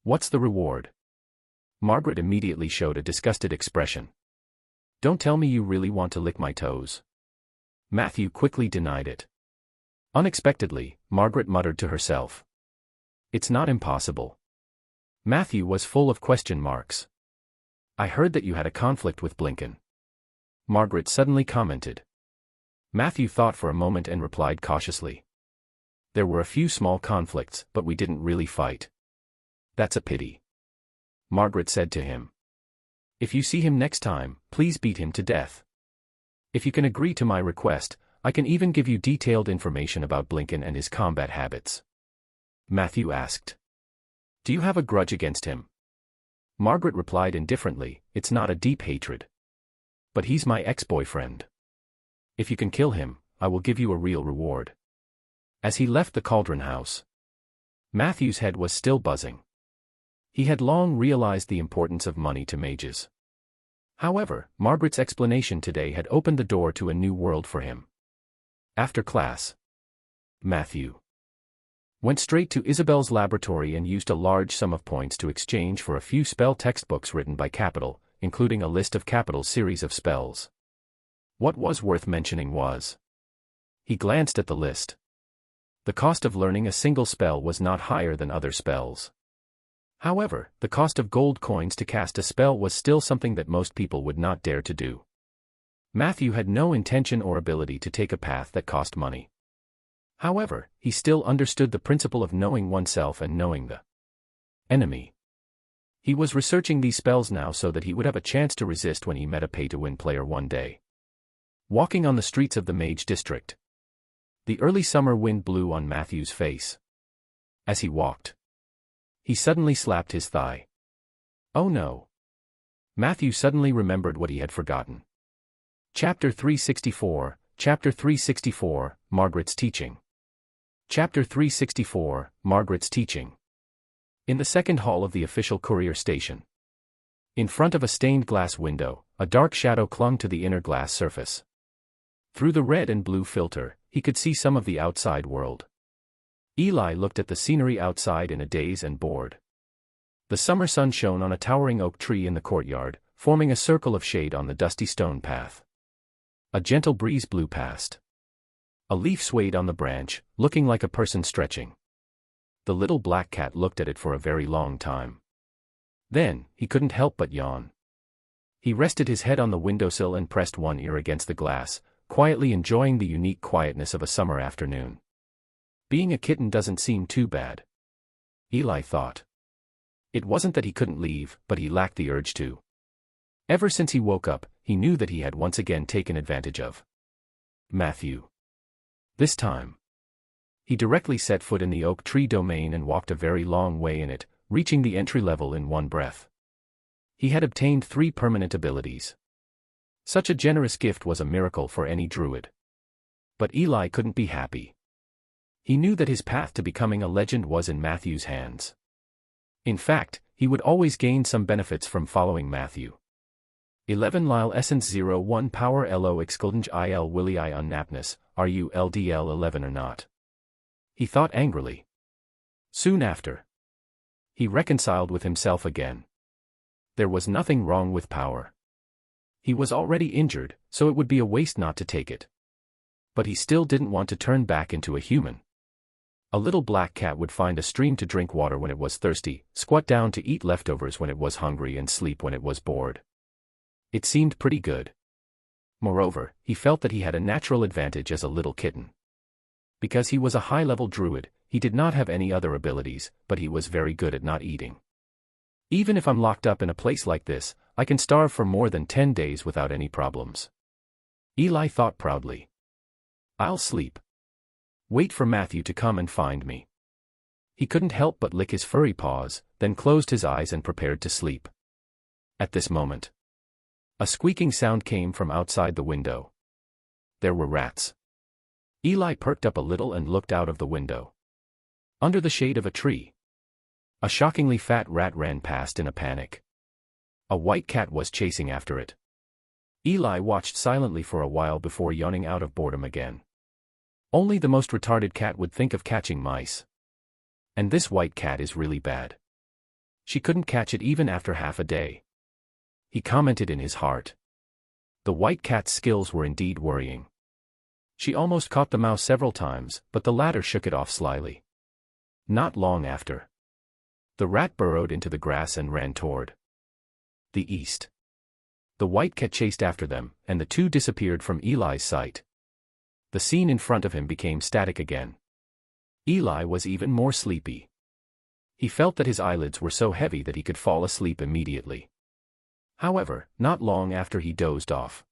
What's the reward? Margaret immediately showed a disgusted expression. Don't tell me you really want to lick my toes. Matthew quickly denied it. Unexpectedly, Margaret muttered to herself. It's not impossible. Matthew was full of question marks. I heard that you had a conflict with Blinken. Margaret suddenly commented. Matthew thought for a moment and replied cautiously. There were a few small conflicts, but we didn't really fight. That's a pity. Margaret said to him. If you see him next time, please beat him to death. If you can agree to my request, I can even give you detailed information about Blinken and his combat habits. Matthew asked. Do you have a grudge against him? Margaret replied indifferently, it's not a deep hatred. But he's my ex-boyfriend. If you can kill him, I will give you a real reward. As he left the cauldron house, Matthew's head was still buzzing. He had long realized the importance of money to mages. However, Margaret's explanation today had opened the door to a new world for him. After class, Matthew went straight to Isabel's laboratory and used a large sum of points to exchange for a few spell textbooks written by Capital, including a list of Capital's series of spells. What was worth mentioning was, he glanced at the list. The cost of learning a single spell was not higher than other spells. However, the cost of gold coins to cast a spell was still something that most people would not dare to do. Matthew had no intention or ability to take a path that cost money. However, he still understood the principle of knowing oneself and knowing the enemy. He was researching these spells now so that he would have a chance to resist when he met a pay-to-win player one day. Walking on the streets of the Mage District, the early summer wind blew on Matthew's face. As he walked, he suddenly slapped his thigh. Oh no! Matthew suddenly remembered what he had forgotten. Chapter 364, Chapter 364, Margaret's Teaching. Chapter 364, Margaret's Teaching. In the second hall of the official courier station, in front of a stained glass window, a dark shadow clung to the inner glass surface. Through the red and blue filter, he could see some of the outside world. Eli looked at the scenery outside in a daze and bored. The summer sun shone on a towering oak tree in the courtyard, forming a circle of shade on the dusty stone path. A gentle breeze blew past. A leaf swayed on the branch, looking like a person stretching. The little black cat looked at it for a very long time. Then, he couldn't help but yawn. He rested his head on the windowsill and pressed one ear against the glass, quietly enjoying the unique quietness of a summer afternoon. Being a kitten doesn't seem too bad, Eli thought. It wasn't that he couldn't leave, but he lacked the urge to. Ever since he woke up, he knew that he had once again taken advantage of Matthew. This time, he directly set foot in the oak tree domain and walked a very long way in it, reaching the entry level in one breath. He had obtained 3 permanent abilities. Such a generous gift was a miracle for any druid. But Eli couldn't be happy. He knew that his path to becoming a legend was in Matthew's hands. In fact, he would always gain some benefits from following Matthew. 11 Lyle Essence 01 Power LO Excluding IL Willy I Unnapness, are you LDL 11 or not? He thought angrily. Soon after, he reconciled with himself again. There was nothing wrong with power. He was already injured, so it would be a waste not to take it. But he still didn't want to turn back into a human. A little black cat would find a stream to drink water when it was thirsty, squat down to eat leftovers when it was hungry, and sleep when it was bored. It seemed pretty good. Moreover, he felt that he had a natural advantage as a little kitten. Because he was a high-level druid, he did not have any other abilities, but he was very good at not eating. Even if I'm locked up in a place like this, I can starve for more than 10 days without any problems. Eli thought proudly. I'll sleep. Wait for Matthew to come and find me. He couldn't help but lick his furry paws, then closed his eyes and prepared to sleep. At this moment, a squeaking sound came from outside the window. There were rats. Eli perked up a little and looked out of the window. Under the shade of a tree, a shockingly fat rat ran past in a panic. A white cat was chasing after it. Eli watched silently for a while before yawning out of boredom again. Only the most retarded cat would think of catching mice. And this white cat is really bad. She couldn't catch it even after half a day. He commented in his heart. The white cat's skills were indeed worrying. She almost caught the mouse several times, but the latter shook it off slyly. Not long after, the rat burrowed into the grass and ran toward the east. The white cat chased after them, and the two disappeared from Eli's sight. The scene in front of him became static again. Eli was even more sleepy. He felt that his eyelids were so heavy that he could fall asleep immediately. However, not long after he dozed off,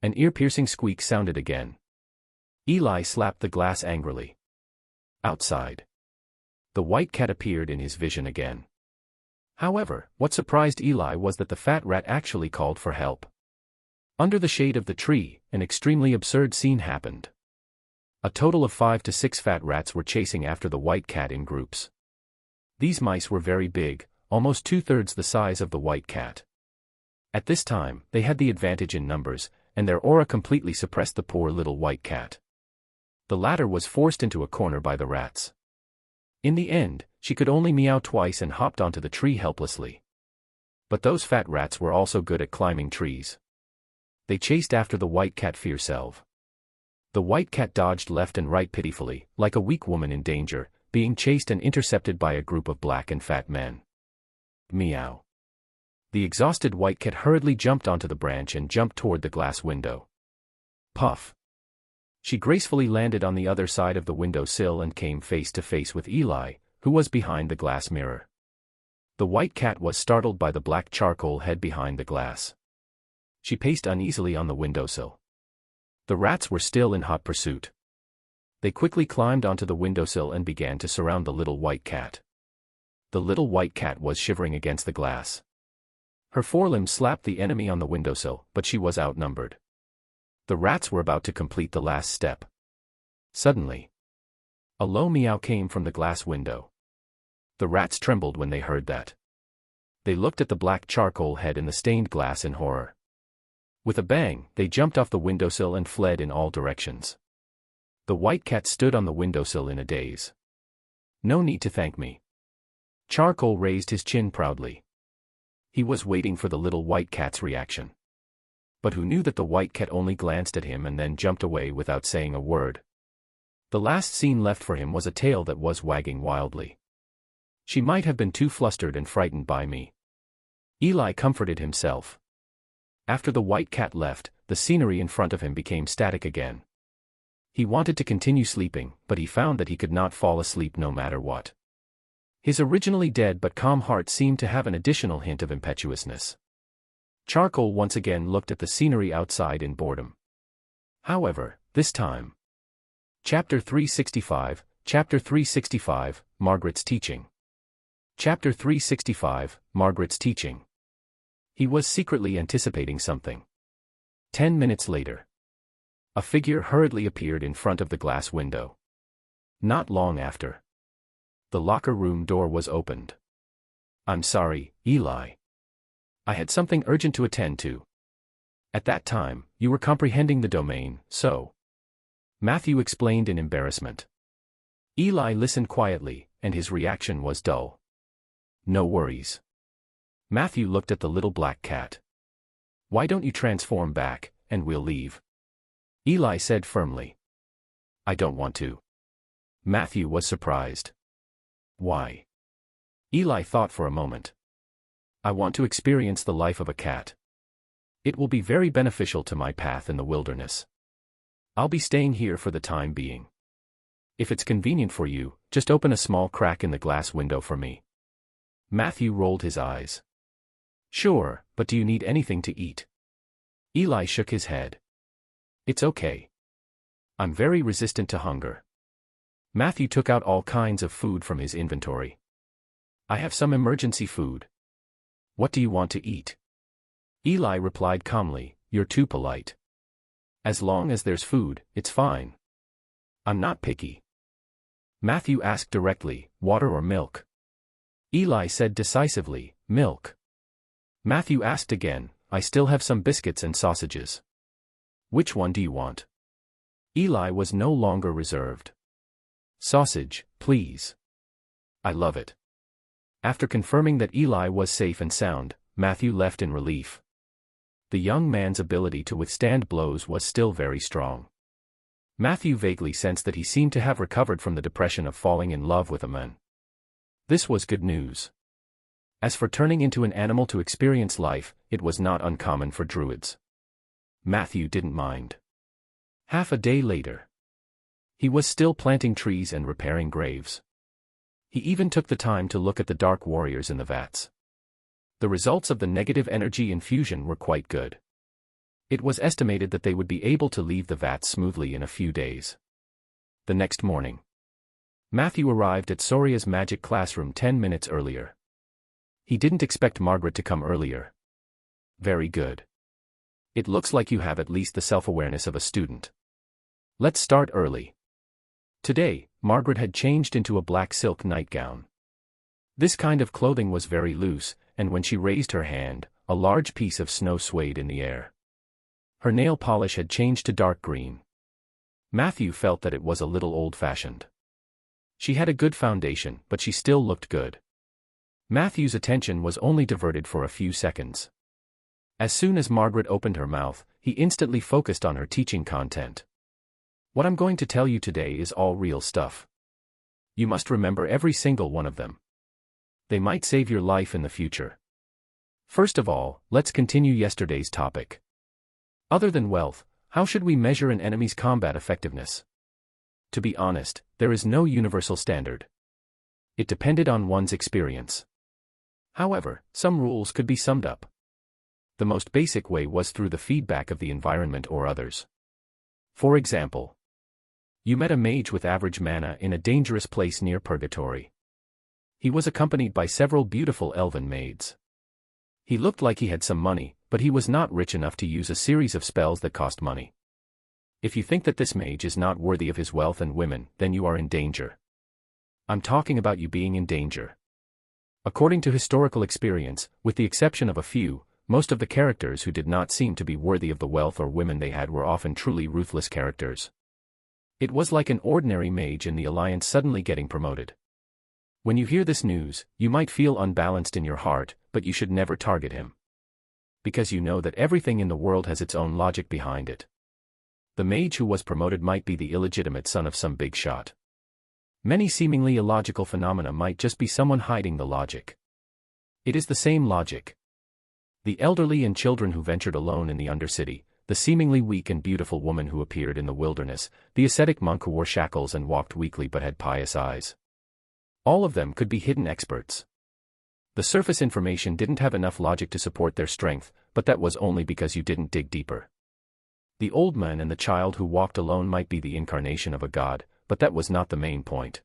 an ear-piercing squeak sounded again. Eli slapped the glass angrily. Outside, the white cat appeared in his vision again. However, what surprised Eli was that the fat rat actually called for help. Under the shade of the tree, an extremely absurd scene happened. A total of 5 to 6 fat rats were chasing after the white cat in groups. These mice were very big, almost 2/3 the size of the white cat. At this time, they had the advantage in numbers, and their aura completely suppressed the poor little white cat. The latter was forced into a corner by the rats. In the end, she could only meow twice and hopped onto the tree helplessly. But those fat rats were also good at climbing trees. They chased after the white cat fiercely. The white cat dodged left and right pitifully, like a weak woman in danger, being chased and intercepted by a group of black and fat men. Meow. The exhausted white cat hurriedly jumped onto the branch and jumped toward the glass window. Puff. She gracefully landed on the other side of the window sill and came face to face with Eli, who was behind the glass mirror. The white cat was startled by the black charcoal head behind the glass. She paced uneasily on the windowsill. The rats were still in hot pursuit. They quickly climbed onto the windowsill and began to surround the little white cat. The little white cat was shivering against the glass. Her forelimbs slapped the enemy on the windowsill, but she was outnumbered. The rats were about to complete the last step. Suddenly, a low meow came from the glass window. The rats trembled when they heard that. They looked at the black charcoal head in the stained glass in horror. With a bang, they jumped off the windowsill and fled in all directions. The white cat stood on the windowsill in a daze. No need to thank me. Charcoal raised his chin proudly. He was waiting for the little white cat's reaction. But who knew that the white cat only glanced at him and then jumped away without saying a word. The last scene left for him was a tail that was wagging wildly. She might have been too flustered and frightened by me. Eli comforted himself. After the white cat left, the scenery in front of him became static again. He wanted to continue sleeping, but he found that he could not fall asleep no matter what. His originally dead but calm heart seemed to have an additional hint of impetuousness. Charcoal once again looked at the scenery outside in boredom. However, this time. Chapter 365, Chapter 365, Margaret's Teaching. Chapter 365, Margaret's Teaching. He was secretly anticipating something. 10 minutes later. A figure hurriedly appeared in front of the glass window. Not long after. The locker room door was opened. "I'm sorry, Eli. I had something urgent to attend to." At that time, you were comprehending the domain, so. Matthew explained in embarrassment. Eli listened quietly, and his reaction was dull. "No worries." Matthew looked at the little black cat. "Why don't you transform back, and we'll leave?" Eli said firmly. "I don't want to." Matthew was surprised. "Why?" Eli thought for a moment. "I want to experience the life of a cat. It will be very beneficial to my path in the wilderness. I'll be staying here for the time being. If it's convenient for you, just open a small crack in the glass window for me." Matthew rolled his eyes. "Sure, but do you need anything to eat?" Eli shook his head. "It's okay. I'm very resistant to hunger." Matthew took out all kinds of food from his inventory. "I have some emergency food. What do you want to eat?" Eli replied calmly, "You're too polite. As long as there's food, it's fine. I'm not picky." Matthew asked directly, "Water or milk?" Eli said decisively, "Milk." Matthew asked again, "I still have some biscuits and sausages. Which one do you want?" Eli was no longer reserved. "Sausage, please. I love it." After confirming that Eli was safe and sound, Matthew left in relief. The young man's ability to withstand blows was still very strong. Matthew vaguely sensed that he seemed to have recovered from the depression of falling in love with a man. This was good news. As for turning into an animal to experience life, it was not uncommon for druids. Matthew didn't mind. Half a day later. He was still planting trees and repairing graves. He even took the time to look at the dark warriors in the vats. The results of the negative energy infusion were quite good. It was estimated that they would be able to leave the vats smoothly in a few days. The next morning. Matthew arrived at Soria's magic classroom 10 minutes earlier. He didn't expect Margaret to come earlier. "Very good. It looks like you have at least the self-awareness of a student. Let's start early." Today, Margaret had changed into a black silk nightgown. This kind of clothing was very loose, and when she raised her hand, a large piece of snow swayed in the air. Her nail polish had changed to dark green. Matthew felt that it was a little old-fashioned. She had a good foundation, but she still looked good. Matthew's attention was only diverted for a few seconds. As soon as Margaret opened her mouth, he instantly focused on her teaching content. "What I'm going to tell you today is all real stuff. You must remember every single one of them. They might save your life in the future. First of all, let's continue yesterday's topic. Other than wealth, how should we measure an enemy's combat effectiveness? To be honest, there is no universal standard. It depended on one's experience. However, some rules could be summed up. The most basic way was through the feedback of the environment or others. For example, you met a mage with average mana in a dangerous place near purgatory. He was accompanied by several beautiful elven maids. He looked like he had some money, but he was not rich enough to use a series of spells that cost money. If you think that this mage is not worthy of his wealth and women, then you are in danger. I'm talking about you being in danger. According to historical experience, with the exception of a few, most of the characters who did not seem to be worthy of the wealth or women they had were often truly ruthless characters. It was like an ordinary mage in the Alliance suddenly getting promoted. When you hear this news, you might feel unbalanced in your heart, but you should never target him. Because you know that everything in the world has its own logic behind it. The mage who was promoted might be the illegitimate son of some big shot. Many seemingly illogical phenomena might just be someone hiding the logic. It is the same logic. The elderly and children who ventured alone in the Undercity, the seemingly weak and beautiful woman who appeared in the wilderness, the ascetic monk who wore shackles and walked weakly but had pious eyes. All of them could be hidden experts. The surface information didn't have enough logic to support their strength, but that was only because you didn't dig deeper. The old man and the child who walked alone might be the incarnation of a god, but that was not the main point.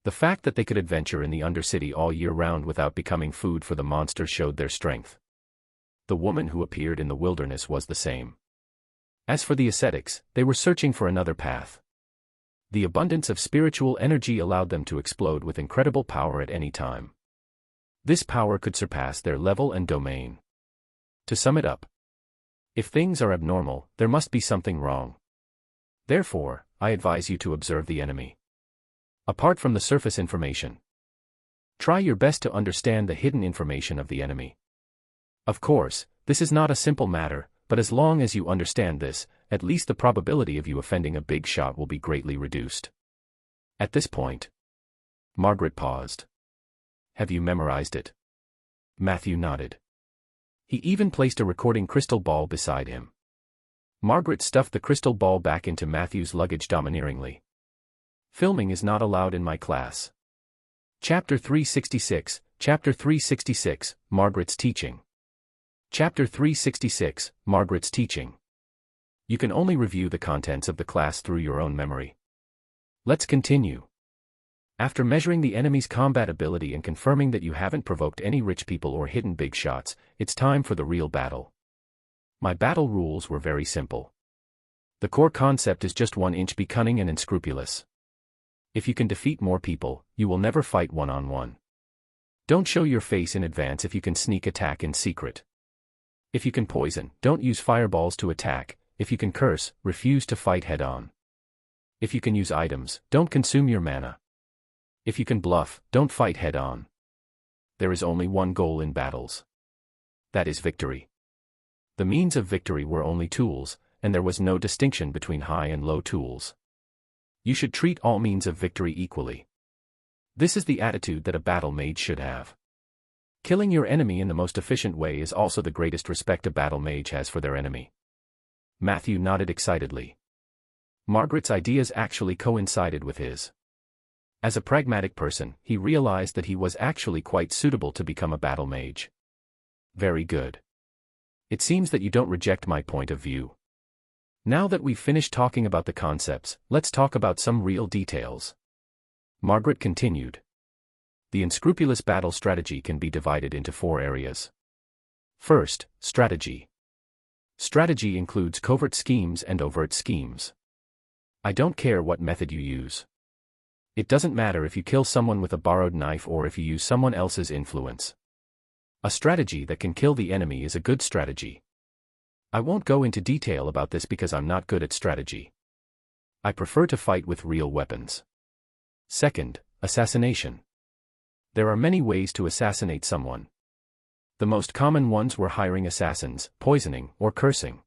The fact that they could adventure in the Undercity all year round without becoming food for the monsters showed their strength. The woman who appeared in the wilderness was the same. As for the ascetics, they were searching for another path. The abundance of spiritual energy allowed them to explode with incredible power at any time. This power could surpass their level and domain. To sum it up, if things are abnormal, there must be something wrong. Therefore, I advise you to observe the enemy. Apart from the surface information, try your best to understand the hidden information of the enemy. Of course, this is not a simple matter, but as long as you understand this, at least the probability of you offending a big shot will be greatly reduced. At this point, Margaret paused. Have you memorized it? Matthew nodded. He even placed a recording crystal ball beside him. Margaret stuffed the crystal ball back into Matthew's luggage domineeringly. Filming is not allowed in my class. Chapter 366, Chapter 366, Margaret's Teaching. Chapter 366, Margaret's Teaching. You can only review the contents of the class through your own memory. Let's continue. After measuring the enemy's combat ability and confirming that you haven't provoked any rich people or hidden big shots, it's time for the real battle. My battle rules were very simple. The core concept is just 1 inch: be cunning and unscrupulous. If you can defeat more people, you will never fight one-on-one. Don't show your face in advance if you can sneak attack in secret. If you can poison, don't use fireballs to attack. If you can curse, refuse to fight head-on. If you can use items, don't consume your mana. If you can bluff, don't fight head-on. There is only one goal in battles. That is victory. The means of victory were only tools, and there was no distinction between high and low tools. You should treat all means of victory equally. This is the attitude that a battle mage should have. Killing your enemy in the most efficient way is also the greatest respect a battle mage has for their enemy. Matthew nodded excitedly. Margaret's ideas actually coincided with his. As a pragmatic person, he realized that he was actually quite suitable to become a battle mage. Very good. It seems that you don't reject my point of view. Now that we've finished talking about the concepts, let's talk about some real details. Margaret continued. The unscrupulous battle strategy can be divided into 4 areas. First, strategy. Strategy includes covert schemes and overt schemes. I don't care what method you use. It doesn't matter if you kill someone with a borrowed knife or if you use someone else's influence. A strategy that can kill the enemy is a good strategy. I won't go into detail about this because I'm not good at strategy. I prefer to fight with real weapons. Second, assassination. There are many ways to assassinate someone. The most common ones were hiring assassins, poisoning, or cursing.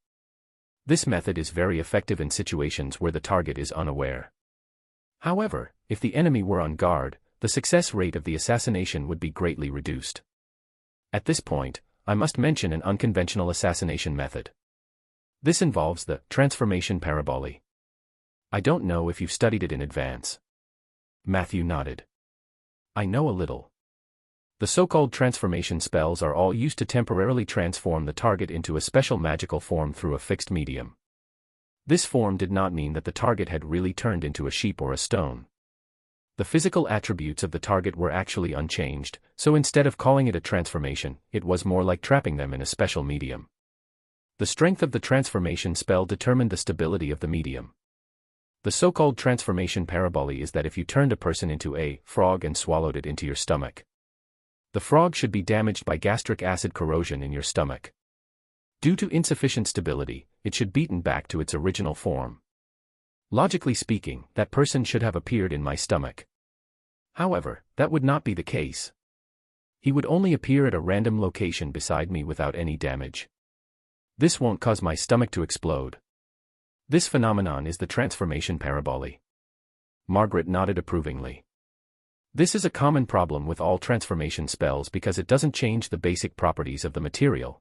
This method is very effective in situations where the target is unaware. However, if the enemy were on guard, the success rate of the assassination would be greatly reduced. At this point, I must mention an unconventional assassination method. This involves the transformation parabole. I don't know if you've studied it in advance. Matthew nodded. I know a little. The so-called transformation spells are all used to temporarily transform the target into a special magical form through a fixed medium. This form did not mean that the target had really turned into a sheep or a stone. The physical attributes of the target were actually unchanged, so instead of calling it a transformation, it was more like trapping them in a special medium. The strength of the transformation spell determined the stability of the medium. The so-called transformation parabole is that if you turned a person into a frog and swallowed it into your stomach, the frog should be damaged by gastric acid corrosion in your stomach. Due to insufficient stability, it should be beaten back to its original form. Logically speaking, that person should have appeared in my stomach. However, that would not be the case. He would only appear at a random location beside me without any damage. This won't cause my stomach to explode. This phenomenon is the transformation parabole. Margaret nodded approvingly. This is a common problem with all transformation spells because it doesn't change the basic properties of the material.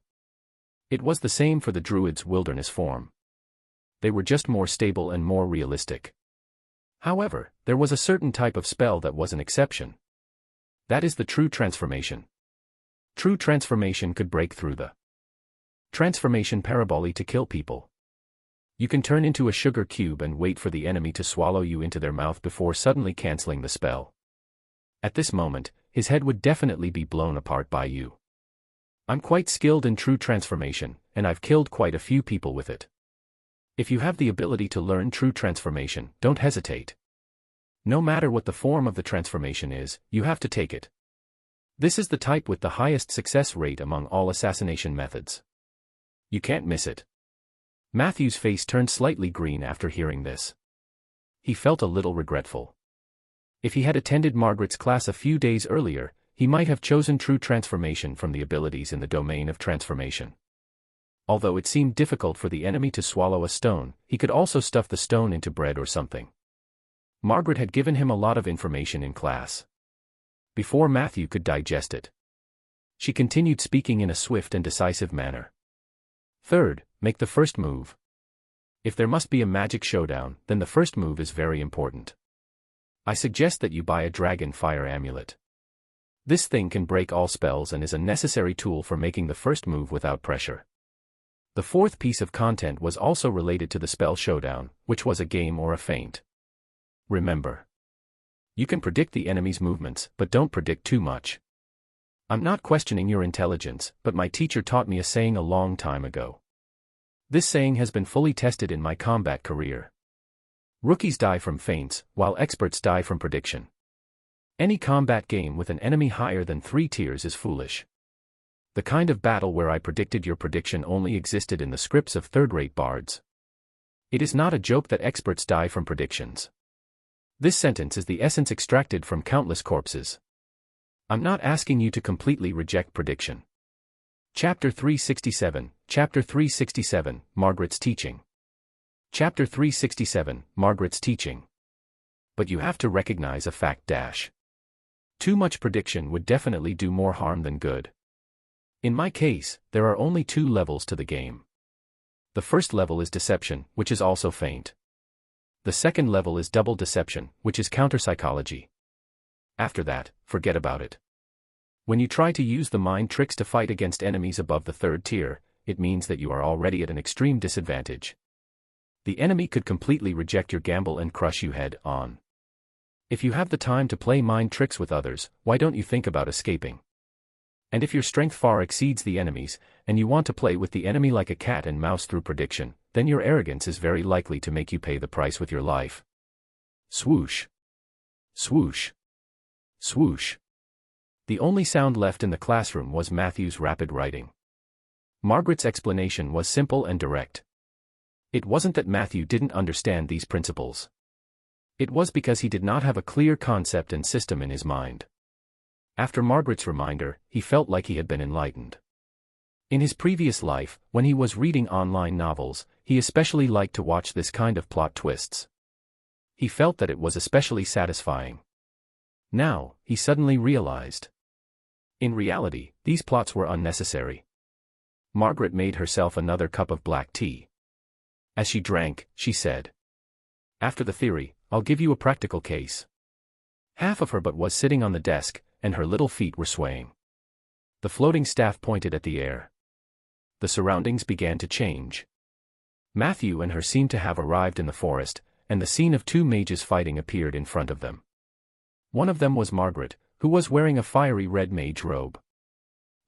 It was the same for the Druids' wilderness form. They were just more stable and more realistic. However, there was a certain type of spell that was an exception. That is the true transformation. True transformation could break through the transformation parabole to kill people. You can turn into a sugar cube and wait for the enemy to swallow you into their mouth before suddenly canceling the spell. At this moment, his head would definitely be blown apart by you. I'm quite skilled in true transformation, and I've killed quite a few people with it. If you have the ability to learn true transformation, don't hesitate. No matter what the form of the transformation is, you have to take it. This is the type with the highest success rate among all assassination methods. You can't miss it. Matthew's face turned slightly green after hearing this. He felt a little regretful. If he had attended Margaret's class a few days earlier, he might have chosen true transformation from the abilities in the domain of transformation. Although it seemed difficult for the enemy to swallow a stone, he could also stuff the stone into bread or something. Margaret had given him a lot of information in class. Before Matthew could digest it, she continued speaking in a swift and decisive manner. Third, make the first move. If there must be a magic showdown, then the first move is very important. I suggest that you buy a dragon fire amulet. This thing can break all spells and is a necessary tool for making the first move without pressure. The fourth piece of content was also related to the spell showdown, which was a game or a feint. Remember, you can predict the enemy's movements, but don't predict too much. I'm not questioning your intelligence, but my teacher taught me a saying a long time ago. This saying has been fully tested in my combat career. Rookies die from feints, while experts die from prediction. Any combat game with an enemy higher than 3 tiers is foolish. The kind of battle where I predicted your prediction only existed in the scripts of third-rate bards. It is not a joke that experts die from predictions. This sentence is the essence extracted from countless corpses. I'm not asking you to completely reject prediction. Chapter 367, Chapter 367, Margaret's Teaching. Chapter 367, Margaret's Teaching. But you have to recognize a fact dash. Too much prediction would definitely do more harm than good. In my case, there are only 2 levels to the game. The first level is deception, which is also feint. The second level is double deception, which is counter-psychology. After that, forget about it. When you try to use the mind tricks to fight against enemies above the 3rd tier, it means that you are already at an extreme disadvantage. The enemy could completely reject your gamble and crush you head on. If you have the time to play mind tricks with others, why don't you think about escaping? And if your strength far exceeds the enemy's, and you want to play with the enemy like a cat and mouse through prediction, then your arrogance is very likely to make you pay the price with your life. Swoosh. Swoosh. Swoosh. The only sound left in the classroom was Matthew's rapid writing. Margaret's explanation was simple and direct. It wasn't that Matthew didn't understand these principles. It was because he did not have a clear concept and system in his mind. After Margaret's reminder, he felt like he had been enlightened. In his previous life, when he was reading online novels, he especially liked to watch this kind of plot twists. He felt that it was especially satisfying. Now, he suddenly realized. In reality, these plots were unnecessary. Margaret made herself another cup of black tea. As she drank, she said, "After the theory, I'll give you a practical case." Half of her butt was sitting on the desk, and her little feet were swaying. The floating staff pointed at the air. The surroundings began to change. Matthew and her seemed to have arrived in the forest, and the scene of 2 mages fighting appeared in front of them. One of them was Margaret, who was wearing a fiery red mage robe.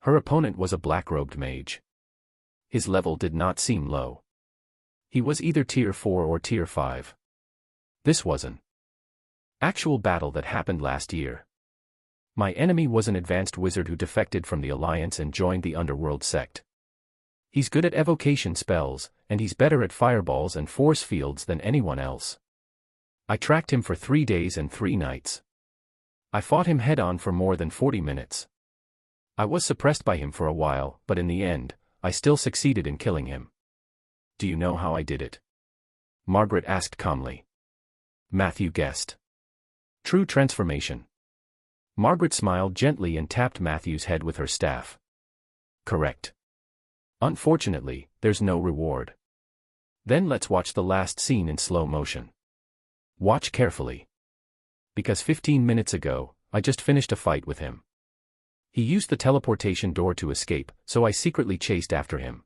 Her opponent was a black-robed mage. His level did not seem low. He was either tier 4 or tier 5. This was an actual battle that happened last year. My enemy was an advanced wizard who defected from the Alliance and joined the Underworld sect. He's good at evocation spells, and he's better at fireballs and force fields than anyone else. I tracked him for 3 days and 3 nights. I fought him head-on for more than 40 minutes. I was suppressed by him for a while, but in the end, I still succeeded in killing him. Do you know how I did it? Margaret asked calmly. Matthew guessed. True transformation. Margaret smiled gently and tapped Matthew's head with her staff. Correct. Unfortunately, there's no reward. Then let's watch the last scene in slow motion. Watch carefully. Because 15 minutes ago, I just finished a fight with him. He used the teleportation door to escape, so I secretly chased after him.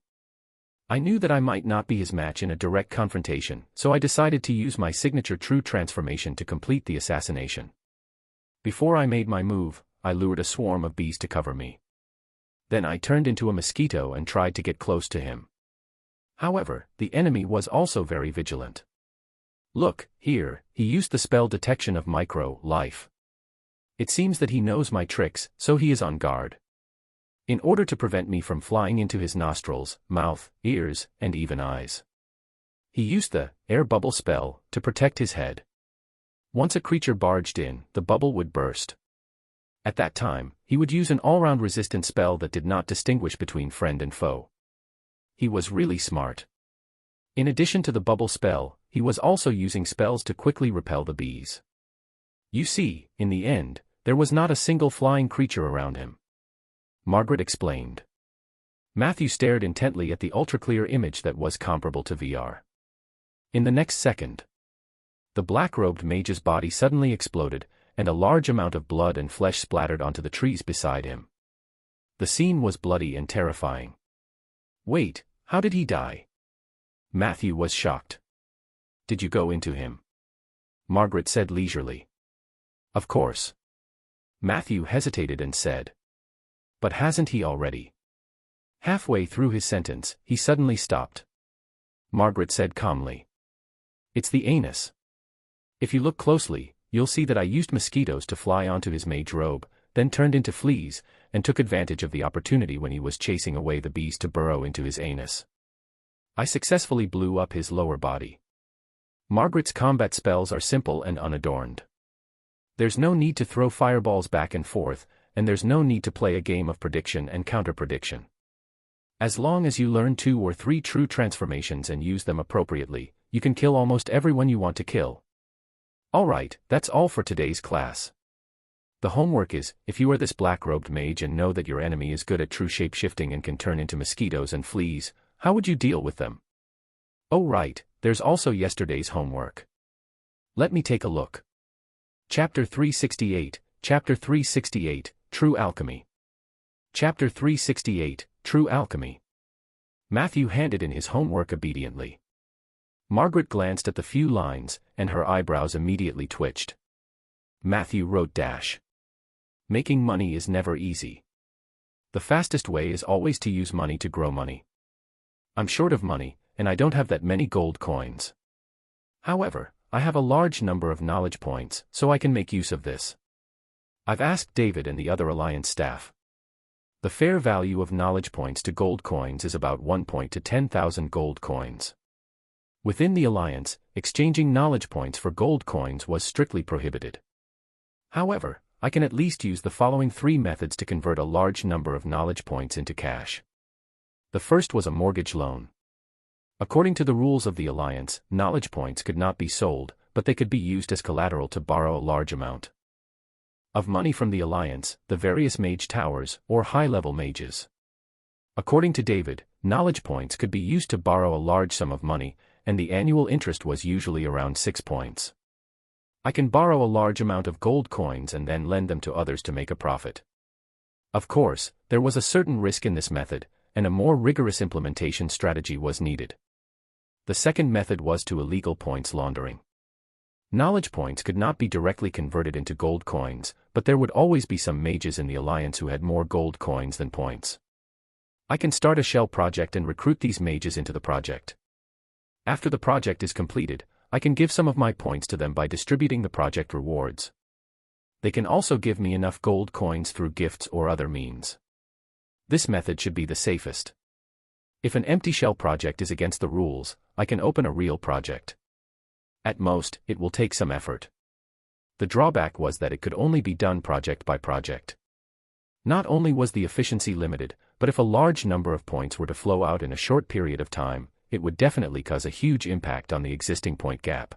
I knew that I might not be his match in a direct confrontation, so I decided to use my signature true transformation to complete the assassination. Before I made my move, I lured a swarm of bees to cover me. Then I turned into a mosquito and tried to get close to him. However, the enemy was also very vigilant. Look, here, he used the spell detection of micro-life. It seems that he knows my tricks, so he is on guard. In order to prevent me from flying into his nostrils, mouth, ears, and even eyes, he used the air bubble spell to protect his head. Once a creature barged in, the bubble would burst. At that time, he would use an all-round resistance spell that did not distinguish between friend and foe. He was really smart. In addition to the bubble spell, he was also using spells to quickly repel the bees. You see, in the end, there was not a single flying creature around him. Margaret explained. Matthew stared intently at the ultra-clear image that was comparable to VR. In the next second, the black-robed mage's body suddenly exploded, and a large amount of blood and flesh splattered onto the trees beside him. The scene was bloody and terrifying. Wait, how did he die? Matthew was shocked. Did you go into him? Margaret said leisurely. Of course. Matthew hesitated and said. But hasn't he already? Halfway through his sentence, he suddenly stopped. Margaret said calmly. It's the anus. If you look closely, you'll see that I used mosquitoes to fly onto his mage robe, then turned into fleas, and took advantage of the opportunity when he was chasing away the bees to burrow into his anus. I successfully blew up his lower body. Margaret's combat spells are simple and unadorned. There's no need to throw fireballs back and forth, and there's no need to play a game of prediction and counter-prediction. As long as you learn 2 or 3 true transformations and use them appropriately, you can kill almost everyone you want to kill. Alright, that's all for today's class. The homework is, if you are this black-robed mage and know that your enemy is good at true shape-shifting and can turn into mosquitoes and fleas, how would you deal with them? Oh right, there's also yesterday's homework. Let me take a look. Chapter 368, Chapter 368, True Alchemy. Chapter 368, True Alchemy. Matthew handed in his homework obediently. Margaret glanced at the few lines, and her eyebrows immediately twitched. Matthew wrote dash. Making money is never easy. The fastest way is always to use money to grow money. I'm short of money, and I don't have that many gold coins. However, I have a large number of knowledge points, so I can make use of this. I've asked David and the other Alliance staff. The fair value of knowledge points to gold coins is about 1 point to 10,000 gold coins. Within the Alliance, exchanging knowledge points for gold coins was strictly prohibited. However, I can at least use the following 3 methods to convert a large number of knowledge points into cash. The first was a mortgage loan. According to the rules of the Alliance, knowledge points could not be sold, but they could be used as collateral to borrow a large amount of money from the Alliance, the various mage towers, or high-level mages. According to David, knowledge points could be used to borrow a large sum of money, and the annual interest was usually around 6 points. I can borrow a large amount of gold coins and then lend them to others to make a profit. Of course, there was a certain risk in this method, and a more rigorous implementation strategy was needed. The second method was to illegal points laundering. Knowledge points could not be directly converted into gold coins, but there would always be some mages in the Alliance who had more gold coins than points. I can start a shell project and recruit these mages into the project. After the project is completed, I can give some of my points to them by distributing the project rewards. They can also give me enough gold coins through gifts or other means. This method should be the safest. If an empty shell project is against the rules, I can open a real project. At most, it will take some effort. The drawback was that it could only be done project by project. Not only was the efficiency limited, but if a large number of points were to flow out in a short period of time, it would definitely cause a huge impact on the existing point gap.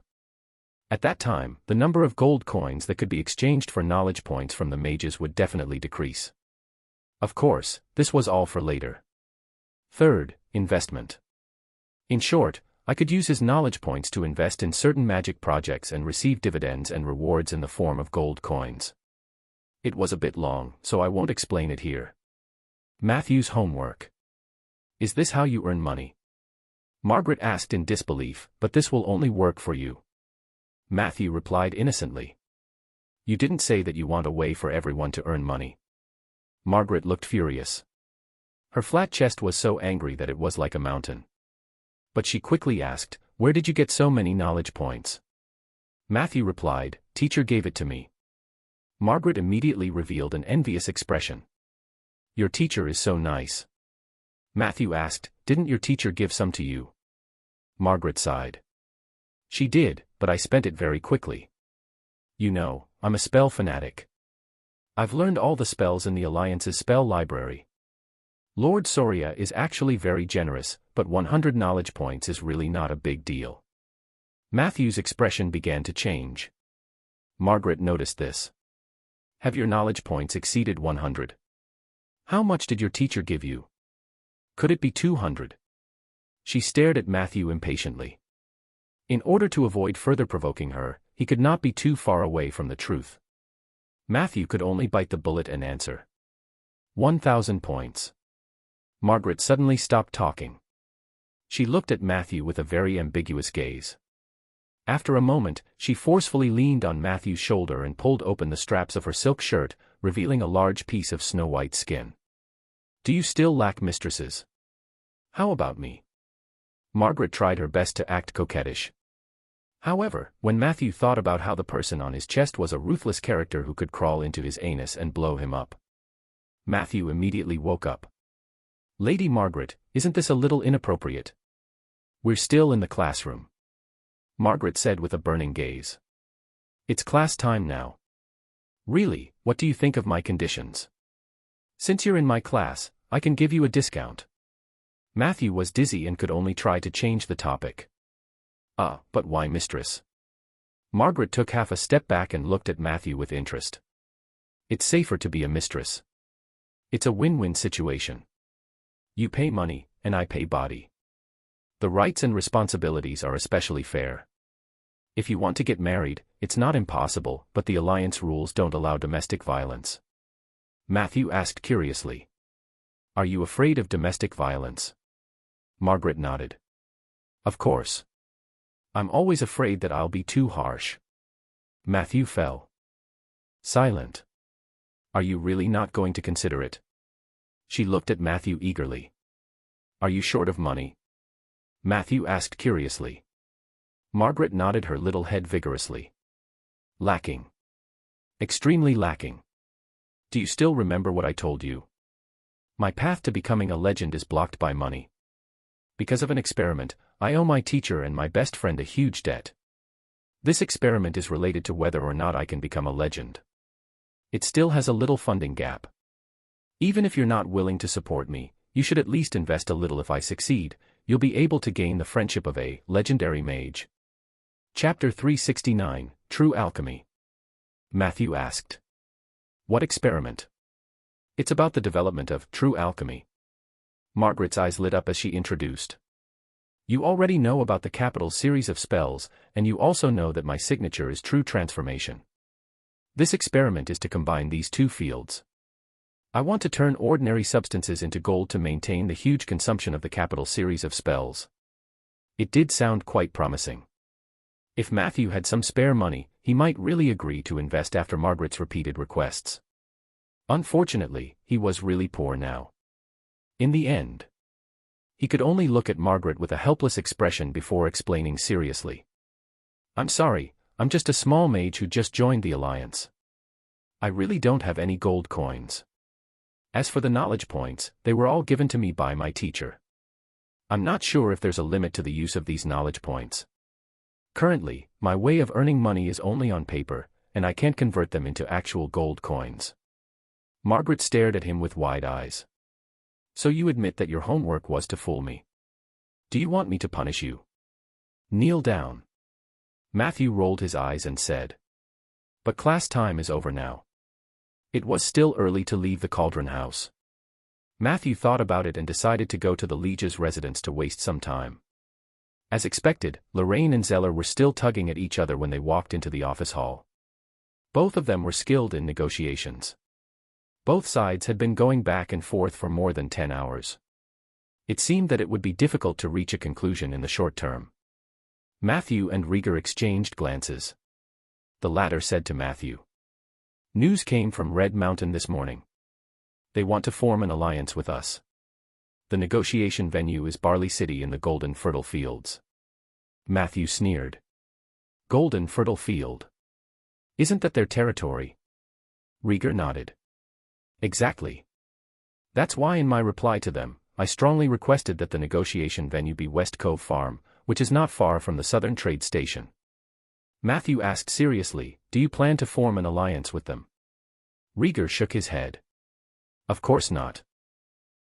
At that time, the number of gold coins that could be exchanged for knowledge points from the mages would definitely decrease. Of course, this was all for later. Third, investment. In short, I could use his knowledge points to invest in certain magic projects and receive dividends and rewards in the form of gold coins. It was a bit long, so I won't explain it here. Matthew's homework. Is this how you earn money? Margaret asked in disbelief, but this will only work for you. Matthew replied innocently. You didn't say that you want a way for everyone to earn money. Margaret looked furious. Her flat chest was so angry that it was like a mountain. But she quickly asked, where did you get so many knowledge points? Matthew replied, teacher gave it to me. Margaret immediately revealed an envious expression. Your teacher is so nice. Matthew asked, didn't your teacher give some to you? Margaret sighed. She did, but I spent it very quickly. You know, I'm a spell fanatic. I've learned all the spells in the Alliance's spell library. Lord Soria is actually very generous, but 100 knowledge points is really not a big deal. Matthew's expression began to change. Margaret noticed this. Have your knowledge points exceeded 100? How much did your teacher give you? Could it be 200? She stared at Matthew impatiently. In order to avoid further provoking her, he could not be too far away from the truth. Matthew could only bite the bullet and answer. 1,000 points. Margaret suddenly stopped talking. She looked at Matthew with a very ambiguous gaze. After a moment, she forcefully leaned on Matthew's shoulder and pulled open the straps of her silk shirt, revealing a large piece of snow-white skin. Do you still lack mistresses? How about me? Margaret tried her best to act coquettish. However, when Matthew thought about how the person on his chest was a ruthless character who could crawl into his anus and blow him up, Matthew immediately woke up. Lady Margaret, isn't this a little inappropriate? We're still in the classroom. Margaret said with a burning gaze. It's class time now. Really, what do you think of my conditions? Since you're in my class, I can give you a discount. Matthew was dizzy and could only try to change the topic. But why mistress? Margaret took half a step back and looked at Matthew with interest. It's safer to be a mistress. It's a win-win situation. You pay money, and I pay body. The rights and responsibilities are especially fair. If you want to get married, it's not impossible, but the Alliance rules don't allow domestic violence. Matthew asked curiously. Are you afraid of domestic violence? Margaret nodded. Of course. I'm always afraid that I'll be too harsh. Matthew fell silent. Are you really not going to consider it? She looked at Matthew eagerly. Are you short of money? Matthew asked curiously. Margaret nodded her little head vigorously. Lacking. Extremely lacking. Do you still remember what I told you? My path to becoming a legend is blocked by money. Because of an experiment, I owe my teacher and my best friend a huge debt. This experiment is related to whether or not I can become a legend. It still has a little funding gap. Even if you're not willing to support me, you should at least invest a little. If I succeed, you'll be able to gain the friendship of a legendary mage. Chapter 369, True Alchemy. Matthew asked. What experiment? It's about the development of true alchemy. Margaret's eyes lit up as she introduced. You already know about the capital series of spells, and you also know that my signature is true transformation. This experiment is to combine these two fields. I want to turn ordinary substances into gold to maintain the huge consumption of the capital series of spells. It did sound quite promising. If Matthew had some spare money, he might really agree to invest after Margaret's repeated requests. Unfortunately, he was really poor now. In the end, he could only look at Margaret with a helpless expression before explaining seriously. I'm sorry, I'm just a small mage who just joined the Alliance. I really don't have any gold coins. As for the knowledge points, they were all given to me by my teacher. I'm not sure if there's a limit to the use of these knowledge points. Currently, my way of earning money is only on paper, and I can't convert them into actual gold coins. Margaret stared at him with wide eyes. So you admit that your homework was to fool me? Do you want me to punish you? Kneel down. Matthew rolled his eyes and said. But class time is over now. It was still early to leave the Cauldron House. Matthew thought about it and decided to go to the Liege's residence to waste some time. As expected, Lorraine and Zeller were still tugging at each other when they walked into the office hall. Both of them were skilled in negotiations. Both sides had been going back and forth for more than 10 hours. It seemed that it would be difficult to reach a conclusion in the short term. Matthew and Rieger exchanged glances. The latter said to Matthew, "News came from Red Mountain this morning. They want to form an alliance with us. The negotiation venue is Barley City in the Golden Fertile Fields." Matthew sneered. "Golden Fertile Field? Isn't that their territory?" Rieger nodded. "Exactly. That's why in my reply to them, I strongly requested that the negotiation venue be West Cove Farm, which is not far from the Southern Trade Station." Matthew asked seriously, "Do you plan to form an alliance with them?" Rieger shook his head. "Of course not.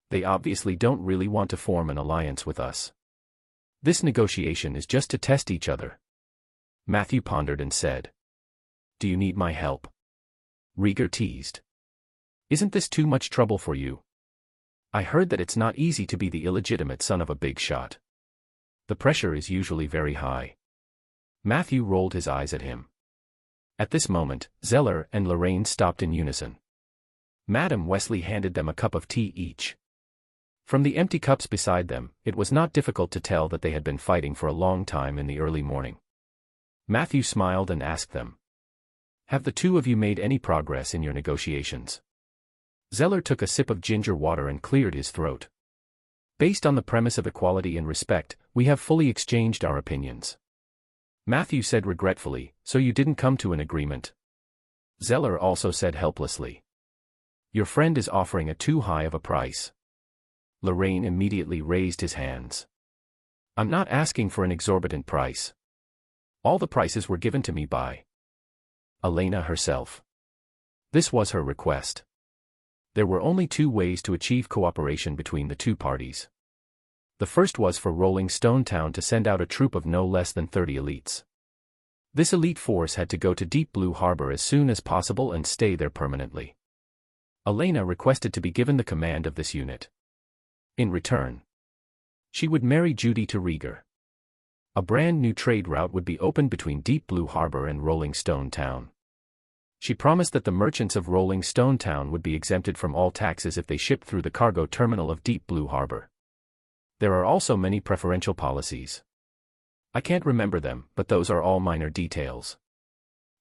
They obviously don't really want to form an alliance with us. This negotiation is just to test each other." Matthew pondered and said, "Do you need my help?" Rieger teased. "Isn't this too much trouble for you? I heard that it's not easy to be the illegitimate son of a big shot. The pressure is usually very high." Matthew rolled his eyes at him. At this moment, Zeller and Lorraine stopped in unison. Madam Wesley handed them a cup of tea each. From the empty cups beside them, it was not difficult to tell that they had been fighting for a long time in the early morning. Matthew smiled and asked them, "Have the two of you made any progress in your negotiations?" Zeller took a sip of ginger water and cleared his throat. "Based on the premise of equality and respect, we have fully exchanged our opinions." Matthew said regretfully, "So you didn't come to an agreement?" Zeller also said helplessly, "Your friend is offering a too high of a price." Lorraine immediately raised his hands. "I'm not asking for an exorbitant price. All the prices were given to me by Elena herself. This was her request. There were only two ways to achieve cooperation between the two parties. The first was for Rolling Stone Town to send out a troop of no less than 30 elites. This elite force had to go to Deep Blue Harbor as soon as possible and stay there permanently. Elena requested to be given the command of this unit. In return, she would marry Judy to Rieger. A brand new trade route would be opened between Deep Blue Harbor and Rolling Stone Town. She promised that the merchants of Rolling Stone Town would be exempted from all taxes if they shipped through the cargo terminal of Deep Blue Harbor. There are also many preferential policies. I can't remember them, but those are all minor details.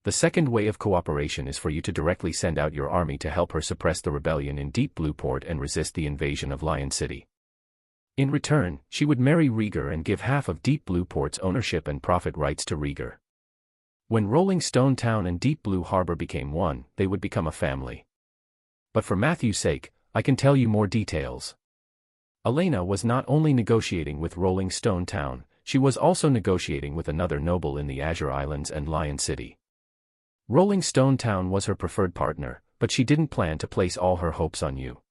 The second way of cooperation is for you to directly send out your army to help her suppress the rebellion in Deep Blue Port and resist the invasion of Lion City. In return, she would marry Rieger and give half of Deep Blue Port's ownership and profit rights to Rieger. When Rolling Stone Town and Deep Blue Harbor became one, they would become a family. But for Matthew's sake, I can tell you more details. Elena was not only negotiating with Rolling Stone Town, she was also negotiating with another noble in the Azure Islands and Lion City. Rolling Stone Town was her preferred partner, but she didn't plan to place all her hopes on you.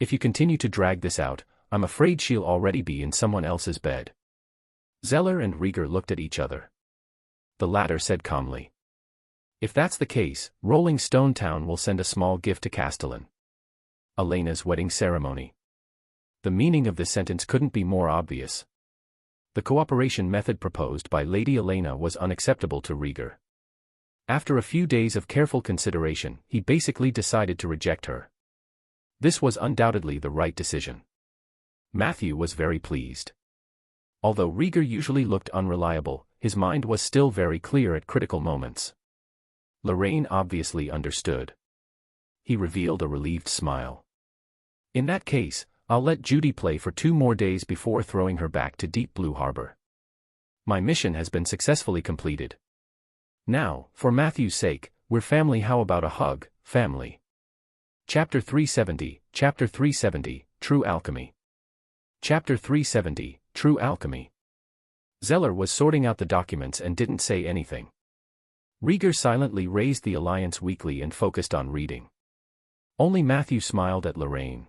If you continue to drag this out, I'm afraid she'll already be in someone else's bed." Zeller and Rieger looked at each other. The latter said calmly, "If that's the case, Rolling Stone Town will send a small gift to Castellan. Elena's wedding ceremony." The meaning of this sentence couldn't be more obvious. The cooperation method proposed by Lady Elena was unacceptable to Rieger. After a few days of careful consideration, he basically decided to reject her. This was undoubtedly the right decision. Matthew was very pleased. Although Rieger usually looked unreliable, his mind was still very clear at critical moments. Lorraine obviously understood. He revealed a relieved smile. "In that case, I'll let Judy play for 2 more days before throwing her back to Deep Blue Harbor. My mission has been successfully completed. Now, for Matthew's sake, we're family. How about a hug, family?" Chapter 370, True Alchemy. Chapter 370, True Alchemy. Zeller was sorting out the documents and didn't say anything. Rieger silently raised the Alliance Weekly and focused on reading. Only Matthew smiled at Lorraine.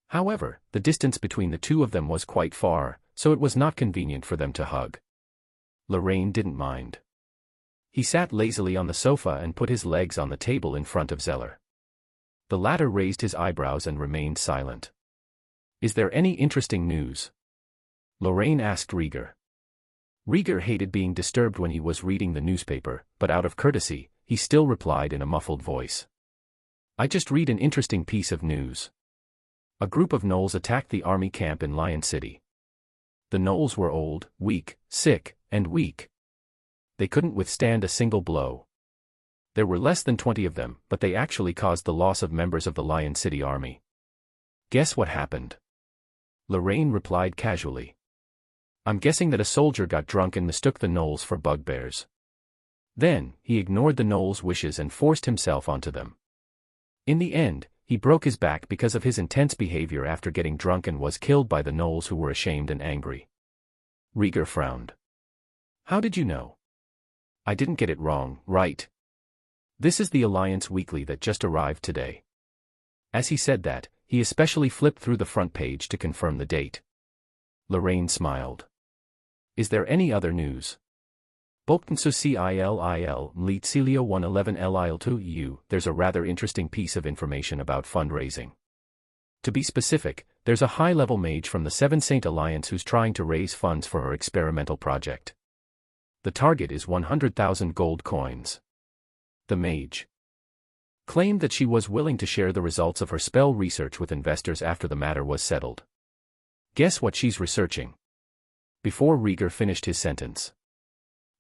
However, the distance between the two of them was quite far, so it was not convenient for them to hug. Lorraine didn't mind. He sat lazily on the sofa and put his legs on the table in front of Zeller. The latter raised his eyebrows and remained silent. "Is there any interesting news?" Lorraine asked Rieger. Rieger hated being disturbed when he was reading the newspaper, but out of courtesy, he still replied in a muffled voice. I just read an interesting piece of news. A group of gnolls attacked the army camp in Lion City. The gnolls were old, weak, sick, and weak. They couldn't withstand a single blow. There were less than 20 of them, but they actually caused the loss of members of the Lion City army. Guess what happened? Lorraine replied casually. I'm guessing that a soldier got drunk and mistook the gnolls for bugbears. Then, he ignored the gnolls' wishes and forced himself onto them. In the end, he broke his back because of his intense behavior after getting drunk and was killed by the gnolls, who were ashamed and angry. Rieger frowned. How did you know? I didn't get it wrong, right? This is the Alliance Weekly that just arrived today. As he said that, he especially flipped through the front page to confirm the date. Lorraine smiled. Is there any other news? Bolkensu Cillil Mleetsilio 111 Lil2U, there's a rather interesting piece of information about fundraising. To be specific, there's a high-level mage from the Seven Saint Alliance who's trying to raise funds for her experimental project. The target is 100,000 gold coins. The mage claimed that she was willing to share the results of her spell research with investors after the matter was settled. Guess what she's researching? Before Rieger finished his sentence,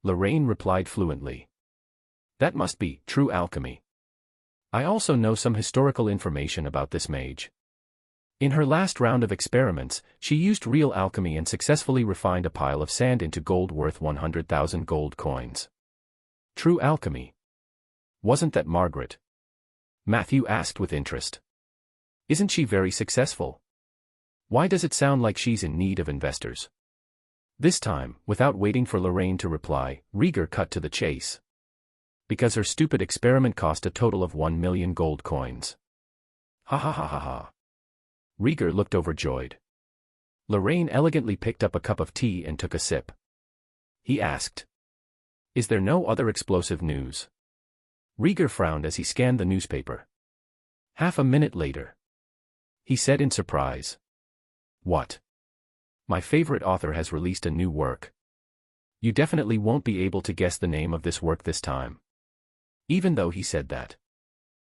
Lorraine replied fluently. That must be true alchemy. I also know some historical information about this mage. In her last round of experiments, she used real alchemy and successfully refined a pile of sand into gold worth 100,000 gold coins. True alchemy. Wasn't that Margaret? Matthew asked with interest. Isn't she very successful? Why does it sound like she's in need of investors? This time, without waiting for Lorraine to reply, Rieger cut to the chase. Because her stupid experiment cost a total of 1 million gold coins. Ha ha ha ha ha. Rieger looked overjoyed. Lorraine elegantly picked up a cup of tea and took a sip. He asked, is there no other explosive news? Rieger frowned as he scanned the newspaper. Half a minute later, he said in surprise. What? My favorite author has released a new work. You definitely won't be able to guess the name of this work this time. Even though he said that.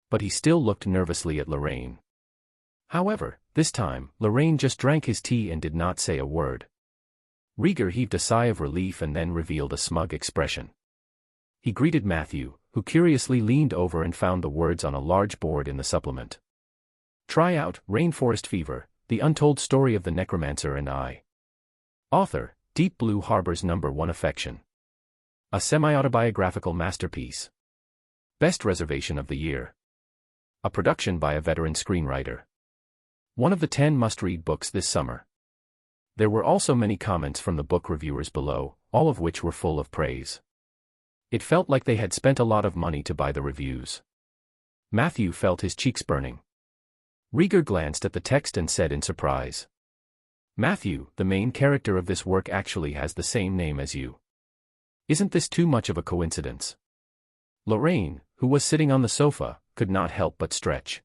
But he still looked nervously at Lorraine. However, this time, Lorraine just drank his tea and did not say a word. Rieger heaved a sigh of relief and then revealed a smug expression. He greeted Matthew, who curiously leaned over and found the words on a large board in the supplement. Try out Rainforest Fever, the untold story of the Necromancer and I. Author, Deep Blue Harbor's #1 affection. A semi-autobiographical masterpiece. Best reservation of the year. A production by a veteran screenwriter. One of the 10 must-read books this summer. There were also many comments from the book reviewers below, all of which were full of praise. It felt like they had spent a lot of money to buy the reviews. Matthew felt his cheeks burning. Rieger glanced at the text and said in surprise. Matthew, the main character of this work actually has the same name as you. Isn't this too much of a coincidence? Lorraine, who was sitting on the sofa, could not help but stretch.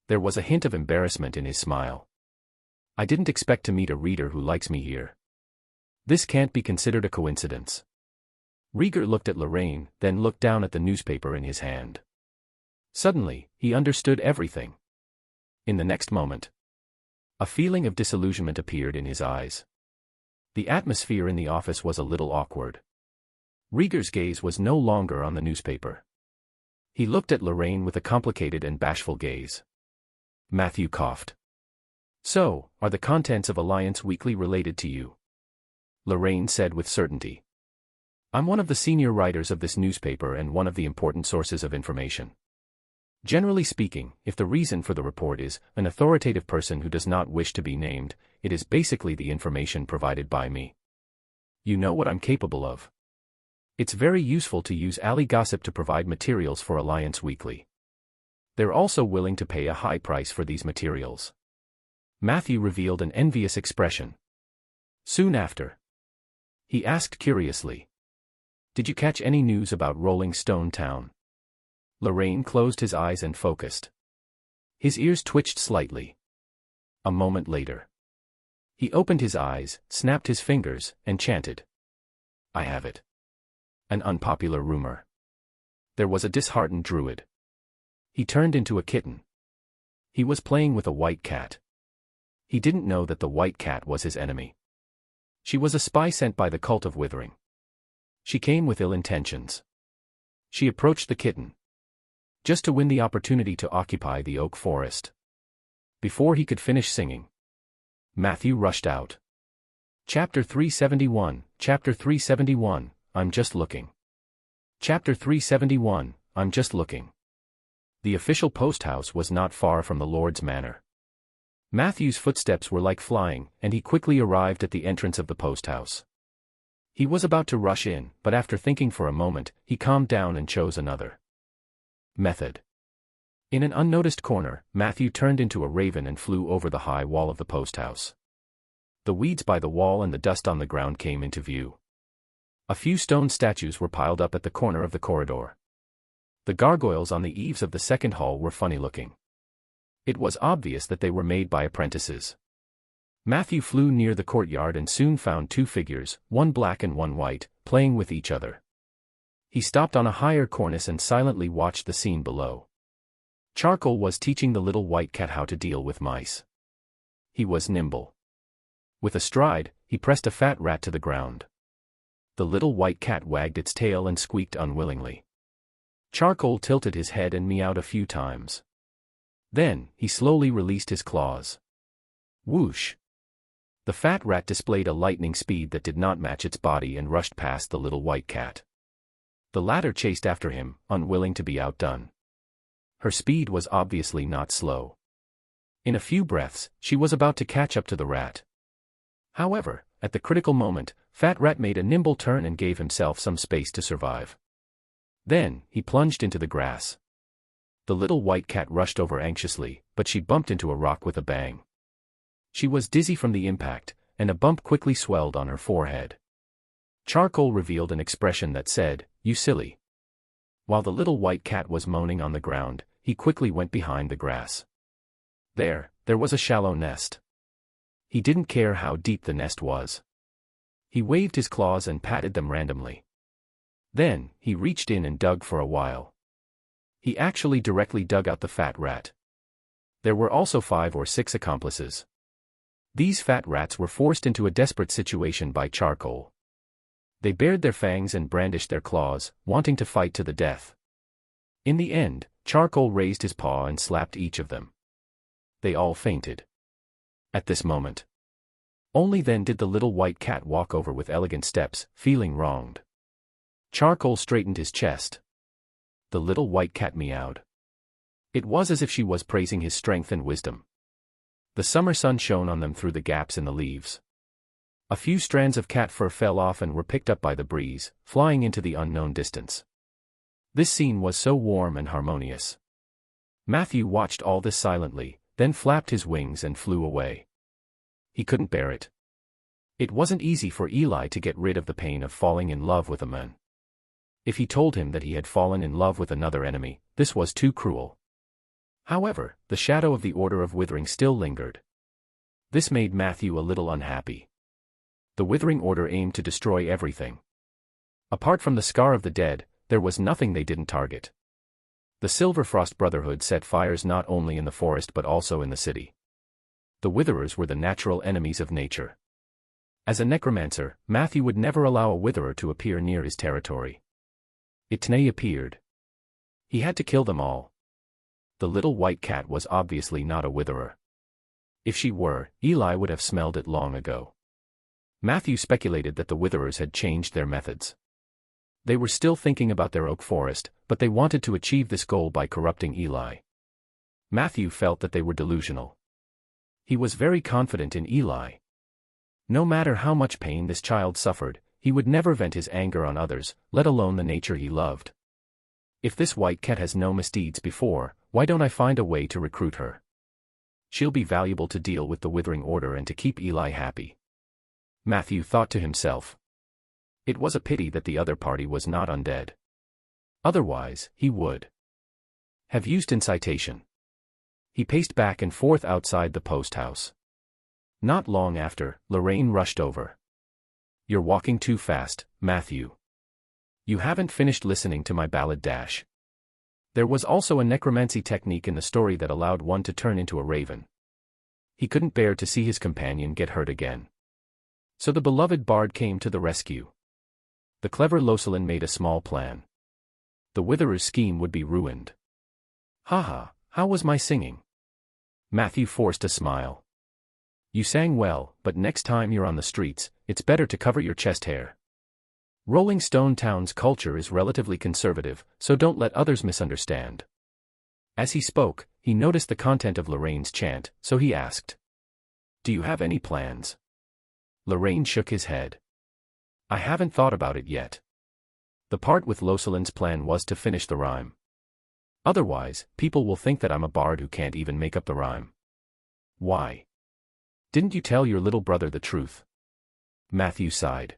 There was a hint of embarrassment in his smile. I didn't expect to meet a reader who likes me here. This can't be considered a coincidence. Rieger looked at Lorraine, then looked down at the newspaper in his hand. Suddenly, he understood everything. In the next moment, a feeling of disillusionment appeared in his eyes. The atmosphere in the office was a little awkward. Rieger's gaze was no longer on the newspaper. He looked at Lorraine with a complicated and bashful gaze. Matthew coughed. So, are the contents of Alliance Weekly related to you? Lorraine said with certainty. I'm one of the senior writers of this newspaper and one of the important sources of information. Generally speaking, if the reason for the report is an authoritative person who does not wish to be named, it is basically the information provided by me. You know what I'm capable of. It's very useful to use alley gossip to provide materials for Alliance Weekly. They're also willing to pay a high price for these materials. Matthew revealed an envious expression. Soon after, he asked curiously, did you catch any news about Rolling Stone Town? Lorraine closed his eyes and focused. His ears twitched slightly. A moment later, he opened his eyes, snapped his fingers, and chanted. I have it. An unpopular rumor. There was a disheartened druid. He turned into a kitten. He was playing with a white cat. He didn't know that the white cat was his enemy. She was a spy sent by the cult of withering. She came with ill intentions. She approached the kitten, just to win the opportunity to occupy the oak forest. Before he could finish singing, Matthew rushed out. Chapter 371, Chapter 371, I'm just looking. Chapter 371, I'm just looking. The official post house was not far from the Lord's manor. Matthew's footsteps were like flying, and he quickly arrived at the entrance of the post house. He was about to rush in, but after thinking for a moment, he calmed down and chose another method. In an unnoticed corner, Matthew turned into a raven and flew over the high wall of the post house. The weeds by the wall and the dust on the ground came into view. A few stone statues were piled up at the corner of the corridor. The gargoyles on the eaves of the second hall were funny-looking. It was obvious that they were made by apprentices. Matthew flew near the courtyard and soon found two figures, one black and one white, playing with each other. He stopped on a higher cornice and silently watched the scene below. Charcoal was teaching the little white cat how to deal with mice. He was nimble. With a stride, he pressed a fat rat to the ground. The little white cat wagged its tail and squeaked unwillingly. Charcoal tilted his head and meowed a few times. Then, he slowly released his claws. Whoosh! The fat rat displayed a lightning speed that did not match its body and rushed past the little white cat. The latter chased after him, unwilling to be outdone. Her speed was obviously not slow. In a few breaths, she was about to catch up to the rat. However, at the critical moment, Fat Rat made a nimble turn and gave himself some space to survive. Then, he plunged into the grass. The little white cat rushed over anxiously, but she bumped into a rock with a bang. She was dizzy from the impact, and a bump quickly swelled on her forehead. Charcoal revealed an expression that said, "You silly." While the little white cat was moaning on the ground, he quickly went behind the grass. There was a shallow nest. He didn't care how deep the nest was. He waved his claws and patted them randomly. Then, he reached in and dug for a while. He actually directly dug out the fat rat. There were also 5 or 6 accomplices. These fat rats were forced into a desperate situation by Charcoal. They bared their fangs and brandished their claws, wanting to fight to the death. In the end, Charcoal raised his paw and slapped each of them. They all fainted. At this moment. Only then did the little white cat walk over with elegant steps, feeling wronged. Charcoal straightened his chest. The little white cat meowed. It was as if she was praising his strength and wisdom. The summer sun shone on them through the gaps in the leaves. A few strands of cat fur fell off and were picked up by the breeze, flying into the unknown distance. This scene was so warm and harmonious. Matthew watched all this silently, then flapped his wings and flew away. He couldn't bear it. It wasn't easy for Eli to get rid of the pain of falling in love with a man. If he told him that he had fallen in love with another enemy, this was too cruel. However, the shadow of the Order of Withering still lingered. This made Matthew a little unhappy. The Withering Order aimed to destroy everything. Apart from the Scar of the Dead, there was nothing they didn't target. The Silverfrost Brotherhood set fires not only in the forest but also in the city. The Witherers were the natural enemies of nature. As a necromancer, Matthew would never allow a Witherer to appear near his territory. Itnay appeared. He had to kill them all. The little white cat was obviously not a Witherer. If she were, Eli would have smelled it long ago. Matthew speculated that the Witherers had changed their methods. They were still thinking about their oak forest, but they wanted to achieve this goal by corrupting Eli. Matthew felt that they were delusional. He was very confident in Eli. No matter how much pain this child suffered, he would never vent his anger on others, let alone the nature he loved. If this white cat has no misdeeds before, why don't I find a way to recruit her? She'll be valuable to deal with the Withering Order and to keep Eli happy. Matthew thought to himself. It was a pity that the other party was not undead. Otherwise, he would have used incitation. He paced back and forth outside the post house. Not long after, Lorraine rushed over. You're walking too fast, Matthew. You haven't finished listening to my ballad dash. There was also a necromancy technique in the story that allowed one to turn into a raven. He couldn't bear to see his companion get hurt again. So the beloved bard came to the rescue. The clever Locelin made a small plan. The Witherer's scheme would be ruined. Haha, how was my singing? Matthew forced a smile. You sang well, but next time you're on the streets, it's better to cover your chest hair. Rolling Stone Town's culture is relatively conservative, so don't let others misunderstand. As he spoke, he noticed the content of Lorraine's chant, so he asked, Do you have any plans? Lorraine shook his head. I haven't thought about it yet. The part with Locelin's plan was to finish the rhyme. Otherwise, people will think that I'm a bard who can't even make up the rhyme. Why? Didn't you tell your little brother the truth? Matthew sighed.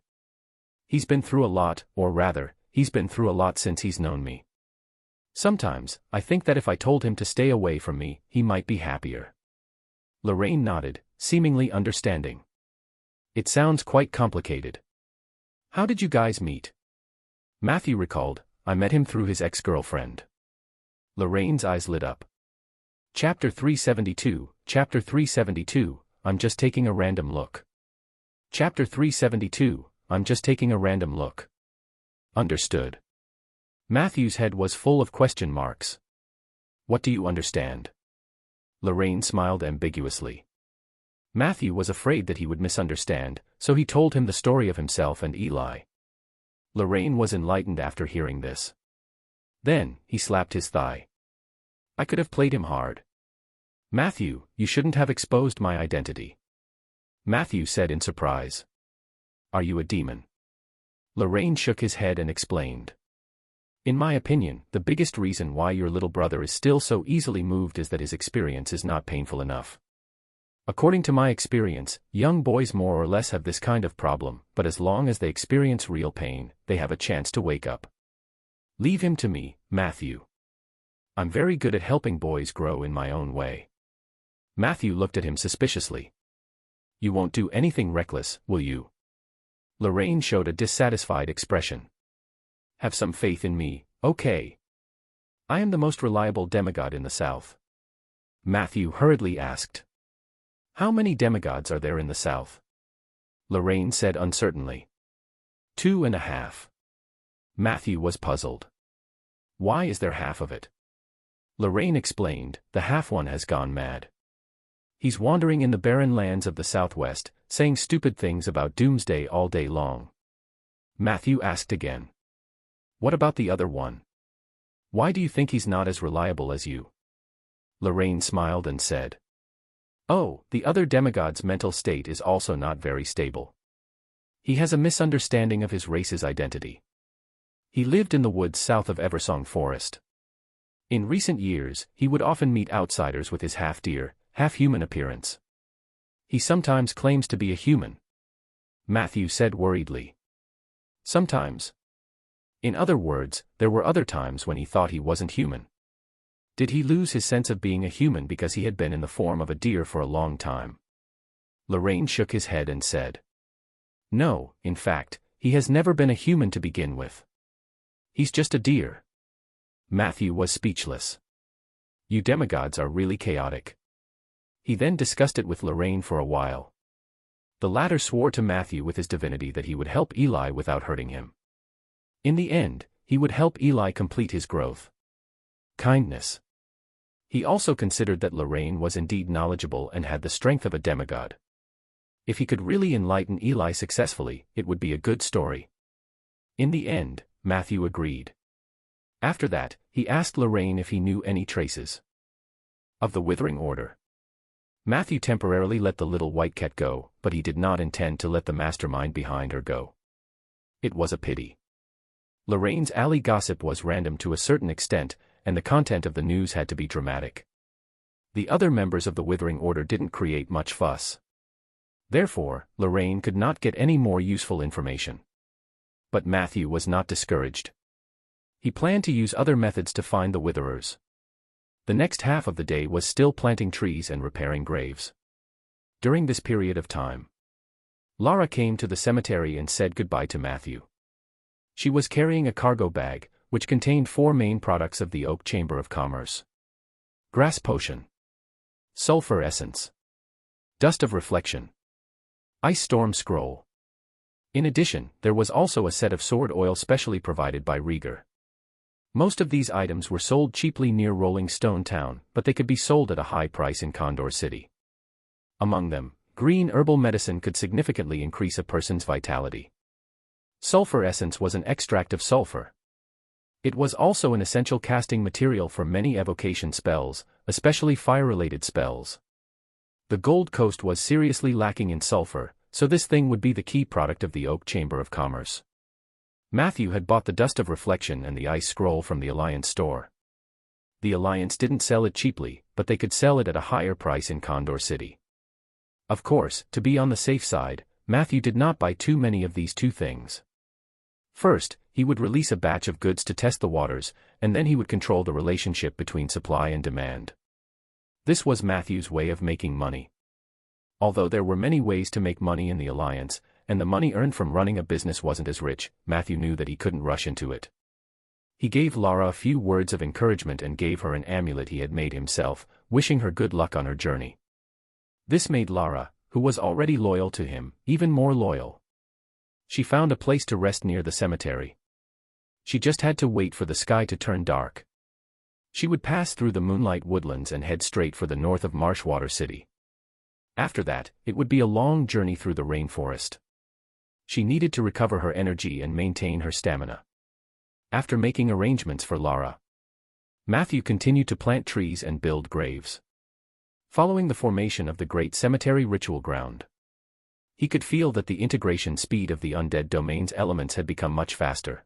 He's been through a lot, or rather, he's been through a lot since he's known me. Sometimes, I think that if I told him to stay away from me, he might be happier. Lorraine nodded, seemingly understanding. It sounds quite complicated. How did you guys meet? Matthew recalled, I met him through his ex-girlfriend. Lorraine's eyes lit up. Chapter 372, I'm just taking a random look. Chapter 372, I'm just taking a random look. Understood. Matthew's head was full of question marks. What do you understand? Lorraine smiled ambiguously. Matthew was afraid that he would misunderstand, so he told him the story of himself and Eli. Lorraine was enlightened after hearing this. Then, he slapped his thigh. I could have played him hard. Matthew, you shouldn't have exposed my identity. Matthew said in surprise. Are you a demon? Lorraine shook his head and explained. In my opinion, the biggest reason why your little brother is still so easily moved is that his experience is not painful enough. According to my experience, young boys more or less have this kind of problem, but as long as they experience real pain, they have a chance to wake up. Leave him to me, Matthew. I'm very good at helping boys grow in my own way. Matthew looked at him suspiciously. You won't do anything reckless, will you? Lorraine showed a dissatisfied expression. Have some faith in me, okay? I am the most reliable demigod in the South. Matthew hurriedly asked. How many demigods are there in the South? Lorraine said uncertainly. 2.5. Matthew was puzzled. Why is there half of it? Lorraine explained, the half one has gone mad. He's wandering in the barren lands of the Southwest, saying stupid things about doomsday all day long. Matthew asked again. What about the other one? Why do you think he's not as reliable as you? Lorraine smiled and said. Oh, the other demigod's mental state is also not very stable. He has a misunderstanding of his race's identity. He lived in the woods south of Eversong Forest. In recent years, he would often meet outsiders with his half-deer, half-human appearance. He sometimes claims to be a human. Matthew said worriedly. Sometimes. In other words, there were other times when he thought he wasn't human. Did he lose his sense of being a human because he had been in the form of a deer for a long time? Lorraine shook his head and said. No, in fact, he has never been a human to begin with. He's just a deer. Matthew was speechless. You demigods are really chaotic. He then discussed it with Lorraine for a while. The latter swore to Matthew with his divinity that he would help Eli without hurting him. In the end, he would help Eli complete his growth. Kindness. He also considered that Lorraine was indeed knowledgeable and had the strength of a demigod. If he could really enlighten Eli successfully, it would be a good story. In the end, Matthew agreed. After that, he asked Lorraine if he knew any traces of the Withering Order. Matthew temporarily let the little white cat go, but he did not intend to let the mastermind behind her go. It was a pity. Lorraine's alley gossip was random to a certain extent, and the content of the news had to be dramatic. The other members of the Withering Order didn't create much fuss. Therefore, Lorraine could not get any more useful information. But Matthew was not discouraged. He planned to use other methods to find the Witherers. The next half of the day was still planting trees and repairing graves. During this period of time, Lara came to the cemetery and said goodbye to Matthew. She was carrying a cargo bag, which contained 4 main products of the Oak Chamber of Commerce: grass potion, sulfur essence, dust of reflection, ice storm scroll. In addition, there was also a set of sword oil specially provided by Rieger. Most of these items were sold cheaply near Rolling Stone Town, but they could be sold at a high price in Condor City. Among them, green herbal medicine could significantly increase a person's vitality. Sulfur essence was an extract of sulfur. It was also an essential casting material for many evocation spells, especially fire-related spells. The Gold Coast was seriously lacking in sulfur, so this thing would be the key product of the Oak Chamber of Commerce. Matthew had bought the Dust of Reflection and the Ice Scroll from the Alliance store. The Alliance didn't sell it cheaply, but they could sell it at a higher price in Condor City. Of course, to be on the safe side, Matthew did not buy too many of these 2 things. First, he would release a batch of goods to test the waters, and then he would control the relationship between supply and demand. This was Matthew's way of making money. Although there were many ways to make money in the Alliance, and the money earned from running a business wasn't as rich, Matthew knew that he couldn't rush into it. He gave Lara a few words of encouragement and gave her an amulet he had made himself, wishing her good luck on her journey. This made Lara, who was already loyal to him, even more loyal. She found a place to rest near the cemetery. She just had to wait for the sky to turn dark. She would pass through the moonlight woodlands and head straight for the north of Marshwater City. After that, it would be a long journey through the rainforest. She needed to recover her energy and maintain her stamina. After making arrangements for Lara, Matthew continued to plant trees and build graves. Following the formation of the Great Cemetery Ritual Ground, he could feel that the integration speed of the undead domain's elements had become much faster.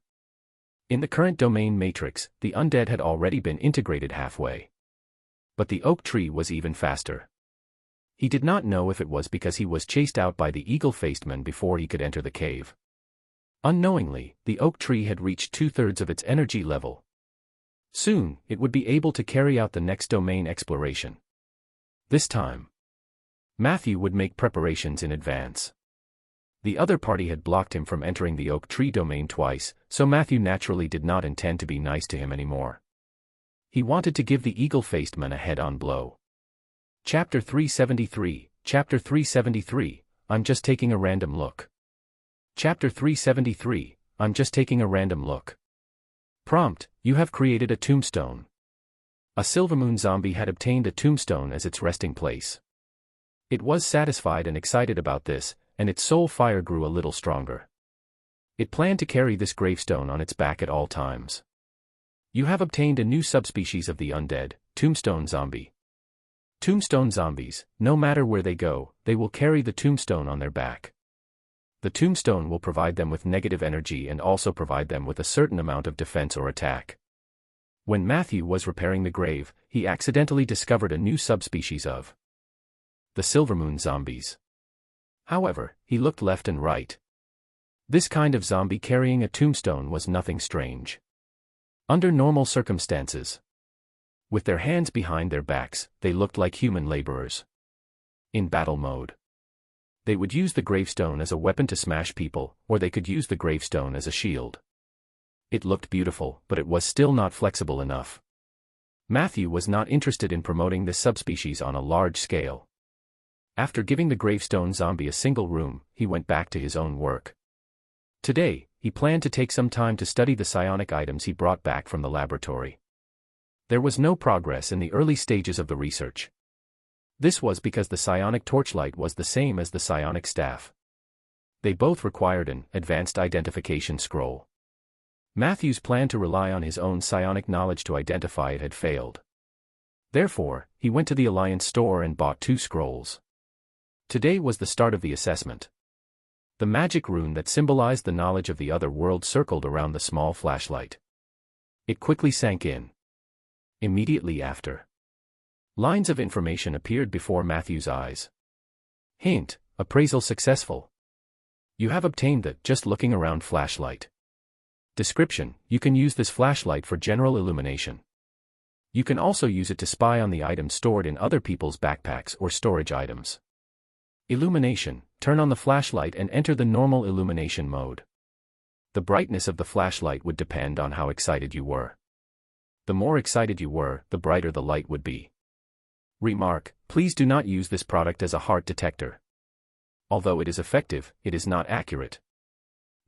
In the current domain matrix, the undead had already been integrated halfway. But the oak tree was even faster. He did not know if it was because he was chased out by the eagle-faced man before he could enter the cave. Unknowingly, the oak tree had reached 2/3 of its energy level. Soon, it would be able to carry out the next domain exploration. This time, Matthew would make preparations in advance. The other party had blocked him from entering the oak tree domain twice, so Matthew naturally did not intend to be nice to him anymore. He wanted to give the eagle-faced man a head-on blow. Chapter 373, Chapter 373, I'm just taking a random look. Chapter 373, I'm just taking a random look. Prompt, you have created a tombstone. A Silvermoon zombie had obtained a tombstone as its resting place. It was satisfied and excited about this, and its soul fire grew a little stronger. It planned to carry this gravestone on its back at all times. You have obtained a new subspecies of the undead, Tombstone Zombie. Tombstone zombies, no matter where they go, they will carry the tombstone on their back. The tombstone will provide them with negative energy and also provide them with a certain amount of defense or attack. When Matthew was repairing the grave, he accidentally discovered a new subspecies of the Silvermoon zombies. However, he looked left and right. This kind of zombie carrying a tombstone was nothing strange. Under normal circumstances, with their hands behind their backs, they looked like human laborers. In battle mode, they would use the gravestone as a weapon to smash people, or they could use the gravestone as a shield. It looked beautiful, but it was still not flexible enough. Matthew was not interested in promoting this subspecies on a large scale. After giving the gravestone zombie a single room, he went back to his own work. Today, he planned to take some time to study the psionic items he brought back from the laboratory. There was no progress in the early stages of the research. This was because the psionic torchlight was the same as the psionic staff. They both required an advanced identification scroll. Matthew's plan to rely on his own psionic knowledge to identify it had failed. Therefore, he went to the Alliance store and bought 2 scrolls. Today was the start of the assessment. The magic rune that symbolized the knowledge of the other world circled around the small flashlight. It quickly sank in. Immediately after, lines of information appeared before Matthew's eyes. Hint, appraisal successful. You have obtained the just looking around flashlight. Description, you can use this flashlight for general illumination. You can also use it to spy on the items stored in other people's backpacks or storage items. Illumination, turn on the flashlight and enter the normal illumination mode. The brightness of the flashlight would depend on how excited you were. The more excited you were, the brighter the light would be. Remark, please do not use this product as a heart detector. Although it is effective, it is not accurate.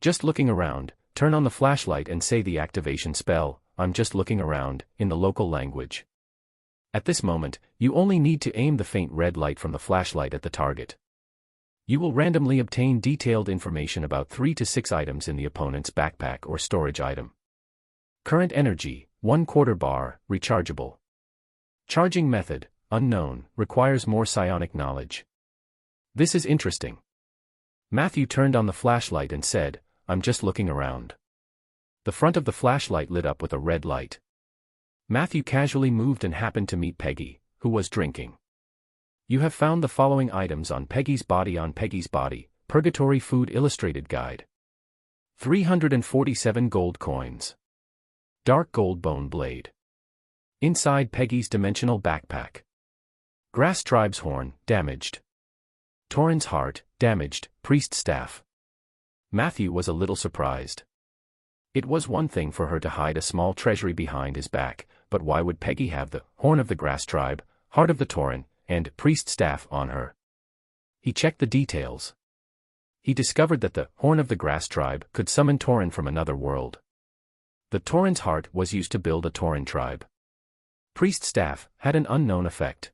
Just looking around, turn on the flashlight and say the activation spell, "I'm just looking around," in the local language. At this moment, you only need to aim the faint red light from the flashlight at the target. You will randomly obtain detailed information about 3 to 6 items in the opponent's backpack or storage item. Current energy, 1/4 bar, rechargeable. Charging method, unknown, requires more psionic knowledge. This is interesting. Matthew turned on the flashlight and said, "I'm just looking around." The front of the flashlight lit up with a red light. Matthew casually moved and happened to meet Peggy, who was drinking. You have found the following items on Peggy's body, Purgatory Food Illustrated Guide. 347 gold coins. Dark gold bone blade. Inside Peggy's dimensional backpack. Grass tribe's horn, damaged. Tauren's heart, damaged, priest staff. Matthew was a little surprised. It was one thing for her to hide a small treasury behind his back, but why would Peggy have the horn of the grass tribe, heart of the Tauren, and priest staff on her? He checked the details. He discovered that the horn of the grass tribe could summon Tauren from another world. The Tauren's heart was used to build a Tauren tribe. Priest staff had an unknown effect.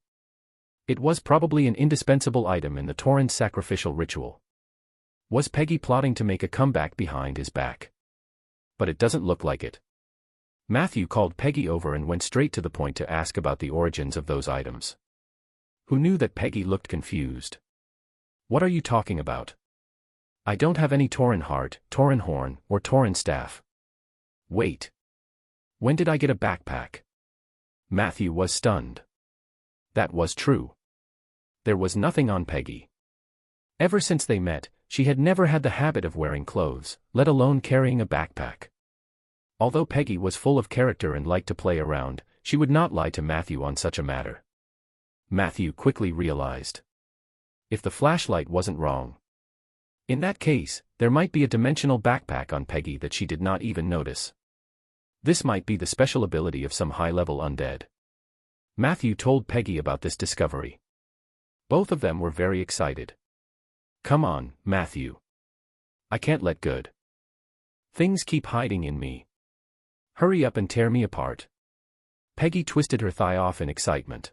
It was probably an indispensable item in the Tauren's sacrificial ritual. Was Peggy plotting to make a comeback behind his back? But it doesn't look like it. Matthew called Peggy over and went straight to the point to ask about the origins of those items. Who knew that Peggy looked confused? "What are you talking about? I don't have any Tauren heart, Tauren horn, or Tauren staff." "Wait. When did I get a backpack?" Matthew was stunned. That was true. There was nothing on Peggy. Ever since they met, she had never had the habit of wearing clothes, let alone carrying a backpack. Although Peggy was full of character and liked to play around, she would not lie to Matthew on such a matter. Matthew quickly realized. If the flashlight wasn't wrong. In that case, there might be a dimensional backpack on Peggy that she did not even notice. This might be the special ability of some high-level undead. Matthew told Peggy about this discovery. Both of them were very excited. "Come on, Matthew. I can't let good. Things keep hiding in me. Hurry up and tear me apart." Peggy twisted her thigh off in excitement.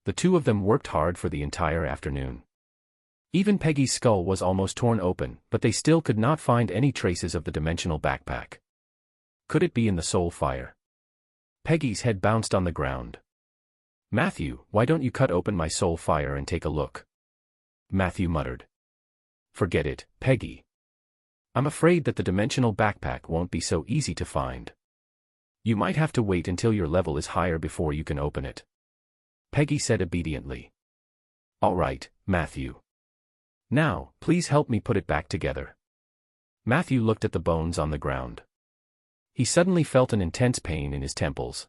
The two of them worked hard for the entire afternoon. Even Peggy's skull was almost torn open, but they still could not find any traces of the dimensional backpack. Could it be in the soul fire? Peggy's head bounced on the ground. "Matthew, why don't you cut open my soul fire and take a look?" Matthew muttered. "Forget it, Peggy. I'm afraid that the dimensional backpack won't be so easy to find. You might have to wait until your level is higher before you can open it," Peggy said obediently. "All right, Matthew. Now, please help me put it back together." Matthew looked at the bones on the ground. He suddenly felt an intense pain in his temples.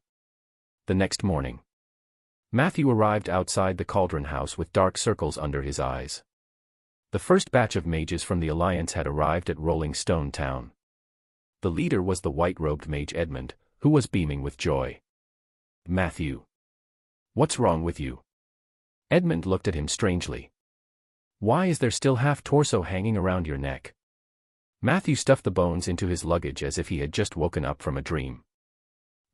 The next morning, Matthew arrived outside the cauldron house with dark circles under his eyes. The first batch of mages from the Alliance had arrived at Rolling Stone Town. The leader was the white-robed mage Edmund, who was beaming with joy. "Matthew. What's wrong with you?" Edmund looked at him strangely. "Why is there still half-torso hanging around your neck?" Matthew stuffed the bones into his luggage as if he had just woken up from a dream.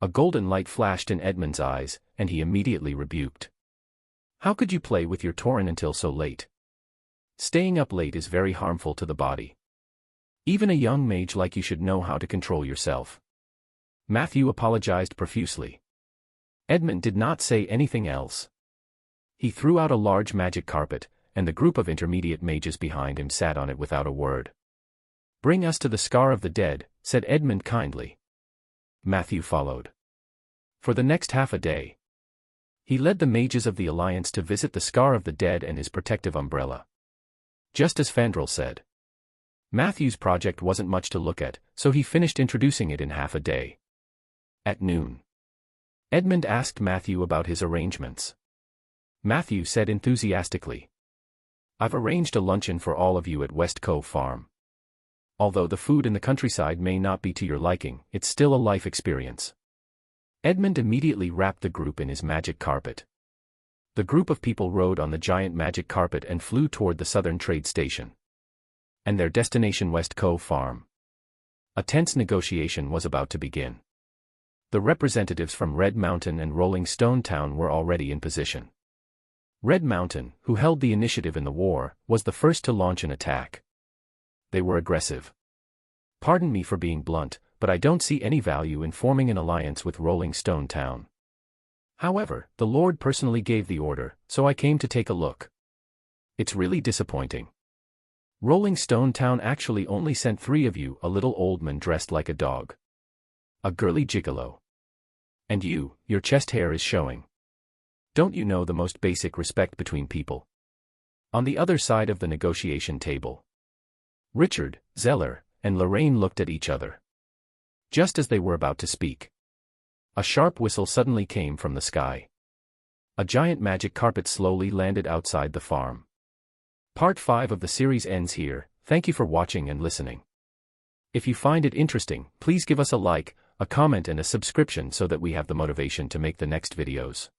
A golden light flashed in Edmund's eyes, and he immediately rebuked. "How could you play with your Tauren until so late? Staying up late is very harmful to the body. Even a young mage like you should know how to control yourself." Matthew apologized profusely. Edmund did not say anything else. He threw out a large magic carpet, and the group of intermediate mages behind him sat on it without a word. "Bring us to the Scar of the Dead," said Edmund kindly. Matthew followed. For the next half a day, he led the mages of the Alliance to visit the Scar of the Dead and his protective umbrella. Just as Fandral said. Matthew's project wasn't much to look at, so he finished introducing it in half a day. At noon, Edmund asked Matthew about his arrangements. Matthew said enthusiastically, I've arranged a luncheon for all of you at West Cove Farm. Although the food in the countryside may not be to your liking, it's still a life experience. Edmund immediately wrapped the group in his magic carpet. The group of people rode on the giant magic carpet and flew toward the southern trade station. And their destination, West Cove Farm. A tense negotiation was about to begin. The representatives from Red Mountain and Rolling Stone Town were already in position. Red Mountain, who held the initiative in the war, was the first to launch an attack. They were aggressive. Pardon me for being blunt, but I don't see any value in forming an alliance with Rolling Stone Town. However, the Lord personally gave the order, so I came to take a look. It's really disappointing. Rolling Stone Town actually only sent 3 of you, a little old man dressed like a dog. A girly gigolo. And you, your chest hair is showing. Don't you know the most basic respect between people? On the other side of the negotiation table, Richard, Zeller, and Lorraine looked at each other. Just as they were about to speak, a sharp whistle suddenly came from the sky. A giant magic carpet slowly landed outside the farm. Part 5 of the series ends here. Thank you for watching and listening. If you find it interesting, please give us a like, a comment and a subscription so that we have the motivation to make the next videos.